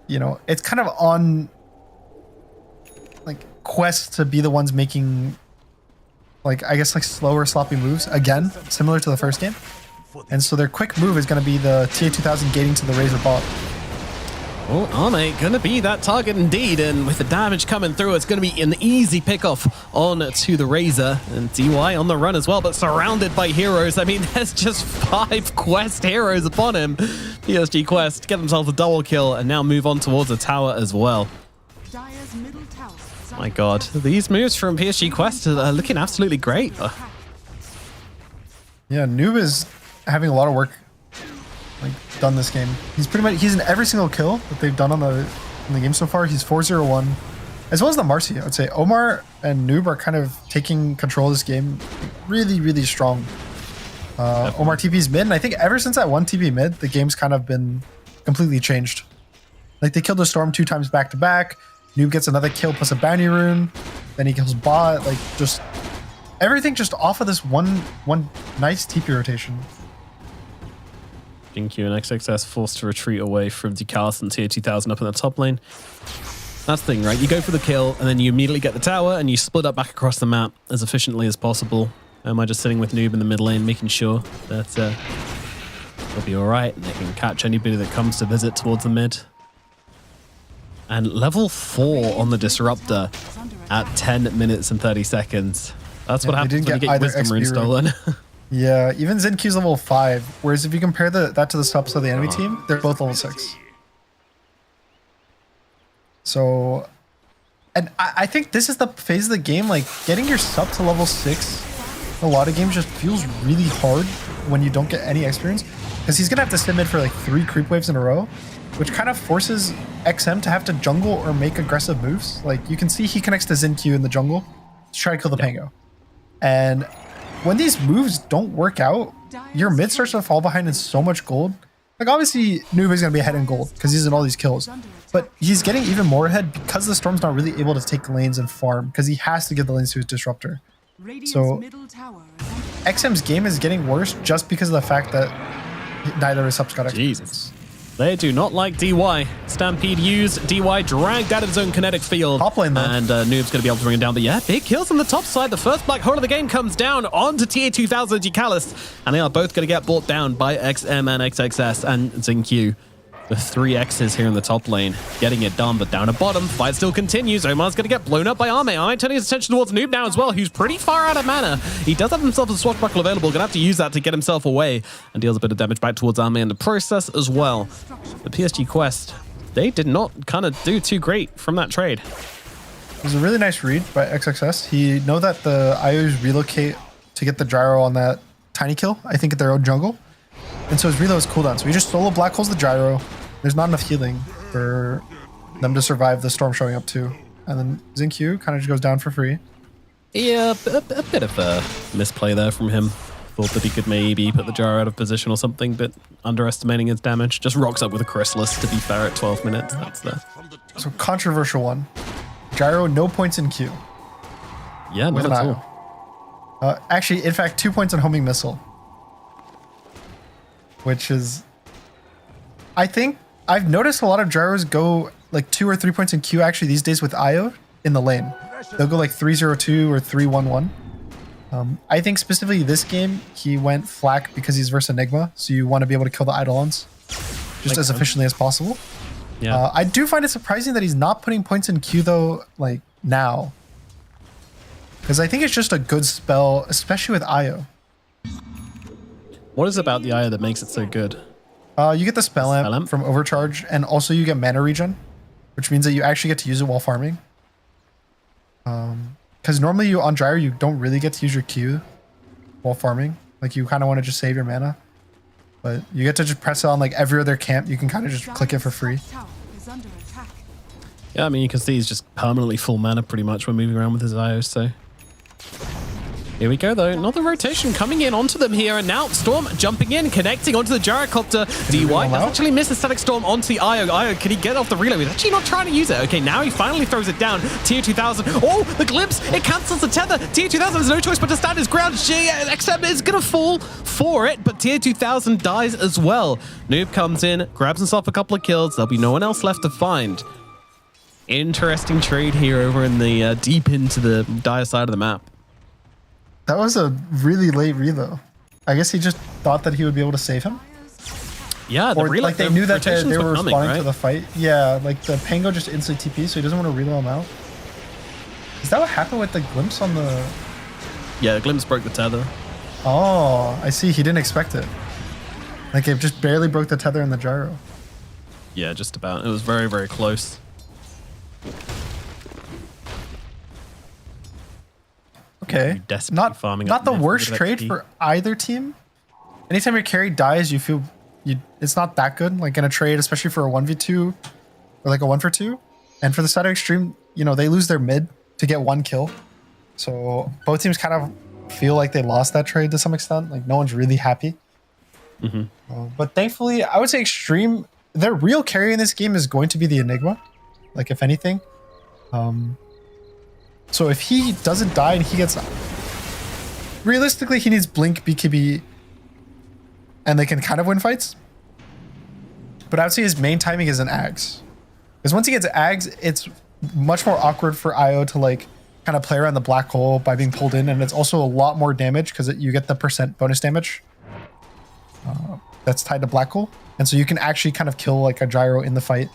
Speaker 15: you know, it's kind of on like quest to be the ones making, like, I guess, like slower sloppy moves again, similar to the first game. And so their quick move is going to be the TA2000 gating to the Razor bot.
Speaker 14: Well, Arme gonna be that target indeed, and with the damage coming through, it's gonna be an easy pickoff on to the Razor, and DY on the run as well, but surrounded by heroes. I mean, there's just 5 quest heroes upon him. PSG Quest get themselves a double kill and now move on towards the tower as well. My God, these moves from PSG Quest are looking absolutely great.
Speaker 15: Yeah, Noob is having a lot of work like done this game. He's in every single kill that they've done in the game so far. He's 4-0-1, as well as the Marcy. I would say Omar and Noob are kind of taking control of this game really, really strong. Omar TP's mid, and I think ever since that one TP mid, the game's kind of been completely changed. Like, they killed the Storm 2 times back to back. Noob gets another kill plus a bounty rune. Then he kills bot. Like, just everything just off of this one nice TP rotation.
Speaker 14: Jinkyu and XXS forced to retreat away from DeCalis and TA2000 up in the top lane. That's the thing, right? You go for the kill, and then you immediately get the tower, and you split up back across the map as efficiently as possible. Am I just sitting with Noob in the mid lane, making sure that they'll be all right, and they can catch anybody that comes to visit towards the mid. And level 4 on the Disruptor at 10 minutes and 30 seconds. That's what happens when you get Wisdom Rune stolen.
Speaker 15: Yeah, even Zenkyu's level 5, whereas if you compare that to the subs of the enemy team, they're both level 6. So, and I think this is the phase of the game, like, getting your sub to level 6 in a lot of games just feels really hard when you don't get any experience, because he's going to have to sit mid for like 3 creep waves in a row, which kind of forces XM to have to jungle or make aggressive moves. Like, you can see he connects to Zenky in the jungle to try to kill the Pango. And when these moves don't work out, your mid starts to fall behind in so much gold. Like, obviously, Noob is going to be ahead in gold because he's in all these kills. But he's getting even more ahead because the Storm's not really able to take lanes and farm, because he has to get the lanes to his Disruptor. So XM's game is getting worse just because of the fact that neither of his subs got experience.
Speaker 14: Jesus. They do not like DY. Stampede used, DY dragged out of his own kinetic field.
Speaker 15: Top lane, though.
Speaker 14: And Noob's going to be able to bring him down. But yeah, big kills on the top side. The first black hole of the game comes down onto TA2000 DeCalis. And they are both going to get brought down by XM and XXS and Zenky. With 3 X's here in the top lane, getting it done, but down at bottom, fight still continues. Omar's going to get blown up by Arme. Arme turning his attention towards Noob now as well, who's pretty far out of mana. He does have himself a swashbuckle available, going to have to use that to get himself away, and deals a bit of damage back towards Arme in the process as well. The PSG Quest, they did not kind of do too great from that trade.
Speaker 15: It was a really nice read by XXS. He know that the IOs relocate to get the gyro on that tiny kill, I think, at their own jungle. And so his reload is cooldown. So he just solo black holes the gyro. There's not enough healing for them to survive the storm showing up too. And then Zenky kind of just goes down for free.
Speaker 14: Yeah, a bit of a misplay there from him. Thought that he could maybe put the gyro out of position or something, but underestimating his damage. Just rocks up with a Chrysalis, to be fair, at 12 minutes. That's the...
Speaker 15: So controversial one. Gyro, no points in Q.
Speaker 14: Yeah, not at all.
Speaker 15: Actually, in fact, 2 points on homing missile. Which is... I think I've noticed a lot of gyros go like 2 or 3 points in Q actually these days with IO in the lane. They'll go like 3-0-2 or 3-1-1. I think specifically this game, he went flak because he's versus Enigma, so you want to be able to kill the Eidolons just as efficiently as possible.
Speaker 14: Yeah.
Speaker 15: I do find it surprising that he's not putting points in Q though, like now. Because I think it's just a good spell, especially with Io.
Speaker 14: What is it about the IO that makes it so good?
Speaker 15: You get the spell amp from overcharge, and also you get mana regen, which means that you actually get to use it while farming. Because normally on Gyro you don't really get to use your Q while farming. Like you kind of want to just save your mana, but you get to just press it on like every other camp. You can kind of just click it for free.
Speaker 14: Yeah, I mean you can see he's just permanently full mana pretty much when moving around with his IO. So here we go though, another rotation coming in onto them here, and now Storm jumping in, connecting onto the gyrocopter. DY has actually missed the static Storm onto the IO. IO, can he get off the reload? He's actually not trying to use it. Okay, now he finally throws it down. Tier 2000. Oh, the glimpse! It cancels the tether. Tier 2000 has no choice but to stand his ground. XM is gonna fall for it, but Tier 2000 dies as well. Noob comes in, grabs himself a couple of kills. There'll be no one else left to find. Interesting trade here over in the deep into the dire side of the map.
Speaker 15: That was a really late reload. I guess he just thought that he would be able to save him.
Speaker 14: Yeah,
Speaker 15: or like they knew that they were
Speaker 14: coming,
Speaker 15: responding
Speaker 14: right?
Speaker 15: to the fight. Yeah, like the Pango just instantly TP, so he doesn't want to reload him out. Is that what happened with the glimpse on the...
Speaker 14: Yeah, the glimpse broke the tether.
Speaker 15: Oh, I see. He didn't expect it. Like it just barely broke the tether in the gyro.
Speaker 14: Yeah, just about. It was very, very close.
Speaker 15: Okay, not the worst trade for either team. Anytime your carry dies, you feel it's not that good. Like in a trade, especially for a 1v2 or like a 1-for-2. And for the side of Extreme, you know, they lose their mid to get one kill. So both teams kind of feel like they lost that trade to some extent. Like no one's really happy. But thankfully, I would say Extreme, their real carry in this game is going to be the Enigma. Like if anything. So if he doesn't die and he gets... Realistically, he needs Blink, BKB, and they can kind of win fights. But I would say his main timing is an Ags. Because once he gets Ags, it's much more awkward for Io to like kind of play around the black hole by being pulled in. And it's also a lot more damage because you get the % bonus damage that's tied to black hole. And so you can actually kind of kill like a gyro in the fight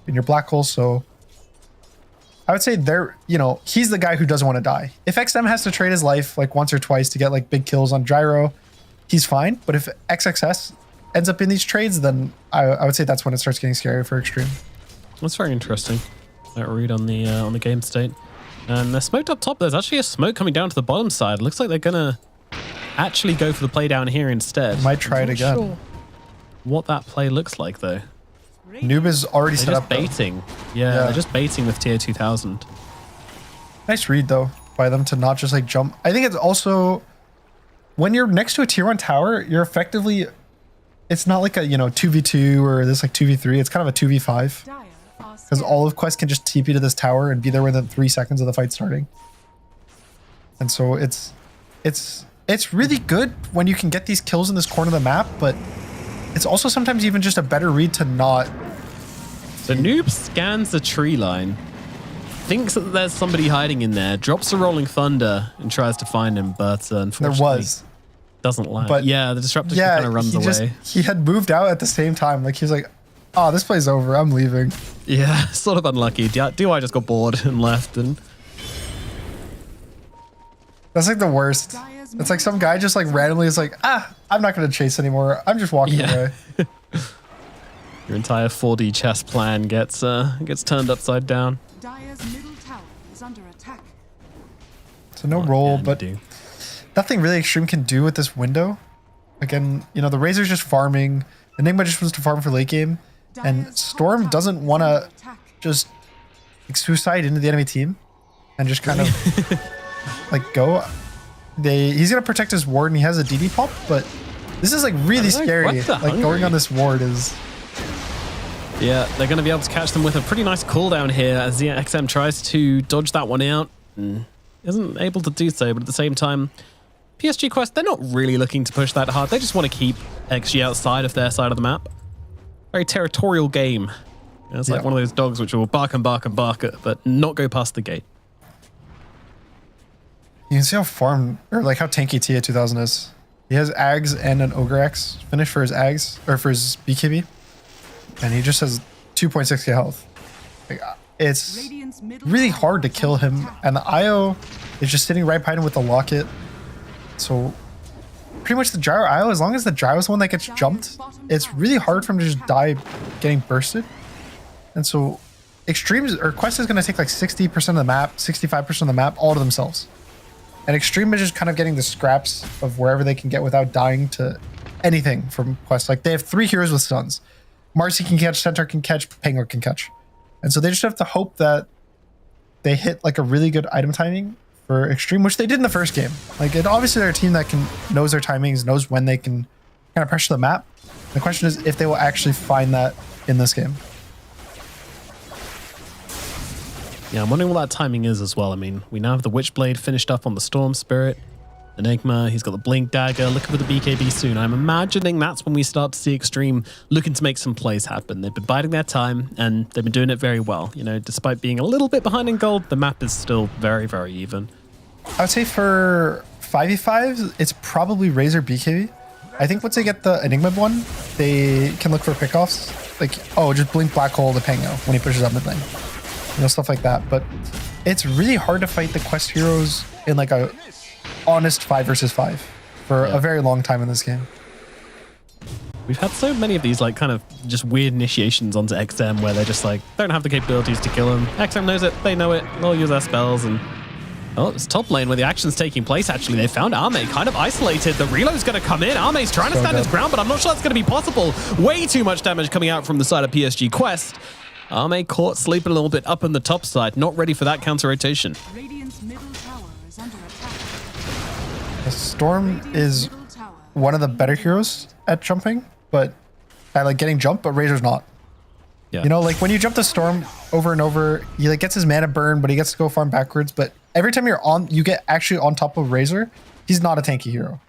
Speaker 15: in your black hole. So I would say he's the guy who doesn't want to die. If XM has to trade his life like once or twice to get like big kills on gyro, he's fine. But if XXS ends up in these trades, then I would say that's when it starts getting scary for Extreme.
Speaker 14: That's very interesting. That read on the game state. And they're smoked up top. There's actually a smoke coming down to the bottom side. Looks like they're gonna actually go for the play down here instead.
Speaker 15: Might try it again.
Speaker 14: Sure what that play looks like though.
Speaker 15: Noob is already set up.
Speaker 14: Baiting. Yeah, they're just baiting with tier 2000.
Speaker 15: Nice read though by them to not just like jump. I think it's also when you're next to a tier 1 tower, you're effectively, it's not like a 2v2 or this like 2v3. It's kind of a 2v5 because all of Quest can just TP to this tower and be there within 3 seconds of the fight starting. And so it's really good when you can get these kills in this corner of the map, but it's also sometimes even just a better read to not.
Speaker 14: The Noob scans the tree line, thinks that there's somebody hiding in there, drops a Rolling Thunder and tries to find him, but unfortunately doesn't land. But yeah, the Disruptor kind of runs away.
Speaker 15: He had moved out at the same time. Like he was like, oh, this play's over. I'm leaving.
Speaker 14: Yeah, sort of unlucky. DY just got bored and left. And
Speaker 15: that's like the worst. It's like some guy just like randomly is like, I'm not going to chase anymore. I'm just walking away.
Speaker 14: Your entire 4D chess plan gets turned upside down.
Speaker 9: Dire's middle tower is under attack.
Speaker 15: So no roll, but nothing really Extreme can do with this window. Again, the Razor's just farming. Enigma just wants to farm for late game. And Storm doesn't want to just like, suicide into the enemy team and just kind of like go. He's going to protect his ward and he has a DD pop, but this is like really scary. Like going on this ward is...
Speaker 14: Yeah, they're going to be able to catch them with a pretty nice cooldown here as the XM tries to dodge that one out. Isn't able to do so, but at the same time, PSG Quest, they're not really looking to push that hard. They just want to keep XG outside of their side of the map. Very territorial game. It's like one of those dogs which will bark and bark and bark at, but not go past the gate.
Speaker 15: You can see how like how tanky TA 2000 is. He has Ags and an Ogre X finish for his Ags, or for his BKB. And he just has 2.6k health. Like, it's really hard to kill him. And the IO is just sitting right behind him with the locket. So pretty much the gyro IO, as long as the gyro's the one that gets jumped, it's really hard for him to just die getting bursted. And so Quest is going to take like 60% of the map, 65% of the map, all to themselves. And Extreme is just kind of getting the scraps of wherever they can get without dying to anything from Quest. Like they have 3 heroes with stuns. Marcy can catch, Centaur can catch, Penguin can catch. And so they just have to hope that they hit like a really good item timing for Extreme, which they did in the first game. Like obviously they're a team that knows their timings, knows when they can kind of pressure the map. The question is if they will actually find that in this game.
Speaker 14: Yeah, I'm wondering what that timing is as well. I mean, we now have the Witchblade finished up on the Storm Spirit. Enigma, he's got the Blink Dagger, looking for the BKB soon. I'm imagining that's when we start to see Extreme looking to make some plays happen. They've been biding their time, and they've been doing it very well. You know, despite being a little bit behind in gold, the map is still very, very even.
Speaker 15: I would say for 5v5s, it's probably Razor BKB. I think once they get the Enigma one, they can look for pickoffs. Like, oh, just blink Black Hole the Pango when he pushes up mid lane. You know, stuff like that. But it's really hard to fight the Quest heroes in like a honest 5 versus 5 for a very long time in this game.
Speaker 14: We've had so many of these like kind of just weird initiations onto XM where they're just like, don't have the capabilities to kill him. XM knows it, they know it, they'll use their spells. And oh, it's top lane where the action's taking place. Actually, they found Ame kind of isolated. The reload's going to come in. Ame's trying to stand his ground, but I'm not sure that's going to be possible. Way too much damage coming out from the side of PSG Quest. Ame caught sleeping a little bit up on the top side, not ready for that counter rotation.
Speaker 9: Radiant's middle tower is under attack.
Speaker 15: The Storm is one of the better heroes at jumping, but at like getting jumped, but Razor's not.
Speaker 14: Yeah.
Speaker 15: You know, like when you jump the Storm over and over, he like gets his mana burn, but he gets to go farm backwards. But every time you get actually on top of Razor, he's not a tanky hero.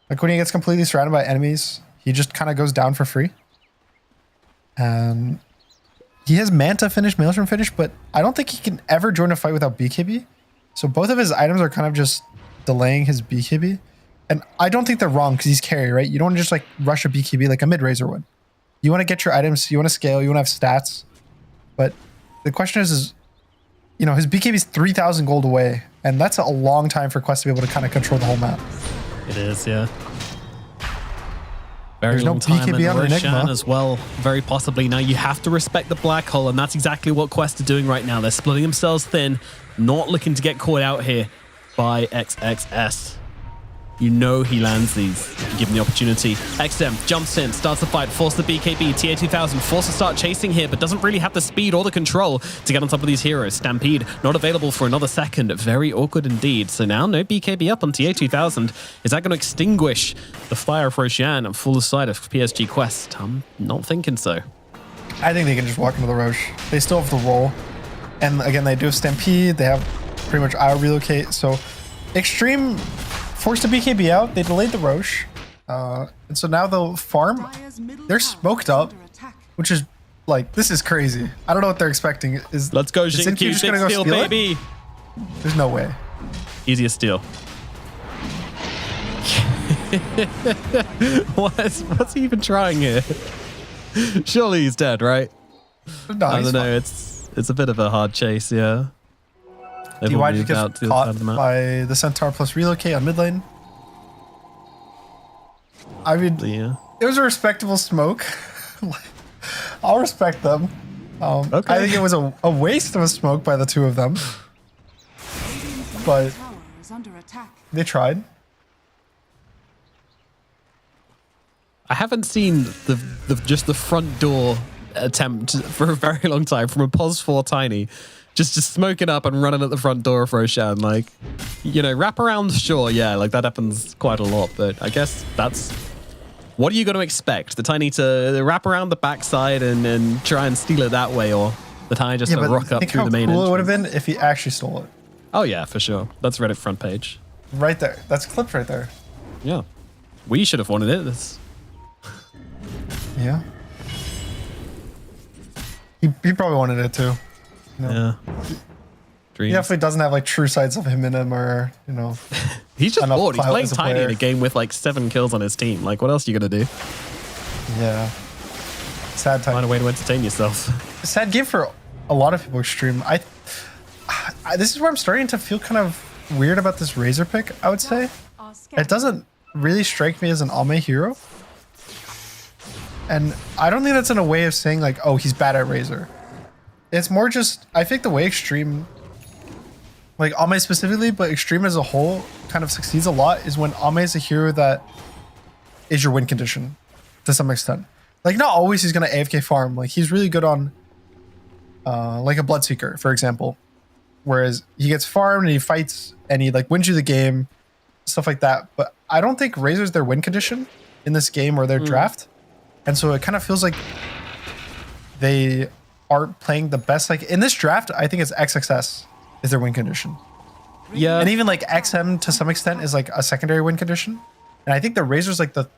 Speaker 15: Like when he gets completely surrounded by enemies, he just kind of goes down for free. And he has Manta finish, Maelstrom finish, but I don't think he can ever join a fight without BKB. So both of his items are kind of just delaying his BKB. And I don't think they're wrong because he's carry, right? You don't want to just like rush a BKB like a mid-Razor would. You want to get your items, you want to scale, you want to have stats. But the question is, you know, his BKB is 3,000 gold away. And that's a long time for Quest to be able to kind of control the whole map.
Speaker 14: It is, yeah. Very
Speaker 15: There's
Speaker 14: long
Speaker 15: no
Speaker 14: time,
Speaker 15: BKB
Speaker 14: and
Speaker 15: on
Speaker 14: Roshan
Speaker 15: Enigma
Speaker 14: as well, very possibly. Now you have to respect the Black Hole, and that's exactly what Quest are doing right now. They're splitting themselves thin, not looking to get caught out here by XXS. You know he lands these, given the opportunity. XM jumps in, starts the fight, forces the BKB, TA2000, forced to start chasing here, but doesn't really have the speed or the control to get on top of these heroes. Stampede, not available for another second. Very awkward indeed. So now no BKB up on TA2000. Is that going to extinguish the fire of Roshan and full aside of PSG Quest? I'm not thinking so.
Speaker 15: I think they can just walk into the Roche. They still have the roll. And again, they do have Stampede. They have pretty much IO relocate. So Extreme forced the BKB out. They delayed the Roche. And so now they'll farm. They're smoked up, which is like, this is crazy. I don't know what they're expecting.
Speaker 14: Let's go,
Speaker 15: is
Speaker 14: Xingqiu,
Speaker 15: just
Speaker 14: big
Speaker 15: gonna go
Speaker 14: steal,
Speaker 15: steal
Speaker 14: baby.
Speaker 15: It? There's no way.
Speaker 14: Easiest steal. What's he even trying here? Surely he's dead, right?
Speaker 15: No,
Speaker 14: I don't know. It's a bit of a hard chase, yeah.
Speaker 15: DY just gets caught by the Centaur plus relocate on mid lane. I mean, it was a respectable smoke. I'll respect them.
Speaker 14: Okay.
Speaker 15: I think it was a waste of a smoke by the two of them. But they tried.
Speaker 14: I haven't seen just the front door attempt for a very long time from a pos 4 Tiny. Just smoking up and running at the front door of Roshan. Like, you know, wraparound, sure, yeah, like that happens quite a lot. But I guess that's... What are you going to expect? The Tiny to wrap around the backside and try and steal it that way, or the Tiny just to rock up through the main entrance?
Speaker 15: Cool it would have been if he actually stole it.
Speaker 14: Oh yeah, for sure. That's Reddit front page.
Speaker 15: Right there. That's clipped right there.
Speaker 14: Yeah. We should have wanted it.
Speaker 15: Yeah. He probably wanted it too. You know?
Speaker 14: Yeah.
Speaker 15: He definitely doesn't have like true sides of him in him, or, you know.
Speaker 14: He's just bored. He's playing
Speaker 15: as a
Speaker 14: Tiny
Speaker 15: player.
Speaker 14: in a game with like 7 kills on his team. Like, what else are you going to do?
Speaker 15: Yeah. Sad time.
Speaker 14: Find a way to entertain yourself.
Speaker 15: Sad game for a lot of people Extreme. This is where I'm starting to feel kind of weird about this Razor pick, I would say. It doesn't really strike me as an Ame hero. And I don't think that's in a way of saying like, oh, he's bad at Razor. It's more just, I think the way Extreme, like Ame specifically, but Extreme as a whole kind of succeeds a lot is when Ame is a hero that is your win condition to some extent. Like not always he's going to AFK farm. Like he's really good on like a Bloodseeker, for example. Whereas he gets farmed and he fights and he like wins you the game, stuff like that. But I don't think Razor's their win condition in this game or their draft. And so it kind of feels like they aren't playing the best. Like in this draft, I think it's XXS is their win condition.
Speaker 14: Yeah.
Speaker 15: And even like XM to some extent is like a secondary win condition. And I think the Razor's like the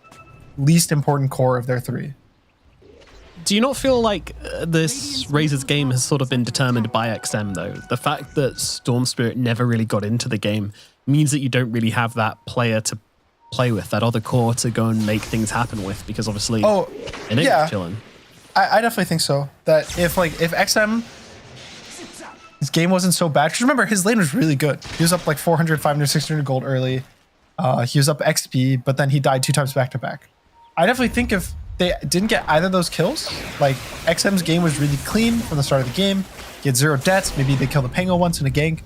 Speaker 15: least important core of their three.
Speaker 14: Do you not feel like this Razor's game has sort of been determined by XM though? The fact that Storm Spirit never really got into the game means that you don't really have that player to play with, that other core to go and make things happen with, because obviously
Speaker 15: yeah,
Speaker 14: chilling.
Speaker 15: I definitely think so. That if XM, his game wasn't so bad, because remember his lane was really good. He was up like 400, 500, 600 gold early. He was up XP, but then he died 2 times back to back. I definitely think if they didn't get either of those kills, like XM's game was really clean from the start of the game. He had 0 deaths. Maybe they killed the Pango once in a gank.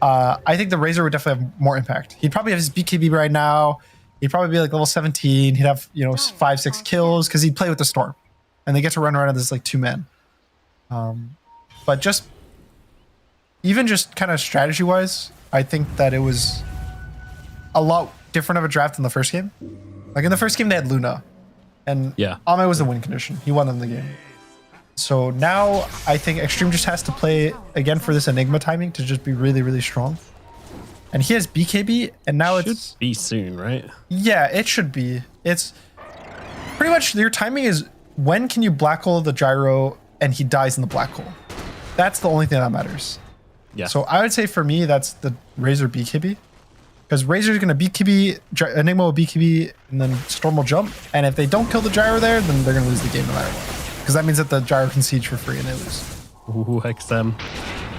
Speaker 15: I think the Razor would definitely have more impact. He'd probably have his BKB right now. He'd probably be like level 17. He'd have, 5, 6 kills because he'd play with the Storm. And they get to run around as like 2 men. But just kind of strategy wise, I think that it was a lot different of a draft than the first game. Like in the first game, they had Luna. And Ame was the win condition. He won them the game. So now I think Extreme just has to play again for this Enigma timing to just be really, really strong. And he has BKB, and now
Speaker 14: Should be soon, right?
Speaker 15: Yeah, it should be. It's pretty much your timing is when can you black hole the gyro and he dies in the black hole. That's the only thing that matters.
Speaker 14: Yeah.
Speaker 15: So I would say for me, that's the Razor BKB. Because Razor's going to BKB, Enigma will BKB, and then Storm will jump. And if they don't kill the gyro there, then they're going to lose the game no matter what. Because that means that the gyro can siege for free and they lose.
Speaker 14: Ooh, XM.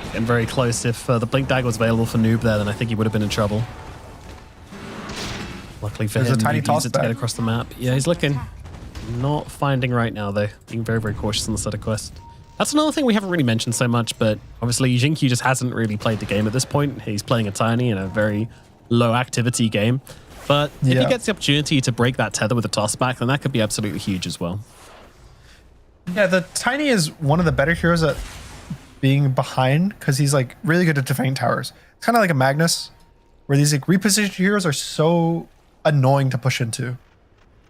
Speaker 14: Getting very close. If the Blink Dagger was available for Noob there, then I think he would have been in trouble. Luckily for him,
Speaker 15: tiny
Speaker 14: he
Speaker 15: toss
Speaker 14: used it to
Speaker 15: back.
Speaker 14: get across the map. Yeah, he's looking. Not finding right now, though. Being very, very cautious on the set of quest. That's another thing we haven't really mentioned so much, but obviously Jinkyu just hasn't really played the game at this point. He's playing a tiny in a very low activity game. But if he gets the opportunity to break that tether with a toss back, then that could be absolutely huge as well.
Speaker 15: Yeah, the Tiny is one of the better heroes at being behind because he's like really good at defending towers. It's kind of like a Magnus, where these like repositioned heroes are so annoying to push into.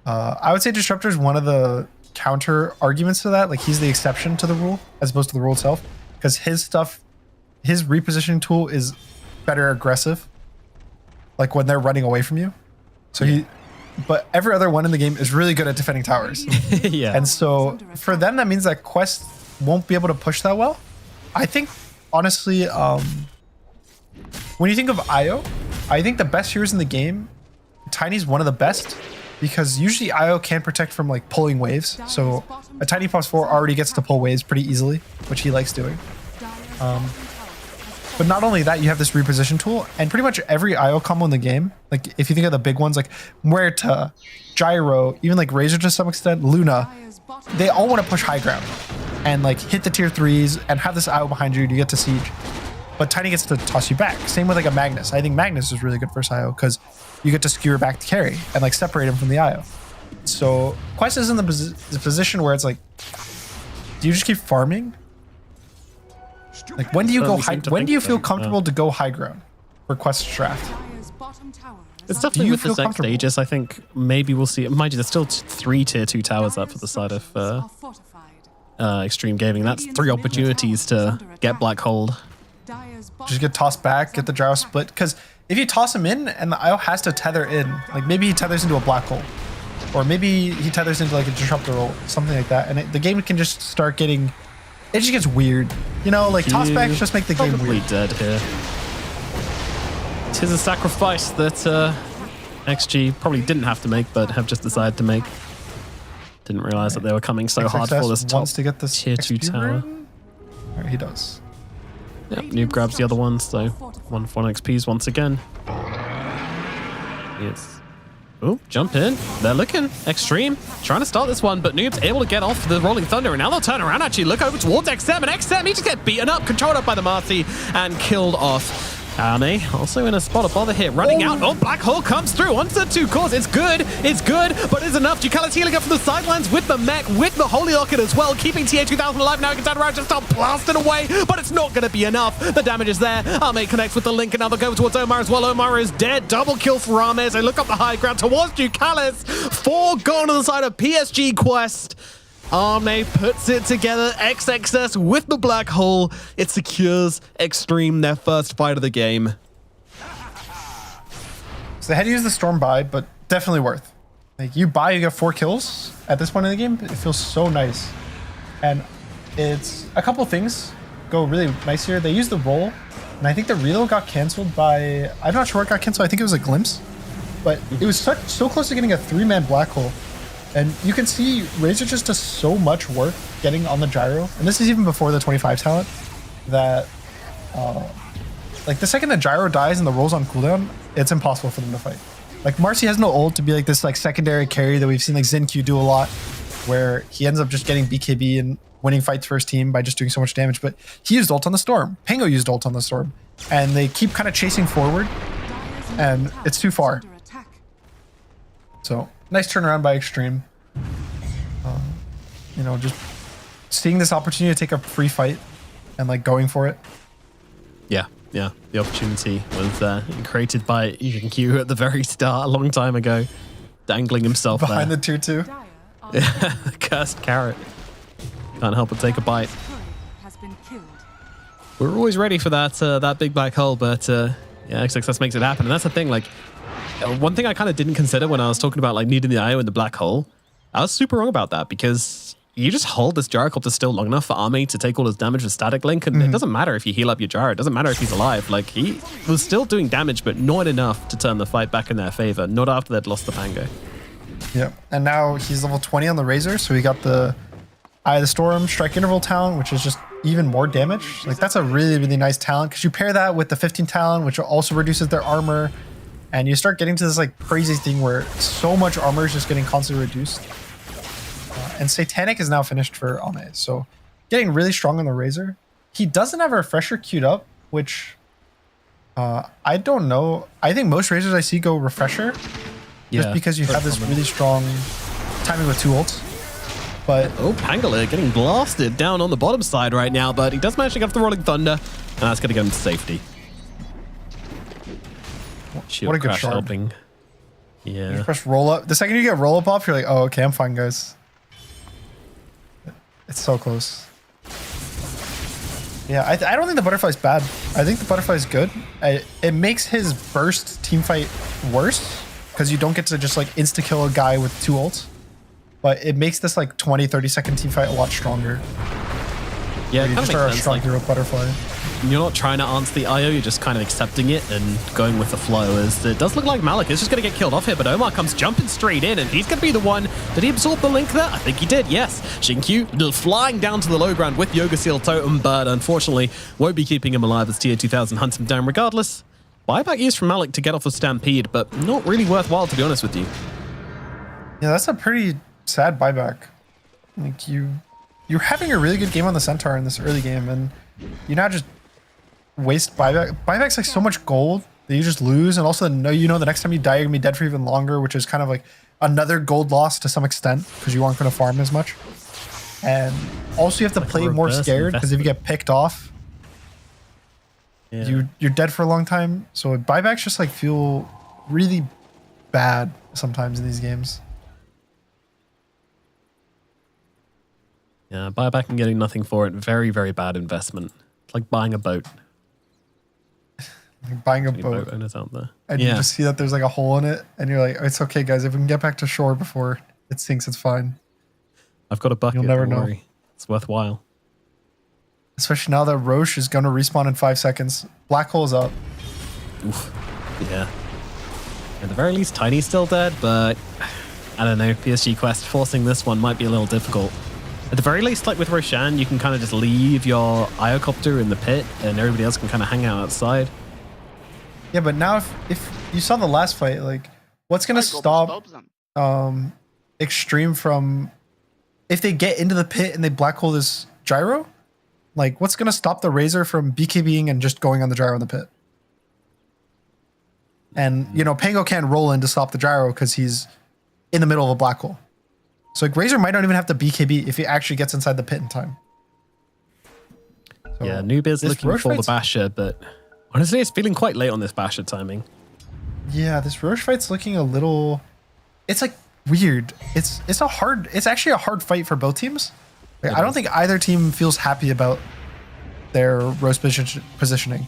Speaker 15: I would say Disruptor is one of the counter arguments to that. Like he's the exception to the rule as opposed to the rule itself, because his repositioning tool is better aggressive. Like when they're running away from you. So but every other one in the game is really good at defending towers.
Speaker 14: Yeah.
Speaker 15: And so for them, that means that Quest won't be able to push that well. I think, honestly, when you think of IO, I think the best heroes in the game, Tiny's one of the best, because usually IO can protect from like pulling waves. So a Tiny +4 already gets to pull waves pretty easily, which he likes doing. But not only that, you have this reposition tool, and pretty much every IO combo in the game, like if you think of the big ones like Muerta, Gyro, even like Razor to some extent, Luna, they all want to push high ground and like hit the tier 3s and have this IO behind you to get to siege. But Tiny gets to toss you back. Same with like a Magnus. I think Magnus is really good versus IO because you get to skewer back to carry and like separate him from the IO. So Quest is in the position where it's like, do you just keep farming? Like when do you go high? When do you feel comfortable to go high ground for Quest draft?
Speaker 14: It's definitely with the next stages. I think maybe we'll see. Mind you, there's still 3 tier 2 towers up for the side of Extreme Gaming. That's 3 opportunities to get Black Hold.
Speaker 15: Just get tossed back, get the gyro split. Because if you toss him in and the IO has to tether in, like maybe he tethers into a black hole, or maybe he tethers into like a disruptor roll, something like that, and the game can just start getting. It just gets weird. You know, like tossbacks just make the game weird.
Speaker 14: Dead here. It is a sacrifice that XG probably didn't have to make, but have just decided to make. Didn't realize that they were coming so hard for this top
Speaker 15: wants to get this
Speaker 14: tier 2
Speaker 15: XP
Speaker 14: tower.
Speaker 15: rune? Alright, he does.
Speaker 14: Yep, Noob grabs the other one, so 1 for 1 XPs once again. Yes. Oh, jump in. They're looking. Extreme. Trying to start this one, but Noob's able to get off the Rolling Thunder, and now they'll turn around, actually look over towards XM, and XM, he just gets beaten up, controlled up by the Marcy, and killed off. Ame also in a spot of bother here, running out. Oh, Black Hole comes through onto the 2 cores. It's good, but it's enough. Ducalis healing up from the sidelines with the mech, with the Holy Locket as well, keeping TA2000 alive. Now he can turn around, just start blasting away, but it's not going to be enough. The damage is there. Ame connects with the link, and now they'll go towards Omar as well. Omar is dead. Double kill for Rames. They look up the high ground towards Ducalis. 4 gone on the side of PSG Quest. Arme puts it together, XXS with the Black Hole. It secures Extreme their first fight of the game.
Speaker 15: So they had to use the Storm buy, but definitely worth. Like, you buy, you get 4 kills at this point in the game. It feels so nice. And it's a couple things go really nice here. They used the roll, and I think the reload got canceled by, I'm not sure what got canceled. I think it was a glimpse, but it was so close to getting a 3-man Black Hole. And you can see Razor just does so much work getting on the gyro. And this is even before the 25 talent, that like the second the gyro dies and the roll's on cooldown, it's impossible for them to fight. Like Marcy has no ult to be like this like secondary carry that we've seen like XinQ do a lot, where he ends up just getting BKB and winning fights for his team by just doing so much damage. But he used ult on the Storm. Pango used ult on the Storm. And they keep kind of chasing forward, and it's too far. So nice turnaround by Extreme. You know, just seeing this opportunity to take a free fight and like going for it.
Speaker 14: Yeah. The opportunity was created by XinQ at the very start, a long time ago, dangling himself
Speaker 15: behind
Speaker 14: there.
Speaker 15: the tier 2.
Speaker 14: Yeah, the cursed carrot. Can't help but take a bite. We're always ready for that big black hole, but yeah, XXS makes it happen, and that's the thing. Like, one thing I kind of didn't consider when I was talking about like needing the IO in the black hole, I was super wrong about that, because you just hold this gyrocopter still long enough for Army to take all his damage with static link, and it doesn't matter if you heal up your gyro, it doesn't matter if he's alive. Like, he was still doing damage, but not enough to turn the fight back in their favor, not after they'd lost the Pango.
Speaker 15: Yep, and now he's level 20 on the Razor, so he got the Eye of the Storm, Strike Interval talent, which is just even more damage. Like, that's a really, really nice talent, because you pair that with the 15 talent, which also reduces their armor, and you start getting to this like crazy thing where so much armor is just getting constantly reduced. And Satanic is now finished for Ame, so getting really strong on the Razor. He doesn't have a Refresher queued up, which I don't know. I think most Razors I see go Refresher, just because you have this really strong timing with 2 ults. But
Speaker 14: Pangolin getting blasted down on the bottom side right now, but he does manage to get off the Rolling Thunder, and that's going to get him to safety.
Speaker 15: What a good shard.
Speaker 14: Helping. Yeah.
Speaker 15: You press roll up. The second you get roll up off, you're like, oh, okay, I'm fine, guys. It's so close. Yeah, I don't think the butterfly's bad. I think the butterfly's good. It makes his burst teamfight worse, because you don't get to just like insta kill a guy with 2 ults. But it makes this like 20-30 second teamfight a lot stronger.
Speaker 14: Yeah,
Speaker 15: you just are a strong hero with butterfly.
Speaker 14: You're not trying to answer the IO, you're just kind of accepting it and going with the flow. As it does look like Malik is just going to get killed off here, but Omar comes jumping straight in, and he's going to be the one. Did he absorb the link there? I think he did, yes. XinQ flying down to the low ground with Yoga Seal Totem, but unfortunately won't be keeping him alive as TA2000 hunts him down regardless. Buyback used from Malik to get off the Stampede, but not really worthwhile, to be honest with you.
Speaker 15: Yeah, that's a pretty sad buyback. Like, you're having a really good game on the Centaur in this early game, and you now just waste buyback. Buyback's like so much gold that you just lose, and also you know the next time you die you're gonna be dead for even longer, which is kind of like another gold loss to some extent, because you aren't going to farm as much. And also you have to play more scared, because if you get picked off, you're dead for a long time. So buybacks just like feel really bad sometimes in these games.
Speaker 14: Yeah, buyback and getting nothing for it, very, very bad investment. It's like buying a boat.
Speaker 15: You're buying a boat.
Speaker 14: Boat owners out there.
Speaker 15: And you just see that there's like a hole in it, and you're like, it's okay, guys. If we can get back to shore before it sinks, it's fine.
Speaker 14: I've got a bucket.
Speaker 15: You'll never
Speaker 14: don't
Speaker 15: know.
Speaker 14: worry. It's worthwhile.
Speaker 15: Especially now that Roche is going to respawn in 5 seconds. Black hole's up.
Speaker 14: Oof. Yeah. At the very least, Tiny's still dead, but I don't know. PSG Quest forcing this one might be a little difficult. At the very least, like with Roshan, you can kind of just leave your Iocopter in the pit and everybody else can kind of hang out outside.
Speaker 15: Yeah, but now if you saw the last fight, like what's gonna stop Extreme from, if they get into the pit and they black hole this gyro, like what's gonna stop the Razor from BKBing and just going on the gyro in the pit? And you know, Pango can't roll in to stop the gyro because he's in the middle of a black hole. So like Razor might not even have to BKB if he actually gets inside the pit in time. So
Speaker 14: yeah, Noob is looking
Speaker 15: Roche
Speaker 14: for the
Speaker 15: fight's-
Speaker 14: basher, but honestly, it's feeling quite late on this basher timing.
Speaker 15: Yeah, this Roche fight's looking a little. It's like weird. It's actually a hard fight for both teams. Like, I don't think either team feels happy about their Roche positioning.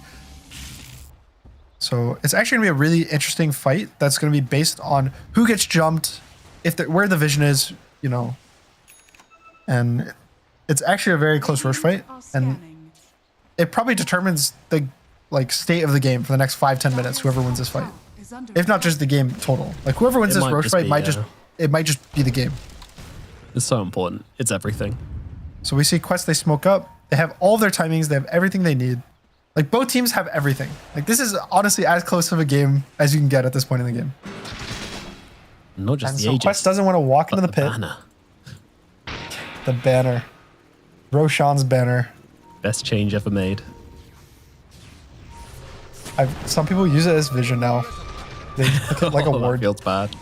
Speaker 15: So it's actually gonna be a really interesting fight. That's gonna be based on who gets jumped, where the vision is, you know. And it's actually a very close Roche fight, and it probably determines the state of the game for the next 5-10 minutes. Whoever wins this fight, if not just the game total, like whoever wins this Roche fight might just be the game.
Speaker 14: It's so important. It's everything.
Speaker 15: So we see Quest, they smoke up. They have all their timings. They have everything they need. Like both teams have everything. Like this is honestly as close of a game as you can get at this point in the game.
Speaker 14: Not just
Speaker 15: and
Speaker 14: the
Speaker 15: so
Speaker 14: Aegis,
Speaker 15: Quest doesn't want to walk into the pit.
Speaker 14: banner.
Speaker 15: The banner. Roshan's banner.
Speaker 14: Best change ever made.
Speaker 15: Some people use it as vision now. They look at like a ward.
Speaker 14: That feels bad.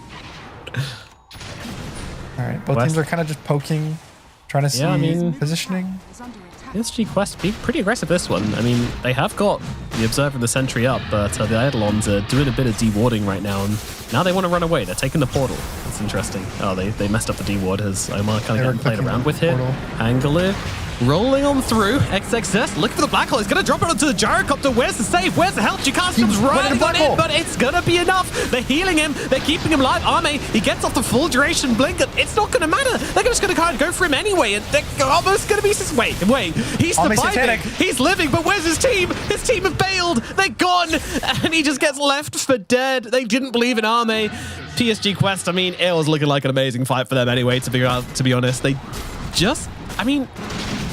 Speaker 15: All right, both teams are kind of just poking, trying to see positioning.
Speaker 14: PSG Quest be pretty aggressive this one. I mean, they have got the Observer and the Sentry up, but the Eidolons are doing a bit of dewarding right now, and now they want to run away. They're taking the portal. That's interesting. Oh, they messed up the deward as Omar kind of getting played around with here. Angler rolling on through. XXS looking for the black hole. He's going to drop it onto the gyrocopter. Where's the save? Where's the help? Jukast comes right on in, but it's going to be enough. They're healing him. They're keeping him alive. Arme, he gets off the full duration blink. It's not going to matter. They're just going to kind of go for him anyway, and they're almost going to be... Wait. He's surviving. He's living, but where's his team? His team have bailed. They're gone, and he just gets left for dead. They didn't believe in Arme. PSG Quest, I mean, it was looking like an amazing fight for them anyway, to be honest. They just... I mean...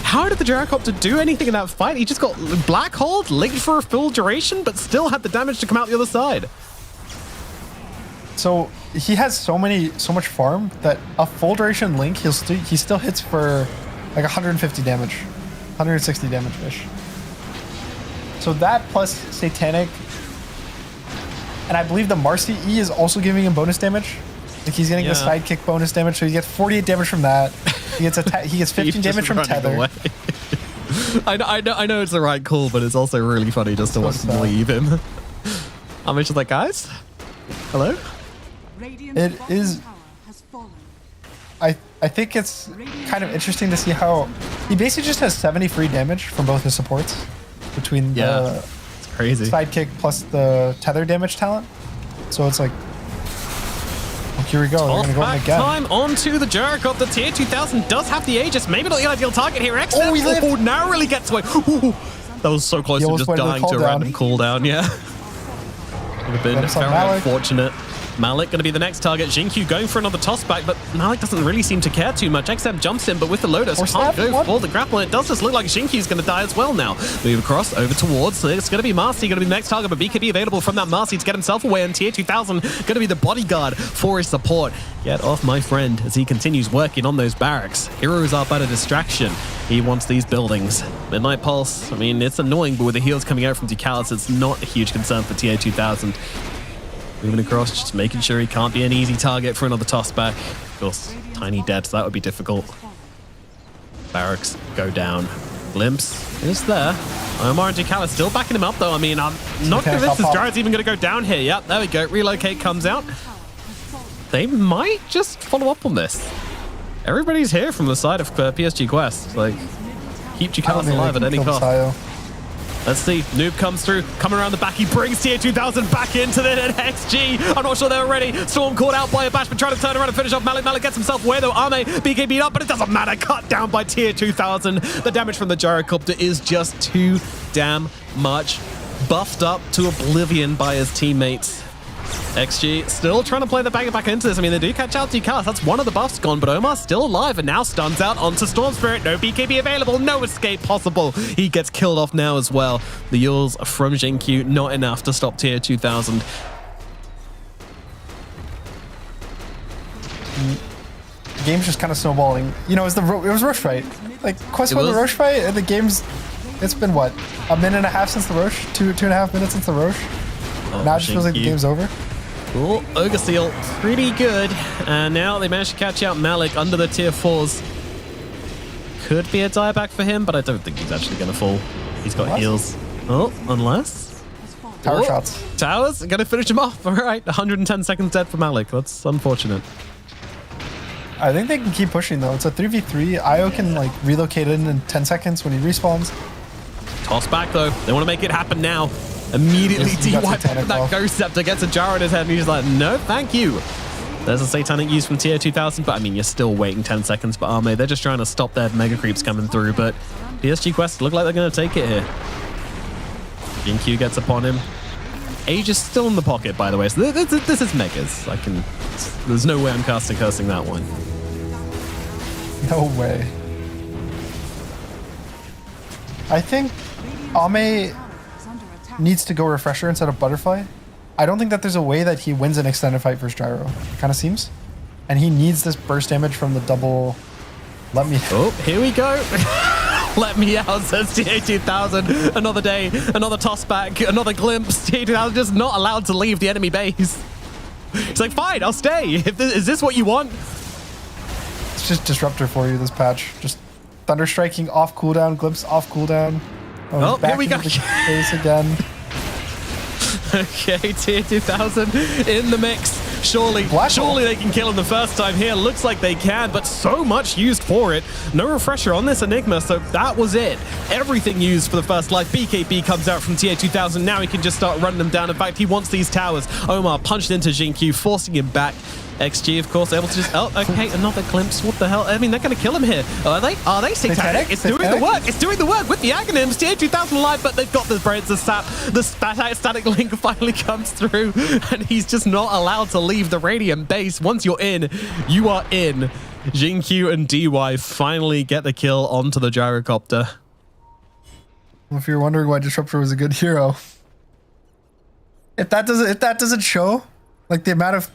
Speaker 14: How did the gyrocopter do anything in that fight? He just got black holed, linked for a full duration, but still had the damage to come out the other side.
Speaker 15: So he has so much farm that a full duration link, he still hits for like 150 damage, 160 damage-ish. So that plus Satanic, and I believe the Marcy E is also giving him bonus damage. Like he's getting the sidekick bonus damage, so he gets 48 damage from that. He gets 15 damage from Tether.
Speaker 14: I know it's the right call, but it's also really funny just to watch them leave him. How much is that, guys? Hello?
Speaker 15: It is. I think it's kind of interesting to see how he basically just has 70 free damage from both his supports between the
Speaker 14: it's crazy
Speaker 15: sidekick plus the Tether damage talent. So it's like, here we go. We're gonna go in again.
Speaker 14: Time onto the gyrocopter. Tier 2000 does have the Aegis. Maybe not the ideal target here. X narrowly gets away. Ooh, that was so close to just dying to a random cooldown. Yeah. Would have been very unfortunate. Malik going to be the next target. Jinkyu going for another toss back, but Malik doesn't really seem to care too much. XM jumps in, but with the Lotus, can't go for the grapple. It does just look like Jinkyu's going to die as well now. Move across, over towards. It's going to be Marcy, going to be the next target, but BKB available from that Marcy to get himself away. And Tier 2000 going to be the bodyguard for his support. Get off my friend as he continues working on those barracks. Heroes are but a distraction. He wants these buildings. Midnight Pulse, I mean, it's annoying, but with the heals coming out from Ducalis, it's not a huge concern for Tier 2000. Moving across, just making sure he can't be an easy target for another toss back. Of course, tiny dead, so that would be difficult. Barracks go down. Glimpse is there. Omar and Ducalis still backing him up, though. I mean, I'm not convinced this Jared's even going to go down here. Yep, there we go. Relocate comes out. They might just follow up on this. Everybody's here from the side of PSG Quest. Like, keep Ducalis alive at any cost. Let's see. Noob comes through, coming around the back. He brings Tier 2000 back into the XG. I'm not sure they're ready. Storm caught out by a bash, but trying to turn around and finish off Malik. Malik gets himself away, though. Arme, BK beat up, but it doesn't matter. Cut down by Tier 2000. The damage from the gyrocopter is just too damn much. Buffed up to oblivion by his teammates. XG still trying to play the back into this. I mean, they do catch out to Callus. That's one of the buffs gone, but Omar's still alive and now stuns out onto Storm Spirit. No BKB available, no escape possible. He gets killed off now as well. The Yules from Jinkyu, not enough to stop tier 2000.
Speaker 15: The game's just kind of snowballing. You know, it was Roche fight. Like, Quest won the Roche fight, and the game's... It's been, what, a minute and a half since the Roche? Two and a half minutes since the Roche? Now it just feels like the game's over.
Speaker 14: Oh, Ogre Seal, pretty good. And now they managed to catch out Malik under the tier 4s. Could be a dieback for him, but I don't think he's actually going to fall. He's got heals. Oh, unless...
Speaker 15: Tower shots.
Speaker 14: Towers, going to finish him off. All right, 110 seconds dead for Malik. That's unfortunate.
Speaker 15: I think they can keep pushing, though. It's a 3v3. Io can, like, relocate in 10 seconds when he respawns.
Speaker 14: Toss back, though. They want to make it happen now. Immediately D-wipe that Ghost Scepter, gets a jar in his head, and he's like, no, thank you. There's a Satanic use from tier 2000, but I mean, you're still waiting 10 seconds for Arme. They're just trying to stop their mega creeps coming through, but PSG Quest look like they're going to take it here. Jinkyu gets upon him. Age is still in the pocket, by the way, so this is megas. There's no way I'm cursing that one.
Speaker 15: No way. I think Ame needs to go Refresher instead of Butterfly. I don't think that there's a way that he wins an extended fight versus Gyro. It kind of seems. And he needs this burst damage from the double... Let me...
Speaker 14: Oh, here we go. Let me out, says TA2000. Another day, another toss back, another glimpse. TA2000 just not allowed to leave the enemy base. It's like, fine, I'll stay. Is this what you want?
Speaker 15: It's just Disruptor for you, this patch. Just Thunder Striking off cooldown, Glimpse off cooldown.
Speaker 14: Oh,
Speaker 15: back
Speaker 14: here we go.
Speaker 15: Base again.
Speaker 14: Okay, tier 2000 in the mix. Surely they can kill him the first time here. Looks like they can, but so much used for it. No refresher on this Enigma, so that was it. Everything used for the first life. BKB comes out from tier 2000. Now he can just start running them down. In fact, he wants these towers. Omar punched into Jinkyu, forcing him back. XG, of course, able to just... Oh, okay, another glimpse. What the hell? I mean, they're going to kill him here. Are they? Are they? Satanic? It's doing the work. It's doing the work with the Aghanims. Tier 2000 alive, but they've got the brains, the sap. The static link finally comes through, and he's just not allowed to leave the Radiant base. Once you're in, you are in. Jinkyu and DY finally get the kill onto the gyrocopter.
Speaker 15: Well, if you're wondering why Disruptor was a good hero, if that doesn't show, like, the amount of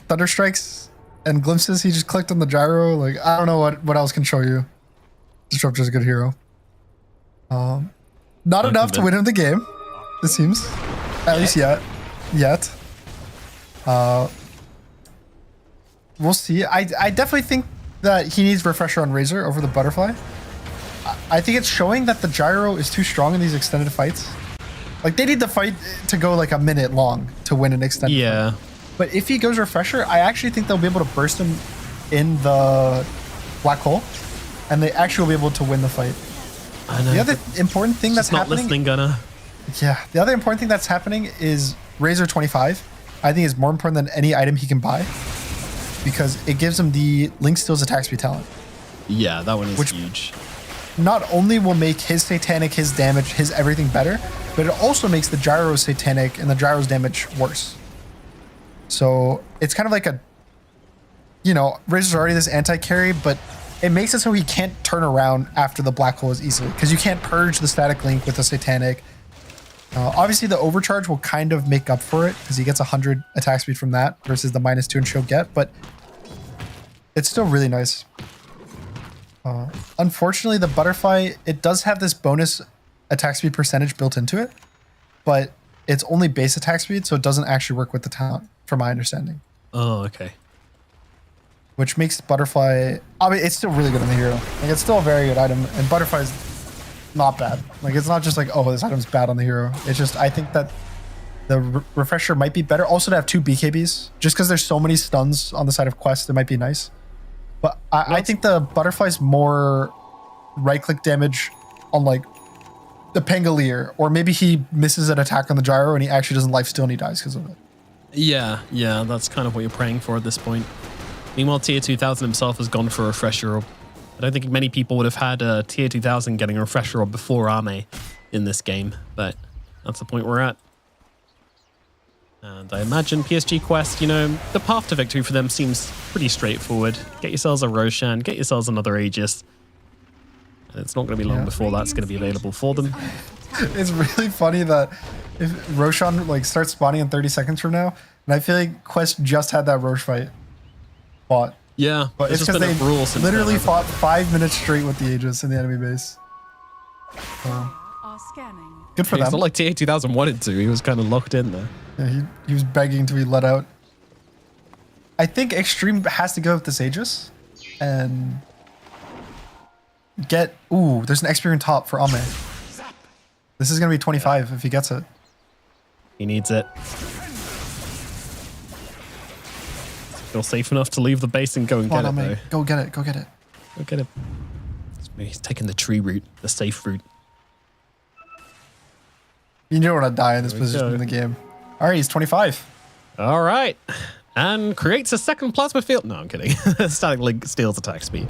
Speaker 15: Thunder Strikes and glimpses he just clicked on the gyro, like, I don't know what else can show you. Disruptor's a good hero. Not enough to win him the game, it seems. At least yet. We'll see. I definitely think that he needs Refresher on Razor over the Butterfly. I think it's showing that the gyro is too strong in these extended fights. Like, they need the fight to go like a minute long to win an extended fight. But if he goes Refresher, I actually think they'll be able to burst him in the black hole, and they actually will be able to win the fight.
Speaker 14: I know.
Speaker 15: The other important thing that's
Speaker 14: not
Speaker 15: happening...
Speaker 14: listening, Gunner.
Speaker 15: Yeah. The other important thing that's happening is Razor 25. I think is more important than any item he can buy, because it gives him the Link Steals attack speed talent.
Speaker 14: Yeah, that one is huge.
Speaker 15: Not only will make his Satanic, his damage, his everything better, but it also makes the Gyro's Satanic and the Gyro's damage worse. So it's kind of like a, you know, Razor's already this anti-carry, but it makes it so he can't turn around after the black hole as easily, because you can't purge the static link with the Satanic. Obviously, the overcharge will kind of make up for it, because he gets 100 attack speed from that versus the -2 and she'll get, but it's still really nice. Unfortunately, the Butterfly, it does have this bonus attack speed percentage built into it, but it's only base attack speed, so it doesn't actually work with the talent, from my understanding.
Speaker 14: Oh, okay.
Speaker 15: Which makes Butterfly... I mean, it's still really good on the hero. Like, it's still a very good item, and Butterfly's not bad. Like, it's not just like, oh, this item's bad on the hero. It's just, I think that the Refresher might be better. Also, to have 2 BKBs, just because there's so many stuns on the side of Quest, it might be nice. But I think the Butterfly's more right-click damage on, like, the Pangolier, or maybe he misses an attack on the gyro and he actually doesn't lifesteal and he dies because of it.
Speaker 14: Yeah, that's kind of what you're praying for at this point. Meanwhile, tier 2000 himself has gone for a refresher orb. I don't think many people would have had tier 2000 getting a refresher orb before Ame in this game, but that's the point we're at. And I imagine PSG Quest, the path to victory for them seems pretty straightforward. Get yourselves a Roshan, get yourselves another Aegis. And it's not going to be long before that's going to be available for them.
Speaker 15: It's really funny that if Roshan starts spawning in 30 seconds from now, and I feel like Quest just had that Roche fight fought.
Speaker 14: Yeah,
Speaker 15: but it's because they literally fought 5 minutes straight with the Aegis in the enemy base. Good for them.
Speaker 14: It's not like TA 2000 wanted to. He was kind of locked in there.
Speaker 15: Yeah, he was begging to be let out. I think Extreme has to go with this Aegis and get... Ooh, there's an XP on top for Ame. This is going to be 25 if he gets it.
Speaker 14: He needs it. Feel safe enough to leave the base and go and get it, though.
Speaker 15: Go get it. Go get it.
Speaker 14: Go get it. He's taking the tree route, the safe route.
Speaker 15: You don't want to die in this position in the game. All right, he's 25.
Speaker 14: All right. And creates a second plasma field. No, I'm kidding. Static Link steals attack speed.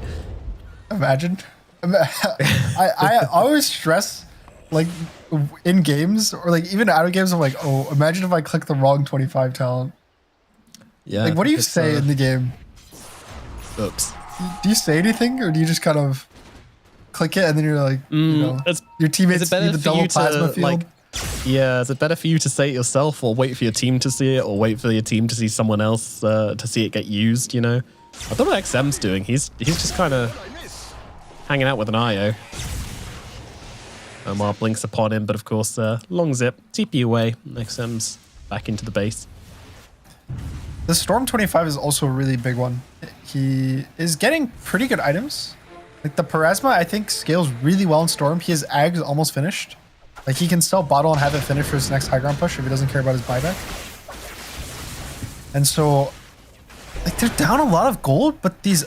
Speaker 15: Imagine. I always stress, in games or even out of games, I'm like, oh, imagine if I click the wrong 25 talent.
Speaker 14: Yeah.
Speaker 15: What do you say in the game?
Speaker 14: Oops.
Speaker 15: Do you say anything, or do you just kind of click it and then you're like, your teammates need the double plasma field?
Speaker 14: Is it better for you to say it yourself, or wait for your team to see it, or wait for your team to see someone else to see it get used? I don't know what XM's doing. He's just kind of hanging out with an IO. Omar blinks upon him, but of course, long zip, TP away. XM's back into the base.
Speaker 15: The Storm 25 is also a really big one. He is getting pretty good items. The Parasma, I think, scales really well in Storm. He has Ags almost finished. He can still bottle and have it finished for his next high ground push if he doesn't care about his buyback. And so, they're down a lot of gold, but these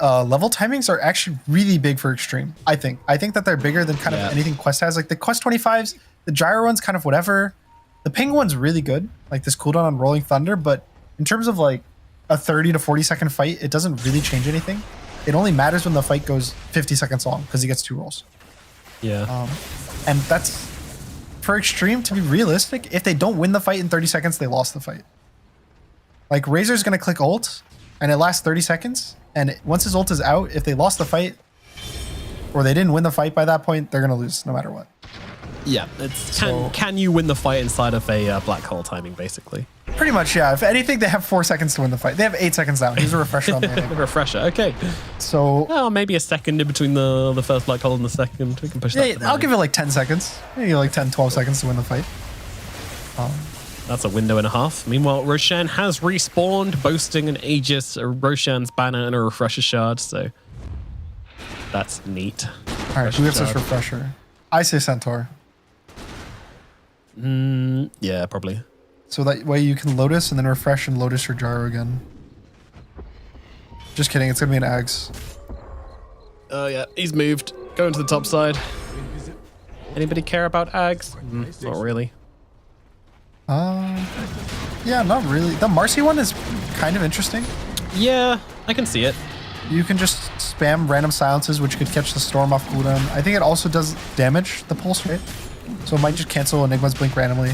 Speaker 15: level timings are actually really big for Extreme, I think. I think that they're bigger than kind of anything Quest has. The Quest 25s, the Gyro one's kind of whatever. The Ping one's really good, this cooldown on Rolling Thunder, but in terms of a 30 to 40 second fight, it doesn't really change anything. It only matters when the fight goes 50 seconds long because he gets 2 rolls.
Speaker 14: Yeah.
Speaker 15: And that's, for Extreme, to be realistic, if they don't win the fight in 30 seconds, they lost the fight. Razor's going to click ult, and it lasts 30 seconds, and once his ult is out, if they lost the fight, or they didn't win the fight by that point, they're going to lose no matter what.
Speaker 14: Yeah, can you win the fight inside of a black hole timing, basically?
Speaker 15: Pretty much, yeah. If anything, they have 4 seconds to win the fight. They have 8 seconds now. Here's a refresher on the enemy.
Speaker 14: Refresher, okay.
Speaker 15: So
Speaker 14: maybe a second in between the first black hole and the second. We can push that.
Speaker 15: I'll give it 10 seconds. Maybe 10, 12 seconds to win the fight.
Speaker 14: That's a window and a half. Meanwhile, Roshan has respawned, boasting an Aegis, a Roshan's banner, and a refresher shard. So that's neat.
Speaker 15: All right, who gets this refresher? I say Centaur.
Speaker 14: Yeah, probably.
Speaker 15: So that way you can Lotus and then refresh and Lotus your Gyro again. Just kidding, it's gonna be an Ags.
Speaker 14: Oh yeah, he's moved. Going to the top side. Anybody care about Ags? Not really.
Speaker 15: Yeah, not really. The Marcy one is kind of interesting.
Speaker 14: Yeah, I can see it.
Speaker 15: You can just spam random silences, which could catch the Storm off cooldown. I think it also does damage the pulse rate. So it might just cancel Enigma's blink randomly.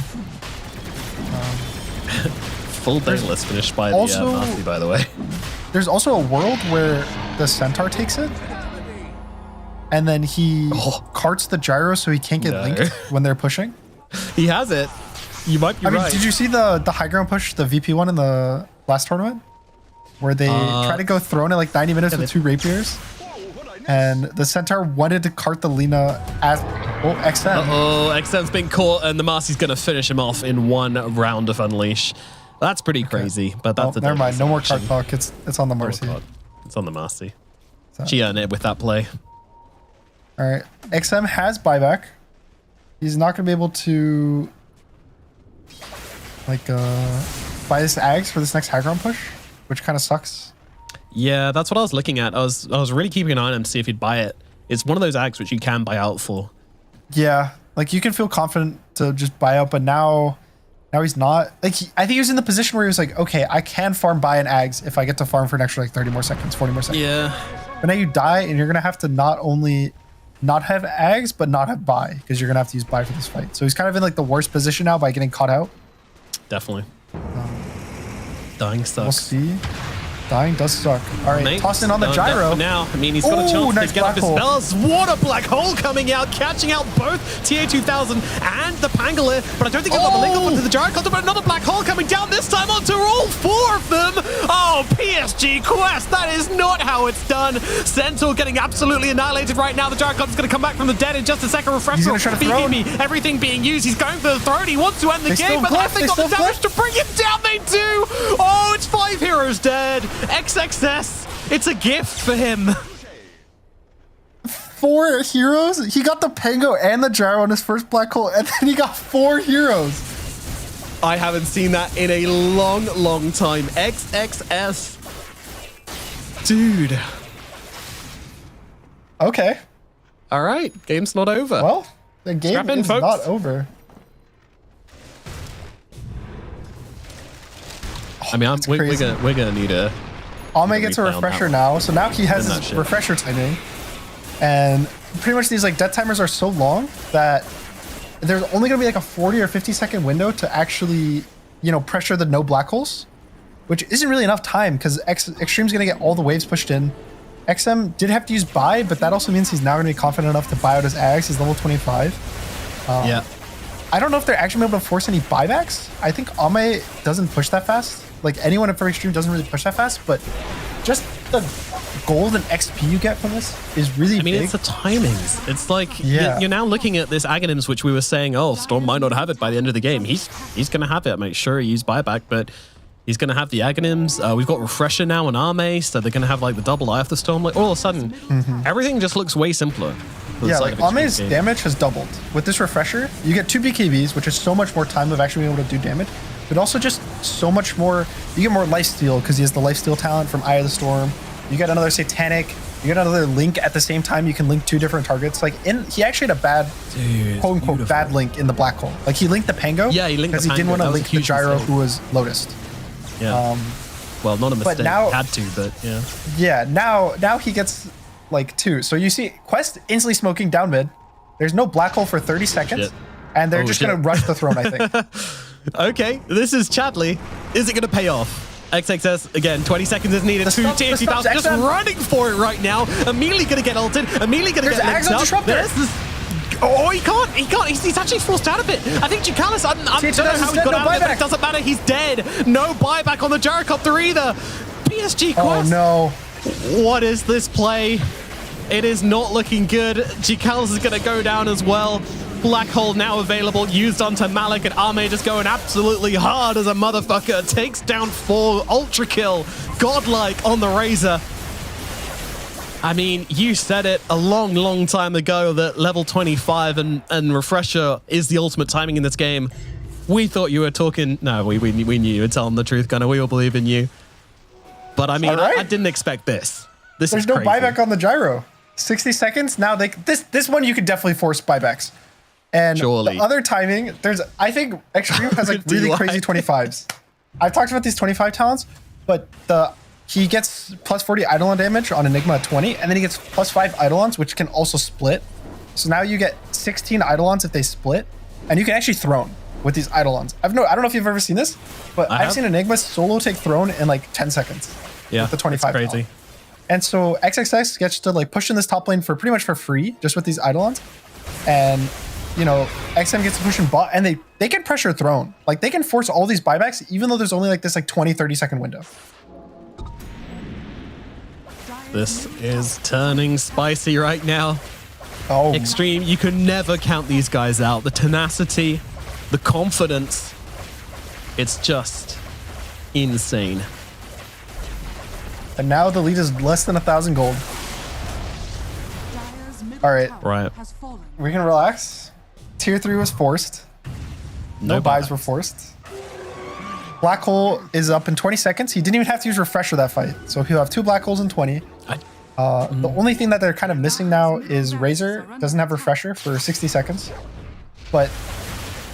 Speaker 14: Full Daedalus finished by the Marcy, by the way.
Speaker 15: There's also a world where the Centaur takes it, and then he carts the Gyro so he can't get linked when they're pushing.
Speaker 14: He has it. You might be right.
Speaker 15: Did you see the high ground push, the VP one in the last tournament? Where they try to go throne in 90 minutes with 2 rapiers? And the Centaur wanted to cart the Lina as XM.
Speaker 14: XM's been caught, and the Marcy's going to finish him off in 1 round of Unleash. That's pretty crazy, but that's
Speaker 15: never mind. No more cart talk. It's on the Marcy.
Speaker 14: It's on the Marcy. She earned it with that play.
Speaker 15: All right. XM has buyback. He's not going to be able to buy this Ags for this next high ground push, which kind of sucks.
Speaker 14: Yeah, that's what I was looking at. I was really keeping an eye on him to see if he'd buy it. It's one of those Ags which you can buy out for.
Speaker 15: Yeah, you can feel confident to just buy out, but now he's not. I think he was in the position where he was like, okay, I can farm buy an Ags if I get to farm for an extra 30 more seconds, 40 more seconds.
Speaker 14: Yeah.
Speaker 15: But now you die, and you're gonna have to not only not have Ags, but not have buy, because you're gonna have to use buy for this fight. So he's kind of in the worst position now by getting caught out.
Speaker 14: definitely. Dying
Speaker 15: We'll
Speaker 14: sucks.
Speaker 15: see. Dying does suck. All right,
Speaker 14: Mate,
Speaker 15: toss in on the
Speaker 14: no,
Speaker 15: gyro.
Speaker 14: for now, I mean, he's got a chance
Speaker 15: nice
Speaker 14: to get up
Speaker 15: black
Speaker 14: his
Speaker 15: hole.
Speaker 14: spells. What a black hole coming out, catching out both TA2000 and the Pangolier. But I don't think he'll got the link up onto the Gyrocopter, but another black hole coming down, this time onto all 4 of them. Oh, PSG Quest, that is not how it's done. Centaur getting absolutely annihilated right now. The Gyrocopter's going to come back from the dead in just a second. Refresher,
Speaker 15: He's gonna try to throw.
Speaker 14: BKB, everything being used. He's going for the throne. He wants to end the
Speaker 15: They
Speaker 14: game,
Speaker 15: still
Speaker 14: but
Speaker 15: glyph,
Speaker 14: have they
Speaker 15: they
Speaker 14: got the
Speaker 15: still
Speaker 14: damage
Speaker 15: glyph.
Speaker 14: to bring him down? They do. Oh, it's 5 heroes dead. XXS. It's a gift for him.
Speaker 15: 4 heroes? He got the Pango and the gyro on his first black hole, and then he got 4 heroes.
Speaker 14: I haven't seen that in a long, long time. XXS. Dude.
Speaker 15: Okay.
Speaker 14: All right. Game's not over.
Speaker 15: Well, the game
Speaker 14: Strap in,
Speaker 15: is
Speaker 14: folks.
Speaker 15: not over.
Speaker 14: I mean, we're
Speaker 15: crazy.
Speaker 14: gonna need a.
Speaker 15: Ame gets a
Speaker 14: replay on
Speaker 15: refresher
Speaker 14: that
Speaker 15: now, so now he has
Speaker 14: And that
Speaker 15: his
Speaker 14: shit.
Speaker 15: refresher timing. And pretty much these like death timers are so long that there's only gonna be like a 40 or 50 second window to actually, you know, pressure the no black holes, which isn't really enough time because Extreme's gonna get all the waves pushed in. XM did have to use buy, but that also means he's now gonna be confident enough to buy out his Ags. He's level 25.
Speaker 14: Yeah.
Speaker 15: I don't know if they're actually able to force any buybacks. I think Ame doesn't push that fast. Like anyone at Extreme doesn't really push that fast, but just the gold and XP you get from this is really
Speaker 14: I mean,
Speaker 15: big.
Speaker 14: it's the timings. It's like
Speaker 15: Yeah.
Speaker 14: you're now looking at this Aghanims, which we were saying, oh, Storm might not have it by the end of the game. He's gonna have it. Make sure he use buyback, but he's gonna have the Aghanims. We've got Refresher now and Arme, so they're gonna have like the double eye of the Storm. Like all of a sudden, everything just looks way simpler.
Speaker 15: Yeah, like Ame's damage has doubled. With this refresher, you get 2 BKBs, which is so much more time of actually being able to do damage, but also just so much more, you get more lifesteal because he has the lifesteal talent from Eye of the Storm. You get another Satanic, you get another Link at the same time, you can link 2 different targets. Like he actually had a bad, quote unquote, bad link in the black hole. Like he linked the Pango
Speaker 14: Yeah, he linked
Speaker 15: because
Speaker 14: the
Speaker 15: he didn't
Speaker 14: Pango.
Speaker 15: want to
Speaker 14: That was a
Speaker 15: link the
Speaker 14: huge
Speaker 15: gyro
Speaker 14: mistake.
Speaker 15: who was Lotused.
Speaker 14: Yeah. Well, not a mistake.
Speaker 15: now-
Speaker 14: Had to, but yeah.
Speaker 15: Yeah, now he gets like 2. So you see Quest instantly smoking down mid. There's no black hole for 30 seconds.
Speaker 14: Shit.
Speaker 15: And they're
Speaker 14: Oh,
Speaker 15: just
Speaker 14: shit.
Speaker 15: going to rush the throne, I think.
Speaker 14: Okay, this is Chadley. Is it going to pay off? XXS, again, 20 seconds is needed.
Speaker 15: The
Speaker 14: 2
Speaker 15: stuff- the
Speaker 14: TNT
Speaker 15: stuff's
Speaker 14: just
Speaker 15: XM.
Speaker 14: running for it right now. Immediately going to get ulted. Immediately going to
Speaker 15: There's
Speaker 14: get
Speaker 15: Ags
Speaker 14: linked
Speaker 15: on
Speaker 14: up.
Speaker 15: Disruptor.
Speaker 14: Oh, he can't. He's actually forced out of it. I think Chikalis, I don't know how he
Speaker 15: dead,
Speaker 14: got
Speaker 15: no
Speaker 14: out of it, but
Speaker 15: buyback.
Speaker 14: it doesn't matter. He's dead. No buyback on the Gyrocopter either. PSG
Speaker 15: Oh
Speaker 14: Quest.
Speaker 15: no.
Speaker 14: What is this play? It is not looking good. Chikalis is going to go down as well. Black hole now available, used onto Malik, and Ame just going absolutely hard as a motherfucker. Takes down 4, ultra kill, godlike on the Razor. I mean, you said it a long, long time ago that level 25 and Refresher is the ultimate timing in this game. We thought you were talking. No, we knew you were telling the truth, Gunnar. We all believe in you. But I mean,
Speaker 15: All right.
Speaker 14: I didn't expect this. This
Speaker 15: There's
Speaker 14: is
Speaker 15: no
Speaker 14: crazy.
Speaker 15: buyback on the gyro. 60 seconds. Now this one you could definitely force buybacks. And
Speaker 14: Surely.
Speaker 15: the other timing, I think Extreme has like really
Speaker 14: DY.
Speaker 15: crazy 25s. I've talked about these 25 talents, but he gets plus 40 Eidolon damage on Enigma at 20, and then he gets plus 5 Eidolons, which can also split. So now you get 16 Eidolons if they split, and you can actually throne with these Eidolons. I don't know if you've ever seen this, but I've seen Enigma solo take throne in like 10 seconds.
Speaker 14: Yeah,
Speaker 15: with the 25
Speaker 14: that's crazy.
Speaker 15: talent. And so XXX gets to like push in this top lane for pretty much for free, just with these Eidolons. And, you know, XM gets to push in bot, and they can pressure throne. Like, they can force all these buybacks, even though there's only like this like 20, 30 second window.
Speaker 14: This is turning spicy right now.
Speaker 15: Oh,
Speaker 14: Extreme, you can never count these guys out. The tenacity, the confidence, it's just insane.
Speaker 15: and now the lead is less than 1,000 gold. All right,
Speaker 14: Right.
Speaker 15: we can relax. Tier 3 was forced. No buys were forced. Black hole is up in 20 seconds. He didn't even have to use refresher that fight. So he'll have 2 black holes in 20. The only thing that they're kind of missing now is Razor doesn't have refresher for 60 seconds. But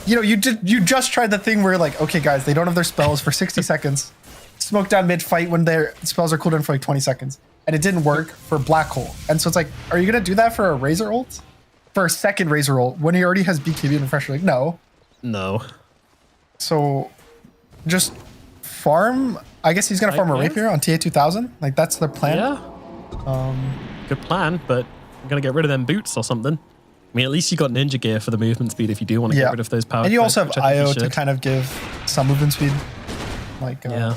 Speaker 15: you know, you just tried the thing where like, okay guys, they don't have their spells for 60 seconds. Smoke down mid fight when their spells are cooldown for like 20 seconds. And it didn't work for black hole. And so it's like, are you gonna do that for a Razor ult? For a second Razor ult when he already has BKB and refresher? Like, no.
Speaker 14: No.
Speaker 15: So just farm. I guess he's gonna farm a rapier on TA 2000. Like that's their plan.
Speaker 14: Yeah. Good plan, but I'm gonna get rid of them boots or something. I mean, at least you got ninja gear for the movement speed if you do want to get rid of those power.
Speaker 15: And you also have
Speaker 14: which I think you
Speaker 15: IO to
Speaker 14: should.
Speaker 15: kind of give some movement speed. Like
Speaker 14: yeah.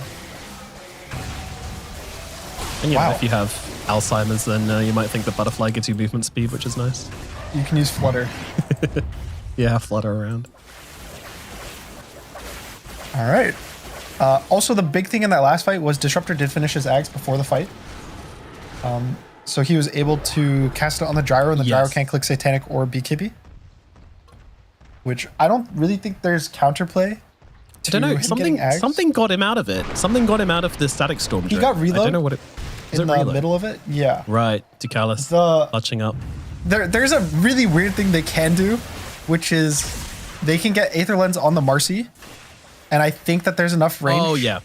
Speaker 14: And you know, if you have Alzheimer's, then you might think the butterfly gives you movement speed, which is nice.
Speaker 15: You can use flutter.
Speaker 14: Yeah, flutter around.
Speaker 15: All right. Also, the big thing in that last fight was Disruptor did finish his Ags before the fight. So he was able to cast it on the gyro, and the gyro can't click Satanic or BKB. Which I don't really think there's counterplay.
Speaker 14: I don't know. Something got him out of it. Something got him out of the Static Storm.
Speaker 15: He got reload.
Speaker 14: I don't know what it was.
Speaker 15: In the middle of it, yeah.
Speaker 14: Right, Ducalis clutching up.
Speaker 15: There's a really weird thing they can do, which is they can get Aether Lens on the Marcy, and I think that there's enough range.
Speaker 14: Oh yeah.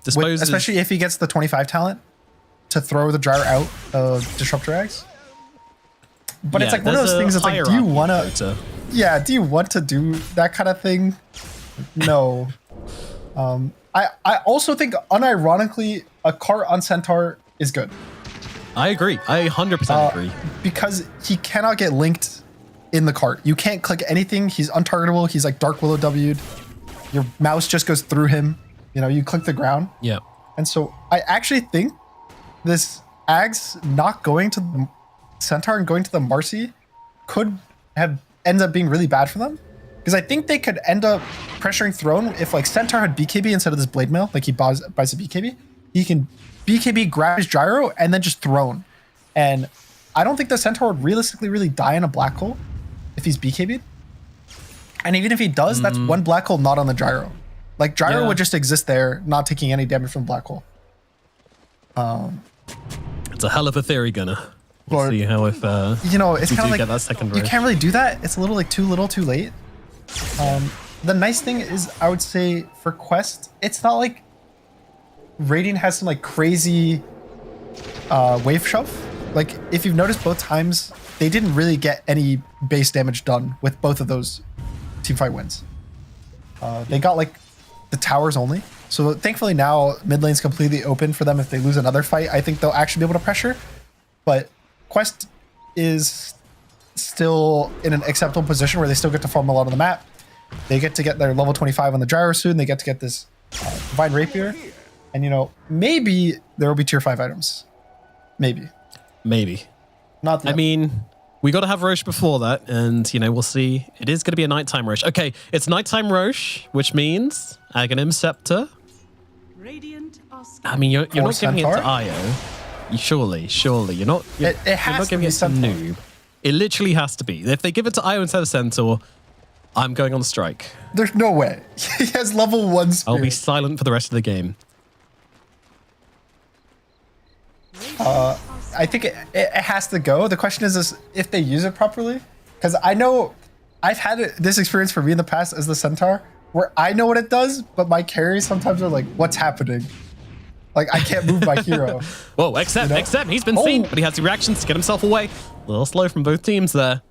Speaker 15: Especially if he gets the 25 talent to throw the gyro out of Disruptor Eggs. But it's like one of those things. It's like, do you want to? Yeah, do you want to do that kind of thing? No. I also think, unironically, a cart on Centaur is good.
Speaker 14: I agree. I 100% agree.
Speaker 15: Because he cannot get linked in the cart. You can't click anything. He's untargetable. He's like Dark Willow W'd. Your mouse just goes through him. You know, you click the ground.
Speaker 14: Yeah.
Speaker 15: And so I actually think this Ags not going to the Centaur and going to the Marcy could have ends up being really bad for them. Because I think they could end up pressuring Throne if like Centaur had BKB instead of this Blade Mail, like he buys a BKB. He can BKB, grab his gyro, and then just Throne. And I don't think the Centaur would realistically really die in a black hole if he's BKB'd. And even if he does, that's one black hole not on the gyro. Like gyro would just exist there, not taking any damage from black hole.
Speaker 14: It's a hell of a theory, Gunner. We'll see how if
Speaker 15: you know, it's kind of like
Speaker 14: get that second
Speaker 15: you
Speaker 14: row.
Speaker 15: can't really do that. It's a little like too little, too late. The nice thing is, I would say for Quest, it's not like Radiant has some like crazy wave shove. Like if you've noticed, both times they didn't really get any base damage done with both of those teamfight wins. They got like the towers only. So thankfully now mid lane's completely open for them. If they lose another fight, I think they'll actually be able to pressure. But Quest is still in an acceptable position where they still get to farm a lot of the map. They get to get their level 25 on the gyro soon. They get to get this Divine Rapier. And, you know, maybe there will be tier 5 items. Maybe.
Speaker 14: Not I mean, we got to have Roche before that. And, you know, we'll see. It is going to be a nighttime Roche. Okay, it's nighttime Roche, which means Aghanim Scepter. I mean, you're not giving it to Io. Surely. You're not giving it to Noob. It literally has to be. If they give it to Io instead of Centaur, I'm going on strike.
Speaker 15: There's no way. He has level 1 spirit.
Speaker 14: I'll be silent for the rest of the game.
Speaker 15: I think it has to go. The question is if they use it properly. Because I know I've had this experience for me in the past as the Centaur, where I know what it does, but my carries sometimes are like, what's happening? Like, I can't move my hero.
Speaker 14: Whoa, XM, he's been seen, but he has the reactions to get himself away. A little slow from both teams there.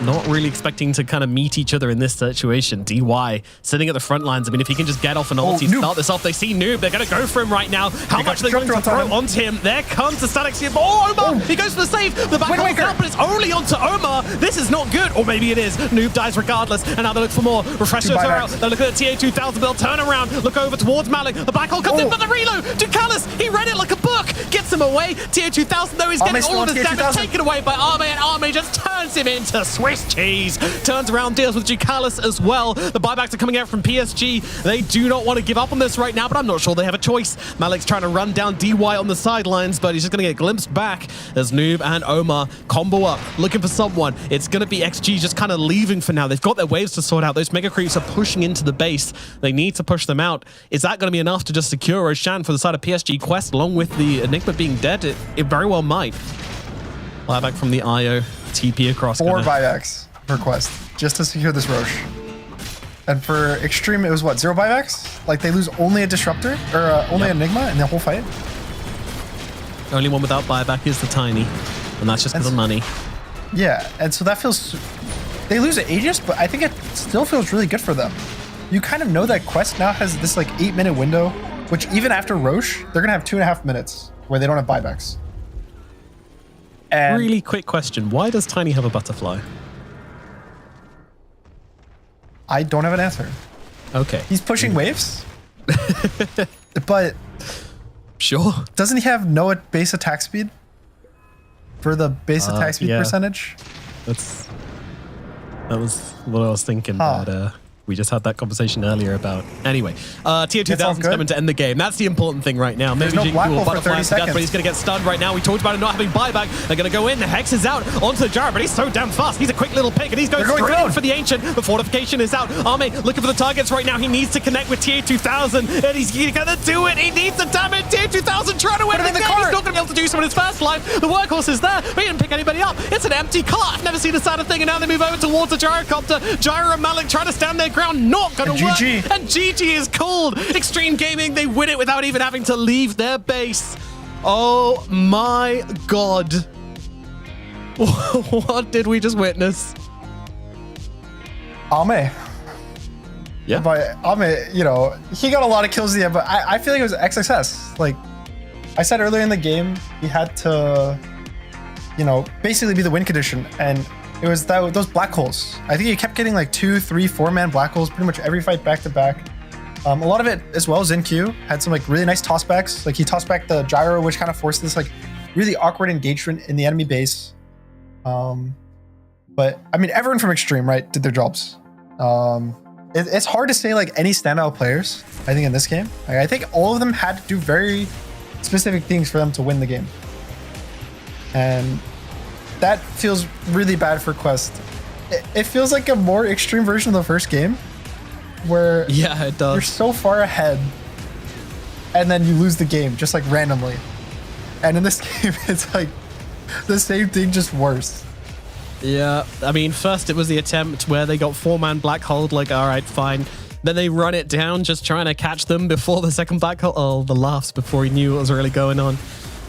Speaker 14: Not really expecting to kind of meet each other in this situation. DY sitting at the front lines. I mean, if he can just get off an ulti, start this off. They see Noob. They're going to go for him right now. How much are they going to throw onto him? There comes the static skip. Oh, Omar! He goes for the save. The back holds out, but it's only onto Omar. This is not good. Or maybe it is. Noob dies regardless. And now they look for more. Refresh are out. They look at the TA 2000 build. Turn around. Look over towards Malik. The black hole comes in for the reload. Ducalis, he read it like a book. Gets him away. TA 2000, though, he's getting all of his damage taken away by Arme. And Arme just turns him into Swiss cheese. Turns around, deals with Ducalis as well. The buybacks are coming out from PSG. They do not want to give up on this right now, but I'm not sure they have a choice. Malik's trying to run down DY on the sidelines, but he's just going to get glimpsed back as Noob and Omar combo up, looking for someone. It's going to be XG just kind of leaving for now. They've got their waves to sort out. Those mega creeps are pushing into the base. They need to push them out. Is that going to be enough to just secure Roshan for the side of PSG Quest, along with the Enigma being dead? It very well might. Buyback from the IO. TP across.
Speaker 15: 4 buybacks per quest just to secure this Roche. And for Extreme, it was what, 0 buybacks? Like they lose only a Disruptor or only Enigma in the whole fight?
Speaker 14: Only one without buyback is the Tiny, and that's just because of money.
Speaker 15: Yeah, and so that feels... They lose an Aegis, but I think it still feels really good for them. you kind of know that Quest now has this like 8-minute window, which even after Roche, they're gonna have 2.5 minutes where they don't have buybacks. And
Speaker 14: really quick question: why does Tiny have a butterfly?
Speaker 15: I don't have an answer.
Speaker 14: Okay.
Speaker 15: He's pushing waves, but
Speaker 14: sure.
Speaker 15: Doesn't he have no base attack speed for the base attack speed percentage?
Speaker 14: That was what I was thinking. But we just had that conversation earlier about. Anyway, tier 2000 is coming to end the game. That's the important thing right now.
Speaker 15: There's
Speaker 14: Maybe
Speaker 15: no black hole for 30
Speaker 14: death,
Speaker 15: seconds.
Speaker 14: but he's going to get stunned right now. We talked about him not having buyback. They're going to go in. The Hex is out onto Jar, but he's so damn fast. He's a quick little pick, and he's going straight in for the Ancient. The fortification is out. Arme looking for the targets right now. He needs to connect with tier 2000, and he's going to do it. He needs the damage. Tier 2000 trying to win the game. He's not going to be able to do so in his first life. The workhorse is there, but he didn't pick anybody up. It's an empty cart. I've never seen a sadder thing, and now they move over towards the gyrocopter. Gyro and Malik trying to stand their ground. Not going to work.
Speaker 15: GG.
Speaker 14: And GG is called. Extreme Gaming, they win it without even having to leave their base. Oh my god. What did we just witness?
Speaker 15: Ame.
Speaker 14: Yeah.
Speaker 15: But Ame, you know, he got a lot of kills in the end, but I feel like it was XXS. Like I said earlier in the game, he had to, you know, basically be the win condition. And it was those black holes. I think he kept getting like 2, 3, 4-man black holes pretty much every fight back to back. A lot of it as well, ZinQ had some like really nice tossbacks. Like he tossed back the gyro, which kind of forced this like really awkward engagement in the enemy base. But I mean, everyone from Extreme, right, did their jobs. It's hard to say like any standout players, I think, in this game. Like, I think all of them had to do very specific things for them to win the game. And that feels really bad for Quest. It feels like a more extreme version of the first game, where
Speaker 14: it does.
Speaker 15: You're so far ahead, and then you lose the game just like randomly. And in this game, it's like the same thing, just worse.
Speaker 14: Yeah, I mean, first it was the attempt where they got 4-man black hole, like, all right, fine. Then they run it down, just trying to catch them before the second black hole. Oh, the laughs before he knew what was really going on.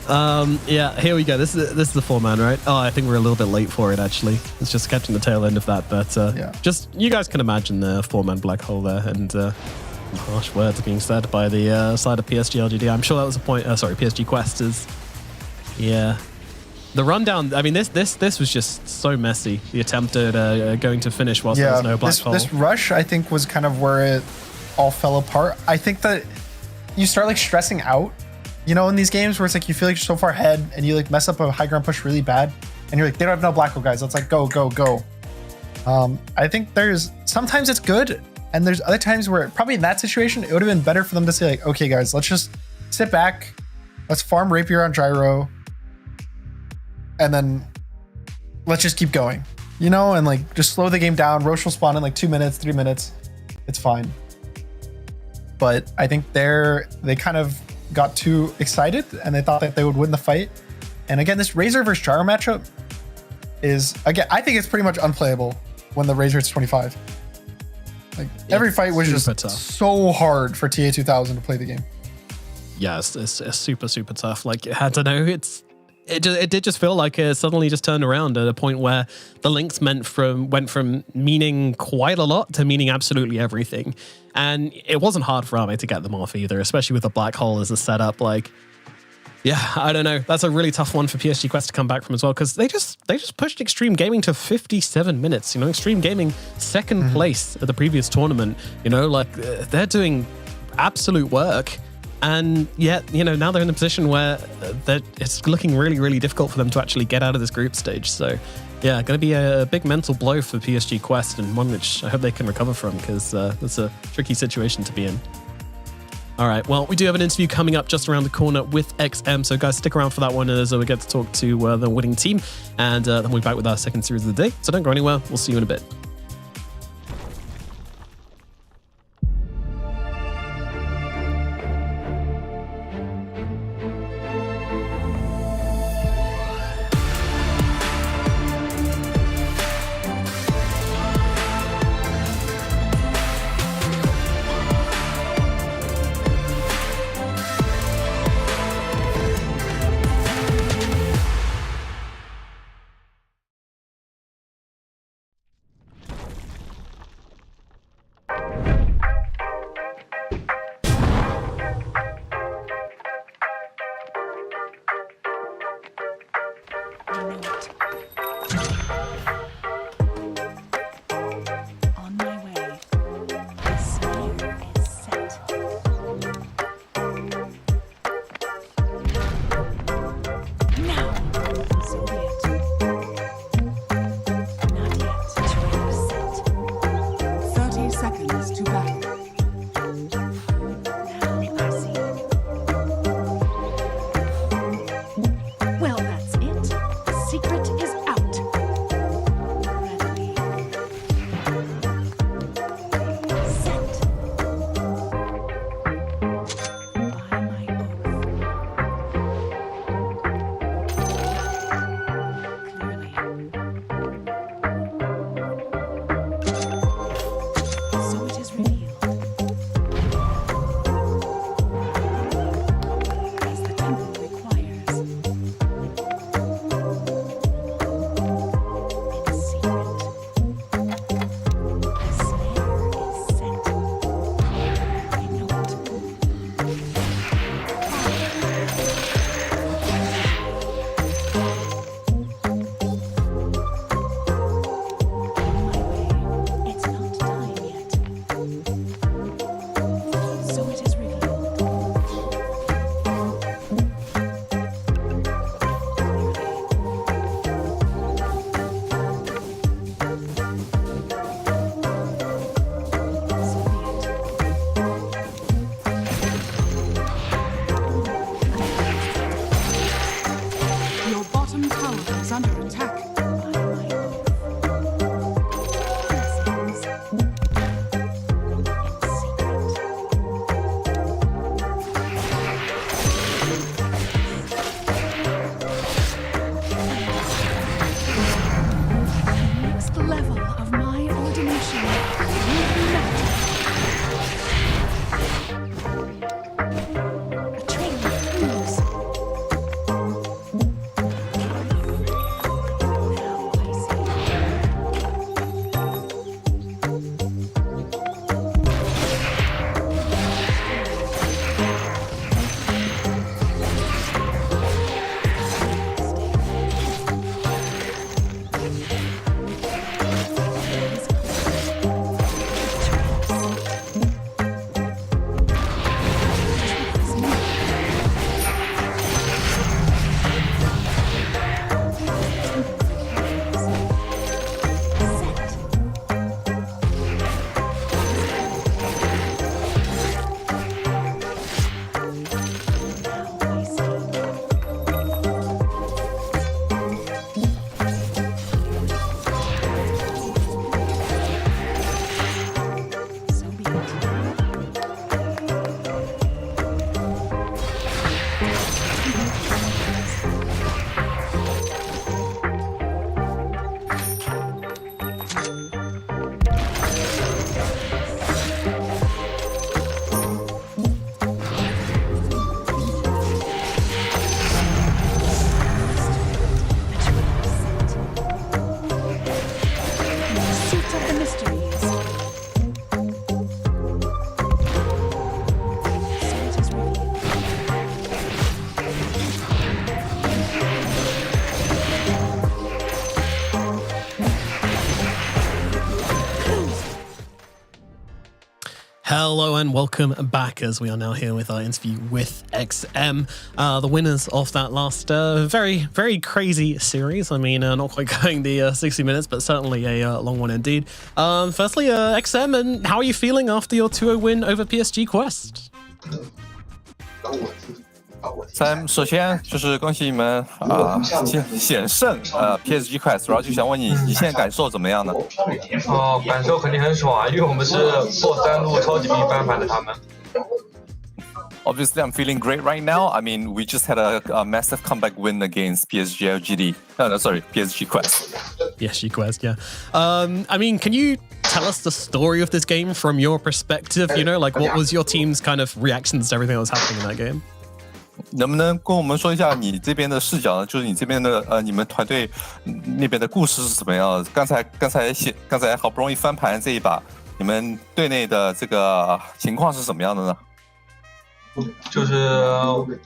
Speaker 14: Yeah, here we go. This is the 4-man, right? Oh, I think we're a little bit late for it, actually. It's just catching the tail end of that, but just, you guys can imagine the 4-man black hole there, and harsh words being said by the side of PSG LGD. I'm sure that was a point, PSG Quest is, yeah. The rundown, I mean, this was just so messy. The attempt at going to finish whilst there was no black hole.
Speaker 15: This rush, I think, was kind of where it all fell apart. I think that you start like stressing out, you know, in these games where it's like you feel like you're so far ahead and you like mess up a high ground push really bad, and you're like, they don't have no black hole, guys. Let's like go, go, go. I think sometimes it's good, and there's other times where probably in that situation it would have been better for them to say like, okay, guys, let's just sit back, let's farm Rapier on Gyro, and then let's just keep going, you know, and like just slow the game down. Roche will spawn in like 2 minutes, 3 minutes. It's fine. But I think they kind of got too excited and they thought that they would win the fight. And again, this Razor versus Gyro matchup is, again, I think it's pretty much unplayable when the Razor hits 25. Like every fight was just
Speaker 14: tough.
Speaker 15: so hard for TA2000 to play the game.
Speaker 14: Yeah, it's super, super tough. Like, I don't know, it did just feel like it suddenly just turned around at a point where the links went from meaning quite a lot to meaning absolutely everything. And it wasn't hard for Arme to get them off either, especially with the black hole as a setup. Like, yeah, I don't know. That's a really tough one for PSG Quest to come back from as well, because they just pushed Extreme Gaming to 57 minutes. You know, Extreme Gaming second place at the previous tournament. You know, like they're doing absolute work. And yet, you know, now they're in a position where it's looking really, really difficult for them to actually get out of this group stage. So, yeah, going to be a big mental blow for PSG Quest, and one which I hope they can recover from, because that's a tricky situation to be in. All right, well, we do have an interview coming up just around the corner with XM, so guys, stick around for that one as we get to talk to the winning team, and then we'll be back with our second series of the day. So don't go anywhere. We'll see you in a bit.
Speaker 9: seconds to battle.
Speaker 8: Well, that's it. The secret is out. Set. By my so it is revealed. As the temple requires. In secret. A snare is set. I know it. It's not time yet. So it is revealed.
Speaker 9: Your bottom tower is under attack.
Speaker 8: Next level of my ordination will be met. A traitor proves. Now I see. Seat of the mysteries. So it is revealed.
Speaker 14: Hello and welcome back, as we are now here with our interview with XM, the winners of that last very, very crazy series. I mean, not quite going the 60 minutes, but certainly a long one indeed. Firstly, XM, and how are you feeling after your 2-0 win over PSG Quest?
Speaker 17: Sam，首先就是恭喜你们险胜PSG Quest，然后就想问你现在感受怎么样呢？
Speaker 18: 感受肯定很爽啊，因为我们是破3路超级兵翻盘的他们。
Speaker 17: Obviously, I'm feeling great right now. I mean, we just had a massive comeback win against PSG LGD. No, sorry, PSG Quest.
Speaker 14: PSG Quest, yeah. I mean, can you tell us the story of this game from your perspective? You know, like what was your team's kind of reactions to everything that was happening in that game?
Speaker 17: 能不能跟我们说一下你这边的视角呢？就是你这边的你们团队那边的故事是怎么样的？刚才好不容易翻盘这一把，你们队内的这个情况是什么样的呢？
Speaker 18: 就是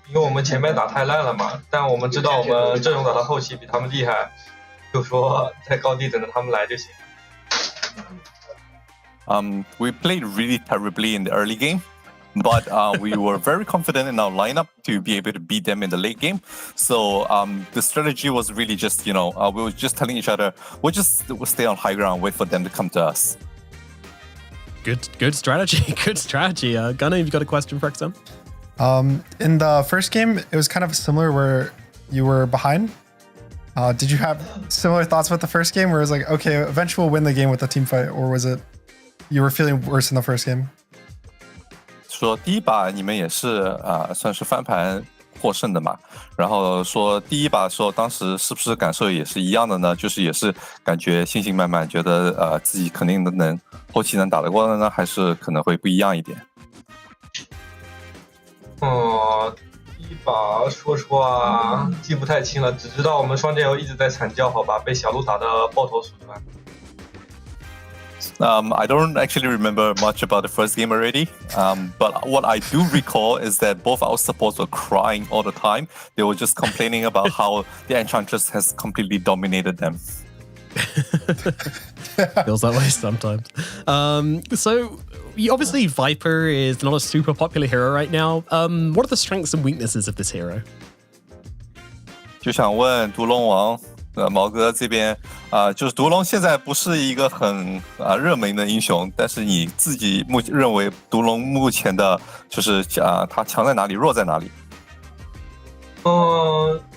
Speaker 18: 因为我们前面打太烂了嘛，但我们知道我们阵容打到后期比他们厉害，就说在高地等着他们来就行。
Speaker 17: We played really terribly in the early game, but we were very confident in our lineup to be able to beat them in the late game. So the strategy was really just, we were just telling each other, we'll stay on high ground, wait for them to come to us.
Speaker 14: Good strategy. Good strategy. Gunnar, you've got a question for XM?
Speaker 15: In the first game, it was kind of similar where you were behind. Did you have similar thoughts with the first game where it was like, okay, eventually we'll win the game with the team fight, or was it you were feeling worse in the first game?
Speaker 17: 说第一把你们也是算是翻盘获胜的嘛，然后说第一把的时候，当时是不是感受也是一样的呢？就是也是感觉信心满满，觉得自己肯定能后期能打得过的呢，还是可能会不一样一点？
Speaker 18: 第一把说实话记不太清了，只知道我们双剑游一直在惨叫，好吧，被小鹿打得抱头鼠窜。
Speaker 17: I don't actually remember much about the first game already, but what I do recall is that both our supports were crying all the time. They were just complaining about how the Enchantress has completely dominated them.
Speaker 14: Feels that way sometimes. So obviously Viper is not a super popular hero right now. What are the strengths and weaknesses of this hero?
Speaker 17: 就想问毒龙王毛哥这边就是毒龙现在不是一个很热门的英雄，但是你自己认为毒龙目前的就是他强在哪里，弱在哪里？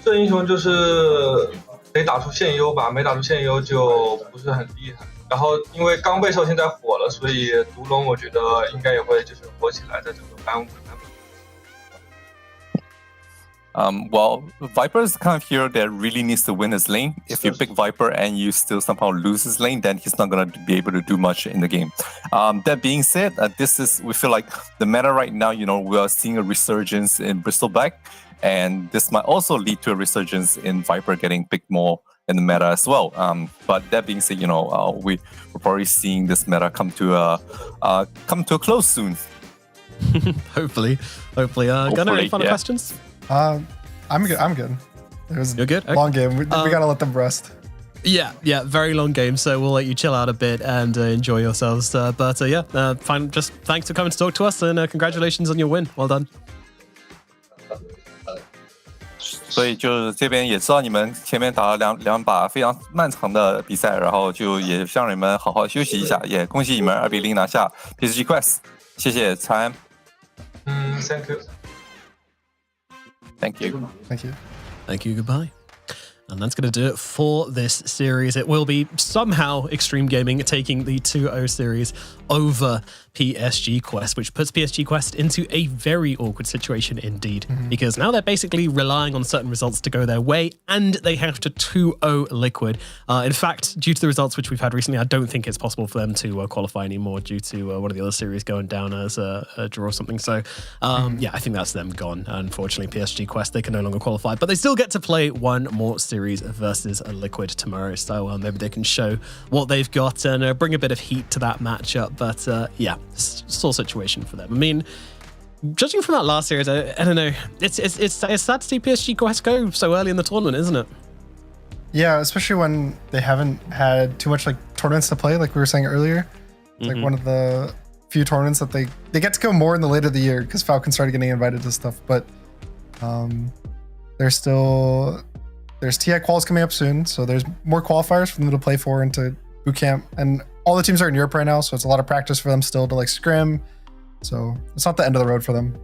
Speaker 18: 这英雄就是得打出现优吧，没打出现优就不是很厉害。然后因为刚被兽现在火了，所以毒龙我觉得应该也会就是火起来，在这个版本。
Speaker 17: Well, Viper is the kind of hero that really needs to win his lane. If you pick Viper and you still somehow lose his lane, then he's not going to be able to do much in the game. That being said, we feel like the meta right now, we are seeing a resurgence in Bristleback, and this might also lead to a resurgence in Viper getting picked more in the meta as well. But that being said, we're probably seeing this meta come to a close soon.
Speaker 14: Hopefully. Gunnar, any final questions?
Speaker 15: I'm good.
Speaker 14: You're good?
Speaker 15: Long game. We gotta let them rest.
Speaker 14: Yeah, very long game, so we'll let you chill out a bit and enjoy yourselves. Fine. Just thanks for coming to talk to us, and congratulations on your win. Well done.
Speaker 17: 所以就是这边也知道你们前面打了两把非常漫长的比赛，然后就也希望你们好好休息一下，也恭喜你们2-0拿下 PSG Quest。谢谢蔡安。
Speaker 18: Thank you.
Speaker 17: Thank you.
Speaker 15: Thank you.
Speaker 14: Thank you. Goodbye. And that's going to do it for this series. It will be somehow Extreme Gaming taking the 2-0 series over PSG Quest, which puts PSG Quest into a very awkward situation indeed, because now they're basically relying on certain results to go their way, and they have to 2-0 Liquid. In fact, due to the results which we've had recently, I don't think it's possible for them to qualify anymore due to one of the other series going down as a draw or something. So, I think that's them gone. Unfortunately, PSG Quest, they can no longer qualify, but they still get to play one more series versus a Liquid tomorrow. So maybe they can show what they've got and bring a bit of heat to that matchup. But sore situation for them. I mean, judging from that last series, I don't know. It's sad to see PSG Quest go so early in the tournament, isn't it?
Speaker 15: Yeah, especially when they haven't had too much like tournaments to play, like we were saying earlier. It's like one of the few tournaments that they get to go more in the later of the year because Falcons started getting invited to stuff. But there's TI quals coming up soon, so there's more qualifiers for them to play for into boot camp, and all the teams are in Europe right now, so it's a lot of practice for them still to like scrim. So it's not the end of the road for them.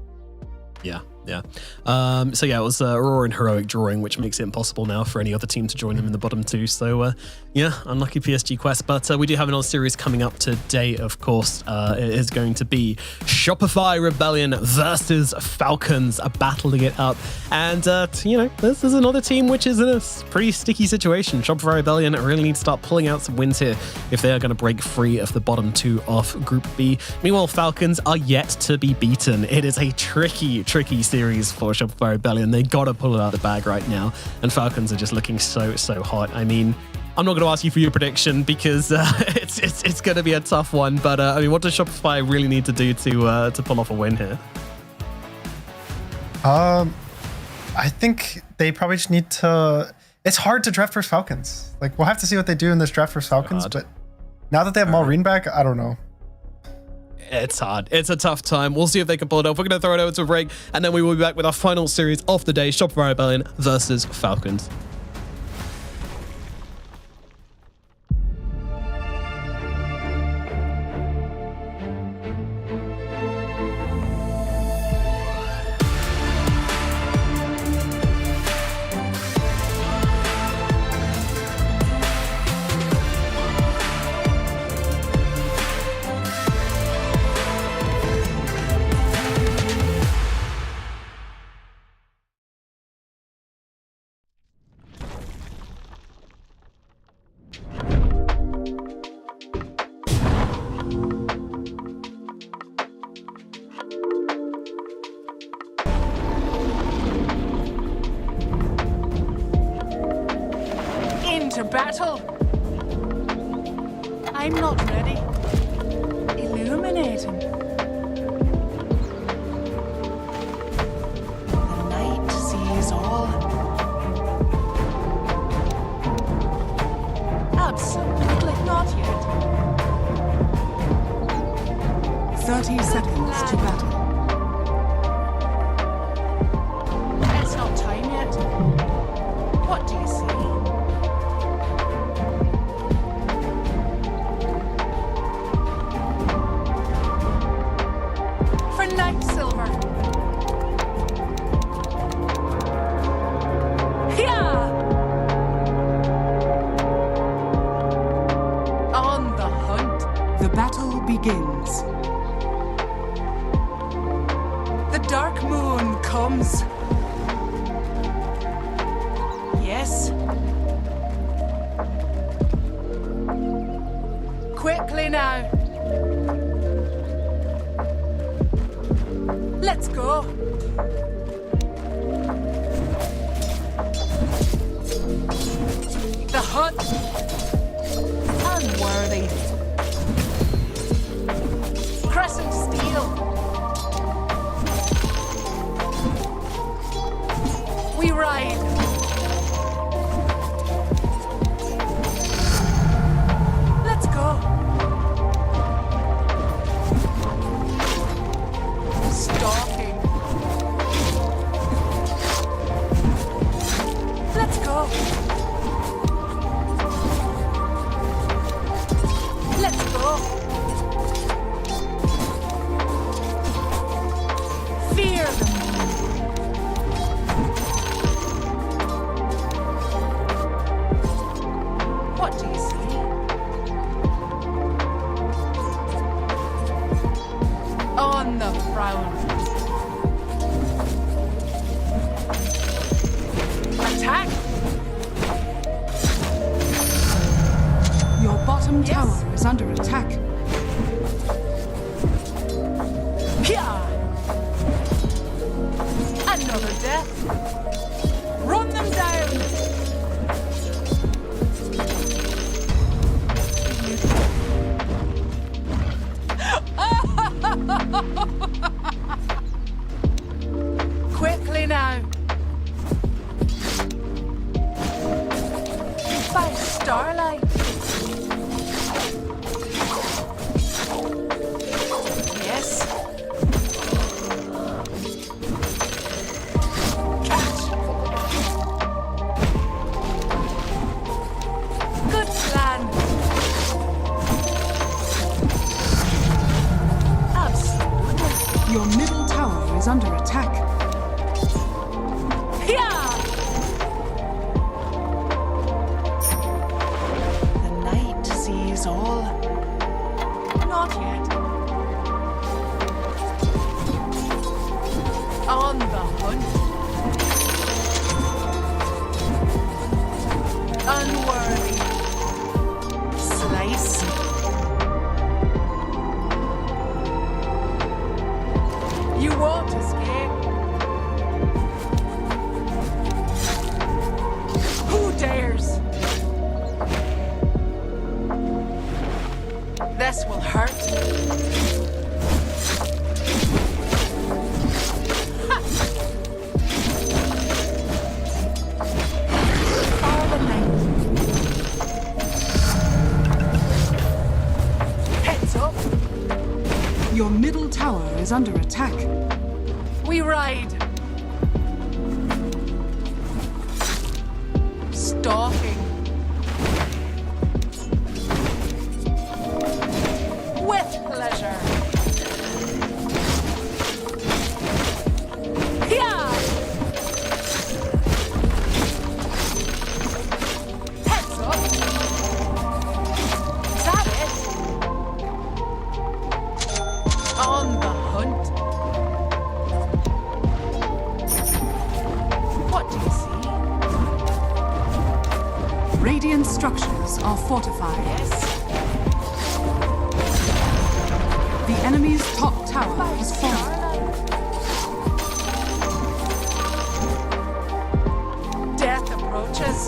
Speaker 14: Yeah. It was Aurora and Heroic drawing, which makes it impossible now for any other team to join them in the bottom two. So, unlucky PSG Quest. But we do have another series coming up today, of course. It is going to be Shopify Rebellion versus Falcons, battling it up. And, this is another team which is in a pretty sticky situation. Shopify Rebellion really need to start pulling out some wins here if they are going to break free of the bottom two of Group B. Meanwhile, Falcons are yet to be beaten. It is a tricky series for Shopify Rebellion. They got to pull it out of the bag right now, and Falcons are just looking so hot. I mean, I'm not going to ask you for your prediction because it's going to be a tough one. But what does Shopify really need to do to pull off a win here?
Speaker 15: I think they probably just need to. It's hard to draft versus Falcons. Like, we'll have to see what they do in this draft versus Falcons. But now that they have Maureen back, I don't know.
Speaker 14: It's hard. It's a tough time. We'll see if they can pull it off. We're going to throw it over to a break, and then we will be back with our final series of the day, Shopify Rebellion versus Falcons.
Speaker 9: to battle. I'm not ready. Illuminating. The night sees all. Absolutely not yet. 30 seconds to battle. It's not time yet. What do you see? For night silver. Yeah! On the hunt. The battle begins. The dark moon comes. Yes. Quickly now. Let's go. The hunt. Unworthy. Crescent steel. We ride. Let's go. Stalking. Let's go. Let's go. Fear the moon. What do you see? On the frown. Attack! Your bottom tower is under attack. Pia! Another death. Run them down. Quickly now. By starlight. Yes. Catch. Good plan. Absolutely. Your middle tower is under attack. Yeah! The night sees all. Not yet. On the hunt. Unworthy. Slice. You won't escape. Who dares? This will hurt. Ha! All the night. Heads up. Your middle tower is under attack. We ride. Stalking. With pleasure. Yeah! Heads up. Is that it? On the hunt. What do you see? Radiant structures are fortified. Yes. The enemy's top tower is fallen. Death approaches.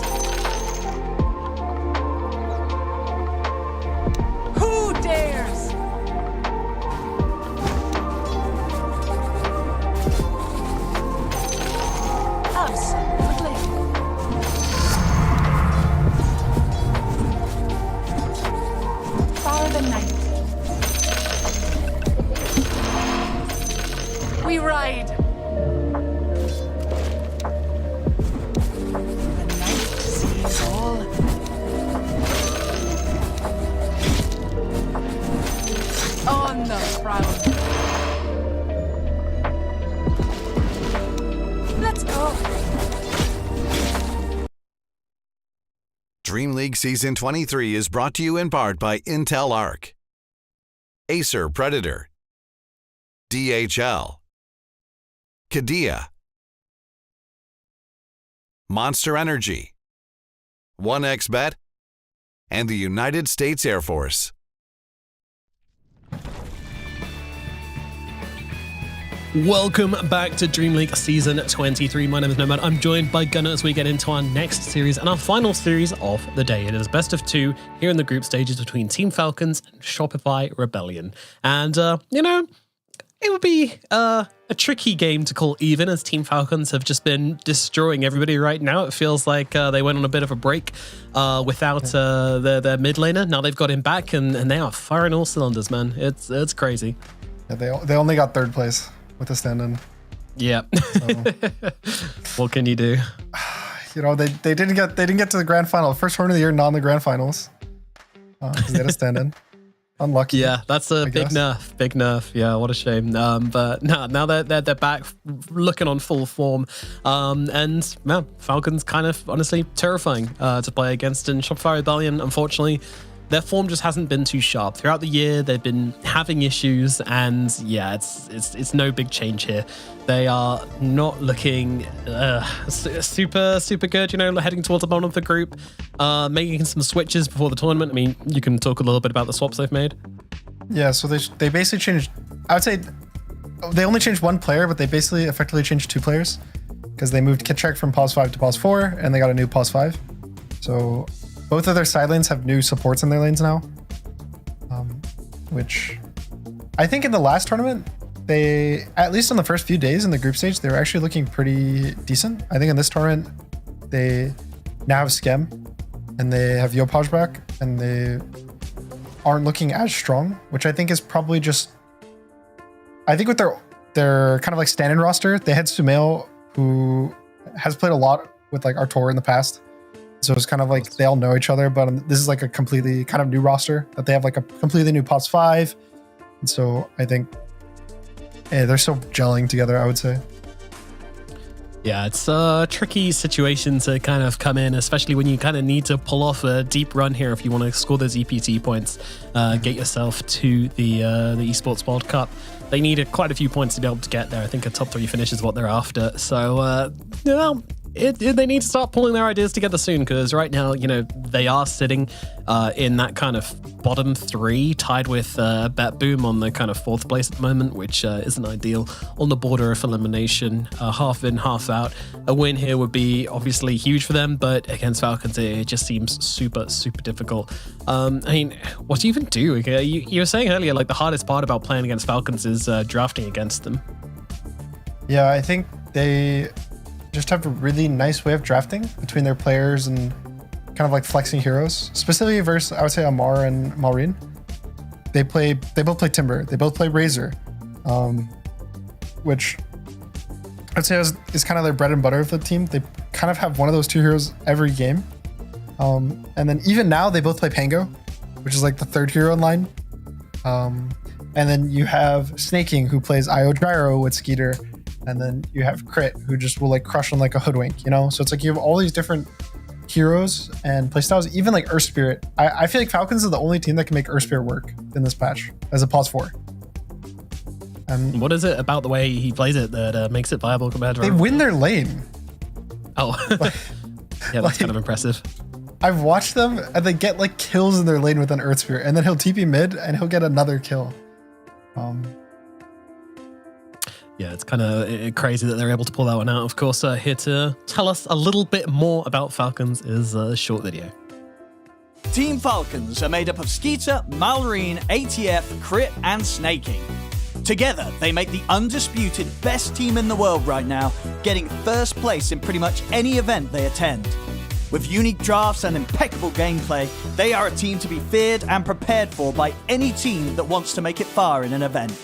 Speaker 8: We ride. The night sees all. On the proud. Let's go.
Speaker 4: DreamLeague Season 23 is brought to you in part by Intel Arc, Acer Predator, DHL, Kadia, Monster Energy, 1xBet, and the United States Air Force.
Speaker 14: Welcome back to DreamLeague Season 23. My name is Nomad. I'm joined by Gunnar as we get into our next series and our final series of the day. It is best of two here in the group stages between Team Falcons and Shopify Rebellion. And, it would be a tricky game to call even, as Team Falcons have just been destroying everybody right now. It feels like they went on a bit of a break without their mid laner. Now they've got him back, and they are firing all cylinders, man. It's crazy.
Speaker 15: Yeah, they only got third place with a stand-in.
Speaker 14: Yeah. What can you do?
Speaker 15: You know, they didn't get to the grand final. First tournament of the year, not in the grand finals. Because they had a stand-in. Unlucky.
Speaker 14: Yeah, that's a big nerf. Big nerf. Yeah, what a shame. But now they're back, looking on full form. And man, Falcons kind of honestly terrifying to play against. And Shopify Rebellion, unfortunately, their form just hasn't been too sharp throughout the year. They've been having issues, and yeah, it's no big change here. They are not looking super good. You know, heading towards the bottom of the group, making some switches before the tournament. I mean, you can talk a little bit about the swaps they've made.
Speaker 15: Yeah, so they basically changed. I would say they only changed one player, but they basically effectively changed two players because they moved Kittrek from pause 5 to pause 4, and they got a new pause 5. So both of their side lanes have new supports in their lanes now, which I think in the last tournament, they, at least in the first few days in the group stage, they were actually looking pretty decent. I think in this tournament, they now have Skem and they have Yopaj back, and they aren't looking as strong, which I think is probably just, I think with their kind of like stand-in roster, they had Sumail, who has played a lot with like Artur in the past. So it's kind of like they all know each other, but this is like a completely kind of new roster that they have like a completely new pause 5. And so I think they're still gelling together, I would say.
Speaker 14: Yeah, it's a tricky situation to kind of come in, especially when you kind of need to pull off a deep run here if you want to score those EPT points, get yourself to the Esports World Cup. They need quite a few points to be able to get there. I think a top 3 finish is what they're after. So, they need to start pulling their ideas together soon, because right now, you know, they are sitting in that kind of bottom 3, tied with Bet Boom on the kind of 4th place at the moment, which isn't ideal. On the border of elimination, half in, half out. A win here would be obviously huge for them, but against Falcons, it just seems super difficult. I mean, what do you even do? You were saying earlier, like the hardest part about playing against Falcons is drafting against them.
Speaker 15: Yeah, I think they just have a really nice way of drafting between their players and kind of like flexing heroes, specifically versus, I would say, Amar and Malrine. They both play Timber, they both play Razor, which I'd say is kind of their bread and butter of the team. They kind of have one of those two heroes every game. And then even now they both play Pango, which is like the 3rd hero in line. And then you have Snaking, who plays IO Gyro with Skeeter. And then you have Crit, who just will like crush on like a Hoodwink, you know? So it's like you have all these different heroes and playstyles, even like Earth Spirit. I feel like Falcons are the only team that can make Earth Spirit work in this patch as a pause 4.
Speaker 14: What is it about the way he plays it that makes it viable compared to
Speaker 15: they win their lane?
Speaker 14: Oh, yeah, that's kind of impressive.
Speaker 15: I've watched them and they get like kills in their lane with an Earth Spirit, and then he'll TP mid and he'll get another kill.
Speaker 14: Yeah, it's kind of crazy that they're able to pull that one out. Of course, here to tell us a little bit more about Falcons is a short video.
Speaker 19: Team Falcons are made up of Skeeter, Malrine, ATF, Crit, and Snaking. Together, they make the undisputed best team in the world right now, getting first place in pretty much any event they attend. With unique drafts and impeccable gameplay, they are a team to be feared and prepared for by any team that wants to make it far in an event.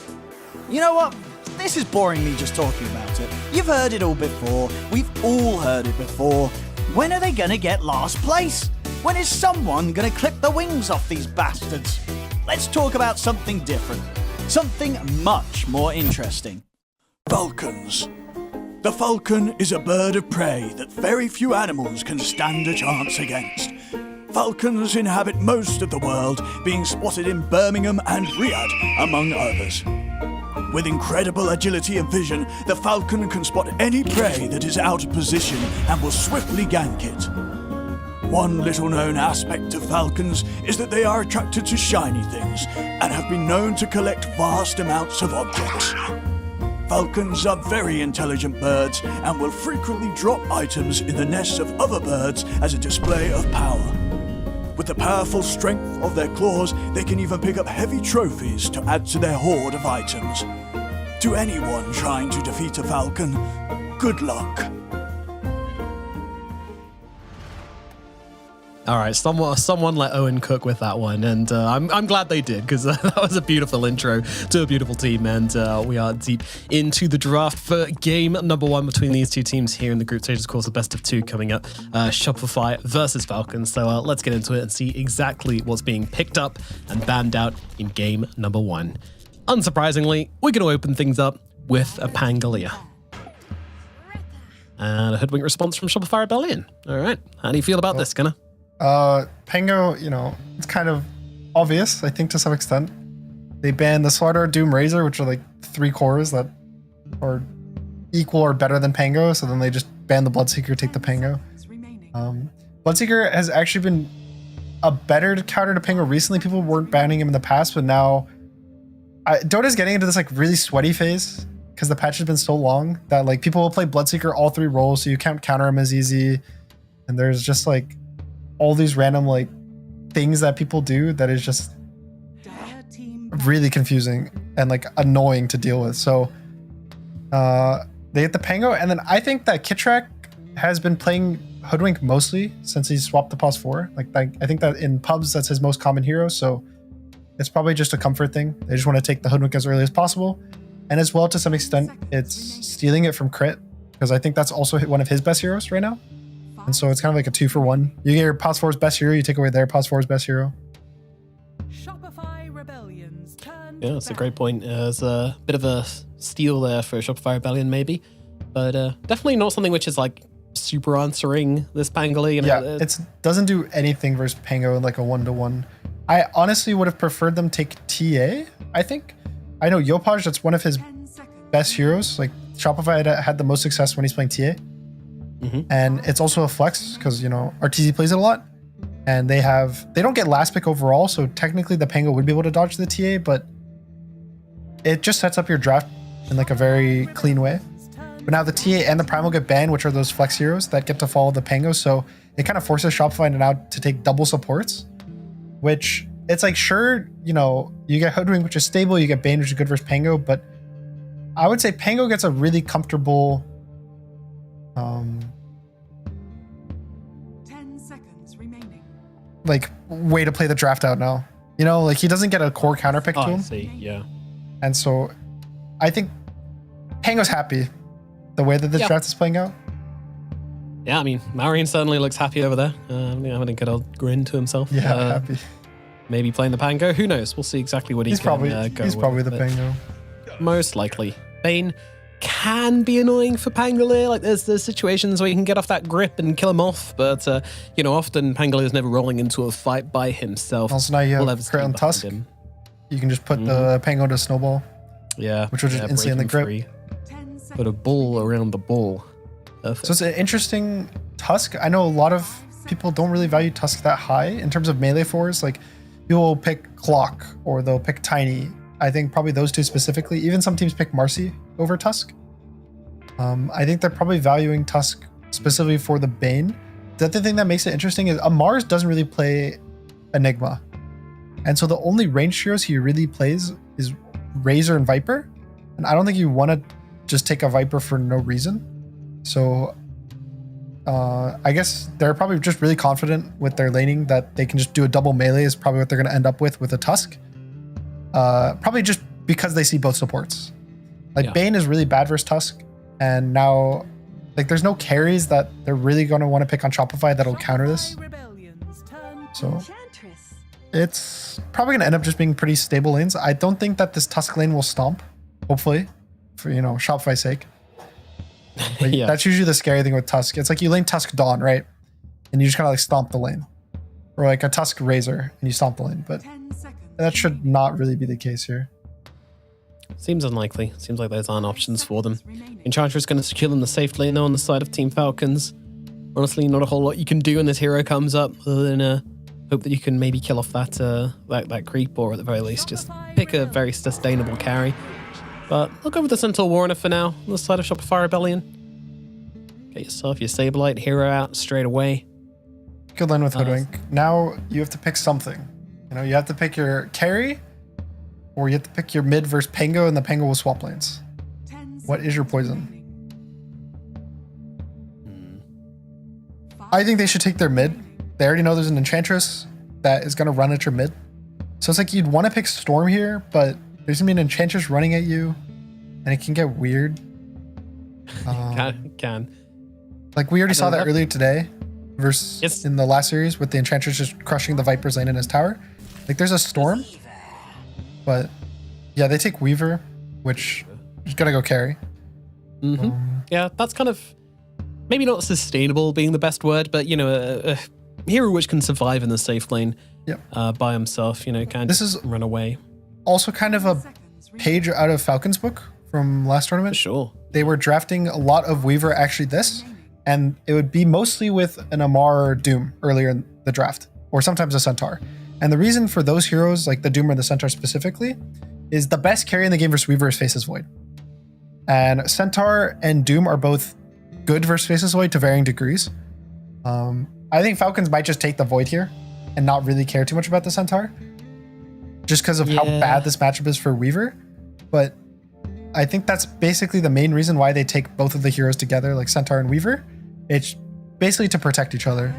Speaker 19: You know what? this is boring me just talking about it. You've heard it all before. We've all heard it before. When are they gonna get last place? When is someone gonna clip the wings off these bastards? Let's talk about something different. Something much more interesting. Falcons. The falcon is a bird of prey that very few animals can stand a chance against. Falcons inhabit most of the world, being spotted in Birmingham and Riyadh, among others. With incredible agility and vision, the falcon can spot any prey that is out of position and will swiftly gank it. One little known aspect of falcons is that they are attracted to shiny things and have been known to collect vast amounts of objects. Falcons are very intelligent birds and will frequently drop items in the nests of other birds as a display of power. With the powerful strength of their claws, they can even pick up heavy trophies to add to their hoard of items. To anyone trying to defeat a falcon, good luck.
Speaker 14: All right, someone let Owen cook with that one, and I'm glad they did, because that was a beautiful intro to a beautiful team, and we are deep into the draft for game number 1 between these two teams here in the group stage. Of course, the best of 2 coming up, Shopify versus Falcons. So let's get into it and see exactly what's being picked up and banned out in game number 1. Unsurprisingly, we're going to open things up with a Pangolier. And a hoodwink response from Shopify Rebellion. All right, how do you feel about this, Gunnar?
Speaker 15: Pango, it's kind of obvious, I think, to some extent. They banned the Slaughter, Doom, Razor, which are like 3 cores that are equal or better than Pango, so then they just banned the Bloodseeker, take the Pango. Bloodseeker has actually been a better counter to Pango recently. People weren't banning him in the past, but now Dota's getting into this like really sweaty phase because the patch has been so long that like people will play Bloodseeker all 3 roles, so you can't counter him as easy. And there's just like all these random like things that people do that is just really confusing and like annoying to deal with. So they get the Pango, and then I think that Kitrak has been playing Hoodwink mostly since he swapped the pos 4. Like I think that in pubs that's his most common hero, so it's probably just a comfort thing. They just want to take the Hoodwink as early as possible, and as well to some extent it's stealing it from Crit, because I think that's also one of his best heroes right now. And so it's kind of like a 2-for-1. You get your pos 4's best hero, you take away their pos 4's best hero.
Speaker 9: Shopify Rebellion's turn.
Speaker 14: Yeah, that's a great point. There's a bit of a steal there for Shopify Rebellion, maybe, but definitely not something which is like super answering this Pangoli.
Speaker 15: Yeah, it doesn't do anything versus Pango in like a 1-to-1. I honestly would have preferred them take TA, I think. I know Yopaj, that's one of his best heroes. Like Shopify had the most success when he's playing TA. And it's also a flex because, RTZ plays it a lot. And they don't get last pick overall, so technically the Pango would be able to dodge the TA, but it just sets up your draft in like a very clean way. But now the TA and the Primal get banned, which are those flex heroes that get to follow the Pango, so it kind of forces Shopify now to take double supports, which it's like, sure, you get Hoodwink, which is stable, you get Bane, which is good versus Pango, but I would say Pango gets a really comfortable
Speaker 9: 10 seconds remaining.
Speaker 15: like way to play the draft out now. Like he doesn't get a core counter pick to him.
Speaker 14: I see, yeah.
Speaker 15: And so I think Pango's happy the way that this draft is playing out.
Speaker 14: Yeah, I mean, Marion certainly looks happy over there. Having a good old grin to himself.
Speaker 15: Yeah, happy.
Speaker 14: Maybe playing the Pango. Who knows? We'll see exactly what
Speaker 15: he's
Speaker 14: can
Speaker 15: probably
Speaker 14: go
Speaker 15: He's probably
Speaker 14: with,
Speaker 15: the Pango.
Speaker 14: Most likely. Bane can be annoying for Pangolier. Like there's situations where you can get off that grip and kill him off, but often Pangolier is never rolling into a fight by himself.
Speaker 15: Also now you have Crit on Tusk. You can just put the Pango to Snowball.
Speaker 14: Yeah.
Speaker 15: Which will just insane the grip.
Speaker 14: Free. Put a bull around the bull. Perfect.
Speaker 15: So it's an interesting Tusk. I know a lot of people don't really value Tusk that high in terms of melee fours. Like people will pick Clock or they'll pick Tiny. I think probably those two specifically. Even some teams pick Marcy over Tusk. I think they're probably valuing Tusk specifically for the Bane. The other thing that makes it interesting is Mars doesn't really play Enigma. And so the only ranged heroes he really plays is Razor and Viper. And I don't think you want to just take a Viper for no reason. So I guess they're probably just really confident with their laning that they can just do a double melee is probably what they're going to end up with a Tusk. Probably just because they see both supports. Like
Speaker 14: Yeah.
Speaker 15: Bane is really bad versus Tusk, and now like there's no carries that they're really going to want to pick on Shopify that'll counter this. So it's probably going to end up just being pretty stable lanes. I don't think that this Tusk lane will stomp, hopefully, for Shopify's sake. Like,
Speaker 14: Yeah.
Speaker 15: That's usually the scary thing with Tusk. It's like you lane Tusk Dawn, right? And you just kind of like stomp the lane. Or like a Tusk Razor and you stomp the lane. But that should not really be the case here.
Speaker 14: Seems unlikely. Seems like those aren't options for them. Enchantress going to secure them the safe lane now on the side of Team Falcons. Honestly, not a whole lot you can do when this hero comes up other than hope that you can maybe kill off that creep, or at the very least just pick a very sustainable carry. But I'll go with the Centaur Warner for now on the side of Shopify Rebellion. Get yourself your Saberlight hero out straight away.
Speaker 15: Good lane with Hoodwink. Now you have to pick something. You have to pick your carry, or you have to pick your mid versus Pango, and the Pango will swap lanes. What is your poison? I think they should take their mid. They already know there's an Enchantress that is going to run at your mid. So it's like you'd want to pick Storm here, but there's going to be an Enchantress running at you, and it can get weird.
Speaker 14: Can.
Speaker 15: Like we already saw that earlier today versus in the last series with the Enchantress just crushing the Viper's lane in his tower. Like there's a Storm, but yeah, they take Weaver, which is going to go carry.
Speaker 14: Yeah, that's kind of maybe not sustainable being the best word, but a hero which can survive in the safe lane by himself, can't just run away.
Speaker 15: Also kind of a page out of Falcons book from last tournament.
Speaker 14: Sure.
Speaker 15: They were drafting a lot of Weaver actually this, and it would be mostly with an Amar or Doom earlier in the draft, or sometimes a Centaur. And the reason for those heroes, like the Doom or the Centaur specifically, is the best carry in the game versus Weaver is Faceless Void. And Centaur and Doom are both good versus Faceless Void to varying degrees. I think Falcons might just take the Void here and not really care too much about the Centaur, just because of how bad this matchup is for Weaver. But I think that's basically the main reason why they take both of the heroes together, like Centaur and Weaver. It's basically to protect each other.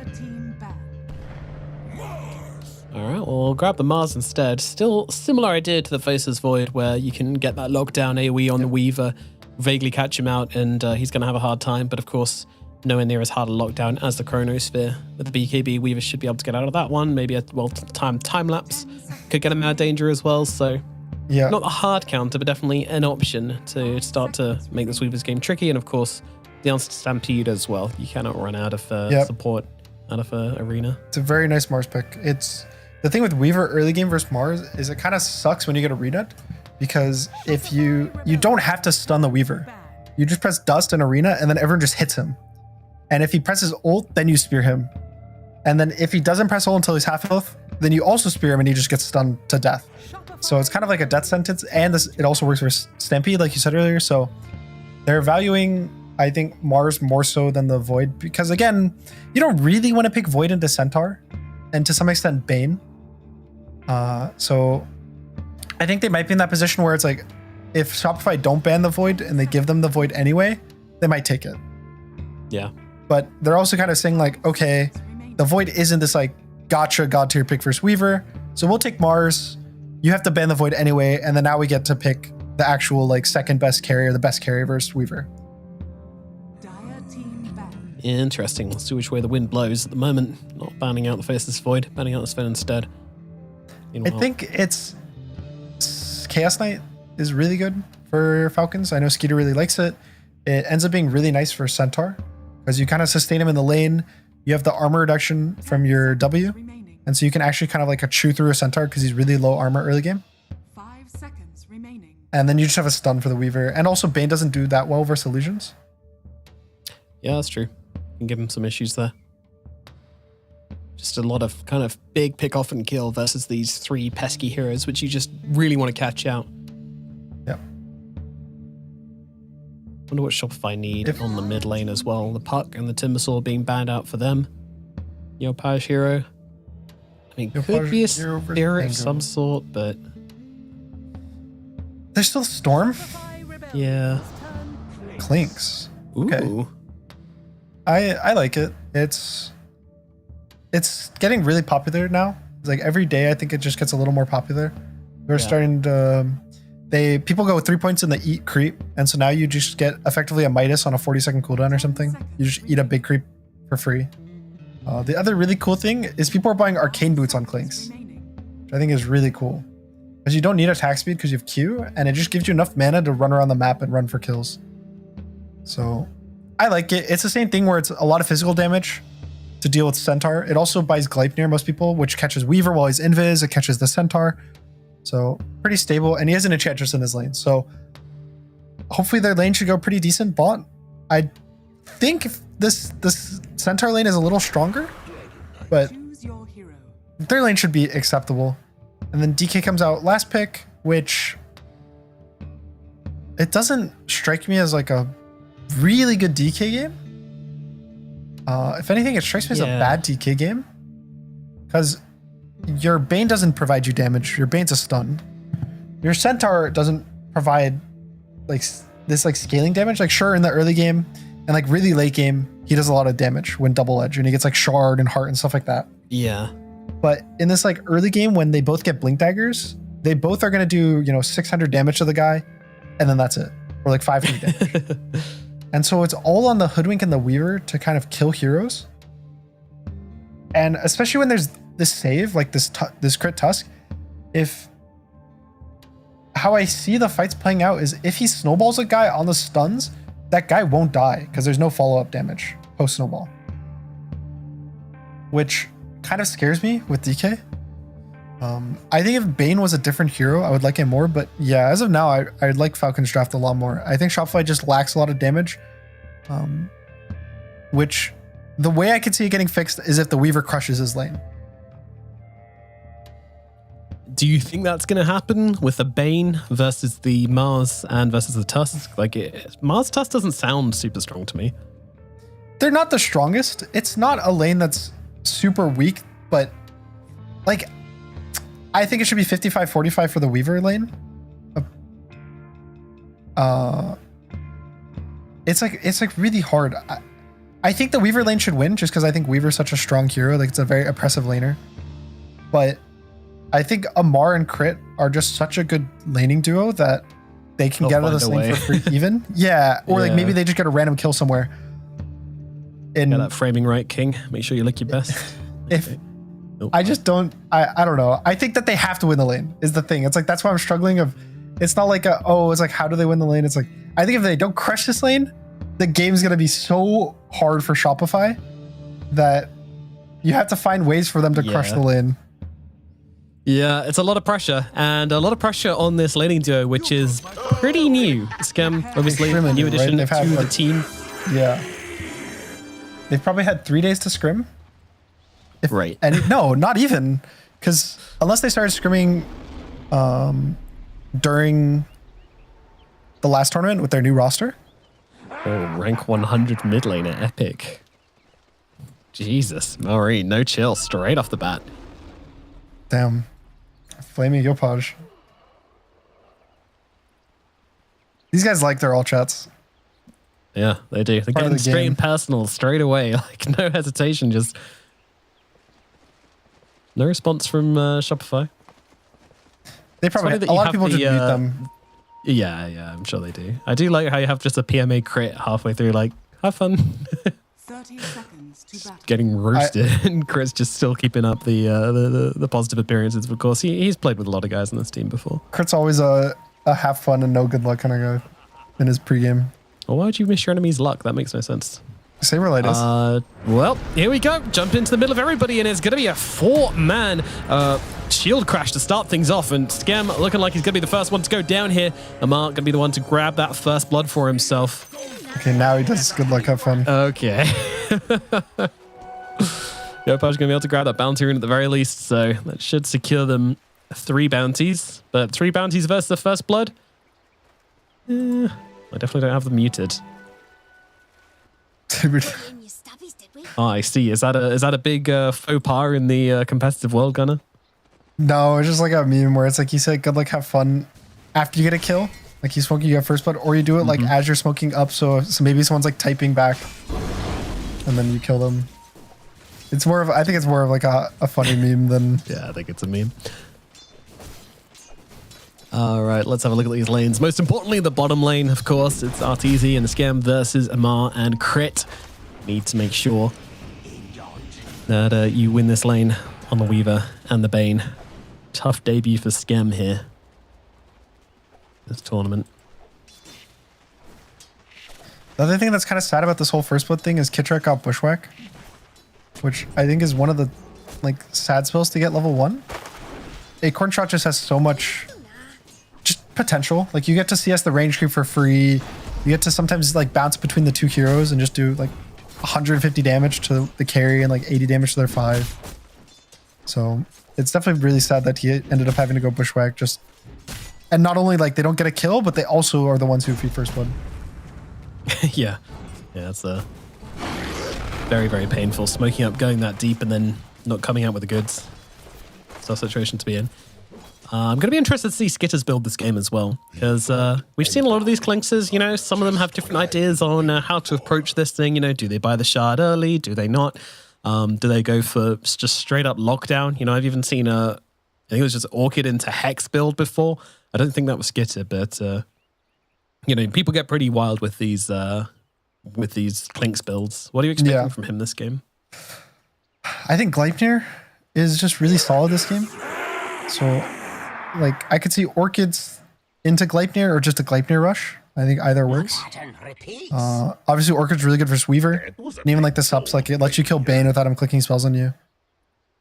Speaker 14: All right, well, we'll grab the Mars instead. Still similar idea to the Faceless Void, where you can get that lockdown AoE on the Weaver, vaguely catch him out, and he's going to have a hard time. But of course, nowhere near as hard a lockdown as the Chronosphere. With the BKB, Weaver should be able to get out of that one. Maybe a time lapse could get him out of danger as well. So not a hard counter, but definitely an option to start to make this Weaver's game tricky. And of course, the answer to Stampede as well. You cannot run out of support out of Arena.
Speaker 15: It's a very nice Mars pick. It's the thing with Weaver early game versus Mars is it kind of sucks when you get a Arena, because if you don't have to stun the Weaver. You just press Dust in Arena and then everyone just hits him. And if he presses ult, then you spear him. And then if he doesn't press ult until he's half health, then you also spear him and he just gets stunned to death. So it's kind of like a death sentence, and it also works for Stampede, like you said earlier. So they're valuing, I think, Mars more so than the Void, because again, you don't really want to pick Void into Centaur, and to some extent Bane. So I think they might be in that position where it's like, if Shopify don't ban the Void and they give them the Void anyway, they might take it.
Speaker 14: Yeah.
Speaker 15: But they're also kind of saying like, okay, the Void isn't this like gotcha god tier pick versus Weaver, so we'll take Mars. You have to ban the Void anyway, and then now we get to pick the actual like second best carrier, the best carrier versus Weaver.
Speaker 14: Interesting. Let's see which way the wind blows at the moment. Not banning out the Faceless Void, banning out the Sven instead.
Speaker 15: I think it's Chaos Knight is really good for Falcons. I know Skeeter really likes it. It ends up being really nice for Centaur because you kind of sustain him in the lane. You have the armor reduction from your W, and so you can actually kind of like chew through a Centaur because he's really low armor early game.
Speaker 9: 5 seconds remaining.
Speaker 15: And then you just have a stun for the Weaver. And also Bane doesn't do that well versus illusions.
Speaker 14: Yeah, that's true. You can give him some issues there. Just a lot of kind of big pick off and kill versus these three pesky heroes, which you just really want to catch out.
Speaker 15: Yeah.
Speaker 14: Wonder what Shopify need on the mid lane as well. The Puck and the Timbersaw being banned out for them. Yopaj hero. I mean, could be a spirit of some sort, but
Speaker 15: there's still Storm.
Speaker 14: Yeah.
Speaker 15: Clinks.
Speaker 14: Ooh.
Speaker 15: Okay. I like it. It's getting really popular now. It's like every day I think it just gets a little more popular. They're starting to people go with 3 points in the eat creep, and so now you just get effectively a Midas on a 40-second cooldown or something. You just eat a big creep for free. The other really cool thing is people are buying arcane boots on Clinks, which I think is really cool. Because you don't need attack speed because you have Q, and it just gives you enough mana to run around the map and run for kills. So I like it. It's the same thing where it's a lot of physical damage to deal with Centaur. It also buys Gleipnir most people, which catches Weaver while he's invis. It catches the Centaur. So pretty stable, and he has an Enchantress in his lane. So hopefully their lane should go pretty decent. Bot, I think this Centaur lane is a little stronger, but their lane should be acceptable. And then DK comes out last pick, which it doesn't strike me as like a really good DK game. If anything, it strikes me as a bad DK game, because your Bane doesn't provide you damage. Your Bane's a stun. Your Centaur doesn't provide like this like scaling damage. Like sure, in the early game and like really late game, he does a lot of damage when double edge, and he gets like shard and heart and stuff like that.
Speaker 14: Yeah.
Speaker 15: But in this like early game, when they both get blink daggers, they both are gonna do 600 damage to the guy, and then that's it, or like 500 damage. And so it's all on the Hoodwink and the Weaver to kind of kill heroes. And especially when there's this save, like this crit Tusk, how I see the fights playing out is if he snowballs a guy on the stuns, that guy won't die because there's no follow-up damage post snowball. Which kind of scares me with DK. I think if Bane was a different hero, I would like him more. But yeah, as of now, I'd like Falcons draft a lot more. I think Shopify just lacks a lot of damage. Which the way I could see it getting fixed is if the Weaver crushes his lane.
Speaker 14: Do you think that's going to happen with the Bane versus the Mars and versus the Tusk? Like Mars Tusk doesn't sound super strong to me.
Speaker 15: They're not the strongest. It's not a lane that's super weak, but like I think it should be 55-45 for the Weaver lane. It's like really hard. I think the Weaver lane should win just because I think Weaver's such a strong hero. Like it's a very oppressive laner. But I think Amar and Crit are just such a good laning duo that they can get out of this lane for free even. Yeah. Or like maybe they just get a random kill somewhere.
Speaker 14: Get that framing right, King. Make sure you lick your best.
Speaker 15: I just don't, I don't know. I think that they have to win the lane is the thing. It's like, that's why I'm struggling it's not like it's like, how do they win the lane? It's like, I think if they don't crush this lane, the game's going to be so hard for Shopify that you have to find ways for them to crush the lane.
Speaker 14: Yeah, it's a lot of pressure, and a lot of pressure on this laning duo, which is pretty new. Scam, obviously, new addition to the team.
Speaker 15: Yeah. They've probably had 3 days to scrim.
Speaker 14: Right.
Speaker 15: And no, not even. Because unless they started scrimming during the last tournament with their new roster.
Speaker 14: Oh, rank 100 mid laner, epic. Jesus, Maureen, no chill, straight off the bat.
Speaker 15: Damn. Flaming Yopaj. These guys like their all chats.
Speaker 14: Yeah, they do. They're getting straight and personal straight away. Like, no hesitation, just... No response from Shopify.
Speaker 15: They probably... A lot of people just mute them.
Speaker 14: Yeah, I'm sure they do. I do like how you have just a PMA crit halfway through, like, have fun.
Speaker 9: 30 seconds to battle.
Speaker 14: Getting roasted, and Chris just still keeping up the positive appearances. Of course, he's played with a lot of guys on this team before.
Speaker 15: Kurt's always a have fun and no good luck kind of guy in his pregame.
Speaker 14: Well, why would you miss your enemy's luck? That makes no sense.
Speaker 15: Saberlight is.
Speaker 14: Well, here we go. Jump into the middle of everybody, and it's going to be a 4-man shield crash to start things off. And Scam looking like he's going to be the first one to go down here. Amar going to be the one to grab that first blood for himself.
Speaker 15: Okay, now he does good luck, have fun.
Speaker 14: Okay. Yopaj going to be able to grab that bounty rune at the very least, so that should secure them 3 bounties. But 3 bounties versus the first blood? I definitely don't have them muted. Oh, I see. Is that a big faux pas in the competitive world, Gunner?
Speaker 15: No, it's just like a meme where it's like you say good luck, have fun after you get a kill. Like you smoking, you have first blood, or you do it like as you're smoking up. So maybe someone's like typing back, and then you kill them. It's more of I think it's more of like a funny meme than.
Speaker 14: Yeah, I think it's a meme. All right, let's have a look at these lanes. Most importantly, the bottom lane, of course. It's Arteezy and Scam versus Amar and Crit. Need to make sure that you win this lane on the Weaver and the Bane. Tough debut for Scam here. This tournament.
Speaker 15: The other thing that's kind of sad about this whole first blood thing is Kitrak got Bushwhack, which I think is one of the sad spells to get level 1. Acorn Shot just has so much just potential. Like you get to CS the range creep for free. You get to sometimes bounce between the two heroes and just do 150 damage to the carry and 80 damage to their 5. So it's definitely really sad that he ended up having to go Bushwhack and not only they don't get a kill, but they also are the ones who feed first blood.
Speaker 14: Yeah, it's very, very painful. Smoking up, going that deep, and then not coming out with the goods. Tough situation to be in. I'm going to be interested to see Skitters build this game as well, because we've seen a lot of these Clinxes, some of them have different ideas on how to approach this thing. Do they buy the shard early? Do they not? Do they go for just straight up lockdown? I've even seen I think it was just Orchid into Hex build before. I don't think that was Skitter, but people get pretty wild with these Clinx builds. What are you expecting from him this game?
Speaker 15: I think Gleipnir is just really solid this game. So, I could see Orchids into Gleipnir or just a Gleipnir rush. I think either works. Obviously, Orchid's really good versus Weaver. And even the subs, it lets you kill Bane without him clicking spells on you.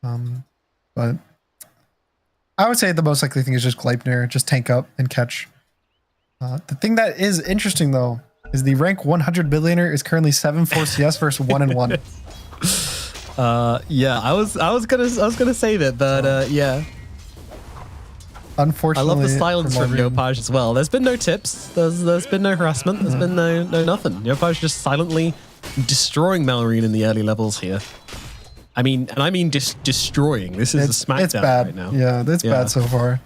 Speaker 15: But I would say the most likely thing is just Gleipnir, just tank up and catch. The thing that is interesting though is the rank 100 billionaire is currently 7-4 CS versus 1-1.
Speaker 14: Yeah, I was gonna say that, but yeah.
Speaker 15: Unfortunately,
Speaker 14: I love the silence from Yopaj as well. There's been no tips. There's been no harassment. There's been no nothing. Yopaj just silently destroying Malrine in the early levels here. I mean just destroying. This is a smackdown
Speaker 15: it's bad
Speaker 14: right now.
Speaker 15: Yeah, it's bad so far.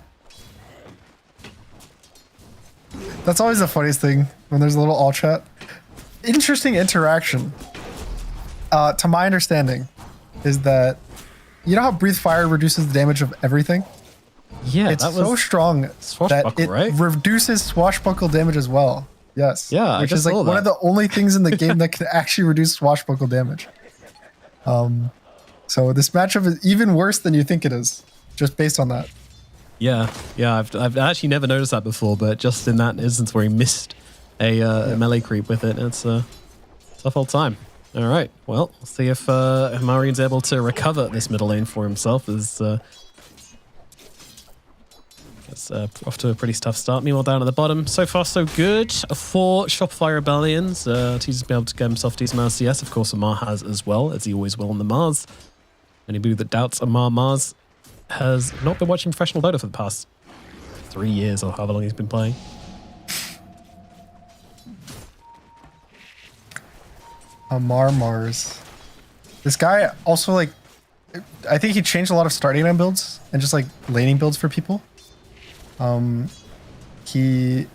Speaker 15: That's always the funniest thing when there's a little all chat. Interesting interaction. To my understanding, is that how Breathe Fire reduces the damage of everything?
Speaker 14: Yeah,
Speaker 15: it's so strong that it reduces swashbuckle damage as well. Yes.
Speaker 14: Yeah,
Speaker 15: which is one of the only things in the game that can actually reduce swashbuckle damage. So this matchup is even worse than you think it is, just based on that.
Speaker 14: Yeah. I've actually never noticed that before, but just in that instance where he missed a melee creep with it, it's a tough old time. All right, well, we'll see if Marine's able to recover this middle lane for himself. It's off to a pretty tough start. Meanwhile, down at the bottom, so far so good for Shopify Rebellions. He's been able to get himself decent amount of CS. Of course, Amar has as well, as he always will on the Mars. Anybody that doubts Amar Mars has not been watching professional Dota for the past 3 years or however long he's been playing.
Speaker 15: Amar Mars. This guy also I think he changed a lot of starting line builds and just laning builds for people. He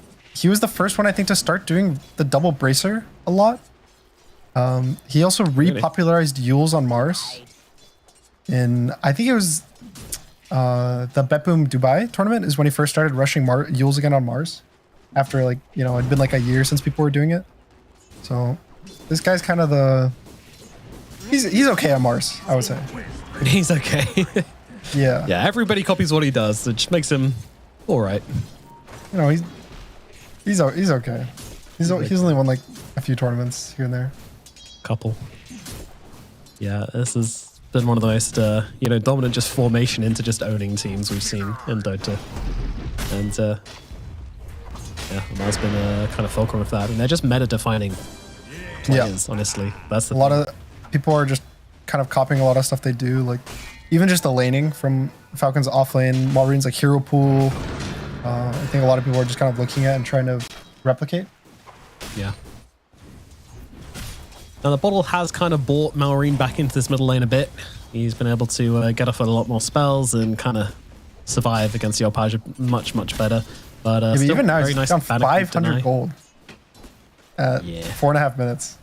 Speaker 15: was the first one I think to start doing the double bracer a lot. He also repopularized Yules on Mars. And I think it was the Betboom Dubai tournament is when he first started rushing Yules again on Mars. After it'd been a year since people were doing it. So this guy's kind of he's okay on Mars, I would say.
Speaker 14: He's okay.
Speaker 15: Yeah.
Speaker 14: Yeah, everybody copies what he does, which makes him all right.
Speaker 15: He's okay. He's only won a few tournaments here and there.
Speaker 14: Couple. Yeah, this has been one of the most dominant just formation into just owning teams we've seen in Dota. And yeah, Amar's been kind of fulcrum of that. And they're just meta defining players, honestly. That's a
Speaker 15: lot of people are just kind of copying a lot of stuff they do, even just the laning from Falcons off lane, Malrine's hero pool. I think a lot of people are just kind of looking at and trying to replicate.
Speaker 14: Yeah. Now the bottle has kind of brought Malrine back into this middle lane a bit. He's been able to get off a lot more spells and kind of survive against Yopaj much better. But still
Speaker 15: even now
Speaker 14: very
Speaker 15: he's
Speaker 14: nice
Speaker 15: down 500 gold at 4.5 minutes.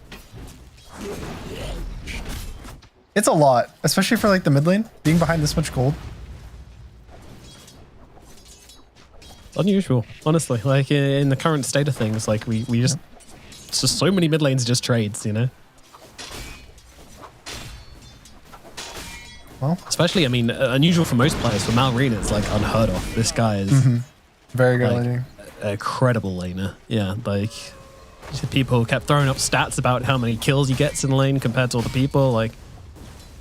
Speaker 15: It's a lot, especially for the mid lane, being behind this much gold.
Speaker 14: unusual, honestly. Like in the current state of things, like we just so many mid lanes are just trades, you know.
Speaker 15: Well,
Speaker 14: especially, I mean, unusual for most players. For Malrine, it's like unheard of. This guy is
Speaker 15: very good
Speaker 14: like,
Speaker 15: laner.
Speaker 14: A credible laner. Yeah, like people kept throwing up stats about how many kills he gets in lane compared to other people. Like,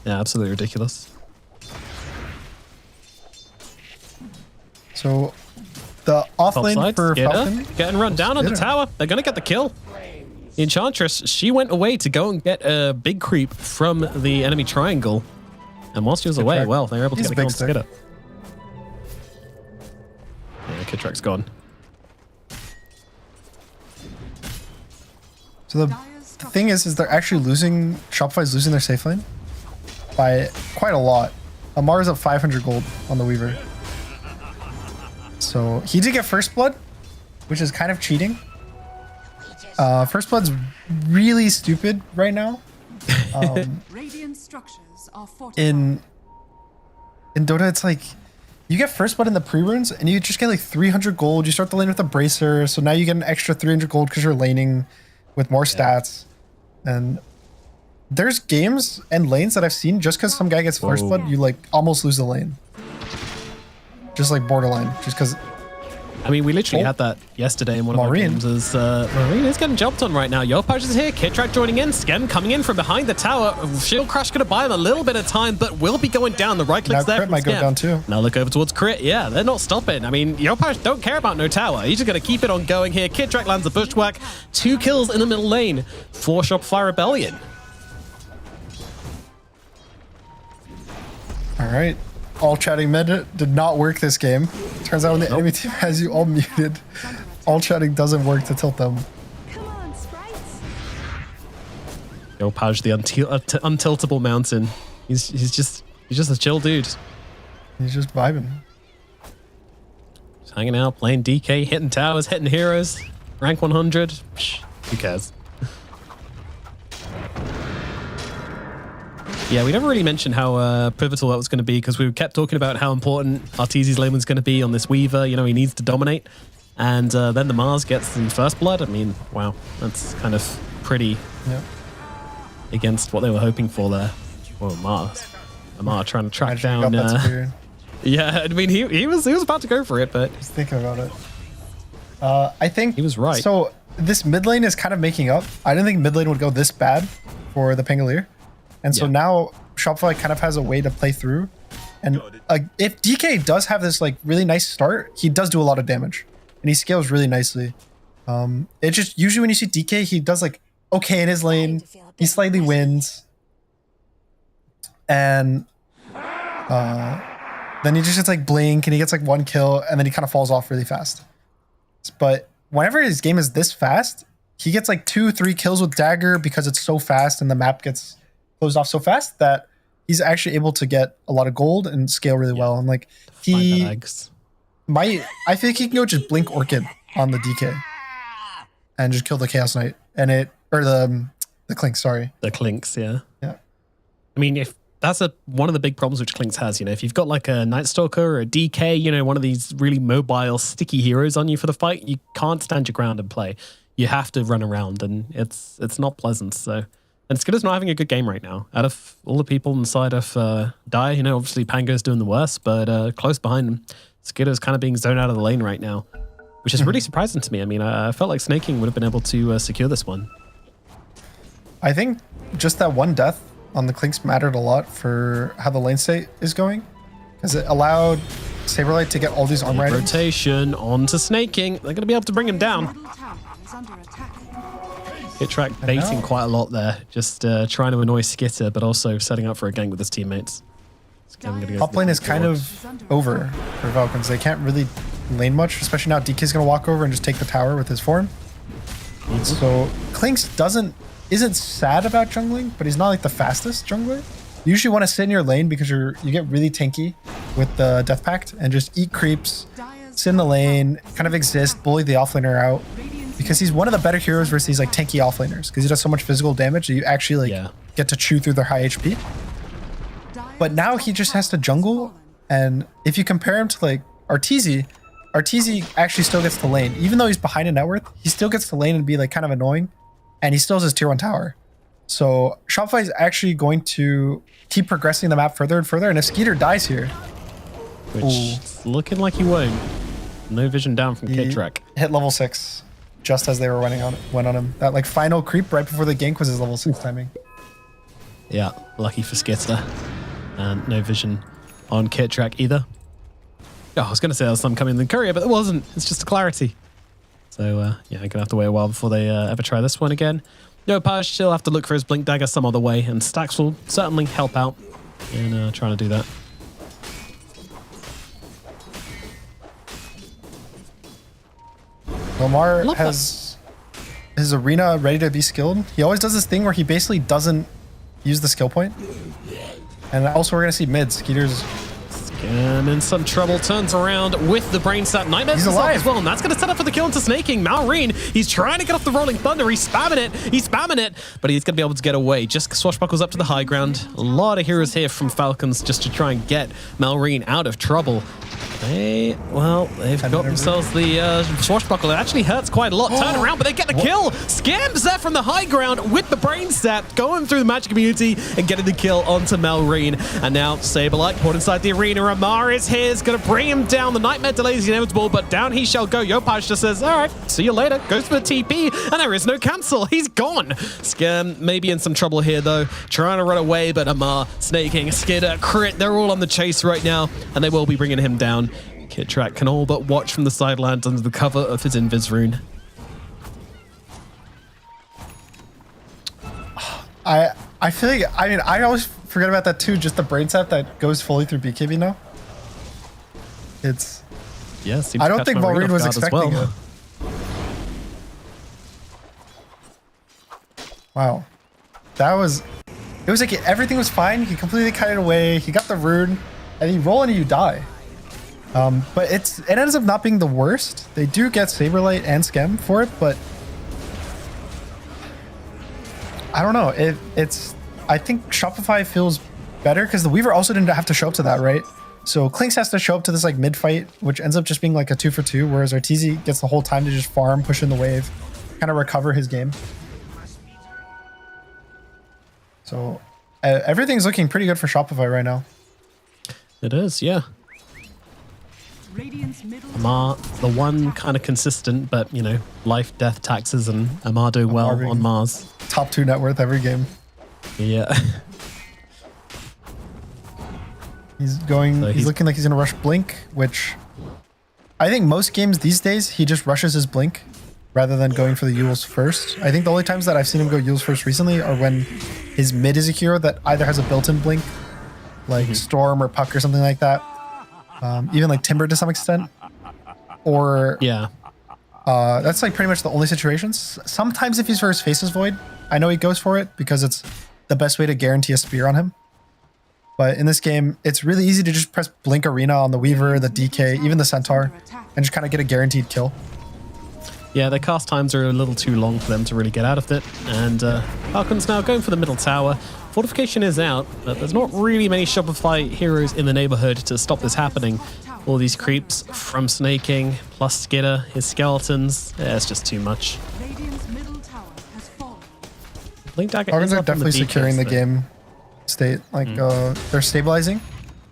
Speaker 14: yeah, absolutely ridiculous.
Speaker 15: So the offlane for Falcon
Speaker 14: getting run down on the tower. They're gonna get the kill. The Enchantress, she went away to go and get a big creep from the enemy triangle. And whilst she was away, well, they were able to get a kill on Skitter. Yeah, Kitrak's gone.
Speaker 15: So the thing is they're actually losing, Shopify's losing their safe lane by quite a lot. Amar's up 500 gold on the Weaver. So he did get first blood, which is kind of cheating. First blood's really stupid right now.
Speaker 9: Radiant structures are
Speaker 15: in Dota, it's like you get first blood in the pre-runes and you just get like 300 gold. You start the lane with a bracer, so now you get an extra 300 gold because you're laning with more stats. And there's games and lanes that I've seen just because some guy gets first blood, you like almost lose the lane. Just like borderline, just because.
Speaker 14: I mean, we literally had that yesterday in one of our games. As Marine is getting jumped on right now. Yopaj is here. Kitrak joining in. Skem coming in from behind the tower. Shield Crush going to buy him a little bit of time, but will be going down. The right click's there.
Speaker 15: Crit might go down too.
Speaker 14: Now look over towards Crit. Yeah, they're not stopping. I mean, Yopaj don't care about no tower. He's just going to keep it on going here. Kitrak lands a bushwhack. 2 kills in the middle lane for Shopify Rebellion.
Speaker 15: All right. All chatting mid did not work this game. Turns out when the enemy team has you all muted, all chatting doesn't work to tilt them.
Speaker 14: Yopaj, the untiltable mountain. He's just a chill dude.
Speaker 15: He's just vibing.
Speaker 14: Just hanging out, playing DK, hitting towers, hitting heroes. Rank 100. Psh, who cares? Yeah, we never really mentioned how pivotal that was going to be because we kept talking about how important Arteezy's lane was going to be on this Weaver. You know, he needs to dominate. And then the Mars gets the first blood. I mean, wow, that's kind of pretty against what they were hoping for there. Whoa, Mars. Amar trying to track down. Yeah, I mean, he was about to go for it, but
Speaker 15: he's thinking about it. I think
Speaker 14: he was right.
Speaker 15: So this mid lane is kind of making up. I didn't think mid lane would go this bad for the Pangolier. And so now Shopify kind of has a way to play through. And if DK does have this like really nice start, he does do a lot of damage and he scales really nicely. It just usually when you see DK, he does like okay in his lane. He slightly wins. And then he just gets like blink and he gets like 1 kill and then he kind of falls off really fast. But whenever his game is this fast, he gets like 2-3 kills with dagger because it's so fast and the map gets closed off so fast that he's actually able to get a lot of gold and scale really well. And like I think he can go just blink Orchid on the DK and just kill the Chaos Knight and the Clink, sorry.
Speaker 14: The Clinks, yeah.
Speaker 15: Yeah.
Speaker 14: I mean, if that's one of the big problems which Clinks has, you know, if you've got like a Night Stalker or a DK, you know, one of these really mobile, sticky heroes on you for the fight, you can't stand your ground and play. You have to run around and it's not pleasant, so. And Skitter's not having a good game right now. Out of all the people inside of Dire, you know, obviously Pango's doing the worst, but close behind him, Skitter's kind of being zoned out of the lane right now, which is really surprising to me. I mean, I felt like Snaking would have been able to secure this one.
Speaker 15: I think just that one death on the Clinks mattered a lot for how the lane state is going, because it allowed Saberlight to get all these armor items.
Speaker 14: Rotation onto Snaking. They're going to be able to bring him down. Kitrak baiting quite a lot there, just trying to annoy Skitter, but also setting up for a gank with his teammates.
Speaker 15: Top lane is kind of over for Falcons. They can't really lane much, especially now DK's going to walk over and just take the tower with his form. So Clinks isn't sad about jungling, but he's not like the fastest jungler. You usually want to sit in your lane because you get really tanky with the Death Pact and just eat creeps, sit in the lane, kind of exist, bully the offlaner out. Because he's one of the better heroes versus these like tanky offlaners because he does so much physical damage that you actually like get to chew through their high HP. But now he just has to jungle, and if you compare him to like Arteezy, Arteezy actually still gets to lane. Even though he's behind a net worth, he still gets to lane and be like kind of annoying. And he still has his tier 1 tower. So Shopify is actually going to keep progressing the map further and further. And if Skeeter dies here,
Speaker 14: which is looking like he won't. No vision down from Kidrak.
Speaker 15: Hit level 6 just as they were went on him. That like final creep right before the gank was his level 6 timing.
Speaker 14: Yeah, lucky for Skitter. And no vision on Kidrak either. Oh, I was going to say there was some coming in the courier, but there wasn't. It's just a clarity. So yeah, I'm going to have to wait a while before they ever try this one again. Yopaj still have to look for his Blink Dagger some other way, and Stacks will certainly help out in trying to do that.
Speaker 15: Lamar has his arena ready to be skilled. He always does this thing where he basically doesn't use the skill point. And also we're going to see mid. Skeeter's
Speaker 14: and in some trouble, turns around with the brain sap. Nightmare's alive as well, and that's going to set up for the kill into Snaking. Malrine, he's trying to get off the Rolling Thunder. He's spamming it, but he's going to be able to get away. Just swashbuckles up to the high ground. A lot of heroes here from Falcons just to try and get Malrine out of trouble. They've got themselves the swashbuckle. It actually hurts quite a lot. Turn around, but they get the kill. Scams there from the high ground with the brain sap, going through the magic immunity and getting the kill onto Malrine. And now Saberlight caught inside the arena. Amar is here, is going to bring him down. The nightmare delay is inevitable, but down he shall go. Yopaj just says, all right, see you later. Goes for the TP, and there is no cancel. He's gone. Scam maybe in some trouble here, though. Trying to run away, but Amar, Snaking, Skidder, Crit, they're all on the chase right now, and they will be bringing him down. Kidrak can all but watch from the sidelines under the cover of his Invis rune.
Speaker 15: I feel like, I mean, I always forget about that too, just the brain sap that goes fully through BKB now. It's...
Speaker 14: Yeah,
Speaker 15: I don't think Malrine was expecting it. Wow. That was... It was like everything was fine. He completely cut it away. He got the rune, and you roll and you die. But it ends up not being the worst. They do get Saberlight and Scam for it, but I don't know. I think Shopify feels better because the Weaver also didn't have to show up to that, right? So Clinks has to show up to this like mid fight, which ends up just being like a 2-for-2, whereas Arteezy gets the whole time to just farm, push in the wave, kind of recover his game. So everything's looking pretty good for Shopify right now.
Speaker 14: It is, yeah. Amar, the one kind of consistent, but you know, life, death, taxes, and Amar doing well on Mars.
Speaker 15: Top 2 net worth every game.
Speaker 14: Yeah.
Speaker 15: He's going. So he's looking like he's gonna rush Blink, which I think most games these days he just rushes his Blink rather than going for the Yules first. I think the only times that I've seen him go Yules first recently are when his mid is a hero that either has a built-in Blink, like Storm or Puck or something like that. Even like Timber to some extent, or that's like pretty much the only situations. Sometimes if he's for his Faceless Void, I know he goes for it because it's the best way to guarantee a spear on him. But in this game, it's really easy to just press Blink Arena on the Weaver, the DK, even the Centaur, and just kind of get a guaranteed kill.
Speaker 14: Yeah, their cast times are a little too long for them to really get out of it. And Falcons now going for the middle tower. Fortification is out, but there's not really many Shopify heroes in the neighborhood to stop this happening. All these creeps from Snaking, plus Skidder, his skeletons. Yeah, it's just too much. Blink Dagger
Speaker 15: Falcons are definitely securing the game state. Like, they're stabilizing.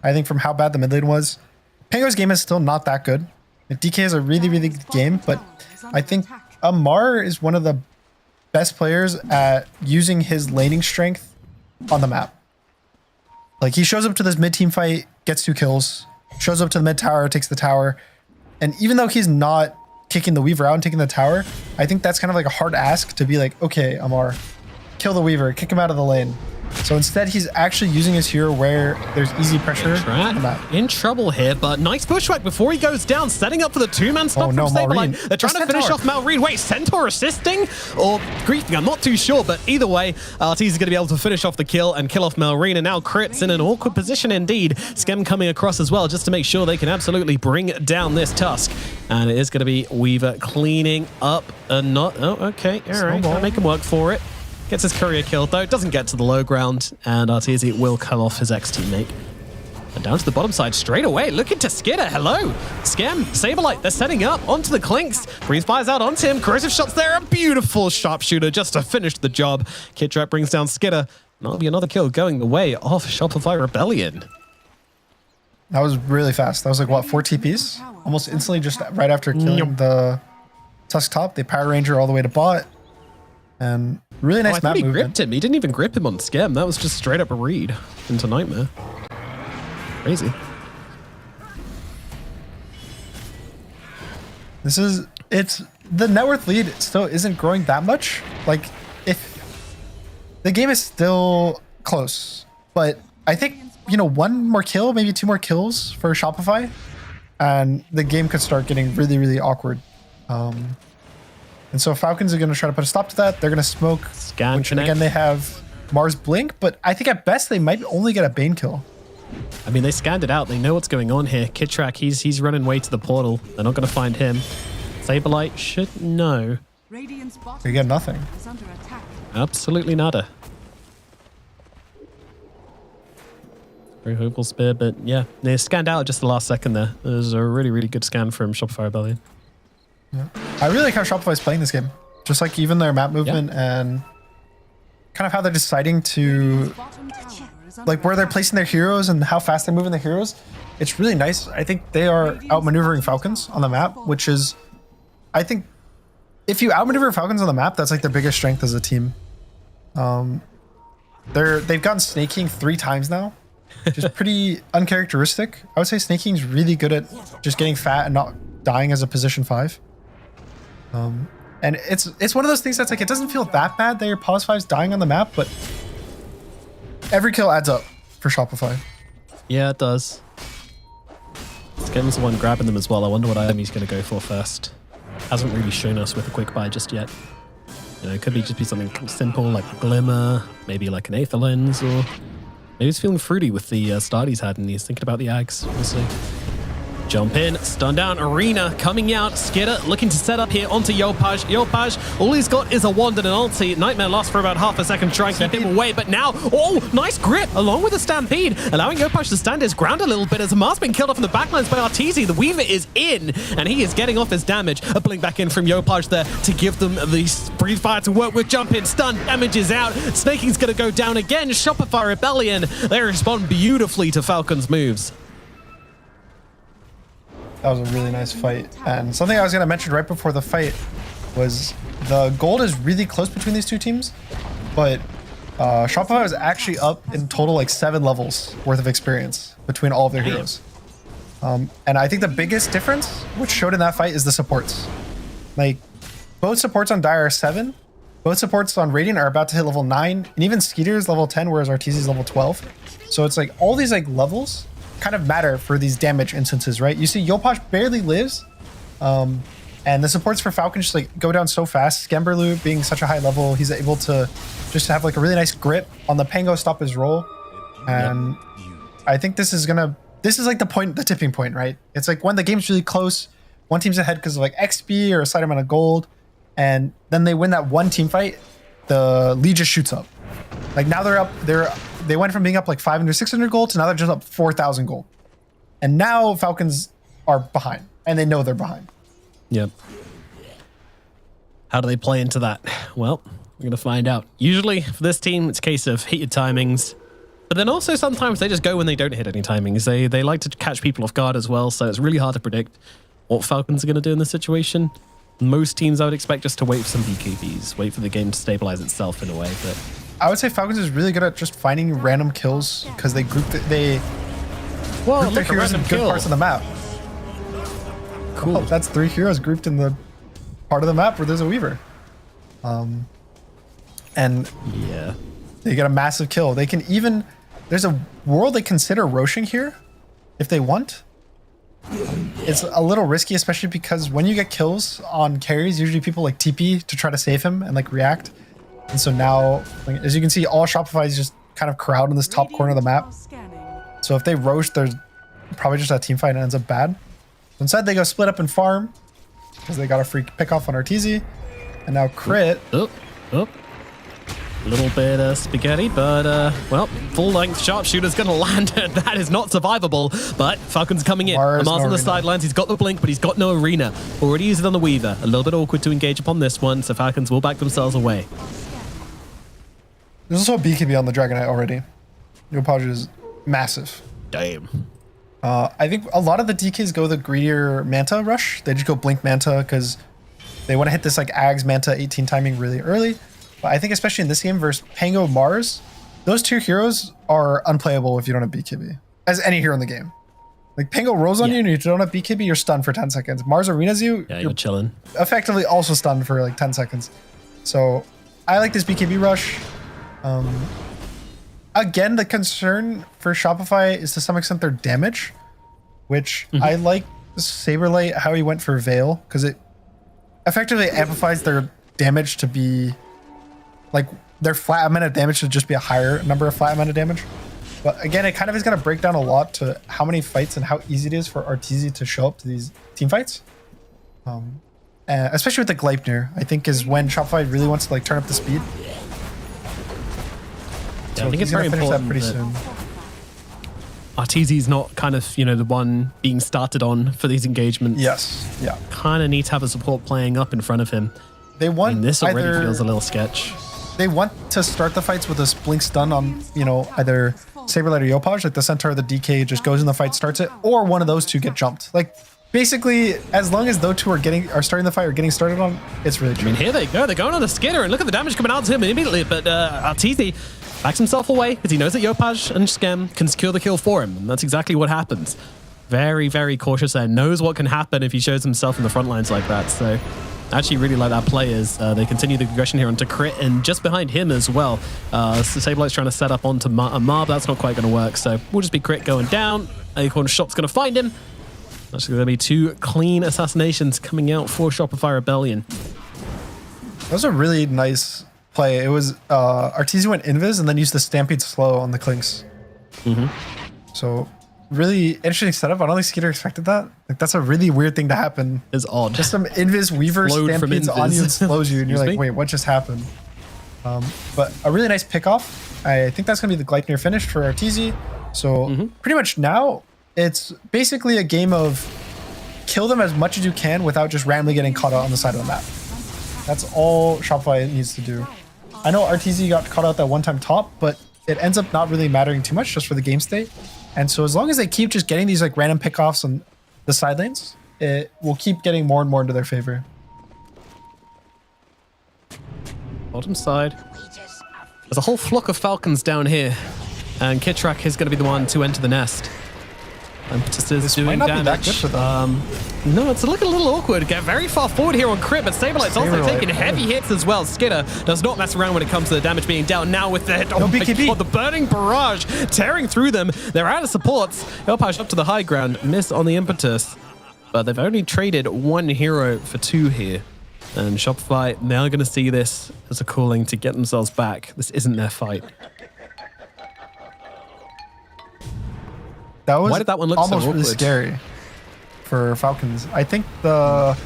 Speaker 15: I think from how bad the mid lane was. Pango's game is still not that good. DK is a really, really good game, but I think Amar is one of the best players at using his laning strength on the map. Like, he shows up to this mid-team fight, gets 2 kills, shows up to the mid tower, takes the tower, and even though he's not kicking the Weaver out and taking the tower, I think that's kind of like a hard ask to be like, okay, Amar, kill the Weaver, kick him out of the lane. So instead, he's actually using his hero where there's easy pressure.
Speaker 14: In trouble here, but nice pushback before he goes down, setting up for the 2-man stop from Saberlight. They're trying to finish off Malrine. Wait, Centaur assisting or griefing? I'm not too sure, but either way, Arteezy is going to be able to finish off the kill and kill off Malrine. And now Crit's in an awkward position indeed. Schem coming across as well, just to make sure they can absolutely bring down this Tusk. And it is going to be Weaver cleaning up a not. Oh, okay. All right. I'll make him work for it. Gets his courier killed, though. Doesn't get to the low ground, and Arteezy will come off his ex-teammate. And down to the bottom side straight away, looking to Skidder. Hello. Skem, Saberlight, they're setting up onto the Clinks. Breeze fires out onto him. Corrosive shots there. A beautiful sharpshooter just to finish the job. Kid Trap brings down Skidder. And that'll be another kill going the way of Shopify Rebellion.
Speaker 15: That was really fast. That was like, what, 4 TPs? Almost instantly, just right after killing the Tusk top. They Power Ranger all the way to bot. And really nice
Speaker 14: I thought
Speaker 15: map
Speaker 14: he
Speaker 15: movement.
Speaker 14: gripped him. He didn't even grip him on Skem. That was just straight up a read into Nightmare. Crazy.
Speaker 15: It's the net worth lead still isn't growing that much. Like, if the game is still close, but I think, you know, 1 more kill, maybe 2 more kills for Shopify, and the game could start getting really, really awkward. And so Falcons are going to try to put a stop to that. They're going to smoke,
Speaker 14: Scan
Speaker 15: which
Speaker 14: connect.
Speaker 15: again, they have Mars Blink, but I think at best they might only get a Bane kill.
Speaker 14: I mean, they scanned it out. They know what's going on here. Kid Track, he's running way to the portal. They're not going to find him. Saberlight should know.
Speaker 15: They get nothing.
Speaker 14: Absolutely nada. Very hopeful spear, but yeah, they scanned out just the last second there. It was a really, really good scan from Shopify Rebellion.
Speaker 15: Yeah. I really like how Shopify is playing this game. Just like even their map movement and kind of how they're deciding to, like where they're placing their heroes and how fast they're moving their heroes. It's really nice. I think they are outmaneuvering Falcons on the map, which is, I think, if you outmaneuver Falcons on the map, that's like their biggest strength as a team. They've gotten Snake King 3 times now, which is pretty uncharacteristic. I would say Snake King's really good at just getting fat and not dying as a position 5. And it's one of those things that's like, it doesn't feel that bad that your pos 5's dying on the map, but every kill adds up for Shopify.
Speaker 14: Yeah, it does. Skim's the one grabbing them as well. I wonder what item he's going to go for first. Hasn't really shown us with a quick buy just yet. You know, it could just be something simple like a Glimmer, maybe like an Aether Lens, or maybe he's feeling fruity with the start he's had and he's thinking about the Ags. We'll see. Jump in, stun down, Arena coming out, Skidder looking to set up here onto Yopaj. Yopaj, all he's got is a wand and an ulti. Nightmare lasts for about half a second to try and keep him away, but now, oh, nice grip along with the Stampede, allowing Yopaj to stand his ground a little bit as Mars being killed off in the backlines by Arteezy. The Weaver is in, and he is getting off his damage. A blink back in from Yopaj there to give them the breathe fire to work with. Jump in, stun, damage is out. Snaking's going to go down again. Shopify Rebellion, they respond beautifully to Falcon's moves.
Speaker 15: That was a really nice fight. And something I was going to mention right before the fight was the gold is really close between these two teams, but Shopify was actually up in total like 7 levels worth of experience between all of their heroes. And I think the biggest difference, which showed in that fight, is the supports. Like, both supports on Dire are 7, both supports on Radiant are about to hit level 9, and even Skeeter is level 10, whereas Arteezy is level 12. So it's like all these like levels kind of matter for these damage instances, right? You see Yopaj barely lives, and the supports for Falcon just like go down so fast. Skemberlu being such a high level, he's able to just have like a really nice grip on the Pango, stop his roll. And I think this is like the tipping point, right? It's like when the game's really close, one team's ahead because of like XP or a slight amount of gold, and then they win that one team fight, the lead just shoots up. Like now they went from being up like 500, 600 gold to now they're just up 4,000 gold. And now Falcons are behind, and they know they're behind.
Speaker 14: Yep. How do they play into that? Well, we're going to find out. Usually for this team, it's a case of hit your timings. But then also sometimes they just go when they don't hit any timings. They like to catch people off guard as well, so it's really hard to predict what Falcons are going to do in this situation. Most teams I would expect just to wait for some BKBs, wait for the game to stabilize itself in a way, but
Speaker 15: I would say Falcons is really good at just finding random kills because they group their heroes in good parts of the map. Cool. Oh, that's 3 heroes grouped in the part of the map where there's a Weaver. And
Speaker 14: yeah,
Speaker 15: they get a massive kill. They can even, there's a world they consider roshing here if they want. It's a little risky, especially because when you get kills on carries, usually people like TP to try to save him and like react. And so now, as you can see, all Shopify is just kind of crowded in this top corner of the map. So if they rosh, there's probably just a team fight and it ends up bad. So instead, they go split up and farm because they got a free pick off on Arteezy. And now Crit.
Speaker 14: A little bit spaghetti, but well, full-length sharpshooter's going to land, and that is not survivable. But Falcon's coming in.
Speaker 15: Mars,
Speaker 14: Amar's
Speaker 15: no
Speaker 14: on the
Speaker 15: arena.
Speaker 14: sidelines. He's got the blink, but he's got no arena. Already used it on the Weaver. A little bit awkward to engage upon this one, so Falcons will back themselves away.
Speaker 15: There's also a BKB on the Dragonite already. Yopaj is massive.
Speaker 14: Damn.
Speaker 15: I think a lot of the DKs go the greedier Manta rush. They just go Blink Manta because they want to hit this like Ags Manta 18 timing really early. But I think especially in this game versus Pango Mars, those two heroes are unplayable if you don't have BKB. As any hero in the game. Like Pango rolls on you and you don't have BKB, you're stunned for 10 seconds. Mars arenas you,
Speaker 14: Yeah, you're chilling.
Speaker 15: effectively also stunned for like 10 seconds. So I like this BKB rush. Again, the concern for Shopify is to some extent their damage, which I like Saberlight how he went for Veil because it effectively amplifies their damage to be like their flat amount of damage to just be a higher number of flat amount of damage. But again, it kind of is going to break down a lot to how many fights and how easy it is for Arteezy to show up to these team fights. Especially with the Gleipnir, I think is when Shopify really wants to like turn up the speed.
Speaker 14: Yeah, I think it's very important
Speaker 15: pretty
Speaker 14: that
Speaker 15: soon.
Speaker 14: Arteezy's not kind of, you know, the one being started on for these engagements.
Speaker 15: Yes, yeah.
Speaker 14: Kind of need to have a support playing up in front of him.
Speaker 15: They want
Speaker 14: this already
Speaker 15: either,
Speaker 14: feels a little sketch.
Speaker 15: They want to start the fights with a blink stun on, you know, either Saberlight or Yopaj, like the centaur or the DK just goes in the fight, starts it, or one of those two get jumped. Like basically, as long as those two are starting the fight or getting started on, it's really true.
Speaker 14: I mean, here they go. They're going on the Skinner, and look at the damage coming out to him immediately. But Arteezy backs himself away because he knows that Yopaj and Scam can secure the kill for him, and that's exactly what happens. Very, very cautious there. Knows what can happen if he shows himself in the front lines like that. So I actually really like that play as they continue the progression here onto Crit, and just behind him as well. Sablight's trying to set up onto Mar, but that's not quite going to work. So we'll just be Crit going down. Acorn Shot's going to find him. That's going to be 2 clean assassinations coming out for Shopify Rebellion.
Speaker 15: That was a really nice play. It was Arteezy went invis and then used the Stampede slow on the Clinks. So really interesting setup. I don't think Skeeter expected that. Like that's a really weird thing to happen.
Speaker 14: It's odd.
Speaker 15: Just some invis Weaver
Speaker 14: Flowed from
Speaker 15: Stampedes on
Speaker 14: invis.
Speaker 15: you and slows you, and you're
Speaker 14: Excuse
Speaker 15: like,
Speaker 14: me?
Speaker 15: wait, what just happened? But a really nice pickoff. I think that's gonna be the Gleipnir finish for Arteezy. So pretty much now it's basically a game of kill them as much as you can without just randomly getting caught out on the side of the map. That's all Shopify needs to do. I know Arteezy got caught out that one-time top, but it ends up not really mattering too much just for the game state. And so as long as they keep just getting these like random pickoffs on the side lanes, it will keep getting more and more into their favor.
Speaker 14: Bottom side. There's a whole flock of Falcons down here, and Kitrak is going to be the one to enter the nest. Impetus is doing
Speaker 15: might not
Speaker 14: damage.
Speaker 15: be that good for them.
Speaker 14: No, it's looking a little awkward. Get very far forward here on Crit, but Sablight's also
Speaker 15: Saberlight,
Speaker 14: taking heavy hits as well. Skidder does not mess around when it comes to the damage being down. Now with the
Speaker 15: No BKB.
Speaker 14: God, the burning barrage tearing through them. They're out of supports. Yopaj up to the high ground, miss on the Impetus, but they've only traded 1 hero for 2 here. And Shopify, they're going to see this as a calling to get themselves back. This isn't their fight.
Speaker 15: That was
Speaker 14: Why did that one look so
Speaker 15: almost really
Speaker 14: awkward?
Speaker 15: scary for Falcons. I think the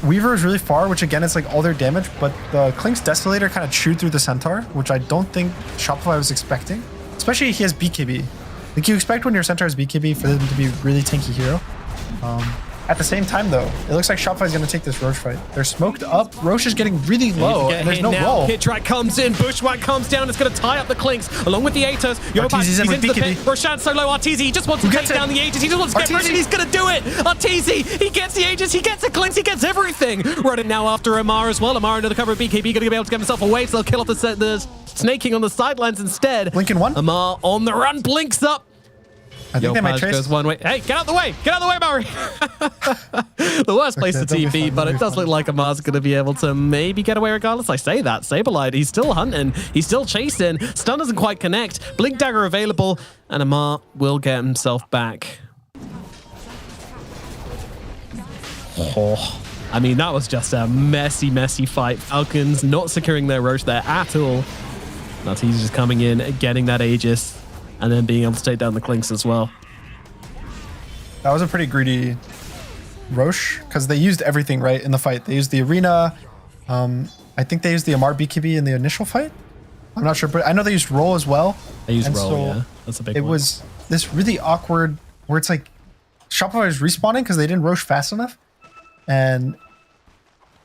Speaker 15: Weaver is really far, which again is like all their damage, but the Klink's Desolator kind of chewed through the Centaur, which I don't think Shopify was expecting. Especially he has BKB. Like you expect when your Centaur has BKB for them to be a really tanky hero. At the same time though, it looks like Shopify is going to take this Roche fight. They're smoked up. Roche is getting really low, and there's no roll.
Speaker 14: Hitrak comes in, Bushwhack comes down, it's going to tie up the Clinks, along with the Atos. Yopaj,
Speaker 15: Arteezy's in
Speaker 14: he's
Speaker 15: with
Speaker 14: into the
Speaker 15: BKB.
Speaker 14: pit. Roshan so low, Arteezy, he just wants to take down the Aegis, he just wants to get rid of it, he's going to do it! Arteezy, he gets the Aegis, he gets the Clinks, he gets everything! Running now after Amar as well. Amar under the cover of BKB, going to be able to get himself away, so they'll kill off the snaking on the sidelines instead.
Speaker 15: Blinking one.
Speaker 14: Amar on the run, blinks up.
Speaker 15: I think they might
Speaker 14: Yopaj
Speaker 15: trace.
Speaker 14: goes one way. Hey, get out the way! Get out the way, Murray! The worst place to
Speaker 15: they'll be
Speaker 14: TP,
Speaker 15: fine,
Speaker 14: but
Speaker 15: they'll
Speaker 14: it
Speaker 15: be
Speaker 14: does look like Amar's going to be able to maybe get away regardless. I say that. Saberlight, he's still hunting. He's still chasing. Stun doesn't quite connect. Blink Dagger available, and Amar will get himself back. Oh, I mean, that was just a messy, messy fight. Falcons not securing their Roche there at all. Arteezy just coming in, getting that Aegis, and then being able to take down the Clinks as well.
Speaker 15: That was a pretty greedy Roche because they used everything right in the fight. They used the arena, I think they used the Amar BKB in the initial fight. I'm not sure, but I know they used roll as well.
Speaker 14: They used
Speaker 15: And
Speaker 14: roll,
Speaker 15: so
Speaker 14: yeah. That's a big
Speaker 15: It
Speaker 14: one.
Speaker 15: was this really awkward where it's like Shopify is respawning because they didn't roach fast enough. And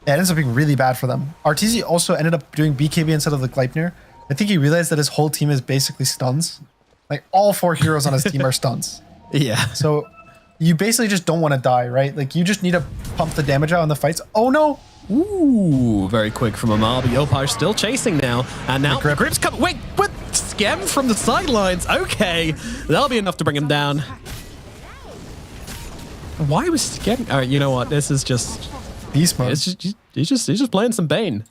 Speaker 15: it ends up being really bad for them. RTZ also ended up doing BKB instead of the Gleipnir. I think he realized that his whole team is basically stuns. Like all 4 heroes on his team are stuns.
Speaker 14: Yeah.
Speaker 15: So you basically just don't want to die, right? Like you just need to pump the damage out in the fights. Oh no!
Speaker 14: Ooh, very quick from Amar, but Yopaj still chasing now. And now the grip's coming. Wait, what? Scam from the sidelines. Okay. That'll be enough to bring him down. Why was Scam? All right, you know what? This is just
Speaker 15: beast mode.
Speaker 14: It's just, he's just playing some Bane.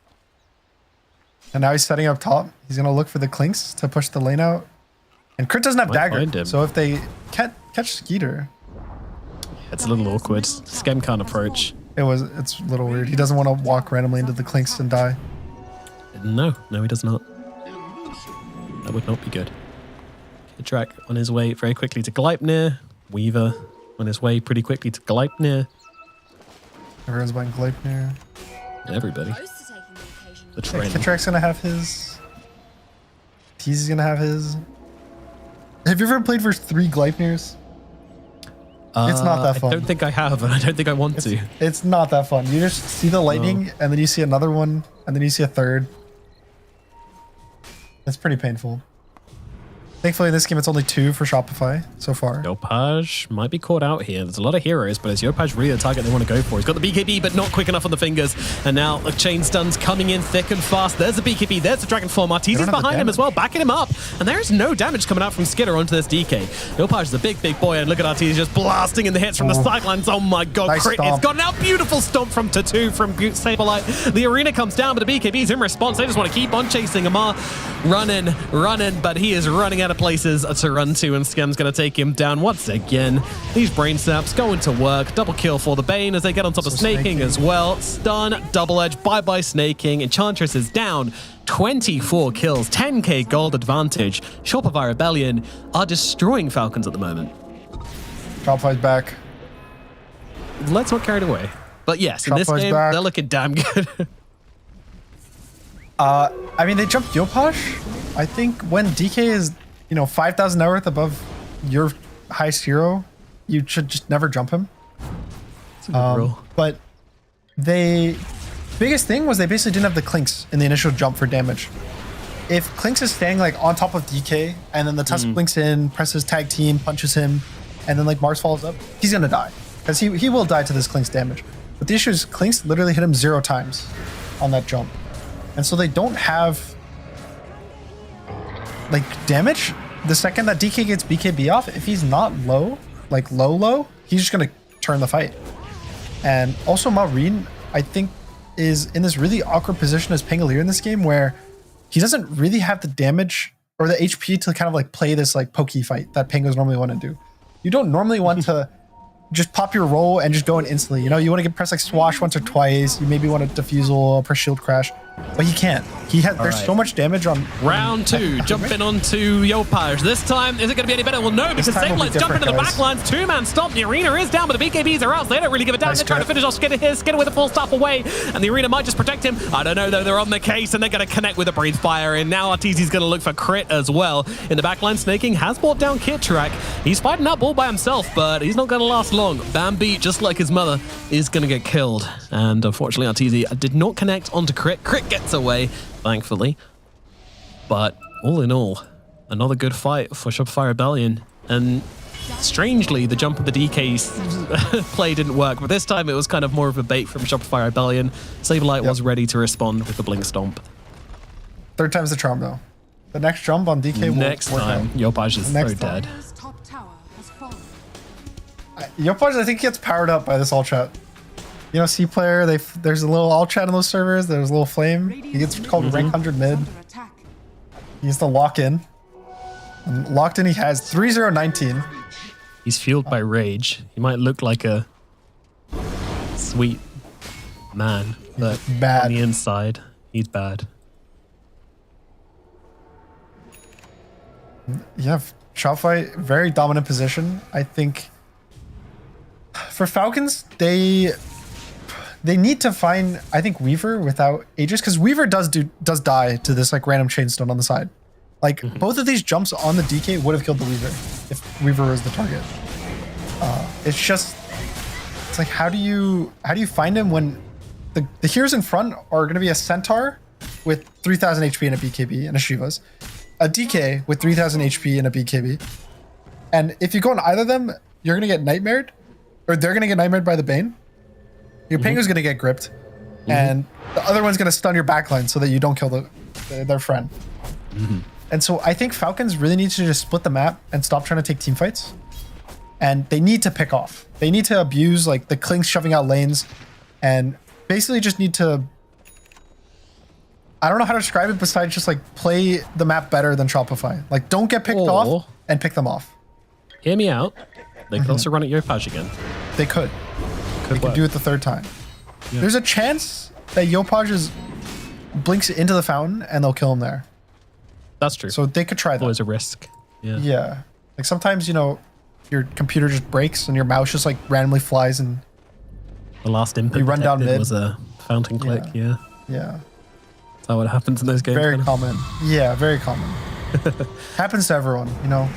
Speaker 15: And now he's setting up top. He's going to look for the Clinks to push the lane out. And Crit doesn't have
Speaker 14: Might find
Speaker 15: dagger.
Speaker 14: him.
Speaker 15: So if they catch Skeeter.
Speaker 14: It's a little awkward. Scam can't approach.
Speaker 15: It's a little weird. He doesn't want to walk randomly into the Clinks and die.
Speaker 14: No, he does not. That would not be good. Kidrak on his way very quickly to Gleipnir. Weaver on his way pretty quickly to Gleipnir.
Speaker 15: Everyone's buying Gleipnir.
Speaker 14: Everybody. The
Speaker 15: Yeah,
Speaker 14: trend.
Speaker 15: Kitrak's going to have his. Teasy's going to have his. Have you ever played versus 3 Gleipnirs? It's not that fun.
Speaker 14: I don't think I have, and I don't think I want to.
Speaker 15: It's not that fun. You just see the lightning, and then you see another one, and then you see a third. It's pretty painful. Thankfully, in this game, it's only 2 for Shopify so far.
Speaker 14: Yopaj might be caught out here. There's a lot of heroes, but is Yopaj really the target they want to go for? He's got the BKB, but not quick enough on the fingers. And now the chain stuns coming in thick and fast. There's the BKB, there's the Dragon Form. Arteezy's behind him as well, backing him up. And there is no damage coming out from Skidder onto this DK. Yopaj is a big boy, and look at Arteezy just blasting in the hits from the sidelines. Oh my god,
Speaker 15: Nice
Speaker 14: Crit
Speaker 15: stomp.
Speaker 14: is gone out. Beautiful stomp from Tattoo from Saberlight. The arena comes down, but the BKB's in response. They just want to keep on chasing Amar. Running, but he is running out of places to run to, and Scam's going to take him down once again. These brain snaps going to work. Double kill for the Bane as they get on top of Snaking as well. Stun, double edge, bye-bye Snaking. Enchantress is down. 24 kills, 10k gold advantage. Shopify Rebellion are destroying Falcons at the moment.
Speaker 15: Shopify's back.
Speaker 14: Let's not carry it away. But yes, in this
Speaker 15: Shopify's
Speaker 14: game,
Speaker 15: back.
Speaker 14: they're looking damn good.
Speaker 15: I mean, they jumped Yopaj. I think when DK is, 5,000 net worth above your highest hero, you should just never jump him.
Speaker 14: It's a good rule.
Speaker 15: But biggest thing was they basically didn't have the Clinks in the initial jump for damage. If Clinks is standing like on top of DK and then the Tusk blinks in, presses tag team, punches him, and then like Mars follows up, he's gonna die. Because he will die to this Clinks damage. But the issue is Clinks literally hit him 0 times on that jump. And so they don't have like damage. The second that DK gets BKB off, if he's not low, like low, he's just gonna turn the fight. And also Maureen, I think, is in this really awkward position as Pangolier in this game where he doesn't really have the damage or the HP to kind of like play this like pokey fight that Pangos normally want to do. You don't normally want to just pop your roll and just go in instantly. You want to get press like swash once or twice. You maybe want to defusal, press shield crash, but he can't. There's so much damage on
Speaker 14: Round 2, jumping onto Yopaj. This time, is it going to be any better? Well, no, because
Speaker 15: time will be
Speaker 14: Saberlight's jumping into the
Speaker 15: different,
Speaker 14: backlines. 2-man stomp. The arena is down, but the BKBs are out. So they don't really give a damn.
Speaker 15: Nice
Speaker 14: They're trying to
Speaker 15: trip.
Speaker 14: finish off Skidder here. Skidder with a full staff away, and the arena might just protect him. I don't know, though. They're on the case, and they're going to connect with a Breathe Fire. And now Arteezy's going to look for Crit as well. In the backline, Snaking has brought down Kitrak. He's fighting up all by himself, but he's not going to last long. Bambi, just like his mother, is going to get killed. And unfortunately, Arteezy did not connect onto Crit. Crit gets away, thankfully. But all in all, another good fight for Shopify Rebellion. And strangely, the jump of the DK's play didn't work, but this time it was kind of more of a bait from Shopify Rebellion. Saberlight was ready to respond with the Blink Stomp.
Speaker 15: 3rd time's the charm though. The next jump on DK will
Speaker 14: Next
Speaker 15: work
Speaker 14: time,
Speaker 15: out.
Speaker 14: Yopaj is so
Speaker 15: Next
Speaker 14: dead.
Speaker 15: time. Yopaj, I think, gets powered up by this all chat. C player, there's a little all chat on those servers. There's a little flame. He gets called rank 100 mid. He needs to lock in. And locked in, he has 3019.
Speaker 14: He's fueled by rage. He might look like a sweet man, but
Speaker 15: bad.
Speaker 14: On the inside, he's bad.
Speaker 15: Yeah, Shopify, very dominant position. I think for Falcons, they they need to find, I think, Weaver without Aegis, because Weaver does die to this like random chainstone on the side. Like both of these jumps on the DK would have killed the Weaver if Weaver was the target. It's like how do you find him when the heroes in front are going to be a Centaur with 3,000 HP and a BKB and a Shiva's, a DK with 3,000 HP and a BKB, and if you go on either of them, you're going to get nightmared, or they're going to get nightmared by the Bane. Your Pengu's going to get gripped, and the other one's going to stun your backline so that you don't kill their friend. And so I think Falcons really need to just split the map and stop trying to take team fights. And they need to pick off. They need to abuse like the Klings shoving out lanes, and basically just need to, I don't know how to describe it besides just like play the map better than Shopify. Like don't get picked off and pick them off.
Speaker 14: Hear me out. They could also run at Yopaj again.
Speaker 15: They could. They could do it the third time.
Speaker 14: Yeah.
Speaker 15: There's a chance that Yopaj blinks into the fountain and they'll kill him there.
Speaker 14: That's true.
Speaker 15: So they could try that.
Speaker 14: Always a risk. Yeah.
Speaker 15: Yeah. Like sometimes, you know, your computer just breaks and your mouse just like randomly flies and
Speaker 14: the last input
Speaker 15: you run down mid.
Speaker 14: Was a fountain click. Yeah.
Speaker 15: Yeah.
Speaker 14: That's how it happens in those games.
Speaker 15: Very common. Yeah, very common. Happens to everyone, you know.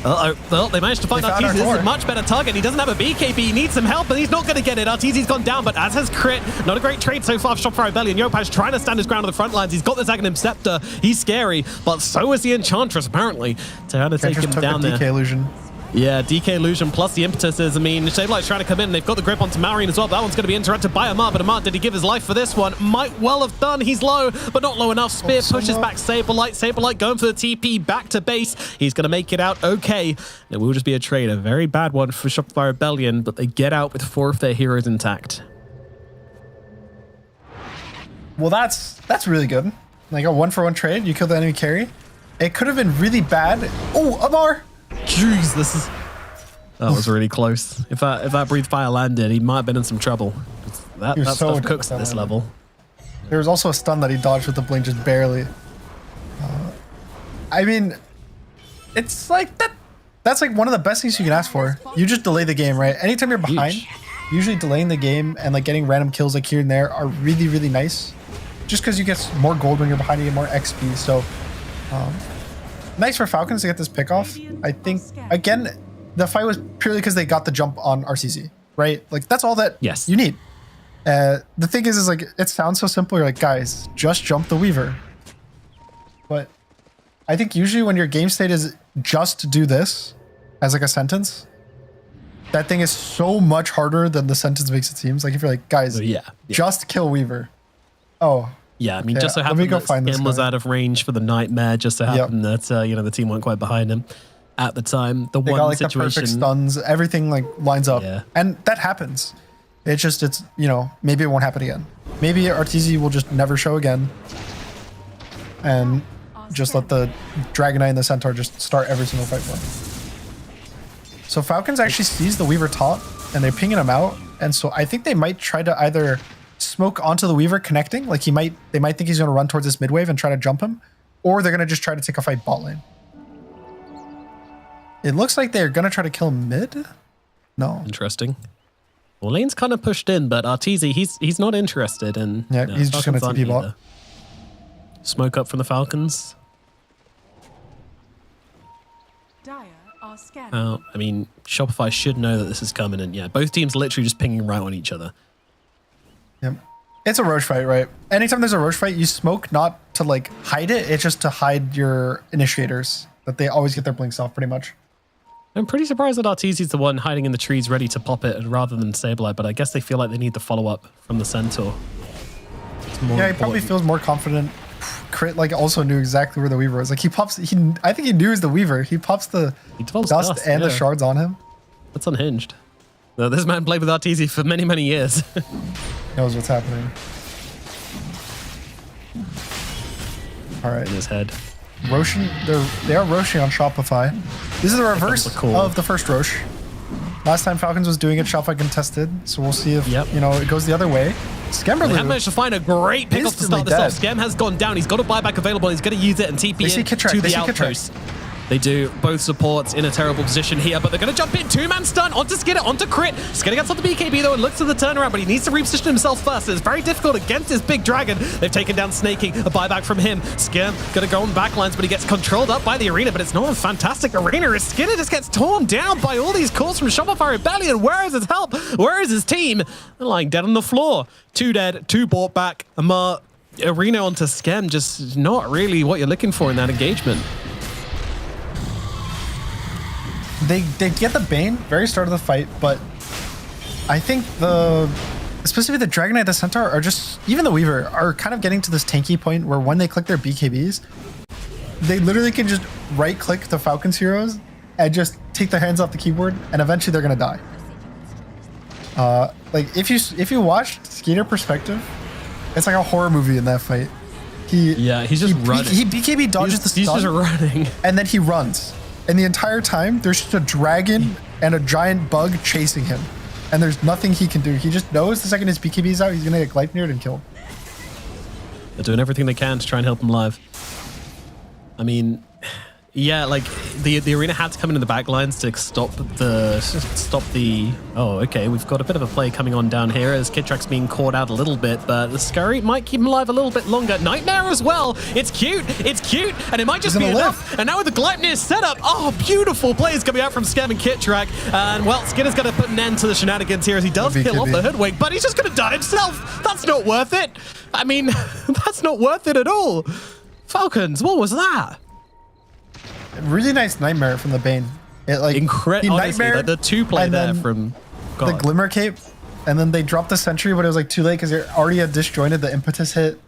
Speaker 14: Well, they managed to find Arteezy. This is a much better target. He doesn't have a BKB. He needs some help, and he's not going to get it. Arteezy's gone down, but as has Crit. Not a great trade so far for Shopify Rebellion. Yopaj trying to stand his ground on the front lines. He's got the Aghanim Scepter. He's scary, but so is the Enchantress, apparently. Trying to take him down there.
Speaker 15: DK illusion.
Speaker 14: Yeah, DK illusion plus the impetuses. I mean, Shadelight's trying to come in. They've got the grip onto Marine as well. That one's going to be interrupted by Amar, but Amar, did he give his life for this one? Might well have done. He's low, but not low enough. Spear pushes back Saberlight. Saberlight going for the TP back to base. He's going to make it out okay. It will just be a trade. A very bad one for Shopify Rebellion, but they get out with 4 of their heroes intact.
Speaker 15: Well, that's really good. Like a 1-for-1 trade. You killed the enemy carry. It could have been really bad. Oh, Amar!
Speaker 14: Jeez, that was really close. If that breathe fire landed, he might have been in some trouble. That stuff cooks at this level.
Speaker 15: There was also a stun that he dodged with the blink just barely. I mean, it's like that. That's like one of the best things you can ask for. You just delay the game, right? Anytime you're behind, usually delaying the game and like getting random kills like here and there are really, really nice. Just because you get more gold when you're behind, you get more XP. So, nice for Falcons to get this pick off. I think, again, the fight was purely because they got the jump on RCZ, right? Like, that's all that you need. The thing is like, it sounds so simple. You're like, guys, just jump the Weaver. But I think usually when your game state is just do this as like a sentence, that thing is so much harder than the sentence makes it seem. Like, if you're like, guys, just kill Weaver. Oh,
Speaker 14: yeah, I mean, just so happened that Skim was out of range for the Nightmare. Just so happened that the team weren't quite behind him at the time. They got like situation, the perfect stuns. Everything like lines up, and that happens. It's you know, maybe it won't happen again. Maybe Arteezy will just never show again, and just let the Dragon Knight and the Centaur just start every single fight for him. So Falcons actually sees the Weaver top, and they're pinging him out, and so I think they might try to either smoke onto the Weaver connecting, like they might think he's going to run towards this mid wave and try to jump him, or they're going to just try to take a fight bot lane. It looks like they're going to try to kill mid. No. Interesting. Well, lane's kind of pushed in, but Arteezy, he's not interested in.
Speaker 15: Yeah, he's just going to TP bot.
Speaker 14: Smoke up from the Falcons. I mean, Shopify should know that this is coming, and yeah, both teams literally just pinging right on each other.
Speaker 15: Yep. It's a Roche fight, right? Anytime there's a Roche fight, you smoke not to like hide it, it's just to hide your initiators. That they always get their blinks off pretty much.
Speaker 14: I'm pretty surprised that Arteezy's the one hiding in the trees ready to pop it rather than Saberlight, but I guess they feel like they need the follow-up from the Centaur.
Speaker 15: Yeah, he probably feels more confident. Crit like also knew exactly where the Weaver was. Like I think he knew it was the Weaver. He pops the dust and the shards on him.
Speaker 14: That's unhinged. No, this man played with Arteezy for many, many years.
Speaker 15: Knows what's happening. All right.
Speaker 14: In his head.
Speaker 15: Roshan, they are Roshi on Shopify. This is the reverse of the first Roche. Last time Falcons was doing it, Shopify contested. So we'll see if you know it goes the other way. Skemberloo.
Speaker 14: They have managed to find a great pick off to start this off. Skem has gone down. He's got a buyback available. He's going to use it and TP in to the outpost. They do. Both supports in a terrible position here, but they're going to jump in. Two-man stun onto Skinner, onto Crit. Skinner gets on the BKB though and looks at the turnaround, but he needs to reposition himself first. It's very difficult against this big dragon. They've taken down Snaky, a buyback from him. Skinner going to go on backlines, but he gets controlled up by the arena, but it's not a fantastic arena as Skinner just gets torn down by all these calls from Shopify Rebellion. Where is his help? Where is his team? They're lying dead on the floor. 2 dead, 2 brought back. Amar, arena onto Skem, just not really what you're looking for in that engagement.
Speaker 15: They get the Bane very start of the fight, but I think especially the Dragon Knight, the Centaur, are just, even the Weaver, are kind of getting to this tanky point where when they click their BKBs, they literally can just right click the Falcons heroes and just take their hands off the keyboard, and eventually they're gonna die. Like if you watched Skater perspective, it's like a horror movie in that fight. He's
Speaker 14: just running.
Speaker 15: He BKB dodges the stun.
Speaker 14: He's just running.
Speaker 15: And then he runs. And the entire time, there's just a dragon and a giant bug chasing him. And there's nothing he can do. He just knows the second his BKB is out, he's going to get Gleipnired and killed.
Speaker 14: They're doing everything they can to try and help him live. I mean, yeah, like the arena had to come into the back lines to stop the. Oh, okay. We've got a bit of a play coming on down here as Kidtrack's being caught out a little bit, but the Scurry might keep him alive a little bit longer. Nightmare as well. It's cute, and it might just be enough. And now with the Gleipnir setup, oh, beautiful plays coming out from Scam and Kidtrack. And well, Skinner's going to put an end to the shenanigans here as he does kill off the Hoodwink, but he's just going to die himself. That's not worth it. I mean, that's not worth it at all. Falcons, what was that?
Speaker 15: Really nice Nightmare from the Bane. It like
Speaker 14: incredible. Honestly, the 2-play there from
Speaker 15: the Glimmer Cape, and then they dropped the Sentry, but it was like too late because they already had disjointed the impetus hit.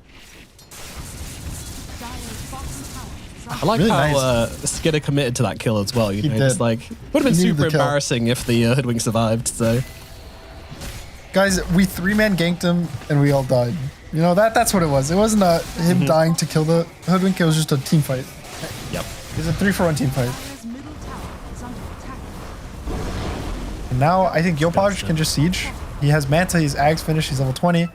Speaker 14: I like
Speaker 15: really
Speaker 14: how Skinner committed to that kill as well. You know, it's like would have been super embarrassing if the Hoodwink survived. So,
Speaker 15: guys, we 3-man ganked him and we all died. You know that's what it was. It wasn't him dying to kill the Hoodwink. It was just a team fight.
Speaker 14: Yep.
Speaker 15: It's a 3-for-1 team fight. And now I think Yopaj can just siege. He has Manta, he's Ags finished, he's level 20.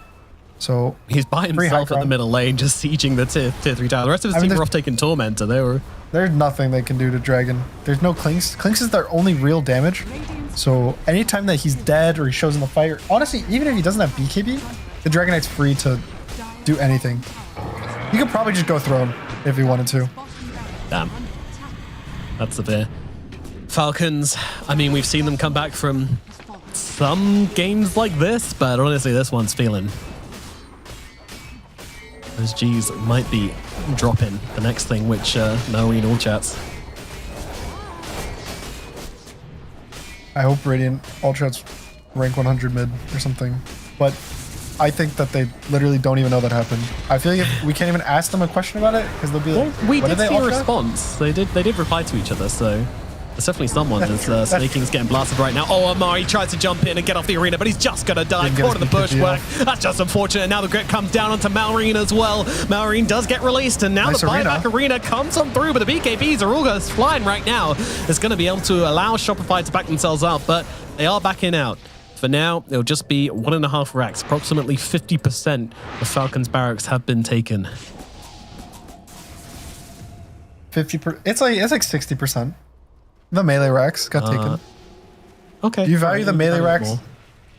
Speaker 15: So
Speaker 14: he's by himself in the middle lane, just sieging the tier 3 tower. The rest of his team were off taking Tormentor.
Speaker 15: There's nothing they can do to Dragon. There's no Clinks. Clinks is their only real damage. So anytime that he's dead or he shows in the fight, or honestly, even if he doesn't have BKB, the Dragon Knight's free to do anything. He could probably just go Throne if he wanted to.
Speaker 14: Damn. That's severe. Falcons, I mean, we've seen them come back from some games like this, but honestly, this one's feeling. Those G's might be dropping the next thing, which Marine all chats.
Speaker 15: I hope Radiant all chats rank 100 mid or something, but I think that they literally don't even know that happened. I feel like we can't even ask them a question about it because they'll be like,
Speaker 14: well, we did see a response. They did reply to each other, so there's definitely someone as Snaking's getting blasted right now. Oh, Amari tries to jump in and get off the arena, but he's just gonna die. Caught in the bushwhack. That's just unfortunate. Now the grip comes down onto Malrine as well. Malrine does get released, and now the buyback arena comes on through, but the BKBs are all going flying right now. It's going to be able to allow Shopify to back themselves up, but they are backing out. For now, it'll just be 1.5 racks. Approximately 50% of Falcons barracks have been taken.
Speaker 15: 50%. It's like 60%. The melee racks got taken.
Speaker 14: Okay.
Speaker 15: Do you value the melee racks?
Speaker 14: More.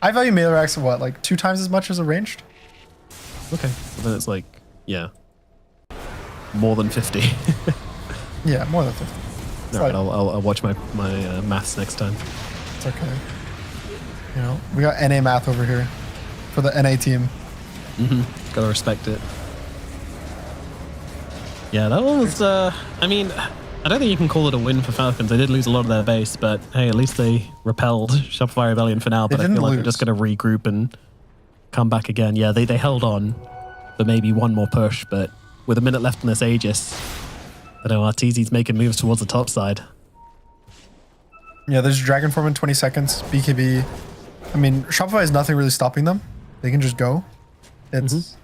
Speaker 15: I value melee racks at what, like 2 times as much as a ranged?
Speaker 14: Okay. Well, then it's like, yeah, more than 50.
Speaker 15: Yeah, more than 50.
Speaker 14: All right, I'll watch my maths next time.
Speaker 15: It's okay. You know, we got NA math over here for the NA team.
Speaker 14: Gotta respect it. Yeah, that one was, I mean, I don't think you can call it a win for Falcons. They did lose a lot of their base, but hey, at least they repelled Shopify Rebellion for now. But I feel like they're just going to regroup and come back again. Yeah, they held on for maybe one more push, but with a minute left in this Aegis, I don't know, Arteezy's making moves towards the top side.
Speaker 15: Yeah, there's Dragon Form in 20 seconds. BKB. I mean, Shopify has nothing really stopping them. They can just go. It's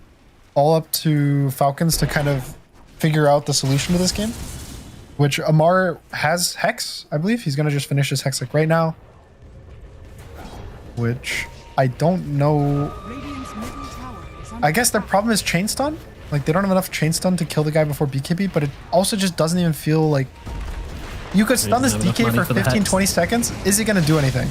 Speaker 15: all up to Falcons to kind of figure out the solution to this game, which Amar has Hex, I believe. He's going to just finish his Hex like right now, which I don't know. I guess their problem is chain stun. Like, they don't have enough chain stun to kill the guy before BKB, but it also just doesn't even feel like You could stun this
Speaker 14: doesn't have
Speaker 15: DK
Speaker 14: enough
Speaker 15: for
Speaker 14: money for the
Speaker 15: 15,
Speaker 14: hex.
Speaker 15: 20 seconds. Is it going to do anything?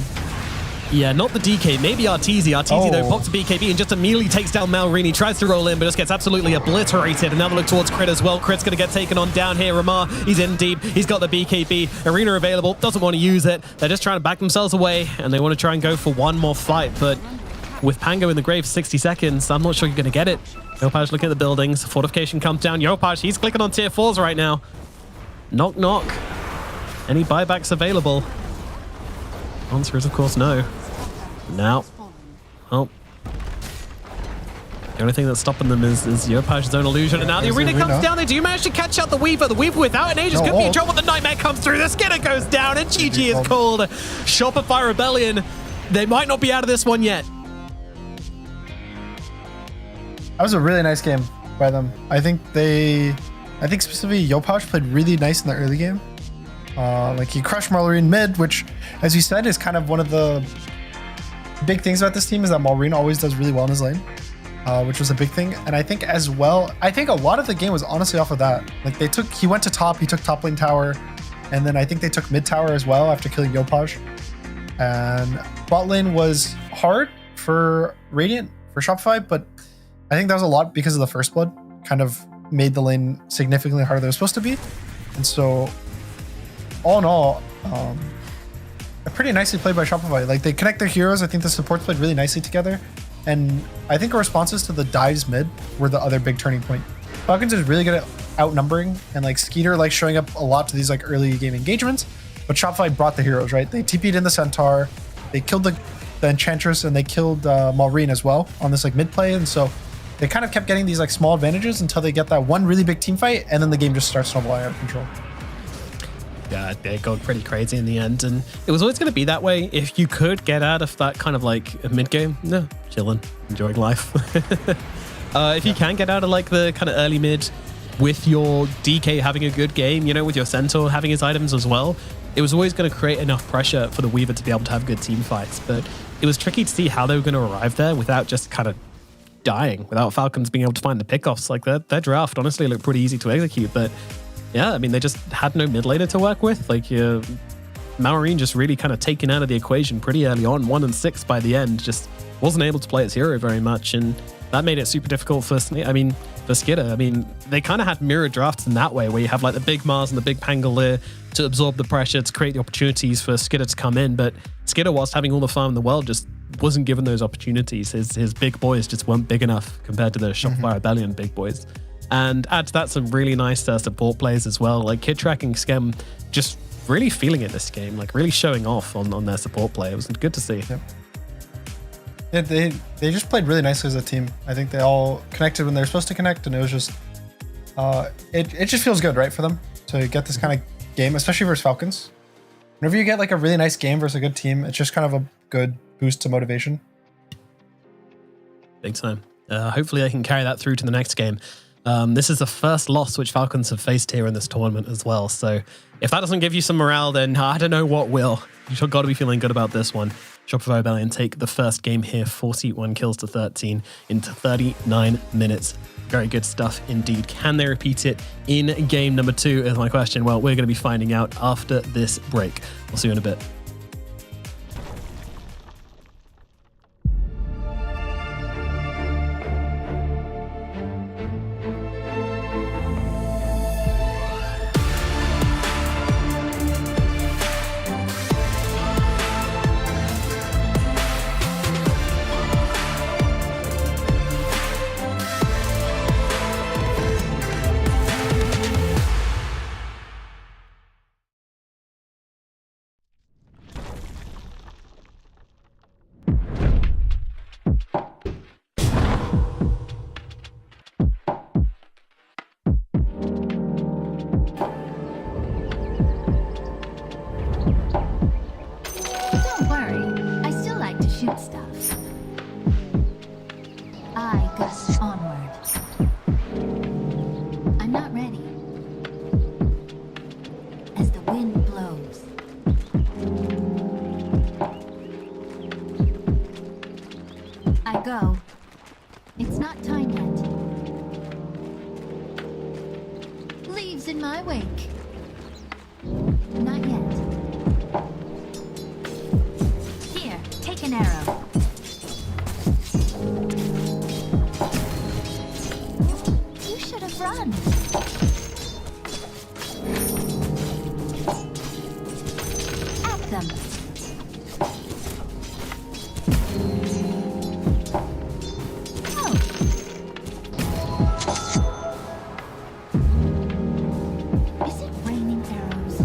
Speaker 14: Yeah, not the DK. Maybe Arteezy. Arteezy, though,
Speaker 15: Oh.
Speaker 14: pops a BKB and just immediately takes down Malrini. Tries to roll in, but just gets absolutely obliterated. And now they look towards Crit as well. Crit's going to get taken on down here. Ramar, he's in deep. He's got the BKB. Arena available. Doesn't want to use it. They're just trying to back themselves away, and they want to try and go for one more fight. But with Pango in the grave for 60 seconds, I'm not sure you're going to get it. Yopaj looking at the buildings. Fortification comes down. Yopaj, he's clicking on tier 4s right now. Knock, knock. Any buybacks available? Answer is, of course, no. Now, oh. The only thing that's stopping them is Yopaj's own illusion. And now the arena comes down. They do manage to catch out the Weaver. The Weaver without an Aegis could be in trouble. The Nightmare comes through. The Skinner goes down. And GG is called. Shopify Rebellion. They might not be out of this one yet.
Speaker 15: That was a really nice game by them. I think specifically Yopaj played really nice in the early game. Like he crushed Malrine mid, which, as you said, is kind of one of the big things about this team is that Malrine always does really well in his lane, which was a big thing. And I think as well, I think a lot of the game was honestly off of that. Like he went to top, he took top lane tower, and then I think they took mid tower as well after killing Yopaj. And bot lane was hard for Radiant, for Shopify, but I think that was a lot because of the first blood, kind of made the lane significantly harder than it was supposed to be. And so all in all, pretty nicely played by Shopify. Like they connect their heroes. I think the supports played really nicely together. And I think our responses to the dives mid were the other big turning point. Falcons is really good at outnumbering, and like Skeeter like showing up a lot to these like early game engagements. But Shopify brought the heroes, right? They TP'd in the Centaur, they killed the Enchantress, and they killed Malrine as well on this like mid play. And so they kind of kept getting these like small advantages until they get that one really big team fight, and then the game just starts snowballing out of control.
Speaker 14: Yeah, they got pretty crazy in the end, and it was always going to be that way. If you could get out of that kind of like a mid game, no, chilling, enjoying life. If you can get out of like the kind of early mid with your DK having a good game, you know, with your Centaur having his items as well, it was always going to create enough pressure for the Weaver to be able to have good team fights. But it was tricky to see how they were going to arrive there without just kind of dying, without Falcons being able to find the pickoffs. Like their draft honestly looked pretty easy to execute, but yeah, I mean, they just had no mid laner to work with. Like, Malrine just really kind of taken out of the equation pretty early on. 1 and 6 by the end, just wasn't able to play its hero very much, and that made it super difficult for Skidder. I mean, they kind of had mirror drafts in that way, where you have like the big Mars and the big Pangolier to absorb the pressure, to create the opportunities for Skidder to come in. But Skidder, whilst having all the farm in the world, just wasn't given those opportunities. His big boys just weren't big enough compared to the Shopify Rebellion big boys. And add to that some really nice support plays as well. Like Kid Track and Skem just really feeling it this game, like really showing off on their support play. It was good to see.
Speaker 15: Yep. Yeah, they just played really nicely as a team. I think they all connected when they were supposed to connect, and it was just it just feels good, right, for them to get this kind of game, especially versus Falcons. Whenever you get like a really nice game versus a good team, it's just kind of a good boost to motivation.
Speaker 14: Big time. Hopefully they can carry that through to the next game. This is the first loss which Falcons have faced here in this tournament as well. So if that doesn't give you some morale, then I don't know what will. You've got to be feeling good about this one. Shopify Rebellion take the first game here, 41 kills to 13 into 39 minutes. Very good stuff indeed. Can they repeat it in game number 2 is my question. Well, we're going to be finding out after this break. We'll see you in a bit.
Speaker 10: Don't worry, I still like to shoot stuff. I gust onward. I'm not ready. As the wind blows. I go. It's not time yet. Leaves in my wake. Night run. At them. Is it raining arrows?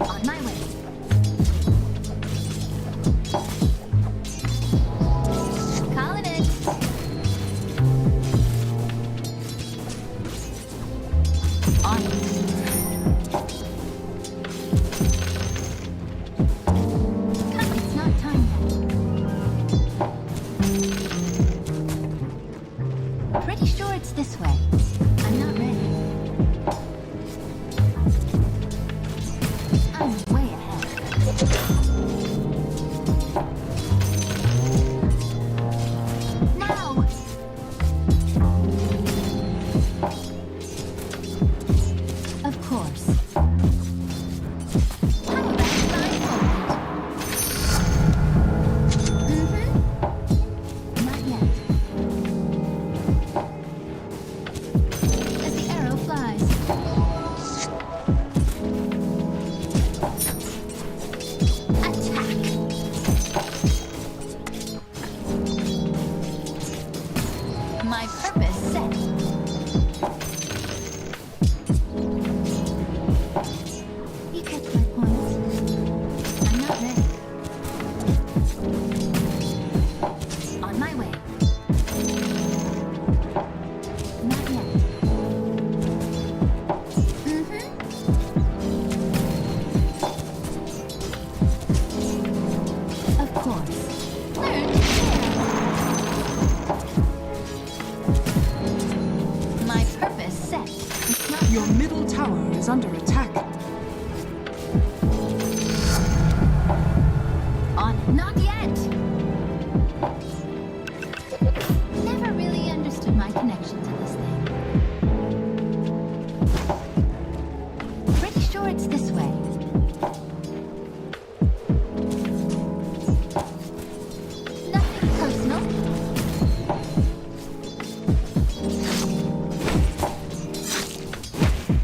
Speaker 10: On my way. Calling it. On it. It's not time yet. Pretty sure it's this way. I'm not ready. I'm way ahead. Now! Of course. How about blindfolded? Not yet. As the arrow flies. Attack! My purpose set. You catch my points. I'm not ready. On my way. Not yet. Of course. Learn to share. My purpose set. It's not
Speaker 9: Your middle tower is under attack.
Speaker 10: on. Not yet. Never really understood my connection to this thing. Pretty sure it's this way. Nothing personal.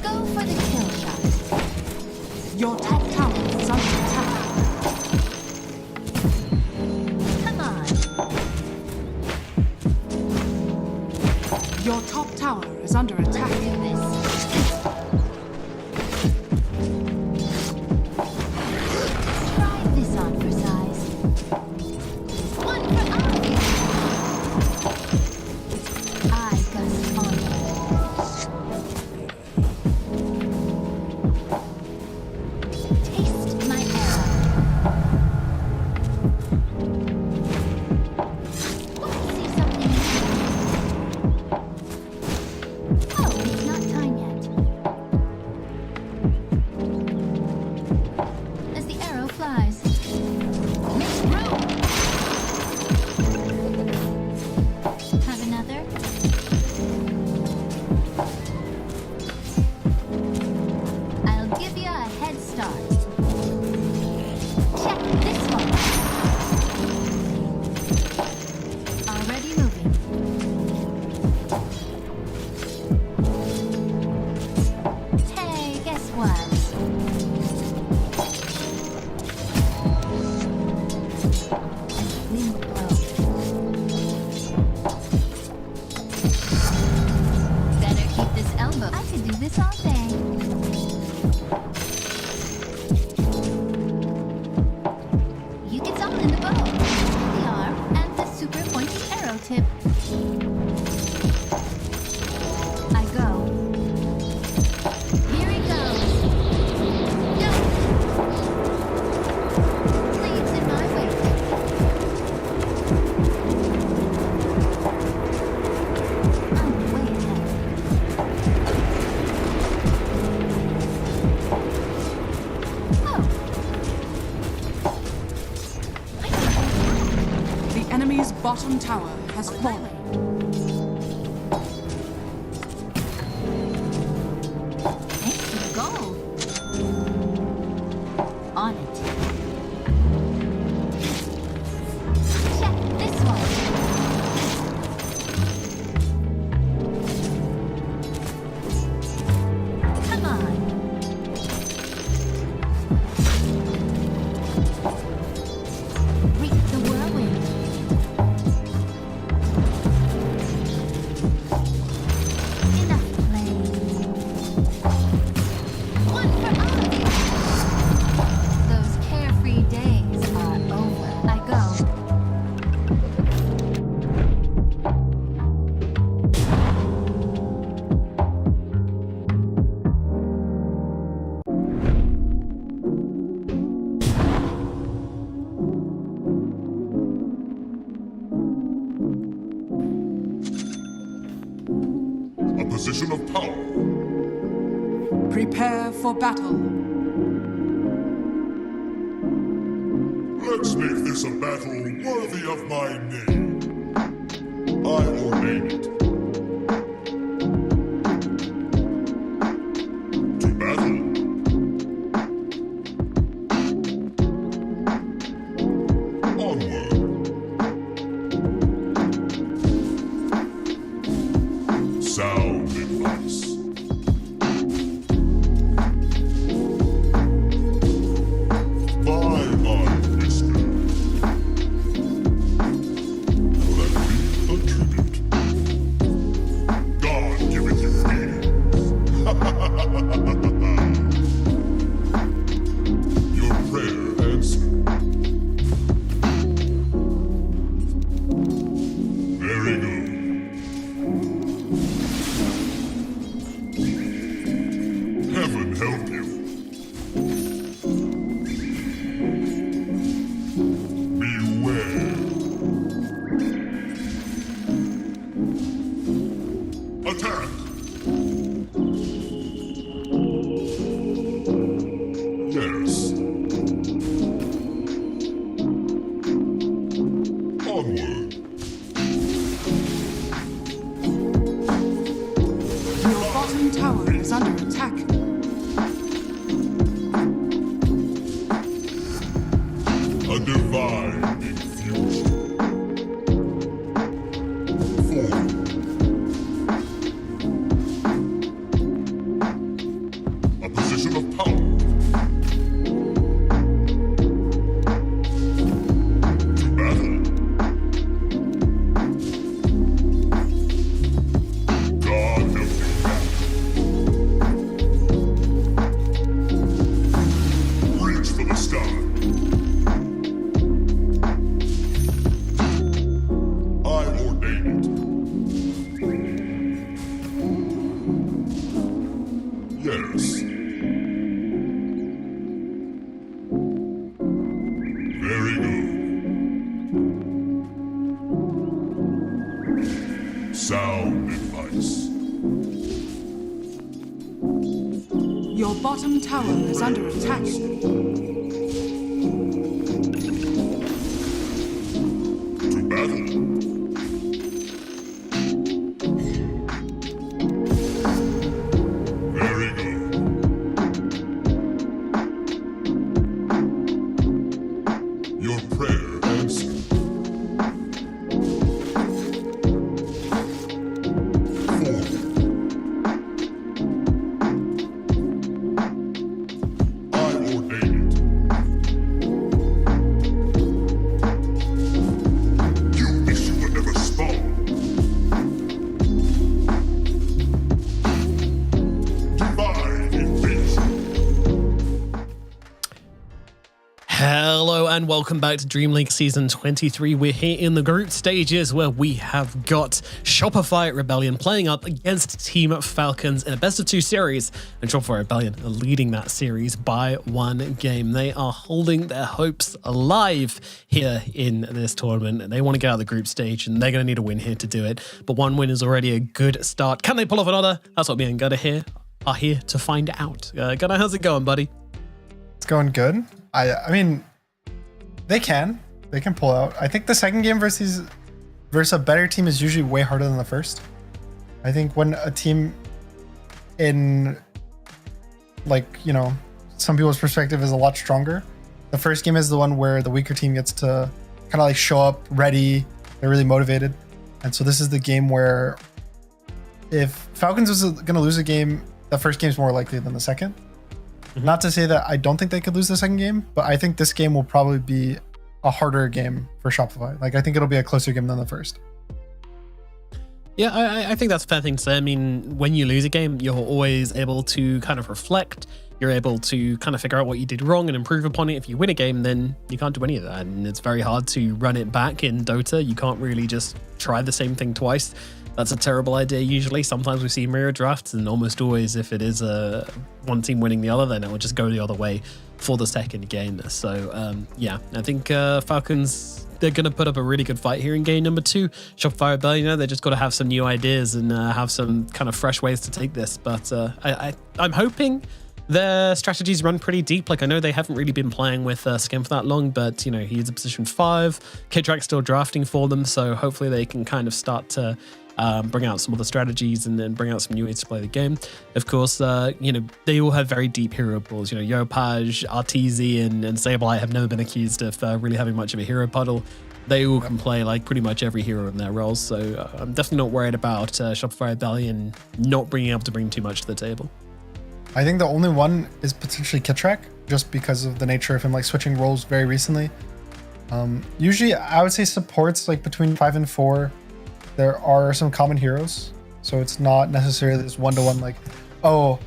Speaker 10: Go for the kill shot.
Speaker 9: Your top tower is under attack.
Speaker 10: Come on.
Speaker 9: Your top tower is under attack.
Speaker 10: Let's do this. Try this on for size. One for Ivy. I gust on. Taste my arrow. Want to see something new? Oh, it's not time yet. As the arrow flies. Make room! Have another? I'll give you a head start. Check this one. Already moving. Hey, guess what? Wind blow. Better keep this elbow. I could do this all day. You get all in the bow. The arm and the super pointy arrow tip. I go. Here it goes. Go! Leaves in my wake. I'm way ahead. Oh.
Speaker 9: The enemy's bottom tower has fallen.
Speaker 10: Thanks for the gold. On it. Check this one.
Speaker 11: position of power.
Speaker 9: Prepare for battle.
Speaker 11: Let's make this a battle worthy of my name. I ordain it. To battle. Onward. Sound advice. By my whisper. Let me a tribute. God giveth you feelings. Your prayer answered. Very good. Heaven help you. Beware. Attack. Yes. Onward.
Speaker 9: Your bottom tower is under attack.
Speaker 11: A divine infusion. Form. A position of power. To battle. God help you back. Reach for the sky. I ordain it. Yes. Very good. Sound advice.
Speaker 9: Your bottom tower is under attack.
Speaker 11: To battle. Very good. Your prayer answered. Form. I ordain it. You wish you would never spawn. Divine invasion.
Speaker 14: Hello and welcome back to DreamLeague Season 23. We're here in the group stages where we have got Shopify Rebellion playing up against Team Falcons in a best-of-2 series, and Shopify Rebellion are leading that series by 1 game. They are holding their hopes alive here in this tournament, and they want to get out of the group stage, and they're going to need a win here to do it. But 1 win is already a good start. Can they pull off another? That's what me and Gunnar here are here to find out. Gunnar, how's it going, buddy?
Speaker 15: It's going good. I mean, they can pull out. I think the second game versus a better team is usually way harder than the first. I think when a team in, like, you know, some people's perspective is a lot stronger, the first game is the one where the weaker team gets to kind of like show up ready, they're really motivated. And so this is the game where if Falcons was going to lose a game, the first game is more likely than the second. Not to say that I don't think they could lose the second game, but I think this game will probably be a harder game for Shopify. Like, I think it'll be a closer game than the first.
Speaker 14: Yeah, I think that's a fair thing to say. I mean, when you lose a game, you're always able to kind of reflect. You're able to kind of figure out what you did wrong and improve upon it. If you win a game, then you can't do any of that. And it's very hard to run it back in Dota. You can't really just try the same thing twice. That's a terrible idea usually. Sometimes we see mirror drafts, and almost always if it is one team winning the other, then it will just go the other way. for the second game. So yeah, I think Falcons, they're going to put up a really good fight here in game number 2. Shopify Rebellion, they just got to have some new ideas and have some kind of fresh ways to take this. But I'm hoping their strategies run pretty deep. Like, I know they haven't really been playing with Skim for that long, but, you know, he's a position 5. Kidrak's still drafting for them, so hopefully they can kind of start to bring out some of the strategies and then bring out some new ways to play the game. Of course, you know, they all have very deep hero pools. You know, Yopaj, Arteezy, and Sableye have never been accused of really having much of a hero puddle. They all can play like pretty much every hero in their roles, so I'm definitely not worried about Shopify Rebellion not being able to bring too much to the table.
Speaker 15: I think the only one is potentially Kitrak, just because of the nature of him like switching roles very recently. Usually, I would say supports like between 5 and 4, there are some common heroes, so it's not necessarily this one-to-one like, oh,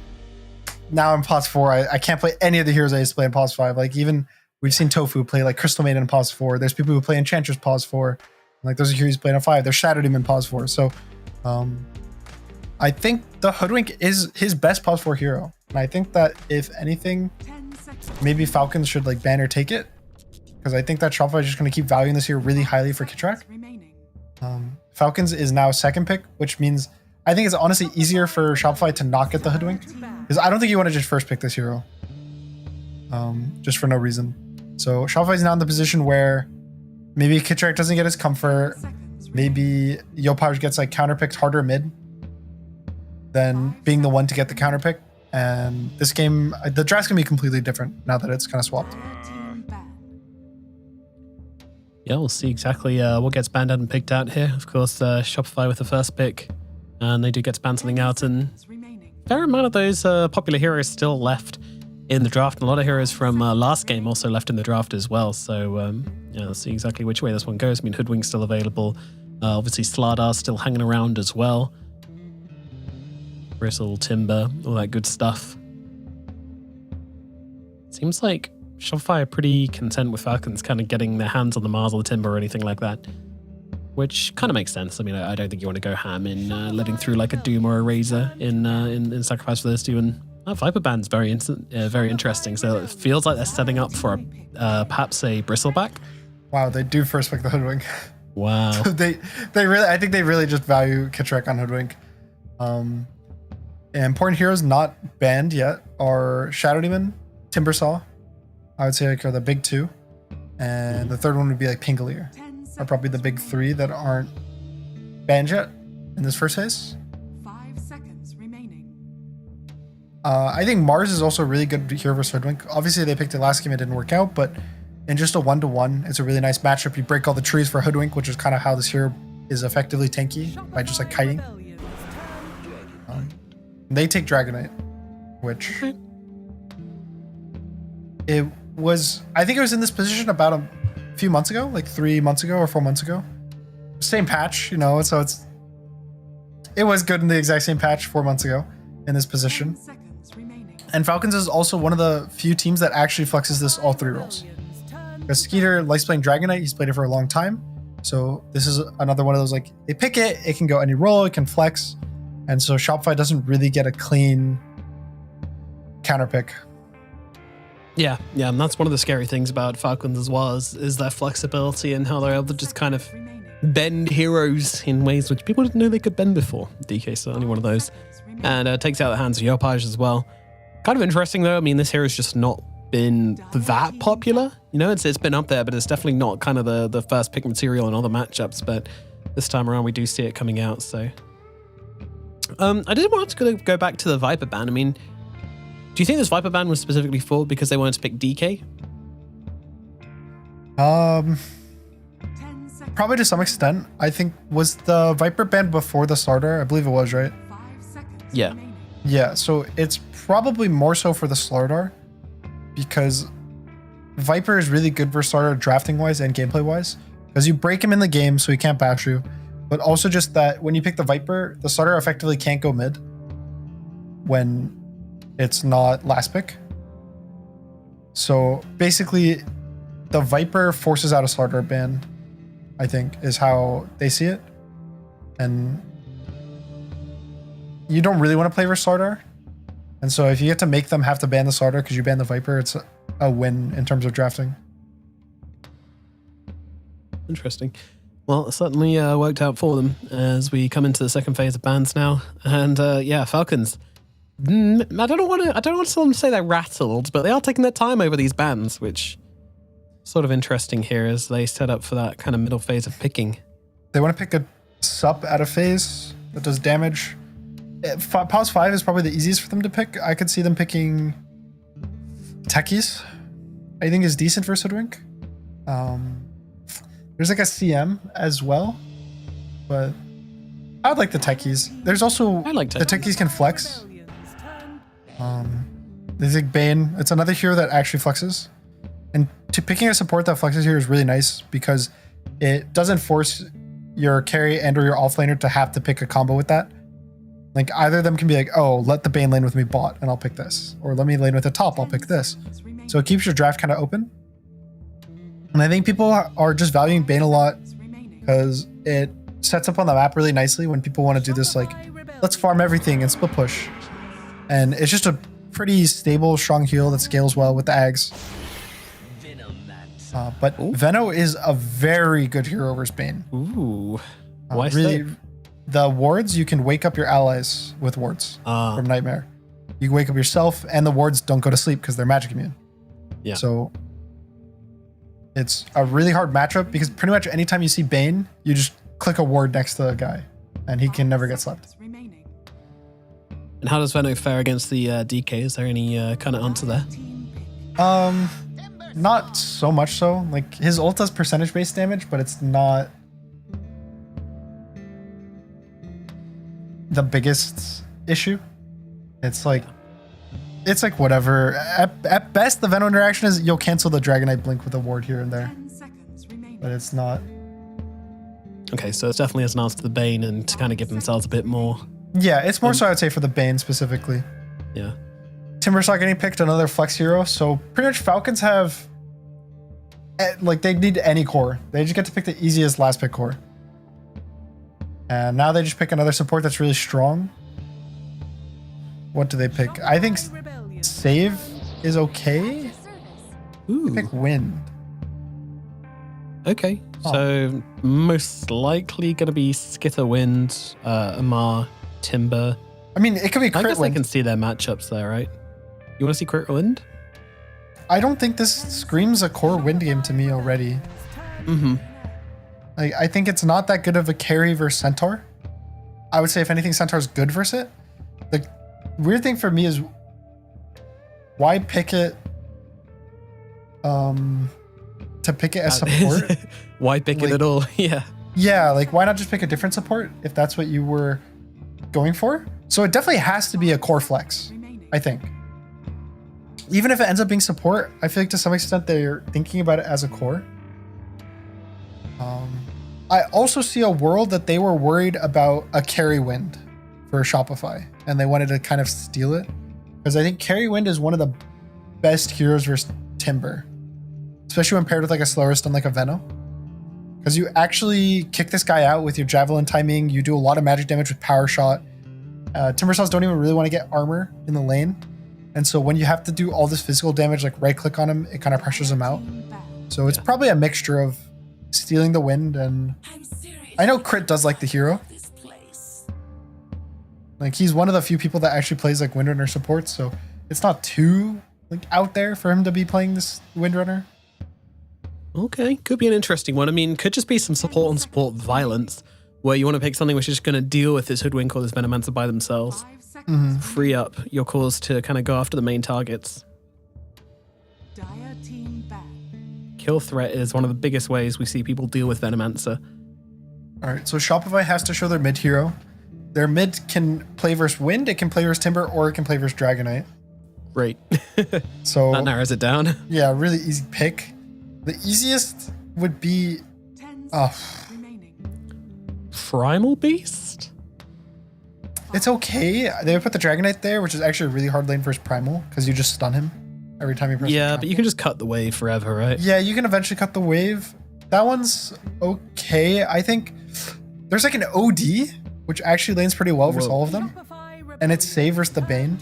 Speaker 15: now I'm pos 4, I can't play any of the heroes I used to play in pos 5. Like, even we've seen Tofu play like Crystal Maiden in pos 4. There's people who play Enchantress pos 4. Like, those are heroes playing on 5. There's Shadow Demon pos 4. So I think the Hoodwink is his best pos 4 hero. And I think that if anything, maybe Falcons should like ban or take it, because I think that Shopify is just going to keep valuing this hero really highly for Kitrak. Falcons is now second pick, which means I think it's honestly easier for Shopify to not get the Hoodwink, because I don't think you want to just first pick this hero just for no reason. So Shopify is now in the position where maybe Kitrak doesn't get his comfort, maybe Yopaj gets like counterpicked harder mid than being the one to get the counterpick. And this game, the draft's gonna be completely different now that it's kind of swapped.
Speaker 14: Yeah, we'll see exactly what gets banned out and picked out here. Of course, Shopify with the first pick, and they do get to ban something out. And a fair amount of those popular heroes still left in the draft. And a lot of heroes from last game also left in the draft as well. So yeah, let's see exactly which way this one goes. I mean, Hoodwink's still available. Obviously, Sladar's still hanging around as well. Bristle, Timber, all that good stuff. Seems like Shopify are pretty content with Falcons kind of getting their hands on the Mars or the Timber or anything like that, which kind of makes sense. I mean, I don't think you want to go ham in letting through like a Doom or a Razor in sacrifice for those two. And Viper Band's very interesting. So it feels like they're setting up for perhaps a Bristleback.
Speaker 15: Wow, they do first pick the Hoodwink.
Speaker 14: Wow.
Speaker 15: they really, I think they really just value Kitrak on Hoodwink. And important heroes not banned yet are Shadow Demon, Timbersaw, I would say like are the big 2. And the third one would be like Pingalier. Are probably the big 3 that aren't banned yet in this first phase.
Speaker 9: 5 seconds remaining.
Speaker 15: I think Mars is also a really good hero versus Hoodwink. Obviously they picked it last game, it didn't work out, but in just a 1-to-1, it's a really nice matchup. You break all the trees for Hoodwink, which is kind of how this hero is effectively tanky by just like kiting. They take Dragonite, which it was, I think it was in this position about a few months ago, like 3 months ago or 4 months ago. Same patch, you know, so it was good in the exact same patch 4 months ago in this position. And Falcons is also one of the few teams that actually flexes this all 3 roles. Because Skeeter likes playing Dragonite, he's played it for a long time. So this is another one of those, like, they pick it, it can go any role, it can flex. And so Shopify doesn't really get a clean counterpick.
Speaker 14: Yeah, and that's one of the scary things about Falcons as well, is their flexibility and how they're able to just kind of bend heroes in ways which people didn't know they could bend before. DK certainly one of those. And takes out the hands of Yopaj as well. Kind of interesting though, I mean, this hero's just not been that popular. You know, it's been up there, but it's definitely not kind of the first pick material in other matchups. But this time around, we do see it coming out, so... I did want to go back to the Viper ban. I mean, do you think this Viper ban was specifically for because they wanted to pick DK?
Speaker 15: Probably to some extent. I think, was the Viper ban before the starter? I believe it was, right?
Speaker 14: Yeah.
Speaker 15: Yeah, so it's probably more so for the Slardar, because Viper is really good for starter drafting wise and gameplay wise, because you break him in the game so he can't bash you. But also just that when you pick the Viper, the starter effectively can't go mid when it's not last pick. So basically, the Viper forces out a starter ban, I think, is how they see it. And you don't really want to play for starter. And so if you get to make them have to ban the starter because you ban the Viper, it's a win in terms of drafting.
Speaker 14: Interesting. Well, it certainly worked out for them as we come into the second phase of bans now. And yeah, Falcons. I don't want to say they're rattled, but they are taking their time over these bans, which is sort of interesting here as they set up for that kind of middle phase of picking.
Speaker 15: They want to pick a sup out of phase that does damage. Pause 5 is probably the easiest for them to pick. I could see them picking Techies. I think is decent for Hoodwink. There's like a CM as well, but I would like the Techies. There's also the Techies can flex. There's like Bane. It's another hero that actually flexes, and picking a support that flexes here is really nice because it doesn't force your carry and or your offlaner to have to pick a combo with that. Like either of them can be like, oh, let the Bane lane with me bot and I'll pick this, or let me lane with the top, I'll pick this. So it keeps your draft kind of open. And I think people are just valuing Bane a lot because it sets up on the map really nicely when people want to do this, like, let's farm everything and split push. And it's just a pretty stable, strong heal that scales well with the Ags. But Veno is a very good hero versus Bane.
Speaker 14: Ooh. Why
Speaker 15: really,
Speaker 14: so?
Speaker 15: The wards, you can wake up your allies with wards from Nightmare. You can wake up yourself, and the wards don't go to sleep because they're magic immune.
Speaker 14: Yeah.
Speaker 15: So it's a really hard matchup because pretty much anytime you see Bane, you just click a ward next to the guy, and he can never get slept.
Speaker 14: And how does Veno fare against the DK? Is there any kind of answer there?
Speaker 15: Not so much so. Like his ult does percentage-based damage, but it's not the biggest issue. It's like whatever. At best, the Veno interaction is you'll cancel the Dragonite Blink with a ward here and there, but it's not.
Speaker 14: Okay, so it's definitely as an answer to the Bane and to kind of give themselves a bit more.
Speaker 15: Yeah, it's more so I would say for the Bane specifically.
Speaker 14: Yeah.
Speaker 15: Timbersaw getting picked, another flex hero. So pretty much Falcons have, like, they need any core. They just get to pick the easiest last pick core. And now they just pick another support that's really strong. What do they pick? I think Save is okay.
Speaker 14: Ooh.
Speaker 15: They pick Wind.
Speaker 14: Okay, so most likely going to be Skitter Wind, Amar, Timber.
Speaker 15: I mean, it could be Crit
Speaker 14: I guess
Speaker 15: Wind.
Speaker 14: I can see their matchups there, right? You want to see Crit Wind?
Speaker 15: I don't think this screams a core Wind game to me already.
Speaker 14: Mm-hmm.
Speaker 15: Like, I think it's not that good of a carry versus Centaur. I would say if anything, Centaur's good versus it. The weird thing for me is why pick it to pick it as support?
Speaker 14: Why pick it at all? Yeah.
Speaker 15: Yeah, like why not just pick a different support if that's what you were going for? So it definitely has to be a core flex, I think. Even if it ends up being support, I feel like to some extent they're thinking about it as a core. I also see a world that they were worried about a carry Wind for Shopify, and they wanted to kind of steal it. Because I think carry Wind is one of the best heroes versus Timber. Especially when paired with like a slower stun like a Veno. Because you actually kick this guy out with your Javelin timing, you do a lot of magic damage with Power Shot. Timbersaws don't even really want to get armor in the lane. And so when you have to do all this physical damage, like right click on him, it kind of pressures him out. So it's probably a mixture of stealing the Wind, and I know Crit does like the hero. Like he's one of the few people that actually plays like Windrunner support, so it's not too like out there for him to be playing this Windrunner.
Speaker 14: Okay, could be an interesting one. I mean, could just be some support on support violence, where you want to pick something which is just going to deal with this Hoodwink or this Venomancer by themselves.
Speaker 15: Mm-hmm.
Speaker 14: Free up your cores to kind of go after the main targets. Kill threat is one of the biggest ways we see people deal with Venomancer.
Speaker 15: All right, so Shopify has to show their mid hero. Their mid can play versus Wind, it can play versus Timber, or it can play versus Dragonite.
Speaker 14: Great.
Speaker 15: So
Speaker 14: that narrows it down.
Speaker 15: Yeah, really easy pick. The easiest would be
Speaker 14: Primal Beast?
Speaker 15: It's okay. They would put the Dragonite there, which is actually a really hard lane versus Primal, because you just stun him every time you press
Speaker 14: Yeah, but you can just cut the wave forever, right?
Speaker 15: Yeah, you can eventually cut the wave. That one's okay. I think there's like an OD, which actually lanes pretty well versus all of them. And it's save versus the Bane.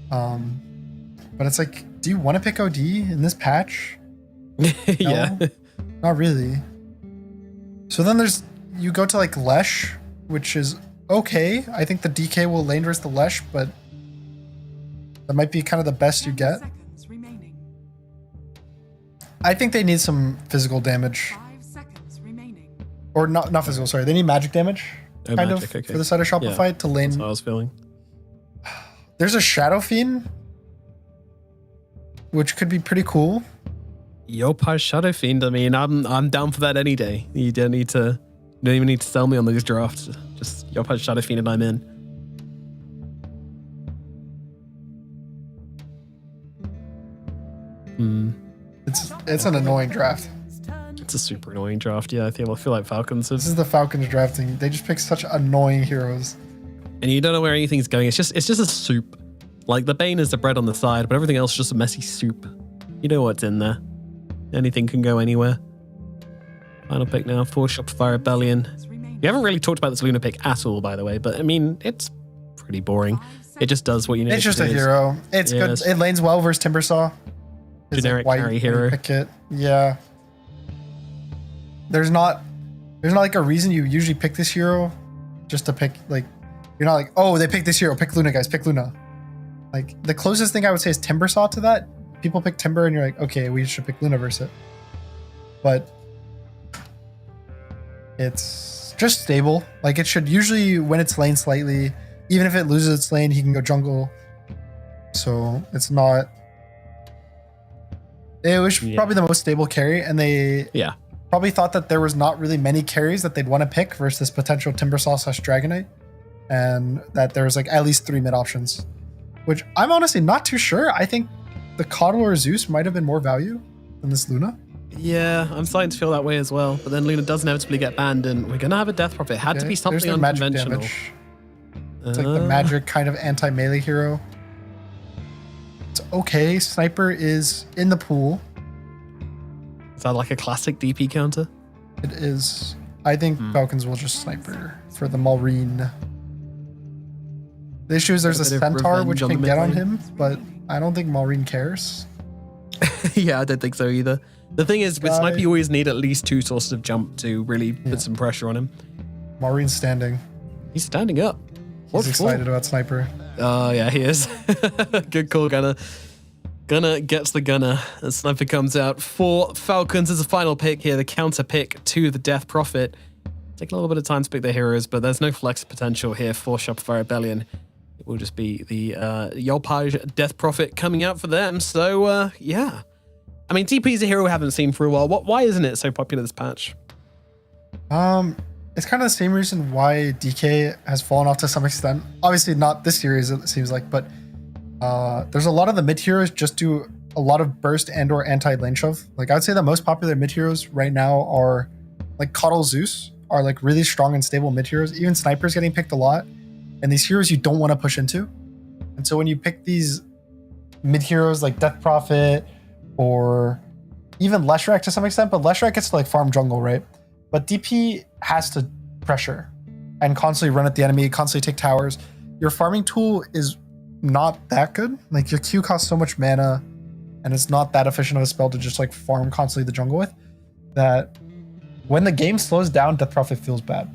Speaker 15: But it's like do you want to pick OD in this patch?
Speaker 14: Yeah.
Speaker 15: No, not really. So then you go to like Lesh, which is okay. I think the DK will lane versus the Lesh, but that might be kind of the best you get. I think they need some physical damage. Or not physical, sorry. They need magic damage,
Speaker 14: Oh,
Speaker 15: kind
Speaker 14: magic,
Speaker 15: of,
Speaker 14: okay.
Speaker 15: for the side of Shopify
Speaker 14: Yeah,
Speaker 15: to lane.
Speaker 14: That's what I was feeling.
Speaker 15: There's a Shadow Fiend, which could be pretty cool.
Speaker 14: Yopaj Shadow Fiend. I mean, I'm down for that any day. You don't even need to sell me on these drafts. Just Yopaj Shadow Fiend and I'm in.
Speaker 15: It's an annoying draft.
Speaker 14: It's a super annoying draft. Yeah, I feel like Falcons have.
Speaker 15: This is the Falcons drafting. They just pick such annoying heroes.
Speaker 14: And you don't know where anything's going. It's just a soup. Like the Bane is the bread on the side, but everything else is just a messy soup. You know what's in there. Anything can go anywhere. Final pick now for Shopify Rebellion. We haven't really talked about this Luna pick at all, by the way, but I mean, it's pretty boring. It just does what you need.
Speaker 15: It's just a hero. It's good. It lanes well versus Timbersaw. It's
Speaker 14: Generic
Speaker 15: like
Speaker 14: carry
Speaker 15: you
Speaker 14: hero.
Speaker 15: Pick it. Yeah. There's not like a reason you usually pick this hero just to pick, like, you're not like, oh, they picked this hero, pick Luna, guys, pick Luna. Like, the closest thing I would say is Timbersaw to that. People pick Timber and you're like, okay, we should pick Luna versus it. But it's just stable. Like, it should usually win its lane slightly. Even if it loses its lane, he can go jungle. So it's not. It was probably the most stable carry, and they probably thought that there was not really many carries that they'd want to pick versus this potential Timbersaw / Dragonite, and that there was like at least 3 mid options, which I'm honestly not too sure. I think the Coddle or Zeus might have been more value than this Luna.
Speaker 14: Yeah, I'm starting to feel that way as well. But then Luna does inevitably get banned, and we're gonna have a Death Prophet. It had to be something
Speaker 15: There's no magic
Speaker 14: unconventional.
Speaker 15: damage. It's like the magic kind of anti-melee hero. It's okay. Sniper is in the pool.
Speaker 14: Is that like a classic DP counter?
Speaker 15: It is. I think Falcons will just sniper for the Malrine. The issue is there's a
Speaker 14: bit of
Speaker 15: Centaur
Speaker 14: revenge
Speaker 15: which
Speaker 14: on the
Speaker 15: can
Speaker 14: mid
Speaker 15: get on
Speaker 14: lane.
Speaker 15: him, but I don't think Malrine cares.
Speaker 14: Yeah, I don't think so either. The thing is, with
Speaker 15: Guy.
Speaker 14: Sniper, you always need at least 2 sources of jump to really put some pressure on him.
Speaker 15: Malrine's standing.
Speaker 14: He's standing up.
Speaker 15: He's excited about Sniper.
Speaker 14: Oh, yeah, he is. Good call, Gunner. Gunner gets the Gunner. And Sniper comes out for Falcons as a final pick here, the counter pick to the Death Prophet. Taking a little bit of time to pick their heroes, but there's no flex potential here for Shopify Rebellion. It will just be the Yolpaj Death Prophet coming out for them. So, yeah. I mean, TP is a hero we haven't seen for a while. Why isn't it so popular this patch?
Speaker 15: It's kind of the same reason why DK has fallen off to some extent. Obviously not this series, it seems like, but there's a lot of the mid heroes just do a lot of burst and or anti-lane shove. Like, I would say the most popular mid heroes right now are like Coddle Zeus are like really strong and stable mid heroes. Even Sniper's getting picked a lot. And these heroes you don't want to push into. And so when you pick these mid heroes like Death Prophet or even Leshrac to some extent, but Leshrac gets to like farm jungle, right? But DP has to pressure and constantly run at the enemy, constantly take towers. Your farming tool is not that good. Like, your Q costs so much mana and it's not that efficient of a spell to just like farm constantly the jungle with, that when the game slows down, Death Prophet feels bad.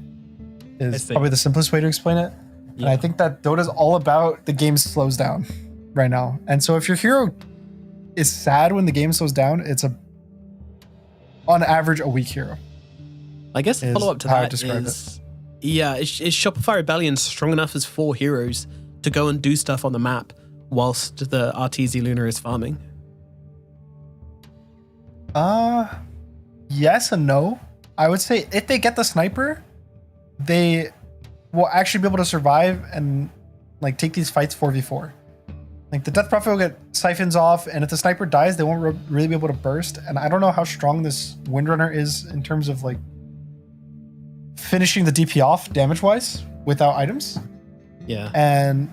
Speaker 15: Is probably the simplest way to explain it. And I think that Dota's all about the game slows down right now. And so if your hero is sad when the game slows down, it's on average a weak hero.
Speaker 14: I guess the follow-up to
Speaker 15: how I
Speaker 14: that
Speaker 15: describe
Speaker 14: is, yeah, is Shopify Rebellion strong enough as 4 heroes to go and do stuff on the map whilst the RTZ Luna is farming?
Speaker 15: Yes and no. I would say if they get the Sniper, they will actually be able to survive and like take these fights 4v4. Like, the Death Prophet will get siphons off, and if the Sniper dies, they won't really be able to burst. And I don't know how strong this Windrunner is in terms of like finishing the DP off damage-wise without items.
Speaker 14: Yeah.
Speaker 15: And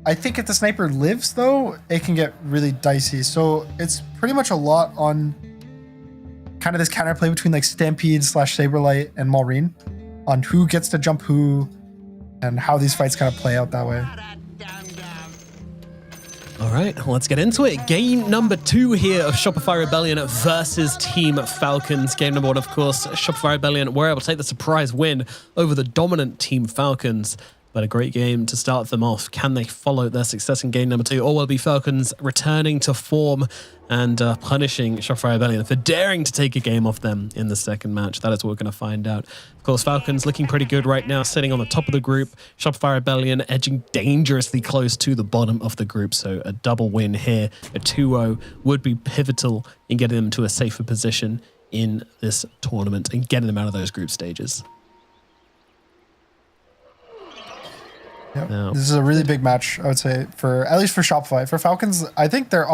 Speaker 15: I think if the Sniper lives, though, it can get really dicey. So it's pretty much a lot on kind of this counterplay between like Stampede / Saberlight and Malrine on who gets to jump who and how these fights kind of play out that way.
Speaker 14: All right, let's get into it. Game number 2 here of Shopify Rebellion versus Team Falcons. Game number 1, of course, Shopify Rebellion were able to take the surprise win over the dominant Team Falcons. But a great game to start them off. Can they follow their success in game number 2? Or will it be Falcons returning to form and punishing Shopify Rebellion for daring to take a game off them in the second match? That is what we're going to find out. Of course, Falcons looking pretty good right now, sitting on the top of the group. Shopify Rebellion edging dangerously close to the bottom of the group. So a double win here, a 2-0, would be pivotal in getting them to a safer position in this tournament and getting them out of those group stages.
Speaker 15: Yep. This is a really big match, I would say, for at least for Shopify. For Falcons, I think they're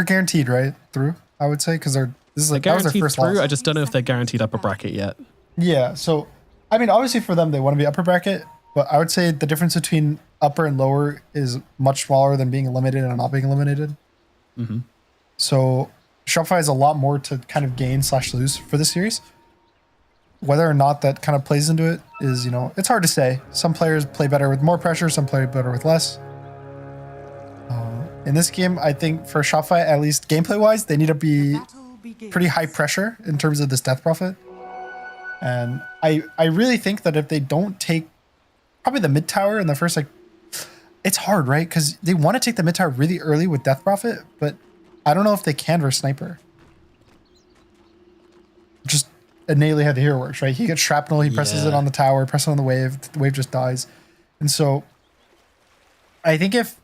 Speaker 15: guaranteed right through, I would say, because that was their
Speaker 14: guaranteed
Speaker 15: first
Speaker 14: through.
Speaker 15: loss.
Speaker 14: I just don't know if they're guaranteed upper bracket yet.
Speaker 15: Yeah, so I mean, obviously for them they want to be upper bracket, but I would say the difference between upper and lower is much smaller than being eliminated and not being eliminated.
Speaker 14: Mm-hmm.
Speaker 15: So Shopify has a lot more to kind of gain / lose for this series. Whether or not that kind of plays into it is, it's hard to say. Some players play better with more pressure, some play better with less. In this game, I think for Shopify, at least gameplay-wise, they need to be pretty high pressure in terms of this Death Prophet. And I really think that if they don't take probably the mid tower in the first, it's hard, right? Because they want to take the mid tower really early with Death Prophet, but I don't know if they can versus Sniper. Just innately how the hero works, right? He gets shrapnel, he presses it on the tower, presses it on the wave just dies. And so I think if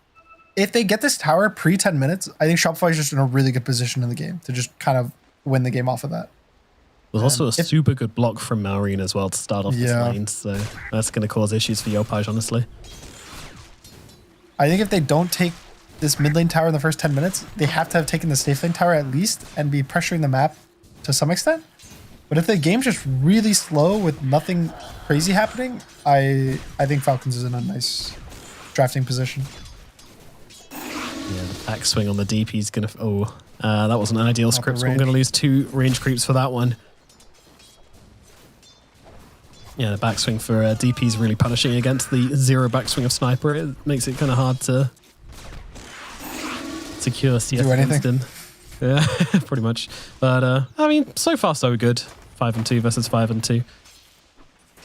Speaker 15: they get this tower pre 10 minutes, I think Shopify is just in a really good position in the game to just kind of win the game off of that.
Speaker 14: There's also a super good block from Malrine as well to start off this lane, so that's going to cause issues for Yopaj, honestly.
Speaker 15: I think if they don't take this mid lane tower in the first 10 minutes, they have to have taken the safe lane tower at least and be pressuring the map to some extent. But if the game's just really slow with nothing crazy happening, I think Falcons is in a nice drafting position.
Speaker 14: Yeah, the backswing on the DP is going to... that wasn't an ideal script, so I'm going to lose 2 range creeps for that one. Yeah, the backswing for DP is really punishing against the 0 backswing of Sniper. It makes it kind of hard to secure CS against him. Yeah, pretty much. But, I mean, so far so good. 5-2 versus 5-2.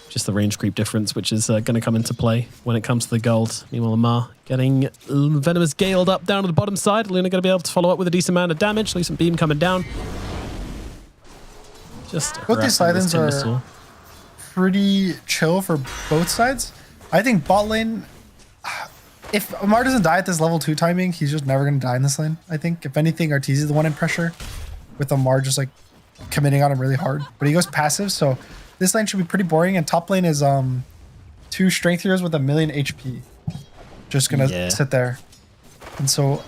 Speaker 14: Just the range creep difference, which is going to come into play when it comes to the gold. Meanwhile, Lamar getting Venomous Galed up down to the bottom side. Luna going to be able to follow up with a decent amount of damage. Decent beam coming down. Just
Speaker 15: both these silence are pretty chill for both sides. I think bot lane, if Amar doesn't die at this level 2 timing, he's just never going to die in this lane. I think, if anything, Arteezy is the one in pressure, with Amar just committing on him really hard. But he goes passive, so this lane should be pretty boring. And top lane is 2 strength heroes with 1 million HP. Just going to sit there. And so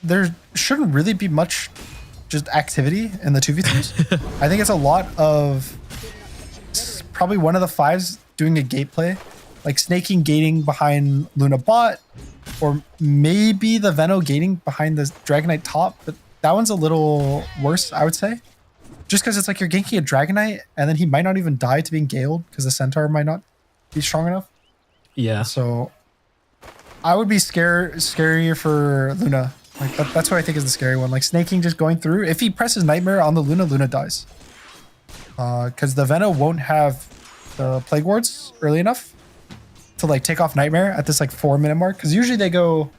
Speaker 15: there shouldn't really be much just activity in the 2v2s. I think it's a lot of probably one of the 5s doing a gate play, like snaking gating behind Luna bot, or maybe the Veno gating behind the Dragonite top, but that one's a little worse, I would say. Just because it's you're ganking a Dragonite, and then he might not even die to being galed because the Centaur might not be strong enough.
Speaker 14: Yeah.
Speaker 15: So I would be scarier for Luna. That's what I think is the scary one. Snaking just going through. If he presses Nightmare on the Luna dies. Because the Veno won't have the Plague Wards early enough to take off Nightmare at this 4-minute mark. Because usually they go,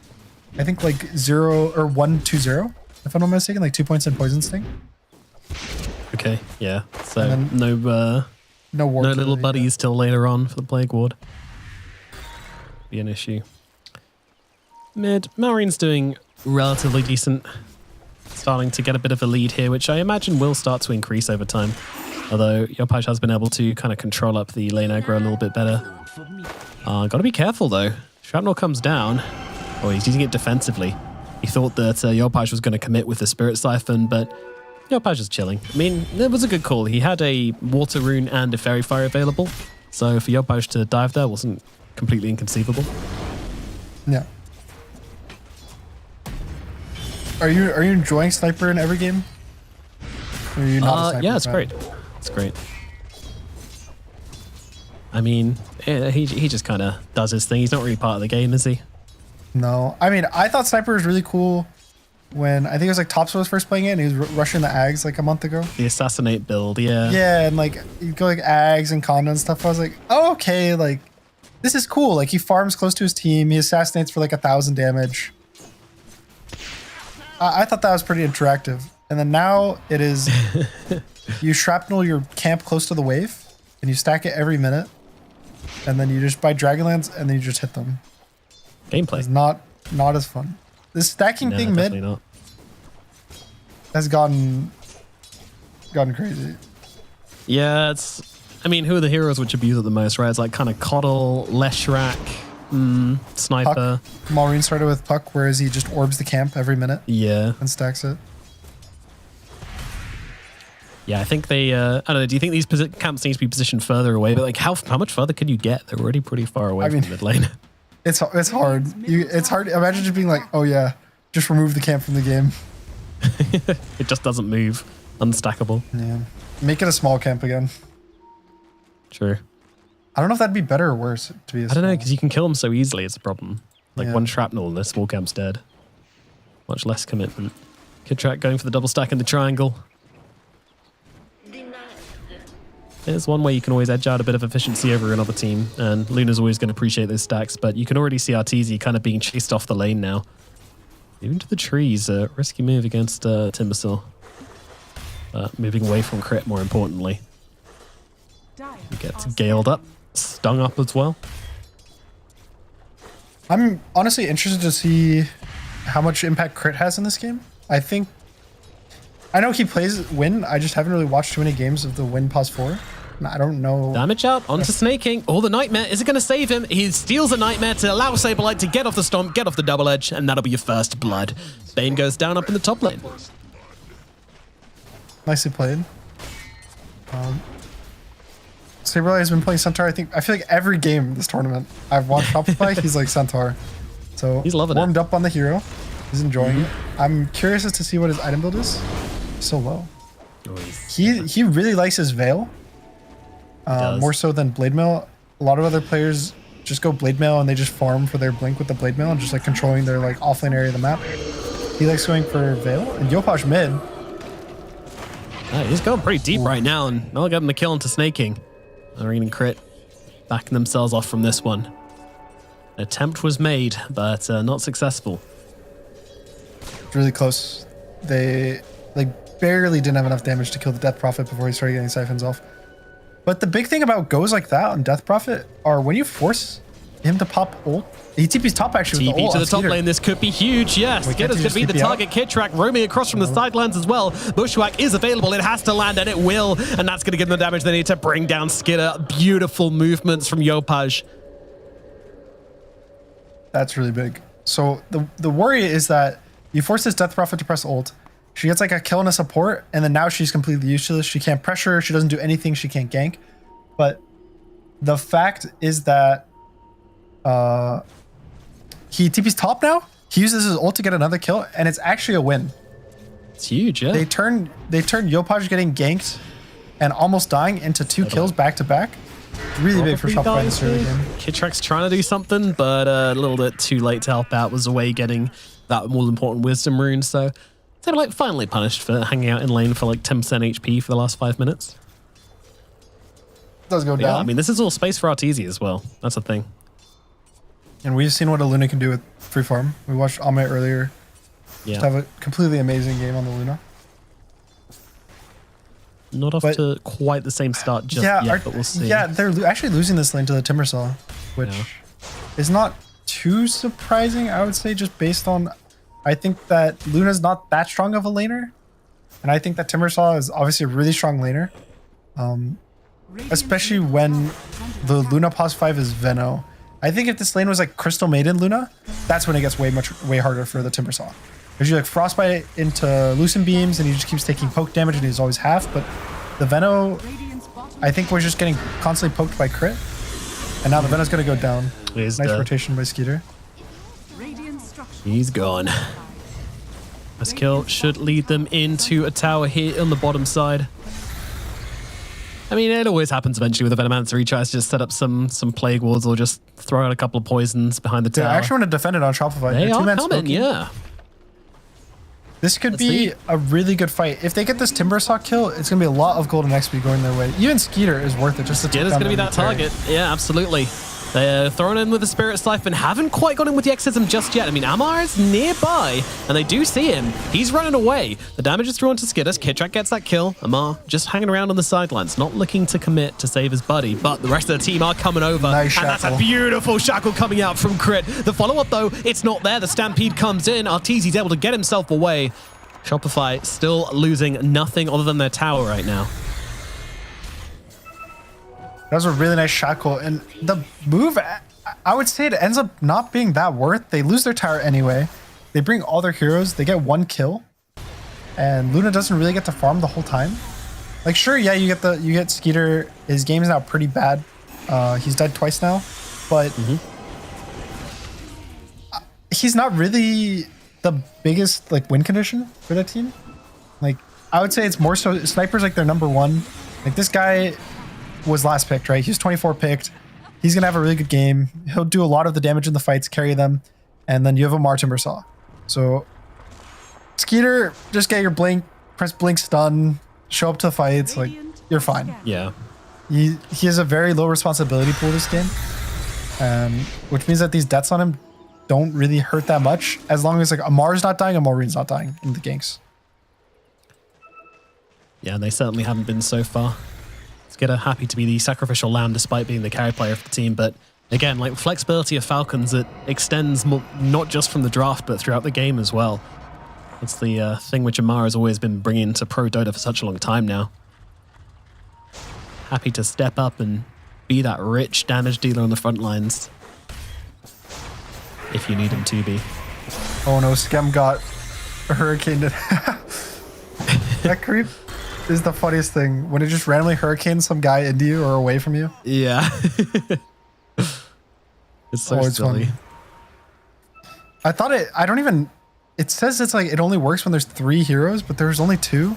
Speaker 15: I think 0 or 1-2-0, if I'm not mistaken, 2 points in Poison Sting.
Speaker 14: Okay, yeah. So no little buddies till later on for the Plague Ward. Be an issue. Mid, Malrine's doing relatively decent. Starting to get a bit of a lead here, which I imagine will start to increase over time. Although Yopaj has been able to kind of control up the lane aggro a little bit better. Gotta be careful though. Shrapnel comes down. Oh, he's using it defensively. He thought that Yopaj was going to commit with the Spirit Siphon, but Yopaj is chilling. I mean, it was a good call. He had a Water Rune and a Fairy Fire available. So for Yopaj to dive there wasn't completely inconceivable.
Speaker 15: Yeah. Are you enjoying Sniper in every game? Or are you not a Sniper
Speaker 14: yeah, it's
Speaker 15: fan?
Speaker 14: great. It's great. I mean, he just kind of does his thing. He's not really part of the game, is he?
Speaker 15: No. I mean, I thought Sniper was really cool when I think it was like Tops was first playing it and he was rushing the Ags like a month ago.
Speaker 14: The assassinate build, yeah.
Speaker 15: Yeah, and like you go like Ags and Conda and stuff. I was like, oh, okay, like this is cool. Like he farms close to his team. He assassinates for like 1,000 damage. I thought that was pretty interactive. And then now it is you shrapnel your camp close to the wave and you stack it every minute. And then you just buy Dragonlance and then you just hit them.
Speaker 14: Gameplay.
Speaker 15: It's not as fun. This stacking thing mid
Speaker 14: not.
Speaker 15: has gotten crazy.
Speaker 14: Yeah, I mean, who are the heroes which abuse it the most, right? It's like kind of Coddle, Leshrac, Sniper.
Speaker 15: Puck. Maureen started with Puck, whereas he just orbs the camp every minute.
Speaker 14: Yeah.
Speaker 15: And stacks it.
Speaker 14: Yeah, I think they, I don't know, do you think these camps need to be positioned further away? But like, how much further could you get? They're already pretty far away from mid lane.
Speaker 15: It's hard. It's hard. Imagine just being like, oh yeah, just remove the camp from the game.
Speaker 14: It just doesn't move. Unstackable.
Speaker 15: Yeah. Make it a small camp again.
Speaker 14: True.
Speaker 15: I don't know if that'd be better or worse to be.
Speaker 14: I don't know, because you can kill them so easily. It's a problem. Like one shrapnel and the small camp's dead. Much less commitment. Kidtrack going for the double stack in the triangle. There's one way you can always edge out a bit of efficiency over another team, and Luna's always going to appreciate those stacks, but you can already see Arteezy kind of being chased off the lane now. Even to the trees, risky move against Timbersaw. Moving away from crit, more importantly. He gets galed up, stung up as well.
Speaker 15: I'm honestly interested to see how much impact crit has in this game. I know he plays Win. I just haven't really watched too many games of the Win pos 4. I don't know.
Speaker 14: Damage up onto Snaking. Oh, the Nightmare. Is it going to save him? He steals a Nightmare to allow Saberlight to get off the Stomp, get off the double edge, and that'll be your first blood. Bane goes down up in the top lane.
Speaker 15: Nicely played. Saberlight has been playing Centaur. I feel like every game this tournament I've watched Shopify, he's like Centaur. So
Speaker 14: he's loving
Speaker 15: warmed
Speaker 14: it.
Speaker 15: up on the hero. He's enjoying it. I'm curious as to see what his item build is. So low. He really likes his Veil. More so than Blade Mail. A lot of other players just go Blade Mail and they just farm for their Blink with the Blade Mail and just like controlling their like offlane area of the map. He likes going for Veil and Yopaj mid.
Speaker 14: He's going pretty deep right now and not getting the kill into Snaking. Marine and crit backing themselves off from this one. An attempt was made, but not successful.
Speaker 15: Really close. They like barely didn't have enough damage to kill the Death Prophet before he started getting siphons off. But the big thing about goes like that on Death Prophet are when you force him to pop ult, he TP's top actually with the ult
Speaker 14: to the
Speaker 15: on
Speaker 14: top
Speaker 15: Skeeter.
Speaker 14: lane, this could be huge, yes. Skitter's going to be the target. Kidtrack roaming across from the sidelines as well. Bushwhack is available, it has to land and it will, and that's going to give them the damage they need to bring down Skitter. Beautiful movements from Yopaj.
Speaker 15: That's really big. So the worry is that you force this Death Prophet to press ult, she gets like a kill and a support, and then now she's completely useless. She can't pressure, she doesn't do anything, she can't gank. But the fact is that he TP's top now, he uses his ult to get another kill, and it's actually a win.
Speaker 14: It's huge, yeah.
Speaker 15: They turned Yopaj getting ganked and almost dying into 2 kills back to back. Really big for Shopify in this early game.
Speaker 14: Kidtrack's trying to do something, but a little bit too late to help out. Was away getting that all important wisdom rune, so they were like finally punished for hanging out in lane for like 10% HP for the last 5 minutes.
Speaker 15: Does go down.
Speaker 14: Yeah, I mean, this is all space for Arteezy as well. That's the thing.
Speaker 15: And we've seen what a Luna can do with free farm. We watched Ame earlier. Just have a completely amazing game on the Luna.
Speaker 14: Not off to quite the same start just yet, but we'll see.
Speaker 15: Yeah, they're actually losing this lane to the Timbersaw, which is not too surprising, I would say, just based on, I think that Luna's not that strong of a laner. And I think that Timbersaw is obviously a really strong laner. Especially when the Luna pos 5 is Veno. I think if this lane was like Crystal Maiden Luna, that's when it gets way harder for the Timbersaw. Because you like Frostbite into Lucent Beams and he just keeps taking poke damage and he's always half, but the Veno, I think we're just getting constantly poked by crit. And now the Veno's gonna go down. Nice rotation by Skeeter.
Speaker 14: He's gone. This kill should lead them into a tower here on the bottom side. I mean, it always happens eventually with a Venomancer. He tries to just set up some plague walls or just throw out a couple of poisons behind the tower.
Speaker 15: I actually want to defend it on Shopify.
Speaker 14: They
Speaker 15: They're
Speaker 14: are
Speaker 15: two-man
Speaker 14: coming,
Speaker 15: smoking.
Speaker 14: yeah.
Speaker 15: This could be a really good fight. If they get this Timber Saw kill, it's going to be a lot of golden XP going their way. Even Skeeter is worth it just to take
Speaker 14: Skeeter's
Speaker 15: down
Speaker 14: going to be that target. Yeah, absolutely. They're thrown in with the Spirit Siphon, haven't quite got in with the Exorcism just yet. I mean, Amar is nearby, and they do see him. He's running away. The damage is thrown to Skittis. Kitrak gets that kill. Amar just hanging around on the sidelines, not looking to commit to save his buddy, but the rest of the team are coming over.
Speaker 15: Nice
Speaker 14: and that's a
Speaker 15: shackle.
Speaker 14: beautiful shackle coming out from Crit. The follow-up, though, it's not there. The Stampede comes in. Arteezy's able to get himself away. Shopify still losing nothing other than their tower right now.
Speaker 15: That was a really nice shackle. And the move, I would say it ends up not being that worth. They lose their tower anyway. They bring all their heroes. They get 1 kill. And Luna doesn't really get to farm the whole time. Like, sure, yeah, you get Skeeter. His game is now pretty bad. He's died twice now. But he's not really the biggest like win condition for that team. Like, I would say it's more so Sniper's like their number 1. Like, this guy was last picked, right? He's 24 picked. He's gonna have a really good game. He'll do a lot of the damage in the fights, carry them, and then you have a Timber Saw. So Skeeter, just get your blink, press blink stun, show up to the fights, like you're fine.
Speaker 14: Yeah.
Speaker 15: He has a very low responsibility pool this game, which means that these deaths on him don't really hurt that much as long as like Amar's not dying and Maureen's not dying in the ganks.
Speaker 14: Yeah, they certainly haven't been so far. Skitter happy to be the sacrificial lamb despite being the carry player of the team, but again, like flexibility of Falcons, it extends not just from the draft but throughout the game as well. It's the thing which Amar has always been bringing to pro Dota for such a long time now. Happy to step up and be that rich damage dealer on the front lines if you need him to be.
Speaker 15: Oh no, Skem got a hurricane. That creep is the funniest thing when it just randomly hurricanes some guy into you or away from you.
Speaker 14: Yeah. It's so silly.
Speaker 15: Funny. I thought it says it's like it only works when there's 3 heroes, but there's only 2.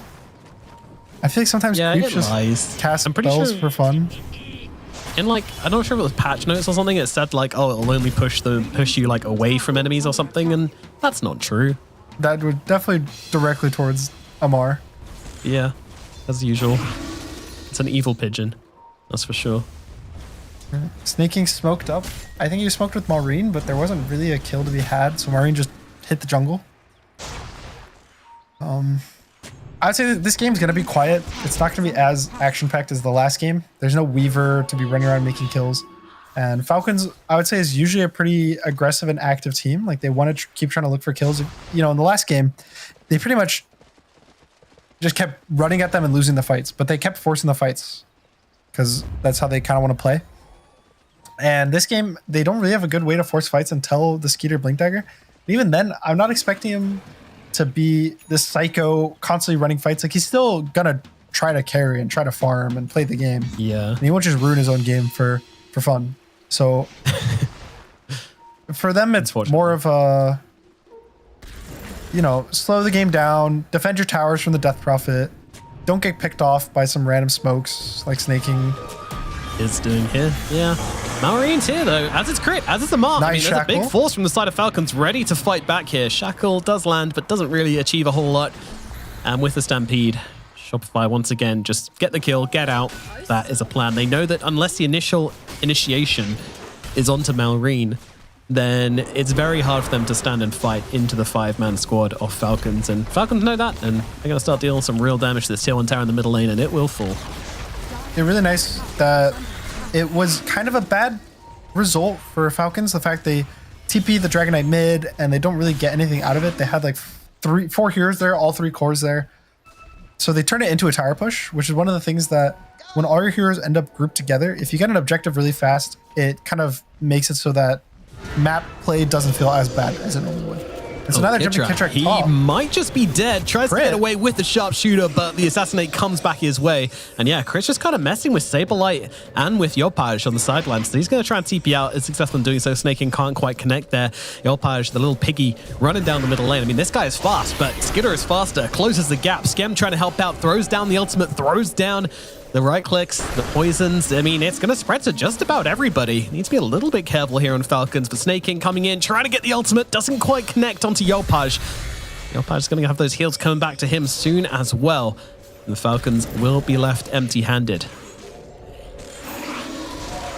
Speaker 15: I feel like sometimes creeps just cast spells for fun.
Speaker 14: And like, I'm not sure if it was patch notes or something, it said like, oh, it'll only push you like away from enemies or something, and that's not true.
Speaker 15: That would definitely directly towards Amar.
Speaker 14: Yeah, as usual. It's an evil pigeon, that's for sure.
Speaker 15: Snaking smoked up. I think he smoked with Maureen, but there wasn't really a kill to be had, so Maureen just hit the jungle. I'd say that this game's gonna be quiet. It's not gonna be as action-packed as the last game. There's no Weaver to be running around making kills. And Falcons, I would say, is usually a pretty aggressive and active team. Like, they want to keep trying to look for kills. You know, in the last game, they pretty much just kept running at them and losing the fights, but they kept forcing the fights because that's how they kind of want to play. And this game, they don't really have a good way to force fights until the Skeeter Blink Dagger. And even then, I'm not expecting him to be this psycho, constantly running fights. Like, he's still gonna try to carry and try to farm and play the game.
Speaker 14: Yeah.
Speaker 15: And he won't just ruin his own game for fun. So for them, it's more of a, you know, slow the game down, defend your towers from the Death Prophet, don't get picked off by some random smokes like snaking.
Speaker 14: Is doing here, yeah. Maureen's here though, as it's Crit, as it's Amar. I mean, there's a big force from the side of Falcons ready to fight back here. Shackle does land, but doesn't really achieve a whole lot. And with the Stampede, Shopify once again just get the kill, get out. That is a plan. They know that unless the initial initiation is onto Maureen, then it's very hard for them to stand and fight into the 5-man squad of Falcons. And Falcons know that, and they're going to start dealing some real damage to this tier 1 tower in the middle lane, and it will fall.
Speaker 15: It's really nice that it was kind of a bad result for Falcons. The fact they TP the Dragon Knight mid and they don't really get anything out of it. They had like 4 heroes there, all 3 cores there. So they turn it into a tower push, which is one of the things that when all your heroes end up grouped together, if you get an objective really fast, it kind of makes it so that map play doesn't feel as bad as it normally would. And so now they're jumping Kitrak.
Speaker 14: He might just be dead. Tries to get away with the sharpshooter, but the assassinate comes back his way. And yeah, Crit's just kind of messing with Saberlight and with Yopaj on the sidelines. So he's going to try and TP out. Is successful in doing so. Snaking can't quite connect there. Yopaj, the little piggy, running down the middle lane. I mean, this guy is fast, but Skitter is faster. Closes the gap. Skem trying to help out. Throws down the ultimate. Throws down The right clicks, the poisons. I mean, it's going to spread to just about everybody. Needs to be a little bit careful here on Falcons. But Snake King coming in, trying to get the ultimate. Doesn't quite connect onto Yopaj. Yopaj's going to have those heals coming back to him soon as well. And the Falcons will be left empty-handed.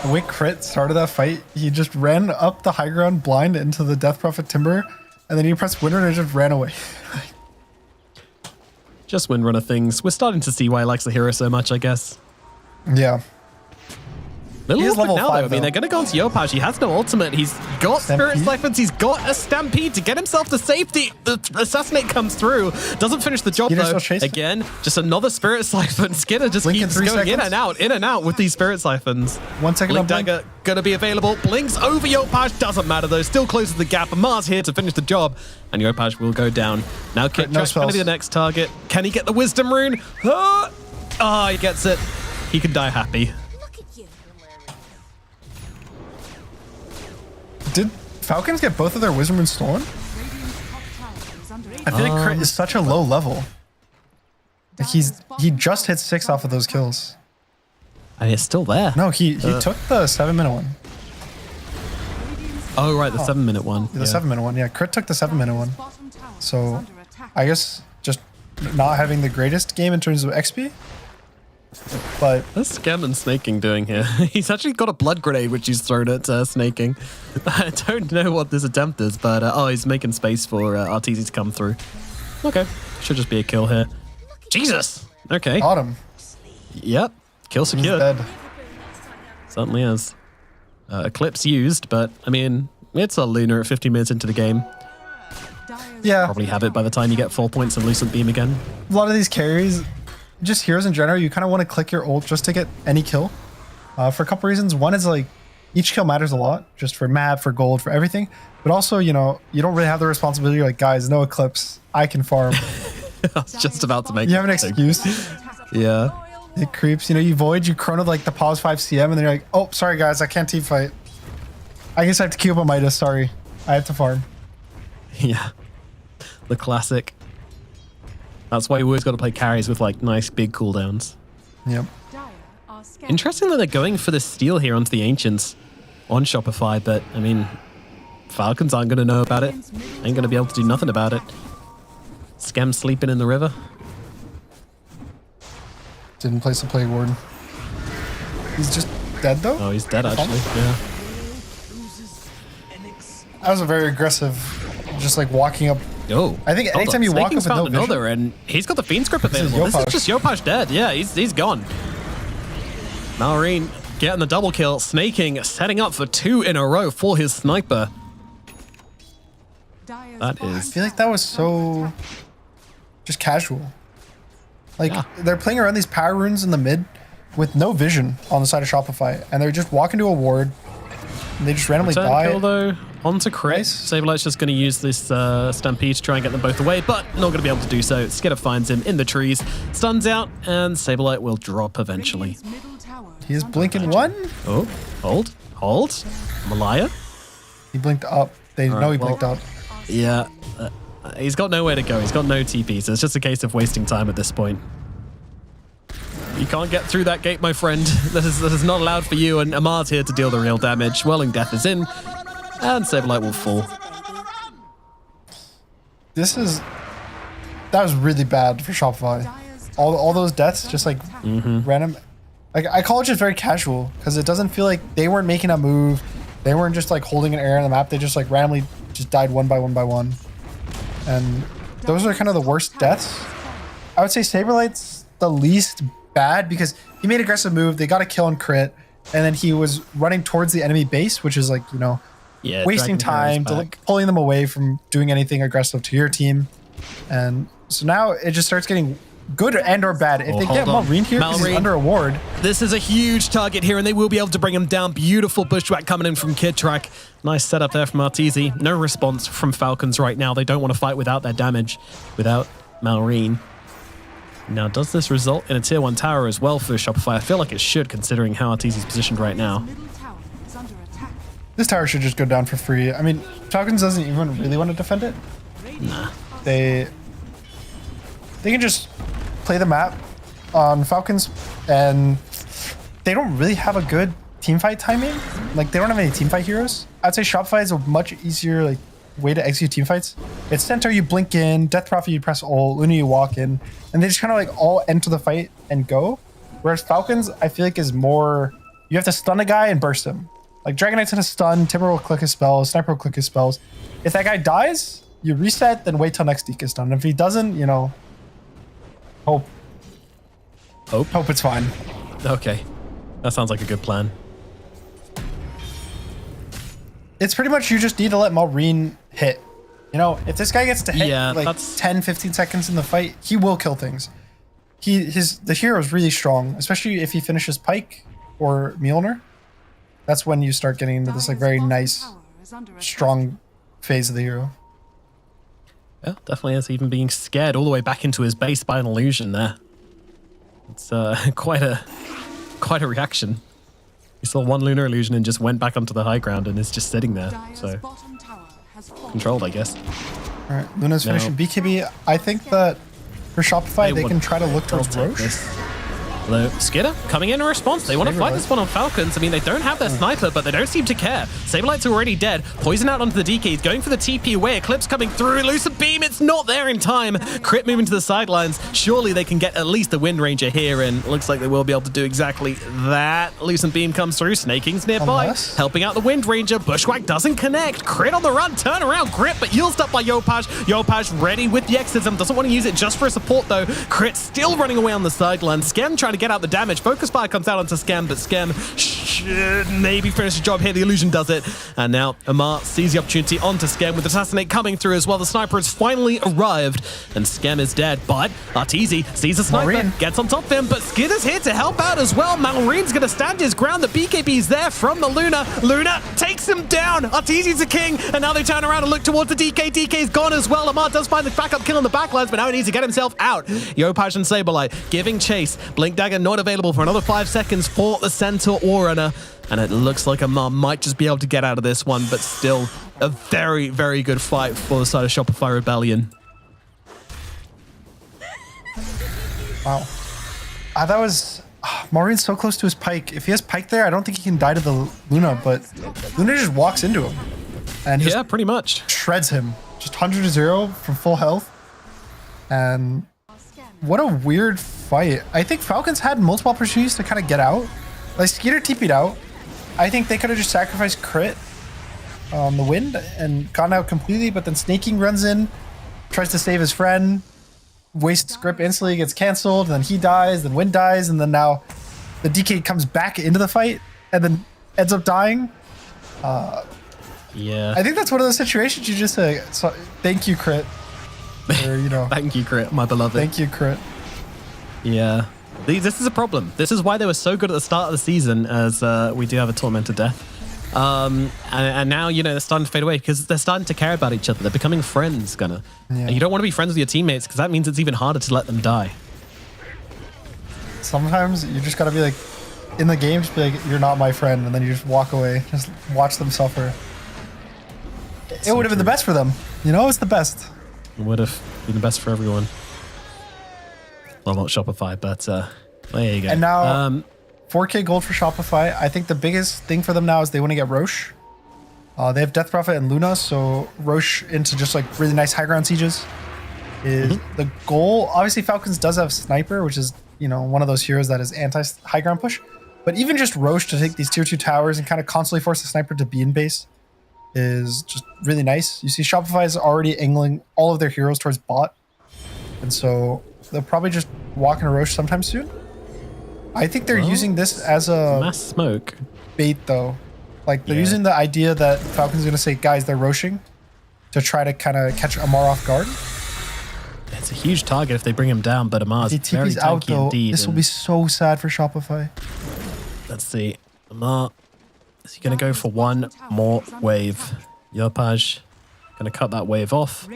Speaker 15: The way Crit started that fight, he just ran up the high ground blind into the Death Prophet Timber, and then he pressed Windrunner and just ran away.
Speaker 14: Just Windrunner things. We're starting to see why he likes the hero so much, I guess.
Speaker 15: Yeah.
Speaker 14: Little
Speaker 15: He is
Speaker 14: awkward
Speaker 15: level
Speaker 14: now,
Speaker 15: 5,
Speaker 14: though. I mean, they're going to go into Yopaj. He has no ultimate. He's got Spirit Siphons. He's got a Stampede to get himself to safety. The Assassinate comes through. Doesn't finish the job, though. Again, just another Spirit Siphon. Skinner just keeps going in and out with these Spirit Siphons.
Speaker 15: 1 second
Speaker 14: Blink
Speaker 15: on Blink.
Speaker 14: Dagger going to be available. Blinks over Yopaj. Doesn't matter, though. Still closes the gap. Amar's here to finish the job. And Yopaj will go down. Now Kit Track's going to be the next target. Can he get the Wisdom Rune? Ah, he gets it. He can die happy.
Speaker 15: Did Falcons get both of their Wisdom Runes stolen? I feel like Crit is such a low level. Like he just hit 6 off of those kills.
Speaker 14: And it's still there.
Speaker 15: No, he took the 7-minute one.
Speaker 14: Oh, right, the 7-minute one.
Speaker 15: The 7-minute one, yeah. Crit took the 7-minute one. So, I guess just not having the greatest game in terms of XP. But
Speaker 14: what's Scam and Snaking doing here? He's actually got a blood grenade which he's thrown at Snaking. I don't know what this attempt is, but oh, he's making space for Arteezy to come through. Okay, should just be a kill here. Jesus. Okay.
Speaker 15: Got him.
Speaker 14: Yep. Kill secured.
Speaker 15: He's dead.
Speaker 14: Certainly is. Eclipse used, but I mean, it's a Lunar at 50 minutes into the game.
Speaker 15: Yeah.
Speaker 14: Probably have it by the time you get 4 points and Lucent Beam again.
Speaker 15: A lot of these carries, just heroes in general, you kind of want to click your ult just to get any kill. For a couple reasons. One is like, each kill matters a lot, just for map, for gold, for everything. But also, you know, you don't really have the responsibility. You're like, guys, no Eclipse. I can farm.
Speaker 14: I was just about to make
Speaker 15: You have an excuse.
Speaker 14: Yeah.
Speaker 15: It creeps. You know, you void, you chrono like the pause 5 CM, and then you're like, oh, sorry guys, I can't team fight. I guess I have to queue up a Midas, sorry. I have to farm.
Speaker 14: Yeah. The classic. That's why you always got to play carries with like nice big cooldowns.
Speaker 15: Yep.
Speaker 14: Interesting that they're going for the steal here onto the Ancients on Shopify, but I mean, Falcons aren't going to know about it. Ain't going to be able to do nothing about it. Scam sleeping in the river.
Speaker 15: Didn't place the Plague Warden. He's just dead though?
Speaker 14: Oh, he's dead actually, yeah.
Speaker 15: That was a very aggressive, just like walking up.
Speaker 14: Oh,
Speaker 15: I think anytime you walk up with no vision,
Speaker 14: another, and he's got the Fiend's Grip available. This is just Yopaj dead. Yeah, he's gone. Malrine getting the double kill. Snaking setting up for 2 in a row for his sniper. That is.
Speaker 15: I feel like that was so just casual. Like they're playing around these power runes in the mid with no vision on the side of Shopify, and they're just walking to a ward. And they just randomly
Speaker 14: Return
Speaker 15: die.
Speaker 14: kill though onto Crit. Saberlight's just going to use this Stampede to try and get them both away, but not going to be able to do so. Skidder finds him in the trees, stuns out, and Saberlight will drop eventually.
Speaker 15: He is blinking one.
Speaker 14: Oh, hold. Malaya.
Speaker 15: He blinked up. They know he blinked up.
Speaker 14: Yeah, he's got nowhere to go. He's got no TP, so it's just a case of wasting time at this point. You can't get through that gate, my friend. That is not allowed for you, and Amar's here to deal the real damage. Welling Death is in, and Saberlight will fall.
Speaker 15: That was really bad for Shopify. All those deaths, just like random. Like I call it just very casual because it doesn't feel like they weren't making a move. They weren't just like holding an air on the map. They just like randomly just died one by one. And those are kind of the worst deaths. I would say Saberlight's the least bad because he made an aggressive move. They got a kill on Crit, and then he was running towards the enemy base, which is like, you know, wasting time, pulling them away from doing anything aggressive to your team. And so now it just starts getting good and or bad. If they get Malrine here because he's under a ward.
Speaker 14: This is a huge target here, and they will be able to bring him down. Beautiful bushwhack coming in from Kid Track. Nice setup there from Arteezy. No response from Falcons right now. They don't want to fight without their damage, without Malrine. Now, does this result in a tier 1 tower as well for Shopify? I feel like it should, considering how Arteezy's positioned right now.
Speaker 15: This tower should just go down for free. I mean, Falcons doesn't even really want to defend it.
Speaker 14: Nah.
Speaker 15: They can just play the map, on Falcons, and they don't really have a good teamfight timing. Like, they don't have any teamfight heroes. I'd say Shopify is a much easier like way to execute teamfights. It's Centaur, you blink in, Death Prophet, you press ult, Luna, you walk in, and they just kind of like all enter the fight and go. Whereas Falcons, I feel like is more, you have to stun a guy and burst him. Like Dragon Knight's gonna stun, Timber will click his spells, Sniper will click his spells. If that guy dies, you reset, then wait till next DK is done. If he doesn't, you know, hope it's fine.
Speaker 14: Okay, that sounds like a good plan.
Speaker 15: It's pretty much you just need to let Maureen hit. You know, if this guy gets to hit like 10, 15 seconds in the fight, he will kill things. The hero is really strong, especially if he finishes Pike or Mjolnir. That's when you start getting into this like very nice, strong phase of the hero.
Speaker 14: Yeah, definitely is. Even being scared all the way back into his base by an illusion there. It's quite a reaction. He saw one lunar illusion and just went back onto the high ground and is just sitting there. So controlled, I guess.
Speaker 15: All right, Luna's finishing BKB. I think that for Shopify, they can try to look towards Roche.
Speaker 14: Although Skidder coming in response. They want to fight this one on Falcons. I mean, they don't have their sniper, but they don't seem to care. Saberlight's already dead. Poison out onto the DK. He's going for the TP away. Eclipse coming through. Elusive Beam. It's not there in time. Crit moving to the sidelines. Surely they can get at least the Wind Ranger here, and looks like they will be able to do exactly that. Elusive Beam comes through. Snaking's nearby, helping out the Wind Ranger. Bushwhack doesn't connect. Crit on the run. Turn around. Grip, but used up by Yopaj. Yopaj ready with the Exorcism. Doesn't want to use it just for a support, though. Crit still running away on the sideline. Skem trying to get out the damage. Focus Fire comes out onto Skem, but Skem should maybe finish the job here. The illusion does it. And now Amar sees the opportunity onto Skem with Assassinate coming through as well. The sniper has finally arrived, and Skem is dead. But Arteezy sees the sniper,
Speaker 15: Maureen
Speaker 14: gets on top of him, but Skidder's here to help out as well. Malreen's going to stand his ground. The BKB's there from the Luna. Luna takes him down. Arteezy's the king, and now they turn around and look towards the DK. DK's gone as well. Amar does find the backup kill on the backlines, but now he needs to get himself out. Yopaj and Saberlight giving chase. Blink Dagger not available for another 5 seconds for the Centaur Warrunner. And it looks like Amar might just be able to get out of this one, but still a very, very good fight for the side of Shopify Rebellion.
Speaker 15: Wow. That was... Maureen's so close to his Pike. If he has Pike there, I don't think he can die to the Luna, but Luna just walks into him. And
Speaker 14: yeah, pretty much.
Speaker 15: Shreds him. Just 100 to 0 from full health. And what a weird fight. I think Falcons had multiple opportunities to kind of get out. Like, Skeeter TP'd out. I think they could have just sacrificed crit on the Wind and gone out completely, but then Snaking runs in, tries to save his friend, wastes grip instantly, gets canceled, then he dies, then Wind dies, and then now the DK comes back into the fight and then ends up dying.
Speaker 14: Yeah.
Speaker 15: I think that's one of those situations you just say, so, thank you, crit. Or, you know.
Speaker 14: Thank you, crit, my beloved.
Speaker 15: Thank you, crit.
Speaker 14: Yeah. This is a problem. This is why they were so good at the start of the season, as we do have a Tormented Death. And now, you know, they're starting to fade away because they're starting to care about each other. They're becoming friends, Gunnar.
Speaker 15: Yeah.
Speaker 14: And you don't want to be friends with your teammates because that means it's even harder to let them die.
Speaker 15: Sometimes you just got to be like, in the game, just be like, you're not my friend, and then you just walk away. Just watch them suffer. It would have been the best for them. You know, it's the best.
Speaker 14: It would have been the best for everyone. Well, not Shopify, but there you go.
Speaker 15: And now, 4K gold for Shopify. I think the biggest thing for them now is they want to get Roche. They have Death Prophet and Luna, so Roche into just like really nice high ground sieges is the goal. Obviously, Falcons does have Sniper, which is, you know, one of those heroes that is anti-high ground push. But even just Roche to take these tier 2 towers and kind of constantly force the Sniper to be in base is just really nice. You see Shopify is already angling all of their heroes towards bot. And so they'll probably just walk in a Roche sometime soon. I think they're using this as a
Speaker 14: mass smoke
Speaker 15: bait, though. Like, they're using the idea that Falcon's going to say, guys, they're Roshing to try to kind of catch Amar off guard.
Speaker 14: It's a huge target if they bring him down, but Amar's very
Speaker 15: TP's out,
Speaker 14: tanky
Speaker 15: though.
Speaker 14: indeed.
Speaker 15: This will be so sad for Shopify.
Speaker 14: Let's see. Amar, is he going to go for one more wave? Yopaj Going to cut that wave off.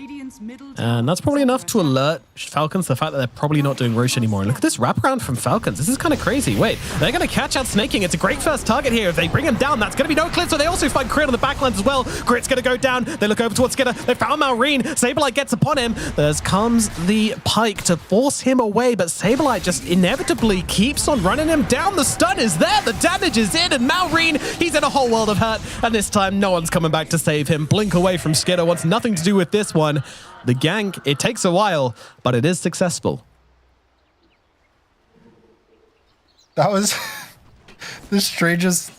Speaker 14: And that's probably enough to alert Falcons to the fact that they're probably not doing Roche anymore. And look at this wraparound from Falcons. This is kind of crazy. Wait, they're going to catch out Snaking. It's a great first target here. If they bring him down, that's going to be no clip. So they also find Crit on the backlines as well. Crit's going to go down. They look over towards Skidder. They found Malrine. Saberlight gets upon him. There comes the Pike to force him away, but Saberlight just inevitably keeps on running him down. The stun is there. The damage is in, and Malrine, he's in a whole world of hurt. And this time, no one's coming back to save him. Blink away from Skidder wants nothing to do with this one. The gank, it takes a while, but it is successful.
Speaker 15: That was the strangest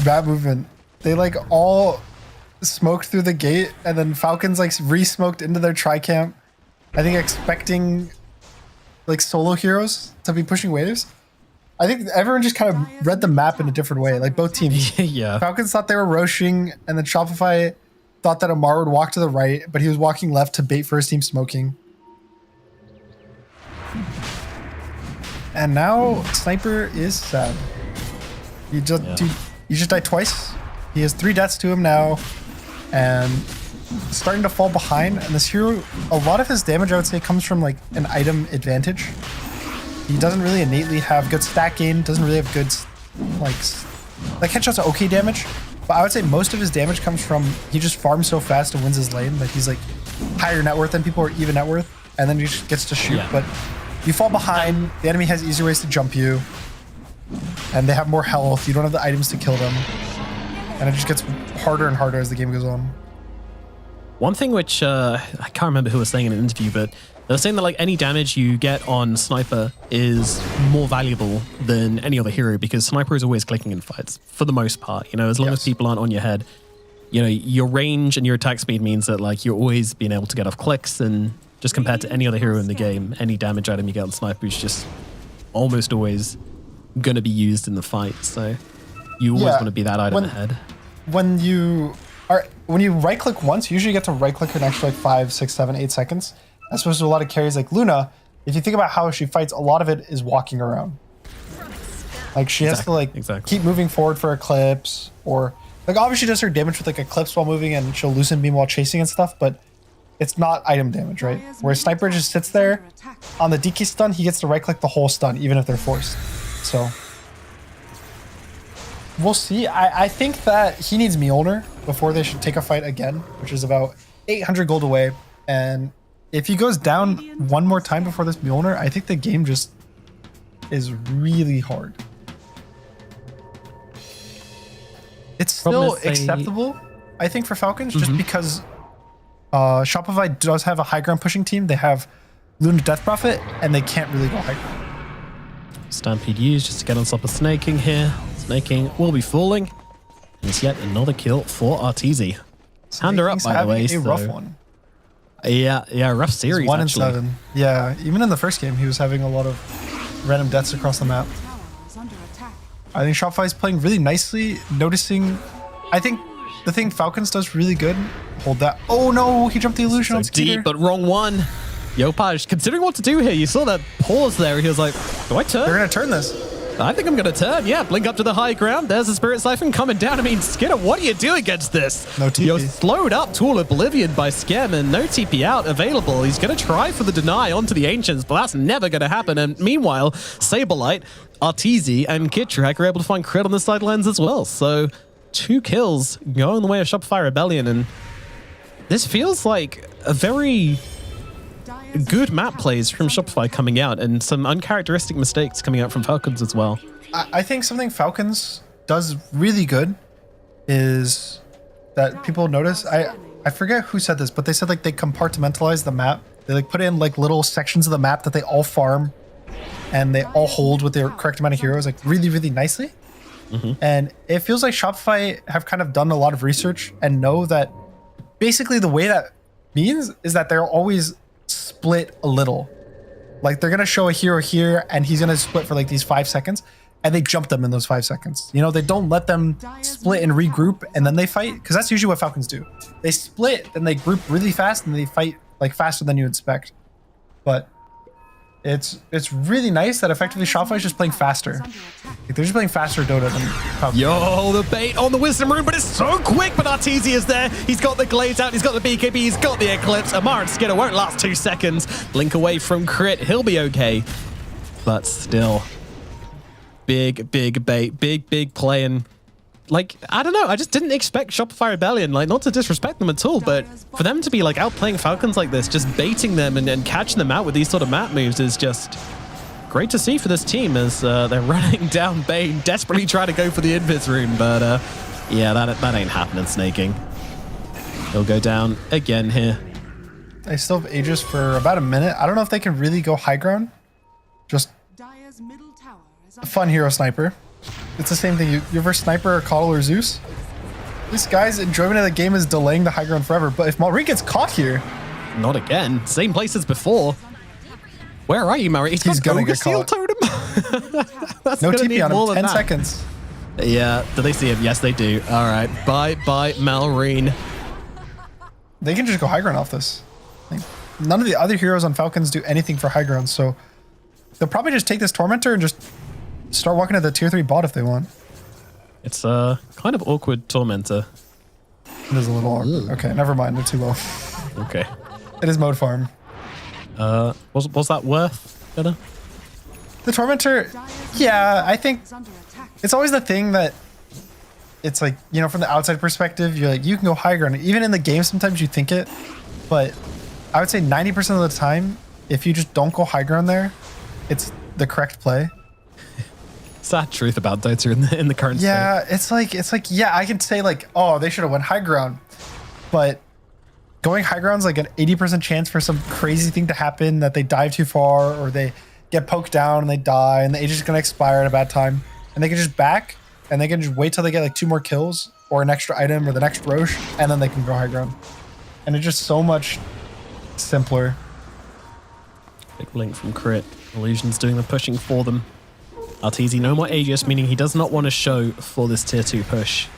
Speaker 15: bat movement. They like all smoked through the gate, and then Falcons like re-smoked into their tri-camp. I think expecting like solo heroes to be pushing waves. I think everyone just kind of read the map in a different way, like both teams.
Speaker 14: Yeah.
Speaker 15: Falcons thought they were roshing, and then Shopify thought that Amar would walk to the right, but he was walking left to bait first team smoking. And now Sniper is sad. He just died twice. He has 3 deaths to him now, and starting to fall behind. And this hero, a lot of his damage, I would say, comes from like an item advantage. He doesn't really innately have good stack gain, doesn't really have good like headshots are okay damage, but I would say most of his damage comes from he just farms so fast and wins his lane that he's like higher net worth than people or even net worth, and then he just gets to shoot.
Speaker 14: Yeah.
Speaker 15: But you fall behind, the enemy has easier ways to jump you, and they have more health, you don't have the items to kill them, and it just gets harder and harder as the game goes on.
Speaker 14: One thing which I can't remember who was saying in an interview, but they were saying that like any damage you get on Sniper is more valuable than any other hero because Sniper is always clicking in fights for the most part. You know, as long as people aren't on your head, you know, your range and your attack speed means that like you're always being able to get off clicks, and just compared to any other hero in the game, any damage item you get on Sniper is just almost always going to be used in the fight. So you always want to be that item ahead.
Speaker 15: When you right click once, you usually get to right click an extra like 5, 6, 7, 8 seconds. As opposed to a lot of carries like Luna, if you think about how she fights, a lot of it is walking around. Like she has to like keep moving forward for eclipse, or like obviously does her damage with like eclipse while moving, and she'll loosen beam while chasing and stuff, but it's not item damage, right? Where Sniper just sits there on the DK stun, he gets to right click the whole stun, even if they're forced. So we'll see. I think that he needs Mjolnir before they should take a fight again, which is about 800 gold away. And if he goes down one more time before this Mjolnir, I think the game just is really hard. It's still acceptable, I think, for Falcons, just because Shopify does have a high ground pushing team. They have Luna Death Prophet, and they can't really go high ground.
Speaker 14: Stampede used just to get on top of Snaking here. Snaking will be falling. It's yet another kill for Arteezy. Hand her up, by the way.
Speaker 15: A rough one.
Speaker 14: Yeah, rough series.
Speaker 15: 1 and
Speaker 14: actually.
Speaker 15: 7. Yeah, even in the first game, he was having a lot of random deaths across the map. I think Shopify is playing really nicely, noticing. I think the thing Falcons does really good. Hold that. Oh no, he jumped the illusion on Skeeter.
Speaker 14: Deep, but wrong one. Yopaj, considering what to do here, you saw that pause there. He was like, do I turn?
Speaker 15: They're going to turn this.
Speaker 14: I think I'm going to turn. Yeah, blink up to the high ground. There's the Spirit Siphon coming down. I mean, Skidder, what do you do against this?
Speaker 15: No TP.
Speaker 14: You're slowed up to Oblivion by Skem, and no TP out available. He's going to try for the deny onto the Ancients, but that's never going to happen. And meanwhile, Saberlight, Arteezy, and Kitrak are able to find crit on the sidelines as well. So 2 kills going the way of Shopify Rebellion, and this feels like a very good map plays from Shopify coming out, and some uncharacteristic mistakes coming out from Falcons as well.
Speaker 15: I think something Falcons does really good is that people notice. I forget who said this, but they said like they compartmentalize the map. They like put in like little sections of the map that they all farm and they all hold with their correct amount of heroes like really, really nicely. And it feels like Shopify have kind of done a lot of research and know that basically the way that means is that they're always split a little. Like they're gonna show a hero here and he's gonna split for like these 5 seconds, and they jump them in those 5 seconds. You know, they don't let them split and regroup and then they fight, because that's usually what Falcons do. They split, then they group really fast and they fight like faster than you expect. But it's really nice that effectively Shopify is just playing faster. Like, they're just playing faster Dota than Falcons.
Speaker 14: Yo, the bait on the Wisdom Rune, but it's so quick. But Arteezy is there. He's got the Glades out. He's got the BKB. He's got the Eclipse. Amar and Skidder won't last 2 seconds. Blink away from crit. He'll be okay. But still, big bait. Big play. And like, I don't know. I just didn't expect Shopify Rebellion, like, not to disrespect them at all, but for them to be like outplaying Falcons like this, just baiting them and catching them out with these sort of map moves is just great to see for this team as they're running down Bane, desperately trying to go for the Invis rune, but yeah, that ain't happening, Snaking. He'll go down again here.
Speaker 15: They still have Aegis for about a minute. I don't know if they can really go high ground. Just a fun hero sniper. It's the same thing. You're versus Sniper or Coddle or Zeus. This guy's enjoyment of the game is delaying the high ground forever. But if Malrine gets caught here...
Speaker 14: Not again. Same place as before. Where are you, Malrine? He's
Speaker 15: gonna get
Speaker 14: Seal
Speaker 15: caught.
Speaker 14: Totem. That's
Speaker 15: No
Speaker 14: gonna
Speaker 15: TP
Speaker 14: need
Speaker 15: on
Speaker 14: more
Speaker 15: him.
Speaker 14: than
Speaker 15: 10
Speaker 14: that.
Speaker 15: seconds.
Speaker 14: Yeah. Do they see him? Yes, they do. All right. Bye, Malrine.
Speaker 15: They can just go high ground off this. Like, none of the other heroes on Falcons do anything for high ground, so they'll probably just take this Tormentor and just start walking to the tier 3 bot if they want.
Speaker 14: It's kind of awkward Tormentor.
Speaker 15: It is a little awkward. Okay, never mind. They're too low.
Speaker 14: Okay.
Speaker 15: It is mode farm.
Speaker 14: Was that worth better?
Speaker 15: The Tormentor, yeah, I think it's always the thing that it's like, you know, from the outside perspective, you're like, you can go high ground. Even in the game, sometimes you think it, but I would say 90% of the time, if you just don't go high ground there, it's the correct play.
Speaker 14: Sad truth about Dota in the current state.
Speaker 15: Yeah, it's like, yeah, I can say like, oh, they should have went high ground, but going high ground is like an 80% chance for some crazy thing to happen, that they dive too far or they get poked down and they die and the Aegis is going to expire at a bad time. And they can just back and they can just wait till they get like 2 more kills or an extra item or the next Roche, and then they can go high ground. And it's just so much simpler.
Speaker 14: Big blink from crit. Illusion's doing the pushing for them. Arteezy, no more Aegis, meaning he does not want to show for this tier 2 push.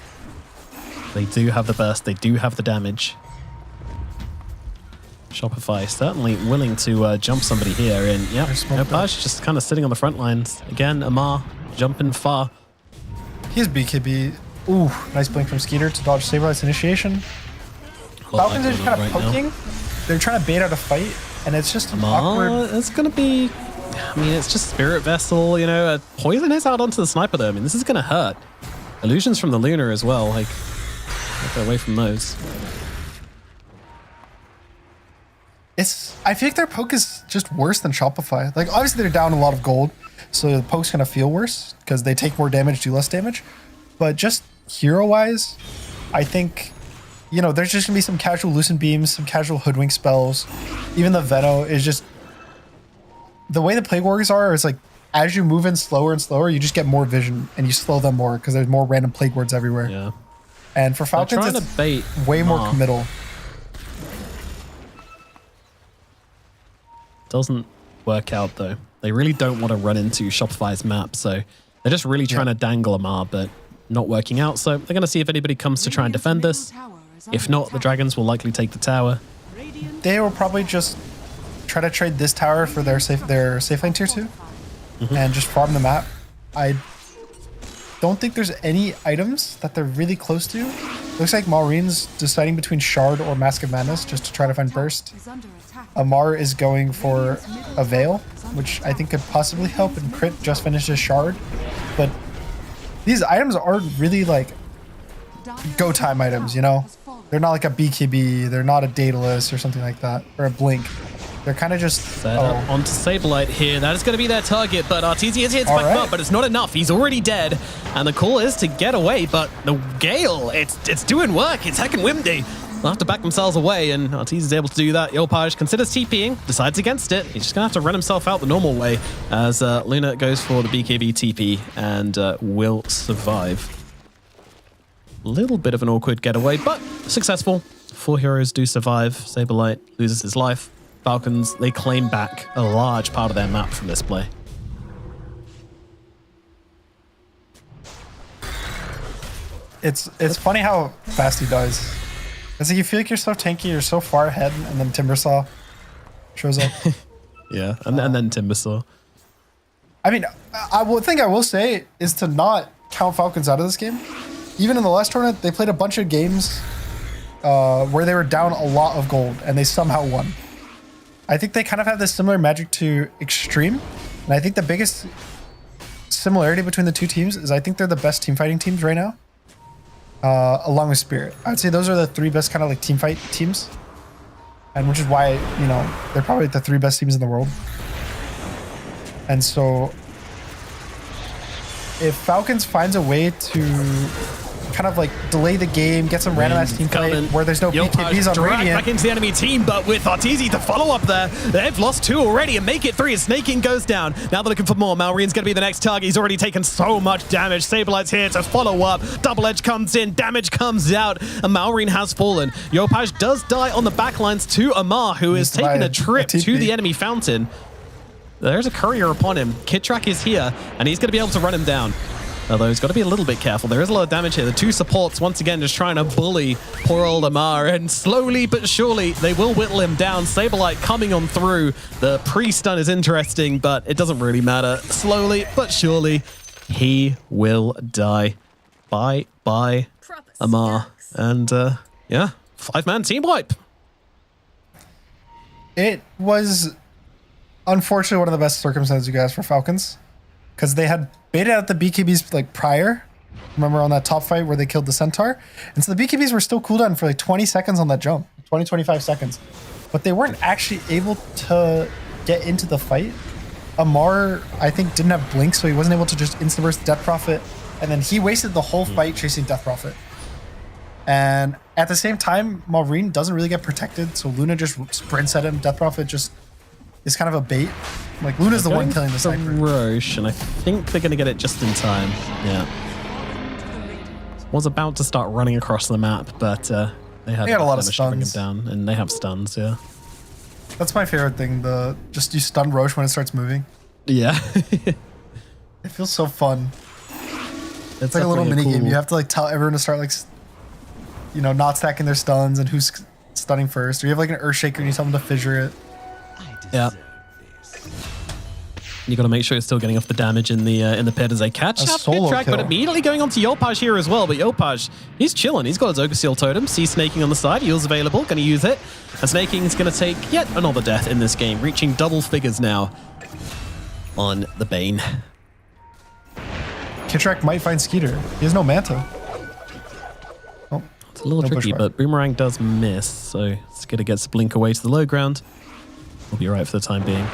Speaker 14: They do have the burst, they do have the damage. Shopify certainly willing to jump somebody here, and yeah, Nopage just kind of sitting on the front lines. Again, Amar jumping far.
Speaker 15: Here's BKB. Ooh, nice blink from Skeeter to dodge Saberlight's initiation. Falcons are just kind of poking. They're trying to bait out a fight, and it's just awkward.
Speaker 14: It's going to be... I mean, it's just Spirit Vessel, you know, Poison is out onto the Sniper though. I mean, this is going to hurt. Illusions from the Lunar as well, like, get away from those.
Speaker 15: I feel like their poke is just worse than Shopify. Like, obviously they're down a lot of gold, so the poke's gonna feel worse because they take more damage, do less damage. But just hero-wise, I think, you know, there's just gonna be some casual Lucent Beams, some casual Hoodwink spells. Even the Veno is just... The way the Plague Warriors are is like, as you move in slower and slower, you just get more vision and you slow them more because there's more random Plague Wards everywhere.
Speaker 14: Yeah.
Speaker 15: And for Falcons, it's
Speaker 14: bait
Speaker 15: way more committal.
Speaker 14: Doesn't work out though. They really don't want to run into Shopify's map, so they're just really trying to dangle Amar, but not working out. So they're going to see if anybody comes to try and defend this. If not, the Dragons will likely take the tower.
Speaker 15: They will probably just try to trade this tower for their safe lane tier 2 and just farm the map. I don't think there's any items that they're really close to. Looks like Malrine's deciding between Shard or Mask of Madness just to try to find burst. Amar is going for a Veil, which I think could possibly help, and Crit just finished his Shard. But these items aren't really like go time items, you know? They're not like a BKB, they're not a Daedalus or something like that, or a Blink. They're kind of just
Speaker 14: set up onto Saberlight here. That is going to be their target, but Arteezy is hit by Bump, but it's not enough. He's already dead, and the call is to get away, but the Gale, it's doing work. It's heckin' windy. They'll have to back themselves away, and Arteezy is able to do that. Yopaj considers TPing, decides against it. He's just going to have to run himself out the normal way as Luna goes for the BKB TP and will survive. Little bit of an awkward getaway, but successful. 4 heroes do survive. Saberlight loses his life. Falcons, they claim back a large part of their map from this play.
Speaker 15: It's funny how fast he dies. It's like you feel like you're so tanky, you're so far ahead, and then Timbersaw shows up.
Speaker 14: Yeah, and then Timbersaw.
Speaker 15: I mean, one thing I will say is to not count Falcons out of this game. Even in the last tournament, they played a bunch of games where they were down a lot of gold and they somehow won. I think they kind of have this similar magic to Extreme. And I think the biggest similarity between the two teams is I think they're the best team fighting teams right now, along with Spirit. I'd say those are the three best kind of like team fight teams. And which is why, you know, they're probably the three best teams in the world. And so if Falcons finds a way to kind of like delay the game, get some random ass team play where there's no BKBs on Radiant.
Speaker 14: Back into the enemy team, but with Arteezy to follow up there, they've lost 2 already and make it 3 as Snaking goes down. Now they're looking for more. Malreen's going to be the next target. He's already taken so much damage. Saberlight's here to follow up. Double Edge comes in, damage comes out, and Malreen has fallen. Yopaj does die on the backlines to Amar, who is taking a trip to the enemy fountain. There's a courier upon him. Kitrak is here, and he's going to be able to run him down. Although he's got to be a little bit careful. There is a lot of damage here. The 2 supports, once again, just trying to bully poor old Amar. And slowly but surely, they will whittle him down. Saberlight coming on through. The pre-stun is interesting, but it doesn't really matter. Slowly but surely, he will die. Bye, Amar. And, yeah, 5-man team wipe.
Speaker 15: It was, unfortunately, one of the best circumstances you guys for Falcons. Because they had baited out the BKBs like prior. Remember on that top fight where they killed the Centaur? And so the BKBs were still cooldown for like 20 seconds on that jump. 20, 25 seconds. But they weren't actually able to get into the fight. Amar, I think, didn't have Blink, so he wasn't able to just insta-burst Death Prophet. And then he wasted the whole fight chasing Death Prophet. And at the same time, Malreen doesn't really get protected, so Luna just sprints at him. Death Prophet just is kind of a bait. Like, Luna's the one killing the sniper.
Speaker 14: Roche, and I think they're going to get it just in time. Yeah. Was about to start running across the map, but they had
Speaker 15: a lot of
Speaker 14: damage to bring him
Speaker 15: stuns.
Speaker 14: down, and they have stuns, yeah.
Speaker 15: That's my favorite thing, just you stun Roche when it starts moving.
Speaker 14: Yeah.
Speaker 15: It feels so fun. It's like a little mini game. You have to like tell everyone to start like, you know, not stacking their stuns and who's stunning first. Or you have like an Earthshaker and you tell them to fissure it.
Speaker 14: Yeah. You got to make sure it's still getting off the damage in the pit as they catch up track, but immediately going on to Yopaj here as well. But Yopaj, he's chilling. He's got his Ogre Seal Totem. Sea Snaking on the side. Heal's available. Going to use it. And Snaking is going to take yet another death in this game, reaching double figures now on the Bane.
Speaker 15: Kitrak might find Skeeter. He has no Manta. Oh,
Speaker 14: it's a little tricky, but Boomerang does miss. So Skeeter gets to blink away to the low ground. We'll be right for the time being.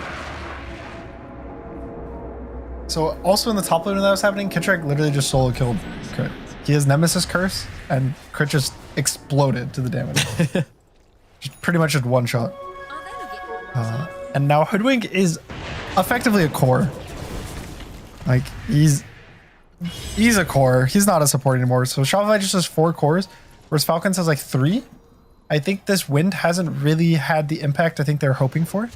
Speaker 15: So also in the top lane when that was happening, Kitrak literally just solo killed Crit. He has Nemesis Curse, and Crit just exploded to the damage. Just pretty much just one shot. And now Hoodwink is effectively a core. Like, he's a core. He's not a support anymore. So Shopify just has 4 cores, whereas Falcons has like 3. I think this wind hasn't really had the impact I think they're hoping for.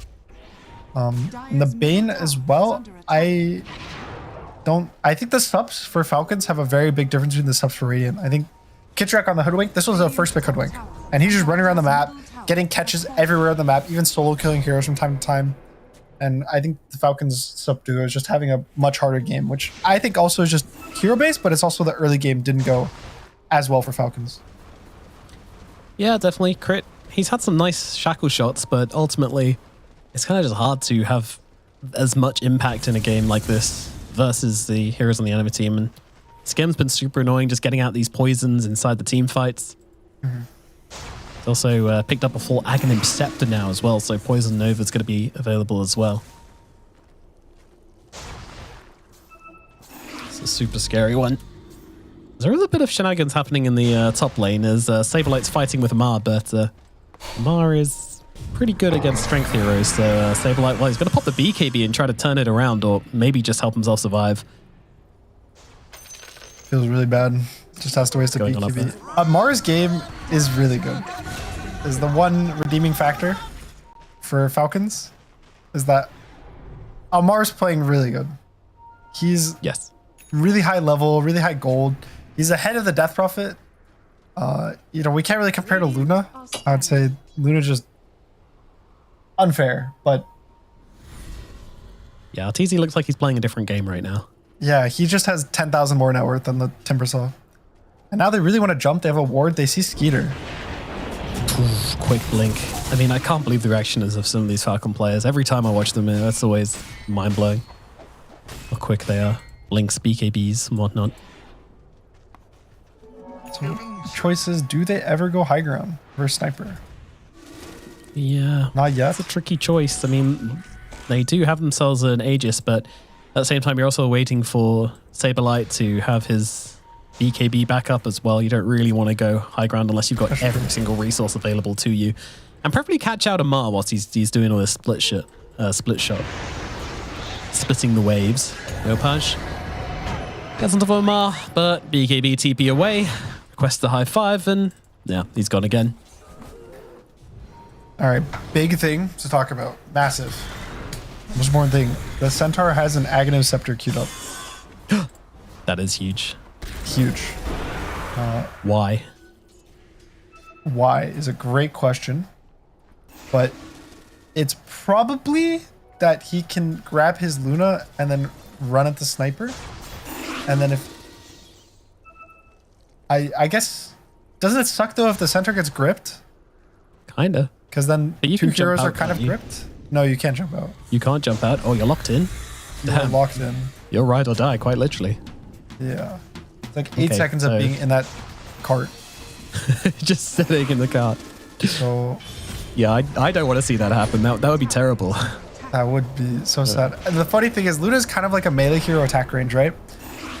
Speaker 15: And the Bane as well, I think the subs for Falcons have a very big difference between the subs for Radiant. I think Kitrak on the Hoodwink, this was a first pick Hoodwink. And he's just running around the map, getting catches everywhere on the map, even solo killing heroes from time to time. And I think the Falcons sub duo is just having a much harder game, which I think also is just hero based, but it's also the early game didn't go as well for Falcons.
Speaker 14: Yeah, definitely. Crit, he's had some nice shackle shots, but ultimately it's kind of just hard to have as much impact in a game like this versus the heroes on the enemy team. And Skim's been super annoying just getting out these poisons inside the team fights. He's also picked up a full Aghanim Scepter now as well, so Poison Nova's going to be available as well. It's a super scary one. There is a bit of shenanigans happening in the top lane as Saberlight's fighting with Amar, but Amar is pretty good against strength heroes. So Saberlight, well, he's going to pop the BKB and try to turn it around, or maybe just help himself survive.
Speaker 15: Feels really bad. Just has to waste a BKB. Amar's game is really good. Is the one redeeming factor for Falcons is that Amar's playing really good. He's really high level, really high gold. He's ahead of the Death Prophet. You know, we can't really compare to Luna. I would say Luna just unfair, but
Speaker 14: Yeah, TZ looks like he's playing a different game right now.
Speaker 15: Yeah, he just has 10,000 more net worth than the Timbersaw. And now they really want to jump. They have a ward. They see Skeeter.
Speaker 14: Quick blink. I mean, I can't believe the reaction is of some of these Falcon players. Every time I watch them, that's always mind-blowing. How quick they are. Blinks, BKBs, and whatnot.
Speaker 15: So, choices, do they ever go high ground versus Sniper?
Speaker 14: Yeah.
Speaker 15: Not yet.
Speaker 14: It's a tricky choice. I mean, they do have themselves an Aegis, but at the same time, you're also waiting for Saberlight to have his BKB back up as well. You don't really want to go high ground unless you've got every single resource available to you. And preferably catch out Amar whilst he's doing all this split shot. Splitting the waves. Yopaj gets onto Amar, but BKB TP away. Requests the high five, and yeah, he's gone again.
Speaker 15: All right, big thing to talk about. Massive. Most important thing. The Centaur has an Aghanim Scepter queued up.
Speaker 14: That is huge.
Speaker 15: Huge.
Speaker 14: Why?
Speaker 15: Why is a great question. But it's probably that he can grab his Luna and then run at the Sniper. And then if... I guess... Doesn't it suck though if the Centaur gets gripped?
Speaker 14: Kinda.
Speaker 15: Because then
Speaker 14: you
Speaker 15: two
Speaker 14: can jump
Speaker 15: heroes are
Speaker 14: out,
Speaker 15: kind of
Speaker 14: can't you?
Speaker 15: gripped. No, you can't jump out.
Speaker 14: You can't jump out. Oh, you're locked in.
Speaker 15: You're
Speaker 14: Damn.
Speaker 15: locked in.
Speaker 14: You're ride or die, quite literally.
Speaker 15: Yeah. It's like 8
Speaker 14: Okay,
Speaker 15: seconds
Speaker 14: so-
Speaker 15: of being in that cart.
Speaker 14: Just sitting in the cart.
Speaker 15: So...
Speaker 14: Yeah, I don't want to see that happen. That would be terrible.
Speaker 15: That would be so sad. And the funny thing is, Luna's kind of like a melee hero attack range, right?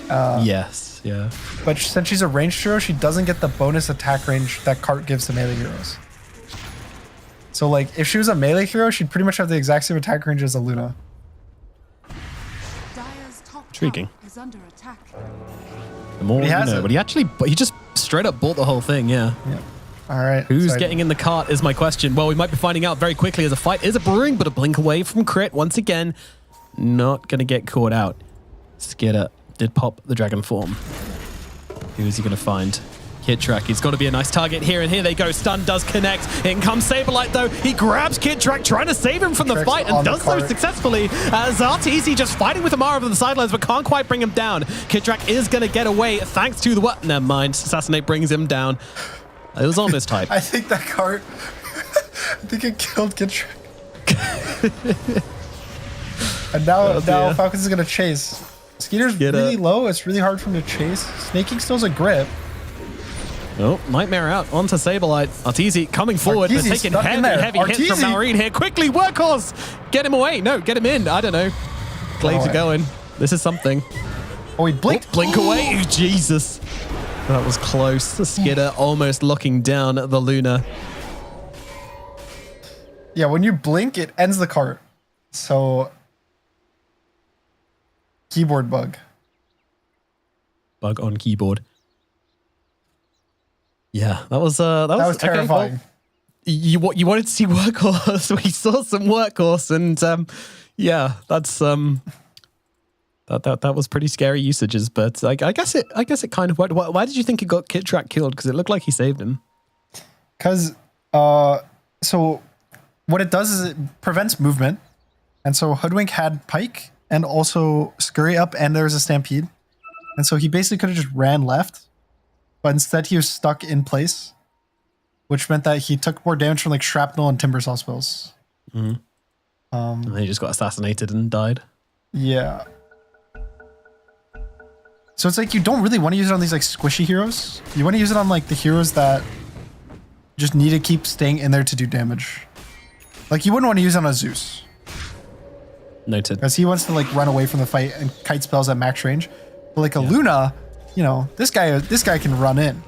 Speaker 14: Yes, yeah.
Speaker 15: But since she's a ranged hero, she doesn't get the bonus attack range that cart gives to melee heroes. So, like, if she was a melee hero, she'd pretty much have the exact same attack range as a Luna.
Speaker 14: Intriguing.
Speaker 9: Is under attack.
Speaker 14: The more
Speaker 15: He
Speaker 14: you
Speaker 15: has
Speaker 14: know,
Speaker 15: it.
Speaker 14: but he just straight up bought the whole thing, yeah.
Speaker 15: All right.
Speaker 14: Who's
Speaker 15: exciting.
Speaker 14: getting in the cart is my question. Well, we might be finding out very quickly as a fight is a brewing, but a blink away from crit once again. Not going to get caught out. Skidder did pop the dragon form. Who is he going to find? Kidtrack. He's got to be a nice target here, and here they go. Stun does connect. In comes Saberlight, though. He grabs Kidtrack, trying to save him from the
Speaker 15: Kidtrack's
Speaker 14: fight,
Speaker 15: on
Speaker 14: and
Speaker 15: the
Speaker 14: does so
Speaker 15: cart.
Speaker 14: successfully. Zarteezy just fighting with Amara over the sidelines, but can't quite bring him down. Kidtrack is going to get away thanks to the what? Never mind. Assassinate brings him down. It was almost type.
Speaker 15: I think that cart... I think it killed Kidtrack. And now
Speaker 14: dear.
Speaker 15: Falcons is going to chase. Skeeter's really low. It's really hard for him to chase. Snaking still's a grip.
Speaker 14: Oh, Nightmare out onto Saberlight. Arteezy coming forward, but
Speaker 15: Arteezy's
Speaker 14: taking
Speaker 15: stuck in there.
Speaker 14: heavy hits from
Speaker 15: Arteezy.
Speaker 14: Malrine here. Quickly, Workhorse! Get him away. No, get him in. I don't know. Glaives are going. This is something.
Speaker 15: Oh, he blinked.
Speaker 14: Blink away. Jesus. That was close. The Skidder almost locking down the Luna.
Speaker 15: Yeah, when you blink, it ends the cart. So... Keyboard bug.
Speaker 14: Bug on keyboard. Yeah, that was okay,
Speaker 15: terrifying.
Speaker 14: well, you wanted to see Workhorse. We saw some Workhorse, and yeah, that's that was pretty scary usages. But I guess it kind of worked. Why did you think it got Kidtrack killed? Because it looked like he saved him.
Speaker 15: Because so what it does is it prevents movement, and so Hoodwink had Pike and also Scurry up, and there was a Stampede, and so he basically could have just ran left. But instead, he was stuck in place, which meant that he took more damage from like shrapnel and Timbersaw spells.
Speaker 14: Mm-hmm. And then he just got assassinated and died.
Speaker 15: Yeah. So it's like you don't really want to use it on these like squishy heroes. You want to use it on like the heroes that just need to keep staying in there to do damage. Like you wouldn't want to use it on a Zeus.
Speaker 14: Noted.
Speaker 15: Because he wants to like run away from the fight and kite spells at max range. But like a Luna, you know, this guy can run in.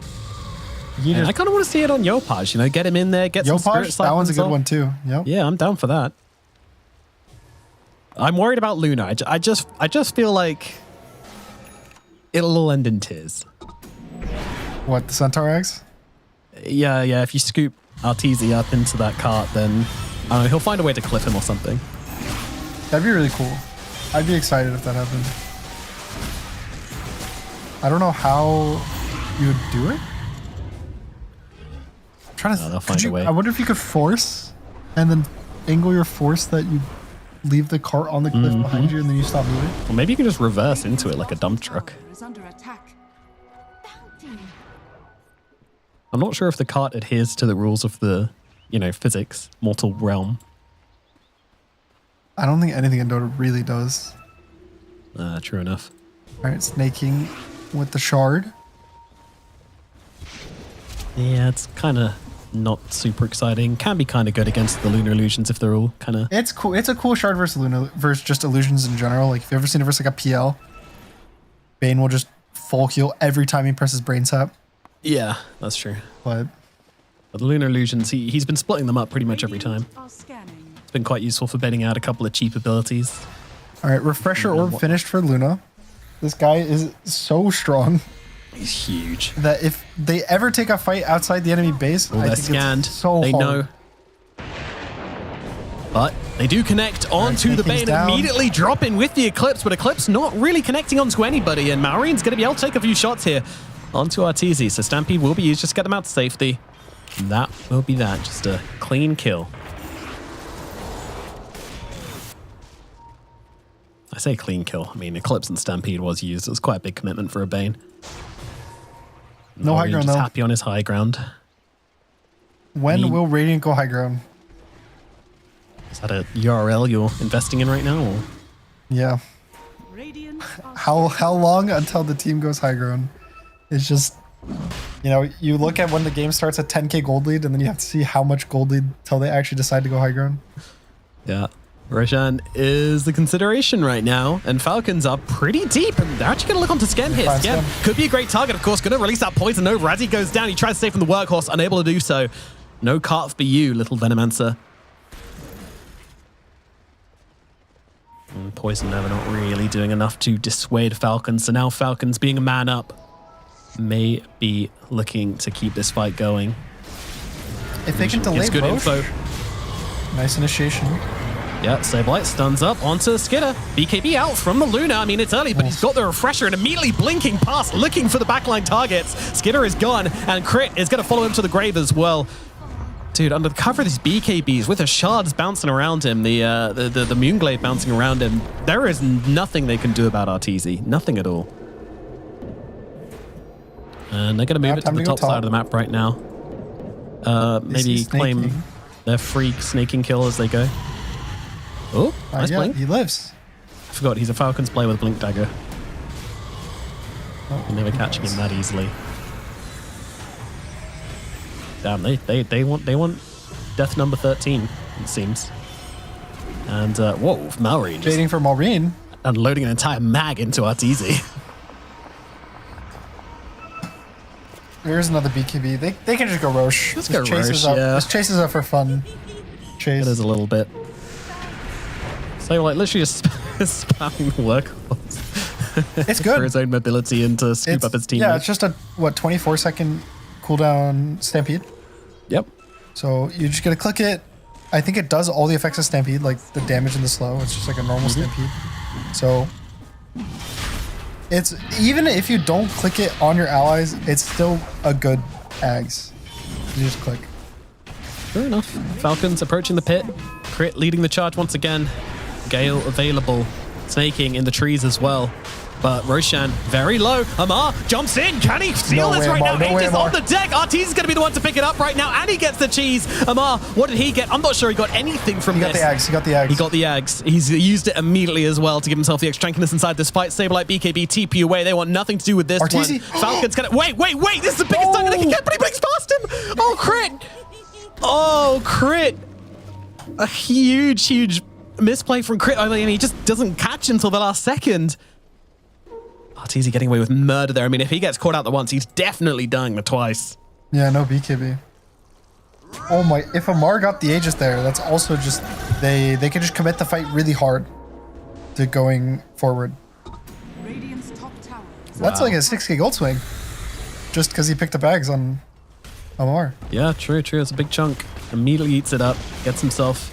Speaker 14: I kind of want to see it on Yopaj, you know, get him in there, get some spirit
Speaker 15: Yopaj, that one's a good
Speaker 14: cycles
Speaker 15: one
Speaker 14: off.
Speaker 15: too. Yep.
Speaker 14: Yeah, I'm down for that. I'm worried about Luna. I just feel like it'll end in tears.
Speaker 15: What, the Centaur eggs?
Speaker 14: Yeah. If you scoop Arteezy up into that cart, then I don't know, he'll find a way to clip him or something.
Speaker 15: That'd be really cool. I'd be excited if that happened. I don't know how you would do it. I'm trying to
Speaker 14: they'll find a way.
Speaker 15: I wonder if you could force and then angle your force that you leave the cart on the cliff behind you and then you stop moving?
Speaker 14: Or maybe you can just reverse into it like a dump truck.
Speaker 9: Is under attack.
Speaker 14: I'm not sure if the cart adheres to the rules of the, physics, mortal realm.
Speaker 15: I don't think anything in Dota really does.
Speaker 14: True enough.
Speaker 15: All right, snaking with the shard.
Speaker 14: Yeah, it's kind of not super exciting. Can be kind of good against the lunar illusions if they're all kind of...
Speaker 15: It's cool. It's a cool shard versus just illusions in general. Like, if you've ever seen it versus like a PL, Bane will just full heal every time he presses Brain Sap.
Speaker 14: Yeah, that's true.
Speaker 15: But
Speaker 14: the lunar illusions, he's been splitting them up pretty much every time. It's been quite useful for baiting out a couple of cheap abilities.
Speaker 15: All right, Refresher Orb finished for Luna. This guy is so strong.
Speaker 14: He's huge.
Speaker 15: That if they ever take a fight outside the enemy base, I
Speaker 14: they're
Speaker 15: think
Speaker 14: scanned.
Speaker 15: It's so
Speaker 14: they
Speaker 15: hard.
Speaker 14: know. But they do connect onto the Bane and immediately drop in with the Eclipse, but Eclipse not really connecting onto anybody, and Malreen's going to be able to take a few shots here onto Arteezy. So Stampede will be used just to get them out to safety. And that will be that. Just a clean kill. I say clean kill. I mean, Eclipse and Stampede was used. It was quite a big commitment for a Bane.
Speaker 15: No high ground,
Speaker 14: just
Speaker 15: though.
Speaker 14: Happy on his high ground.
Speaker 15: When will Radiant go high ground?
Speaker 14: Is that a URL you're investing in right now? Or?
Speaker 15: Yeah. How long until the team goes high ground? It's just, you look at when the game starts at 10k gold lead, and then you have to see how much gold lead till they actually decide to go high ground.
Speaker 14: Yeah. Roshan is the consideration right now, and Falcons are pretty deep, and they're actually going to look onto Skem here. Skem could be a great target, of course. Going to release that poison over as he goes down. He tries to stay from the workhorse, unable to do so. No cart for you, little Venomancer. And poison over not really doing enough to dissuade Falcons, so now Falcons being a man up may be looking to keep this fight going.
Speaker 15: If they can delay
Speaker 14: good
Speaker 15: Roche,
Speaker 14: info.
Speaker 15: Nice initiation.
Speaker 14: Yeah, Sableye stuns up onto Skidder. BKB out from the Luna. I mean, it's early, but he's got the Refresher and immediately blinking past, looking for the backline targets. Skidder is gone, and Crit is going to follow him to the grave as well. Dude, under the cover of these BKBs, with the shards bouncing around him, the Moonglade bouncing around him, there is nothing they can do about Arteezy. Nothing at all. And they're going to move it to the top side of the map right now. Maybe claim their free snaking kill as they go. Oh, nice blink.
Speaker 15: He lives.
Speaker 14: I forgot he's a Falcons player with Blink Dagger. You're never catching him that easily. Damn, they want death number 13, it seems. And whoa, Malreen just
Speaker 15: waiting for Malreen.
Speaker 14: Unloading an entire mag into Arteezy.
Speaker 15: Here's another BKB. They can just go Roche.
Speaker 14: Let's go Roche, yeah.
Speaker 15: This chases up for fun. Chase.
Speaker 14: It is a little bit. So like literally just spamming the workhorse.
Speaker 15: It's good.
Speaker 14: For his own mobility and to scoop up his team.
Speaker 15: Yeah, it's just a 24-second cooldown Stampede.
Speaker 14: Yep.
Speaker 15: So you just gotta click it. I think it does all the effects of Stampede, like the damage and the slow. It's just like a normal Stampede. So it's even if you don't click it on your allies, it's still a good Ags. You just click.
Speaker 14: Fair enough. Falcons approaching the pit. Crit leading the charge once again. Gale available. Snaking in the trees as well. But Roshan very low. Amar jumps in. Can he steal this right now? It is on the deck. Arteezy is going to be the one to pick it up right now. And he gets the cheese. Amar, what did he get? I'm not sure he got anything from this.
Speaker 15: He got the Ags.
Speaker 14: He got the Ags. He's used it immediately as well to give himself the extra strengthness inside this fight. Sableye, BKB, TP away. They want nothing to do with this
Speaker 15: Arteezy.
Speaker 14: one. Falcons going to... Wait. This is the biggest target they can get, but he blinks past him. Oh, Crit. Oh, Crit. A huge misplay from Crit. I mean, he just doesn't catch until the last second. Arteezy getting away with murder there. I mean, if he gets caught out the once, he's definitely dying the twice.
Speaker 15: Yeah, no BKB. Oh my, if Amar got the Aegis there, that's also just, they can just commit the fight really hard to going forward. That's like a 6k gold swing. Just because he picked the bags on Amar.
Speaker 14: Yeah, true. It's a big chunk. Immediately eats it up. Gets himself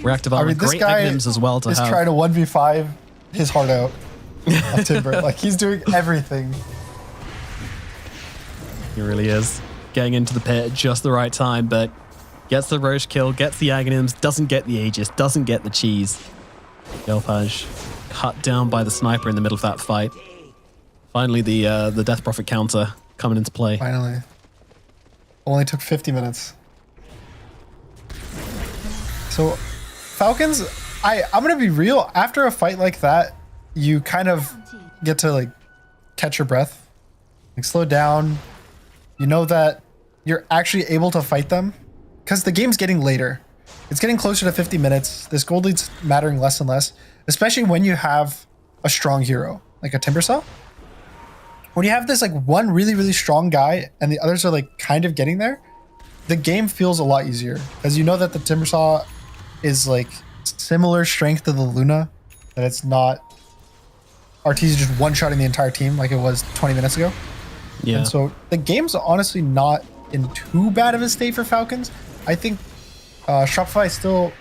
Speaker 14: reactive armor.
Speaker 15: This
Speaker 14: Great
Speaker 15: guy
Speaker 14: items as well to
Speaker 15: is
Speaker 14: have.
Speaker 15: trying to 1v5 his heart out on Timber. Like, he's doing everything.
Speaker 14: He really is. Getting into the pit at just the right time, but gets the Roche kill, gets the Aghanims, doesn't get the Aegis, doesn't get the cheese. Yelpaj cut down by the sniper in the middle of that fight. Finally, the Death Prophet counter coming into play.
Speaker 15: Finally. Only took 50 minutes. So, Falcons, I'm going to be real. After a fight like that, you kind of get to like catch your breath. Like slow down. You know that you're actually able to fight them because the game's getting later. It's getting closer to 50 minutes. This gold lead's mattering less and less, especially when you have a strong hero like a Timbersaw. When you have this like one really, really strong guy and the others are like kind of getting there, the game feels a lot easier because you know that the Timbersaw is like similar strength to the Luna, that it's not RTZ just one-shotting the entire team like it was 20 minutes ago.
Speaker 14: Yeah.
Speaker 15: And so the game's honestly not in too bad of a state for Falcons. I think Shopify is still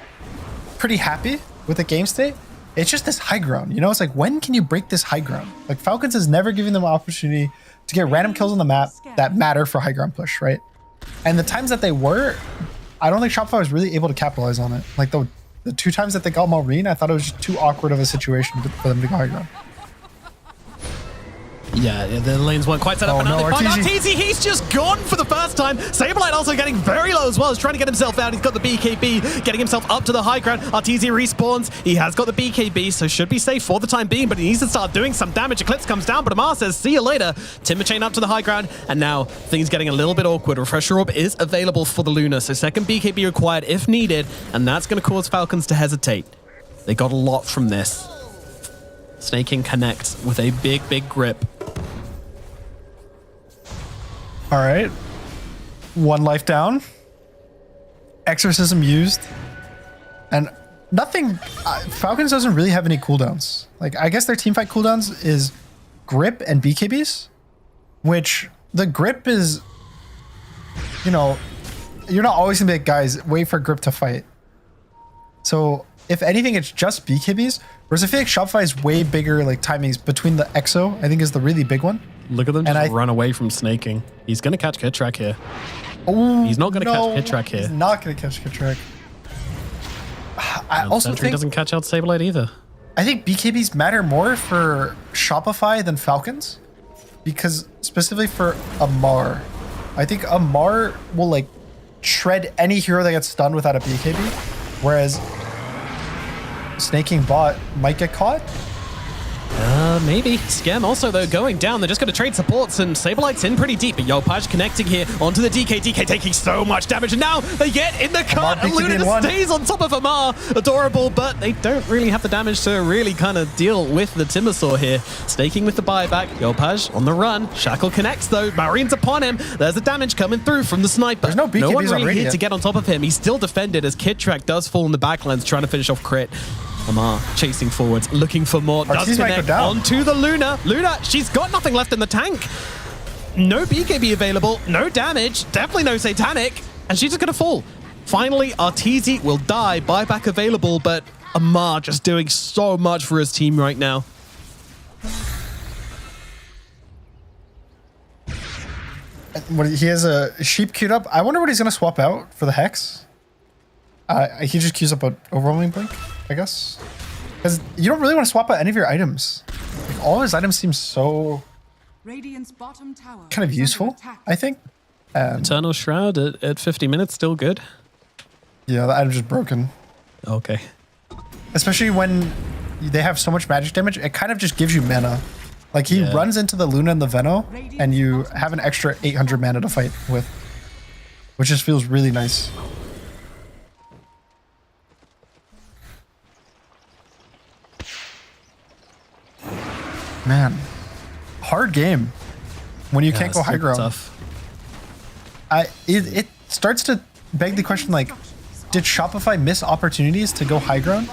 Speaker 15: pretty happy with the game state. It's just this high ground, you know? It's like, when can you break this high ground? Like, Falcons is never giving them an opportunity to get random kills on the map that matter for high ground push, right? And the times that they were, I don't think Shopify was really able to capitalize on it. Like, the 2 times that they got Maureen, I thought it was just too awkward of a situation for them to go high ground.
Speaker 14: Yeah, the lanes weren't quite set up.
Speaker 15: Oh, no,
Speaker 14: RTZ, he's just gone for the first time. Saberlight also getting very low as well. He's trying to get himself out. He's got the BKB, getting himself up to the high ground. RTZ respawns. He has got the BKB, so should be safe for the time being, but he needs to start doing some damage. Eclipse comes down, but Amar says, see you later. Timber Chain up to the high ground, and now things getting a little bit awkward. Refresher Orb is available for the Luna, so second BKB required if needed, and that's going to cause Falcons to hesitate. They got a lot from this. Snaking connects with a big, big grip.
Speaker 15: All right. 1 life down. Exorcism used. And nothing... Falcons doesn't really have any cooldowns. Like, I guess their teamfight cooldowns is grip and BKBs, which the grip is... You know, you're not always going to be like, guys, wait for grip to fight. So, if anything, it's just BKBs. Whereas I feel like Shopify is way bigger, like, timings between the EXO, I think is the really big one.
Speaker 14: Look at them just run away from snaking. He's going to catch Kid Track here. Oh, he's not going to catch Kid Track here.
Speaker 15: He's not going to catch Kid Track. I also think...
Speaker 14: doesn't catch out Saberlight either.
Speaker 15: I think BKBs matter more for Shopify than Falcons. Because specifically for Amar, I think Amar will like shred any hero that gets stunned without a BKB. Whereas snaking bot might get caught.
Speaker 14: Maybe. Scam also, though, going down. They're just going to trade supports, and Saberlight's in pretty deep. But Yelpaj connecting here onto the DK. DK taking so much damage, and now they get in the cut. And Luna just stays on top of Amar. Adorable, but they don't really have the damage to really kind of deal with the Timbersaw here. Staking with the buyback. Yelpaj on the run. Shackle connects, though. Maureen's upon him. There's the damage coming through from the sniper.
Speaker 15: There's no BKBs
Speaker 14: no one really here
Speaker 15: yet
Speaker 14: to get on top of him. He's still defended as Kid Track does fall in the backlands, trying to finish off Crit. Amar chasing forwards, looking for more. Does connect onto the Luna. Luna, she's got nothing left in the tank. No BKB available, no damage, definitely no Satanic, and she's just gonna fall. Finally, RTZ will die, buyback available, but Amar just doing so much for his team right now.
Speaker 15: He has a sheep queued up. I wonder what he's gonna swap out for the Hex. He just queues up an overwhelming blink, I guess. Because you don't really want to swap out any of your items. Like, all his items seem so kind of useful, I think.
Speaker 14: Eternal Shroud at 50 minutes, still good.
Speaker 15: Yeah, the item's just broken.
Speaker 14: Okay.
Speaker 15: Especially when they have so much magic damage, it kind of just gives you mana. Like, he runs into the Luna and the Veno, and you have an extra 800 mana to fight with. Which just feels really nice. Man, hard game when you can't go high ground.
Speaker 14: Tough.
Speaker 15: It starts to beg the question, like, did Shopify miss opportunities to go high ground?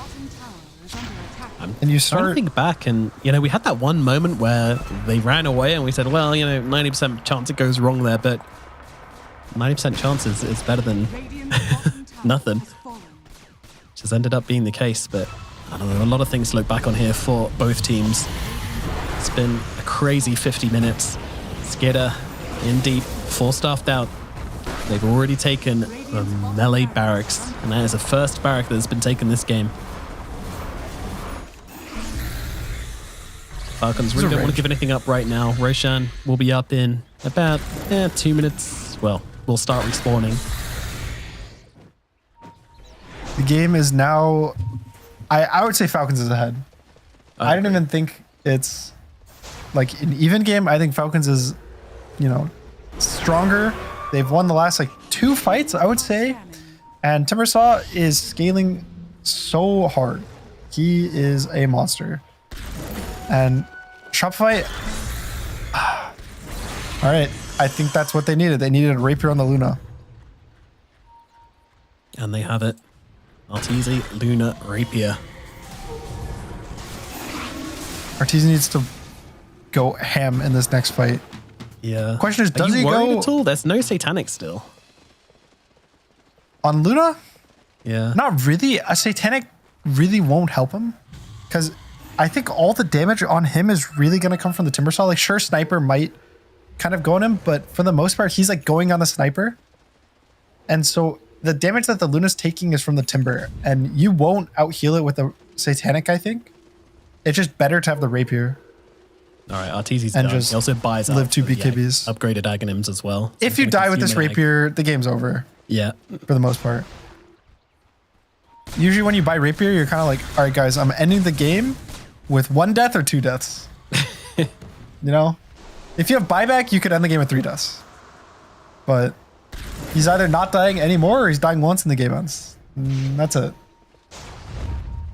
Speaker 15: And you start
Speaker 14: trying to think back, and we had that one moment where they ran away, and we said, well, 90% chance it goes wrong there, but 90% chance is better than nothing. Which has ended up being the case, but I don't know, a lot of things to look back on here for both teams. It's been a crazy 50 minutes. Skidder in deep, 4-staffed out. They've already taken the melee barracks, and that is the first barrack that has been taken this game. Falcons really don't want to give anything up right now. Roshan will be up in about 2 minutes. Well, we'll start respawning.
Speaker 15: The game is now... I would say Falcons is ahead. I don't even think it's like an even game. I think Falcons is, stronger. They've won the last 2 fights, I would say. And Timbersaw is scaling so hard. He is a monster. And Shopify... All right. I think that's what they needed. They needed a Rapier on the Luna.
Speaker 14: And they have it. Arteezy, Luna, Rapier.
Speaker 15: Arteezy needs to go ham in this next fight.
Speaker 14: Yeah.
Speaker 15: Question is, does
Speaker 14: Are
Speaker 15: he
Speaker 14: you worried
Speaker 15: go
Speaker 14: at all? There's no Satanic still.
Speaker 15: on Luna?
Speaker 14: Yeah.
Speaker 15: Not really. A Satanic really won't help him because I think all the damage on him is really going to come from the Timbersaw. Like, sure, Sniper might kind of go on him, but for the most part, he's going on the Sniper. And so the damage that the Luna's taking is from the Timber, and you won't out-heal it with a Satanic, I think. It's just better to have the Rapier.
Speaker 14: All right, Arteezy's
Speaker 15: And
Speaker 14: done.
Speaker 15: just
Speaker 14: He also buys
Speaker 15: live
Speaker 14: up
Speaker 15: 2
Speaker 14: the,
Speaker 15: BKBs.
Speaker 14: upgraded Aghanims as well. So
Speaker 15: If you die with this Rapier, the game's over.
Speaker 14: Yeah.
Speaker 15: For the most part. Usually when you buy Rapier, you're kind of like, all right, guys, I'm ending the game with 1 death or 2 deaths. If you have buyback, you could end the game with 3 deaths. But he's either not dying anymore or he's dying once and the game ends. That's it.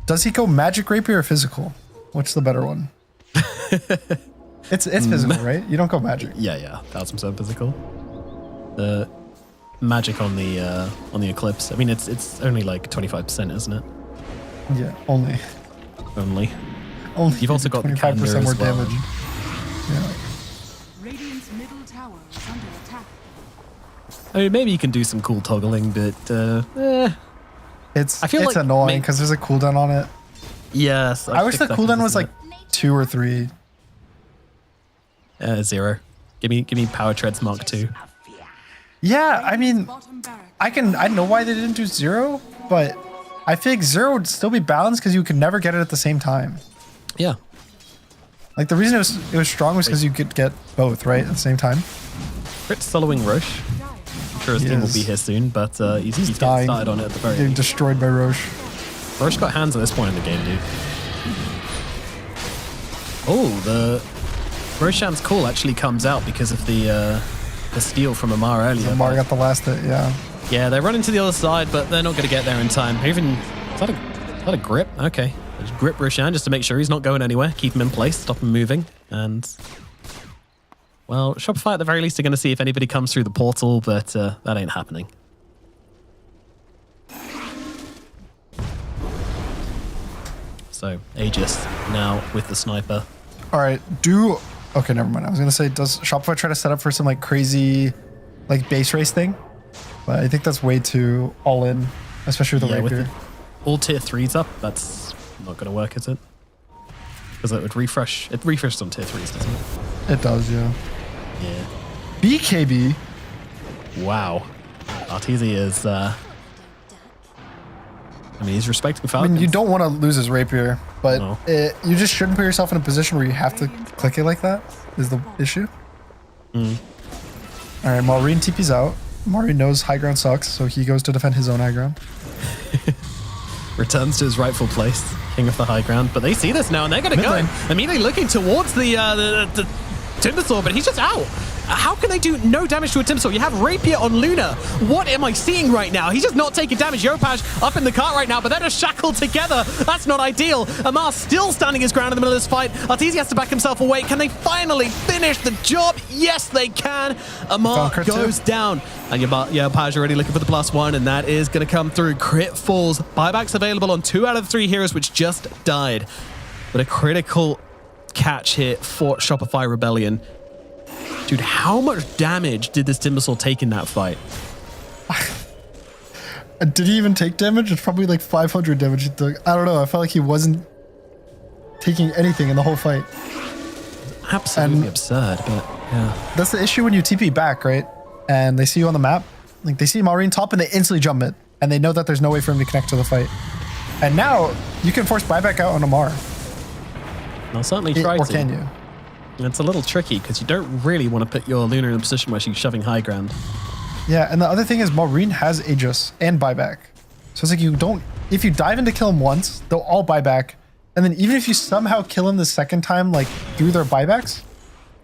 Speaker 15: Does he go magic Rapier or physical? Which the better one? It's physical, right? You don't go magic.
Speaker 14: Yeah, 1000% physical. The magic on the Eclipse. I mean, it's only 25%, isn't it?
Speaker 15: Yeah, only.
Speaker 14: Only. You've also got
Speaker 15: 25% more
Speaker 14: well.
Speaker 15: damage. Yeah.
Speaker 9: Radiant's middle tower is under attack.
Speaker 14: I mean, maybe you can do some cool toggling, but
Speaker 15: It's
Speaker 14: I feel like
Speaker 15: annoying because there's a cooldown on it.
Speaker 14: Yes.
Speaker 15: I wish the
Speaker 14: 6
Speaker 15: cooldown was
Speaker 14: seconds,
Speaker 15: 2 or 3.
Speaker 14: 0. Give me Power Treads Mark 2.
Speaker 15: Yeah, I mean, I know why they didn't do 0, but I feel like 0 would still be balanced because you could never get it at the same time.
Speaker 14: Yeah.
Speaker 15: Like the reason it was strong was because you could get both, right, at the same time.
Speaker 14: Crit soloing Roche. I'm sure his team will be here soon, but he's getting
Speaker 15: dying.
Speaker 14: started on it at the very
Speaker 15: Getting
Speaker 14: least.
Speaker 15: destroyed by Roche.
Speaker 14: Roche got hands at this point in the game, dude. Oh, the Roshan's call actually comes out because of the steal from Amar earlier.
Speaker 15: Amar got the last hit, yeah.
Speaker 14: Yeah, they run into the other side, but they're not going to get there in time. Is that a grip? Okay. Just grip Roshan just to make sure he's not going anywhere. Keep him in place, stop him moving. And, well, Shopify at the very least are going to see if anybody comes through the portal, but that ain't happening. So, Aegis now with the sniper.
Speaker 15: All right, okay, never mind. I was gonna say, does Shopify try to set up for some crazy, base race thing? But I think that's way too all in, especially with the Rapier.
Speaker 14: All tier 3s up, that's not gonna work, is it? Because it would refresh. It refreshes on tier 3s, doesn't it?
Speaker 15: It does, yeah.
Speaker 14: Yeah.
Speaker 15: BKB.
Speaker 14: Wow. Arteezy is. I mean, he's respecting Falcons.
Speaker 15: I mean, you don't want to lose his Rapier, but you just shouldn't put yourself in a position where you have to click it like that, is the issue. All right, Maureen TP's out. Maureen knows high ground sucks, so he goes to defend his own high ground.
Speaker 14: Returns to his rightful place, king of the high ground. But they see this now, and they're going to go. Immediately looking towards the Timbersaw, but he's just out. How can they do no damage to a Timbersaw? You have Rapier on Luna. What am I seeing right now? He's just not taking damage. Yopaj up in the cart right now, but they're just shackled together. That's not ideal. Amar still standing his ground in the middle of this fight. Arteezy has to back himself away. Can they finally finish the job? Yes, they can. Amar goes down. And Yopaj already looking for the +1, and that is going to come through. Crit falls. Buybacks available on 2 out of the 3 heroes, which just died. But a critical catch here for Shopify Rebellion. Dude, how much damage did this Timbersaw take in that fight?
Speaker 15: Did he even take damage? It's probably 500 damage he took. I don't know. I felt like he wasn't taking anything in the whole fight.
Speaker 14: Absolutely absurd, but yeah.
Speaker 15: That's the issue when you TP back, right? And they see you on the map. They see Maureen top and they instantly jump mid. And they know that there's no way for him to connect to the fight. And now you can force buyback out on Amar.
Speaker 14: I'll certainly try to.
Speaker 15: Or can you?
Speaker 14: It's a little tricky because you don't really want to put your Luna in a position where she's shoving high ground.
Speaker 15: Yeah, and the other thing is Maureen has Aegis and buyback. So it's like you don't... If you dive in to kill him once, they'll all buy back. And then even if you somehow kill him the second time, like through their buybacks,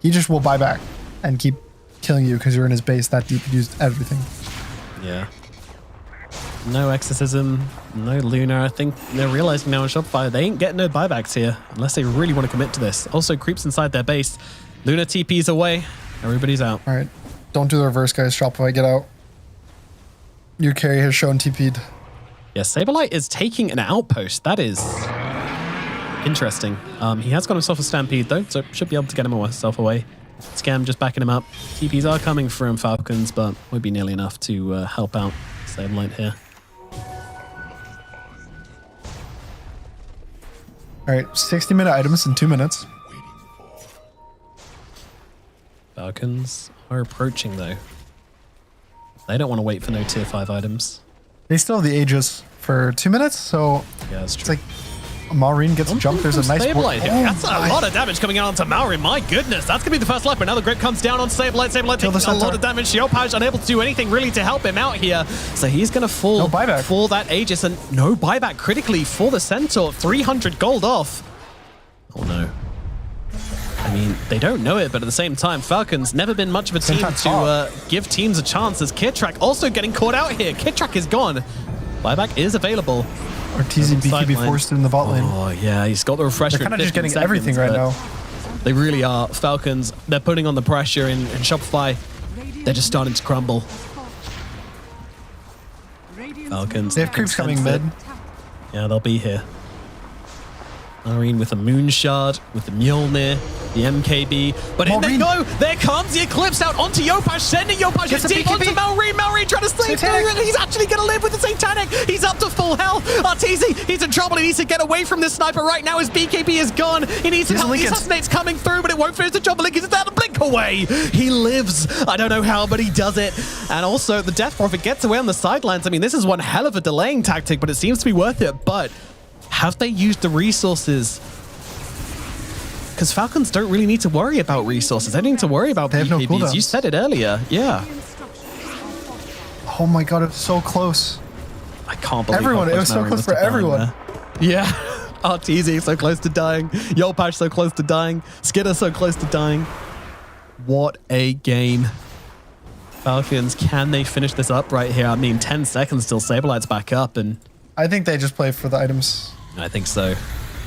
Speaker 15: he just will buy back and keep killing you because you're in his base that deep. You used everything.
Speaker 14: Yeah. No Exorcism, no Luna. I think they're realizing now in Shopify they ain't getting no buybacks here unless they really want to commit to this. Also, creeps inside their base. Luna TP's away. Everybody's out.
Speaker 15: All right. Don't do the reverse, guys. Shopify, get out. Your carry has shown TP'd.
Speaker 14: Yeah, Saberlight is taking an outpost. That is interesting. He has got himself a Stampede, though, so should be able to get himself away. Scam just backing him up. TPs are coming from Falcons, but would be nearly enough to help out Saberlight here.
Speaker 15: All right, 60-minute items in 2 minutes.
Speaker 14: Falcons are approaching, though. They don't want to wait for no tier 5 items.
Speaker 15: They still have the Aegis for 2 minutes, so
Speaker 14: yeah, that's
Speaker 15: it's
Speaker 14: true.
Speaker 15: like Maureen gets a jump. There's a nice
Speaker 14: Saberlight here.
Speaker 15: Oh,
Speaker 14: That's a lot of damage coming out onto Maureen. My goodness, that's going to be the first life. But now the grip comes down on Saberlight. Saberlight taking a lot of damage. Yopaj unable to do anything really to help him out here. So he's going to fall for that Aegis. And no buyback critically for the Centaur. 300 gold off. Oh no. I mean, they don't know it, but at the same time, Falcons never been much of a team to give teams a chance. As Kitrak also getting caught out here. Kitrak is gone. Buyback is available.
Speaker 15: Arteezy BKB forced in the bot lane.
Speaker 14: Oh yeah, he's got the refresher.
Speaker 15: They're kind of just getting everything right now.
Speaker 14: They really are. Falcons, they're putting on the pressure in Shopify. They're just starting to crumble. Falcons.
Speaker 15: They have creeps coming mid.
Speaker 14: Yeah, they'll be here. Maureen with a Moon Shard, with the Mjolnir, the MKB. But in they go! There comes the Eclipse out onto Yopaj, sending Yopaj deep onto Maureen. Maureen trying to save through, and he's actually going to live with the Satanic. He's up to full health. Arteezy, he's in trouble. He needs to get away from this sniper right now. His BKB is gone. He needs some help. The Assassinate's coming through, but it won't finish the job. Lincoln is there to blink away. He lives. I don't know how, but he does it. And also, the Death Prophet gets away on the sidelines. I mean, this is one hell of a delaying tactic, but it seems to be worth it. But have they used the resources? Because Falcons don't really need to worry about resources. They don't need to worry about BKBs. No cooldowns. You said it earlier. Yeah.
Speaker 15: Oh my god, it's so close.
Speaker 14: I can't believe
Speaker 15: everyone. It was so close for everyone.
Speaker 14: Yeah. Arteezy so close to dying. Yolpash so close to dying. Skidder so close to dying. What a game. Falcons, can they finish this up right here? I mean, 10 seconds till Saberlight's back up, and
Speaker 15: I think they just play for the items.
Speaker 14: I think so.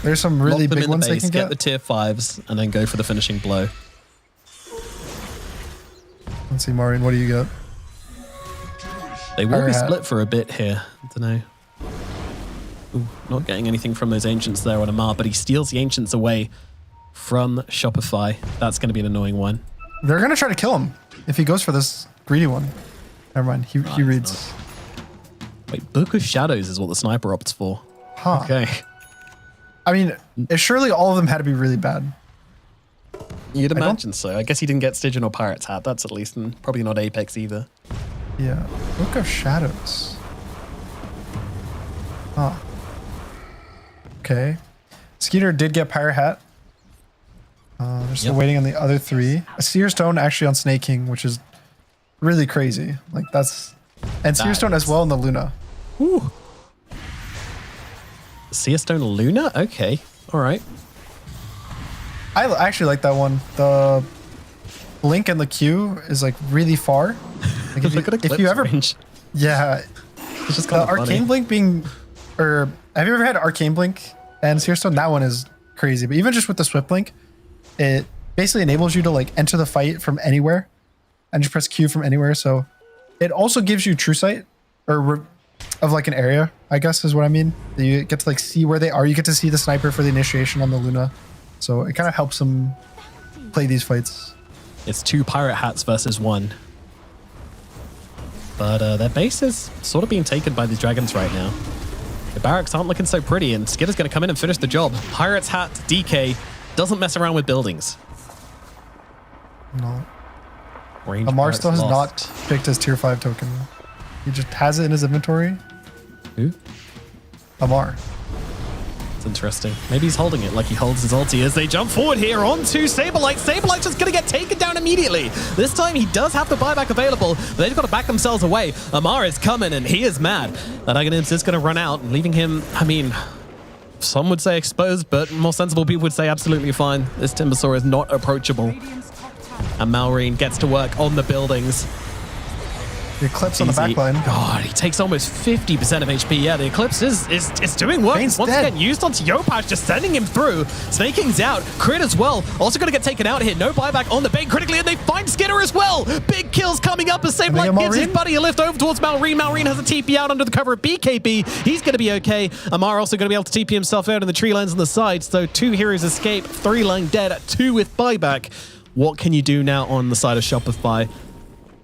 Speaker 15: There's some really big ones they can
Speaker 14: get the tier 5s and then go for the finishing blow.
Speaker 15: Let's see, Maureen, what do you got?
Speaker 14: They will be split for a bit here. I don't know. Ooh, not getting anything from those Ancients there on Amar, but he steals the Ancients away from Shopify. That's going to be an annoying one.
Speaker 15: They're going to try to kill him if he goes for this greedy one. Never mind, he reads.
Speaker 14: Wait, Book of Shadows is what the sniper opts for.
Speaker 15: Huh.
Speaker 14: Okay.
Speaker 15: I mean, surely all of them had to be really bad.
Speaker 14: You'd imagine so. I guess he didn't get Stygian or Pirate's Hat. That's at least, and probably not Apex either.
Speaker 15: Yeah. Book of Shadows. Huh. Okay. Skeeter did get Pirate Hat. They're still waiting on the other 3. A Seer Stone actually on Snake King, which is really crazy. Like that's... And Seer Stone as well in the Luna.
Speaker 14: Ooh. Seer Stone Luna? Okay. All right.
Speaker 15: I actually like that one. The Blink and the Q is like really far. Like if you ever...
Speaker 14: range.
Speaker 15: Yeah.
Speaker 14: It's just kind of
Speaker 15: Arcane
Speaker 14: funny.
Speaker 15: Blink being... Or have you ever had Arcane Blink and Seer Stone? That one is crazy. But even just with the Swift Blink, it basically enables you to like enter the fight from anywhere and just press Q from anywhere. So it also gives you true sight or of like an area, I guess is what I mean. You get to like see where they are. You get to see the sniper for the initiation on the Luna. So it kind of helps them play these fights.
Speaker 14: It's 2 Pirate Hats versus 1. But their base is sort of being taken by the Dragons right now. The barracks aren't looking so pretty, and Skidder's going to come in and finish the job. Pirate's Hat, DK, doesn't mess around with buildings.
Speaker 15: No.
Speaker 14: Range
Speaker 15: Amar still has
Speaker 14: lost.
Speaker 15: not picked his tier 5 token. He just has it in his inventory.
Speaker 14: Who?
Speaker 15: Amar.
Speaker 14: It's interesting. Maybe he's holding it like he holds his ulti as they jump forward here onto Saberlight. Saberlight's just going to get taken down immediately. This time he does have the buyback available, but they've got to back themselves away. Amar is coming and he is mad. That Aghanim's is going to run out, leaving him, I mean, some would say exposed, but more sensible people would say absolutely fine. This Timbersaw is not approachable. And Malrine gets to work on the buildings.
Speaker 15: The Eclipse on the back line.
Speaker 14: God, he takes almost 50% of HP. Yeah, the Eclipse is doing work.
Speaker 15: Bane's
Speaker 14: Once
Speaker 15: dead.
Speaker 14: again, used onto Yopaj, just sending him through. Snaking's out. Crit as well. Also going to get taken out here. No buyback on the Bane critically, and they find Skinner as well. Big kills coming up as Saberlight gives his buddy a lift over towards Malrine. Malrine has a TP out under the cover of BKB. He's going to be okay. Amar also going to be able to TP himself out in the tree lines on the side. So 2 heroes escape, 3 lying dead, 2 with buyback. What can you do now on the side of Shopify?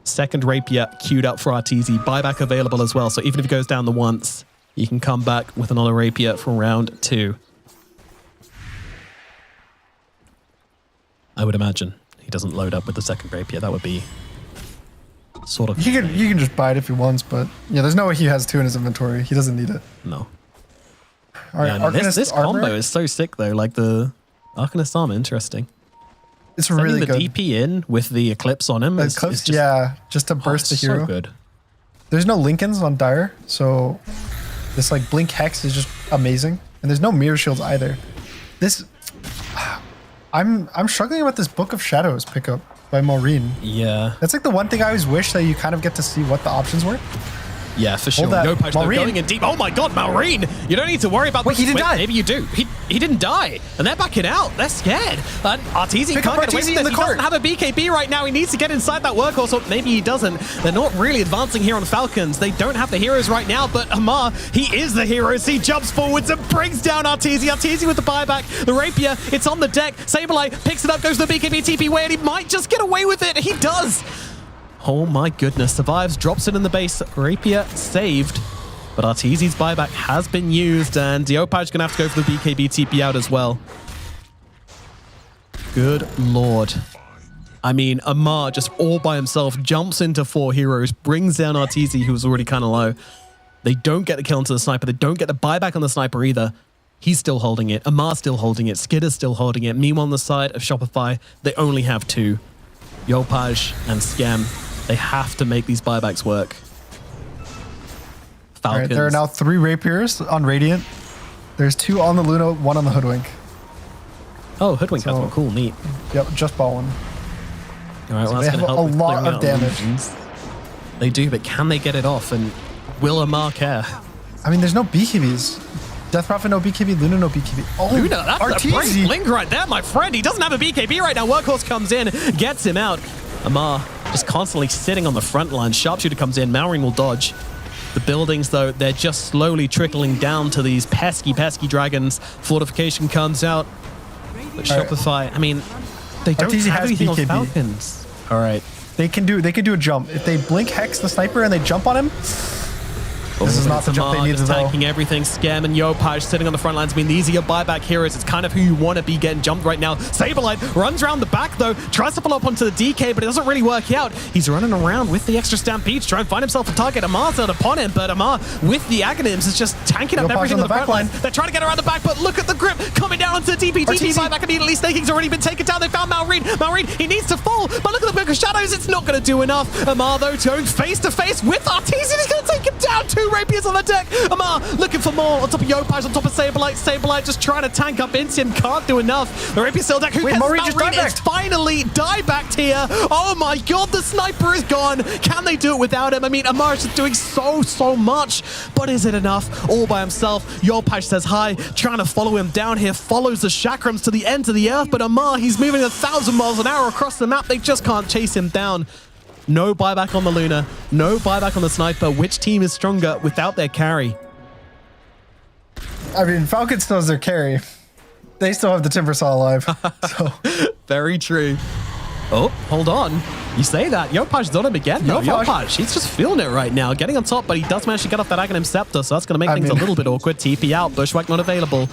Speaker 14: Second Rapier queued up for Arteezy. Buyback available as well. So even if it goes down the once, you can come back with another Rapier for round 2. I would imagine he doesn't load up with the second Rapier. That would be sort of...
Speaker 15: You can just buy it if he wants, but yeah, there's no way he has 2 in his inventory. He doesn't need it.
Speaker 14: No.
Speaker 15: All right,
Speaker 14: Yeah, this
Speaker 15: armor?
Speaker 14: combo is so sick though. Like the Arcanist armor, interesting.
Speaker 15: It's
Speaker 14: Sending
Speaker 15: really
Speaker 14: the
Speaker 15: good.
Speaker 14: DP in with the Eclipse on him.
Speaker 15: The
Speaker 14: is
Speaker 15: Eclipse,
Speaker 14: just,
Speaker 15: yeah, just to burst the
Speaker 14: so
Speaker 15: hero.
Speaker 14: good.
Speaker 15: There's no Lincolns on Dire, so this like Blink Hex is just amazing. And there's no mirror shields either. This, I'm struggling with this Book of Shadows pickup by Maureen.
Speaker 14: Yeah.
Speaker 15: That's like the one thing I always wish that you kind of get to see what the options were.
Speaker 14: Yeah, for sure.
Speaker 15: Hold that.
Speaker 14: No punch, though,
Speaker 15: Maureen.
Speaker 14: going in deep. Oh my god, Maureen! You don't need to worry about
Speaker 15: Wait,
Speaker 14: this
Speaker 15: he didn't
Speaker 14: swing.
Speaker 15: die.
Speaker 14: Maybe you do. He didn't die. And they're backing out. They're scared. And Arteezy
Speaker 15: Pick
Speaker 14: can't
Speaker 15: up
Speaker 14: get away
Speaker 15: Arteezy
Speaker 14: from
Speaker 15: in
Speaker 14: this.
Speaker 15: the
Speaker 14: He
Speaker 15: cart.
Speaker 14: doesn't have a BKB right now. He needs to get inside that workhorse, or maybe he doesn't. They're not really advancing here on Falcons. They don't have the heroes right now, but Amar, he is the hero. So he jumps forwards and brings down Arteezy. Arteezy with the buyback. The Rapier, it's on the deck. Saberlight picks it up, goes to the BKB TP way, and he might just get away with it. He does. Oh my goodness. Survives, drops it in the base. Rapier saved. But Arteezy's buyback has been used, and Diopaj's going to have to go for the BKB TP out as well. Good lord. I mean, Amar just all by himself jumps into 4 heroes, brings down Arteezy, who was already kind of low. They don't get the kill onto the sniper. They don't get the buyback on the sniper either. He's still holding it. Amar's still holding it. Skidder's still holding it. Meanwhile, on the side of Shopify, they only have 2. Yopaj and Scam. They have to make these buybacks work.
Speaker 15: All right,
Speaker 14: Falcons.
Speaker 15: there are now 3 Rapiers on Radiant. There's 2 on the Luna, 1 on the Hoodwink.
Speaker 14: Oh, Hoodwink has one. Cool, neat.
Speaker 15: Yep, just bought one.
Speaker 14: All right,
Speaker 15: So
Speaker 14: well,
Speaker 15: they
Speaker 14: that's
Speaker 15: have
Speaker 14: going to help
Speaker 15: a
Speaker 14: with
Speaker 15: lot
Speaker 14: clearing
Speaker 15: of
Speaker 14: out
Speaker 15: damage.
Speaker 14: illusions. They do, but can they get it off? And will Amar care?
Speaker 15: I mean, there's no BKBs. Death Prophet, no BKB. Luna, no BKB. Oh,
Speaker 14: Luna, that's a great
Speaker 15: Arteezy.
Speaker 14: blink right there, my friend. He doesn't have a BKB right now. Workhorse comes in, gets him out. Amar just constantly sitting on the front line. Sharpshooter comes in. Malrine will dodge. The buildings, though, they're just slowly trickling down to these pesky dragons. Fortification comes out. But Shopify, I mean, they don't
Speaker 15: Arteezy
Speaker 14: have
Speaker 15: has
Speaker 14: anything on
Speaker 15: BKB.
Speaker 14: Falcons. All right.
Speaker 15: They can do a jump. If they blink Hex the sniper and they jump on him, this is not the jump they need
Speaker 14: just
Speaker 15: though.
Speaker 14: tanking everything. Scam and Yopaj sitting on the front lines. I mean, these are your buyback heroes. It's kind of who you want to be getting jumped right now. Saberlight runs around the back, though. Tries to pull up onto the DK, but it doesn't really work out. He's running around with the extra Stampede to try and find himself a target. Amar's out upon him, but Amar, with the Aghanims, is just tanking up
Speaker 15: Yopaj
Speaker 14: everything
Speaker 15: on
Speaker 14: on
Speaker 15: the
Speaker 14: the
Speaker 15: back
Speaker 14: front line.
Speaker 15: line.
Speaker 14: They're trying to get around the back, but look at the grip coming down onto the TP. TP
Speaker 15: Arteezy.
Speaker 14: buyback immediately. Snaking's already been taken down. They found Malrine. Malrine, he needs to fall, but look at the Book of Shadows. It's not going to do enough. Amar, though, going face to face with Arteezy. He's going to take him down. 2 Rapiers on the deck. Amar looking for more on top of Yopaj, on top of Saberlight. Saberlight just trying to tank up into him. Can't do enough. The Rapier still deck. Who cares?
Speaker 15: Maureen just
Speaker 14: Malrine is
Speaker 15: diebacked.
Speaker 14: finally diebacked here. Oh my god, the sniper is gone. Can they do it without him? I mean, Amar is just doing so much. But is it enough? All by himself. Yopaj says hi, trying to follow him down here. Follows the chakrams to the end of the earth. But Amar, he's moving 1,000 miles an hour across the map. They just can't chase him down. No buyback on the Luna. No buyback on the sniper. Which team is stronger without their carry?
Speaker 15: I mean, Falcon still has their carry. They still have the Timbersaw alive. So
Speaker 14: Very true. Oh, hold on. You say that. Yopaj's on him again, though.
Speaker 15: Yopaj.
Speaker 14: Yopaj, he's just feeling it right now. Getting on top, but he does manage to get off that Aghanim Scepter, so that's going to make things a little bit awkward. TP out. Bushwhack not available.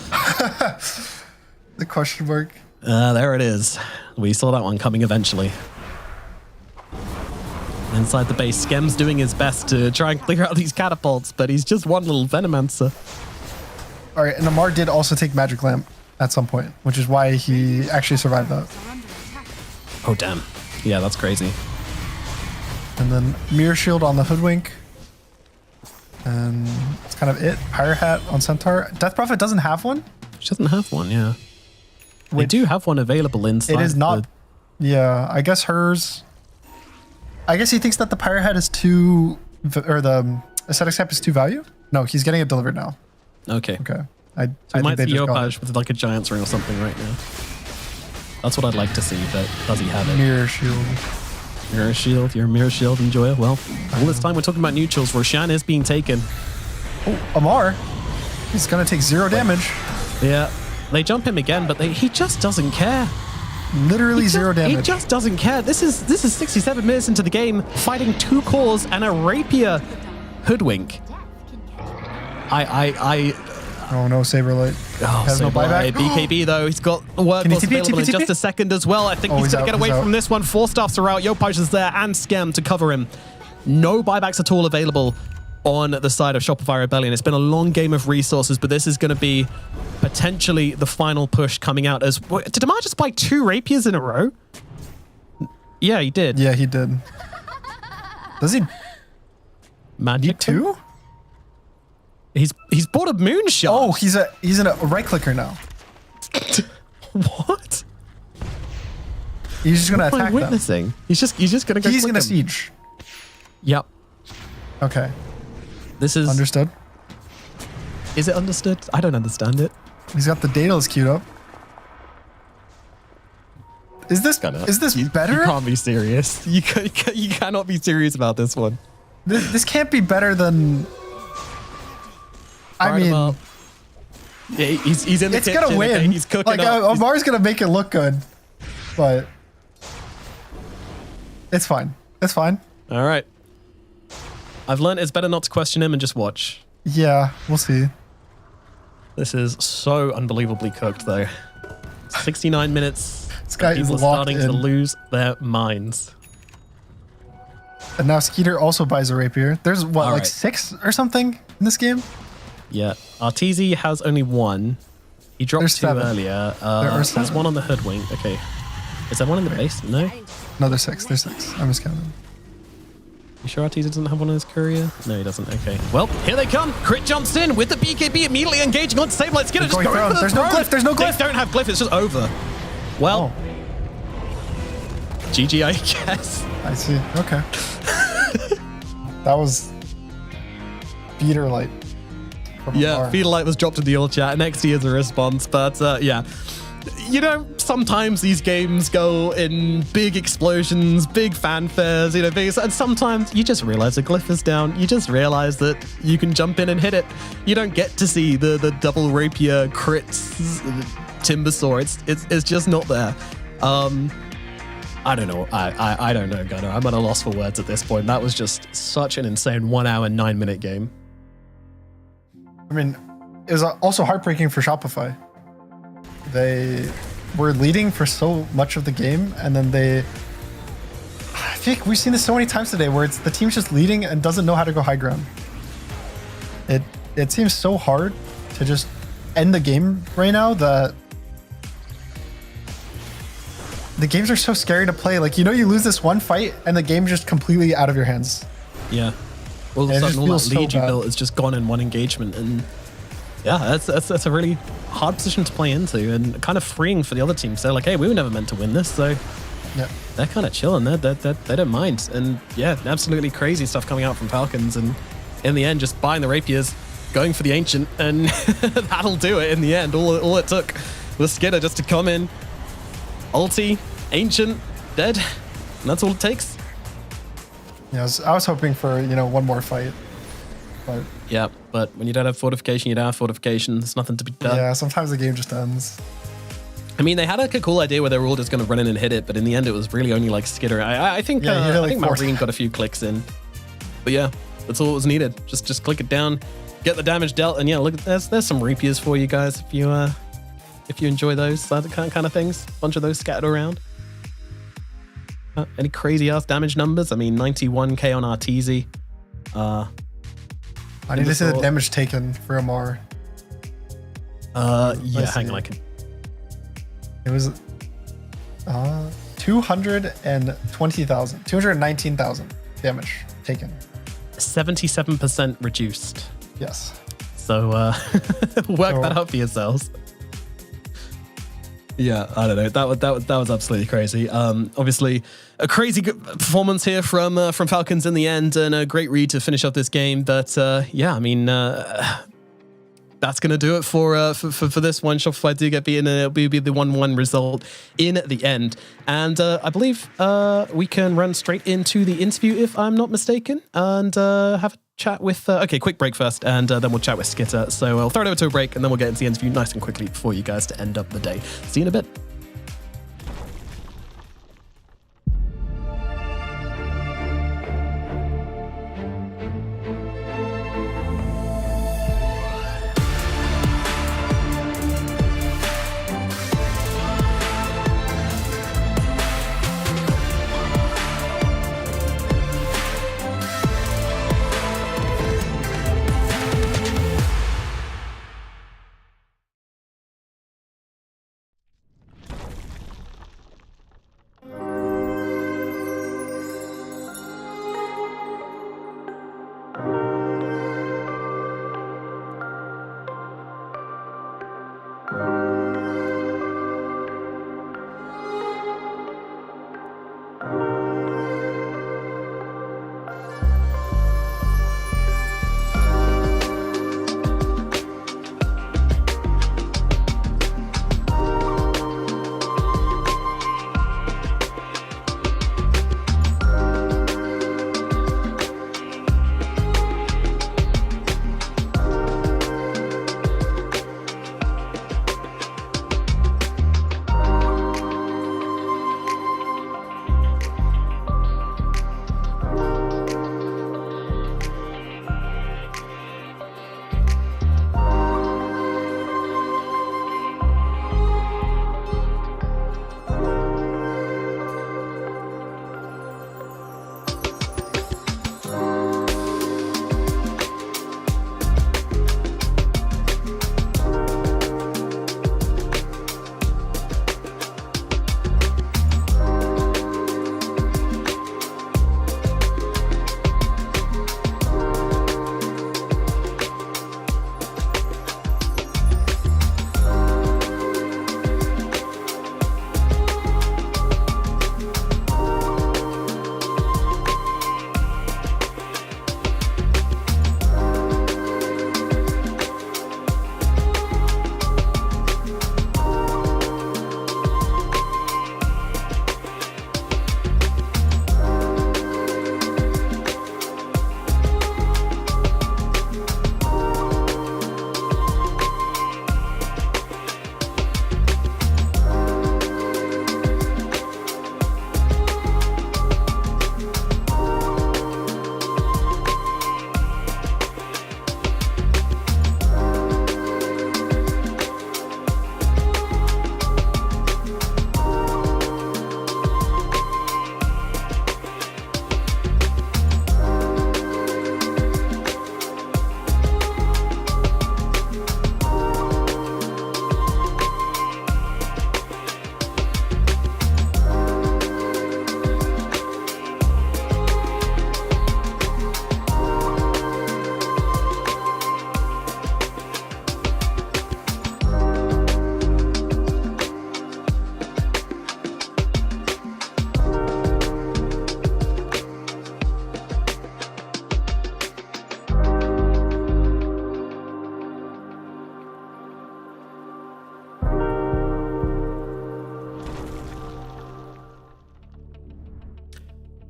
Speaker 15: the question mark.
Speaker 14: There it is. We saw that one coming eventually. Inside the base, Skem's doing his best to try and clear out these catapults, but he's just one little Venomancer.
Speaker 15: All right, and Amar did also take Magic Lamp at some point, which is why he actually survived that.
Speaker 14: Oh, damn. Yeah, that's crazy.
Speaker 15: And then Mirror Shield on the Hoodwink. And that's kind of it. Pirate Hat on Centaur. Death Prophet doesn't have one?
Speaker 14: She doesn't have one, yeah. They do have one available inside.
Speaker 15: It is not. Yeah, I guess hers. I guess he thinks that the Pirate Hat is too. Or the Aesthetic Cap is too value? No, he's getting it delivered now.
Speaker 14: Okay.
Speaker 15: Okay.
Speaker 14: I might see Yopaj with like a Giant's Ring or something right now. That's what I'd like to see, but does he have it?
Speaker 15: Mirror Shield.
Speaker 14: Mirror Shield, your Mirror Shield enjoyer. Well, all this time we're talking about neutrals. Roshan is being taken.
Speaker 15: Oh, Amar. He's going to take 0 damage.
Speaker 14: Yeah. They jump him again, but he just doesn't care.
Speaker 15: Literally 0 damage.
Speaker 14: He just doesn't care. This is 67 minutes into the game, fighting 2 cores and a rapier hoodwink.
Speaker 15: Oh no, Saberlight. Has no buyback.
Speaker 14: BKB though, he's got workhorse available in just a second as well. I think he's going to get away from this one. 4 staffs are out. Yopaj is there and Scam to cover him. No buybacks at all available on the side of Shopify Rebellion. It's been a long game of resources, but this is going to be potentially the final push coming out. As did Amar just buy 2 rapiers in a row? Yeah, he did.
Speaker 15: Yeah, he did. Does he?
Speaker 14: Magic
Speaker 15: 2?
Speaker 14: He's bought a moonshot.
Speaker 15: Oh, he's in a right clicker now.
Speaker 14: What?
Speaker 15: He's just gonna
Speaker 14: What am I
Speaker 15: attack
Speaker 14: witnessing?
Speaker 15: them.
Speaker 14: He's just gonna go.
Speaker 15: He's
Speaker 14: click
Speaker 15: gonna
Speaker 14: them.
Speaker 15: siege.
Speaker 14: Yep.
Speaker 15: Okay.
Speaker 14: This is
Speaker 15: understood.
Speaker 14: Is it understood? I don't understand it.
Speaker 15: He's got the Daedalus queued up. Is this better?
Speaker 14: You can't be serious. You cannot be serious about this one.
Speaker 15: This can't be better than. I mean,
Speaker 14: yeah, he's in the
Speaker 15: it's
Speaker 14: kitchen.
Speaker 15: gonna win.
Speaker 14: Okay, he's cooking
Speaker 15: like
Speaker 14: up.
Speaker 15: Amar's gonna make it look good, but it's fine. It's fine.
Speaker 14: All right. I've learned it's better not to question him and just watch.
Speaker 15: Yeah, we'll see.
Speaker 14: This is so unbelievably cooked, though. 69 minutes.
Speaker 15: This guy is
Speaker 14: people are
Speaker 15: locked
Speaker 14: starting
Speaker 15: in.
Speaker 14: to lose their minds.
Speaker 15: And now Skeeter also buys a rapier. There's what,
Speaker 14: All
Speaker 15: like
Speaker 14: right.
Speaker 15: 6 or something in this game?
Speaker 14: Yeah. Arteezy has only 1. He dropped
Speaker 15: There's
Speaker 14: 2
Speaker 15: 7.
Speaker 14: earlier.
Speaker 15: There are
Speaker 14: There's
Speaker 15: 7.
Speaker 14: 1 on the hoodwink. Okay. Is there one in the base? No?
Speaker 15: No, there's 6. There's 6. I'm just counting.
Speaker 14: You sure Arteezy doesn't have one in his courier? No, he doesn't. Okay. Well, here they come. Crit jumps in with the BKB immediately engaging on Saberlight. Skinner just
Speaker 15: Going
Speaker 14: going
Speaker 15: thrown.
Speaker 14: for the
Speaker 15: There's no
Speaker 14: throw.
Speaker 15: glyph. There's no glyph.
Speaker 14: They don't have glyph. It's just over. Well, GG, I guess.
Speaker 15: I see. Okay. That was Beater Light.
Speaker 14: Yeah, Feeder Light was dropped in the old chat. NXT is a response, but yeah. You know, sometimes these games go in big explosions, big fanfares, you know, and sometimes you just realize the glyph is down. You just realize that you can jump in and hit it. You don't get to see the double rapier crits, timber saw. It's just not there. I don't know. I don't know, Gunnar. I'm at a loss for words at this point. That was just such an insane 1 hour, 9 minute game.
Speaker 15: I mean, it was also heartbreaking for Shopify. They were leading for so much of the game, and then I think we've seen this so many times today where it's the team's just leading and doesn't know how to go high ground. It seems so hard to just end the game right now that the games are so scary to play. Like, you lose this one fight and the game's just completely out of your hands.
Speaker 14: Yeah. All of a
Speaker 15: It
Speaker 14: sudden,
Speaker 15: just
Speaker 14: all that
Speaker 15: feels so
Speaker 14: lead you
Speaker 15: bad.
Speaker 14: built is just gone in one engagement, and yeah, that's a really hard position to play into, and kind of freeing for the other teams. They're like, hey, we were never meant to win this, so
Speaker 15: yeah,
Speaker 14: they're kind of chilling. They don't mind, and yeah, absolutely crazy stuff coming out from Falcons, and in the end, just buying the rapiers, going for the ancient, and that'll do it in the end. All it took was Skinner just to come in, ulti, ancient, dead, and that's all it takes.
Speaker 15: Yeah, I was hoping for, one more fight. But
Speaker 14: yeah, but when you don't have fortification, you don't have fortification. There's nothing to be done.
Speaker 15: yeah, sometimes the game just ends.
Speaker 14: I mean, they had like a cool idea where they were all just going to run in and hit it, but in the end, it was really only like Skitter. I think
Speaker 15: Yeah, he hit
Speaker 14: I think
Speaker 15: like 4
Speaker 14: Marine got a few clicks in, but yeah, that's all that was needed. Just click it down, get the damage dealt, and yeah, look, there's some rapiers for you guys if you enjoy those kind of things. A bunch of those scattered around. Any crazy ass damage numbers? I mean, 91k on Arteezy.
Speaker 15: I need to see the damage taken for Amar.
Speaker 14: Yeah, hang on, I can.
Speaker 15: It was 219,000 damage taken.
Speaker 14: 77% reduced.
Speaker 15: Yes.
Speaker 14: So work that out for yourselves. Yeah, I don't know. That was absolutely crazy. Obviously, a crazy good performance here from Falcons in the end, and a great read to finish off this game. But yeah, I mean, that's gonna do it for this one. Shopify do get beaten, and it'll be the 1-1 result in the end. And I believe we can run straight into the interview, if I'm not mistaken, and have a chat with. Okay, quick break first, and then we'll chat with Skitter. So I'll throw it over to a break, and then we'll get into the interview nice and quickly for you guys to end up the day. See you in a bit.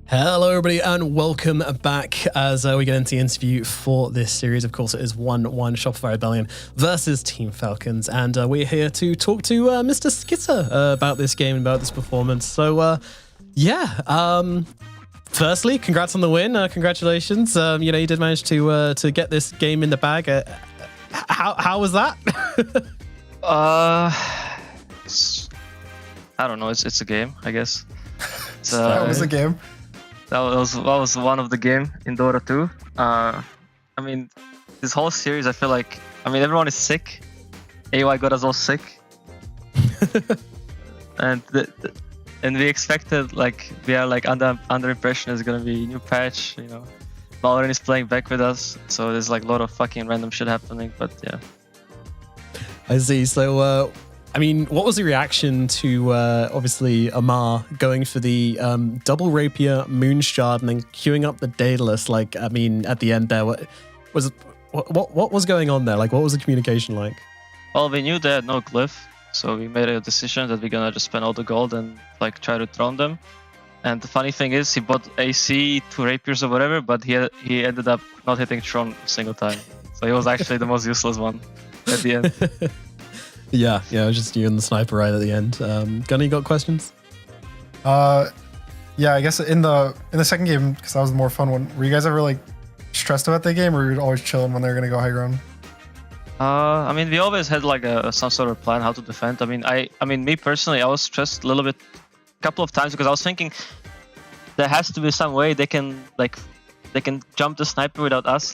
Speaker 14: Hello, everybody, and welcome back as we get into the interview for this series. Of course, it is 1-1 Shopify Rebellion versus Team Falcons, and we're here to talk to Mr. Skitter about this game and about this performance. So, firstly, congrats on the win. Congratulations. You did manage to get this game in the bag. How was that?
Speaker 12: I don't know. It's a game, I guess.
Speaker 15: That was a game.
Speaker 12: That was one of the game in Dota 2. I mean, this whole series, I feel like, everyone is sick.
Speaker 20: AY got us all sick. And we expected, like, we are like under impression it's gonna be new patch, you know. Mallory is playing back with us, so there's like a lot of fucking random shit happening, but yeah.
Speaker 14: I see. So, I mean, what was the reaction to obviously Amar going for the double rapier Moonshard and then queuing up the Daedalus? Like, I mean, at the end there, what was going on there? Like, what was the communication like?
Speaker 20: Well, we knew they had no glyph, so we made a decision that we're gonna just spend all the gold and like try to throne them. And the funny thing is, he bought AC, 2 rapiers or whatever, but he ended up not hitting Tron a single time. So he was actually the most useless one at the end.
Speaker 14: Yeah, it was just you and the sniper right at the end. Gunny, got questions?
Speaker 15: Yeah, I guess in the second game, because that was the more fun one, were you guys ever like stressed about the game, or were you always chilling when they were gonna go high ground?
Speaker 20: I mean, we always had like some sort of plan how to defend. I mean, me personally, I was stressed a little bit, a couple of times, because I was thinking there has to be some way they can jump the sniper without us. Like,